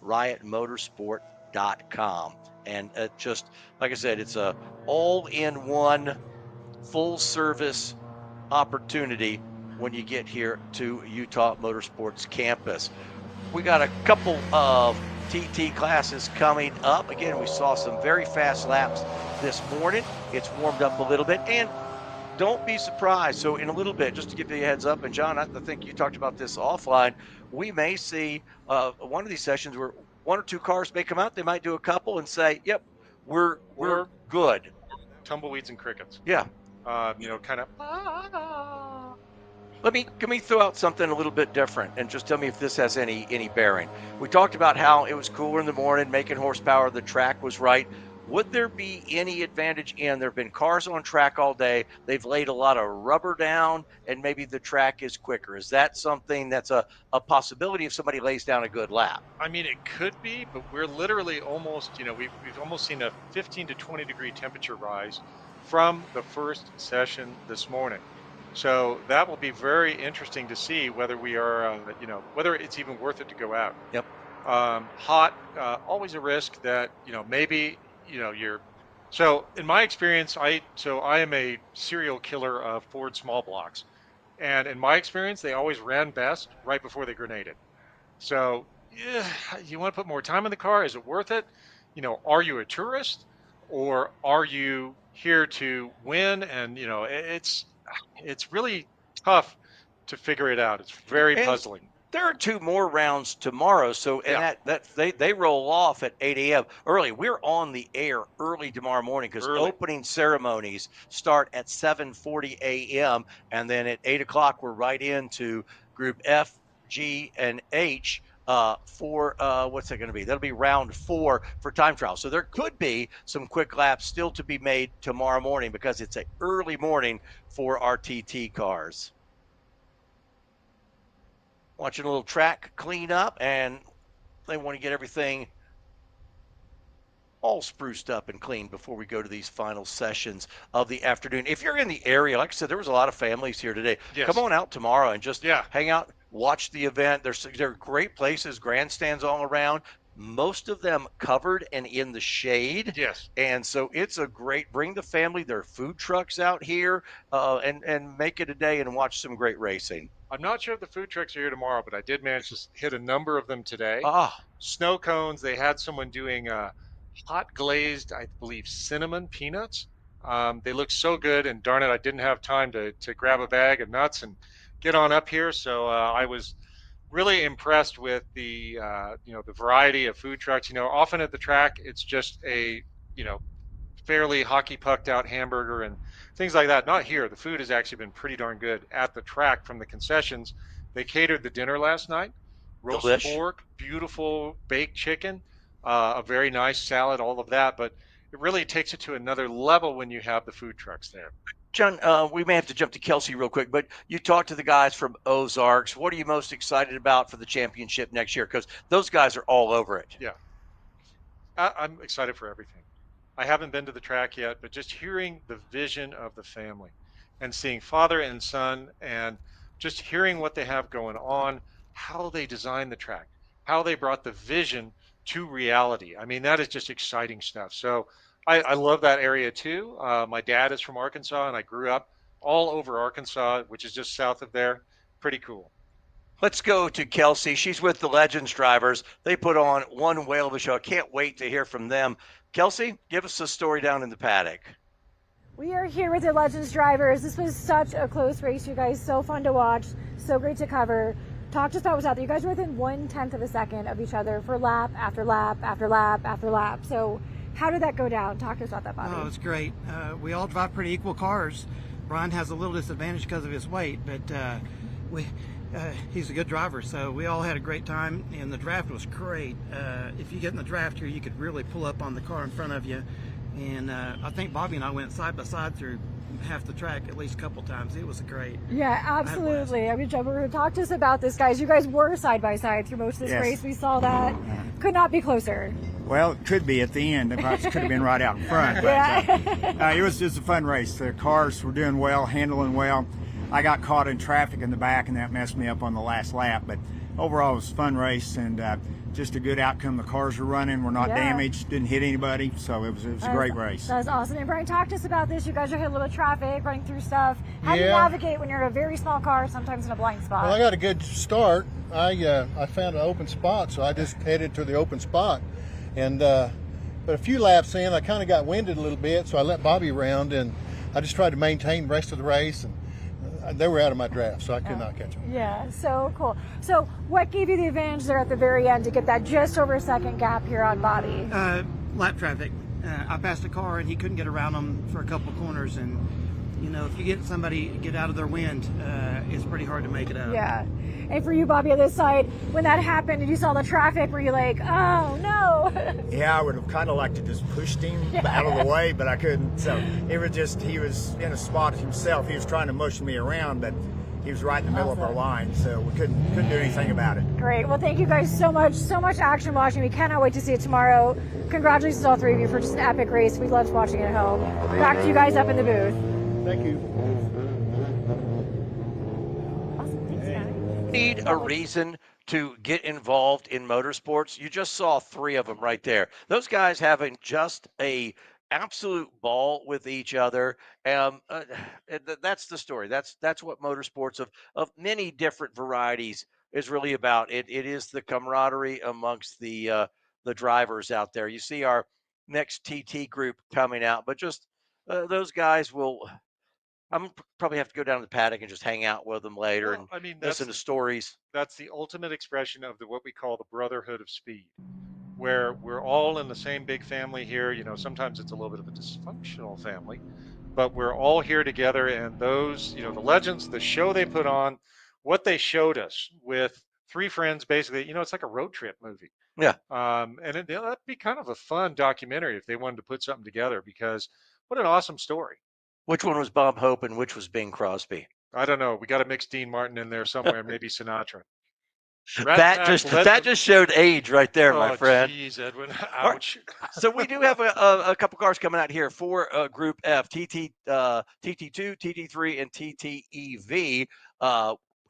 [SPEAKER 2] riotmotorsport.com. And just like I said, it's a all-in-one full-service opportunity when you get here to Utah Motorsports Campus. We got a couple of TT classes coming up. Again, we saw some very fast laps this morning. It's warmed up a little bit, and don't be surprised. So in a little bit, just to give you a heads up, and John, I think you talked about this offline, we may see one of these sessions where one or two cars may come out. They might do a couple and say, yep, we're good.
[SPEAKER 3] Tumbleweeds and crickets.
[SPEAKER 2] Yeah.
[SPEAKER 3] Kind of.
[SPEAKER 2] Let me throw out something a little bit different and just tell me if this has any bearing. We talked about how it was cooler in the morning, making horsepower, the track was right. Would there be any advantage in there have been cars on track all day, they've laid a lot of rubber down, and maybe the track is quicker? Is that something that's a possibility if somebody lays down a good lap?
[SPEAKER 3] I mean, it could be, but we're literally almost, we've almost seen a 15 to 20 degree temperature rise from the first session this morning. So that will be very interesting to see whether we are, whether it's even worth it to go out.
[SPEAKER 2] Yep.
[SPEAKER 3] Hot, always a risk that, maybe, so in my experience, I am a serial killer of Ford small blocks. And in my experience, they always ran best right before they grenaded. So you want to put more time in the car? Is it worth it? Are you a tourist or are you here to win? And, it's really tough to figure it out. It's very puzzling.
[SPEAKER 2] There are two more rounds tomorrow, so and they roll off at 8 a.m. early. We're on the air early tomorrow morning because opening ceremonies start at 7:40 a.m. and then at 8 o'clock we're right into Group F, G, and H for what's that going to be? That'll be round 4 for time trial. So there could be some quick laps still to be made tomorrow morning because it's an early morning for our TT cars. Watching a little track clean up, and they want to get everything all spruced up and clean before we go to these final sessions of the afternoon. If you're in the area, like I said, there was a lot of families here today.
[SPEAKER 3] Yes.
[SPEAKER 2] Come on out tomorrow and just hang out, watch the event. There are great places, grandstands all around. Most of them covered and in the shade.
[SPEAKER 3] Yes.
[SPEAKER 2] And so it's a great, bring the family. There are food trucks out here, and make it a day and watch some great racing.
[SPEAKER 3] I'm not sure if the food trucks are here tomorrow, but I did manage to hit a number of them today.
[SPEAKER 2] Ah.
[SPEAKER 3] Snow cones. They had someone doing hot glazed, I believe, cinnamon peanuts. They look so good, and darn it, I didn't have time to grab a bag of nuts and get on up here. So I was really impressed with the the variety of food trucks. Often at the track, it's just a fairly hockey pucked out hamburger and things like that. Not here. The food has actually been pretty darn good at the track from the concessions. They catered the dinner last night. Roast pork, beautiful baked chicken, a very nice salad, all of that. But it really takes it to another level when you have the food trucks there.
[SPEAKER 2] John, we may have to jump to Kelsey real quick, but you talked to the guys from Ozarks. What are you most excited about for the championship next year? Because those guys are all over it.
[SPEAKER 3] Yeah. I'm excited for everything. I haven't been to the track yet, but just hearing the vision of the family and seeing father and son and just hearing what they have going on, how they designed the track, how they brought the vision to reality. I mean, that is just exciting stuff. So I love that area too. My dad is from Arkansas, and I grew up all over Arkansas, which is just south of there. Pretty cool.
[SPEAKER 2] Let's go to Kelsey. She's with the Legends drivers. They put on one whale of a show. I can't wait to hear from them. Kelsey, give us a story down in the paddock.
[SPEAKER 7] We are here with the Legends drivers. This was such a close race, you guys. So fun to watch. So great to cover. Talk to us about what was out there. You guys were within 1/10 of a second of each other for lap after lap after lap after lap. So how did that go down? Talk to us about that, Bobby.
[SPEAKER 4] Oh, it's great. We all drive pretty equal cars. Brian has a little disadvantage because of his weight, but he's a good driver, so we all had a great time, and the draft was great. If you get in the draft here, you could really pull up on the car in front of you, and I think Bobby and I went side by side through half the track at least a couple times. It was great.
[SPEAKER 7] Yeah, absolutely. I mean, talk to us about this, guys. You guys were side by side through most of this race. We saw that. Could not be closer.
[SPEAKER 22] Well, it could be at the end. It could have been right out in front. But, it was just a fun race. The cars were doing well, handling well. I got caught in traffic in the back, and that messed me up on the last lap. But overall, it was a fun race, and just a good outcome. The cars were running, were not damaged, didn't hit anybody, so it was a great race.
[SPEAKER 7] That was awesome. And Brian, talk to us about this. You guys are hitting a little traffic, running through stuff. How do you navigate when you're in a very small car, sometimes in a blind spot?
[SPEAKER 23] Well, I got a good start. I found an open spot, so I just headed to the open spot. And but a few laps in, I kind of got winded a little bit, so I let Bobby around, and I just tried to maintain the rest of the race. And they were out of my draft, so I could not catch them.
[SPEAKER 7] Yeah, so cool. So what gave you the advantage there at the very end to get that just over a second gap here on Bobby?
[SPEAKER 4] Lap traffic. I passed a car, and he couldn't get around them for a couple corners. And, if you get somebody get out of their wind, it's pretty hard to make it up.
[SPEAKER 7] Yeah. And for you, Bobby, on this side, when that happened and you saw the traffic, were you like, oh, no?
[SPEAKER 22] Yeah, I would have kind of liked to just pushed him out of the way, but I couldn't. So it was just, he was in a spot himself. He was trying to motion me around, but he was right in the middle of our line, so we couldn't do anything about it.
[SPEAKER 7] Great. Well, thank you guys so much. So much action watching. We cannot wait to see it tomorrow. Congratulations to all three of you for just an epic race. We loved watching it at home. Back to you guys up in the booth.
[SPEAKER 23] Thank you.
[SPEAKER 2] Need a reason to get involved in motorsports? You just saw three of them right there. Those guys having just a absolute ball with each other. That's the story. That's what motorsports of many different varieties is really about. It is the camaraderie amongst the drivers out there. You see our next TT group coming out, but just those guys will. I'm probably have to go down to the paddock and just hang out with them later and listen to stories.
[SPEAKER 3] That's the ultimate expression of what we call the brotherhood of speed, where we're all in the same big family here. Sometimes it's a little bit of a dysfunctional family, but we're all here together. And those, the Legends, the show they put on, what they showed us with three friends, basically, it's like a road trip movie.
[SPEAKER 2] Yeah.
[SPEAKER 3] And that'd be kind of a fun documentary if they wanted to put something together, because what an awesome story.
[SPEAKER 2] Which one was Bob Hope and which was Bing Crosby?
[SPEAKER 3] I don't know. We got to mix Dean Martin in there somewhere, maybe Sinatra.
[SPEAKER 2] That just showed age right there, my friend.
[SPEAKER 3] Geez, Edwin.
[SPEAKER 2] All
[SPEAKER 3] Ouch.
[SPEAKER 2] right. So we do have a couple cars coming out here for Group F: TT2, TT3, and TTEV.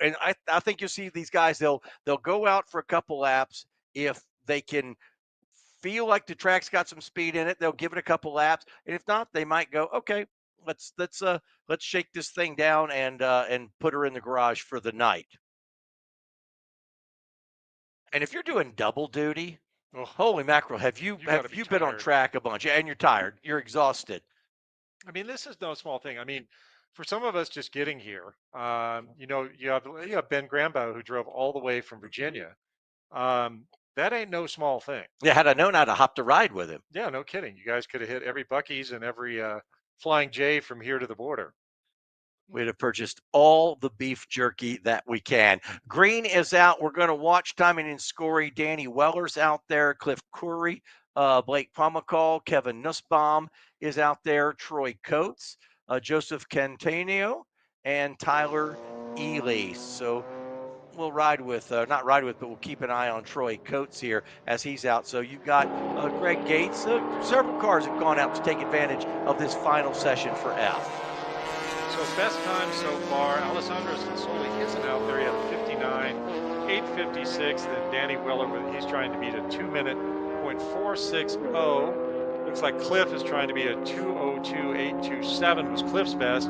[SPEAKER 2] And I think you'll see these guys. They'll go out for a couple laps if they can feel like the track's got some speed in it. They'll give it a couple laps, and if not, they might go, okay, let's shake this thing down and put her in the garage for the night. And if you're doing double duty, holy mackerel, have you been on track a bunch? And you're tired, you're exhausted.
[SPEAKER 3] I mean, this is no small thing. I mean, for some of us just getting here, you have Ben Grambo who drove all the way from Virginia. That ain't no small thing.
[SPEAKER 2] Yeah, had I known, I'd have hopped a ride with him.
[SPEAKER 3] Yeah, no kidding. You guys could have hit every Buc-ee's and every Flying J from here to the border.
[SPEAKER 2] We'd have purchased all the beef jerky that we can. Green is out. We're going to watch timing and scoring. Danny Weller's out there. Cliff Curry, Blake Pomacall, Kevin Nussbaum is out there. Troy Coates, Joseph Cantanio, and Tyler Ely. So we'll ride with, not ride with, but we'll keep an eye on Troy Coates here as he's out. So you've got Greg Gates. Several cars have gone out to take advantage of this final session for F.
[SPEAKER 3] So best time so far, Alessandro Sansoli isn't out there. He had a 59, 8:56. Then Danny Weller, he's trying to beat a 2-minute .460. Looks like Cliff is trying to beat a 2:02.827 was Cliff's best.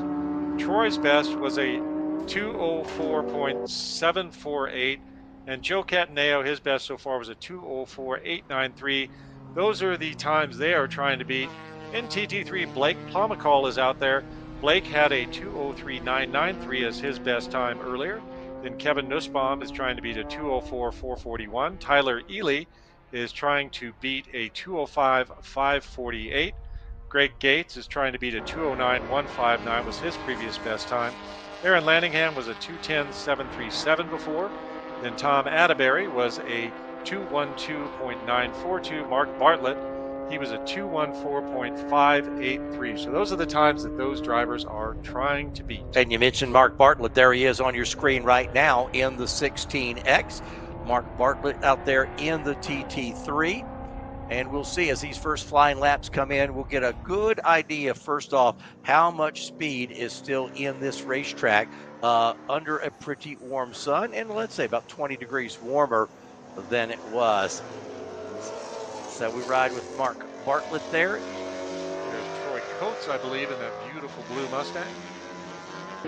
[SPEAKER 3] Troy's best was a 2:04.748. And Joe Cataneo, his best so far was a 2:04.893. Those are the times they are trying to beat. In TT3, Blake Pomacall is out there. Blake had a 2:03.993 as his best time earlier. Then Kevin Nussbaum is trying to beat a 2:04.441. Tyler Ely is trying to beat a 2:05.548. Greg Gates is trying to beat a 2:09.159 was his previous best time. Aaron Lanningham was a 2:10.737 before. Then Tom Atterbury was a 2:12.942. Mark Bartlett, he was a 2:14.583. So those are the times that those drivers are trying to beat.
[SPEAKER 2] And you mentioned Mark Bartlett. There he is on your screen right now in the 16X. Mark Bartlett out there in the TT3. And we'll see as these first flying laps come in, we'll get a good idea, first off, how much speed is still in this racetrack under a pretty warm sun. And let's say about 20 degrees warmer than it was. So we ride with Mark Bartlett there.
[SPEAKER 3] There's Troy Coates, I believe, in that beautiful blue Mustang.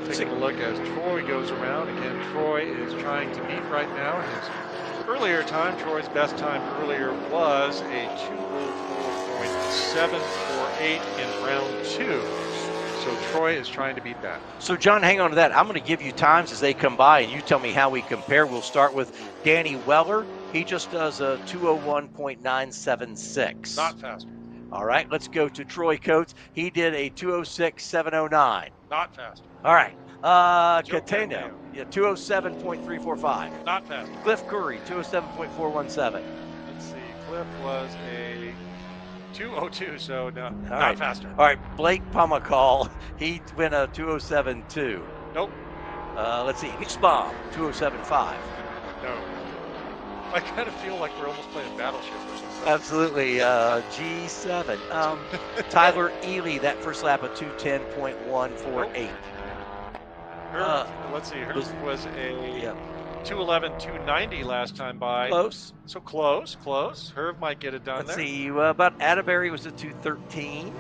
[SPEAKER 3] Taking a look as Troy goes around. Again, Troy is trying to beat right now. His earlier time, Troy's best time earlier was a 2:04.748 in round 2. So Troy is trying to beat that.
[SPEAKER 2] So John, hang on to that. I'm going to give you times as they come by, and you tell me how we compare. We'll start with Danny Weller. He just does a 2:01.976.
[SPEAKER 3] Not faster.
[SPEAKER 2] All right, let's go to Troy Coates. He did a 2:06.709.
[SPEAKER 3] Not faster.
[SPEAKER 2] All right. Catena, 2:07.345.
[SPEAKER 3] Not faster.
[SPEAKER 2] Cliff Curry, 2:07.417.
[SPEAKER 3] Let's see. Cliff was a 2:02, so no, not
[SPEAKER 2] right.
[SPEAKER 3] faster.
[SPEAKER 2] All right, Blake Pomacall, he went a 2:07.2.
[SPEAKER 3] Nope.
[SPEAKER 2] Let's see, Nussbaum, 2:07.5.
[SPEAKER 3] No. I kind of feel like we're almost playing Battleship or something.
[SPEAKER 2] Absolutely. G7. Tyler Ely, that first lap, a 2:10.148.
[SPEAKER 3] Let's see, hers was a 2:11.290 last time by.
[SPEAKER 2] Close.
[SPEAKER 3] So close. Herb might get it done
[SPEAKER 2] Let's
[SPEAKER 3] there.
[SPEAKER 2] see, about Atterbury was a 2:13.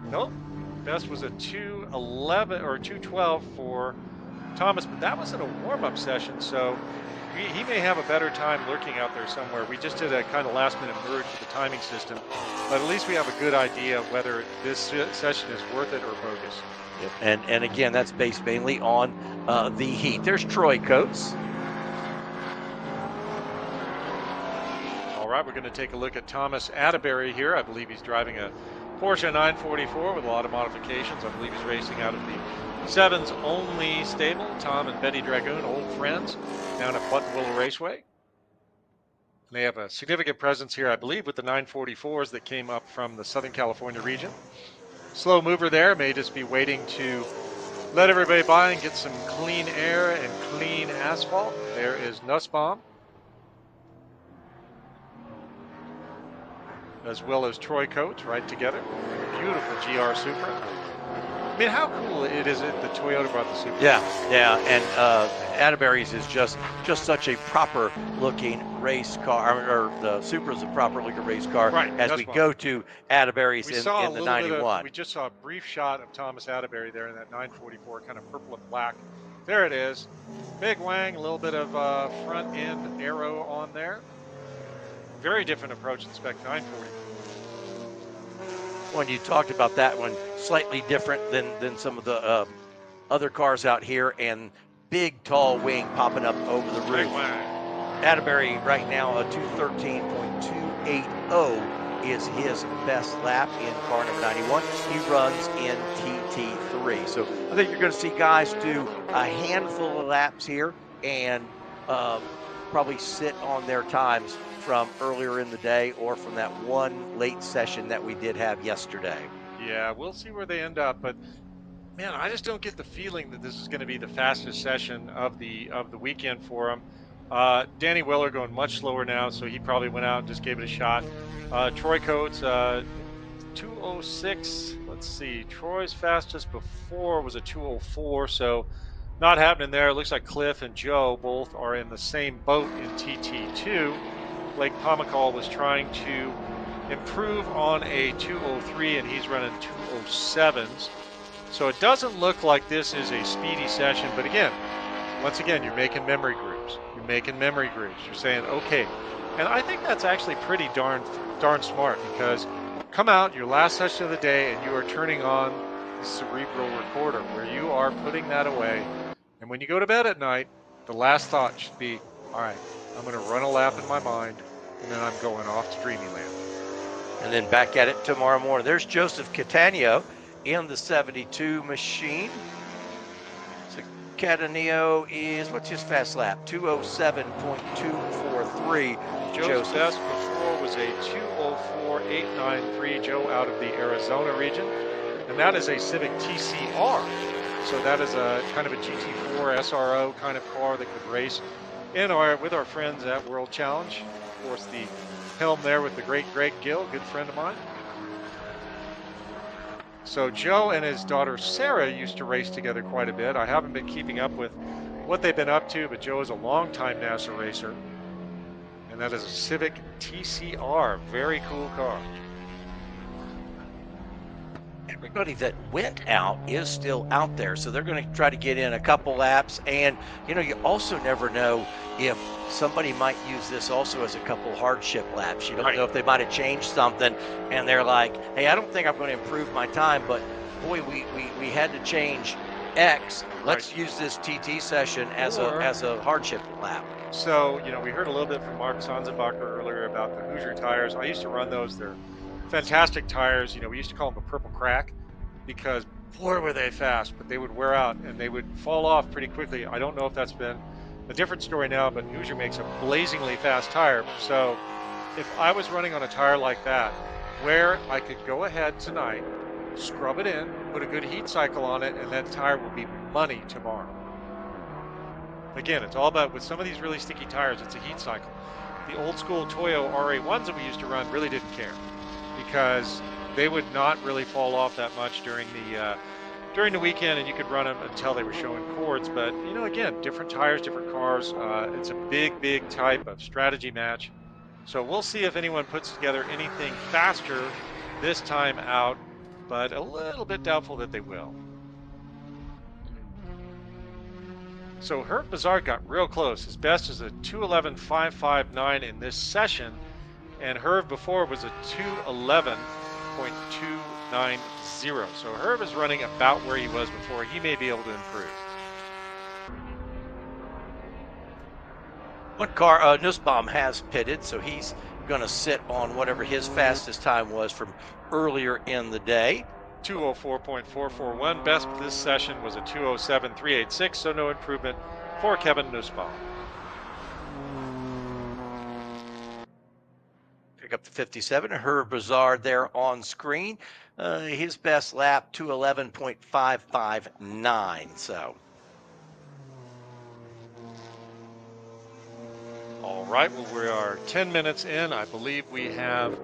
[SPEAKER 3] Nope. Best was a 2:11 or 2:12 for Thomas, but that was in a warm-up session, so he may have a better time lurking out there somewhere. We just did a kind of last-minute merge with the timing system, but at least we have a good idea of whether this session is worth it or bogus.
[SPEAKER 2] Yep. And again, that's based mainly on the heat. There's Troy Coates.
[SPEAKER 3] All right, we're going to take a look at Thomas Atterbury here. I believe he's driving a Porsche 944 with a lot of modifications. I believe he's racing out of the Sevens only stable. Tom and Betty Dragoon, old friends, down at Buttonwillow Raceway. They have a significant presence here, I believe, with the 944s that came up from the Southern California region. Slow mover there, may just be waiting to let everybody by and get some clean air and clean asphalt. There is Nussbaum. as well as Troy Coates right together. Beautiful GR Supra. I mean, how cool it is it that Toyota brought the Supra?
[SPEAKER 2] Yeah, and Atterbury's is just such a proper looking race car, or the Supra is a proper looking race car.
[SPEAKER 3] Right,
[SPEAKER 2] as we go to Atterbury's in the 91.
[SPEAKER 3] We just saw a brief shot of Thomas Atterbury there in that 944, kind of purple and black. There it is. Big wang, a little bit of front end arrow on there. Very different approach in Spec 940.
[SPEAKER 2] When you talked about that one, slightly different than some of the other cars out here, and big tall wing popping up over the roof. Atterbury right now, a 213.280 is his best lap in car number 91. He runs in TT3. So I think you're going to see guys do a handful of laps here and probably sit on their times from earlier in the day or from that one late session that we did have yesterday.
[SPEAKER 3] Yeah, we'll see where they end up, but man, I just don't get the feeling that this is going to be the fastest session of the weekend for him. Danny Weller going much slower now, so he probably went out and just gave it a shot. Troy Coates, 206. Let's see, Troy's fastest before was a 204, so not happening there. It looks like Cliff and Joe both are in the same boat in TT2. Blake Pomacall was trying to improve on a 203, and he's running 207s. So it doesn't look like this is a speedy session, but again, once again, you're making memory groups. You're saying, okay, and I think that's actually pretty darn smart, because come out your last session of the day and you are turning on the cerebral recorder where you are putting that away. And when you go to bed at night, the last thought should be, all right, I'm going to run a lap in my mind, and then I'm going off to Dreamyland.
[SPEAKER 2] And then back at it tomorrow morning. There's Joseph Catania in the 72 machine. So Catania is, what's his fast lap? 207.243.
[SPEAKER 3] Joe's best before was a 204.893, Joe out of the Arizona region. And that is a Civic TCR. So that is a kind of a GT4 SRO kind of car that could race with our friends at World Challenge. Of course, the helm there with the great Greg Gill, good friend of mine. So Joe and his daughter Sarah used to race together quite a bit. I haven't been keeping up with what they've been up to, but Joe is a longtime NASA racer. And that is a Civic TCR, very cool car.
[SPEAKER 2] Everybody that went out is still out there, so they're going to try to get in a couple laps. And you also never know if somebody might use this also as a couple hardship laps. You don't know if they might have changed something and they're like, hey, I don't think I'm going to improve my time, but boy, we had to change X. Let's use this TT session as a hardship lap.
[SPEAKER 3] So we heard a little bit from Mark Sanzenbacher earlier about the Hoosier tires. I used to run those. They're fantastic tires. We used to call them a purple crack because boy were they fast, but they would wear out and they would fall off pretty quickly. I don't know if that's been a different story now, but Hoosier makes a blazingly fast tire. So if I was running on a tire like that, where I could go ahead tonight, scrub it in, put a good heat cycle on it, and that tire will be money tomorrow. Again, it's all about, with some of these really sticky tires, it's a heat cycle. The old school Toyo RA1s that we used to run really didn't care, because they would not really fall off that much during the weekend, and you could run them until they were showing cords. But again, different tires, different cars. It's a big type of strategy match. So we'll see if anyone puts together anything faster this time out, but a little bit doubtful that they will. So Herb Bizarre got real close. His best is a 211.559 in this session, and Herb before was a 211.290. So Herb is running about where he was before. He may be able to improve.
[SPEAKER 2] One car, Nussbaum has pitted, so he's going to sit on whatever his fastest time was from earlier in the day.
[SPEAKER 3] 204.441. Best this session was a 207.386, so no improvement for Kevin Nussbaum.
[SPEAKER 2] Pick up the 57, Herb Bizarre there on screen. His best lap, 211.559, so.
[SPEAKER 3] All right, well, we are 10 minutes in. I believe we have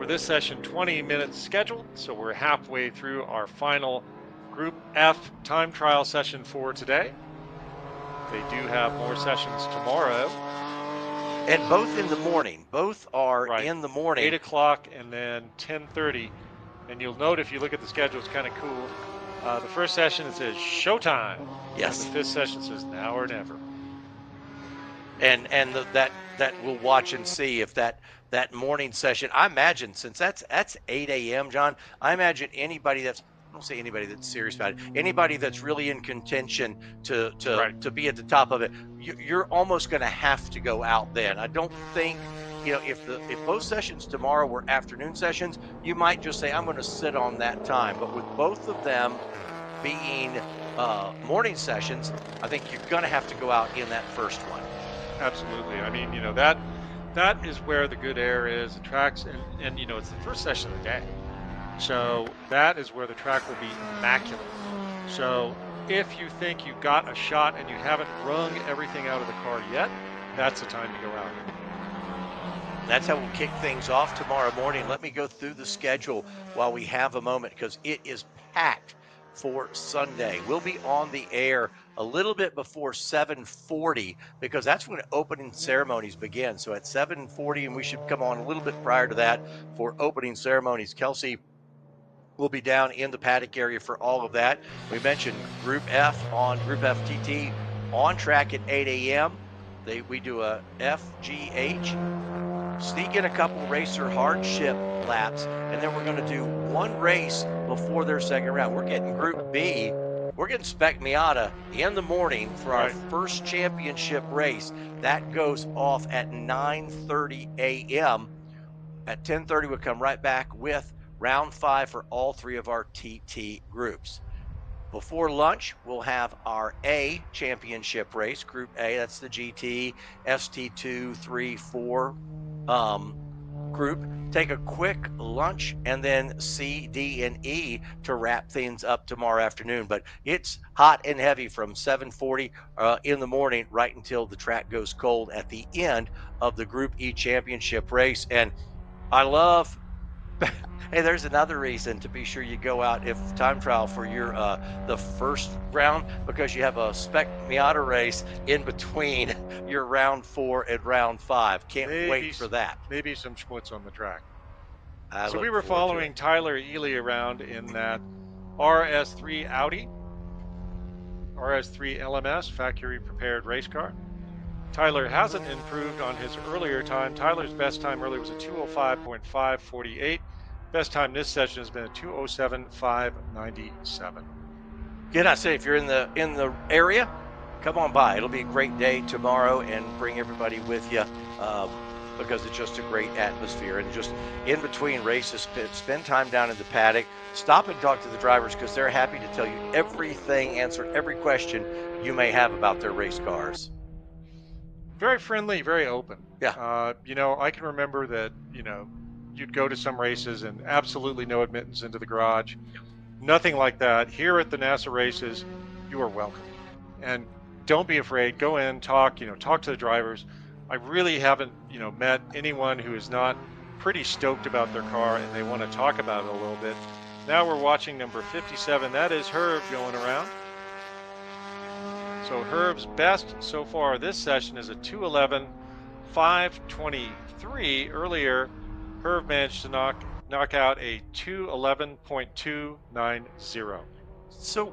[SPEAKER 3] For this session, 20 minutes scheduled, so we're halfway through our final Group F time trial session for today. They do have more sessions tomorrow.
[SPEAKER 2] And both in the morning. Both are in the morning.
[SPEAKER 3] 8 o'clock and then 10:30. And you'll note if you look at the schedule, it's kind of cool. The first session, it says showtime.
[SPEAKER 2] Yes.
[SPEAKER 3] And the fifth session says now or never.
[SPEAKER 2] And that we'll watch and see if that morning session, I imagine, since that's 8 a.m., John, I imagine anybody that's, I don't say anybody that's serious about it, anybody that's really in contention to be at the top of it, you're almost going to have to go out then. I don't think, if both sessions tomorrow were afternoon sessions, you might just say, I'm going to sit on that time. But with both of them being morning sessions, I think you're going to have to go out in that first one.
[SPEAKER 3] Absolutely. I mean, that is where the good air is, the tracks, and it's the first session of the day. So that is where the track will be immaculate. So if you think you got a shot and you haven't wrung everything out of the car yet, that's the time to go out.
[SPEAKER 2] That's how we'll kick things off tomorrow morning. Let me go through the schedule while we have a moment, because it is packed for Sunday. We'll be on the air a little bit before 7:40, because that's when opening ceremonies begin. So at 7:40, and we should come on a little bit prior to that for opening ceremonies. Kelsey will be down in the paddock area for all of that. We mentioned Group F on Group FTT on track at 8 a.m. We do a FGH, sneak in a couple racer hardship laps, and then we're going to do one race before their second round. We're getting Group B. We're getting Spec Miata in the morning for our first championship race. That goes off at 9:30 a.m. At 10:30, we'll come right back with round 5 for all 3 of our TT groups. Before lunch, we'll have our A championship race, Group A. That's the GT, ST2, 3, 4 group. Take a quick lunch, and then C, D, and E to wrap things up tomorrow afternoon. But it's hot and heavy from 7:40 in the morning right until the track goes cold at the end of the Group E championship race. And I love... Hey, there's another reason to be sure you go out if time trial for your the first round, because you have a Spec Miata race in between your round 4 and round 5. Can't wait for that.
[SPEAKER 3] Maybe some schmutz on the track.
[SPEAKER 2] So
[SPEAKER 3] we were following Tyler Ely around in that RS3 Audi, RS3 LMS, factory prepared race car. Tyler hasn't improved on his earlier time. Tyler's best time earlier was a 2:05.548. Best time this session has been a 2:07.597.
[SPEAKER 2] Again, I say if you're in the area, come on by. It'll be a great day tomorrow, and bring everybody with you because it's just a great atmosphere. And just in between races, spend time down in the paddock. Stop and talk to the drivers, because they're happy to tell you everything, answer every question you may have about their race cars.
[SPEAKER 3] Very friendly, very open.
[SPEAKER 2] Yeah.
[SPEAKER 3] I can remember that, you'd go to some races and absolutely no admittance into the garage. Nothing like that. Here at the NASA races, you are welcome. And don't be afraid. Go in, talk to the drivers. I really haven't, met anyone who is not pretty stoked about their car and they want to talk about it a little bit. Now we're watching number 57. That is Herb going around. So Herb's best so far this session is a 2:11.523. Earlier, Herb managed to knock out a 2:11.290.
[SPEAKER 2] So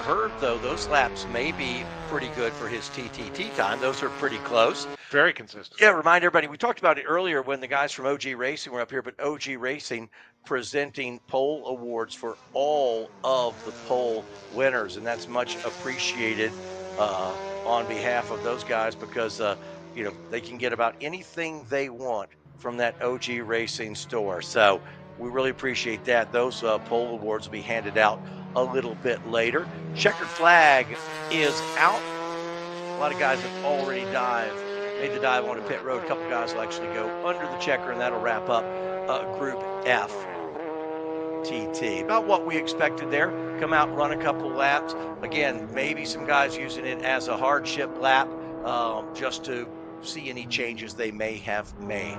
[SPEAKER 2] Herb, though, those laps may be pretty good for his TTT time. Those are pretty close.
[SPEAKER 3] Very consistent.
[SPEAKER 2] Yeah, remind everybody, we talked about it earlier when the guys from OG Racing were up here, but OG Racing presenting pole awards for all of the pole winners, and that's much appreciated on behalf of those guys, because they can get about anything they want from that OG Racing store. So we really appreciate that. Those pole awards will be handed out a little bit later. Checkered flag is out. A lot of guys have already made the dive onto pit road. A couple guys will actually go under the checker, and that'll wrap up Group F TT. About what we expected there. Come out, run a couple laps. Again, maybe some guys using it as a hardship lap just to see any changes they may have made.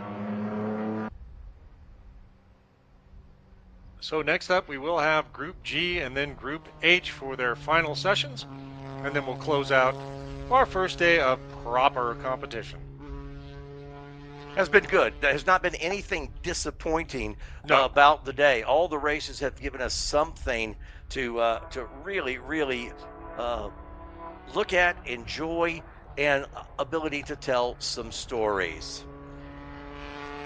[SPEAKER 3] So next up, we will have Group G and then Group H for their final sessions, and then we'll close out our first day of proper competition.
[SPEAKER 2] Has been good. There has not been anything disappointing about the day. All the races have given us something to really, really look at, enjoy, and ability to tell some stories.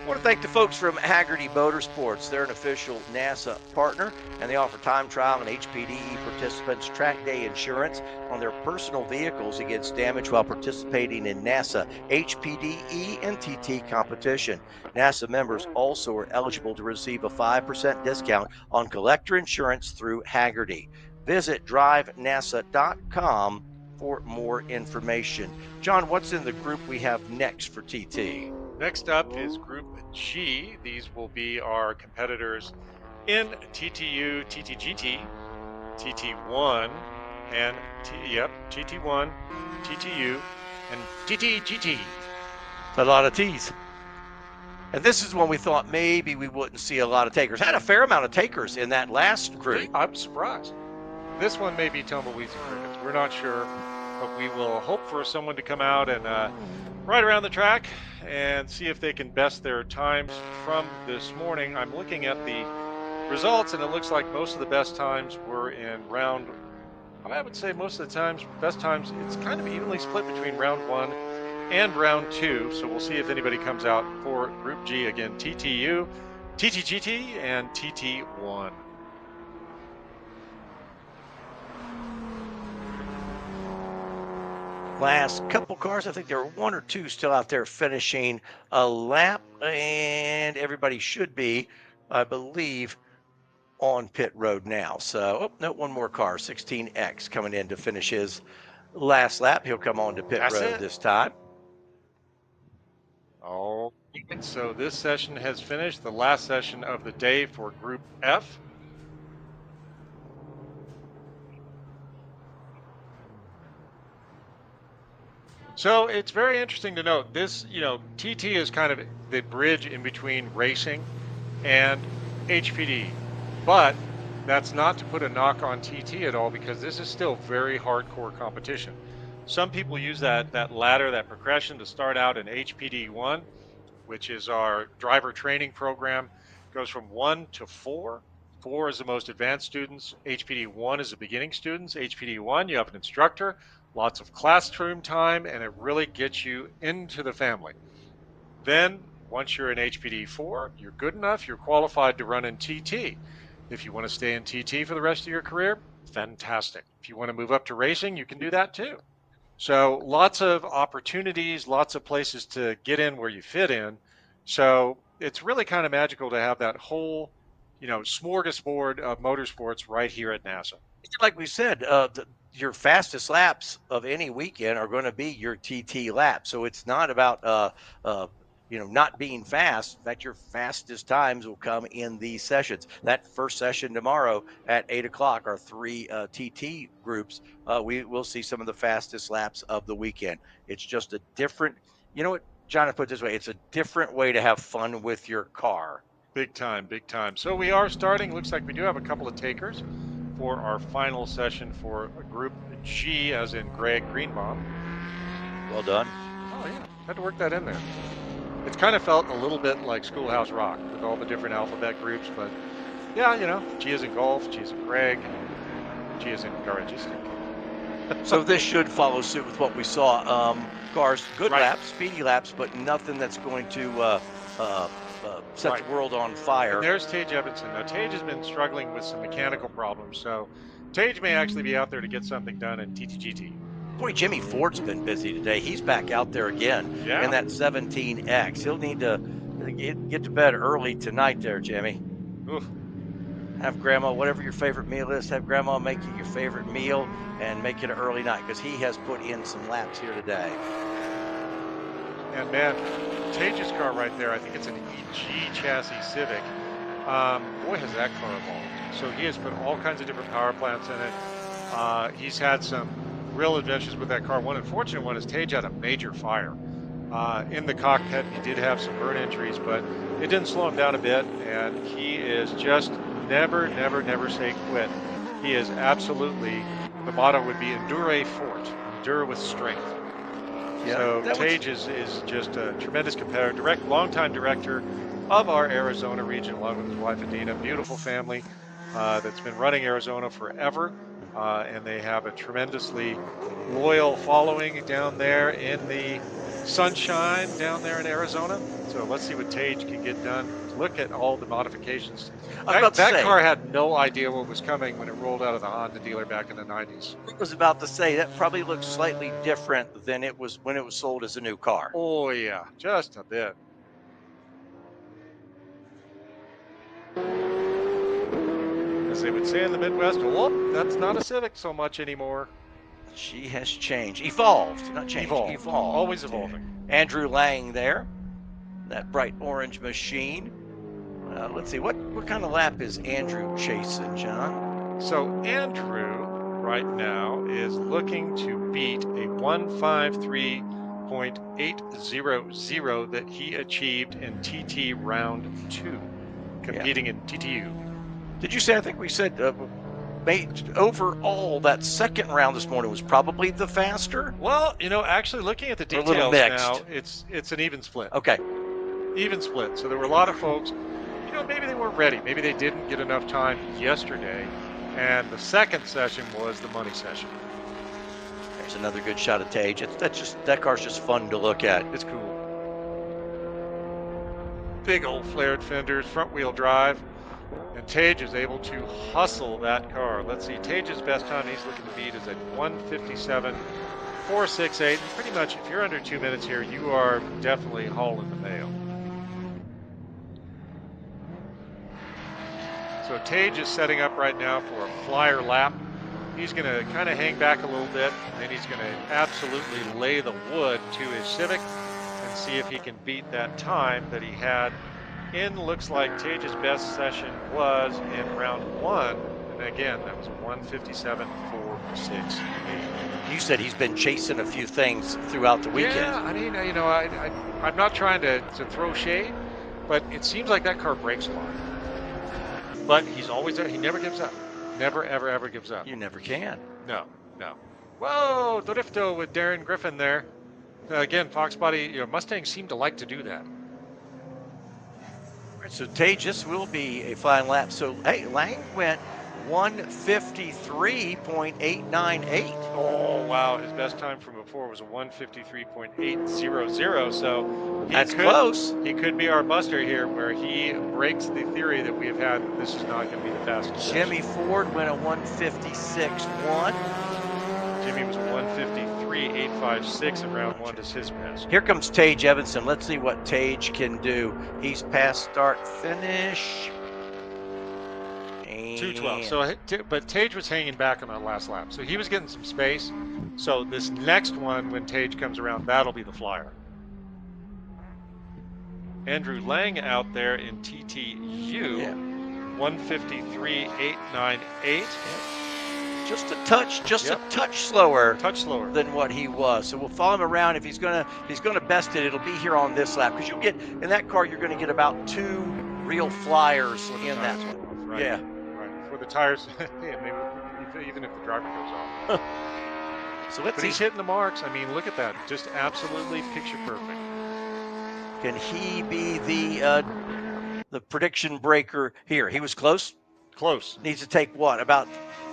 [SPEAKER 2] I want to thank the folks from Hagerty Motorsports. They're an official NASA partner, and they offer time trial and HPDE participants track day insurance on their personal vehicles against damage while participating in NASA, HPDE, and TT competition. NASA members also are eligible to receive a 5% discount on collector insurance through Hagerty. Visit DRIVENASA.com for more information. John, what's in the group we have next for TT?
[SPEAKER 3] Next up is Group G. These will be our competitors in TTU, TTGT, TT1, and TT1, TTU, and TTGT.
[SPEAKER 2] A lot of T's. And this is when we thought maybe we wouldn't see a lot of takers. Had a fair amount of takers in that last group.
[SPEAKER 3] I'm surprised. This one may be tumbleweeds and crickets. We're not sure, but we will hope for someone to come out and ride around the track and see if they can best their times from this morning. I'm looking at the results, and it looks like most of the best times were in round, I would say most of the times, best times, it's kind of evenly split between round 1 and round 2. So we'll see if anybody comes out for Group G. Again, TTU, TTGT, and TT1.
[SPEAKER 2] Last couple cars, I think there were 1 or 2 still out there finishing a lap, and everybody should be, I believe, on pit road now. So, oh, no, 1 more car, 16X coming in to finish his last lap. He'll come on to pit road this time.
[SPEAKER 3] Oh, so this session has finished, the last session of the day for Group F. So it's very interesting to note this, TT is kind of the bridge in between racing and HPD, but that's not to put a knock on TT at all, because this is still very hardcore competition. Some people use that ladder, that progression to start out in HPD1, which is our driver training program. It goes from 1 to 4. 4 is the most advanced students. HPD1 is the beginning students. HPD1, you have an instructor, lots of classroom time, and it really gets you into the family. Then, once you're in HPD4, you're good enough, you're qualified to run in TT. If you want to stay in TT for the rest of your career, fantastic. If you want to move up to racing, you can do that too. So lots of opportunities, lots of places to get in where you fit in. So it's really kind of magical to have that whole, smorgasbord of motorsports right here at NASA.
[SPEAKER 2] Like we said, your fastest laps of any weekend are going to be your TT lap. So it's not about, not being fast. In fact, your fastest times will come in these sessions. That first session tomorrow at 8 o'clock, our 3 TT groups, we will see some of the fastest laps of the weekend. It's just a different, John, I put it this way, it's a different way to have fun with your car.
[SPEAKER 3] Big time, big time. So we are starting, looks like we do have a couple of takers for our final session for Group G, as in Greg Greenbaum.
[SPEAKER 2] Well done.
[SPEAKER 3] Oh yeah, had to work that in there. It's kind of felt a little bit like Schoolhouse Rock with all the different alphabet groups, but yeah, G is in golf, G is in Greg, G is in garage.
[SPEAKER 2] So this should follow suit with what we saw. Cars, good laps, speedy laps, but nothing that's going to set the world on fire.
[SPEAKER 3] And there's Tage Evanson. Now, Tage has been struggling with some mechanical problems, so Tage may actually be out there to get something done in TTGT.
[SPEAKER 2] Boy, Jimmy Ford's been busy today. He's back out there again in that 17X. He'll need to get to bed early tonight there, Jimmy.
[SPEAKER 3] Oof.
[SPEAKER 2] Have Grandma, whatever your favorite meal is, have Grandma make you your favorite meal and make it an early night, because he has put in some laps here today.
[SPEAKER 3] And man, Tage's car right there, I think it's an EG chassis Civic. Boy, has that car evolved. So he has put all kinds of different power plants in it. He's had some real adventures with that car. One unfortunate one is Tage had a major fire in the cockpit. He did have some burn injuries, but it didn't slow him down a bit, and he is just never say quit. He is absolutely, the motto would be endure fort, endure with strength.
[SPEAKER 2] Yeah,
[SPEAKER 3] so Tage is just a tremendous competitor, longtime director of our Arizona region, along with his wife Adina. Beautiful family that's been running Arizona forever, and they have a tremendously loyal following down there in the sunshine down there in Arizona. So let's see what Tage can get done. Look at all the modifications. That car had no idea what was coming when it rolled out of the Honda dealer back in the 90s.
[SPEAKER 2] I was about to say, that probably looks slightly different than it was when it was sold as a new car.
[SPEAKER 3] Oh yeah, just a bit. As they would say in the Midwest, whoop, that's not a Civic so much anymore.
[SPEAKER 2] She has changed. Evolved, not changed. Evolved.
[SPEAKER 3] Always evolving.
[SPEAKER 2] Andrew Lang there. That bright orange machine. Let's see, what kind of lap is Andrew chasing, John?
[SPEAKER 3] So Andrew right now is looking to beat a 153.800 that he achieved in TT round 2, competing in TTU.
[SPEAKER 2] Did you say, I think we said overall that second round this morning was probably the faster?
[SPEAKER 3] Well, you know, actually looking at the details now, it's an even split.
[SPEAKER 2] Okay.
[SPEAKER 3] Even split. So there were a lot of folks, you know, maybe they weren't ready. Maybe they didn't get enough time yesterday. And the second session was the money session.
[SPEAKER 2] There's another good shot of Tage. That car's just fun to look at.
[SPEAKER 3] It's cool. Big old flared fenders, front wheel drive. And Tage is able to hustle that car. Let's see, Tage's best time he's looking to beat is at 1:57.468. And pretty much, if you're under 2 minutes here, you are definitely hauling the mail. So Tage is setting up right now for a flyer lap. He's going to kind of hang back a little bit, and then he's going to absolutely lay the wood to his Civic and see if he can beat that time that he had in, looks like Tage's best session was in round 1. And again, that was 1:57.468.
[SPEAKER 2] You said he's been chasing a few things throughout the weekend.
[SPEAKER 3] Yeah, I mean, you know, I'm not trying to throw shade, but it seems like that car breaks a lot. But he's always there. He never gives up. Never, ever, ever gives up.
[SPEAKER 2] You never can.
[SPEAKER 3] No. Whoa, Drifto with Darren Griffin there. Again, Fox Body, you know, Mustangs seem to like to do that.
[SPEAKER 2] So Tage, this will be a fine lap. So, hey, Lang went 1:53.898.
[SPEAKER 3] Oh, wow. His best time from before was a 1:53.800. So
[SPEAKER 2] that's close.
[SPEAKER 3] He could be our buster here, where he breaks the theory that we have had that this is not going to be the fastest.
[SPEAKER 2] Jimmy Ford went a 1:56.1.
[SPEAKER 3] Jimmy was 1:53.856 in round 1 is his best.
[SPEAKER 2] Here comes Tage Evanson. Let's see what Tage can do. He's past start finish.
[SPEAKER 3] 2:12. So, but Tage was hanging back on that last lap, so he was getting some space. So this next one, when Tage comes around, that'll be the flyer. Andrew Lang out there in TTU, 1:53.898.
[SPEAKER 2] Just a touch, a touch slower.
[SPEAKER 3] Than
[SPEAKER 2] what he was. So we'll follow him around. If he's gonna best it, it'll be here on this lap, because you'll get in that car. You're going to get about 2 real flyers in that one.
[SPEAKER 3] Right.
[SPEAKER 2] Yeah.
[SPEAKER 3] Right. Before the tires, maybe even if the driver goes off.
[SPEAKER 2] So let's
[SPEAKER 3] but
[SPEAKER 2] see.
[SPEAKER 3] He's hitting the marks. I mean, look at that. Just absolutely picture perfect.
[SPEAKER 2] Can he be the prediction breaker here? He was close.
[SPEAKER 3] Close.
[SPEAKER 2] Needs to take what, about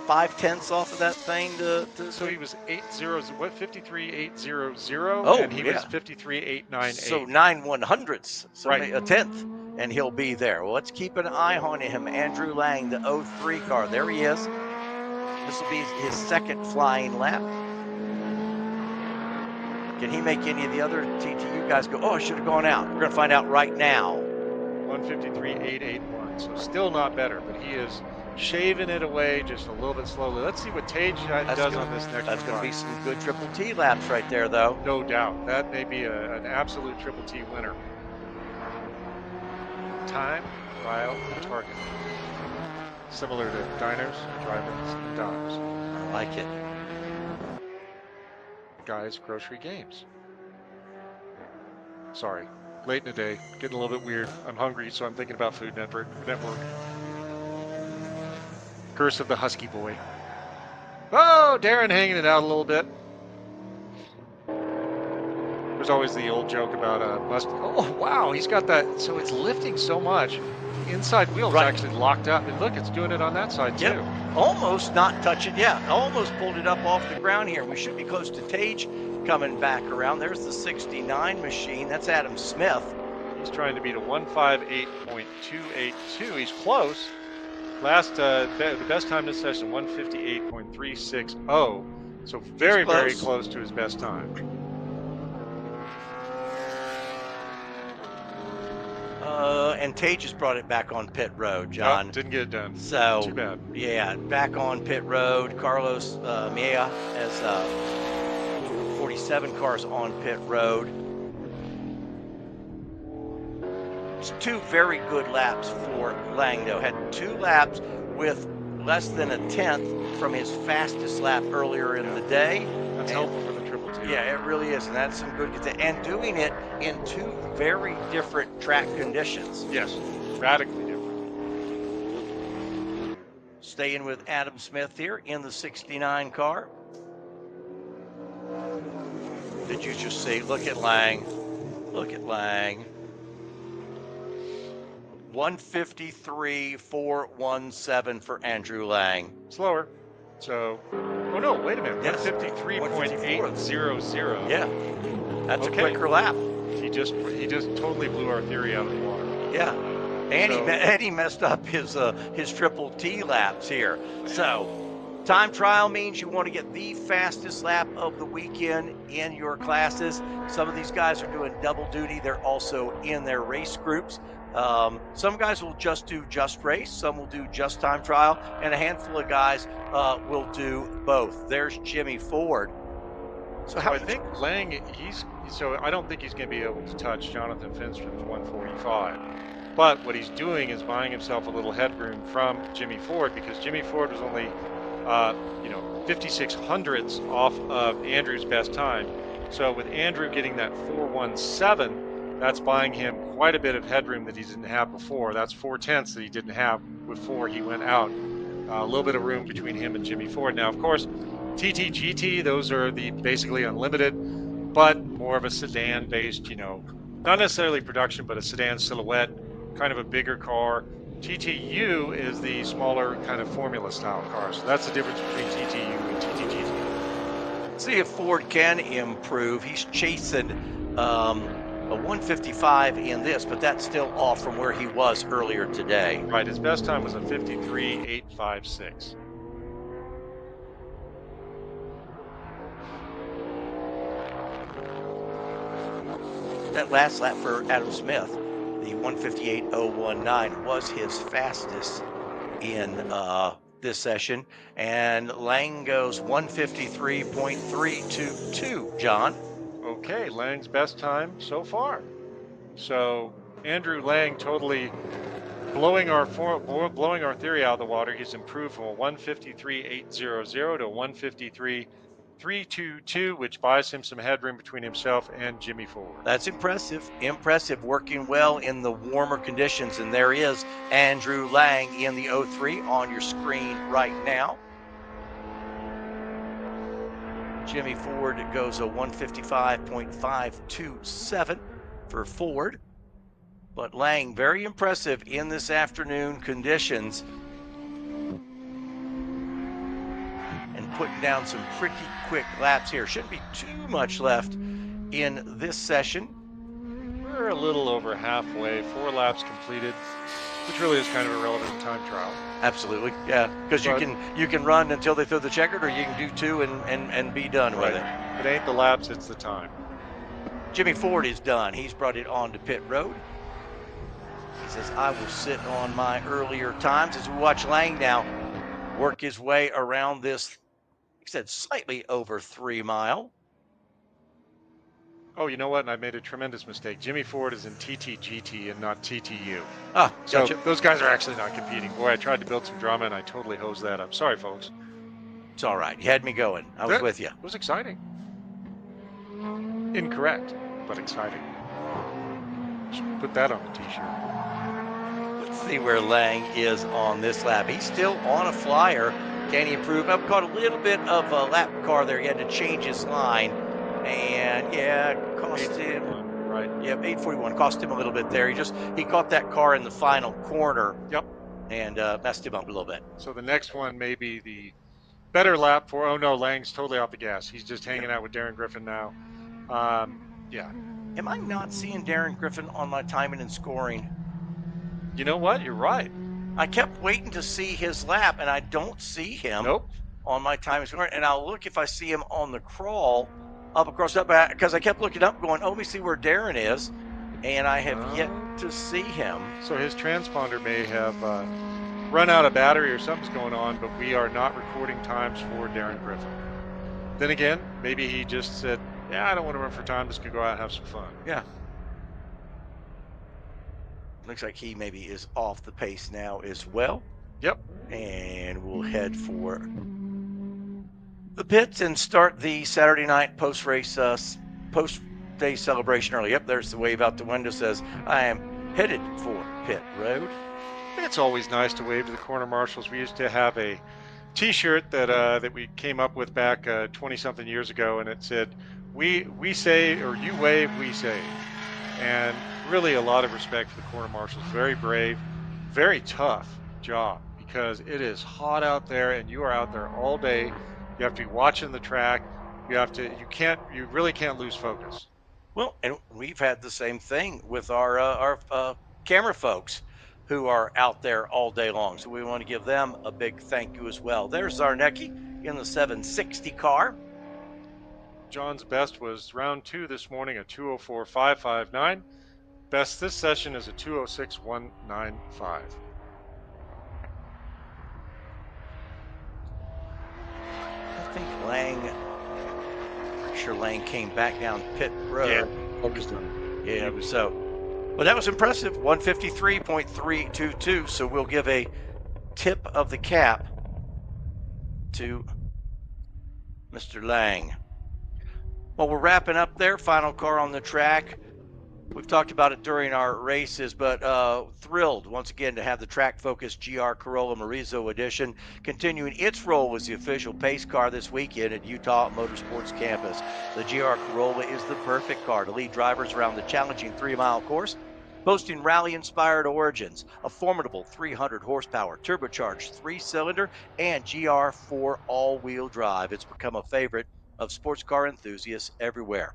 [SPEAKER 2] 5/10 off of that thing to
[SPEAKER 3] So he was 53.800.
[SPEAKER 2] Oh,
[SPEAKER 3] and he was 53.898.
[SPEAKER 2] So 9 100ths, so
[SPEAKER 3] right.
[SPEAKER 2] A tenth, and he'll be there. Well, let's keep an eye on him. Andrew Lang, the 03 car. There he is. This will be his second flying lap. Can he make any of the other TTU guys go, oh, I should have gone out? We're going to find out right now.
[SPEAKER 3] 1:53.881. So still not better, but he is shaving it away just a little bit slowly. Let's see what Tage does on this next one.
[SPEAKER 2] That's going to be some good Triple T laps right there, though.
[SPEAKER 3] No doubt. That may be an absolute Triple T winner. Time, mile, and target. Similar to diners, drive-ins, and dimes.
[SPEAKER 2] I like it.
[SPEAKER 3] Guy's Grocery Games. Sorry, late in the day, getting a little bit weird. I'm hungry, so I'm thinking about Food Network. Curse of the Husky Boy. Oh, Darren hanging it out a little bit. There's always the old joke about oh, wow, he's got that. So it's lifting so much. The inside wheel is actually locked up. And look, it's doing it on that side, too.
[SPEAKER 2] Almost not touching. Yeah, almost pulled it up off the ground here. We should be close to Tage coming back around. There's the 69 machine. That's Adam Smith.
[SPEAKER 3] He's trying to beat a 158.282. He's close. The best time this session, 158.360. So very, very close to his best time.
[SPEAKER 2] And Tage just brought it back on pit road, John.
[SPEAKER 3] Nope, didn't get it done.
[SPEAKER 2] So
[SPEAKER 3] too bad.
[SPEAKER 2] Yeah, back on pit road. Carlos Miata has 47 cars on pit road. It's 2 very good laps for Lang, though. Had 2 laps with less than a tenth from his fastest lap earlier in the day.
[SPEAKER 3] That's helpful for the Triple T.
[SPEAKER 2] Yeah, it really is, and that's some good. And doing it in 2 very different track conditions.
[SPEAKER 3] Yes, radically different.
[SPEAKER 2] Staying with Adam Smith here in the 69 car. Did you just see? Look at Lang. Look at Lang. 153.417 for Andrew Lang.
[SPEAKER 3] Slower. So, oh no, wait a minute. Yes. 153.800.
[SPEAKER 2] Yeah, that's a quicker lap.
[SPEAKER 3] He just totally blew our theory out of the water.
[SPEAKER 2] Yeah, and he messed up his Triple T laps here. So, time trial means you want to get the fastest lap of the weekend in your classes. Some of these guys are doing double duty. They're also in their race groups. Some guys will just do just race, some will do just time trial, and a handful of guys will do both. There's Jimmy Ford.
[SPEAKER 3] So I think Lang, I don't think he's going to be able to touch Jonathan Finstrom's 145. But what he's doing is buying himself a little headroom from Jimmy Ford, because Jimmy Ford was only 56 hundredths off of Andrew's best time. So with Andrew getting that 417, that's buying him quite a bit of headroom that he didn't have before. That's 4/10 that he didn't have before he went out. A little bit of room between him and Jimmy Ford. Now, of course, TT, GT, those are the basically unlimited, but more of a sedan-based, not necessarily production, but a sedan silhouette, kind of a bigger car. TTU is the smaller kind of formula-style car. So that's the difference between TTU and TTGT.
[SPEAKER 2] See if Ford can improve. He's chasing a 155 in this, but that's still off from where he was earlier today.
[SPEAKER 3] Right, his best time was a 53.856.
[SPEAKER 2] That last lap for Adam Smith, the 158.019, was his fastest in this session, and Lang goes 153.322, John.
[SPEAKER 3] Okay, Lang's best time so far. So Andrew Lang totally blowing our theory out of the water. He's improved from a 153.800 to a 153.322, which buys him some headroom between himself and Jimmy Ford.
[SPEAKER 2] That's impressive. Impressive, working well in the warmer conditions. And there is Andrew Lang in the 03 on your screen right now. Jimmy Ford goes a 155.527 for Ford. But Lang, very impressive in this afternoon conditions. And putting down some pretty quick laps here. Shouldn't be too much left in this session.
[SPEAKER 3] We're a little over halfway, 4 laps completed, which really is kind of irrelevant in time trial.
[SPEAKER 2] Absolutely, yeah, because you can run until they throw the checkered, or you can do 2 and be done with it.
[SPEAKER 3] It ain't the laps, it's the time.
[SPEAKER 2] Jimmy Ford is done. He's brought it on to pit road. He says, I will sit on my earlier times. As we watch Lang now work his way around this, he said, slightly over 3 mile.
[SPEAKER 3] Oh, you know what? And I made a tremendous mistake. Jimmy Ford is in TTGT and not TTU.
[SPEAKER 2] Ah, gotcha.
[SPEAKER 3] So those guys are actually not competing. Boy, I tried to build some drama and I totally hosed that up. Sorry, folks.
[SPEAKER 2] It's all right. You had me going. I was with you.
[SPEAKER 3] It was exciting. Incorrect, but exciting. Should put that on a t-shirt.
[SPEAKER 2] Let's see where Lang is on this lap. He's still on a flyer. Can he improve? I've caught a little bit of a lap car there. He had to change his line. And yeah, cost him.
[SPEAKER 3] Right.
[SPEAKER 2] Yep, 841. Cost him a little bit there. He caught that car in the final corner.
[SPEAKER 3] Yep.
[SPEAKER 2] And messed him up a little bit.
[SPEAKER 3] So the next one may be the better lap for, oh no, Lang's totally off the gas. He's just hanging out with Darren Griffin now. Yeah.
[SPEAKER 2] Am I not seeing Darren Griffin on my timing and scoring?
[SPEAKER 3] You know what? You're right.
[SPEAKER 2] I kept waiting to see his lap, and I don't see him on my timing and scoring. And I'll look if I see him on the crawl up across that back, because I kept looking up going, oh, let me see where Darren is. And I have yet to see him.
[SPEAKER 3] So his transponder may have run out of battery or something's going on, but we are not recording times for Darren Griffin. Then again, maybe he just said, yeah, I don't want to run for time, just gonna go out and have some fun.
[SPEAKER 2] Yeah. Looks like he maybe is off the pace now as well.
[SPEAKER 3] Yep.
[SPEAKER 2] And we'll head for the pits and start the Saturday night post-race, post-day celebration early. Yep, there's the wave out the window, says, I am headed for pit road.
[SPEAKER 3] It's always nice to wave to the corner marshals. We used to have a t-shirt that we came up with back 20-something years ago, and it said, we say, or you wave, we say. And really a lot of respect for the corner marshals. Very brave, very tough job, because it is hot out there and you are out there all day. You have to be watching the track. You really can't lose focus.
[SPEAKER 2] Well, and we've had the same thing with our camera folks who are out there all day long. So we want to give them a big thank you as well. There's Zarnecki in the 760 car.
[SPEAKER 3] John's best was round 2 this morning, a 2:04.559. Best this session is a 2:06.195.
[SPEAKER 2] I think pretty sure Lang came back down pit road.
[SPEAKER 3] Yeah, focused on it.
[SPEAKER 2] Yeah, so, well, that was impressive. 153.322. So we'll give a tip of the cap to Mr. Lang. Well, we're wrapping up there. Final car on the track. We've talked about it during our races, but thrilled once again to have the track-focused GR Corolla Marizo Edition continuing its role as the official pace car this weekend at Utah Motorsports Campus. The GR Corolla is the perfect car to lead drivers around the challenging 3-mile course, boasting rally-inspired origins, a formidable 300 horsepower turbocharged 3-cylinder, and GR4 all-wheel drive. It's become a favorite of sports car enthusiasts everywhere.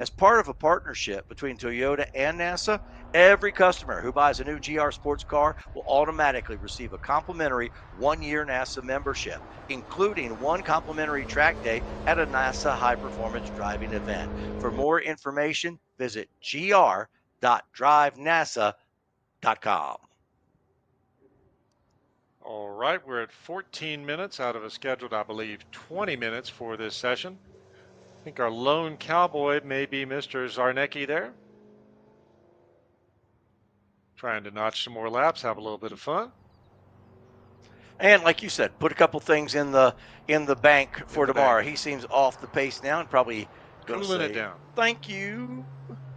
[SPEAKER 2] As part of a partnership between Toyota and NASA, every customer who buys a new GR sports car will automatically receive a complimentary 1-year NASA membership, including 1 complimentary track day at a NASA high-performance driving event. For more information, visit gr.drivenasa.com.
[SPEAKER 3] All right, we're at 14 minutes out of a scheduled, I believe, 20 minutes for this session. I think our lone cowboy may be Mr. Zarnecki there. Trying to notch some more laps, have a little bit of fun.
[SPEAKER 2] And like you said, put a couple things in the bank for tomorrow. He seems off the pace now and probably
[SPEAKER 3] cooling it down.
[SPEAKER 2] Thank you.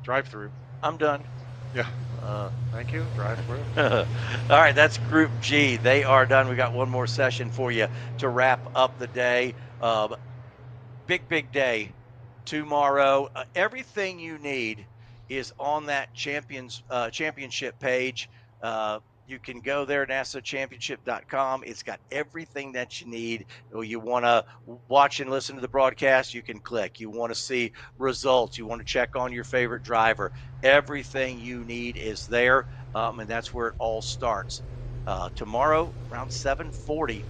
[SPEAKER 3] Drive through.
[SPEAKER 2] I'm done.
[SPEAKER 3] Yeah. Thank you. Drive through.
[SPEAKER 2] All right, that's Group G. They are done. We got one more session for you to wrap up the day. Big day tomorrow. Everything you need is on that championship page. You can go there, NASAChampionship.com. It's got everything that you need. You want to watch and listen to the broadcast, you can click. You want to see results. You want to check on your favorite driver. Everything you need is there, and that's where it all starts. Tomorrow, around 7:40.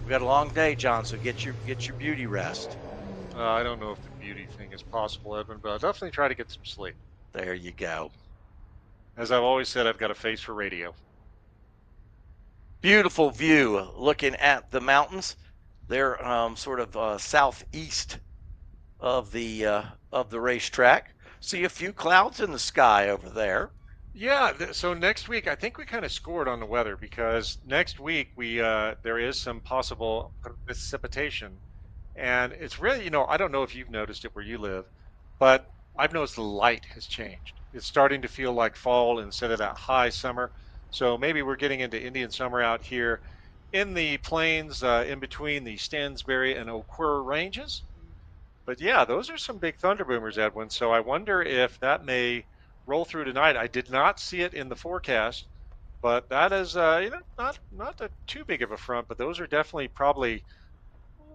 [SPEAKER 2] We've got a long day, John, so get your beauty rest.
[SPEAKER 3] I don't know if the beauty thing is possible, Edwin, but I'll definitely try to get some sleep.
[SPEAKER 2] There you go.
[SPEAKER 3] As I've always said, I've got a face for radio.
[SPEAKER 2] Beautiful view looking at the mountains. They're sort of southeast of the racetrack. See a few clouds in the sky over there.
[SPEAKER 3] Yeah, so next week I think we kind of scored on the weather, because next week there is some possible precipitation, and it's really, I don't know if you've noticed it where you live, but I've noticed the light has changed. It's starting to feel like fall instead of that high summer. So maybe we're getting into Indian summer out here in the plains in between the Stansbury and Eau Claire ranges. But yeah, those are some big thunder boomers, Edwin. So I wonder if that may roll through tonight. I did not see it in the forecast, but that is not too big of a front. But those are definitely probably,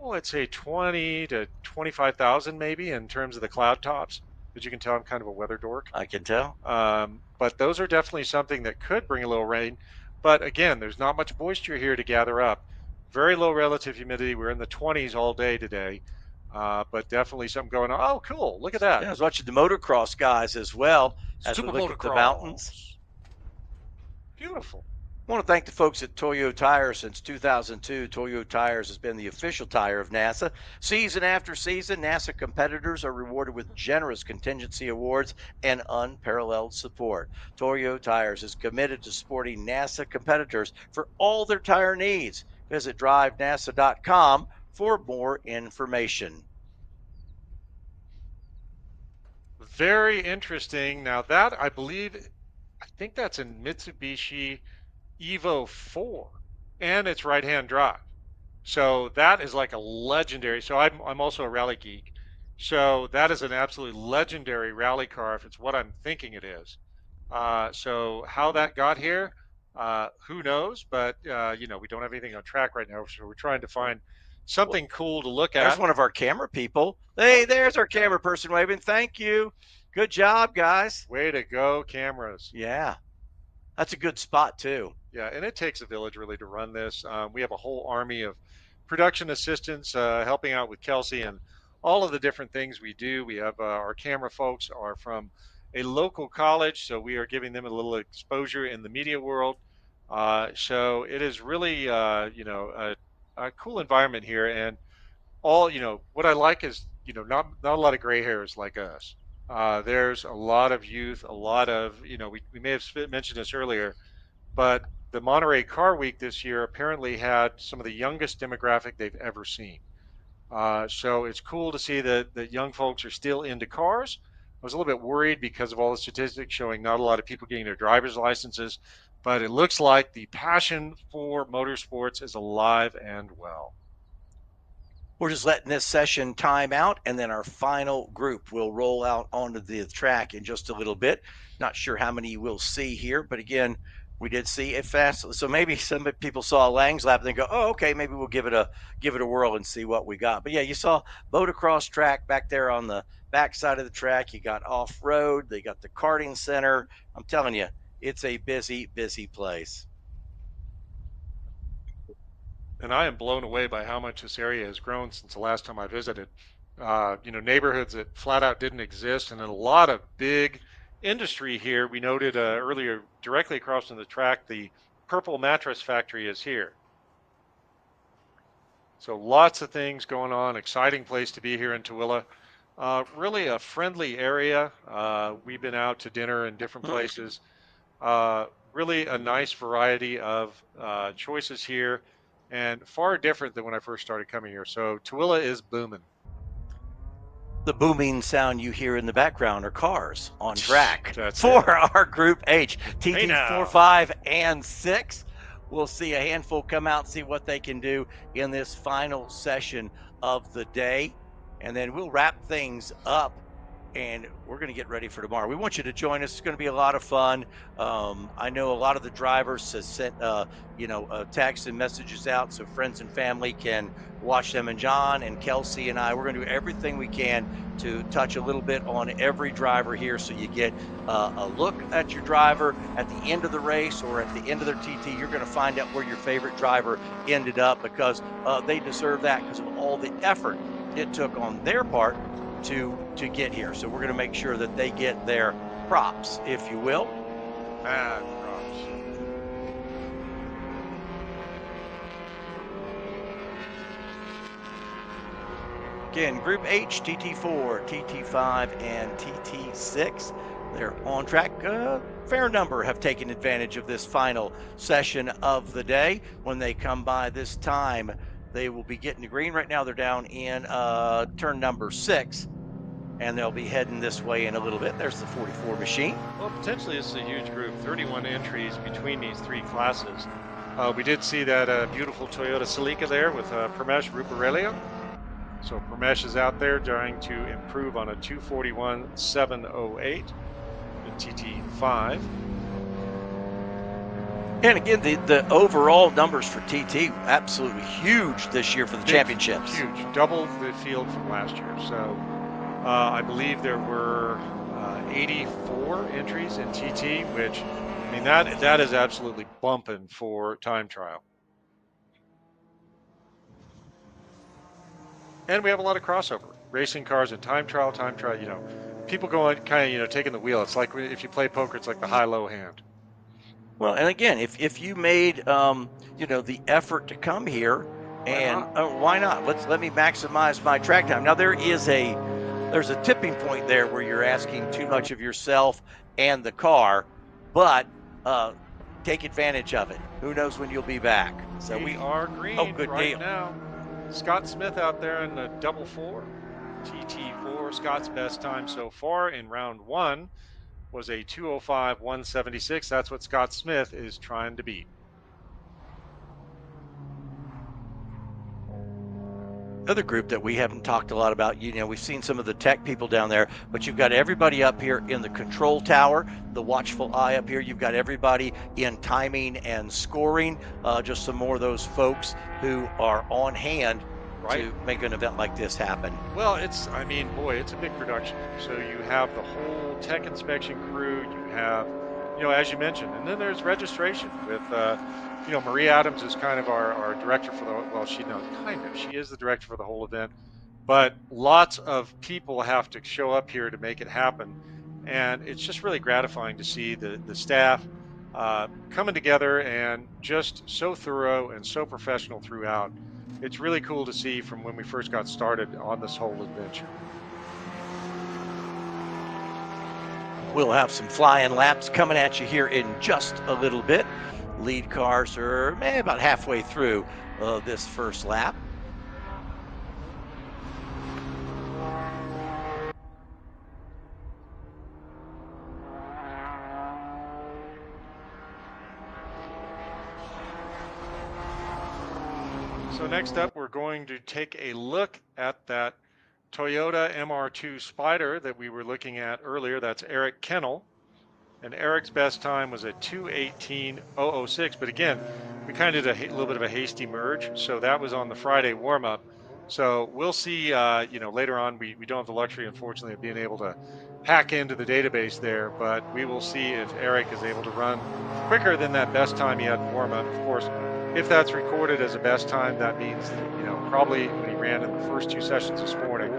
[SPEAKER 3] let's say 20 to 25,000 maybe in terms of the cloud tops. As you can tell, I'm kind of a weather dork.
[SPEAKER 2] I can tell.
[SPEAKER 3] But those are definitely something that could bring a little rain. But again, there's not much moisture here to gather up. Very low relative humidity. We're in the 20s all day today. But definitely something going on. Oh, cool. Look at that.
[SPEAKER 2] Yeah, I was watching the motocross guys as well as
[SPEAKER 3] Super
[SPEAKER 2] we look at the
[SPEAKER 3] motocross.
[SPEAKER 2] mountains.
[SPEAKER 3] Beautiful.
[SPEAKER 2] I want to thank the folks at Toyo Tires. Since 2002, Toyo Tires has been the official tire of NASA. Season after season, NASA competitors are rewarded with generous contingency awards and unparalleled support. Toyo Tires is committed to supporting NASA competitors for all their tire needs. Visit DRIVENASA.com for more information.
[SPEAKER 3] Very interesting. Now that I think that's in Mitsubishi Evo 4, and it's right-hand drive. So that is like a legendary. So I'm also a rally geek. So that is an absolutely legendary rally car if it's what I'm thinking it is. So how that got here, who knows? But we don't have anything on track right now, so we're trying to find something cool to look at.
[SPEAKER 2] There's one of our camera people. Hey, there's our camera person waving. Thank you. Good job, guys.
[SPEAKER 3] Way to go, cameras.
[SPEAKER 2] Yeah. That's a good spot, too.
[SPEAKER 3] Yeah, and it takes a village really to run this. We have a whole army of production assistants helping out with Kelsey and all of the different things we do. We have our camera folks are from a local college, so we are giving them a little exposure in the media world. So it is really, a cool environment here. And all, what I like is, not a lot of gray hairs like us. There's a lot of youth, a lot of, we may have mentioned this earlier, but the Monterey Car Week this year apparently had some of the youngest demographic they've ever seen. So it's cool to see that young folks are still into cars. I was a little bit worried because of all the statistics showing not a lot of people getting their driver's licenses, but it looks like the passion for motorsports is alive and well.
[SPEAKER 2] We're just letting this session time out, and then our final group will roll out onto the track in just a little bit. Not sure how many we'll see here, but again, we did see it fast. So maybe some people saw Lang's lap and they go, oh, okay, maybe we'll give it a whirl and see what we got. But yeah, you saw motocross track back there on the back side of the track. You got off-road. They got the karting center. I'm telling you, it's a busy, busy place.
[SPEAKER 3] And I am blown away by how much this area has grown since the last time I visited. Neighborhoods that flat out didn't exist, and then a lot of big industry here. We noted earlier, directly across from the track, the Purple Mattress Factory is here. So lots of things going on. Exciting place to be here in Tooele. Really a friendly area. We've been out to dinner in different places. Really a nice variety of choices here, and far different than when I first started coming here. So Tooele is booming.
[SPEAKER 2] The booming sound you hear in the background are cars on track for our Group H, TT4, 5, and 6. We'll see a handful come out and see what they can do in this final session of the day. And then we'll wrap things up, and we're going to get ready for tomorrow. We want you to join us. It's going to be a lot of fun. I know a lot of the drivers have sent, texts and messages out so friends and family can watch them. And John and Kelsey and I, we're going to do everything we can to touch a little bit on every driver here, so you get a look at your driver at the end of the race or at the end of their TT. You're going to find out where your favorite driver ended up, because they deserve that because of all the effort it took on their part to get here. So we're going to make sure that they get their props, if you will.
[SPEAKER 3] Mad props.
[SPEAKER 2] Again, Group H, TT4, TT5, and TT6. They're on track. A fair number have taken advantage of this final session of the day. When they come by this time, they will be getting the green. Right now they're down in turn number 6. and they'll be heading this way in a little bit. There's the 44 machine.
[SPEAKER 3] Well, potentially it's a huge group, 31 entries between these three classes. We did see that beautiful Toyota Celica there with Pramesh Ruparelio. So Pramesh is out there trying to improve on a 241.708 in TT5.
[SPEAKER 2] And again, the overall numbers for TT, absolutely huge this year for the championships.
[SPEAKER 3] Huge, double the field from last year. So I believe there were 84 entries in TT, which, I mean, that is absolutely bumping for time trial. And we have a lot of crossover. Racing cars and time trial, you know, people going kind of, you know, taking the wheel. It's like if you play poker, it's like the high-low hand.
[SPEAKER 2] Well, and again, if you made, you know, the effort to come here, and why not? Let me maximize my track time. Now, there's a tipping point there where you're asking too much of yourself and the car, but take advantage of it. Who knows when you'll be back? So
[SPEAKER 3] we are green
[SPEAKER 2] good
[SPEAKER 3] right
[SPEAKER 2] deal.
[SPEAKER 3] now. Scott Smith out there in the double four, TT4. Scott's best time so far in round one was a 205.176. That's what Scott Smith is trying to beat.
[SPEAKER 2] Another group that we haven't talked a lot about, you know, we've seen some of the tech people down there, but you've got everybody up here in the control tower, the watchful eye up here. You've got everybody in timing and scoring, just some more of those folks who are on hand to make an event like this happen.
[SPEAKER 3] Well, I mean, boy, it's a big production. So you have the whole tech inspection crew, you have, you know, as you mentioned, and then there's registration with, you know, Marie Adams is kind of our director for the, well, she is the director for the whole event, but lots of people have to show up here to make it happen. And it's just really gratifying to see the staff coming together and just so thorough and so professional throughout. It's really cool to see from when we first got started on this whole adventure.
[SPEAKER 2] We'll have some flying laps coming at you here in just a little bit. Lead cars are about halfway through this first lap.
[SPEAKER 3] So next up, we're going to take a look at that Toyota MR2 Spider that we were looking at earlier. That's Eric Kennel. And Eric's best time was a 2:18.006. But again, we kind of did a little bit of a hasty merge. So that was on the Friday warm-up. So we'll see, you know, later on, we don't have the luxury, unfortunately, of being able to hack into the database there. But we will see if Eric is able to run quicker than that best time he had in warm-up. Of course, if that's recorded as a best time, that means, you know, probably when he ran in the first two sessions this morning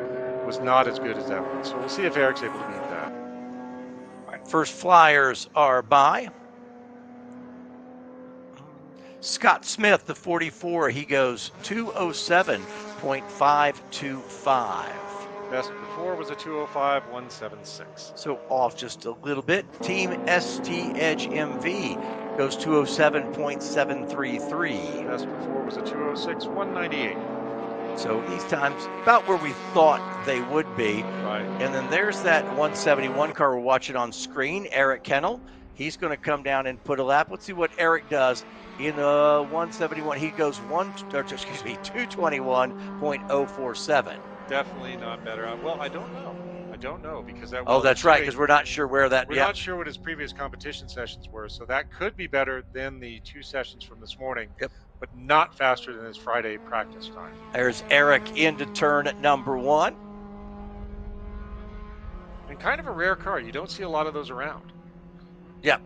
[SPEAKER 3] was not as good as that one. So we'll see if Eric's able to beat that.
[SPEAKER 2] All right, first flyers are by. Scott Smith, the 44, he goes 2:07.525.
[SPEAKER 3] Best before was a 2:05.176.
[SPEAKER 2] So off just a little bit. Team ST Edge MV goes 2:07.733.
[SPEAKER 3] Best before was a 2:06.198.
[SPEAKER 2] So these times about where we thought they would be.
[SPEAKER 3] Right.
[SPEAKER 2] And then there's that 171 car we're watching on screen, Eric Kennel. He's going to come down and put a lap. Let's see what Eric does in 171. He goes 2:21.047.
[SPEAKER 3] Definitely not better. Well, I don't know. Because that.
[SPEAKER 2] Oh, that's right. Because we're not sure where that.
[SPEAKER 3] We're not sure what his previous competition sessions were, so that could be better than the two sessions from this morning.
[SPEAKER 2] Yep.
[SPEAKER 3] But not faster than his Friday practice time.
[SPEAKER 2] There's Eric into turn number one.
[SPEAKER 3] And kind of a rare car. You don't see a lot of those around.
[SPEAKER 2] Yep.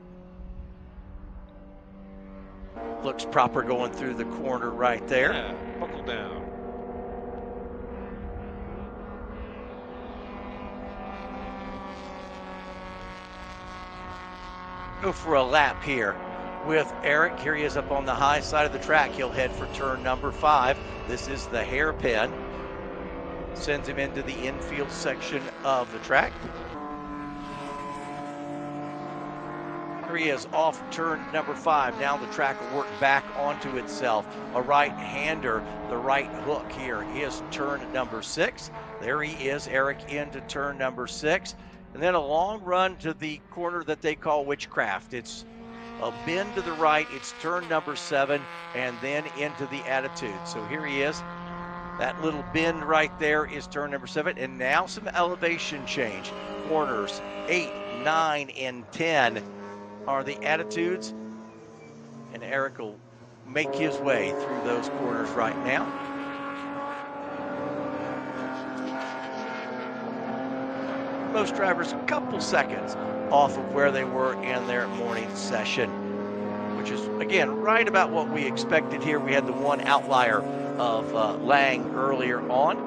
[SPEAKER 2] Looks proper going through the corner right there.
[SPEAKER 3] Yeah, buckle down.
[SPEAKER 2] Go for a lap here with Eric. Here he is up on the high side of the track. He'll head for turn number 5. This is the hairpin. Sends him into the infield section of the track. Here he is off turn number 5. Now the track will work back onto itself. A right-hander, the right hook here is turn number 6. There he is, Eric, into turn number 6. And then a long run to the corner that they call Witchcraft. It's a bend to the right. It's turn number 7, and then into the Attitude. So here he is. That little bend right there is turn number 7. And now some elevation change. Corners 8, 9, and 10 are the Attitudes. And Eric will make his way through those corners right now. Most drivers a couple seconds off of where they were in their morning session, which is, again, right about what we expected here. We had the one outlier of Lang earlier on,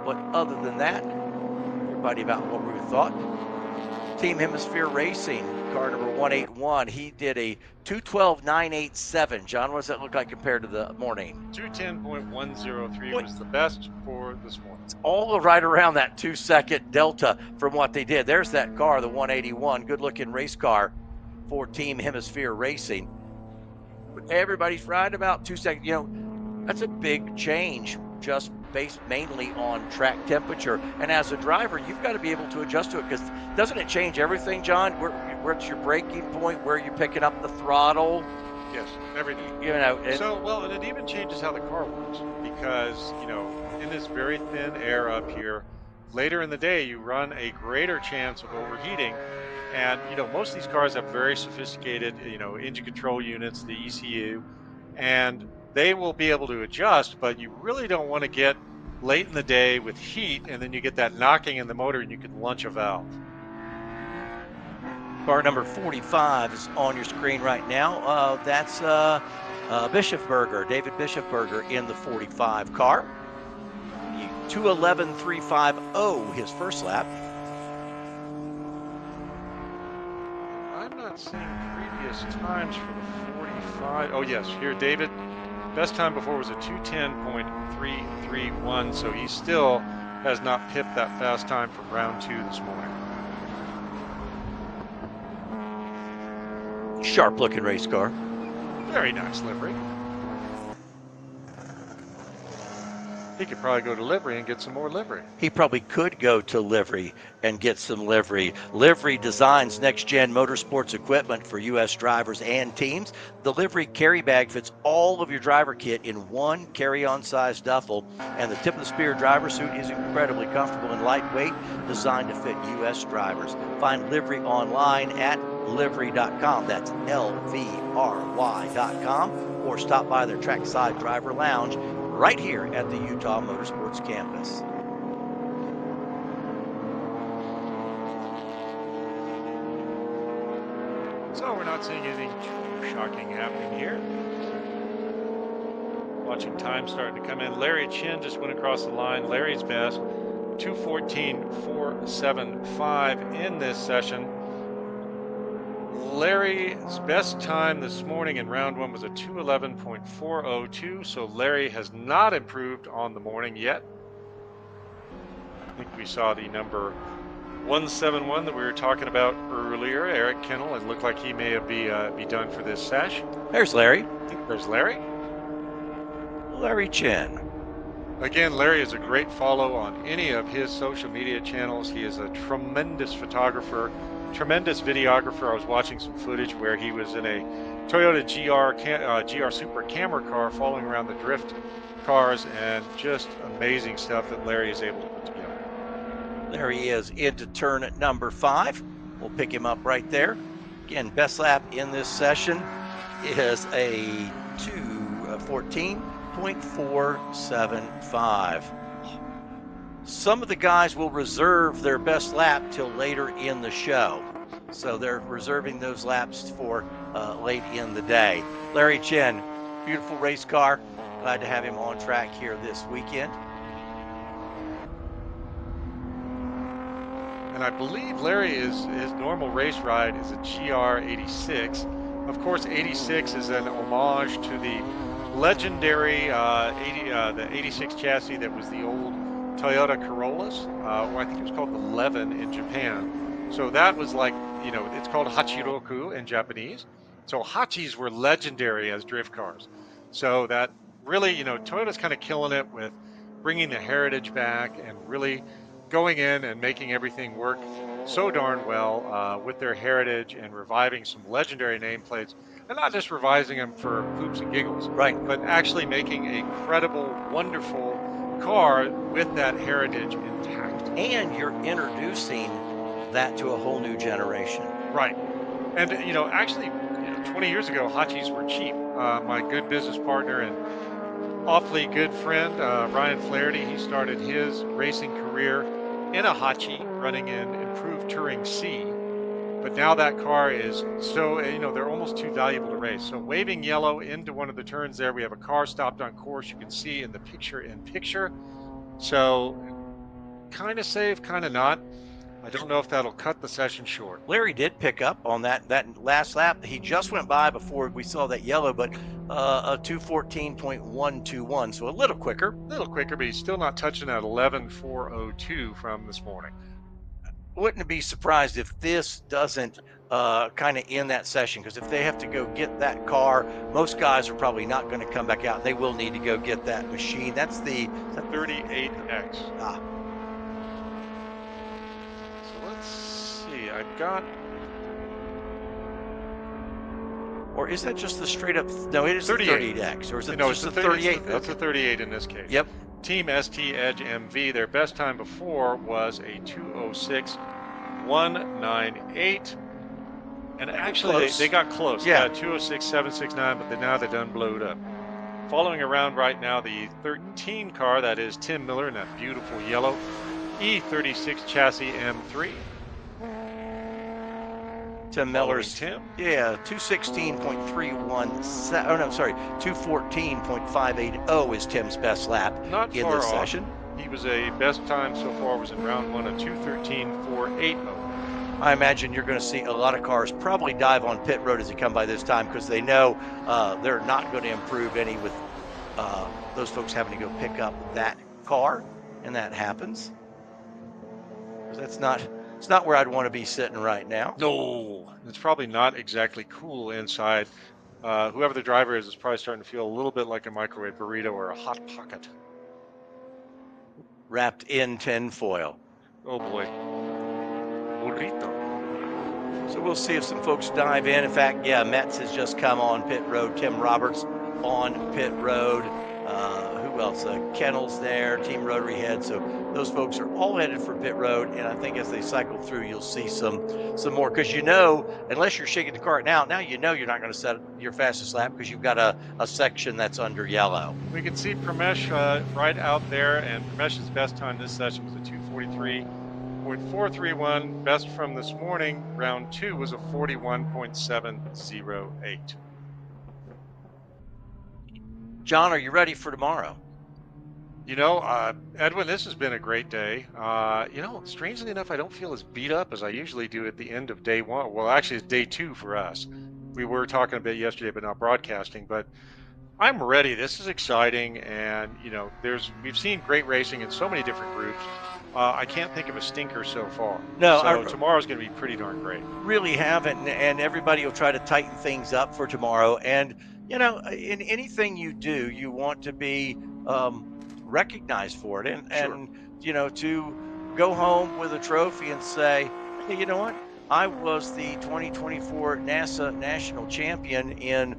[SPEAKER 2] but other than that, everybody about what we thought. Team Hemisphere Racing, car number 181, he did a 2:12.987. John, what does that look like compared to the morning?
[SPEAKER 3] 2:10.103 was the best for this morning.
[SPEAKER 2] It's all right around that 2-second delta from what they did. There's that car, the 181, good-looking race car for Team Hemisphere Racing. But everybody's right about 2 seconds. You know, that's a big change, just based mainly on track temperature. And as a driver, you've got to be able to adjust to it, because doesn't it change everything, John? Where's your braking point? Where are you picking up the throttle?
[SPEAKER 3] Yes, everything.
[SPEAKER 2] You know,
[SPEAKER 3] and it even changes how the car works, because, you know, in this very thin air up here, later in the day, you run a greater chance of overheating. And, you know, most of these cars have very sophisticated, you know, engine control units, the ECU, and they will be able to adjust, but you really don't want to get late in the day with heat, and then you get that knocking in the motor and you can lunch a valve.
[SPEAKER 2] Car number 45 is on your screen right now. That's Bischofberger, David Bischofberger in the 45 car. 2:11.350 his first lap.
[SPEAKER 3] I'm not seeing previous times for the 45. Oh yes, here David. Best time before was a 2:10.331, so he still has not pipped that fast time from round 2 this morning.
[SPEAKER 2] Sharp looking race car.
[SPEAKER 3] Very nice livery. He could probably go to livery and get some more livery.
[SPEAKER 2] He probably could go to livery and get some livery. Livery designs next-gen motorsports equipment for U.S. drivers and teams. The livery carry bag fits all of your driver kit in one carry-on size duffel, and the tip of the spear driver suit is incredibly comfortable and lightweight, designed to fit U.S. drivers. Find livery online at livery.com. That's LVRY.com, or stop by their trackside driver lounge right here at the Utah Motorsports Campus.
[SPEAKER 3] So we're not seeing anything too shocking happening here. Watching time starting to come in. Larry Chin just went across the line. Larry's best, 2:14.475 in this session. Larry's best time this morning in round 1 was a 2:11.402, so Larry has not improved on the morning yet. I think we saw the number 171 that we were talking about earlier, Eric Kennel. It looked like he may have be done for this sesh.
[SPEAKER 2] There's Larry.
[SPEAKER 3] There's Larry.
[SPEAKER 2] Larry Chin.
[SPEAKER 3] Again, Larry is a great follow on any of his social media channels. He is a tremendous photographer, tremendous videographer. I was watching some footage where he was in a Toyota GR Super camera car following around the drift cars, and just amazing stuff that Larry is able to put together.
[SPEAKER 2] There he is into turn number 5. We'll pick him up right there. Again, best lap in this session is a 2:14.475. Some of the guys will reserve their best lap till later in the show, so they're reserving those laps for late in the day. Larry Chin, beautiful race car. Glad to have him on track here this weekend.
[SPEAKER 3] And I believe Larry his normal race ride is a GR86. Of course, 86 is an homage to the legendary the 86 chassis that was the old Toyota Corollas, or I think it was called the Levin in Japan. So that was like, you know, it's called Hachiroku in Japanese. So Hachis were legendary as drift cars. So that really, you know, Toyota's kind of killing it with bringing the heritage back and really going in and making everything work so darn well with their heritage and reviving some legendary nameplates, and not just revising them for poops and giggles,
[SPEAKER 2] right?
[SPEAKER 3] But actually making a credible, wonderful car with that heritage intact.
[SPEAKER 2] And you're introducing that to a whole new generation.
[SPEAKER 3] Right. And, actually, 20 years ago, Hachis were cheap. My good business partner and awfully good friend, Ryan Flaherty, he started his racing career in a Hachi running in improved Touring C. But now that car is so, they're almost too valuable to race. So waving yellow into one of the turns there, we have a car stopped on course. You can see in the picture. So kind of safe, kind of not. I don't know if that'll cut the session short.
[SPEAKER 2] Larry did pick up on that last lap. He just went by before we saw that yellow, but a 2:14.121, so a little quicker.
[SPEAKER 3] But he's still not touching that 11:402 from this morning.
[SPEAKER 2] Wouldn't be surprised if this doesn't kind of end that session, because if they have to go get that car, most guys are probably not going to come back out. They will need to go get that machine. That's the
[SPEAKER 3] 38X. So let's see. I've got.
[SPEAKER 2] Or is that just the straight up? No, it is
[SPEAKER 3] 38.
[SPEAKER 2] the 38X. Or is it
[SPEAKER 3] no,
[SPEAKER 2] just
[SPEAKER 3] it's
[SPEAKER 2] the 38?
[SPEAKER 3] It's a 38 in this case.
[SPEAKER 2] Yep.
[SPEAKER 3] Team ST Edge MV, their best time before was a 2:06.198, and actually they got close.
[SPEAKER 2] Yeah,
[SPEAKER 3] 2:06.769, but now they done blowed up. Following around right now, the 13 car, that is Tim Miller in that beautiful yellow E36 chassis M3.
[SPEAKER 2] Tim Miller's,
[SPEAKER 3] Tim?
[SPEAKER 2] Yeah, 2:16.317. Oh no, sorry, 2:14.580 is Tim's best lap
[SPEAKER 3] Not
[SPEAKER 2] in
[SPEAKER 3] far
[SPEAKER 2] this
[SPEAKER 3] off.
[SPEAKER 2] session.
[SPEAKER 3] He was a best time so far was in round one of 2:13.480.
[SPEAKER 2] I imagine you're going to see a lot of cars probably dive on pit road as they come by this time, because they know they're not going to improve any with those folks having to go pick up that car, and that happens. That's not. It's not where I'd want to be sitting right now.
[SPEAKER 3] No, it's probably not exactly cool inside. Whoever the driver is probably starting to feel a little bit like a microwave burrito or a Hot Pocket.
[SPEAKER 2] Wrapped in tin foil.
[SPEAKER 3] Oh boy. Burrito.
[SPEAKER 2] So we'll see if some folks dive in. In fact, yeah, Metz has just come on pit road. Tim Roberts on pit road. Who else? Kennel's there, Team Rotary Head. So those folks are all headed for pit road. And I think as they cycle through, you'll see some more. Because unless you're shaking the cart now you're not going to set your fastest lap, because you've got a section that's under yellow.
[SPEAKER 3] We can see Pramesh right out there, and Pramesh's best time this session was a 2:43.431. Best from this morning, round two, was a 41.708.
[SPEAKER 2] John, are you ready for tomorrow?
[SPEAKER 3] Edwin, this has been a great day. Strangely enough, I don't feel as beat up as I usually do at the end of day one. Well, actually, it's day two for us. We were talking a bit yesterday, but not broadcasting. But I'm ready. This is exciting, and we've seen great racing in so many different groups. I can't think of a stinker so far.
[SPEAKER 2] No,
[SPEAKER 3] so tomorrow's going to be pretty darn great.
[SPEAKER 2] Really haven't, and everybody will try to tighten things up for tomorrow. And in anything you do, you want to be recognized for it, and to go home with a trophy and say, hey, you know what? I was the 2024 NASA National Champion in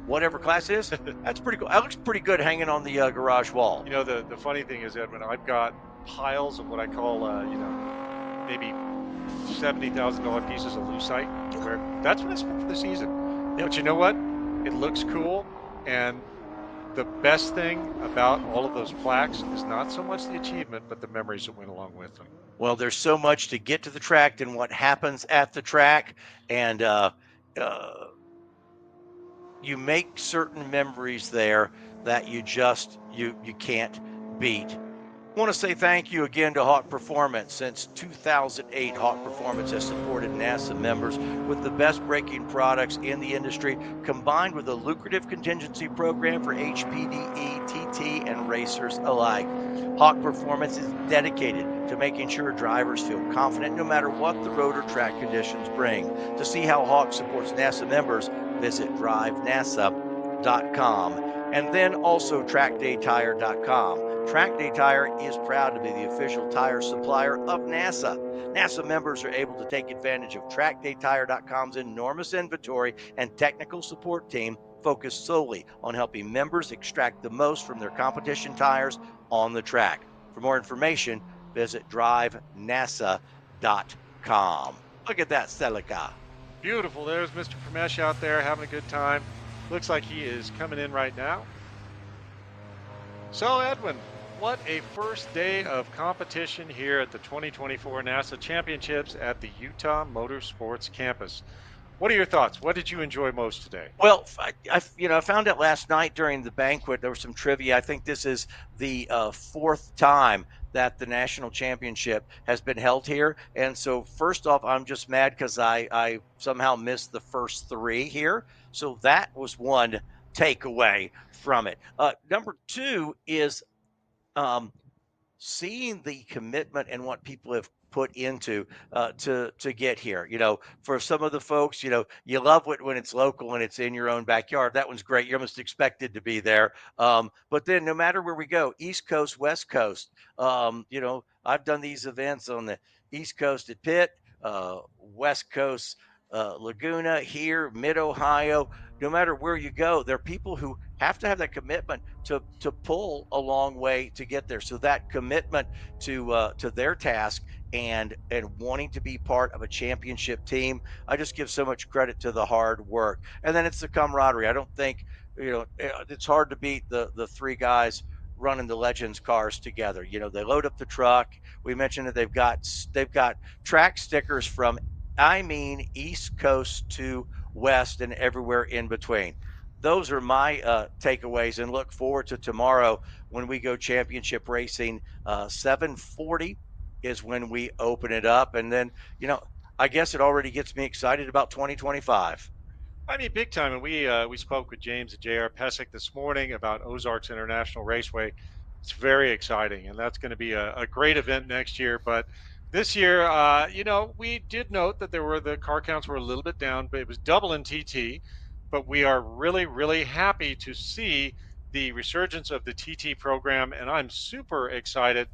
[SPEAKER 2] whatever class it is. That's pretty cool. That looks pretty good hanging on the garage wall.
[SPEAKER 3] The funny thing is, Edwin, I've got piles of what I call, maybe $70,000 pieces of lucite. Where that's what I spent for the season. But you know what? It looks cool, and the best thing about all of those plaques is not so much the achievement, but the memories that went along with them.
[SPEAKER 2] Well, there's so much to get to the track and what happens at the track, and you make certain memories there that you can't beat. I want to say thank you again to Hawk Performance. Since 2008, Hawk Performance has supported NASA members with the best braking products in the industry, combined with a lucrative contingency program for HPDE, TT, and racers alike. Hawk Performance is dedicated to making sure drivers feel confident no matter what the road or track conditions bring. To see how Hawk supports NASA members, visit DRIVENASA.com. And then also TrackDayTire.com. Track Day Tire is proud to be the official tire supplier of NASA. NASA members are able to take advantage of TrackDayTire.com's enormous inventory and technical support team focused solely on helping members extract the most from their competition tires on the track. For more information, visit DRIVENASA.com. Look at that Celica.
[SPEAKER 3] Beautiful. There's Mr. Pramesh out there having a good time. Looks like he is coming in right now. So, Edwin, what a first day of competition here at the 2024 NASA Championships at the Utah Motorsports Campus. What are your thoughts? What did you enjoy most today?
[SPEAKER 2] Well, I found out last night during the banquet, there was some trivia. I think this is the fourth time that the national championship has been held here. And so first off, I'm just mad because I somehow missed the first three here. So that was one takeaway from it. Number two is seeing the commitment and what people have put into to get here. For some of the folks, you love it when it's local and it's in your own backyard. That one's great. You're almost expected to be there. But then no matter where we go, East Coast, West Coast, I've done these events on the East Coast at Pitt, West Coast, Laguna, here, mid-Ohio. No matter where you go, there are people who have to have that commitment to pull a long way to get there. So that commitment to their task and wanting to be part of a championship team, I just give so much credit to the hard work. And then it's the camaraderie. I don't think it's hard to beat the three guys running the Legends cars together. They load up the truck. We mentioned that they've got track stickers from East Coast to West and everywhere in between. Those are my takeaways, and look forward to tomorrow when we go championship racing. 7:40 is when we open it up. And then, I guess it already gets me excited about 2025.
[SPEAKER 3] I mean, big time. And we spoke with James and J.R. Pesic this morning about Ozarks International Raceway. It's very exciting, and that's going to be a great event next year. But this year, we did note that the car counts were a little bit down, but it was double in TT. But we are really, really happy to see the resurgence of the TT program, and I'm super excited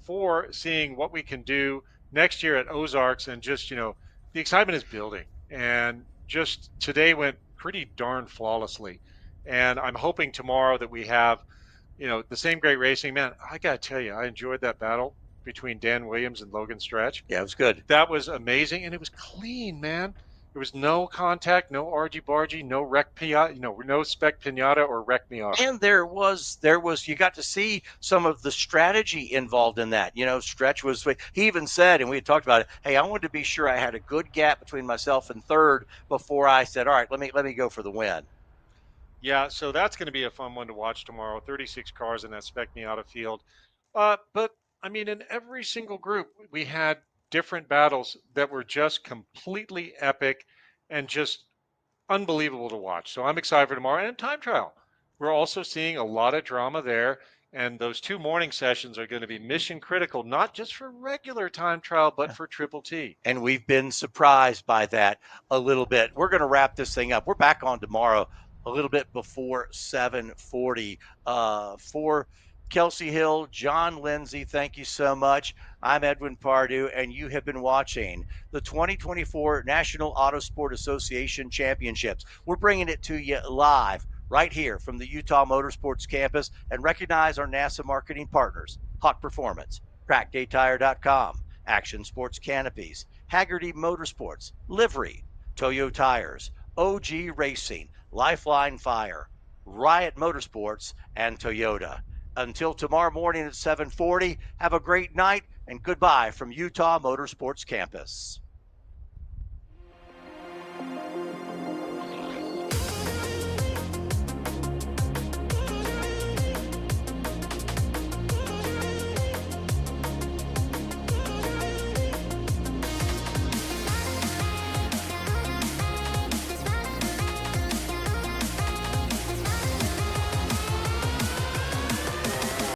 [SPEAKER 3] for seeing what we can do next year at Ozarks. And just, the excitement is building, and just today went pretty darn flawlessly. And I'm hoping tomorrow that we have, the same great racing. Man, I got to tell you, I enjoyed that battle between Dan Williams and Logan Stretch.
[SPEAKER 2] Yeah, it was good.
[SPEAKER 3] That was amazing, and it was clean, man. There was no contact, no argy-bargy, no wreck Piata, no Spec Miata or wreck Miata.
[SPEAKER 2] And there was, you got to see some of the strategy involved in that. Stretch he even said, and we had talked about it, hey, I wanted to be sure I had a good gap between myself and third before I said, all right, let me go for the win.
[SPEAKER 3] Yeah, so that's going to be a fun one to watch tomorrow. 36 cars in that Spec Miata field. But, I mean, in every single group, we had different battles that were just completely epic and just unbelievable to watch. So I'm excited for tomorrow. And time trial, we're also seeing a lot of drama there. And those two morning sessions are going to be mission critical, not just for regular time trial, but for Triple T.
[SPEAKER 2] And we've been surprised by that a little bit. We're going to wrap this thing up. We're back on tomorrow a little bit before 7:40. For Kelsey Hill, John Lindsay, thank you so much. I'm Edwin Pardue, and you have been watching the 2024 National Autosport Association Championships. We're bringing it to you live right here from the Utah Motorsports Campus, and recognize our NASA marketing partners: Hawk Performance, TrackDayTire.com, Action Sports Canopies, Hagerty Motorsports, Livery, Toyo Tires, OG Racing, Lifeline Fire, Riot Motorsports, and Toyota. Until tomorrow morning at 7:40, have a great night and goodbye from Utah Motorsports Campus.